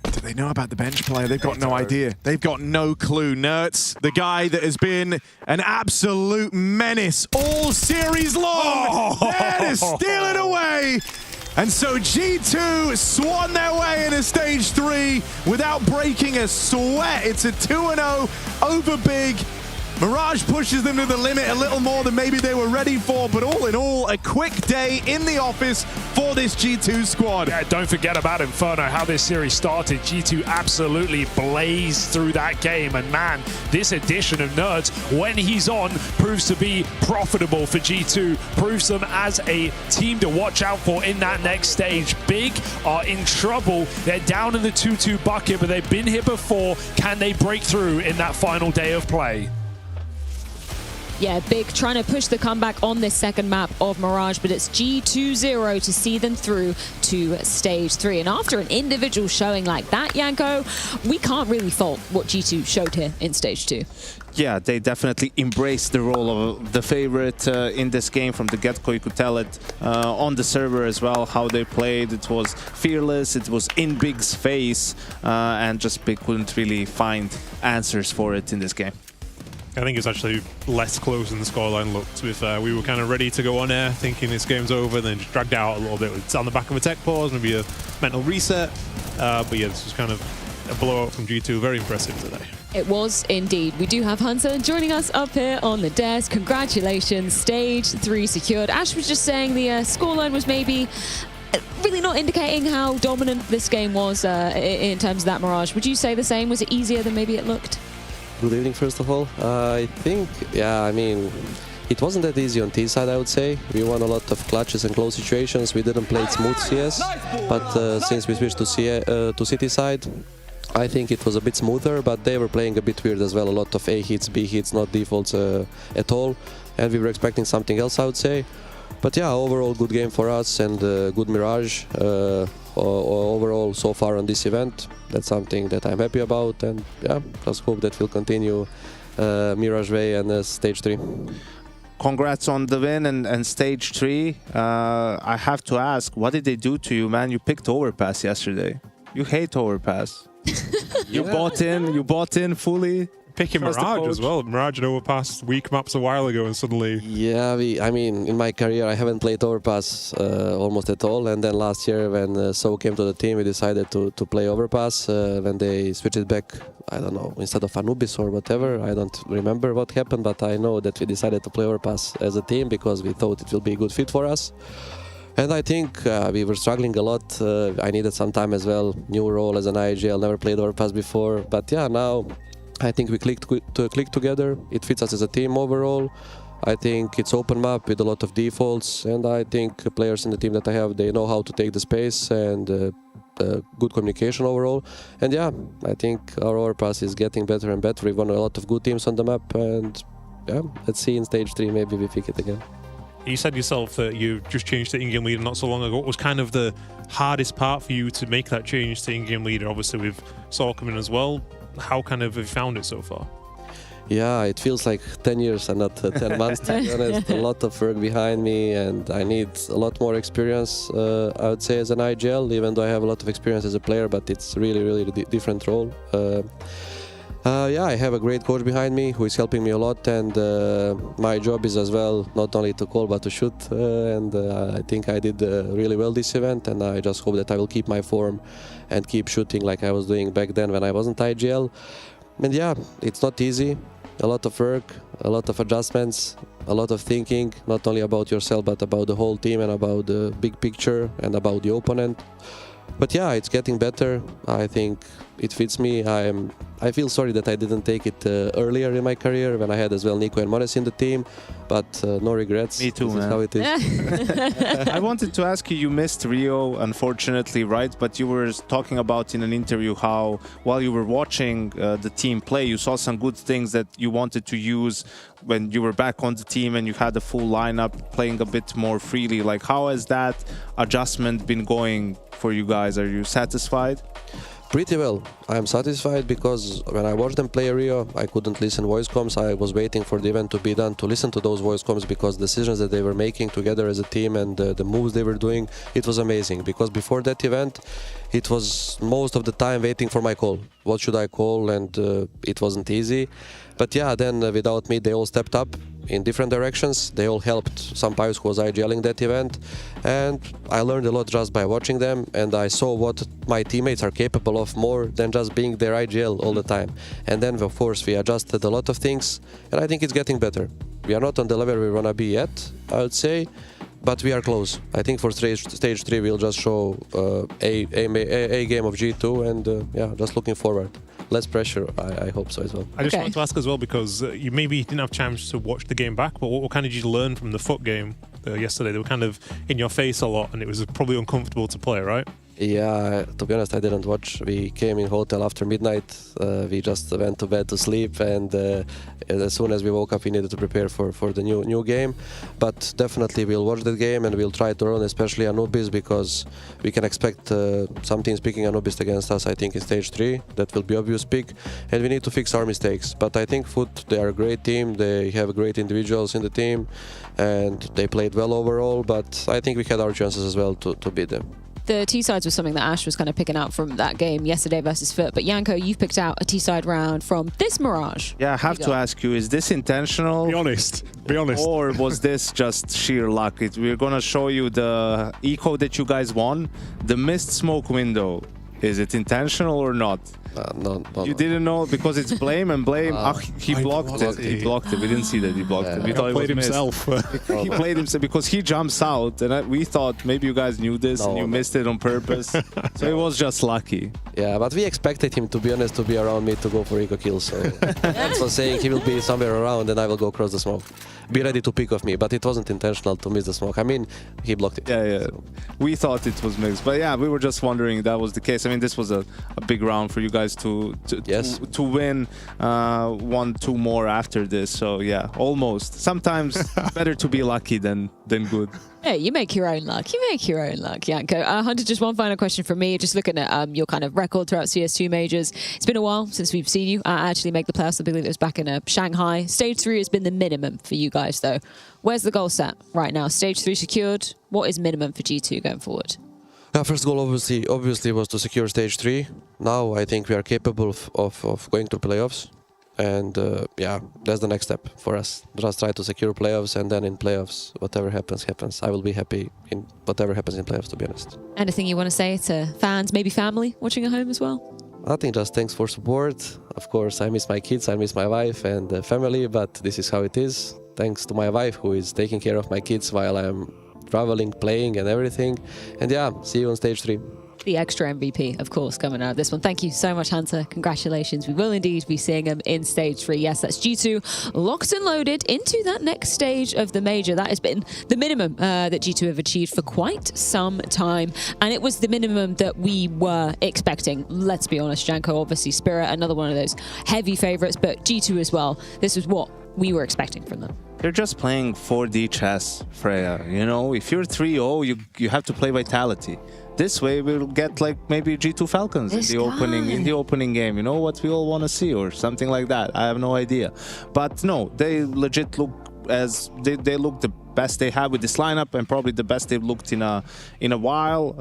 Do they know about the bench player? They've got no idea. They've got no clue. Nertz, the guy that has been an absolute menace all series long, there to steal it away. And so G2 swan their way into stage 3 without breaking a sweat. It's a 2-0 over Big. Mirage pushes them to the limit a little more than maybe they were ready for, but all in all, a quick day in the office for this G2 squad. Yeah, don't forget about Inferno, how this series started. G2 absolutely blazed through that game, and man, this addition of Nerds, when he's on, proves to be profitable for G2, proves them as a team to watch out for in that next stage. Big are in trouble. They're down in the 2-2 bucket, but they've been here before. Can they break through in that final day of play? Yeah, Big trying to push the comeback on this second map of Mirage, but it's G2-0 to see them through to stage 3. And after an individual showing like that, Yanko, we can't really fault what G2 showed here in stage 2. Yeah, they definitely embraced the role of the favorite in this game from the get-go. You could tell it on the server as well, how they played. It was fearless, it was in Big's face, and just Big couldn't really find answers for it in this game. I think it's actually less close than the scoreline looked. To be fair, we were kind of ready to go on air, thinking this game's over, then just dragged out a little bit. It's on the back of a tech pause, maybe a mental reset. But yeah, this was kind of a blowout from G2. Very impressive today. It was indeed. We do have Hunter joining us up here on the desk. Congratulations, stage 3 secured. Ash was just saying the scoreline was maybe really not indicating how dominant this game was in terms of that Mirage. Would you say the same? Was it easier than maybe it looked? Good evening, first of all. I think, yeah, I mean, it wasn't that easy on T side, I would say. We won a lot of clutches and close situations. We didn't play it smooth CS, but since we switched to City side, I think it was a bit smoother, but they were playing a bit weird as well. A lot of A hits, B hits, not defaults at all, and we were expecting something else, I would say. But yeah, overall good game for us and good Mirage. Overall, so far on this event, that's something that I'm happy about, and yeah, just hope that we'll continue Mirage way and stage 3. Congrats on the win and stage 3. I have to ask, what did they do to you, man? You picked Overpass yesterday. You hate Overpass. You bought in fully. Picking Mirage as well. Mirage and Overpass weak maps a while ago, and suddenly... Yeah, I mean, in my career, I haven't played Overpass almost at all. And then last year, when So came to the team, we decided to play Overpass. When they switched it back, I don't know, instead of Anubis or whatever, I don't remember what happened, but I know that we decided to play Overpass as a team because we thought it will be a good fit for us. And I think we were struggling a lot. I needed some time as well. New role as an IGL, never played Overpass before. But yeah, now I think we clicked together. It fits us as a team overall. I think it's open map with a lot of defaults, and I think players in the team that I have, they know how to take the space and good communication overall. And yeah, I think our Overpass is getting better and better. We've won a lot of good teams on the map, and yeah, let's see in stage 3 maybe we pick it again. You said yourself that you just changed to in-game leader not so long ago. What was kind of the hardest part for you to make that change to in-game leader? Obviously with Saul coming as well. How kind of have you found it so far? Yeah, it feels like 10 years and not 10 months, to be honest. A lot of work behind me, and I need a lot more experience, I would say, as an IGL, even though I have a lot of experience as a player, but it's really different role. Yeah, I have a great coach behind me who is helping me a lot, and my job is as well not only to call but to shoot, and I think I did really well this event, and I just hope that I will keep my form and keep shooting like I was doing back then when I wasn't IGL. And yeah, it's not easy. A lot of work, a lot of adjustments, a lot of thinking, not only about yourself but about the whole team and about the big picture and about the opponent. But yeah, it's getting better. I think it fits me. I feel sorry that I didn't take it earlier in my career when I had as well Nico and Monte in the team, but no regrets. Me too, this man. is how it is. I wanted to ask you, you missed Rio, unfortunately, right? But you were talking about in an interview how, while you were watching the team play, you saw some good things that you wanted to use when you were back on the team and you had a full lineup playing a bit more freely. Like, how has that adjustment been going for you guys? Are you satisfied? Pretty well. I'm satisfied because when I watched them play Rio, I couldn't listen voice comms. I was waiting for the event to be done to listen to those voice comms, because decisions that they were making together as a team and the moves they were doing, it was amazing. Because before that event, it was most of the time waiting for my call. What should I call? And it wasn't easy. But yeah, then without me, they all stepped up in different directions. They all helped Sampaius, who was IGLing that event, and I learned a lot just by watching them, and I saw what my teammates are capable of more than just being their IGL all the time. And then of course we adjusted a lot of things, and I think it's getting better. We are not on the level we want to be yet, I would say, but we are close. I think for stage 3 we'll just show a game of G2, and yeah, just looking forward. Less pressure, I hope so as well. I just want to ask as well, because you maybe didn't have a chance to watch the game back, but what kind of did you learn from the FUT game yesterday? They were kind of in your face a lot, and it was probably uncomfortable to play, right? Yeah, to be honest, I didn't watch. We came in hotel after midnight. We just went to bed to sleep, and as soon as we woke up, we needed to prepare for the new game. But definitely, we'll watch that game and we'll try to run, especially Anubis, because we can expect some teams picking Anubis against us. I think in stage 3, that will be obvious pick, and we need to fix our mistakes. But I think FUT, they are a great team. They have great individuals in the team, and they played well overall. But I think we had our chances as well to beat them. The T-sides was something that Ash was kind of picking out from that game yesterday versus FUT. But Janko, you've picked out a T-side round from this Mirage. Yeah, I have to ask you, is this intentional? Be honest. Be honest. Or was this just sheer luck? We're going to show you the eco that you guys won. The missed smoke window. Is it intentional or not? No. You didn't know, because it's blame and blame. He blocked it. He blocked it. We didn't see that he blocked it. We thought it was himself. He played himself because he jumps out, and we thought maybe you guys knew this and you missed it on purpose. So it was just lucky. Yeah, but we expected him, to be honest, to be around me to go for eco kills. So that's what saying, he will be somewhere around and I will go across the smoke. Be ready to pick off me, but it wasn't intentional to miss the smoke. I mean, he blocked it. Yeah. So. We thought it was mixed, but yeah, we were just wondering if that was the case. I mean, this was a big round for you guys to win 1-2 more after this. So yeah, almost. Sometimes it's better to be lucky than good. Yeah, you make your own luck. You make your own luck, Janko. Hunter, just one final question from me. Just looking at your kind of record throughout CS2 majors. It's been a while since we've seen you actually make the playoffs. I believe it was back in Shanghai. Stage 3 has been the minimum for you guys, though. Where's the goal set right now? Stage 3 secured. What is minimum for G2 going forward? First goal obviously was to secure stage 3. Now I think we are capable of going to playoffs. And yeah, that's the next step for us. Just try to secure playoffs, and then in playoffs, whatever happens, happens. I will be happy in whatever happens in playoffs, to be honest. Anything you want to say to fans, maybe family watching at home as well? Nothing, just thanks for support. Of course, I miss my kids, I miss my wife and family, but this is how it is. Thanks to my wife, who is taking care of my kids while I'm traveling, playing and everything. And yeah, see you on stage 3. the extra MVP, of course, coming out of this one. Thank you so much, Hunter. Congratulations. We will indeed be seeing him in stage 3. Yes, that's G2 locked and loaded into that next stage of the major. That has been the minimum that G2 have achieved for quite some time. And it was the minimum that we were expecting. Let's be honest, Janko, obviously Spirit, another one of those heavy favorites, but G2 as well. This was what we were expecting from them. They're just playing 4D chess, Freya. You know, if you're 3-0, you have to play Vitality. This way we'll get like maybe G2 Falcons in the opening game. You know what we all want to see, or something like that. I have no idea. But no, they legit look as they look the best they have with this lineup, and probably the best they've looked in a while.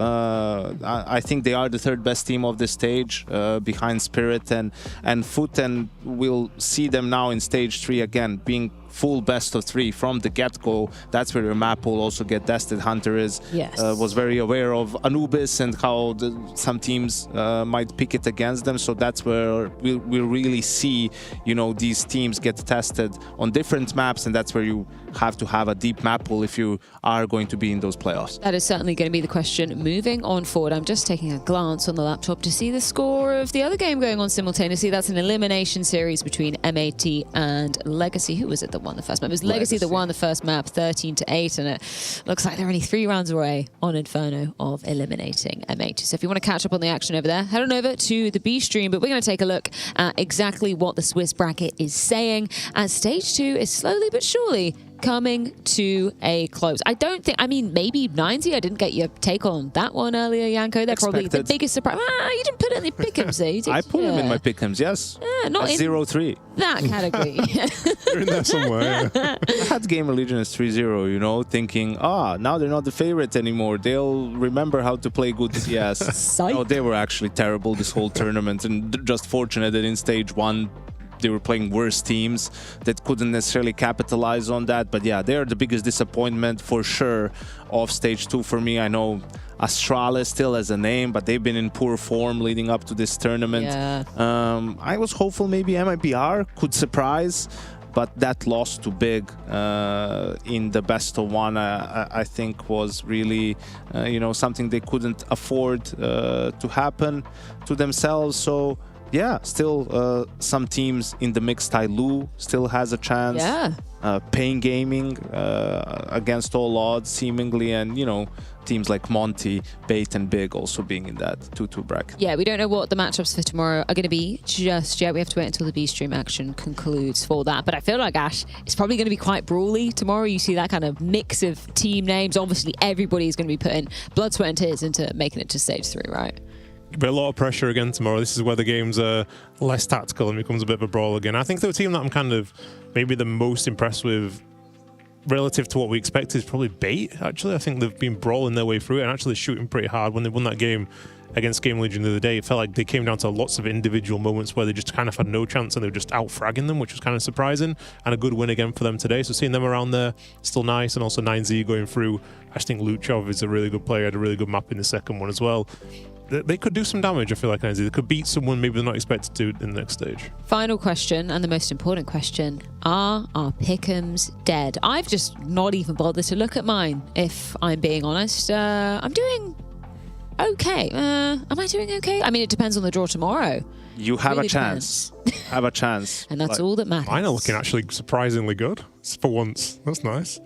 I think they are the 3rd best team of this stage, behind Spirit and Foot, and we'll see them now in stage 3 again, being full best of 3 from the get-go. That's where your map will also get tested. Hunter was very aware of Anubis and how some teams might pick it against them, so that's where we'll really see, you know, these teams get tested on different maps, and that's where you have to have a deep map pool if you are going to be in those playoffs. That is certainly going to be the question moving on forward. I'm just taking a glance on the laptop to see the score of the other game going on simultaneously. That's an elimination series between MAT and Legacy. Who was it that won the first map? It was Legacy that won the first map, 13-8, and it looks like they're only 3 rounds away on Inferno of eliminating MAT. So if you want to catch up on the action over there, head on over to the B stream, but we're going to take a look at exactly what the Swiss bracket is saying, as stage 2 is slowly but surely coming to a close. I mean, maybe 90. I didn't get your take on that one earlier, Janko. They're probably the biggest surprise. You didn't put it in the pick'ems there. You did, I put him in my pick'ems, yes. Not in 0-3. that category. You're in there somewhere. I had Game Allegiance 3-0, you know, thinking, now they're not the favorite anymore. They'll remember how to play good CS. No, they were actually terrible this whole tournament, and just fortunate that in stage 1 they were playing worse teams that couldn't necessarily capitalize on that. But yeah, they're the biggest disappointment for sure of stage 2 for me. I know Astralis still as a name, but they've been in poor form leading up to this tournament. I was hopeful maybe MIBR could surprise, but that loss to Big in the best of 1, I think was really, you know, something they couldn't afford to happen to themselves. So yeah, still some teams in the mix. Tyloo still has a chance. Pain Gaming against all odds, seemingly, and you know, teams like Monte, Bait, and Big also being in that 2-2 bracket. Yeah, we don't know what the matchups for tomorrow are going to be just yet. We have to wait until the B stream action concludes for that. But I feel like, Ash, it's probably going to be quite brawly tomorrow. You see that kind of mix of team names. Obviously, everybody's going to be putting blood, sweat, and tears into making it to stage 3, right? But a lot of pressure again tomorrow. This is where the games are less tactical and becomes a bit of a brawl again. I think the team that I'm kind of maybe the most impressed with relative to what we expected is probably Bait, actually. I think they've been brawling their way through it and actually shooting pretty hard. When they won that game against Game Legion the other day, it felt like they came down to lots of individual moments where they just kind of had no chance and they were just out-fragging them, which was kind of surprising, and a good win again for them today. So seeing them around there, still nice, and also 9Z going through. I just think Luchov is a really good player, had a really good map in the second one as well. They could do some damage, I feel like, 9Z. They could beat someone maybe they're not expected to in the next stage. Final question, and the most important question. Are our pick'ems dead? I've just not even bothered to look at mine, if I'm being honest. I'm doing okay. Am I doing okay? I mean, it depends on the draw tomorrow. You have a chance. Have a chance. And that's all that matters. Mine are looking actually surprisingly good for once. That's nice.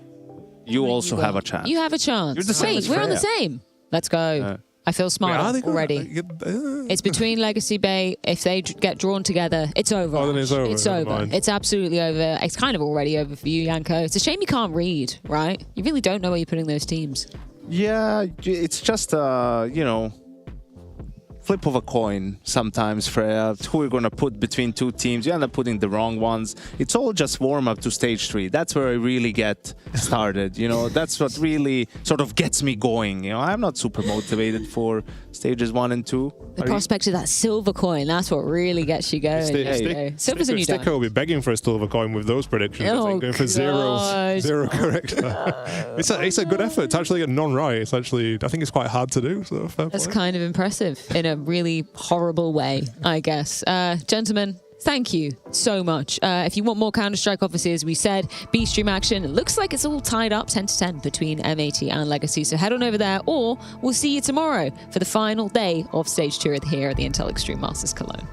You also have a chance. You have a chance. You're the same. Wait, we're on the same. Let's go. I feel smarter already. It's between Legacy Bay. If they get drawn together, it's over. Oh, then it's over. It's over. It's absolutely over. It's kind of already over for you, Janko. It's a shame you can't read, right? You really don't know where you're putting those teams. Yeah, it's just, you know, flip of a coin sometimes, Freya. Who we're going to put between two teams. You end up putting the wrong ones. It's all just warm up to stage 3. That's where I really get started. You know, that's what really sort of gets me going. You know, I'm not super motivated for stages 1 and 2. The prospect of that silver coin, that's what really gets you going. Silver's a new Sticker will be begging for a silver coin with those predictions. I think, going for zero correct. It's a good effort. It's actually a non-right. It's actually, I think it's quite hard to do. So that's kind of impressive in a really horrible way, I guess. Gentlemen, thank you so much. If you want more Counter-Strike, obviously, as we said, B-Stream action. It looks like it's all tied up 10-10 between M80 and Legacy. So head on over there, or we'll see you tomorrow for the final day of Stage 2 here at the Intel Extreme Masters Cologne.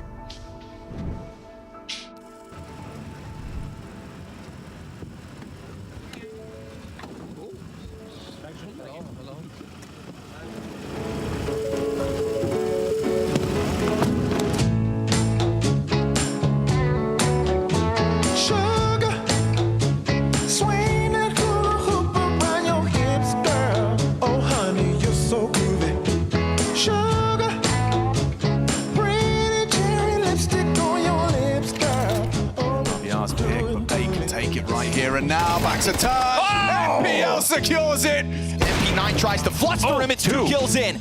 And now back to turn. MPL secures it. MP9 tries to fluster him. It's 2 kills in.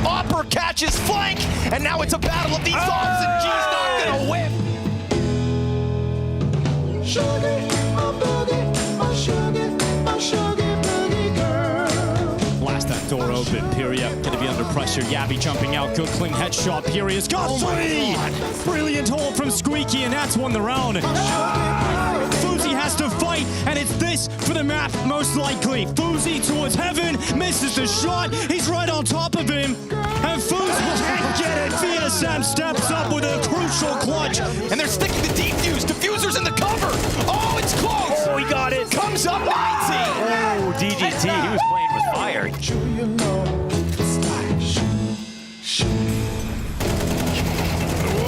Upper catches flank, and now it's a battle of these arms, and G's not gonna win. Blast that door open. Pyria going to be under pressure. Yabby jumping out. Good clean headshot. Pyria's got 3. Brilliant hold from Squeaky, and that's won the round. Fuzi has to fight, and it's this for the map, most likely. Fuzi towards heaven, misses the shot. He's right on top of him, and Fuzi can't get it. VSM steps up with a crucial clutch. And they're sticking the defuse. Diffuser's in the cover. Oh, it's close. Oh, he got it. Comes up 90. Oh, DGT, he was playing with fire.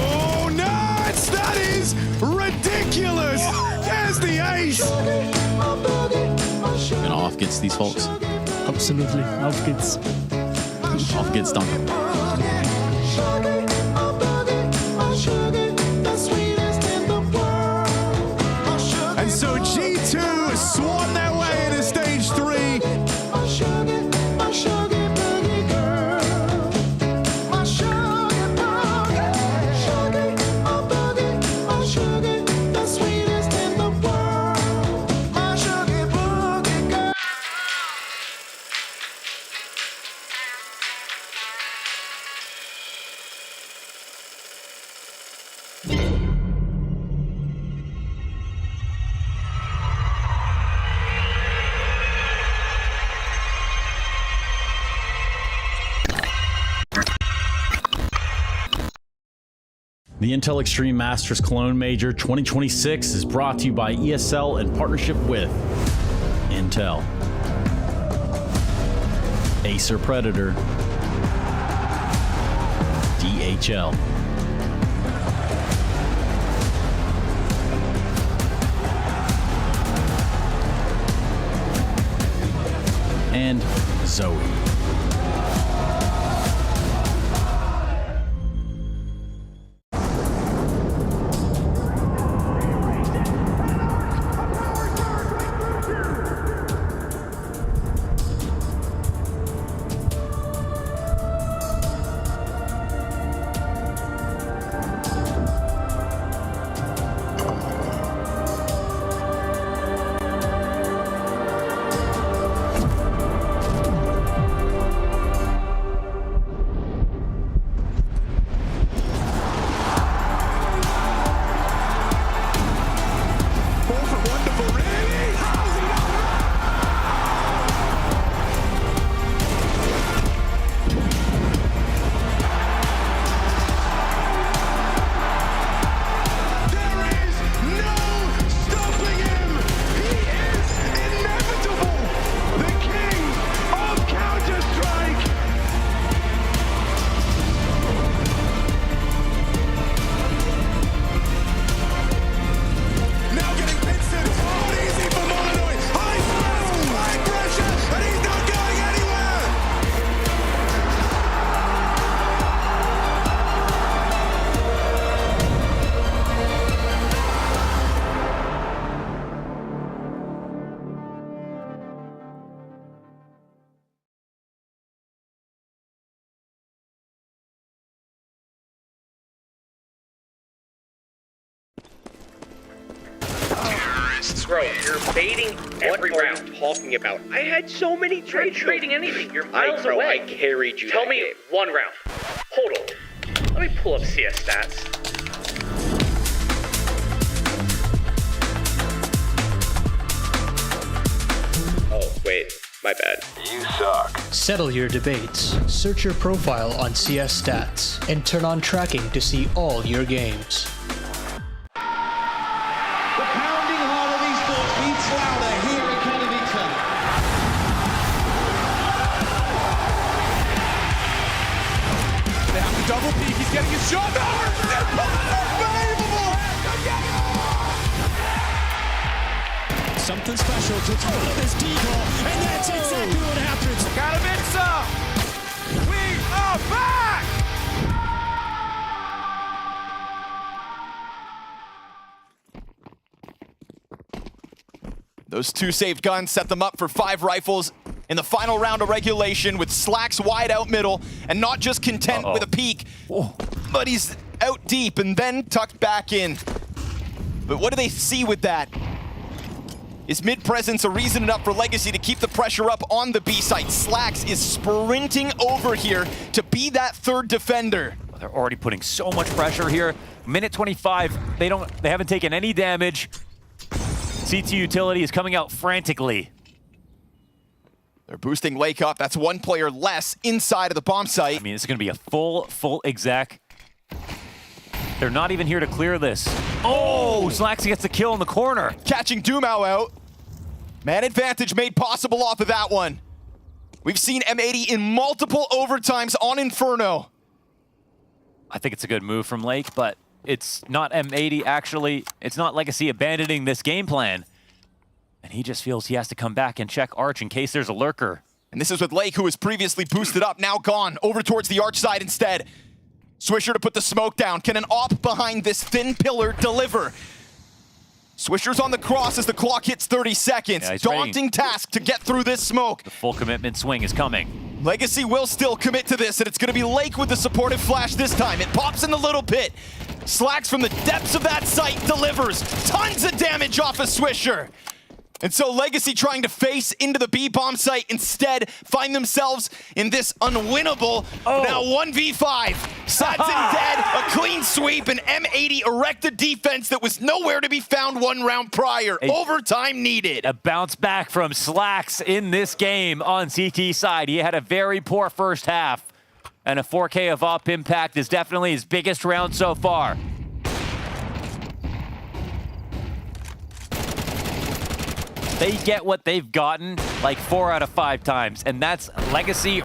Oh, nuts! That is ridiculous! There's the ace! And off gets these folks. Absolutely, off gets. Off gets Duncan. And so G2 swan their way into stage 3. The Intel Extreme Masters Cologne Major 2026 is brought to you by ESL in partnership with Intel, Acer Predator, DHL, and Zoe. Bro, you're baiting every round. What are you talking about? I had so many trades. You're trading anything. You're miles away. I carried you. Tell me one round. Hold on. Let me pull up CS stats. My bad. You suck. Settle your debates. Search your profile on CS Stats and turn on tracking to see all your games. The pounding heart of esports beats louder here at Katowice. They have to double peek. He's getting his shot. Unbelievable! Something special to throw this decoy, and that's exactly what happens. Katowice! We are back! Those two saved guns set them up for 5 rifles in the final round of regulation with Slacks wide out middle, and not just content with a peek, but he's out deep and then tucked back in. But what do they see with that? Is mid-presence a reason enough for Legacy to keep the pressure up on the B site? Slacks is sprinting over here to be that third defender. They're already putting so much pressure here. Minute 25, they haven't taken any damage. CT utility is coming out frantically. They're boosting Lake up. That's 1 player less inside of the bomb site. I mean, it's going to be a full exec. They're not even here to clear this. Oh, Slacks gets the kill in the corner. Catching Dumau out. Man advantage made possible off of that one. We've seen M80 in multiple overtimes on Inferno. I think it's a good move from Lake, but it's not M80 actually. It's not Legacy abandoning this game plan. And he just feels he has to come back and check Arch in case there's a lurker. And this is with Lake, who was previously boosted up, now gone. Over towards the Arch side instead. Swisher to put the smoke down. Can an op behind this thin pillar deliver? Swisher's on the cross as the clock hits 30 seconds. Yeah, daunting task to get through this smoke. The full commitment swing is coming. Legacy will still commit to this, and it's going to be Lake with the supportive flash this time. It pops in the little pit. Slacks from the depths of that site delivers tons of damage off of Swisher. And so Legacy trying to face into the B bomb site instead find themselves in this unwinnable now 1v5. Sadson dead, a clean sweep, and M80 erected defense that was nowhere to be found 1 round prior. Overtime needed. A bounce back from Slacks in this game on CT side. He had a very poor first half, and a 4K of op impact is definitely his biggest round so far. They get what they've gotten like 4 out of 5 times, and that's Legacy